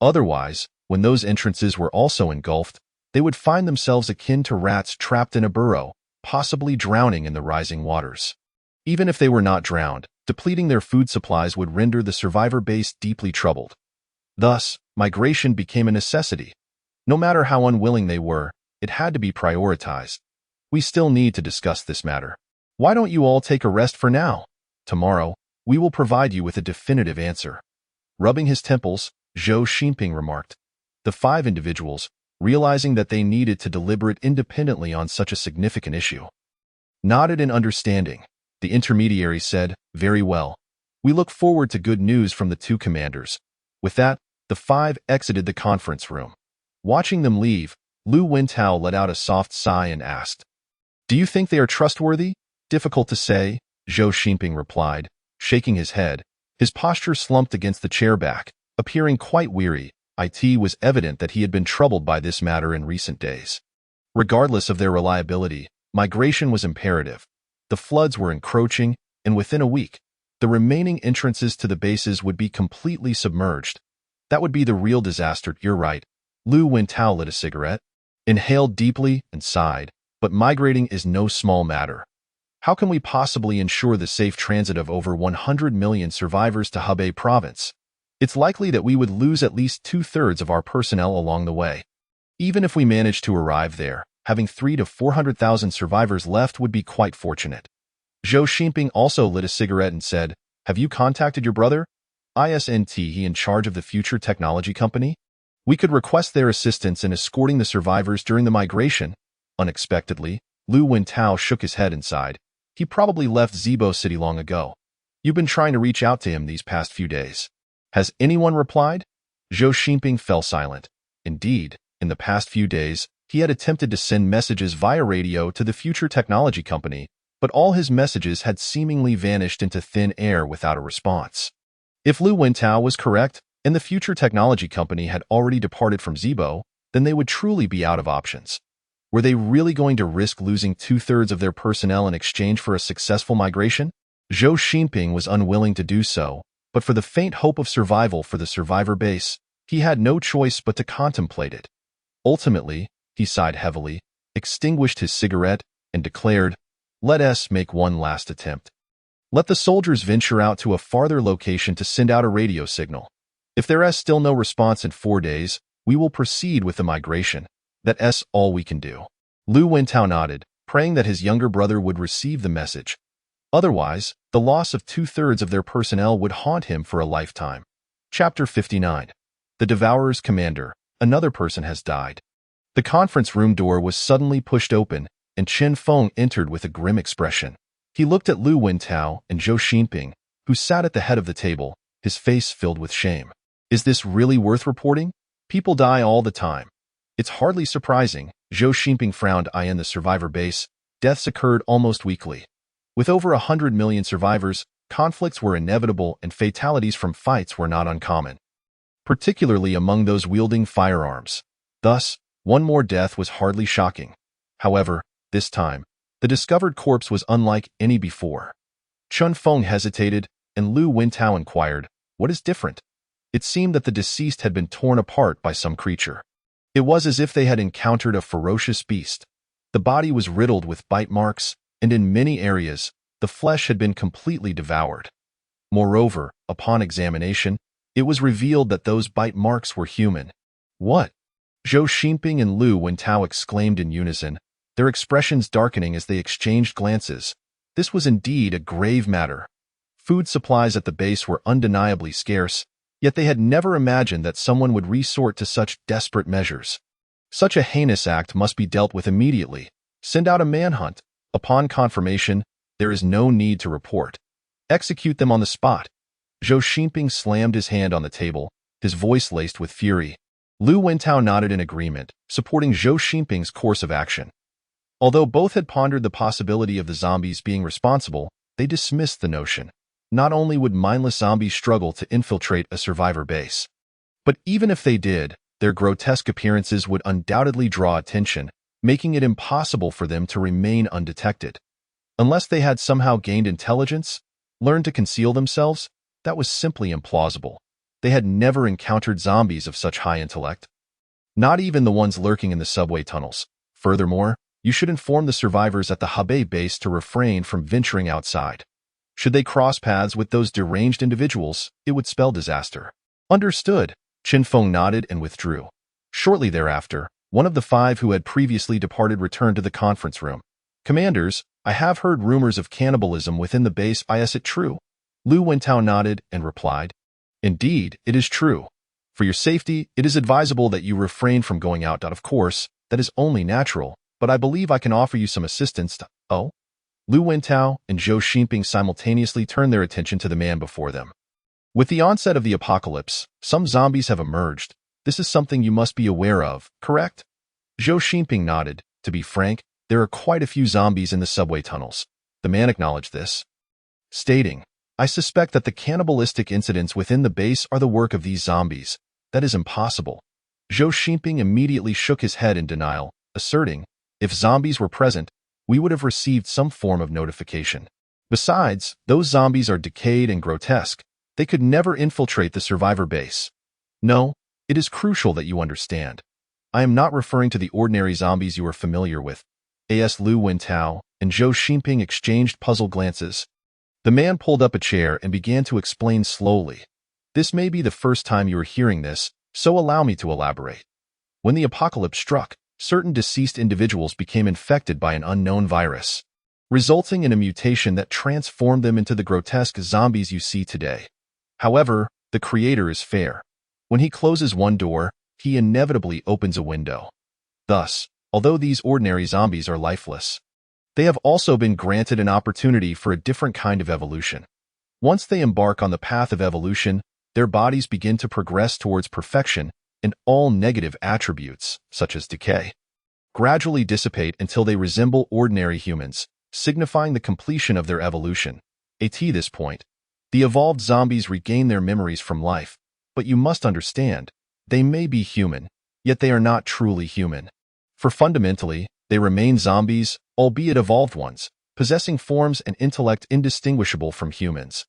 Otherwise, when those entrances were also engulfed, they would find themselves akin to rats trapped in a burrow, possibly drowning in the rising waters. Even if they were not drowned, depleting their food supplies would render the survivor base deeply troubled. Thus, migration became a necessity. No matter how unwilling they were, it had to be prioritized. We still need to discuss this matter. Why don't you all take a rest for now? Tomorrow, we will provide you with a definitive answer. Rubbing his temples, Zhou Xinping remarked. The 5 individuals, realizing that they needed to deliberate independently on such a significant issue, nodded in understanding. The intermediary said, "Very well. We look forward to good news from the 2 commanders." With that, the 5 exited the conference room. Watching them leave, Lu Wentao let out a soft sigh and asked, "Do you think they are trustworthy?" "Difficult to say," Zhou Xinping replied, shaking his head. His posture slumped against the chair back, appearing quite weary. It was evident that he had been troubled by this matter in recent days. Regardless of their reliability, migration was imperative. The floods were encroaching, and within a week, the remaining entrances to the bases would be completely submerged. That would be the real disaster. "You're right." Lu Wentao lit a cigarette, inhaled deeply, and sighed. but migrating is no small matter. How can we possibly ensure the safe transit of over 100 million survivors to Hubei province? It's likely that we would lose at least two-thirds of our personnel along the way. Even if we manage to arrive there, having 300,000 to 400,000 survivors left would be quite fortunate. Zhou Xinping also lit a cigarette and said, "Have you contacted your brother? Isn't he in charge of the future technology company? We could request their assistance in escorting the survivors during the migration." Unexpectedly, Lu Wintao shook his head and sighed. He probably left Zibo City long ago. You've been trying to reach out to him these past few days. Has anyone replied? Zhou Xinping fell silent. Indeed, in the past few days, he had attempted to send messages via radio to the future technology company, but all his messages had seemingly vanished into thin air without a response. If Lu Wintao was correct, and the future technology company had already departed from Zibo, then they would truly be out of options. Were they really going to risk losing two-thirds of their personnel in exchange for a successful migration? Zhou Xinping was unwilling to do so, but for the faint hope of survival for the survivor base, he had no choice but to contemplate it. Ultimately, he sighed heavily, extinguished his cigarette, and declared, "Let us make one last attempt. Let the soldiers venture out to a farther location to send out a radio signal. If there is still no response in 4 days, we will proceed with the migration. That's all we can do." Lu Wintao nodded, praying that his younger brother would receive the message. Otherwise, the loss of two-thirds of their personnel would haunt him for a lifetime. Chapter 59. The Devourer's Commander. Another person has died. The conference room door was suddenly pushed open, and Chen Feng entered with a grim expression. He looked at Lu Wintao and Zhou Xinping, who sat at the head of the table, his face filled with shame. Is this really worth reporting? People die all the time. It's hardly surprising. Zhou Xinping frowned. In the survivor base, deaths occurred almost weekly. With over 100 million survivors, conflicts were inevitable and fatalities from fights were not uncommon, particularly among those wielding firearms. Thus, one more death was hardly shocking. However, this time, the discovered corpse was unlike any before. Chen Feng hesitated, and Lu Wintao inquired, "What is different?" It seemed that the deceased had been torn apart by some creature. It was as if they had encountered a ferocious beast. The body was riddled with bite marks, and in many areas, the flesh had been completely devoured. Moreover, upon examination, it was revealed that those bite marks were human. "What?" Zhou Xinping and Lu Wintao exclaimed in unison, their expressions darkening as they exchanged glances. This was indeed a grave matter. Food supplies at the base were undeniably scarce, yet they had never imagined that someone would resort to such desperate measures. Such a heinous act must be dealt with immediately. Send out a manhunt. Upon confirmation, there is no need to report. Execute them on the spot. Zhou Xinping slammed his hand on the table, his voice laced with fury. Lu Wintao nodded in agreement, supporting Zhou Xinping's course of action. Although both had pondered the possibility of the zombies being responsible, they dismissed the notion. Not only would mindless zombies struggle to infiltrate a survivor base, but even if they did, their grotesque appearances would undoubtedly draw attention, making it impossible for them to remain undetected. Unless they had somehow gained intelligence, learned to conceal themselves, that was simply implausible. They had never encountered zombies of such high intellect. Not even the ones lurking in the subway tunnels. Furthermore, you should inform the survivors at the Hebei base to refrain from venturing outside. Should they cross paths with those deranged individuals, it would spell disaster. Understood. Chen Feng nodded and withdrew. Shortly thereafter, one of the 5 who had previously departed returned to the conference room. "Commanders, I have heard rumors of cannibalism within the base. Is it true?" Lu Wintao nodded and replied, "Indeed, it is true. For your safety, it is advisable that you refrain from going out. Of course, that is only natural, but I believe I can offer you some assistance to—" "Oh?" Lu Wintao and Zhou Xinping simultaneously turned their attention to the man before them. "With the onset of the apocalypse, some zombies have emerged. This is something you must be aware of, correct?" Zhou Xinping nodded. "To be frank, there are quite a few zombies in the subway tunnels." The man acknowledged this, stating, "I suspect that the cannibalistic incidents within the base are the work of these zombies. That is impossible." Zhou Xinping immediately shook his head in denial, asserting, "If zombies were present, we would have received some form of notification. Besides, those zombies are decayed and grotesque. They could never infiltrate the survivor base. No, it is crucial that you understand. I am not referring to the ordinary zombies you are familiar with. As Lu Wintao and Zhou Xinping exchanged puzzled glances. The man pulled up a chair and began to explain slowly. This may be the first time you are hearing this, so allow me to elaborate. When the apocalypse struck, certain deceased individuals became infected by an unknown virus, resulting in a mutation that transformed them into the grotesque zombies you see today. However, the Creator is fair. When he closes one door, he inevitably opens a window. Thus, although these ordinary zombies are lifeless, they have also been granted an opportunity for a different kind of evolution. Once they embark on the path of evolution, their bodies begin to progress towards perfection, and all negative attributes, such as decay, gradually dissipate until they resemble ordinary humans, signifying the completion of their evolution. At this point, the evolved zombies regain their memories from life, but you must understand, they may be human, yet they are not truly human. For fundamentally, they remain zombies, albeit evolved ones, possessing forms and intellect indistinguishable from humans.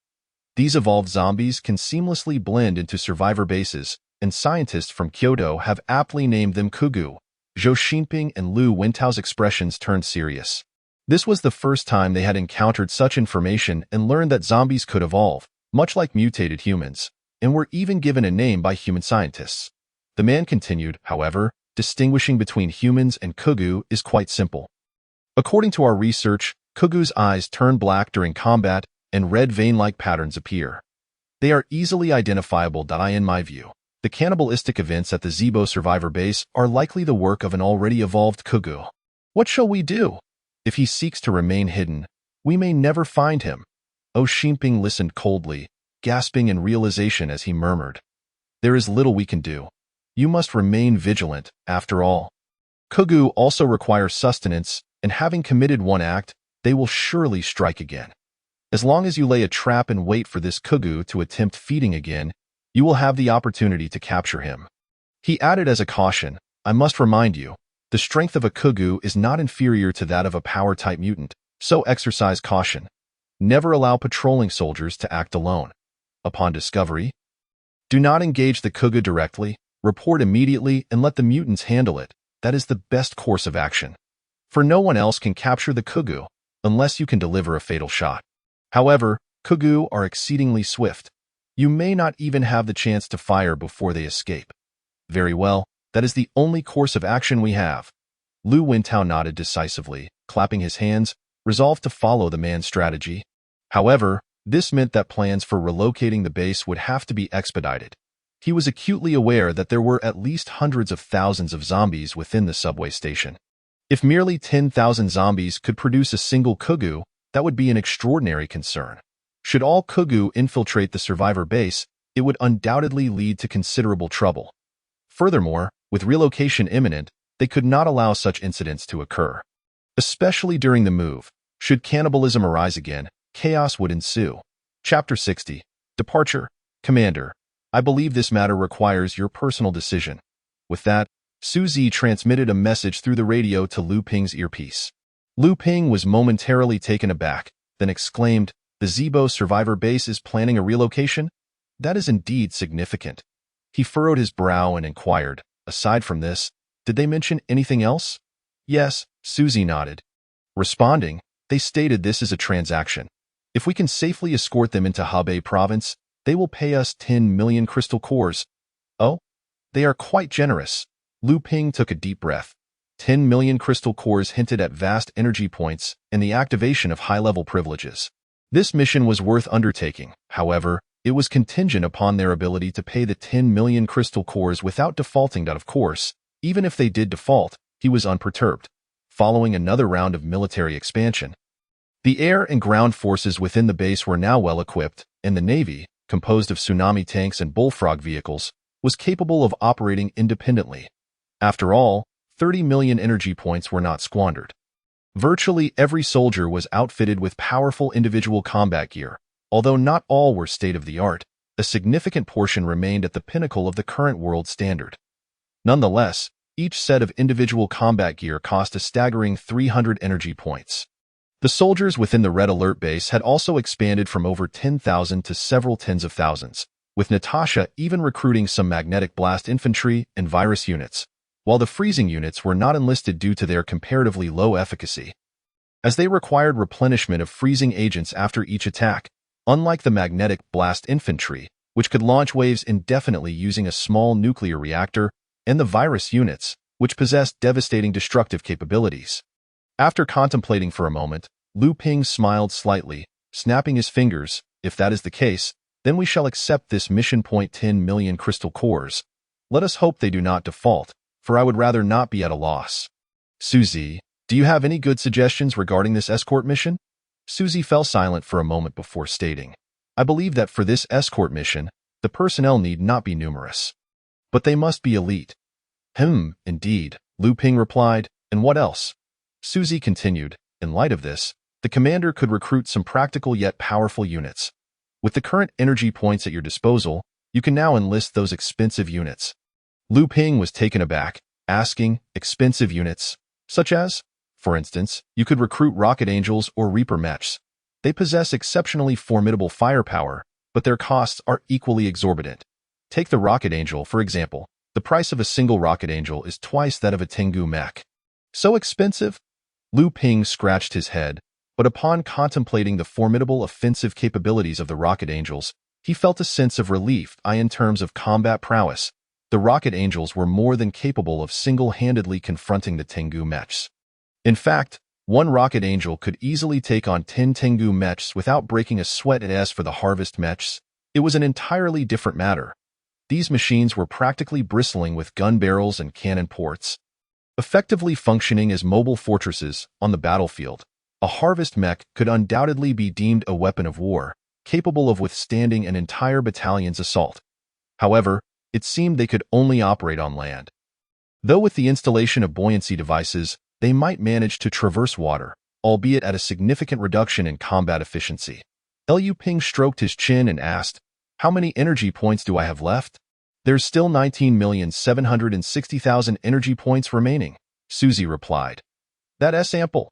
These evolved zombies can seamlessly blend into survivor bases, and scientists from Kyoto have aptly named them Kugu. Zhou Xinping and Lu Wintao's expressions turned serious. This was the first time they had encountered such information and learned that zombies could evolve, much like mutated humans, and were even given a name by human scientists. The man continued, however, distinguishing between humans and Kugu is quite simple. According to our research, Kugu's eyes turn black during combat, and red vein-like patterns appear. They are easily identifiable. In my view, the cannibalistic events at the Zibo survivor base are likely the work of an already evolved Kugu. What shall we do? If he seeks to remain hidden, we may never find him. Xinping listened coldly, gasping in realization as he murmured, "There is little we can do. You must remain vigilant, after all. Kugu also require sustenance, and having committed one act, they will surely strike again. As long as you lay a trap and wait for this Kugu to attempt feeding again, you will have the opportunity to capture him." He added as a caution, "I must remind you, the strength of a Kugu is not inferior to that of a power-type mutant, so exercise caution. Never allow patrolling soldiers to act alone. Upon discovery, do not engage the Kugu directly, report immediately and let the mutants handle it. That is the best course of action. For no one else can capture the Kugu, unless you can deliver a fatal shot. However, Kugu are exceedingly swift. You may not even have the chance to fire before they escape." "Very well, that is the only course of action we have." Lu Wintao nodded decisively, clapping his hands, resolved to follow the man's strategy. However, this meant that plans for relocating the base would have to be expedited. He was acutely aware that there were at least hundreds of thousands of zombies within the subway station. If merely 10,000 zombies could produce a single Kugu, that would be an extraordinary concern. Should all Kugu infiltrate the survivor base, it would undoubtedly lead to considerable trouble. Furthermore, with relocation imminent, they could not allow such incidents to occur. Especially during the move, should cannibalism arise again, chaos would ensue. Chapter 60. Departure. Commander, I believe this matter requires your personal decision. With that, Su Zi transmitted a message through the radio to Lu Ping's earpiece. Lu Ping was momentarily taken aback, then exclaimed, "The Zibo survivor base is planning a relocation? That is indeed significant." He furrowed his brow and inquired, "Aside from this, did they mention anything else?" "Yes," Su Zi nodded. Responding, they stated this is a transaction. If we can safely escort them into Hebei province, they will pay us 10 million crystal cores. Oh, they are quite generous. Lu Ping took a deep breath. 10 million crystal cores hinted at vast energy points and the activation of high-level privileges. This mission was worth undertaking. However, it was contingent upon their ability to pay the 10 million crystal cores without defaulting. Of course, even if they did default, he was unperturbed. Following another round of military expansion, the air and ground forces within the base were now well equipped, and the Navy, composed of tsunami tanks and bullfrog vehicles, was capable of operating independently. After all, 30 million energy points were not squandered. Virtually every soldier was outfitted with powerful individual combat gear. Although not all were state-of-the-art, a significant portion remained at the pinnacle of the current world standard. Nonetheless, each set of individual combat gear cost a staggering 300 energy points. The soldiers within the Red Alert base had also expanded from over 10,000 to several tens of thousands, with Natasha even recruiting some magnetic blast infantry and virus units. while the freezing units were not enlisted due to their comparatively low efficacy, as they required replenishment of freezing agents after each attack, unlike the magnetic blast infantry, which could launch waves indefinitely using a small nuclear reactor, and the virus units, which possessed devastating destructive capabilities. After contemplating for a moment, Lu Ping smiled slightly, snapping his fingers. If that is the case, then we shall accept this mission. 10 million crystal cores. Let us hope they do not default, for I would rather not be at a loss. Suzy, do you have any good suggestions regarding this escort mission? Suzy fell silent for a moment before stating, I believe that for this escort mission, the personnel need not be numerous, but they must be elite. Indeed, Lu Ping replied, and what else? Suzy continued, in light of this, the commander could recruit some practical yet powerful units. With the current energy points at your disposal, you can now enlist those expensive units. Lu Ping was taken aback, asking, expensive units, such as? For instance, you could recruit rocket angels or reaper mechs. They possess exceptionally formidable firepower, but their costs are equally exorbitant. Take the rocket angel, for example. The price of a single rocket angel is twice that of a Tengu mech. So expensive? Lu Ping scratched his head, but upon contemplating the formidable offensive capabilities of the rocket angels, he felt a sense of relief. In terms of combat prowess, the rocket angels were more than capable of single-handedly confronting the Tengu mechs. In fact, one rocket angel could easily take on 10 Tengu mechs without breaking a sweat. As for the harvest mechs, it was an entirely different matter. These machines were practically bristling with gun barrels and cannon ports, effectively functioning as mobile fortresses on the battlefield. A harvest mech could undoubtedly be deemed a weapon of war, capable of withstanding an entire battalion's assault. However, it seemed they could only operate on land. Though with the installation of buoyancy devices, they might manage to traverse water, albeit at a significant reduction in combat efficiency. Lu Ping stroked his chin and asked, how many energy points do I have left? There's still 19,760,000 energy points remaining, Suzy replied. That's ample.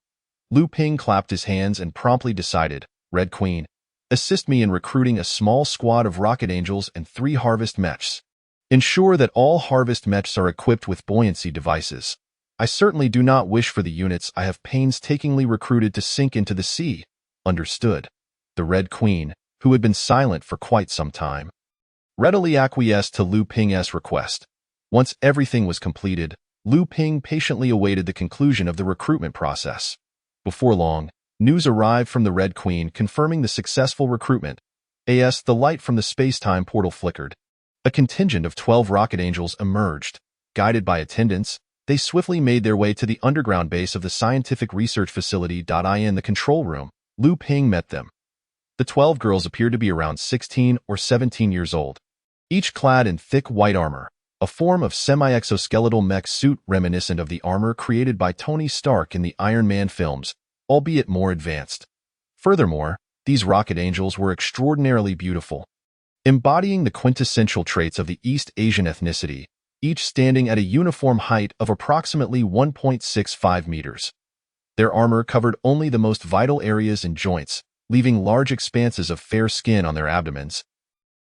Lu Ping clapped his hands and promptly decided, Red Queen, assist me in recruiting a small squad of rocket angels and 3 harvest mechs. Ensure that all harvest mechs are equipped with buoyancy devices. I certainly do not wish for the units I have painstakingly recruited to sink into the sea. Understood. The Red Queen, who had been silent for quite some time, readily acquiesced to Lu Ping's request. Once everything was completed, Lu Ping patiently awaited the conclusion of the recruitment process. Before long, news arrived from the Red Queen confirming the successful recruitment. The light from the space-time portal flickered. A contingent of 12 rocket angels emerged. Guided by attendants, they swiftly made their way to the underground base of the scientific research facility. In the control room, Lu Ping met them. The 12 girls appeared to be around 16 or 17 years old, each clad in thick white armor, a form of semi-exoskeletal mech suit reminiscent of the armor created by Tony Stark in the Iron Man films, albeit more advanced. Furthermore, these rocket angels were extraordinarily beautiful, embodying the quintessential traits of the East Asian ethnicity, each standing at a uniform height of approximately 1.65 meters. Their armor covered only the most vital areas and joints, leaving large expanses of fair skin on their abdomens,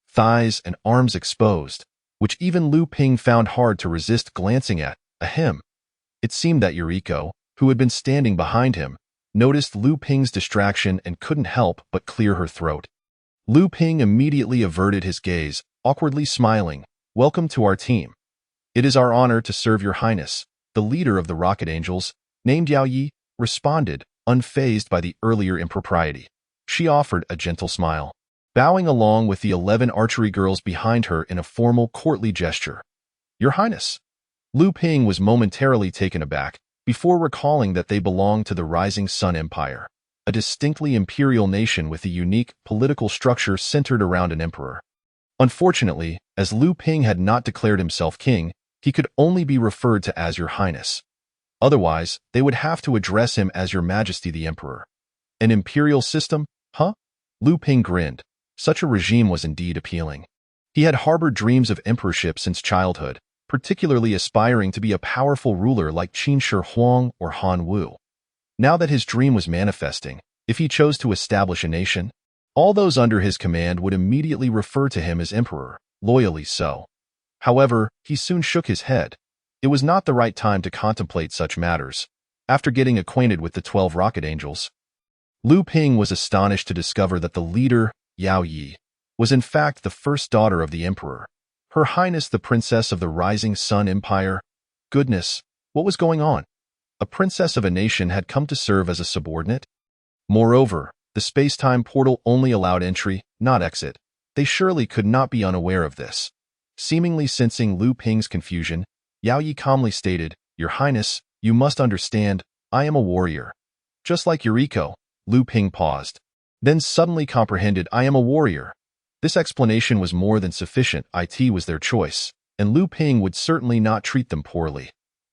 thighs, and arms exposed, which even Lu Ping found hard to resist glancing at. It seemed that Yuriko, who had been standing behind him, noticed Lu Ping's distraction and couldn't help but clear her throat. Lu Ping immediately averted his gaze, awkwardly smiling. Welcome to our team. It is our honor to serve your highness. The leader of the rocket angels, named Yao Yi, responded, unfazed by the earlier impropriety. She offered a gentle smile, bowing along with the 11 archery girls behind her in a formal courtly gesture. Your highness. Lu Ping was momentarily taken aback, before recalling that they belonged to the Rising Sun Empire, a distinctly imperial nation with a unique political structure centered around an emperor. Unfortunately, as Lu Ping had not declared himself king, he could only be referred to as Your Highness. Otherwise, they would have to address him as Your Majesty the Emperor. An imperial system? Huh? Lu Ping grinned. Such a regime was indeed appealing. He had harbored dreams of emperorship since childhood, particularly aspiring to be a powerful ruler like Qin Shi Huang or Han Wu. Now that his dream was manifesting, if he chose to establish a nation, all those under his command would immediately refer to him as emperor, loyally so. However, he soon shook his head. it was not the right time to contemplate such matters. After getting acquainted with the 12 rocket angels, Lu Ping was astonished to discover that the leader, Yao Yi, was in fact the first daughter of the emperor, Her Highness the Princess of the Rising Sun Empire. Goodness, what was going on? A princess of a nation had come to serve as a subordinate? Moreover, the space-time portal only allowed entry, not exit. They surely could not be unaware of this. Seemingly sensing Lu Ping's confusion, Yao Yi calmly stated, "Your Highness, you must understand, I am a warrior." Just like Yuriko, Lu Ping paused. Then suddenly comprehended, "I am a warrior." This explanation was more than sufficient. It was their choice, and Lu Ping would certainly not treat them poorly.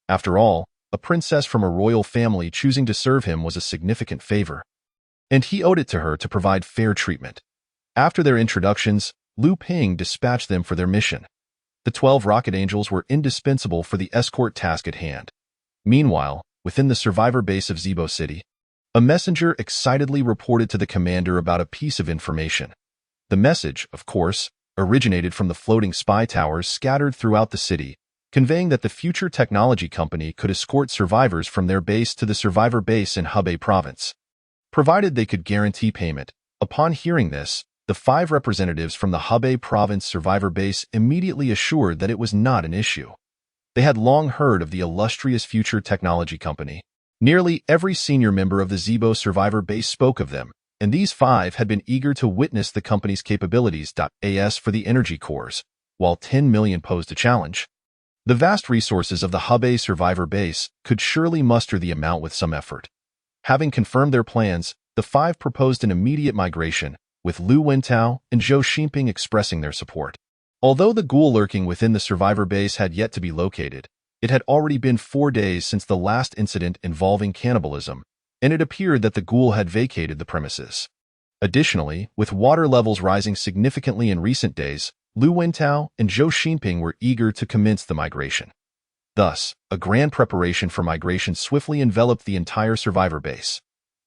After all, a princess from a royal family choosing to serve him was a significant favor, and he owed it to her to provide fair treatment. After their introductions, Lu Ping dispatched them for their mission. The 12 rocket angels were indispensable for the escort task at hand. Meanwhile, within the survivor base of Zibo City, a messenger excitedly reported to the commander about a piece of information. The message, of course, originated from the floating spy towers scattered throughout the city, conveying that the future technology company could escort survivors from their base to the survivor base in Hubei province, provided they could guarantee payment. Upon hearing this, the 5 representatives from the Hubei province survivor base immediately assured that it was not an issue. They had long heard of the illustrious future technology company. Nearly every senior member of the Zibo survivor base spoke of them, and these 5 had been eager to witness the company's capabilities. As for the energy cores, while 10 million posed a challenge, the vast resources of the Hubei survivor base could surely muster the amount with some effort. Having confirmed their plans, the 5 proposed an immediate migration, with Lu Wentao and Zhou Xinping expressing their support. Although the ghoul lurking within the survivor base had yet to be located, it had already been 4 days since the last incident involving cannibalism, and it appeared that the ghoul had vacated the premises. Additionally, with water levels rising significantly in recent days, Lu Wentao and Zhou Xinping were eager to commence the migration. Thus, a grand preparation for migration swiftly enveloped the entire survivor base.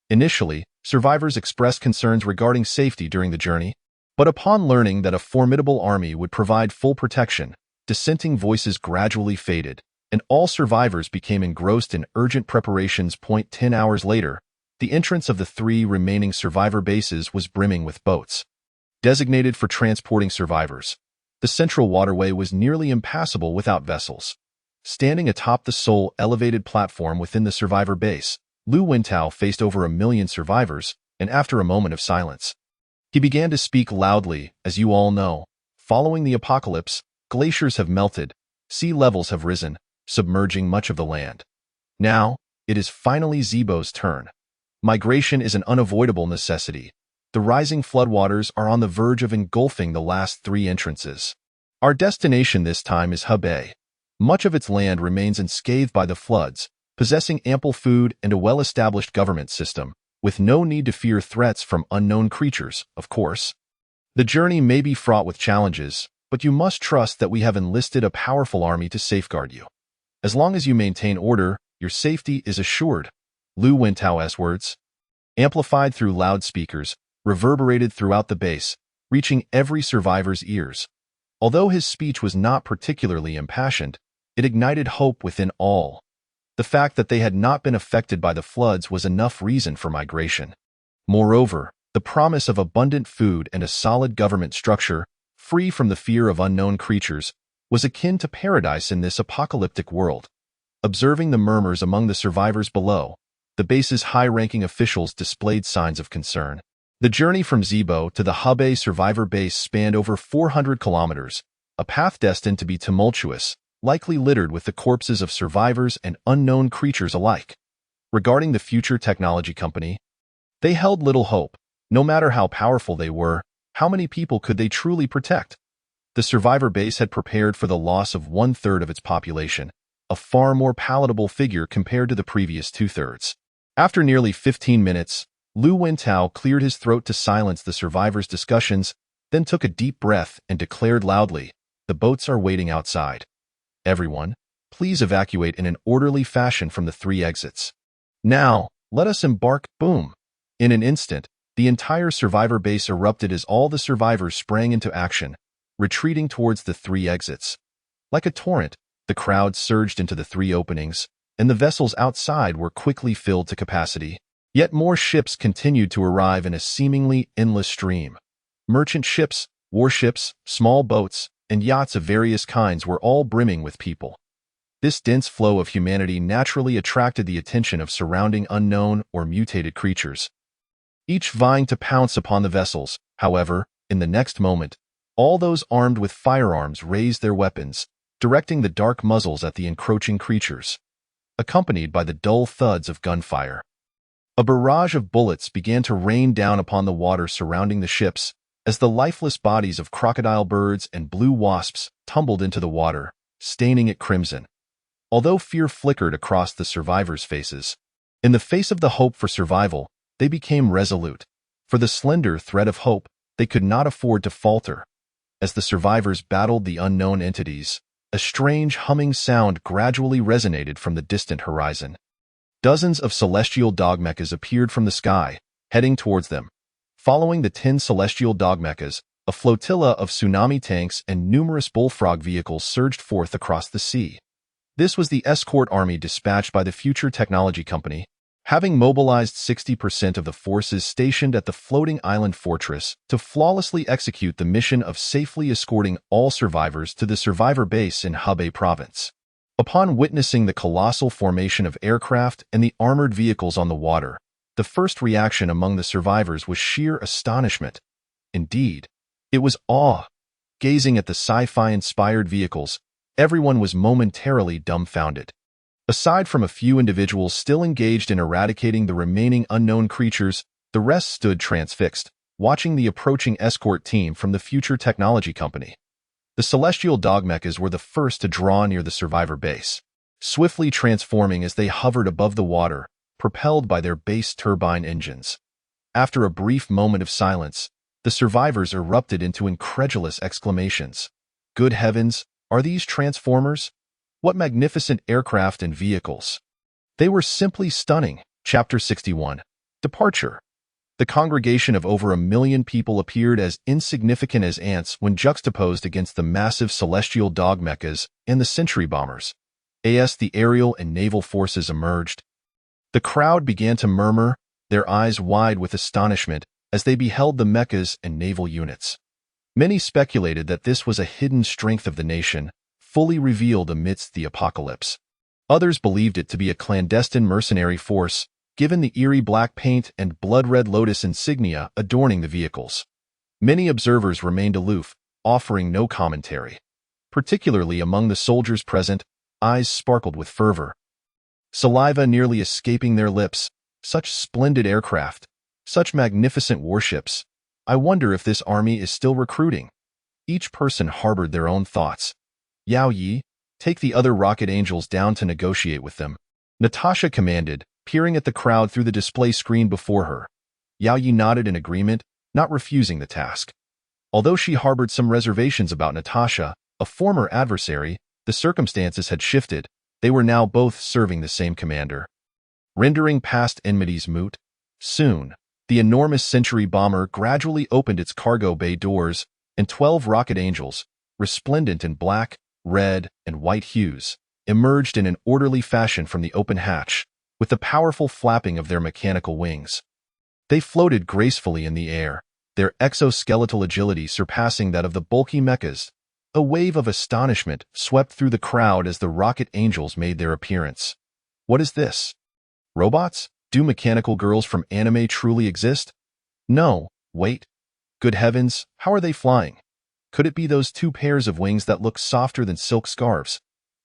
Initially, survivors expressed concerns regarding safety during the journey, but upon learning that a formidable army would provide full protection, dissenting voices gradually faded, and all survivors became engrossed in urgent preparations. 10 hours later, the entrance of the 3 remaining survivor bases was brimming with boats, designated for transporting survivors. The central waterway was nearly impassable without vessels. Standing atop the sole elevated platform within the survivor base, Lu Wentao faced over 1 million survivors, and after a moment of silence, he began to speak loudly. "As you all know, following the apocalypse, glaciers have melted, sea levels have risen, submerging much of the land. Now, it is finally Zibo's turn. Migration is an unavoidable necessity. The rising floodwaters are on the verge of engulfing the last 3 entrances. Our destination this time is Hubei. Much of its land remains unscathed by the floods, possessing ample food and a well-established government system, with no need to fear threats from unknown creatures, of course. The journey may be fraught with challenges, but you must trust that we have enlisted a powerful army to safeguard you. As long as you maintain order, your safety is assured." Lu Wentao's words, amplified through loudspeakers, reverberated throughout the base, reaching every survivor's ears. Although his speech was not particularly impassioned, it ignited hope within all. The fact that they had not been affected by the floods was enough reason for migration. Moreover, the promise of abundant food and a solid government structure, free from the fear of unknown creatures, was akin to paradise in this apocalyptic world. Observing the murmurs among the survivors below, the base's high-ranking officials displayed signs of concern. The journey from Zibo to the Hubei survivor base spanned over 400 kilometers, a path destined to be tumultuous, likely littered with the corpses of survivors and unknown creatures alike. Regarding the future technology company, they held little hope. No matter how powerful they were, how many people could they truly protect? The survivor base had prepared for the loss of 1/3 of its population, a far more palatable figure compared to the previous 2/3. After nearly 15 minutes, Lu Wentao cleared his throat to silence the survivors' discussions, then took a deep breath and declared loudly, "The boats are waiting outside. Everyone, please evacuate in an orderly fashion from the 3 exits. Now, let us embark." Boom! In an instant, the entire survivor base erupted as all the survivors sprang into action, retreating towards the 3 exits. Like a torrent, The crowd surged into the 3 openings, and the vessels outside were quickly filled to capacity. Yet more ships continued to arrive in a seemingly endless stream. Merchant ships, warships, small boats, and yachts of various kinds were all brimming with people. This dense flow of humanity naturally attracted the attention of surrounding unknown or mutated creatures, each vying to pounce upon the vessels. However, in the next moment, all those armed with firearms raised their weapons, directing the dark muzzles at the encroaching creatures, accompanied by the dull thuds of gunfire. A barrage of bullets began to rain down upon the water surrounding the ships as the lifeless bodies of crocodile birds and blue wasps tumbled into the water, staining it crimson. Although fear flickered across the survivors' faces, in the face of the hope for survival, they became resolute. For the slender thread of hope, they could not afford to falter. As the survivors battled the unknown entities, a strange humming sound gradually resonated from the distant horizon. Dozens of celestial dog mechas appeared from the sky, heading towards them. Following the 10 celestial dog mechas, a flotilla of tsunami tanks and numerous bullfrog vehicles surged forth across the sea. This was the escort army dispatched by the Future Technology Company, having mobilized 60% of the forces stationed at the floating island fortress to flawlessly execute the mission of safely escorting all survivors to the survivor base in Hubei province. Upon witnessing the colossal formation of aircraft and the armored vehicles on the water, the first reaction among the survivors was sheer astonishment. Indeed, it was awe. Gazing at the sci-fi-inspired vehicles, everyone was momentarily dumbfounded. Aside from a few individuals still engaged in eradicating the remaining unknown creatures, the rest stood transfixed, watching the approaching escort team from the Future Technology Company. The celestial dog mechas were the first to draw near the survivor base, swiftly transforming as they hovered above the water, propelled by their base turbine engines. After a brief moment of silence, the survivors erupted into incredulous exclamations. Good heavens, are these transformers? What magnificent aircraft and vehicles! They were simply stunning. Chapter 61. Departure. The congregation of over 1 million people appeared as insignificant as ants when juxtaposed against the massive celestial dog mechas and the sentry bombers. As the aerial and naval forces emerged, the crowd began to murmur, their eyes wide with astonishment as they beheld the mechas and naval units. Many speculated that this was a hidden strength of the nation, fully revealed amidst the apocalypse. Others believed it to be a clandestine mercenary force, given the eerie black paint and blood-red lotus insignia adorning the vehicles. Many observers remained aloof, offering no commentary. Particularly among the soldiers present, eyes sparkled with fervor, saliva nearly escaping their lips. Such splendid aircraft, such magnificent warships. I wonder if this army is still recruiting. Each person harbored their own thoughts. Yao Yi, take the other rocket angels down to negotiate with them, Natasha commanded, peering at the crowd through the display screen before her. Yao Yi nodded in agreement, not refusing the task. Although she harbored some reservations about Natasha, a former adversary, the circumstances had shifted. They were now both serving the same commander, rendering past enmities moot. Soon, the enormous Century bomber gradually opened its cargo bay doors, and 12 rocket angels, resplendent in black, red, and white hues, emerged in an orderly fashion from the open hatch, with the powerful flapping of their mechanical wings. They floated gracefully in the air, their exoskeletal agility surpassing that of the bulky mechas. A wave of astonishment swept through the crowd as the rocket angels made their appearance. What is this? Robots? Do mechanical girls from anime truly exist? No, wait. Good heavens, how are they flying? Could it be those 2 pairs of wings that look softer than silk scarves?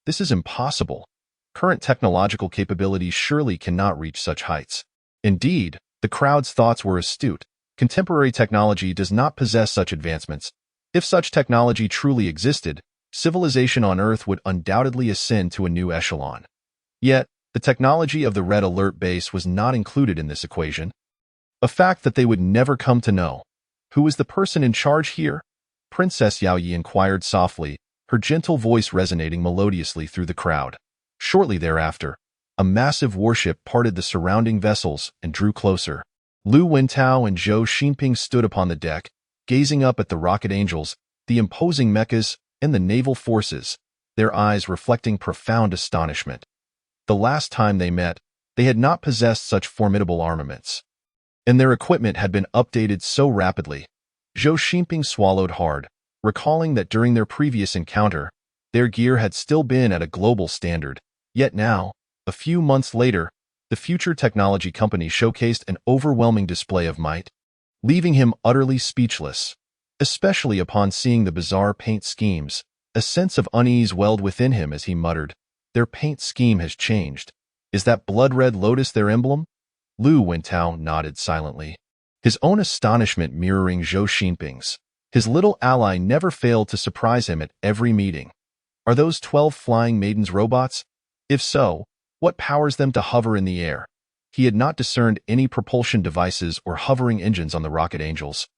This is impossible. Current technological capabilities surely cannot reach such heights. Indeed, the crowd's thoughts were astute. Contemporary technology does not possess such advancements. If such technology truly existed, civilization on Earth would undoubtedly ascend to a new echelon. Yet, the technology of the Red Alert base was not included in this equation, a fact that they would never come to know. Who is the person in charge here? Princess Yao Yi inquired softly, her gentle voice resonating melodiously through the crowd. Shortly thereafter, a massive warship parted the surrounding vessels and drew closer. Lu Wentao and Zhou Xinping stood upon the deck, gazing up at the rocket angels, the imposing mechas, and the naval forces. their eyes reflecting profound astonishment. The last time they met, they had not possessed such formidable armaments, and their equipment had been updated so rapidly. Zhou Xinping swallowed hard, recalling that during their previous encounter, their gear had still been at a global standard. Yet now, a few months later, the Future Technology Company showcased an overwhelming display of might, leaving him utterly speechless. Especially upon seeing the bizarre paint schemes, a sense of unease welled within him as he muttered, "Their paint scheme has changed. Is that blood-red lotus their emblem?" Lu Wentao nodded silently, his own astonishment mirroring Zhou Xinping's. His little ally never failed to surprise him at every meeting. Are those 12 flying maidens robots? If so, what powers them to hover in the air? He had not discerned any propulsion devices or hovering engines on the Rocket Angels.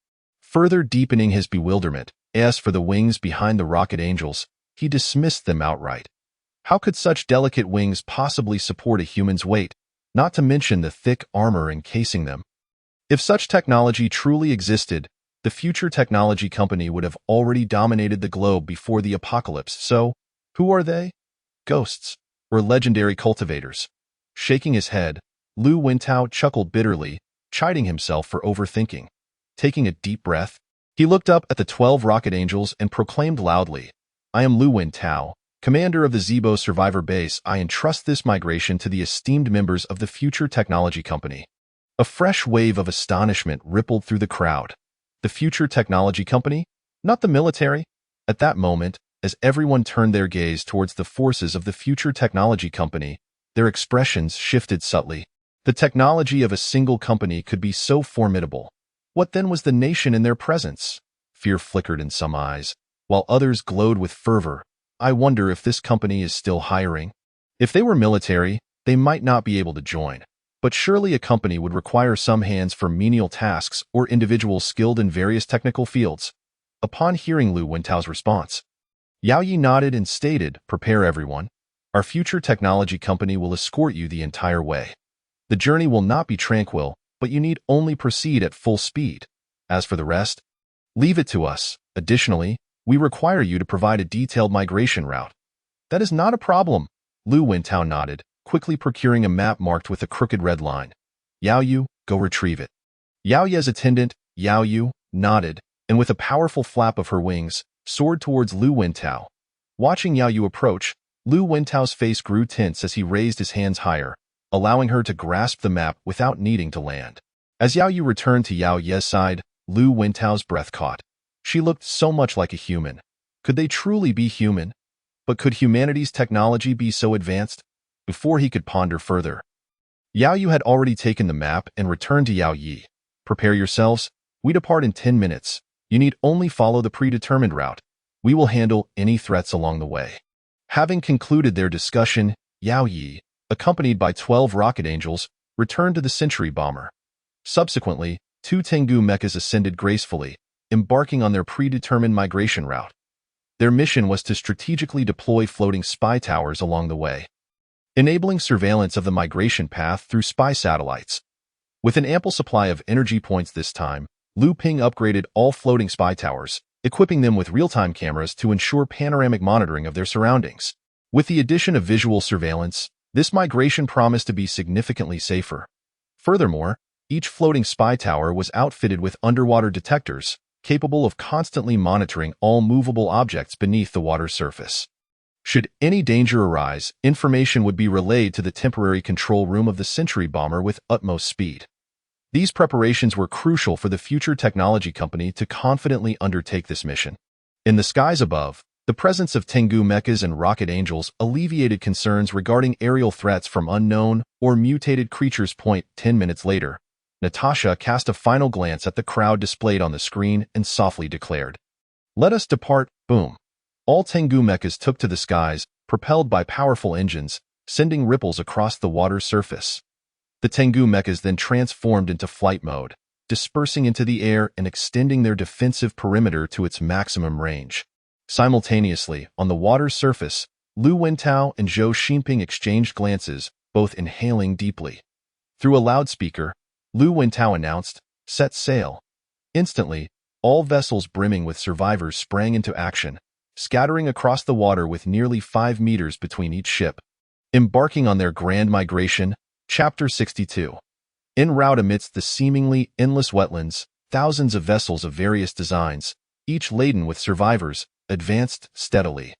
Further deepening his bewilderment, as for the wings behind the Rocket Angels, he dismissed them outright. How could such delicate wings possibly support a human's weight, not to mention the thick armor encasing them? If such technology truly existed, the Future Technology Company would have already dominated the globe before the apocalypse. So, who are they? Ghosts, or legendary cultivators? Shaking his head, Lu Wentao chuckled bitterly, chiding himself for overthinking. Taking a deep breath, he looked up at the 12 Rocket Angels and proclaimed loudly, "I am Lu Wentao, commander of the Zibo Survivor Base. I entrust this migration to the esteemed members of the Future Technology Company." A fresh wave of astonishment rippled through the crowd. The Future Technology Company? Not the military? At that moment, as everyone turned their gaze towards the forces of the Future Technology Company, their expressions shifted subtly. The technology of a single company could be so formidable. What then was the nation in their presence? Fear flickered in some eyes, while others glowed with fervor. I wonder if this company is still hiring. If they were military, they might not be able to join. But surely a company would require some hands for menial tasks or individuals skilled in various technical fields. Upon hearing Lu Wentao's response, Yao Yi nodded and stated, "Prepare everyone. Our Future Technology Company will escort you the entire way. The journey will not be tranquil, but you need only proceed at full speed. As for the rest, leave it to us. Additionally, we require you to provide a detailed migration route." "That is not a problem," Lu Wentao nodded, quickly procuring a map marked with a crooked red line. "Yao Yu, go retrieve it." Yao Ye's attendant, Yao Yu, nodded, and with a powerful flap of her wings, soared towards Lu Wentao. Watching Yao Yu approach, Lu Wentao's face grew tense as he raised his hands higher, allowing her to grasp the map without needing to land. As Yao Yu returned to Yao Ye's side, Lu Wentao's breath caught. She looked so much like a human. Could they truly be human? But could humanity's technology be so advanced? Before he could ponder further, Yao Yu had already taken the map and returned to Yao Yi. "Prepare yourselves. We depart in 10 minutes. You need only follow the predetermined route. We will handle any threats along the way." Having concluded their discussion, Yao Yi, accompanied by 12 Rocket Angels, returned to the Century Bomber. Subsequently, 2 Tengu mechas ascended gracefully, embarking on their predetermined migration route. Their mission was to strategically deploy floating spy towers along the way, enabling surveillance of the migration path through spy satellites. With an ample supply of energy points this time, Lu Ping upgraded all floating spy towers, equipping them with real-time cameras to ensure panoramic monitoring of their surroundings. With the addition of visual surveillance, this migration promised to be significantly safer. Furthermore, each floating spy tower was outfitted with underwater detectors, capable of constantly monitoring all movable objects beneath the water's surface. Should any danger arise, information would be relayed to the temporary control room of the Century Bomber with utmost speed. These preparations were crucial for the Future Technology Company to confidently undertake this mission. In the skies above, the presence of Tengu mechas and Rocket Angels alleviated concerns regarding aerial threats from unknown or mutated creatures. 10 minutes later, Natasha cast a final glance at the crowd displayed on the screen and softly declared, "Let us depart." Boom. All Tengu mechas took to the skies, propelled by powerful engines, sending ripples across the water's surface. The Tengu mechas then transformed into flight mode, dispersing into the air and extending their defensive perimeter to its maximum range. Simultaneously, on the water's surface, Lu Wentao and Zhou Xinping exchanged glances, both inhaling deeply. Through a loudspeaker, Lu Wentao announced, "Set sail." Instantly, all vessels brimming with survivors sprang into action, scattering across the water with nearly 5 meters between each ship. Embarking on their grand migration, Chapter 62. En route amidst the seemingly endless wetlands, thousands of vessels of various designs, each laden with survivors, advanced steadily.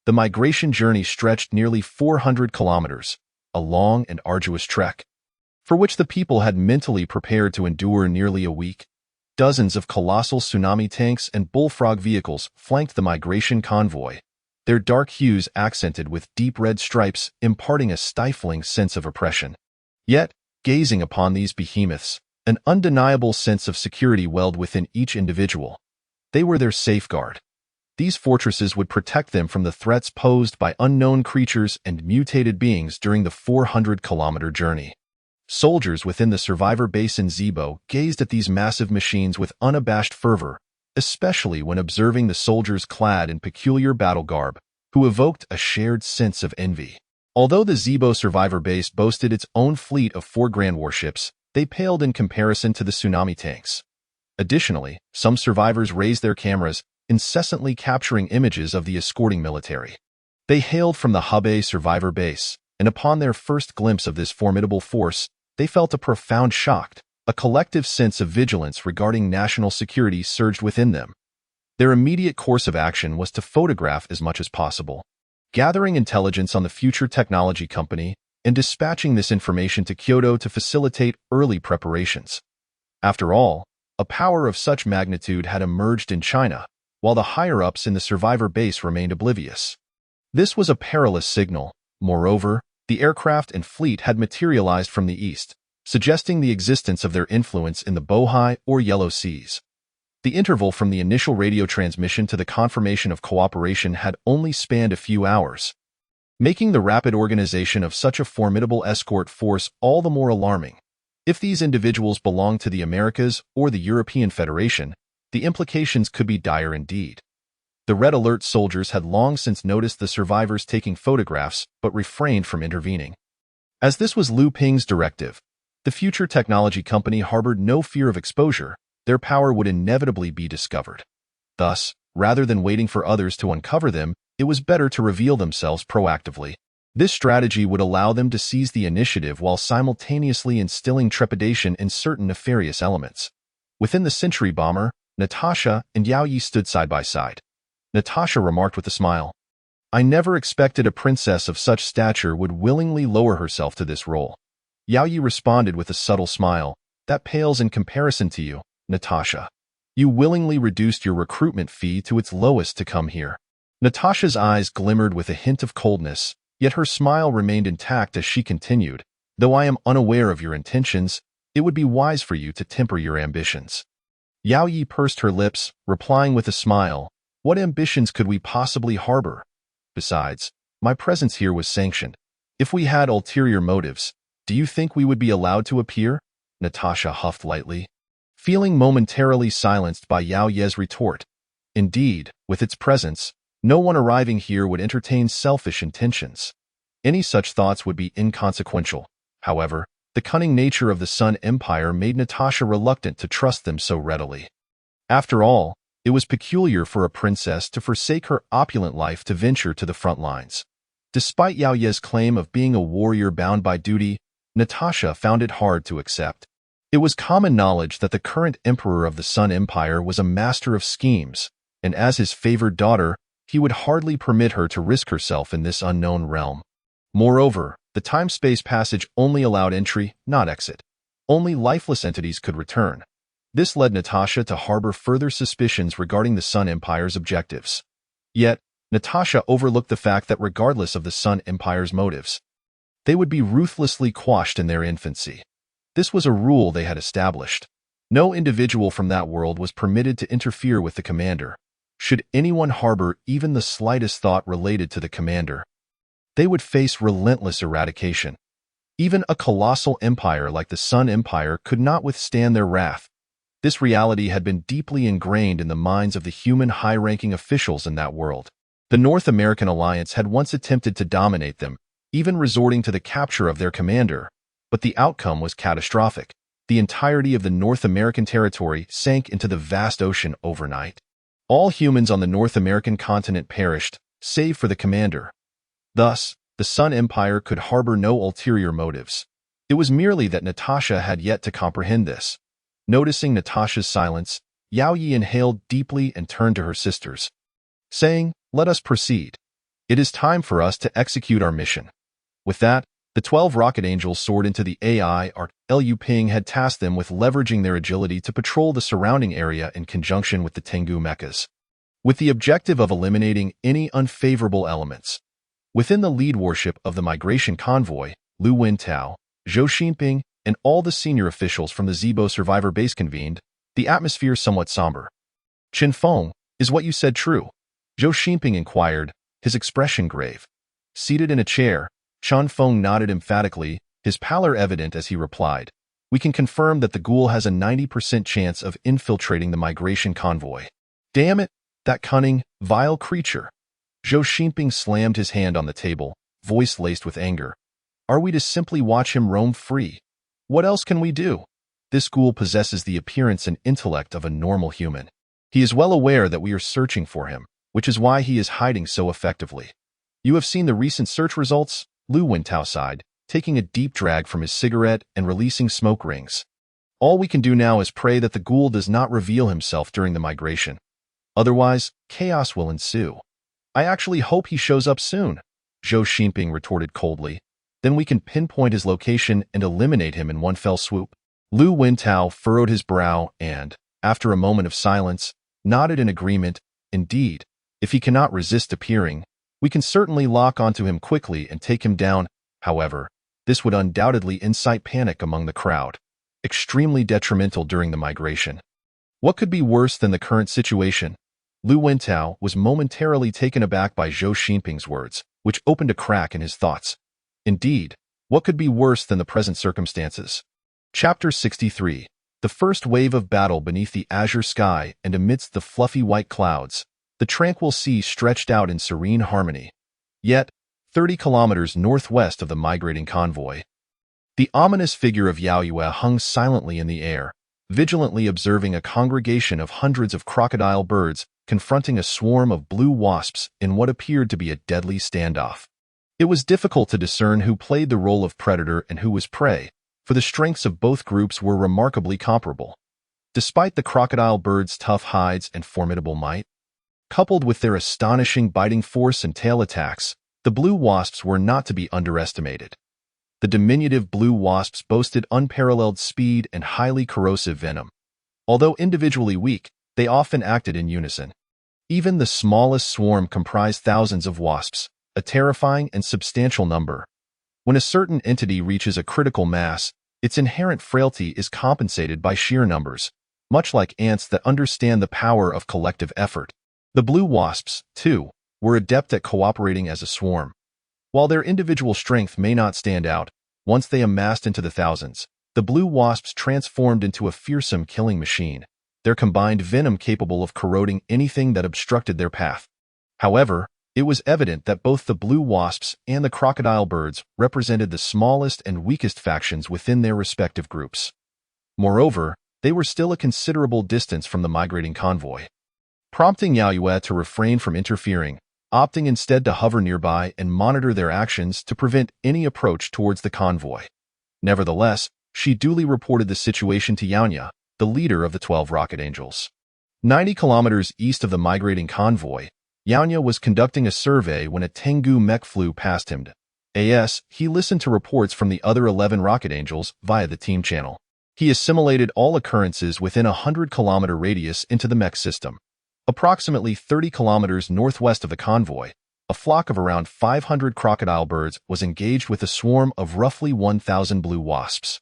The migration journey stretched nearly 400 kilometers, a long and arduous trek, for which the people had mentally prepared to endure nearly a week. Dozens of colossal tsunami tanks and bullfrog vehicles flanked the migration convoy, their dark hues accented with deep red stripes imparting a stifling sense of oppression. Yet, gazing upon these behemoths, an undeniable sense of security welled within each individual. They were their safeguard. These fortresses would protect them from the threats posed by unknown creatures and mutated beings during the 400-kilometer journey. Soldiers within the survivor base in Zibo gazed at these massive machines with unabashed fervor, especially when observing the soldiers clad in peculiar battle garb, who evoked a shared sense of envy. Although the Zibo survivor base boasted its own fleet of 4 grand warships, they paled in comparison to the tsunami tanks. Additionally, some survivors raised their cameras, incessantly capturing images of the escorting military. They hailed from the Hubei survivor base, and upon their first glimpse of this formidable force, they felt a profound shock. A collective sense of vigilance regarding national security surged within them. Their immediate course of action was to photograph as much as possible, gathering intelligence on the future technology company and dispatching this information to Kyoto to facilitate early preparations. After all, a power of such magnitude had emerged in China, while the higher-ups in the survivor base remained oblivious. This was a perilous signal. Moreover, the aircraft and fleet had materialized from the east, suggesting the existence of their influence in the Bohai or Yellow Seas. The interval from the initial radio transmission to the confirmation of cooperation had only spanned a few hours, making the rapid organization of such a formidable escort force all the more alarming. If these individuals belonged to the Americas or the European Federation, the implications could be dire indeed. The Red Alert soldiers had long since noticed the survivors taking photographs but refrained from intervening. As this was Liu Ping's directive, the future technology company harbored no fear of exposure. Their power would inevitably be discovered. Thus, rather than waiting for others to uncover them, it was better to reveal themselves proactively. This strategy would allow them to seize the initiative while simultaneously instilling trepidation in certain nefarious elements. Within the Century bomber, Natasha and Yao Yi stood side by side. Natasha remarked with a smile, "I never expected a princess of such stature would willingly lower herself to this role." Yao Yi responded with a subtle smile, "That pales in comparison to you, Natasha. You willingly reduced your recruitment fee to its lowest to come here." Natasha's eyes glimmered with a hint of coldness, yet her smile remained intact as she continued, "Though I am unaware of your intentions, it would be wise for you to temper your ambitions." Yao Yi pursed her lips, replying with a smile, "What ambitions could we possibly harbor? Besides, my presence here was sanctioned. If we had ulterior motives, do you think we would be allowed to appear?" Natasha huffed lightly, feeling momentarily silenced by Yao Ye's retort. Indeed, with its presence, no one arriving here would entertain selfish intentions. Any such thoughts would be inconsequential. However, the cunning nature of the Sun Empire made Natasha reluctant to trust them so readily. After all, it was peculiar for a princess to forsake her opulent life to venture to the front lines. Despite Yao Ye's claim of being a warrior bound by duty, Natasha found it hard to accept. It was common knowledge that the current emperor of the Sun Empire was a master of schemes, and as his favored daughter, he would hardly permit her to risk herself in this unknown realm. Moreover, the time-space passage only allowed entry, not exit. Only lifeless entities could return. This led Natasha to harbor further suspicions regarding the Sun Empire's objectives. Yet, Natasha overlooked the fact that regardless of the Sun Empire's motives, they would be ruthlessly quashed in their infancy. This was a rule they had established. No individual from that world was permitted to interfere with the commander. Should anyone harbor even the slightest thought related to the commander, they would face relentless eradication. Even a colossal empire like the Sun Empire could not withstand their wrath. This reality had been deeply ingrained in the minds of the human high-ranking officials in that world. The North American alliance had once attempted to dominate them, even resorting to the capture of their commander, but the outcome was catastrophic. The entirety of the North American territory sank into the vast ocean overnight. All humans on the North American continent perished, save for the commander. Thus, the Sun Empire could harbor no ulterior motives. It was merely that Natasha had yet to comprehend this. Noticing Natasha's silence, Yao Yi inhaled deeply and turned to her sisters, saying, "Let us proceed. It is time for us to execute our mission." With that, the 12 rocket angels soared into the AI. Liu Ping had tasked them with leveraging their agility to patrol the surrounding area in conjunction with the Tengu mechas, with the objective of eliminating any unfavorable elements. Within the lead warship of the migration convoy, Lu Wintao, Zhou Xinping, and all the senior officials from the Zibo survivor base convened, the atmosphere somewhat somber. "Chen Feng, is what you said true?" Zhou Xinping inquired, his expression grave. Seated in a chair, Chen Feng nodded emphatically, his pallor evident as he replied, "We can confirm that the ghoul has a 90% chance of infiltrating the migration convoy." "Damn it, that cunning, vile creature!" Zhou Xinping slammed his hand on the table, voice laced with anger. "Are we to simply watch him roam free? What else can we do? This ghoul possesses the appearance and intellect of a normal human. He is well aware that we are searching for him, which is why he is hiding so effectively." "You have seen the recent search results?" Lu Wintao sighed, taking a deep drag from his cigarette and releasing smoke rings. "All we can do now is pray that the ghoul does not reveal himself during the migration. Otherwise, chaos will ensue." "I actually hope he shows up soon," Zhou Xinping retorted coldly. "Then we can pinpoint his location and eliminate him in one fell swoop." Lu Wintao furrowed his brow and, after a moment of silence, nodded in agreement. "Indeed, if he cannot resist appearing, we can certainly lock onto him quickly and take him down. However, this would undoubtedly incite panic among the crowd, extremely detrimental during the migration. What could be worse than the current situation?" Lu Wintao was momentarily taken aback by Zhou Xinping's words, which opened a crack in his thoughts. Indeed, what could be worse than the present circumstances? Chapter 63. The first wave of battle beneath the azure sky and amidst the fluffy white clouds, the tranquil sea stretched out in serene harmony. Yet, 30 kilometers northwest of the migrating convoy, the ominous figure of Yao Yue hung silently in the air, vigilantly observing a congregation of hundreds of crocodile birds confronting a swarm of blue wasps in what appeared to be a deadly standoff. It was difficult to discern who played the role of predator and who was prey, for the strengths of both groups were remarkably comparable. Despite the crocodile birds' tough hides and formidable might, coupled with their astonishing biting force and tail attacks, the blue wasps were not to be underestimated. The diminutive blue wasps boasted unparalleled speed and highly corrosive venom. Although individually weak, they often acted in unison. Even the smallest swarm comprised thousands of wasps, a terrifying and substantial number. When a certain entity reaches a critical mass, its inherent frailty is compensated by sheer numbers, much like ants that understand the power of collective effort. The blue wasps, too, were adept at cooperating as a swarm. While their individual strength may not stand out, once they amassed into the thousands, the blue wasps transformed into a fearsome killing machine, their combined venom capable of corroding anything that obstructed their path. However, it was evident that both the blue wasps and the crocodile birds represented the smallest and weakest factions within their respective groups. Moreover, they were still a considerable distance from the migrating convoy, prompting Yao Yue to refrain from interfering, opting instead to hover nearby and monitor their actions to prevent any approach towards the convoy. Nevertheless, she duly reported the situation to Yanya, the leader of the 12 rocket angels. 90 kilometers east of the migrating convoy, Yanya was conducting a survey when a Tengu mech flew past him. He listened to reports from the other 11 rocket angels via the team channel. He assimilated all occurrences within a 100-kilometer radius into the mech system. Approximately 30 kilometers northwest of the convoy, a flock of around 500 crocodile birds was engaged with a swarm of roughly 1,000 blue wasps.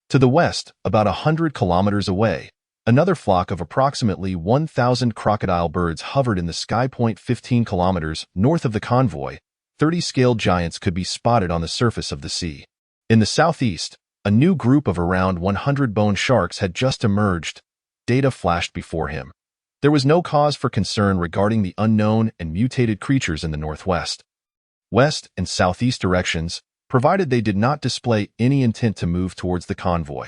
To the west, about 100 kilometers away, another flock of approximately 1,000 crocodile birds hovered in the sky. 15 kilometers north of the convoy, 30 scaled giants could be spotted on the surface of the sea. In the southeast, a new group of around 100 bone sharks had just emerged. Data flashed before him. There was no cause for concern regarding the unknown and mutated creatures in the northwest, west, and southeast directions, provided they did not display any intent to move towards the convoy.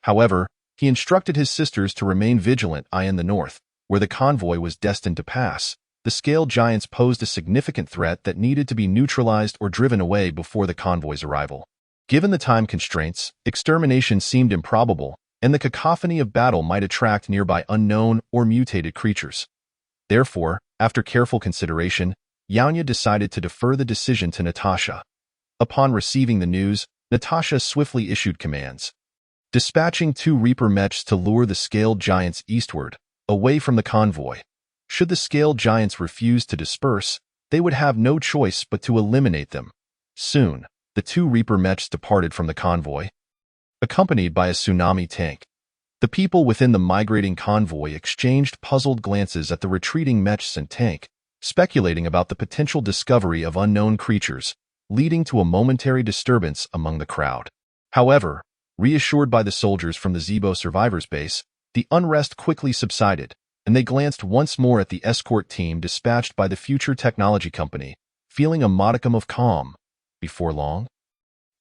However, he instructed his sisters to remain vigilant in the north, where the convoy was destined to pass, the scaled giants posed a significant threat that needed to be neutralized or driven away before the convoy's arrival. Given the time constraints, extermination seemed improbable, and the cacophony of battle might attract nearby unknown or mutated creatures. Therefore, after careful consideration, Yanya decided to defer the decision to Natasha. Upon receiving the news, Natasha swiftly issued commands, dispatching 2 Reaper mechs to lure the scaled giants eastward, away from the convoy. Should the scaled giants refuse to disperse, they would have no choice but to eliminate them. Soon, the 2 Reaper mechs departed from the convoy, accompanied by a tsunami tank. The people within the migrating convoy exchanged puzzled glances at the retreating mechs and tank, speculating about the potential discovery of unknown creatures, leading to a momentary disturbance among the crowd. However, reassured by the soldiers from the Zebo survivors' base, the unrest quickly subsided, and they glanced once more at the escort team dispatched by the Future Technology Company, feeling a modicum of calm. Before long,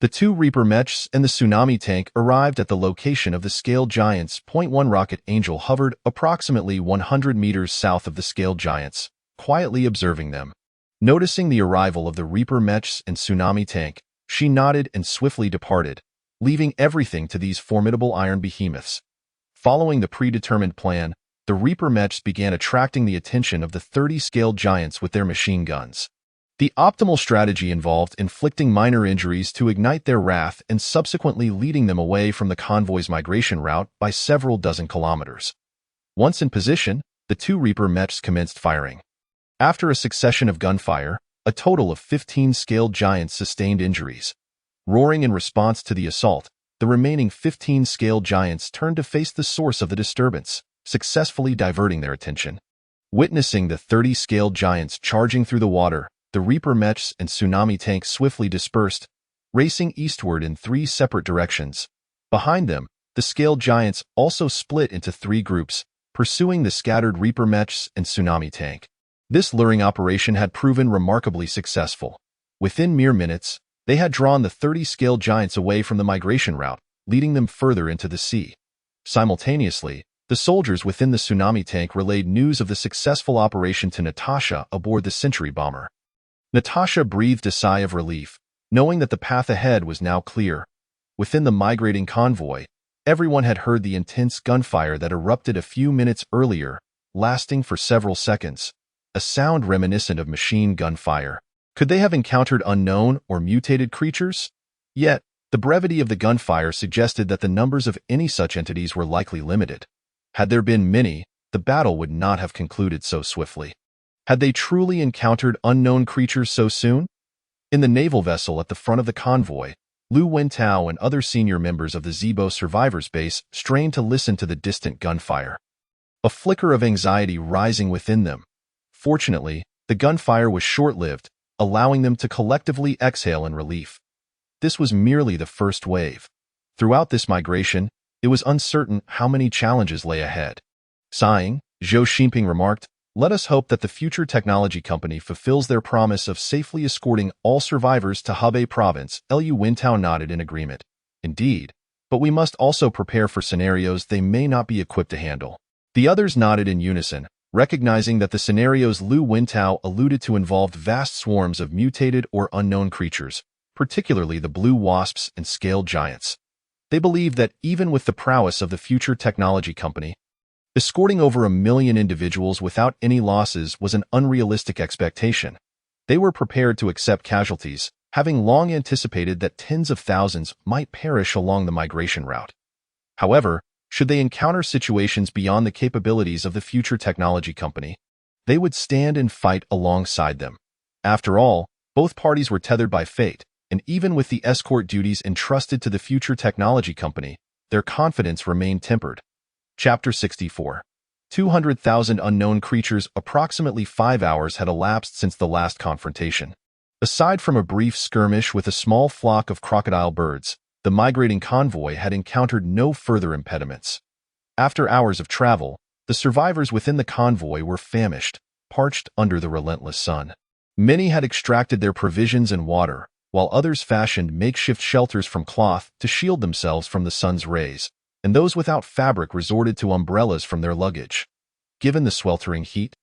the 2 Reaper mechs and the tsunami tank arrived at the location of the scaled giants. One Rocket Angel hovered approximately 100 meters south of the scaled giants, quietly observing them. Noticing the arrival of the Reaper mechs and tsunami tank, she nodded and swiftly departed, leaving everything to these formidable iron behemoths. Following the predetermined plan, the Reaper mechs began attracting the attention of the 30 scaled giants with their machine guns. The optimal strategy involved inflicting minor injuries to ignite their wrath and subsequently leading them away from the convoy's migration route by several dozen kilometers. Once in position, the 2 Reaper mechs commenced firing. After a succession of gunfire, a total of 15 scaled giants sustained injuries. Roaring in response to the assault, the remaining 15 scaled giants turned to face the source of the disturbance, successfully diverting their attention. Witnessing the 30 scaled giants charging through the water, the Reaper mechs and tsunami tank swiftly dispersed, racing eastward in 3 separate directions. Behind them, the scaled giants also split into 3 groups, pursuing the scattered Reaper mechs and tsunami tank. This luring operation had proven remarkably successful. Within mere minutes, they had drawn the 30 scaled giants away from the migration route, leading them further into the sea. Simultaneously, the soldiers within the tsunami tank relayed news of the successful operation to Natasha aboard the Century bomber. Natasha breathed a sigh of relief, knowing that the path ahead was now clear. Within the migrating convoy, everyone had heard the intense gunfire that erupted a few minutes earlier, lasting for several seconds, a sound reminiscent of machine gun fire. Could they have encountered unknown or mutated creatures? Yet, the brevity of the gunfire suggested that the numbers of any such entities were likely limited. Had there been many, the battle would not have concluded so swiftly. Had they truly encountered unknown creatures so soon? In the naval vessel at the front of the convoy, Lu Wentao and other senior members of the Zebo survivors base strained to listen to the distant gunfire, a flicker of anxiety rising within them. Fortunately, the gunfire was short-lived, allowing them to collectively exhale in relief. This was merely the first wave. Throughout this migration, it was uncertain how many challenges lay ahead. Sighing, Zhou Xinping remarked, "Let us hope that the Future Technology Company fulfills their promise of safely escorting all survivors to Hebei Province." Lu Wintao nodded in agreement. Indeed, but we must also prepare for scenarios they may not be equipped to handle. The others nodded in unison, recognizing that the scenarios Lu Wintao alluded to involved vast swarms of mutated or unknown creatures, particularly the blue wasps and scaled giants. They believed that even with the prowess of the Future Technology Company, escorting over 1 million individuals without any losses was an unrealistic expectation. They were prepared to accept casualties, having long anticipated that tens of thousands might perish along the migration route. However, should they encounter situations beyond the capabilities of the Future Technology Company, they would stand and fight alongside them. After all, both parties were tethered by fate, and even with the escort duties entrusted to the Future Technology Company, their confidence remained tempered. Chapter 64. 200,000 unknown creatures. Approximately 5 hours had elapsed since the last confrontation. Aside from a brief skirmish with a small flock of crocodile birds, the migrating convoy had encountered no further impediments. After hours of travel, the survivors within the convoy were famished, parched under the relentless sun. Many had extracted their provisions and water, while others fashioned makeshift shelters from cloth to shield themselves from the sun's rays, and those without fabric resorted to umbrellas from their luggage. given the sweltering heat.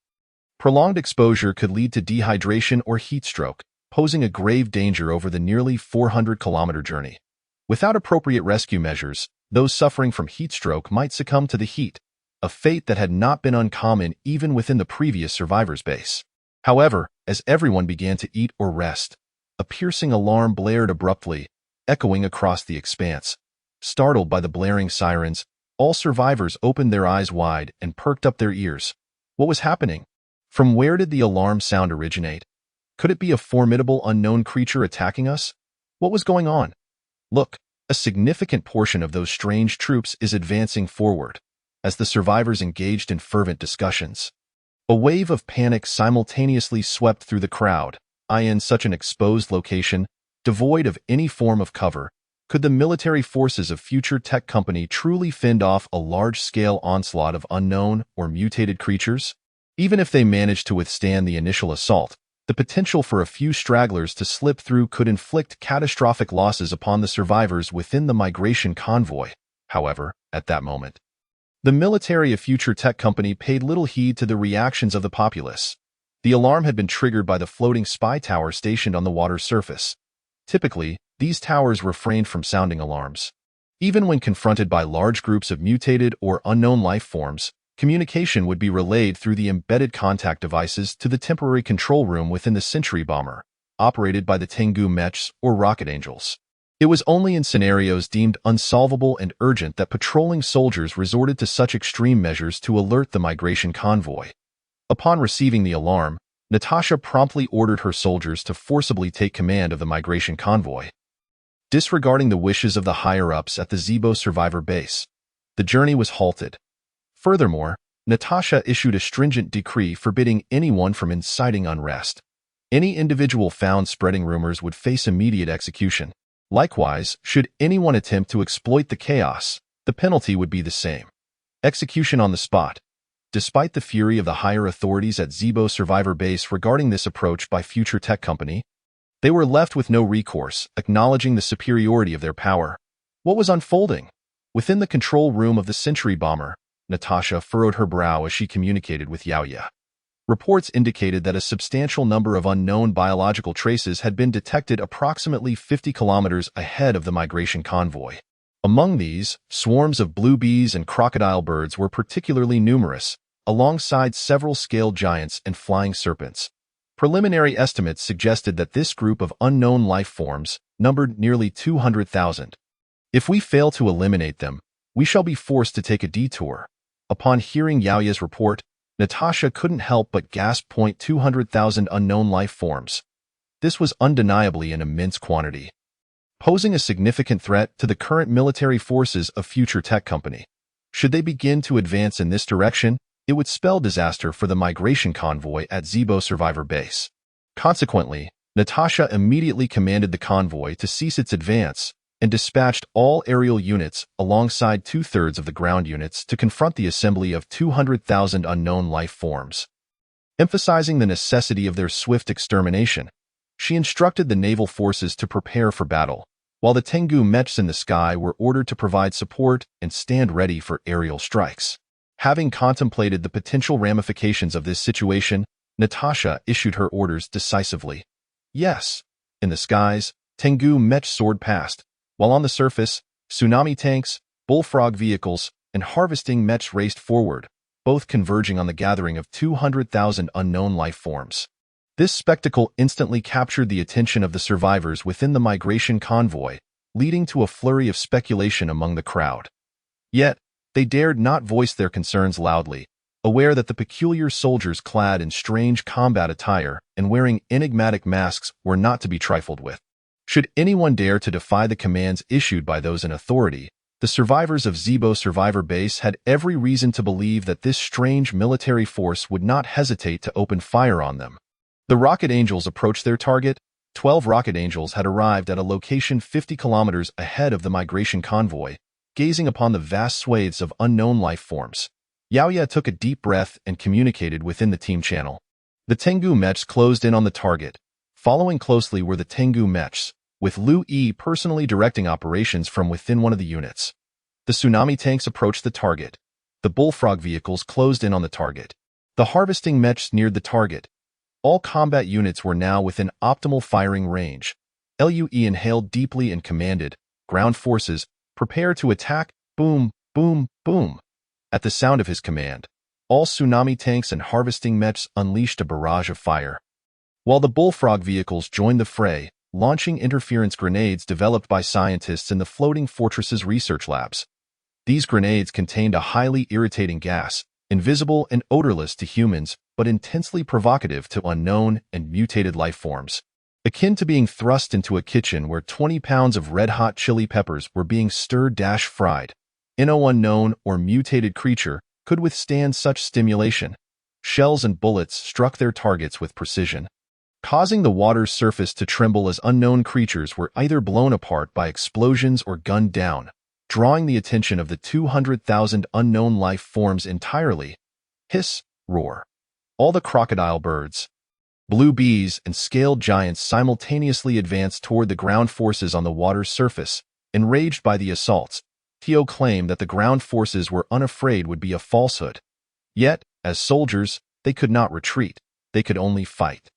Prolonged exposure could lead to dehydration or heat stroke, posing a grave danger over the nearly 400-kilometer journey. Without appropriate rescue measures, those suffering from heat stroke might succumb to the heat, a fate that had not been uncommon even within the previous survivors' base. However, as everyone began to eat or rest, a piercing alarm blared abruptly, echoing across the expanse. Startled by the blaring sirens, all survivors opened their eyes wide and perked up their ears. What was happening? From where did the alarm sound originate? Could it be a formidable unknown creature attacking us? What was going on? Look, a significant portion of those strange troops is advancing forward, as the survivors engaged in fervent discussions. A wave of panic simultaneously swept through the crowd. In such an exposed location, devoid of any form of cover, could the military forces of Future Tech Company truly fend off a large-scale onslaught of unknown or mutated creatures? Even if they managed to withstand the initial assault, the potential for a few stragglers to slip through could inflict catastrophic losses upon the survivors within the migration convoy. However, at that moment, the military of Future Tech Company paid little heed to the reactions of the populace. The alarm had been triggered by the floating spy tower stationed on the water's surface. Typically, these towers refrained from sounding alarms. Even when confronted by large groups of mutated or unknown life forms, communication would be relayed through the embedded contact devices to the temporary control room within the Sentry Bomber, operated by the Tengu Mechs or Rocket Angels. It was only in scenarios deemed unsolvable and urgent that patrolling soldiers resorted to such extreme measures to alert the migration convoy. Upon receiving the alarm, Natasha promptly ordered her soldiers to forcibly take command of the migration convoy. Disregarding the wishes of the higher-ups at the Zebo survivor base, the journey was halted. Furthermore, Natasha issued a stringent decree forbidding anyone from inciting unrest. Any individual found spreading rumors would face immediate execution. Likewise, should anyone attempt to exploit the chaos, the penalty would be the same: execution on the spot. Despite the fury of the higher authorities at Zebo survivor base regarding this approach by Future Tech Company, they were left with no recourse, acknowledging the superiority of their power. What was unfolding? Within the control room of the Sentry Bomber, Natasha furrowed her brow as she communicated with Yaoya. Reports indicated that a substantial number of unknown biological traces had been detected approximately 50 kilometers ahead of the migration convoy. Among these, swarms of blue bees and crocodile birds were particularly numerous, alongside several scaled giants and flying serpents. Preliminary estimates suggested that this group of unknown life forms numbered nearly 200,000. If we fail to eliminate them, we shall be forced to take a detour. Upon hearing Yaoya's report, Natasha couldn't help but gasp. 200,000 unknown life forms. This was undeniably an immense quantity, posing a significant threat to the current military forces of Future Tech Company. Should they begin to advance in this direction, it would spell disaster for the migration convoy at Zebo survivor base. Consequently, Natasha immediately commanded the convoy to cease its advance and dispatched all aerial units alongside two-thirds of the ground units to confront the assembly of 200,000 unknown life forms. Emphasizing the necessity of their swift extermination, she instructed the naval forces to prepare for battle, while the Tengu Mechs in the sky were ordered to provide support and stand ready for aerial strikes. Having contemplated the potential ramifications of this situation, Natasha issued her orders decisively. Yes, in the skies, Tengu Mech soared past, while on the surface, tsunami tanks, bullfrog vehicles, and harvesting mechs raced forward, both converging on the gathering of 200,000 unknown life forms. This spectacle instantly captured the attention of the survivors within the migration convoy, leading to a flurry of speculation among the crowd. Yet, they dared not voice their concerns loudly, aware that the peculiar soldiers clad in strange combat attire and wearing enigmatic masks were not to be trifled with. Should anyone dare to defy the commands issued by those in authority, the survivors of Zebo survivor base had every reason to believe that this strange military force would not hesitate to open fire on them. The Rocket Angels approached their target. 12 Rocket Angels had arrived at a location 50 kilometers ahead of the migration convoy, gazing upon the vast swathes of unknown life forms. Yaoya took a deep breath and communicated within the team channel. The Tengu Mechs closed in on the target. Following closely were the Tengu Mechs, with Liu Yi personally directing operations from within one of the units. The tsunami tanks approached the target. The bullfrog vehicles closed in on the target. The harvesting mechs neared the target. All combat units were now within optimal firing range. Lue inhaled deeply and commanded, "Ground forces, prepare to attack, boom, boom, boom." At the sound of his command, all tsunami tanks and harvesting mechs unleashed a barrage of fire. While the bullfrog vehicles joined the fray, launching interference grenades developed by scientists in the floating fortresses research labs. These grenades contained a highly irritating gas, invisible and odorless to humans, but intensely provocative to unknown and mutated life forms. Akin to being thrust into a kitchen where 20 pounds of red-hot chili peppers were being stir-fried. No unknown or mutated creature could withstand such stimulation. Shells and bullets struck their targets with precision, causing the water's surface to tremble as unknown creatures were either blown apart by explosions or gunned down, drawing the attention of the 200,000 unknown life forms entirely. Hiss, roar. All the crocodile birds, blue bees, and scaled giants simultaneously advanced toward the ground forces on the water's surface. Enraged by the assaults, Tio claimed that the ground forces were unafraid would be a falsehood. Yet, as soldiers, they could not retreat, they could only fight.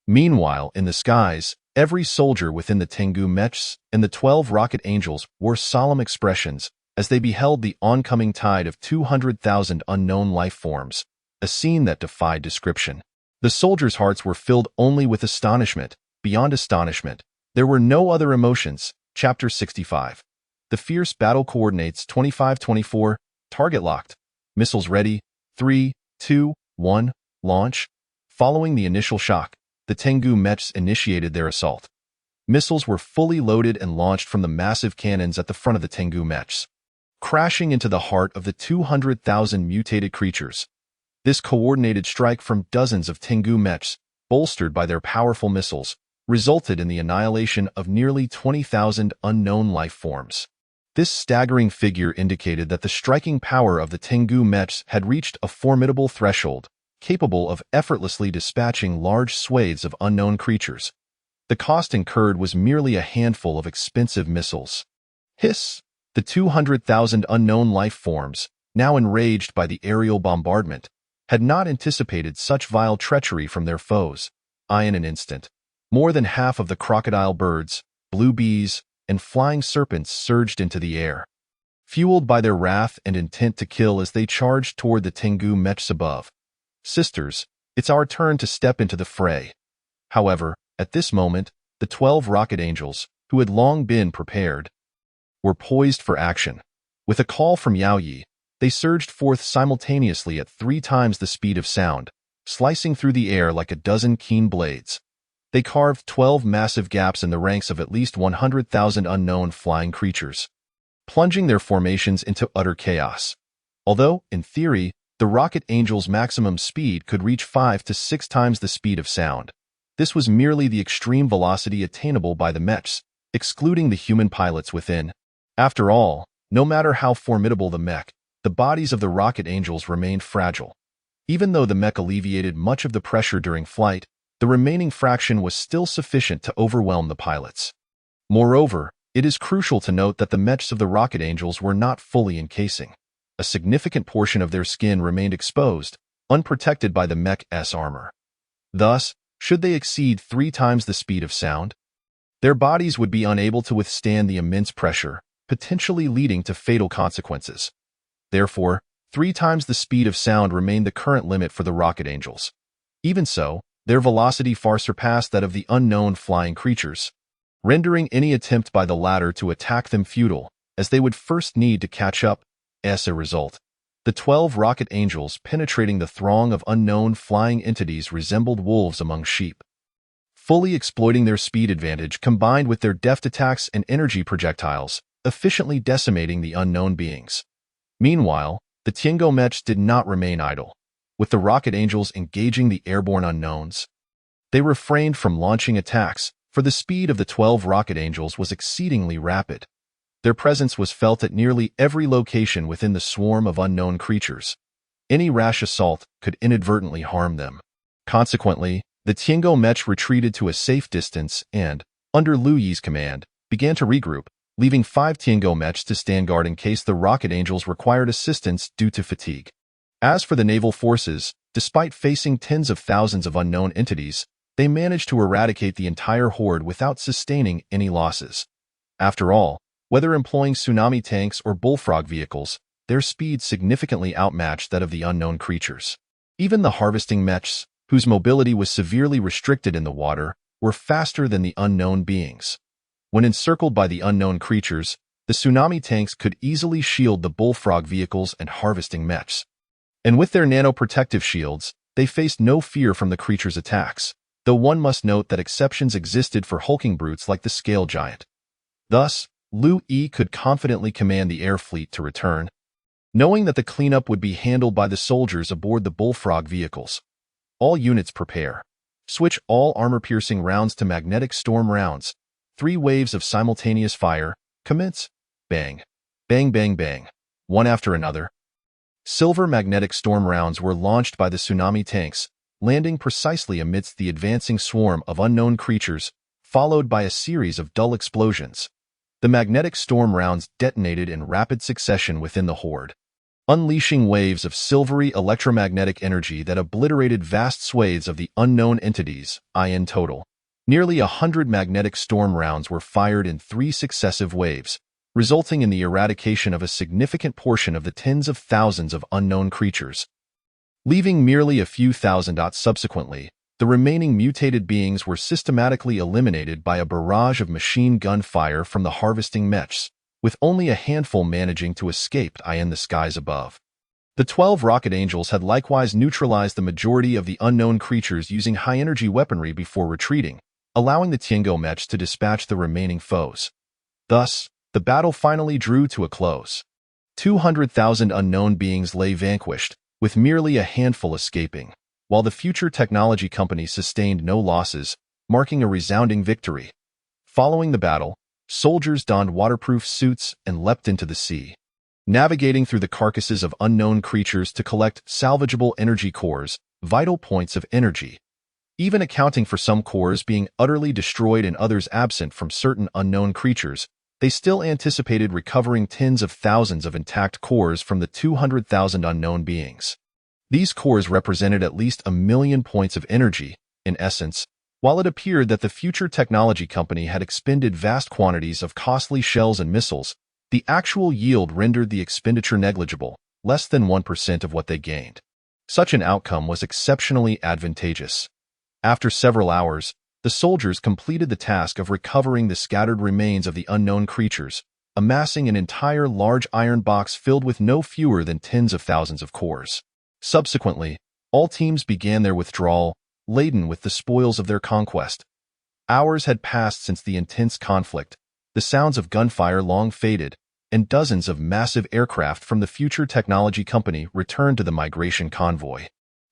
Meanwhile, in the skies, every soldier within the Tengu mechs and the 12 rocket angels wore solemn expressions as they beheld the oncoming tide of 200,000 unknown life forms, a scene that defied description. The soldiers' hearts were filled only with astonishment. Beyond astonishment, there were no other emotions. Chapter 65. The fierce battle coordinates 25-24, target locked, missiles ready, 3, 2, 1, launch. Following the initial shock, the Tengu mechs initiated their assault. Missiles were fully loaded and launched from the massive cannons at the front of the Tengu mechs, crashing into the heart of the 200,000 mutated creatures. This coordinated strike from dozens of Tengu mechs, bolstered by their powerful missiles, resulted in the annihilation of nearly 20,000 unknown life forms. This staggering figure indicated that the striking power of the Tengu mechs had reached a formidable threshold, capable of effortlessly dispatching large swathes of unknown creatures. The cost incurred was merely a handful of expensive missiles. Hiss! The 200,000 unknown life forms, now enraged by the aerial bombardment, had not anticipated such vile treachery from their foes. In an instant, more than half of the crocodile birds, blue bees, and flying serpents surged into the air, fueled by their wrath and intent to kill as they charged toward the Tengu mechs above. Sisters, it's our turn to step into the fray. However, at this moment, the 12 rocket angels, who had long been prepared, were poised for action. With a call from Yao Yi, they surged forth simultaneously at 3 times the speed of sound, slicing through the air like a dozen keen blades. They carved 12 massive gaps in the ranks of at least 100,000 unknown flying creatures, plunging their formations into utter chaos. Although, in theory, the rocket angels' maximum speed could reach 5 to 6 times the speed of sound, this was merely the extreme velocity attainable by the mechs, excluding the human pilots within. After all, no matter how formidable the mech, the bodies of the rocket angels remained fragile. Even though the mech alleviated much of the pressure during flight, the remaining fraction was still sufficient to overwhelm the pilots. Moreover, it is crucial to note that the mechs of the rocket angels were not fully encasing. A significant portion of their skin remained exposed, unprotected by the mech's armor. Thus, should they exceed 3 times the speed of sound, their bodies would be unable to withstand the immense pressure, potentially leading to fatal consequences. Therefore, 3 times the speed of sound remained the current limit for the rocket angels. Even so, their velocity far surpassed that of the unknown flying creatures, rendering any attempt by the latter to attack them futile, as they would first need to catch up. As a result, the 12 rocket angels penetrating the throng of unknown flying entities resembled wolves among sheep. Fully exploiting their speed advantage combined with their deft attacks and energy projectiles, efficiently decimating the unknown beings. Meanwhile, the Tengu mechs did not remain idle. With the rocket angels engaging the airborne unknowns, they refrained from launching attacks, for the speed of the 12 rocket angels was exceedingly rapid. Their presence was felt at nearly every location within the swarm of unknown creatures. Any rash assault could inadvertently harm them. Consequently, the Tengu mech retreated to a safe distance and, under Lu Yi's command, began to regroup, leaving 5 Tiango mechs to stand guard in case the Rocket Angels required assistance due to fatigue. As for the naval forces, despite facing tens of thousands of unknown entities, they managed to eradicate the entire horde without sustaining any losses. After all, whether employing tsunami tanks or bullfrog vehicles, their speed significantly outmatched that of the unknown creatures. Even the harvesting mechs, whose mobility was severely restricted in the water, were faster than the unknown beings. When encircled by the unknown creatures, the tsunami tanks could easily shield the bullfrog vehicles and harvesting mechs. And with their nano-protective shields, they faced no fear from the creatures' attacks, though one must note that exceptions existed for hulking brutes like the scale giant. Thus, Liu Yi could confidently command the air fleet to return, knowing that the cleanup would be handled by the soldiers aboard the bullfrog vehicles. All units prepare. Switch all armor-piercing rounds to magnetic storm rounds. 3 waves of simultaneous fire. Commence. Bang. Bang bang bang. One after another. Silver magnetic storm rounds were launched by the tsunami tanks, landing precisely amidst the advancing swarm of unknown creatures, followed by a series of dull explosions. The magnetic storm rounds detonated in rapid succession within the horde, unleashing waves of silvery electromagnetic energy that obliterated vast swathes of the unknown entities. In total, nearly 100 magnetic storm rounds were fired in 3 successive waves, resulting in the eradication of a significant portion of the tens of thousands of unknown creatures. Leaving merely a few thousand. Subsequently, the remaining mutated beings were systematically eliminated by a barrage of machine gun fire from the harvesting mechs, with only a handful managing to escape in the skies above. The 12 Rocket Angels had likewise neutralized the majority of the unknown creatures using high-energy weaponry before retreating, allowing the Tiango mechs to dispatch the remaining foes. Thus, the battle finally drew to a close. 200,000 unknown beings lay vanquished, with merely a handful escaping, while the Future Technology Company sustained no losses, marking a resounding victory. Following the battle, soldiers donned waterproof suits and leapt into the sea, navigating through the carcasses of unknown creatures to collect salvageable energy cores, vital points of energy. Even accounting for some cores being utterly destroyed and others absent from certain unknown creatures, they still anticipated recovering tens of thousands of intact cores from the 200,000 unknown beings. These cores represented at least 1 million points of energy. In essence, while it appeared that the Future Technology Company had expended vast quantities of costly shells and missiles, the actual yield rendered the expenditure negligible, less than 1% of what they gained. Such an outcome was exceptionally advantageous. After several hours, the soldiers completed the task of recovering the scattered remains of the unknown creatures, amassing an entire large iron box filled with no fewer than tens of thousands of cores. Subsequently, all teams began their withdrawal, laden with the spoils of their conquest. Hours had passed since the intense conflict, the sounds of gunfire long faded, and dozens of massive aircraft from the Future Technology Company returned to the migration convoy.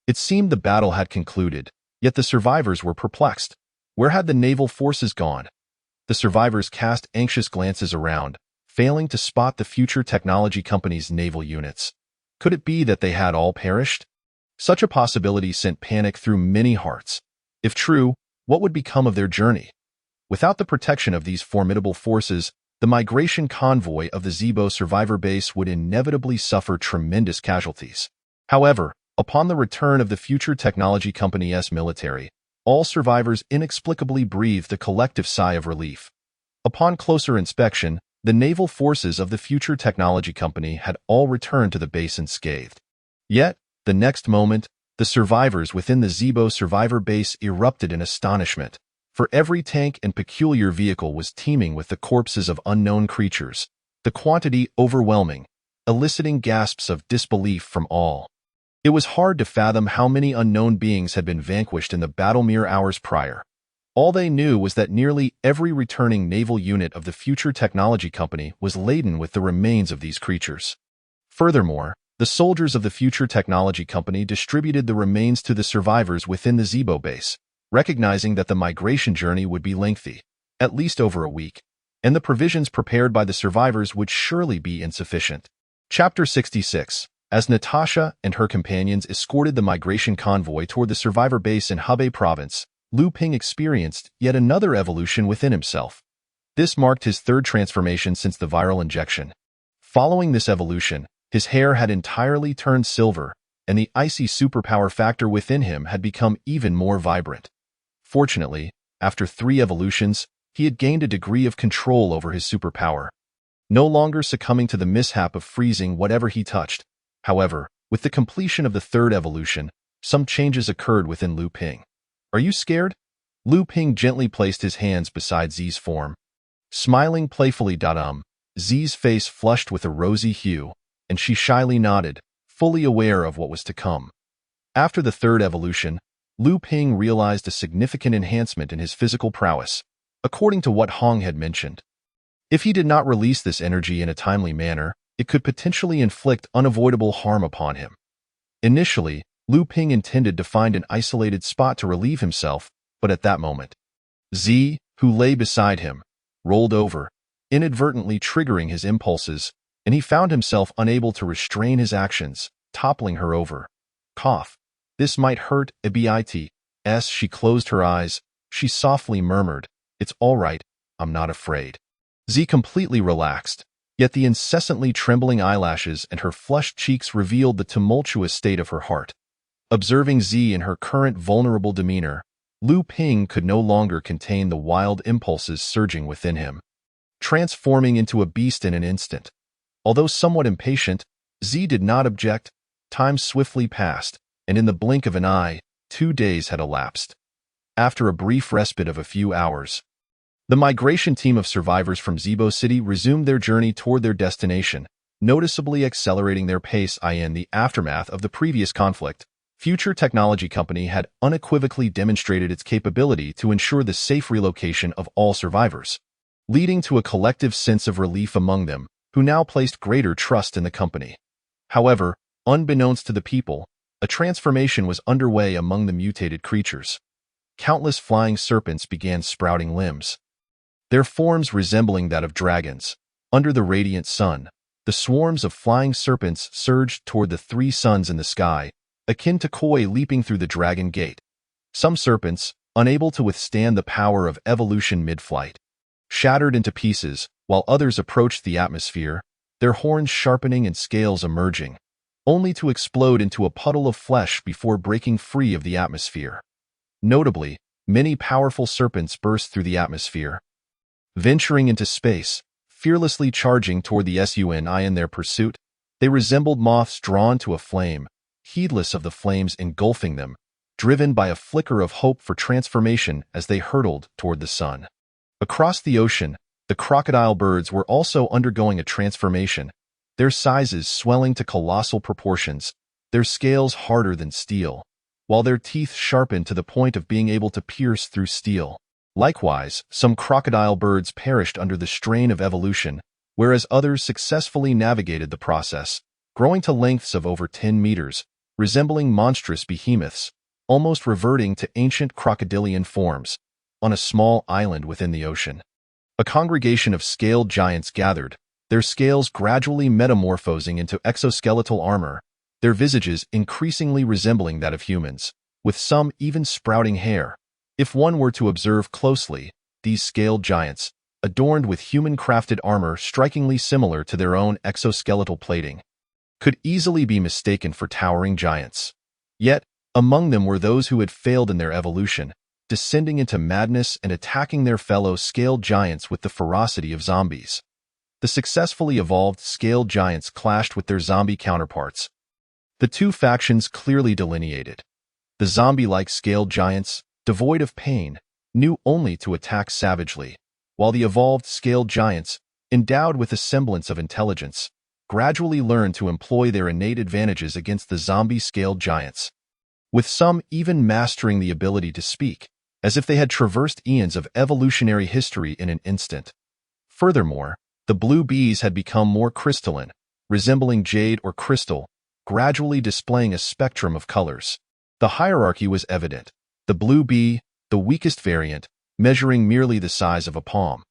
It seemed the battle had concluded, yet the survivors were perplexed. Where had the naval forces gone? The survivors cast anxious glances around, failing to spot the Future Technology Company's naval units. Could it be that they had all perished? Such a possibility sent panic through many hearts. If true, what would become of their journey? Without the protection of these formidable forces, the migration convoy of the Zibo survivor base would inevitably suffer tremendous casualties. However, upon the return of the Future Technology Company's military, all survivors inexplicably breathed a collective sigh of relief. Upon closer inspection, the naval forces of the Future Technology Company had all returned to the base unscathed. Yet, the next moment, the survivors within the Zibo survivor base erupted in astonishment, for every tank and peculiar vehicle was teeming with the corpses of unknown creatures, the quantity overwhelming, eliciting gasps of disbelief from all. It was hard to fathom how many unknown beings had been vanquished in the battle mere hours prior. All they knew was that nearly every returning naval unit of the Future Technology Company was laden with the remains of these creatures. Furthermore, the soldiers of the Future Technology Company distributed the remains to the survivors within the Zibo base, recognizing that the migration journey would be lengthy, at least over a week, and the provisions prepared by the survivors would surely be insufficient. Chapter 66. As Natasha and her companions escorted the migration convoy toward the survivor base in Hebei province, Liu Ping experienced yet another evolution within himself. This marked his third transformation since the viral injection. Following this evolution, his hair had entirely turned silver, and the icy superpower factor within him had become even more vibrant. Fortunately, after 3 evolutions, he had gained a degree of control over his superpower, no longer succumbing to the mishap of freezing whatever he touched. However, with the completion of the 3rd evolution, some changes occurred within Lu Ping. "Are you scared?" Lu Ping gently placed his hands beside Zi's form. Smiling playfully, Zi's face flushed with a rosy hue, and she shyly nodded, fully aware of what was to come. After the 3rd evolution, Lu Ping realized a significant enhancement in his physical prowess, according to what Hong had mentioned. If he did not release this energy in a timely manner, it could potentially inflict unavoidable harm upon him. Initially, Lu Ping intended to find an isolated spot to relieve himself, but at that moment, Zi, who lay beside him, rolled over, inadvertently triggering his impulses, and he found himself unable to restrain his actions, toppling her over. "Cough. This might hurt a bit." As she closed her eyes, she softly murmured, "It's all right, I'm not afraid." Zi completely relaxed, yet the incessantly trembling eyelashes and her flushed cheeks revealed the tumultuous state of her heart. Observing Zi in her current vulnerable demeanor, Lu Ping could no longer contain the wild impulses surging within him, transforming into a beast in an instant. Although somewhat impatient, Zi did not object. Time swiftly passed, and in the blink of an eye, 2 days had elapsed. After a brief respite of a few hours, the migration team of survivors from Zibo City resumed their journey toward their destination, noticeably accelerating their pace in the aftermath of the previous conflict. Future Technology Company had unequivocally demonstrated its capability to ensure the safe relocation of all survivors, leading to a collective sense of relief among them, who now placed greater trust in the company. However, unbeknownst to the people, a transformation was underway among the mutated creatures. Countless flying serpents began sprouting limbs, their forms resembling that of dragons. Under the radiant sun, the swarms of flying serpents surged toward the 3 suns in the sky, akin to koi leaping through the dragon gate. Some serpents, unable to withstand the power of evolution mid-flight, shattered into pieces, while others approached the atmosphere, their horns sharpening and scales emerging, only to explode into a puddle of flesh before breaking free of the atmosphere. Notably, many powerful serpents burst through the atmosphere, venturing into space, fearlessly charging toward the sun in their pursuit. They resembled moths drawn to a flame, heedless of the flames engulfing them, driven by a flicker of hope for transformation as they hurtled toward the sun. Across the ocean, the crocodile birds were also undergoing a transformation, their sizes swelling to colossal proportions, their scales harder than steel, while their teeth sharpened to the point of being able to pierce through steel. Likewise, some crocodile birds perished under the strain of evolution, whereas others successfully navigated the process, growing to lengths of over 10 meters, resembling monstrous behemoths, almost reverting to ancient crocodilian forms. On a small island within the ocean, a congregation of scaled giants gathered, their scales gradually metamorphosing into exoskeletal armor, their visages increasingly resembling that of humans, with some even sprouting hair. If one were to observe closely, these scaled giants, adorned with human-crafted armor strikingly similar to their own exoskeletal plating, could easily be mistaken for towering giants. Yet, among them were those who had failed in their evolution, descending into madness and attacking their fellow scaled giants with the ferocity of zombies. The successfully evolved scaled giants clashed with their zombie counterparts. The 2 factions clearly delineated. The zombie-like scaled giants, devoid of pain, knew only to attack savagely, while the evolved scaled giants, endowed with a semblance of intelligence, gradually learned to employ their innate advantages against the zombie-scaled giants, with some even mastering the ability to speak, as if they had traversed eons of evolutionary history in an instant. Furthermore, the blue bees had become more crystalline, resembling jade or crystal, gradually displaying a spectrum of colors. The hierarchy was evident. The blue bee, the weakest variant, measuring merely the size of a palm.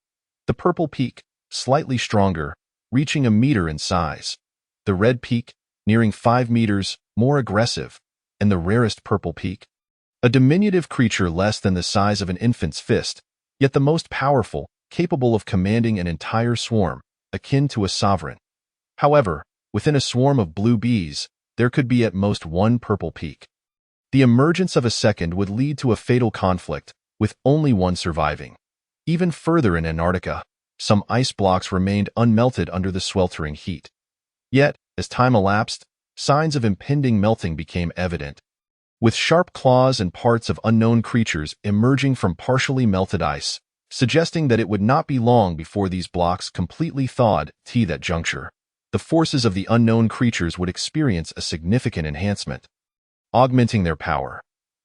The purple peak, slightly stronger, reaching a meter in size. The red peak, nearing 5 meters, more aggressive. And the rarest purple peak, a diminutive creature less than the size of an infant's fist, yet the most powerful, capable of commanding an entire swarm, akin to a sovereign. However, within a swarm of blue bees, there could be at most one purple peak. The emergence of a second would lead to a fatal conflict, with only one surviving. Even further in Antarctica, some ice blocks remained unmelted under the sweltering heat. Yet, as time elapsed, signs of impending melting became evident, with sharp claws and parts of unknown creatures emerging from partially melted ice, suggesting that it would not be long before these blocks completely thawed. At that juncture, the forces of the unknown creatures would experience a significant enhancement, augmenting their power.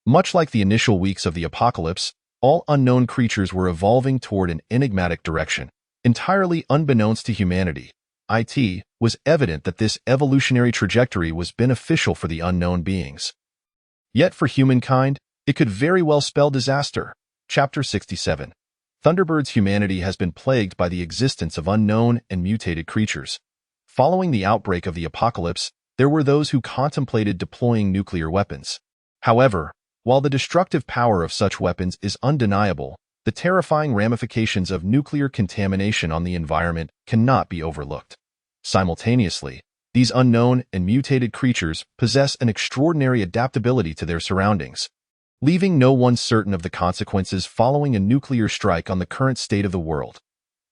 Much like the initial weeks of the apocalypse, all unknown creatures were evolving toward an enigmatic direction, entirely unbeknownst to humanity. It was evident that this evolutionary trajectory was beneficial for the unknown beings. Yet for humankind, it could very well spell disaster. Chapter 67. Thunderbird's humanity has been plagued by the existence of unknown and mutated creatures. Following the outbreak of the apocalypse, there were those who contemplated deploying nuclear weapons. However, while the destructive power of such weapons is undeniable, the terrifying ramifications of nuclear contamination on the environment cannot be overlooked. Simultaneously, these unknown and mutated creatures possess an extraordinary adaptability to their surroundings, leaving no one certain of the consequences following a nuclear strike on the current state of the world.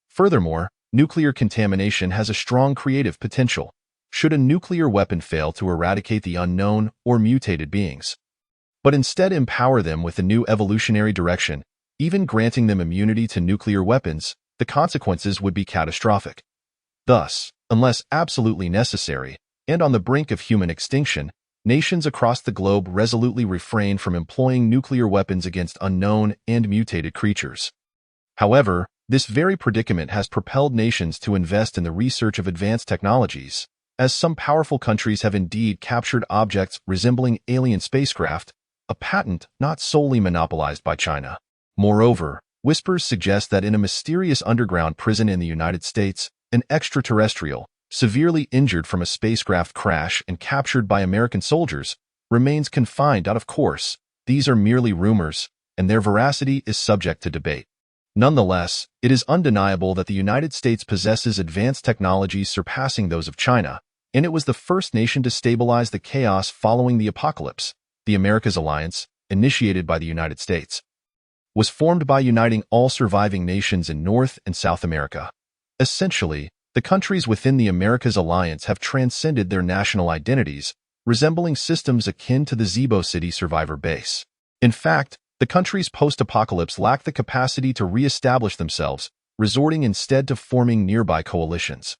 Furthermore, nuclear contamination has a strong creative potential, should a nuclear weapon fail to eradicate the unknown or mutated beings, but instead empower them with a new evolutionary direction. Even granting them immunity to nuclear weapons, the consequences would be catastrophic. Thus, unless absolutely necessary, and on the brink of human extinction, nations across the globe resolutely refrain from employing nuclear weapons against unknown and mutated creatures. However, this very predicament has propelled nations to invest in the research of advanced technologies, as some powerful countries have indeed captured objects resembling alien spacecraft, a patent not solely monopolized by China. Moreover, whispers suggest that in a mysterious underground prison in the United States, an extraterrestrial, severely injured from a spacecraft crash and captured by American soldiers, remains confined. Of course, these are merely rumors, and their veracity is subject to debate. Nonetheless, it is undeniable that the United States possesses advanced technologies surpassing those of China, and it was the first nation to stabilize the chaos following the apocalypse. The Americas Alliance, initiated by the United States, was formed by uniting all surviving nations in North and South America. Essentially, the countries within the Americas Alliance have transcended their national identities, resembling systems akin to the Zebo City survivor base. In fact, the countries post-apocalypse lack the capacity to re-establish themselves, resorting instead to forming nearby coalitions.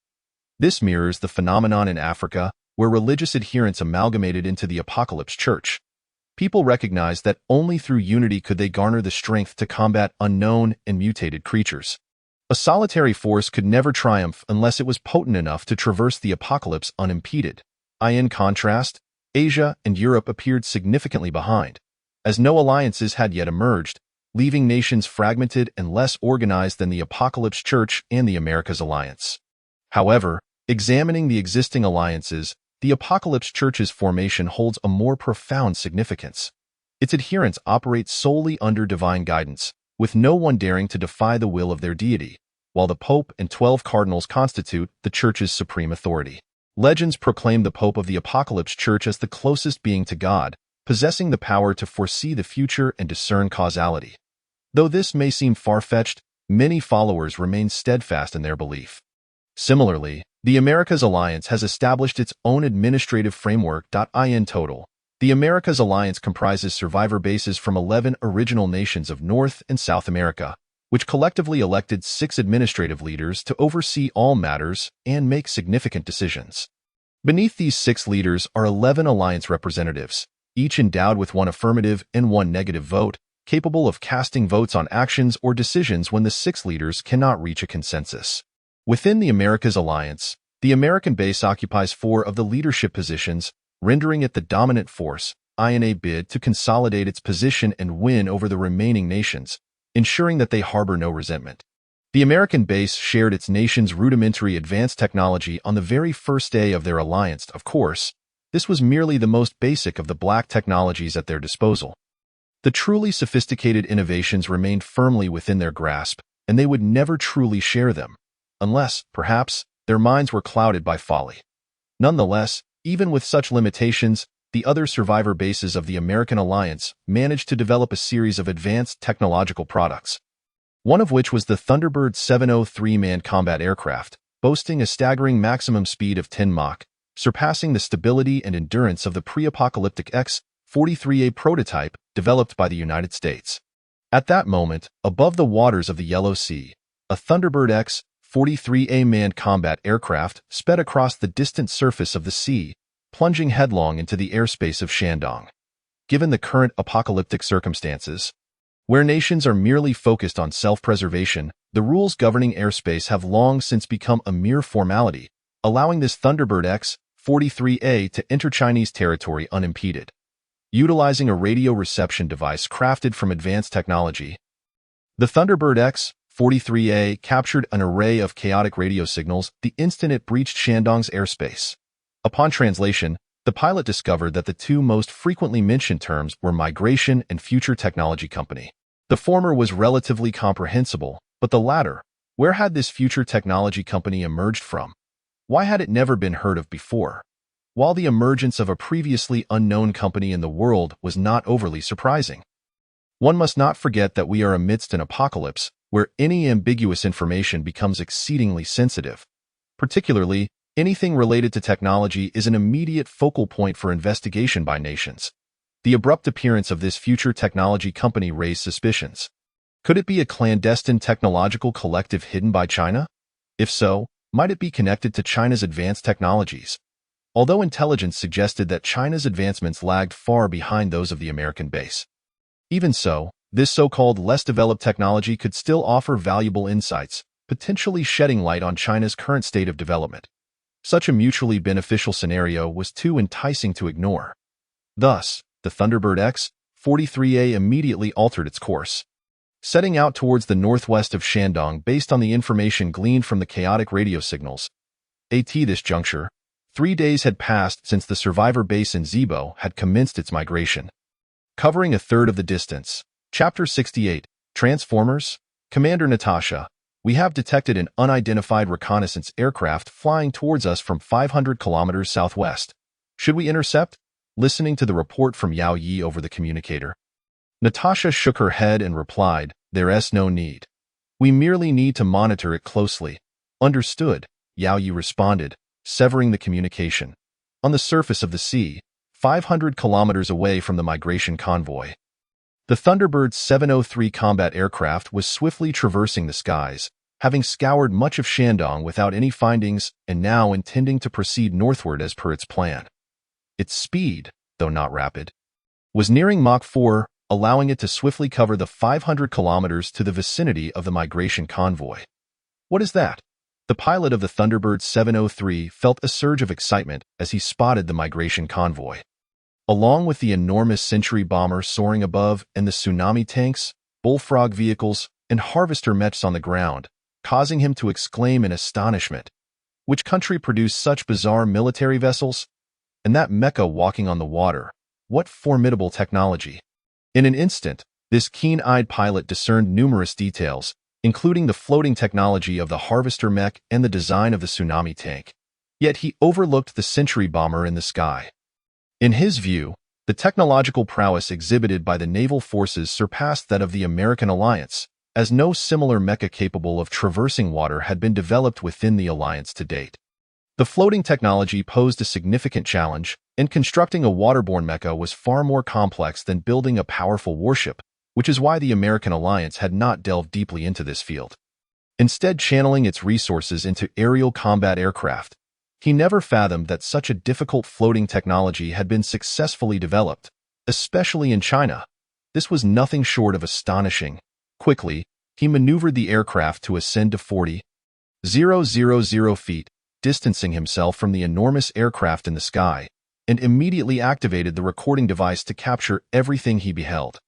This mirrors the phenomenon in Africa, where religious adherents amalgamated into the Apocalypse Church. People recognized that only through unity could they garner the strength to combat unknown and mutated creatures. A solitary force could never triumph unless it was potent enough to traverse the apocalypse unimpeded. In contrast, Asia and Europe appeared significantly behind, as no alliances had yet emerged, leaving nations fragmented and less organized than the Apocalypse Church and the Americas Alliance. However, examining the existing alliances, the Apocalypse Church's formation holds a more profound significance. Its adherents operate solely under divine guidance, with no one daring to defy the will of their deity, while the Pope and 12 cardinals constitute the Church's supreme authority. Legends proclaim the Pope of the Apocalypse Church as the closest being to God, possessing the power to foresee the future and discern causality. Though this may seem far-fetched, many followers remain steadfast in their belief. Similarly, the Americas Alliance has established its own administrative framework. In total, the Americas Alliance comprises survivor bases from 11 original nations of North and South America, which collectively elected 6 administrative leaders to oversee all matters and make significant decisions. Beneath these 6 leaders are 11 alliance representatives, each endowed with 1 affirmative and 1 negative vote, capable of casting votes on actions or decisions when the 6 leaders cannot reach a consensus. Within the Americas Alliance, the American base occupies 4 of the leadership positions, rendering it the dominant force, in a bid to consolidate its position and win over the remaining nations, ensuring that they harbor no resentment. The American base shared its nation's rudimentary advanced technology on the very first day of their alliance. Of course, this was merely the most basic of the black technologies at their disposal. The truly sophisticated innovations remained firmly within their grasp, and they would never truly share them, unless, perhaps, their minds were clouded by folly. Nonetheless, even with such limitations, the other survivor bases of the American alliance managed to develop a series of advanced technological products, one of which was the Thunderbird 703 manned combat aircraft, boasting a staggering maximum speed of 10 Mach, surpassing the stability and endurance of the pre-apocalyptic X-43A prototype developed by the United States. At that moment, above the waters of the Yellow Sea, a Thunderbird X-43A manned combat aircraft sped across the distant surface of the sea, plunging headlong into the airspace of Shandong. Given the current apocalyptic circumstances, where nations are merely focused on self-preservation, the rules governing airspace have long since become a mere formality, allowing this Thunderbird X-43A to enter Chinese territory unimpeded. Utilizing a radio reception device crafted from advanced technology, the Thunderbird X-43A captured an array of chaotic radio signals the instant it breached Shandong's airspace. Upon translation, the pilot discovered that the two most frequently mentioned terms were migration and future technology company. The former was relatively comprehensible, but the latter, where had this future technology company emerged from? Why had it never been heard of before? While the emergence of a previously unknown company in the world was not overly surprising, one must not forget that we are amidst an apocalypse where any ambiguous information becomes exceedingly sensitive. Particularly, anything related to technology is an immediate focal point for investigation by nations. The abrupt appearance of this future technology company raised suspicions. Could it be a clandestine technological collective hidden by China? If so, might it be connected to China's advanced technologies? Although intelligence suggested that China's advancements lagged far behind those of the American base. Even so, this so-called less developed technology could still offer valuable insights, potentially shedding light on China's current state of development. Such a mutually beneficial scenario was too enticing to ignore. Thus, the Thunderbird X-43A immediately altered its course, setting out towards the northwest of Shandong based on the information gleaned from the chaotic radio signals. At this juncture, 3 days had passed since the survivor base in Zibo had commenced its migration. Covering a third of the distance, Chapter 68, Transformers, Commander Natasha, we have detected an unidentified reconnaissance aircraft flying towards us from 500 kilometers southwest. Should we intercept? Listening to the report from Yao Yi over the communicator, Natasha shook her head and replied, "There's no need. We merely need to monitor it closely." "Understood," Yao Yi responded, severing the communication. On the surface of the sea, 500 kilometers away from the migration convoy, the Thunderbird 703 combat aircraft was swiftly traversing the skies, having scoured much of Shandong without any findings and now intending to proceed northward as per its plan. Its speed, though not rapid, was nearing Mach 4, allowing it to swiftly cover the 500 kilometers to the vicinity of the migration convoy. "What is that?" The pilot of the Thunderbird 703 felt a surge of excitement as he spotted the migration convoy. Along with the enormous Century bomber soaring above and the tsunami tanks, bullfrog vehicles, and harvester mechs on the ground, causing him to exclaim in astonishment, "Which country produced such bizarre military vessels? And that mecha walking on the water, what formidable technology!" In an instant, this keen-eyed pilot discerned numerous details, including the floating technology of the harvester mech and the design of the tsunami tank. Yet he overlooked the Century bomber in the sky. In his view, the technological prowess exhibited by the naval forces surpassed that of the American alliance, as no similar mecha capable of traversing water had been developed within the alliance to date. The floating technology posed a significant challenge, and constructing a waterborne mecha was far more complex than building a powerful warship, which is why the American alliance had not delved deeply into this field. Instead, channeling its resources into aerial combat aircraft, he never fathomed that such a difficult floating technology had been successfully developed, especially in China. This was nothing short of astonishing. Quickly, he maneuvered the aircraft to ascend to 40,000 feet, distancing himself from the enormous aircraft in the sky, and immediately activated the recording device to capture everything he beheld.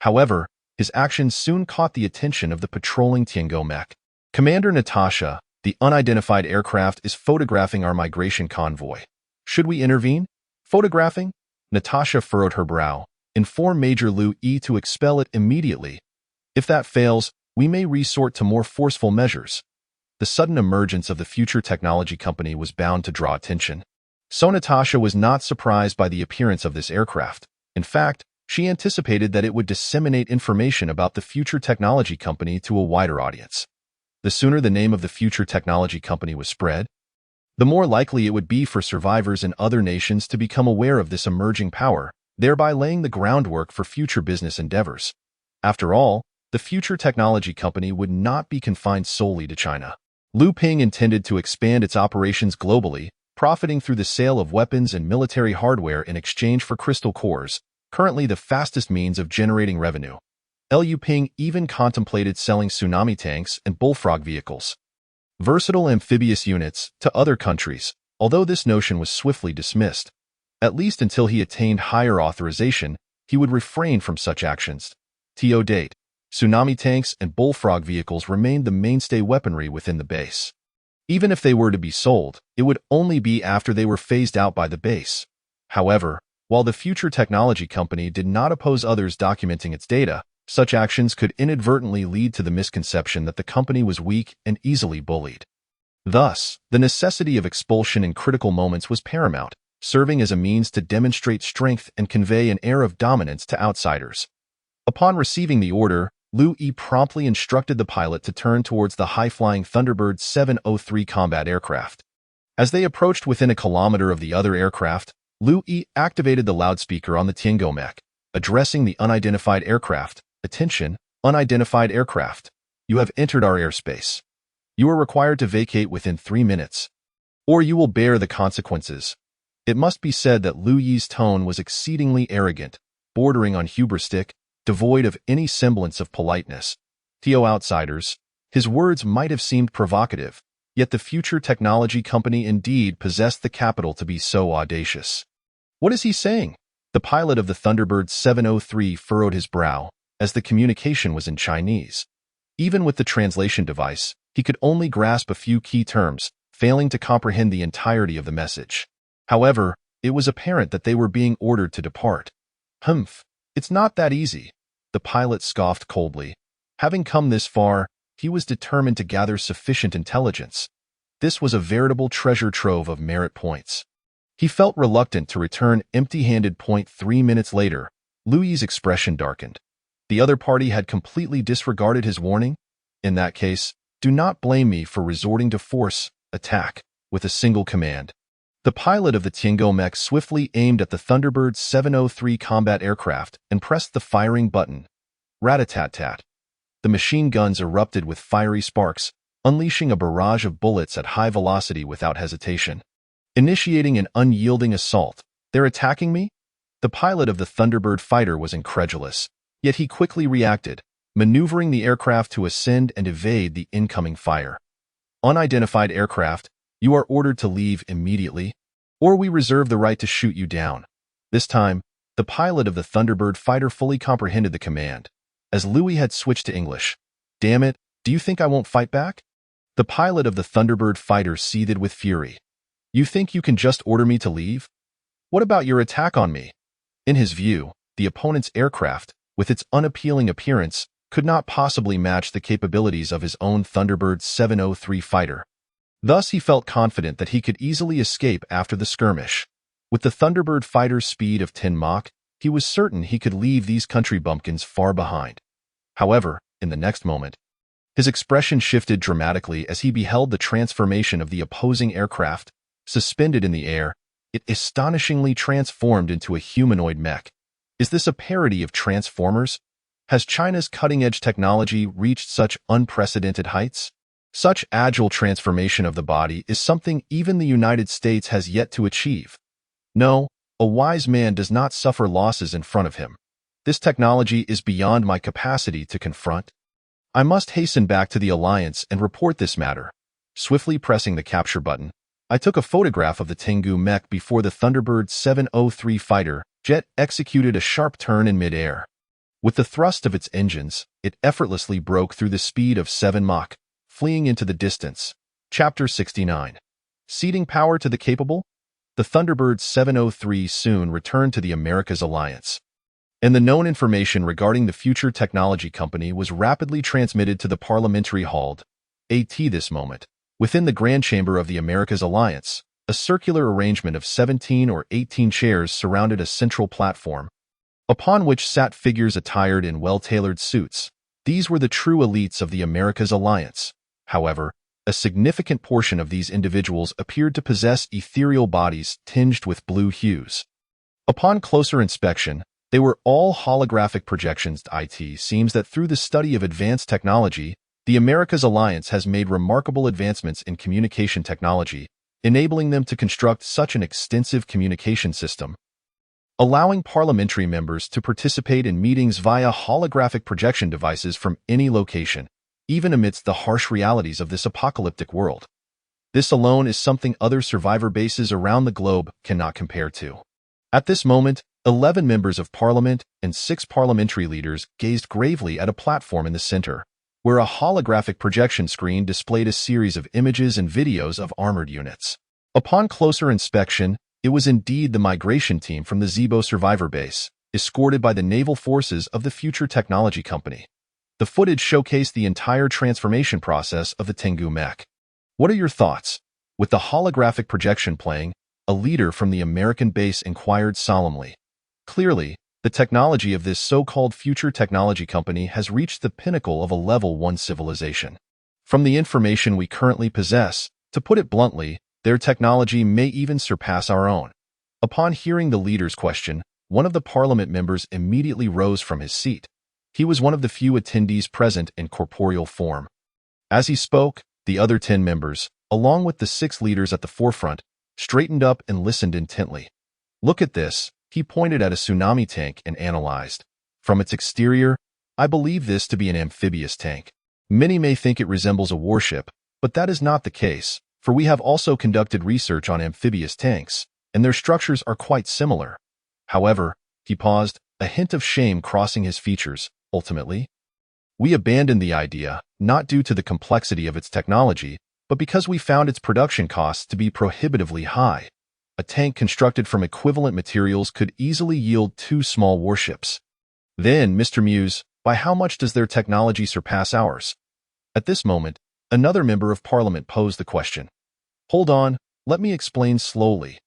However, his actions soon caught the attention of the patrolling Tiango mech. "Commander Natasha, the unidentified aircraft is photographing our migration convoy. Should we intervene?" "Photographing?" Natasha furrowed her brow. "Inform Major Liu Yi to expel it immediately. If that fails, we may resort to more forceful measures. The sudden emergence of the future technology company was bound to draw attention. So Natasha was not surprised by the appearance of this aircraft. In fact, she anticipated that it would disseminate information about the future technology company to a wider audience. The sooner the name of the future technology company was spread, the more likely it would be for survivors in other nations to become aware of this emerging power, thereby laying the groundwork for future business endeavors. After all, the future technology company would not be confined solely to China. Lu Ping intended to expand its operations globally, profiting through the sale of weapons and military hardware in exchange for crystal cores, currently the fastest means of generating revenue. Lu Ping even contemplated selling tsunami tanks and bullfrog vehicles, versatile amphibious units, to other countries, although this notion was swiftly dismissed. At least until he attained higher authorization, he would refrain from such actions. To date, tsunami tanks and bullfrog vehicles remained the mainstay weaponry within the base. Even if they were to be sold, it would only be after they were phased out by the base. However, while the future technology company did not oppose others documenting its data, such actions could inadvertently lead to the misconception that the company was weak and easily bullied. Thus, the necessity of expulsion in critical moments was paramount, serving as a means to demonstrate strength and convey an air of dominance to outsiders. Upon receiving the order, Lu Yi promptly instructed the pilot to turn towards the high-flying Thunderbird 703 combat aircraft. As they approached within a kilometer of the other aircraft, Lu Yi activated the loudspeaker on the Tiangong mech, addressing the unidentified aircraft. Attention, unidentified aircraft. You have entered our airspace. You are required to vacate within 3 minutes, or you will bear the consequences. It must be said that Lu Yi's tone was exceedingly arrogant, bordering on hubristic, devoid of any semblance of politeness. To outsiders, his words might have seemed provocative, yet the future technology company indeed possessed the capital to be so audacious. What is he saying? The pilot of the Thunderbird 703 furrowed his brow, as the communication was in Chinese. Even with the translation device, he could only grasp a few key terms, failing to comprehend the entirety of the message. However, it was apparent that they were being ordered to depart. Humph, it's not that easy, the pilot scoffed coldly. Having come this far, he was determined to gather sufficient intelligence. This was a veritable treasure trove of merit points. He felt reluctant to return empty-handed. 3 minutes later, Lu Yi's expression darkened. The other party had completely disregarded his warning? In that case, do not blame me for resorting to force, attack, with a single command. The pilot of the Tiangong mech swiftly aimed at the Thunderbird 703 combat aircraft and pressed the firing button. Rat-a-tat-tat. The machine guns erupted with fiery sparks, unleashing a barrage of bullets at high velocity without hesitation. Initiating an unyielding assault. They're attacking me? The pilot of the Thunderbird fighter was incredulous, yet he quickly reacted, maneuvering the aircraft to ascend and evade the incoming fire. Unidentified aircraft, you are ordered to leave immediately, or we reserve the right to shoot you down. This time, the pilot of the Thunderbird fighter fully comprehended the command. As Lu Yi had switched to English, "Damn it, do you think I won't fight back?" The pilot of the Thunderbird fighter seethed with fury. "You think you can just order me to leave? What about your attack on me?" In his view, the opponent's aircraft, with its unappealing appearance, could not possibly match the capabilities of his own Thunderbird 703 fighter. Thus he felt confident that he could easily escape after the skirmish. With the Thunderbird fighter's speed of 10 Mach, he was certain he could leave these country bumpkins far behind. However, in the next moment, his expression shifted dramatically as he beheld the transformation of the opposing aircraft. Suspended in the air, it astonishingly transformed into a humanoid mech. Is this a parody of Transformers? Has China's cutting-edge technology reached such unprecedented heights? Such agile transformation of the body is something even the United States has yet to achieve. No, a wise man does not suffer losses in front of him. This technology is beyond my capacity to confront. I must hasten back to the Alliance and report this matter. Swiftly pressing the capture button, I took a photograph of the Tiangong mech before the Thunderbird 703 fighter jet executed a sharp turn in midair. With the thrust of its engines, it effortlessly broke through the speed of 7 Mach, fleeing into the distance. Chapter 69. Ceding power to the capable? The Thunderbird 703 soon returned to the Americas Alliance. and the known information regarding the future technology company was rapidly transmitted to the Parliamentary Hall, AT this moment. Within the Grand Chamber of the Americas Alliance, a circular arrangement of 17 or 18 chairs surrounded a central platform, upon which sat figures attired in well-tailored suits. These were the true elites of the Americas Alliance. However, a significant portion of these individuals appeared to possess ethereal bodies tinged with blue hues. Upon closer inspection, they were all holographic projections. It seems that through the study of advanced technology, the Americas Alliance has made remarkable advancements in communication technology, enabling them to construct such an extensive communication system, allowing parliamentary members to participate in meetings via holographic projection devices from any location, even amidst the harsh realities of this apocalyptic world. This alone is something other survivor bases around the globe cannot compare to. At this moment, 11 members of parliament and 6 parliamentary leaders gazed gravely at a platform in the center, where a holographic projection screen displayed a series of images and videos of armored units. Upon closer inspection, it was indeed the migration team from the Zibo survivor base, escorted by the naval forces of the future technology company. The footage showcased the entire transformation process of the Tengu mech. What are your thoughts? With the holographic projection playing, a leader from the American base inquired solemnly. Clearly, the technology of this so-called future technology company has reached the pinnacle of a level 1 civilization. From the information we currently possess, to put it bluntly, their technology may even surpass our own. Upon hearing the leader's question, one of the parliament members immediately rose from his seat. He was one of the few attendees present in corporeal form. As he spoke, the other 10 members, along with the 6 leaders at the forefront, straightened up and listened intently. Look at this, he pointed at a tsunami tank and analyzed. From its exterior, I believe this to be an amphibious tank. Many may think it resembles a warship, but that is not the case, for we have also conducted research on amphibious tanks, and their structures are quite similar. However, he paused, a hint of shame crossing his features. Ultimately, we abandoned the idea, not due to the complexity of its technology, but because we found its production costs to be prohibitively high. A tank constructed from equivalent materials could easily yield 2 small warships. Then, Mr. Muse, by how much does their technology surpass ours? At this moment, another member of parliament posed the question. Hold on, let me explain slowly.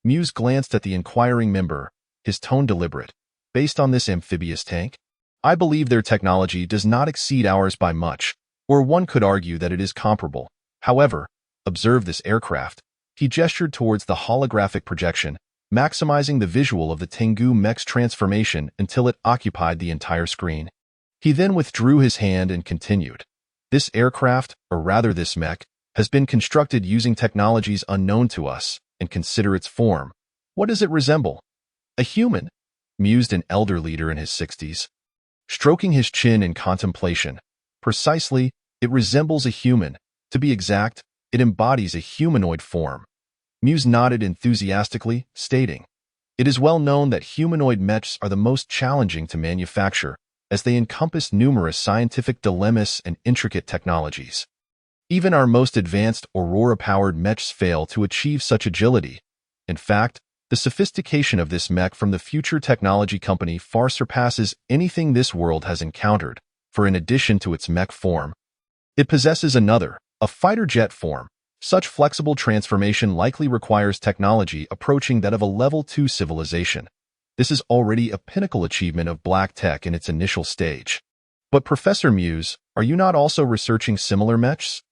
Muse glanced at the inquiring member, his tone deliberate. Based on this amphibious tank, I believe their technology does not exceed ours by much, or one could argue that it is comparable. However, observe this aircraft. He gestured towards the holographic projection, maximizing the visual of the Tengu mech's transformation until it occupied the entire screen. He then withdrew his hand and continued. This aircraft, or rather this mech, has been constructed using technologies unknown to us, and consider its form. What does it resemble? A human, mused an elder leader in his 60s. Stroking his chin in contemplation. Precisely, it resembles a human. To be exact, it embodies a humanoid form. Muse nodded enthusiastically, stating, it is well known that humanoid mechs are the most challenging to manufacture, as they encompass numerous scientific dilemmas and intricate technologies. Even our most advanced Aurora-powered mechs fail to achieve such agility. In fact, the sophistication of this mech from the future technology company far surpasses anything this world has encountered, for in addition to its mech form, it possesses another, a fighter jet form. Such flexible transformation likely requires technology approaching that of a level 2 civilization. This is already a pinnacle achievement of black tech in its initial stage. But Professor Muse, are you not also researching similar mechs?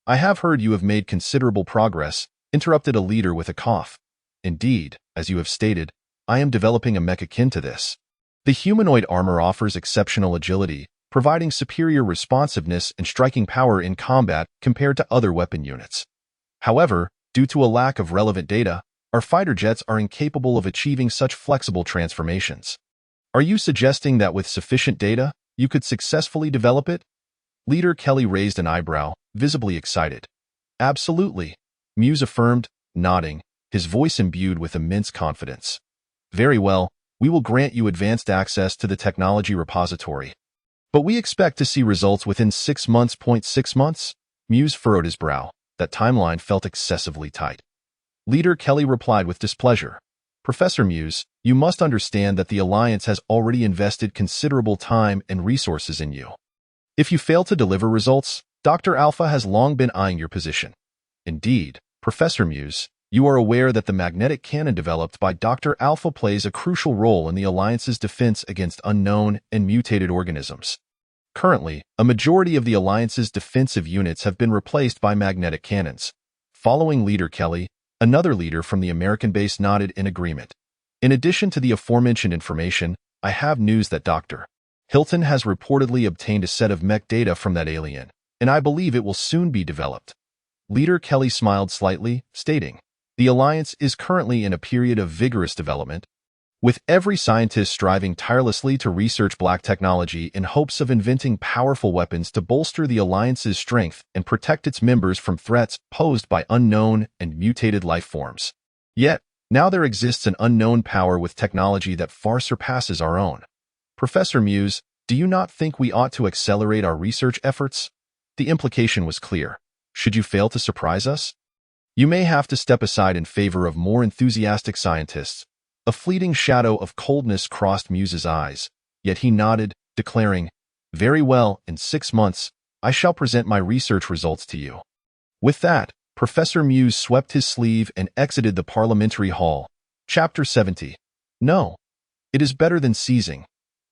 I have heard you have made considerable progress, interrupted a leader with a cough. Indeed, as you have stated, I am developing a mech akin to this. The humanoid armor offers exceptional agility, providing superior responsiveness and striking power in combat compared to other weapon units. However, due to a lack of relevant data, our fighter jets are incapable of achieving such flexible transformations. Are you suggesting that with sufficient data, you could successfully develop it? Leader Kelly raised an eyebrow, visibly excited. Absolutely, Muse affirmed, nodding, his voice imbued with immense confidence. Very well, we will grant you advanced access to the technology repository. But we expect to see results within 6 months. 6 months? Muse furrowed his brow. That timeline felt excessively tight. Leader Kelly replied with displeasure. Professor Muse, you must understand that the Alliance has already invested considerable time and resources in you. If you fail to deliver results, Dr. Alpha has long been eyeing your position. Indeed, Professor Muse, you are aware that the magnetic cannon developed by Dr. Alpha plays a crucial role in the Alliance's defense against unknown and mutated organisms. Currently, a majority of the Alliance's defensive units have been replaced by magnetic cannons. Following Leader Kelly, another leader from the American base nodded in agreement. In addition to the aforementioned information, I have news that Dr. Hilton has reportedly obtained a set of mech data from that alien, and I believe it will soon be developed. Leader Kelly smiled slightly, stating, "The Alliance is currently in a period of vigorous development, with every scientist striving tirelessly to research black technology in hopes of inventing powerful weapons to bolster the Alliance's strength and protect its members from threats posed by unknown and mutated life forms. Yet, now there exists an unknown power with technology that far surpasses our own. Professor Muse, do you not think we ought to accelerate our research efforts?" The implication was clear. Should you fail to surprise us, you may have to step aside in favor of more enthusiastic scientists. A fleeting shadow of coldness crossed Muse's eyes, yet he nodded, declaring, "Very well, in 6 months, I shall present my research results to you." With that, Professor Muse swept his sleeve and exited the parliamentary hall. Chapter 70. No. It is better than seizing.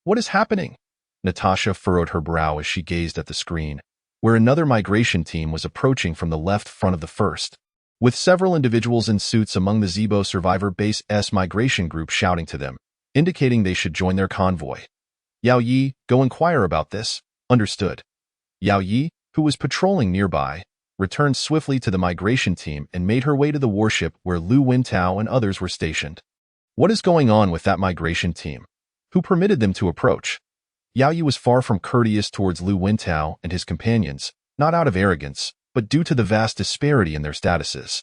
What is happening? Natasha furrowed her brow as she gazed at the screen, where another migration team was approaching from the left front of the first, with several individuals in suits among the Zibo Survivor Base's migration group shouting to them, indicating they should join their convoy. Yao Yi, go inquire about this. Understood. Yao Yi, who was patrolling nearby, returned swiftly to the migration team and made her way to the warship where Lu Wintao and others were stationed. What is going on with that migration team? Who permitted them to approach? Yao Yi was far from courteous towards Lu Wintao and his companions, not out of arrogance, but due to the vast disparity in their statuses.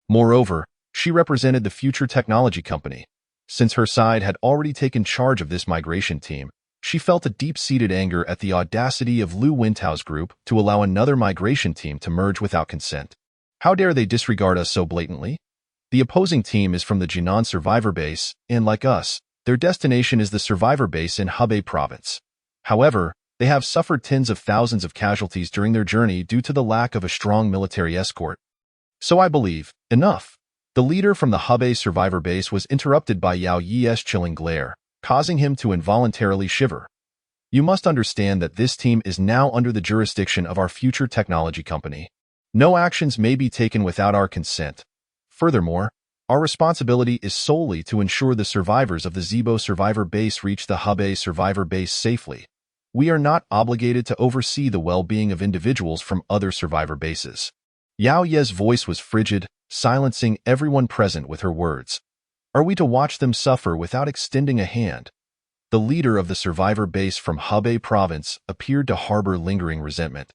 Moreover, she represented the Future Technology Company. Since her side had already taken charge of this migration team, she felt a deep-seated anger at the audacity of Lu Wintao's group to allow another migration team to merge without consent. How dare they disregard us so blatantly? The opposing team is from the Jinan Survivor Base, and like us, their destination is the Survivor Base in Hebei Province. However, they have suffered tens of thousands of casualties during their journey due to the lack of a strong military escort. So I believe, enough. The leader from the Hebei Survivor Base was interrupted by Yao Yi's chilling glare, causing him to involuntarily shiver. You must understand that this team is now under the jurisdiction of our Future Technology Company. No actions may be taken without our consent. Furthermore, our responsibility is solely to ensure the survivors of the Zibo Survivor Base reach the Hebei Survivor Base safely. We are not obligated to oversee the well-being of individuals from other survivor bases. Yao Ye's voice was frigid, silencing everyone present with her words. Are we to watch them suffer without extending a hand? The leader of the survivor base from Hebei Province appeared to harbor lingering resentment.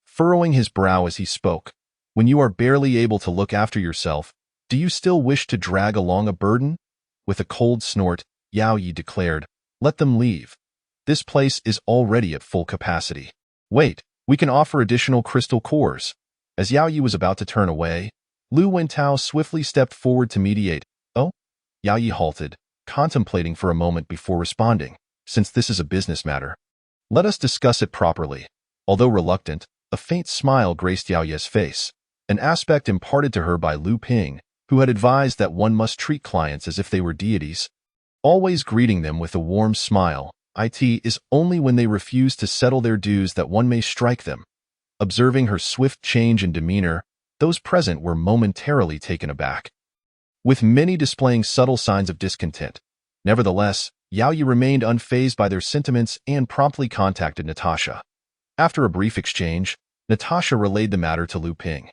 Furrowing his brow as he spoke, when you are barely able to look after yourself, do you still wish to drag along a burden? With a cold snort, Yao Yi declared, "Let them leave. This place is already at full capacity. Wait, we can offer additional crystal cores." As Yao Yi was about to turn away, Lu Wintao swiftly stepped forward to mediate. "Oh?" Yao Yi halted, contemplating for a moment before responding, "Since this is a business matter, let us discuss it properly." Although reluctant, a faint smile graced Yao Yi's face, an aspect imparted to her by Lu Ping, who had advised that one must treat clients as if they were deities, always greeting them with a warm smile. It is only when they refuse to settle their dues that one may strike them. Observing her swift change in demeanor, those present were momentarily taken aback, with many displaying subtle signs of discontent. Nevertheless, Yao Yi remained unfazed by their sentiments and promptly contacted Natasha. After a brief exchange, Natasha relayed the matter to Lu Ping.